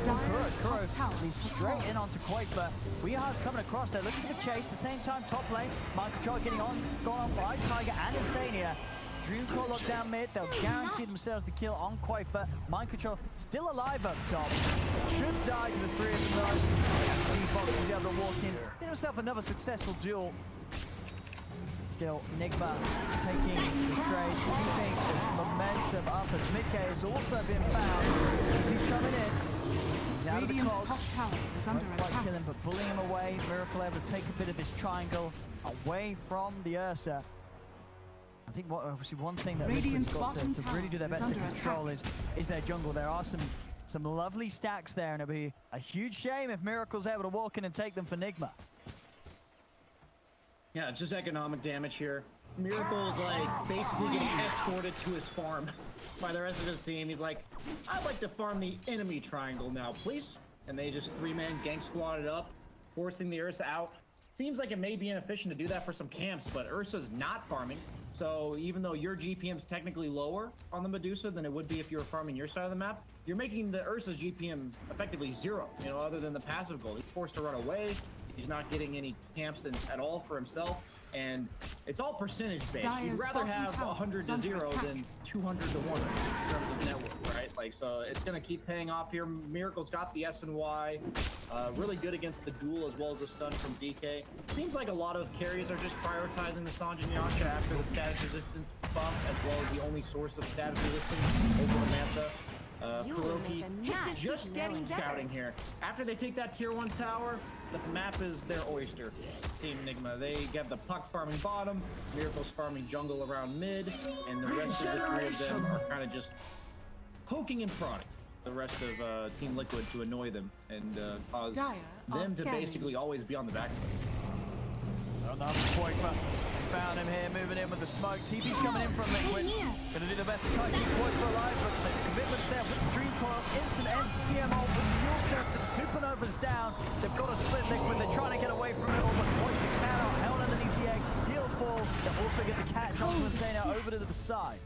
Dire's top tower leads straight in onto Quakefa. Weehar's coming across. They're looking for the chase. At the same time, top lane. Mind Control getting on, going on by Taiga and Insania. Dreamcore locked down mid. They'll guarantee themselves the kill on Quakefa. Mind Control still alive up top. Should die to the 3 of them though. D-Fox is able to walk in. Get himself another successful duel. Still, Nigma taking the trade, keeping this momentum up as Mickey has also been found. He's coming in. He's out of the cogs. Top tower is under attack. Kill him, but pulling him away. Miracle able to take a bit of this triangle away from the Ursa. I think obviously one thing that Liquid's got to really do their best to control is their jungle. There are some lovely stacks there, and it'll be a huge shame if Miracle's able to walk in and take them for Nigma. Yeah, just economic damage here. Miracle's like basically getting escorted to his farm by the rest of his team. He's like, I'd like to farm the enemy triangle now, please. And they just 3-man gang squatted up, forcing the Ursa out. Seems like it may be inefficient to do that for some camps, but Ursa's not farming. So even though your GPM's technically lower on the Medusa than it would be if you were farming your side of the map, you're making the Ursa's GPM effectively 0, you know, other than the passive goal. He's forced to run away. He's not getting any camps at all for himself. And it's all percentage based. You'd rather have 100 to 0 than 200 to 1 in terms of network, right? Like, so it's going to keep paying off here. Miracle's got the S&Y. Really good against the duel as well as the stun from DK. Seems like a lot of carries are just prioritizing the Sange and Yasha after the status resistance buff, as well as the only source of status resistance over the Manta. Kuroki just getting scouting here. After they take that tier 1 tower, the map is their oyster. Team Nigma, they get the puck farming bottom, Miracle's farming jungle around mid, and the rest of the 3 of them are kind of just poking and prodding the rest of Team Liquid to annoy them and cause them to basically always be on the back foot. Another Quakefa. Found him here, moving in with the smoke. TP's coming in from Liquid. Gonna do the best to try to keep Quakefa alive, but the commitment's there with the Dream Coil. Instant ends the CMO with the Mule Step. The Supernova's down. They've got to split Liquid. They're trying to get away from it all, but Quakefa cannot. Held underneath the egg. He'll fall. They'll also get the catch on Insania over to the side.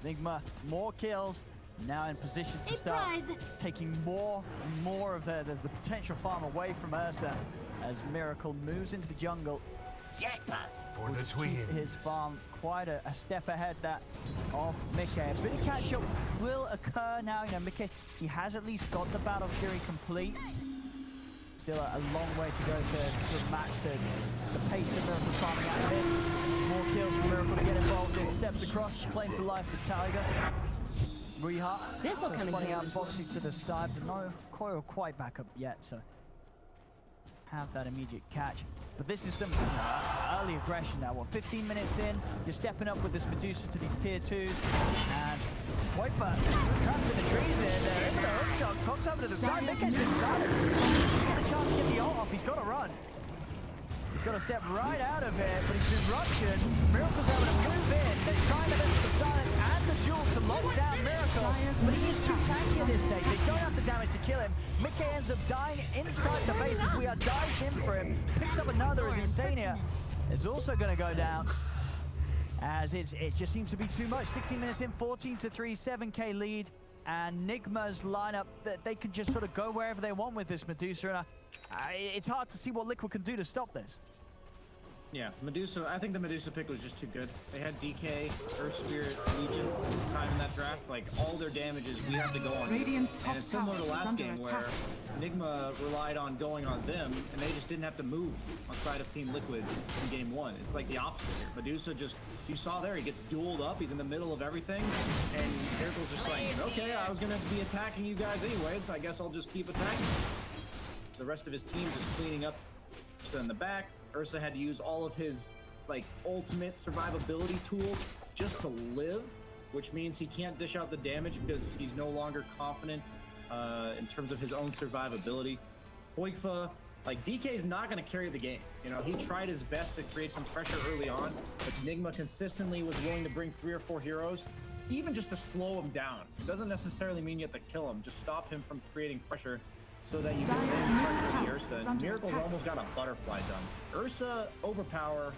Nigma, more kills. Now in position to start taking more and more of the potential farm away from Ursa as Miracle moves into the jungle. Jackpot for the twin. His farm quite a step ahead that of Mickey. A bit of catch-up will occur now. You know, Mickey, he has at least got the Battle Fury complete. Still a long way to go to match the pace that Miracle's farming at him. More kills for Miracle to get involved in. Steps across, claims the life of Tiger. Rehart. This will come in out handy. Boxy to the side, but no Coil quite back up yet, so have that immediate catch. But this is some early aggression now. What, 15 minutes in, you're stepping up with this Medusa to these tier 2s. And Wiper trapped in the trees here. They're able to hook shot. Cox over to the side. Mickey's been started. He's got a chance to get the ult off. He's got to run. He's got to step right out of it, but he's disruption. Miracle's able to move in. They're trying to miss the silence and the duel to lock down Miracle. But he's too tanky at this stage. They don't have the damage to kill him. Mickey ends up dying inside the base as we are dives in for him. Picks up another as Insania is also going to go down. As it just seems to be too much. 16 minutes in, 14-3, 7k lead. And Nigma's lineup, that they can just sort of go wherever they want with this Medusa. And it's hard to see what Liquid can do to stop this. Yeah, Medusa, I think the Medusa pick was just too good. They had DK, Earth Spirit, Legion time in that draft. Like, all their damages, we have to go on. Radiant's top and it's similar to tower is last under game attack. where Enigma relied on going on them, and they just didn't have to move on side of Team Liquid in game one. It's like the opposite here. Medusa just, you saw there, he gets dueled up, he's in the middle of everything, and Miracle's just like, okay, I was gonna be attacking you guys anyways, I guess I'll just keep attacking. The rest of his team just cleaning up in the back. Ursa had to use all of his like ultimate survivability tools just to live, which means he can't dish out the damage because he's no longer confident in terms of his own survivability. Hoigfa, like DK's not going to carry the game. You know, he tried his best to create some pressure early on, but Nigma consistently was willing to bring 3 or 4 heroes, even just to slow him down. It doesn't necessarily mean you have to kill him, just stop him from creating pressure so that you can pressure the Ursa. Miracle's almost got a butterfly done. Ursa overpower,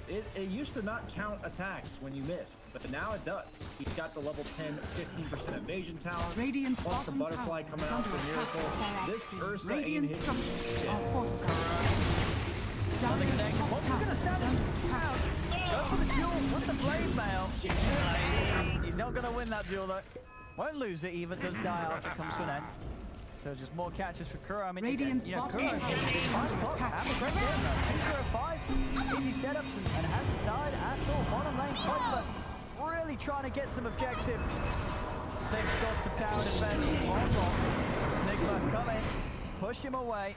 it used to not count attacks when you miss, but now it does. He's got the level 10, 15% evasion talent, Radiant's plus the butterfly coming out for Miracle. This Ursa Radiant ain't structures hitting. are fortified. What's he going to stand his ground? Go for the duel with the blade mail. He's not going to win that duel though. Won't lose it even, does die after it comes to an end. So just more catches for Kuro. I mean, Radiant's bottom tower is under attack. Have a great game though. 2-0-5. Easy setups and hasn't died at all. Bottom lane, Hoigfa really trying to get some objective. They've got the tower defense on lock. Snigma coming, push him away.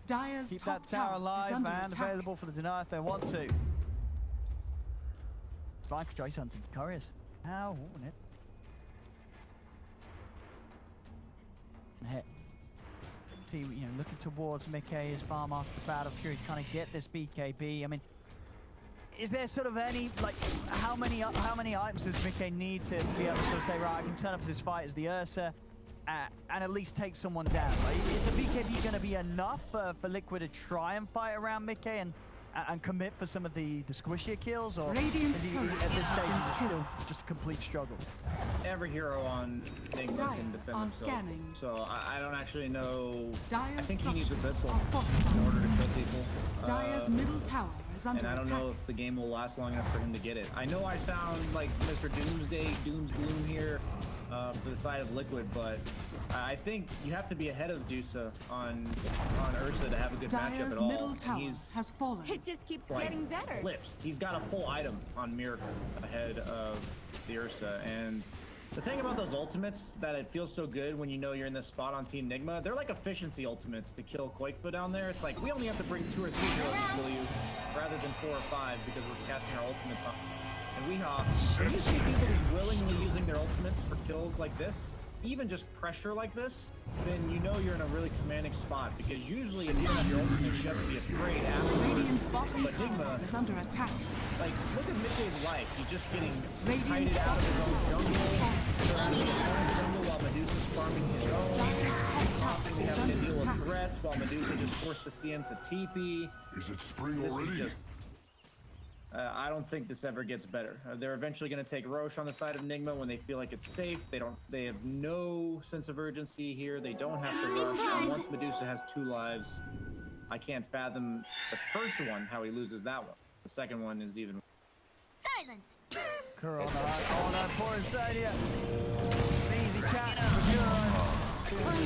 Dire's Keep top that tower tower alive is under and attack. available for the deny if they want to. Spike choice hunting. Couriers. How? Ooh, it. Hit. See, you know, looking towards Mickey's farm after the battle. Fury's trying to get this BKB. I mean, is there sort of any, like, how many items does Mickey need to be able to sort of say, right, I can turn up to this fight as the Ursa and at least take someone down? Like, is the BKB going to be enough for Liquid to try and fight around Mickey and commit for some of the squishier kills, or Radiant's is he, at this stage is it still just a complete struggle? Every hero on Enigma can defend himself. So I don't actually know. I think he needs a Abyssal in order to kill people. Dire's middle tower is under and I don't attack. know if the game will last long enough for him to get it. I know I sound like Mr. Doomsday, Doomsgloom here for the side of Liquid, but I think you have to be ahead of Dusa on Ursa to have a good matchup at all. Middle tower has fallen. It just keeps Like, getting better. flips. He's got a full item on Miracle ahead of the Ursa, and the thing about those ultimates that it feels so good when you know you're in this spot on Team Nigma, they're like efficiency ultimates to kill Quakefoot down there. It's like we only have to bring 2 or 3 heroes to kill you rather than 4 or 5 because we're casting our ultimates on. And when you see people just willingly using their ultimates for kills like this, even just pressure like this, then you know you're in a really commanding spot, because usually if you don't have your ultimates, you have to be afraid Radiant's afterwards. bottom But tower Nigma, is under attack. like, look at Mickey's life. He's just getting Radiant's kited out of his own jungle, surrounded by his own jungle while Medusa's farming his own. Constantly having to deal with threats while Medusa just forced to see him to TP. Is it spring This already? is just... I don't think this ever gets better. They're eventually going to take Roche on the side of Nigma when they feel like it's safe. They have no sense of urgency here. They don't have to rush. And once Medusa has 2 lives, I can't fathom the first one, how he loses that one. The second one is even... Silence! Kuro on that poor Stadia. Easy catch for Kuro.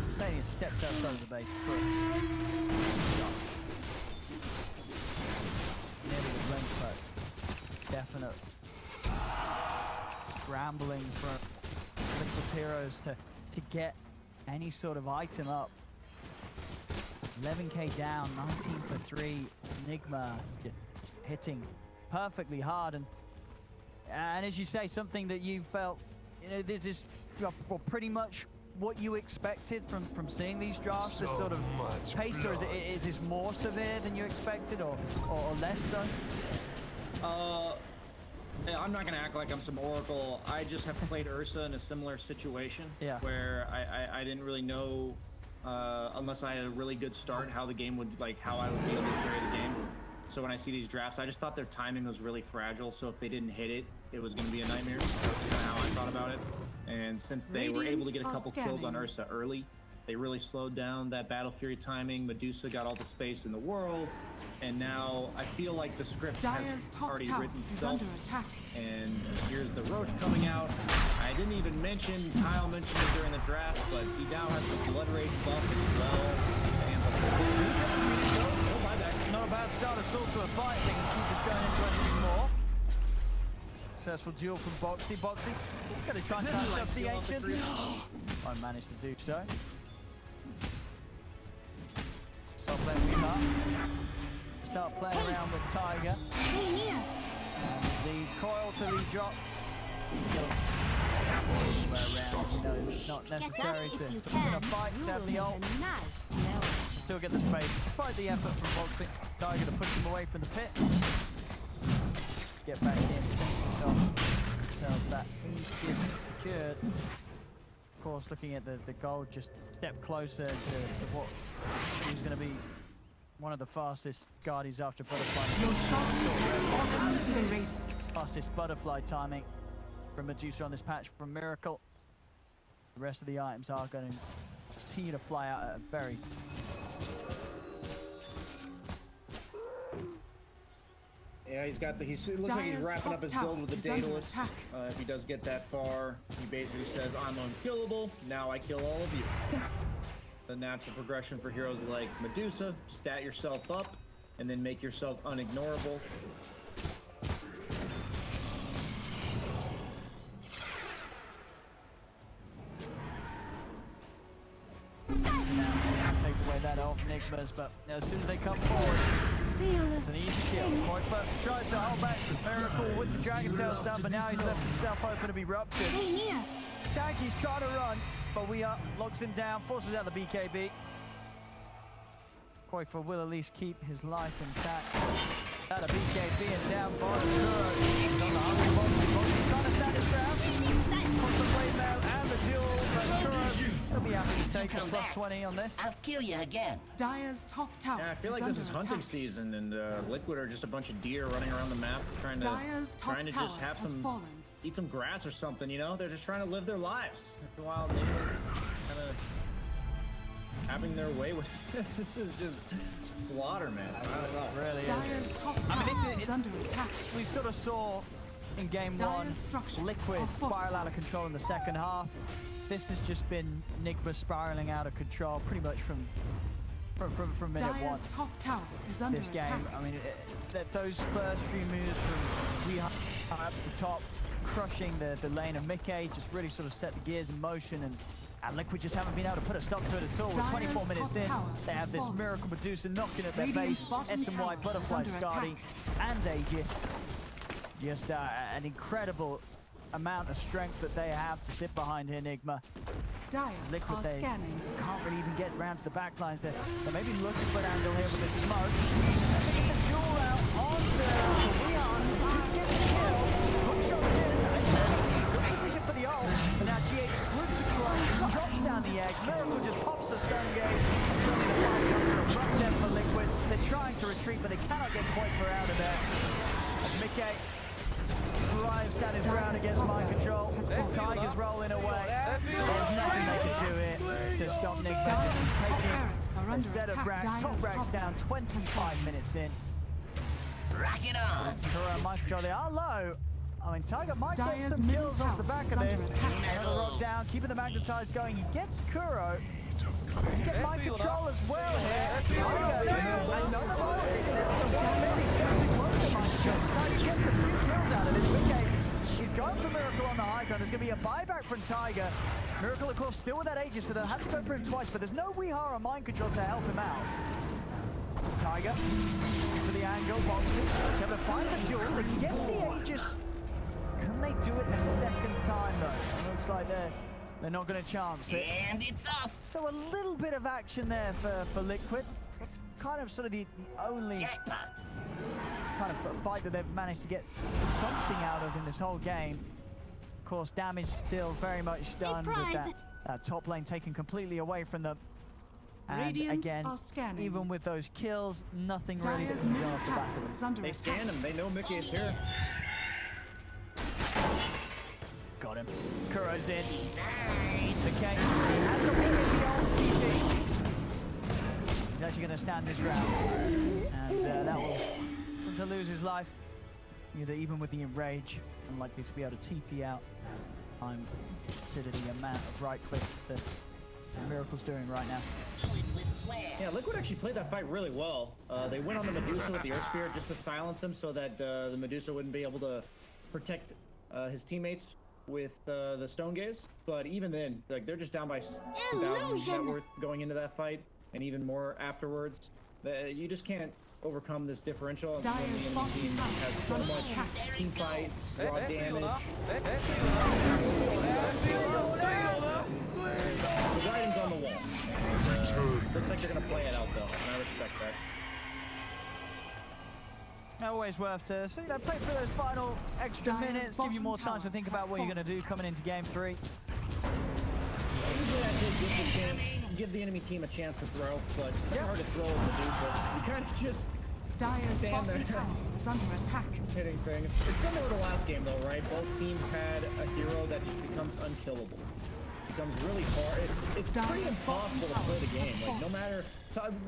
Stadia steps outside of the base. Nearly with length, but definite scrambling for Liquid's heroes to get any sort of item up. 11k down, 19 for 3. Enigma hitting perfectly hard, and as you say, something that you felt, you know, this is well, pretty much what you expected from seeing these drafts, this sort of pace, or is this more severe than you expected, or less so? I'm not gonna act like I'm some oracle. I just have played Ursa in a similar situation, where I didn't really know, unless I had a really good start, how the game would, like, how I would be able to carry the game. So when I see these drafts, I just thought their timing was really fragile. So if they didn't hit it, it was going to be a nightmare. That's kind of how I thought about it. And since they were able to get a couple kills on Ursa early, they really slowed down that Battle Fury timing. Medusa got all the space in the world, and now I feel like the script has already written itself. And here's the Roach coming out. I didn't even mention, Kyle mentioned it during the draft, but he now has the Blood Rage buff as well. And not a bad start at all to a fight. They can keep this going into anything more. Successful duel from Boxy. Boxy is going to try and catch up the Ancient. I managed to do so. Stop playing with up. Start playing around with Tiger. And the coil to be dropped. Around. It's not necessary to win a fight to have the ult. Still get the space, despite the effort from Boxing. Tiger to push him away from the pit. Get back in, finish himself. Tells that he is secured. Of course, looking at the goal, just a step closer to what he's going to be one of the fastest guardians after Butterfly. Fastest Butterfly timing from Medusa on this patch from Miracle. The rest of the items are going to continue to fly out at a very yeah, he's got the. It looks like he's wrapping up his build with the Daedalus. If he does get that far, he basically says, "I'm unkillable. Now I kill all of you." The natural progression for heroes like Medusa: stat yourself up, and then make yourself unignorable. Take away that off Enigmas, but as soon as they come forward, it's an easy kill. Koifa tries to hold back Miracle with the Dragon Tail stun, but now he's left himself open to be ruptured. Tanky's trying to run, but locks him down, forces out the BKB. Koifa will at least keep his life intact. Out of BKB and down bottom. He's on the 100 Boxy. Trying to stand his ground. Contemplate now and the duel, but Kuro will be happy to take a plus 20 on this. I'll kill you again. Dire's top tower. Yeah, I feel like this is hunting season, and Liquid are just a bunch of deer running around the map, trying to just have some, eat some grass or something. You know, they're just trying to live their lives. While they kind of having their way with this is just slaughter, man. I don't know. It really Dire's top I mean, tower is under attack. We sort of saw in game one Liquid spiral out of control in the second half. This has just been Enigma spiraling out of control pretty much from minute one. Dire's top tower is under this game, attack. I mean, those first few moves from G up to the top, crushing the lane of Mickey, just really sort of set the gears in motion, and Liquid just haven't been able to put a stop to it at all. We're 24 minutes in, they have this Miracle Medusa knocking at their base, S&Y, Butterfly, Skadi, and Aegis. Just an incredible amount of strength that they have to sit behind Enigma. Liquid, they can't really even get around to the back lines. They're maybe looking for an angle here with this smoke. They're picking the duel out onto Leon. Didn't get the kill. Hook shots in. Good position for the ult. But now GH flips across, drops down the egg. Miracle just pops the stun gaze. And suddenly the fight comes to a rough end for Liquid. They're trying to retreat, but they cannot get Koifa out of there. As Mickey tries to stand his ground against mind control. Tiger's rolling away. There's nothing they can do here to stop Nick taking a set of racks. Top racks down 25 minutes in. Rack it on. Kuro mind control, they are low. I mean, Tiger might get some kills off the back of this. Another rock down, keeping the magnetized going. He gets Kuro. You get mind control as well here. Tiger, another one. Tiger gets a few kills out of this. Mickey, he's going for Miracle on the high ground. There's going to be a buyback from Tiger. Miracle, of course, still with that Aegis, so they'll have to go for him twice, but there's no Weehara mind control to help him out. It's Tiger for the angle, boxes. They're able to find the duel. They get the Aegis. Can they do it a second time, though? It looks like they're not going to chance it. And it's off. So a little bit of action there for Liquid. Kind of sort of the only kind of fight that they've managed to get something out of in this whole game. Of course, damage still very much done with that top lane taken completely away from them. And Radiant again, are scanning. even with those kills, nothing really Dire's comes middle off the back tower of is them. under They attack. scan him. They know Mickey is here. Got him. Kuro's in. Okay. Has got the TP. He's actually going to stand his ground. And that will come to lose his life. Either even with the Enrage, unlikely to be able to TP out. I'm considering the amount of right clicks that Miracle's doing right now. Yeah, Liquid actually played that fight really well. They went on the Medusa with the Earth Spirit just to silence him so that the Medusa wouldn't be able to protect his teammates with the Stone Gaze. But even then, like, they're just down by 2,000 net worth going into that fight, and even more afterwards. You just can't overcome this differential when the enemy team has so much team fight, raw damage. The writing's on the wall. Looks like they're gonna play it out though, and I respect that. Always worth to play for those final extra minutes, give you more time to think about what you're going to do coming into game 3. Usually I say give the enemy team a chance to throw, but it's hard to throw with Medusa. You kind of just Dire's stand bottom there tower is under attack. hitting things. It's similar to the last game though, right? Both teams had a hero that just becomes unkillable. Becomes really hard. It's pretty impossible to play the game. Like, no matter,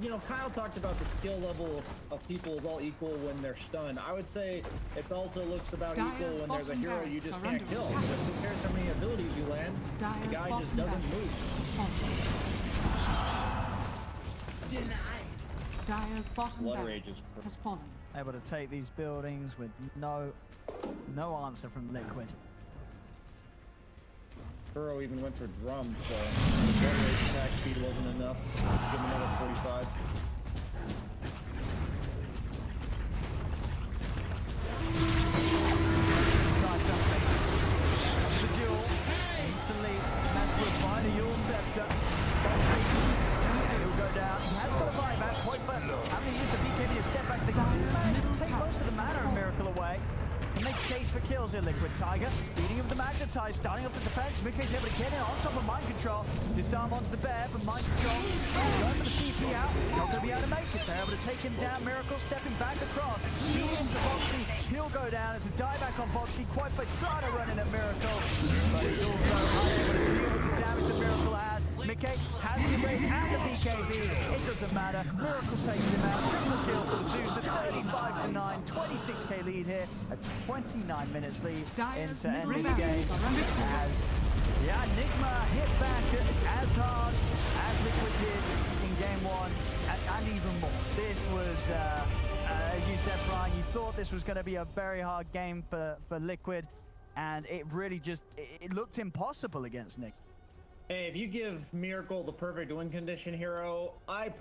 you know, Kyle talked about the skill level of people is all equal when they're stunned. I would say it's also looks about equal when there's a hero you just can't kill. Because who cares how many abilities you land? The guy just doesn't move. Denied. Dire's bottom Blood barracks Rage has fallen. Able to take these buildings with no answer from Liquid. Burrow even went for drums, so blood rage attack speed wasn't enough. Let's give him another 45. Try something. Up the duel. Needs to lead. Master by the Yule steps up. He'll go down. He has got a buyback. Point for having used the BKB to step back. They do manage to take most of the mana of Miracle away. And they chase for kills here, Liquid. Tiger beating him with the Magnetize, starting off the defense. Mickey's able to get in on top of Mind Control. Disarm onto the bear, but Mind Control going for the TP out. Not going to be able to make it. They're able to take him down. Miracle stepping back across. He into Boxy. He'll go down as a dieback on Boxy. Quite by trying to run in at Miracle. But he's also unable to deal with the damage that Miracle has. Mickey has the rate and the BKB. It doesn't matter. Miracle takes him out. Triple kill for the Deuce at 35-9. 26k lead here. A 29 minutes lead into end this game. As the Enigma hit back as hard as Liquid did in game 1 and even more. This was, as you said, Brian, you thought this was going to be a very hard game for Liquid, and it really just, it looked impossible against Nick. Hey, if you give Miracle the perfect win condition hero, I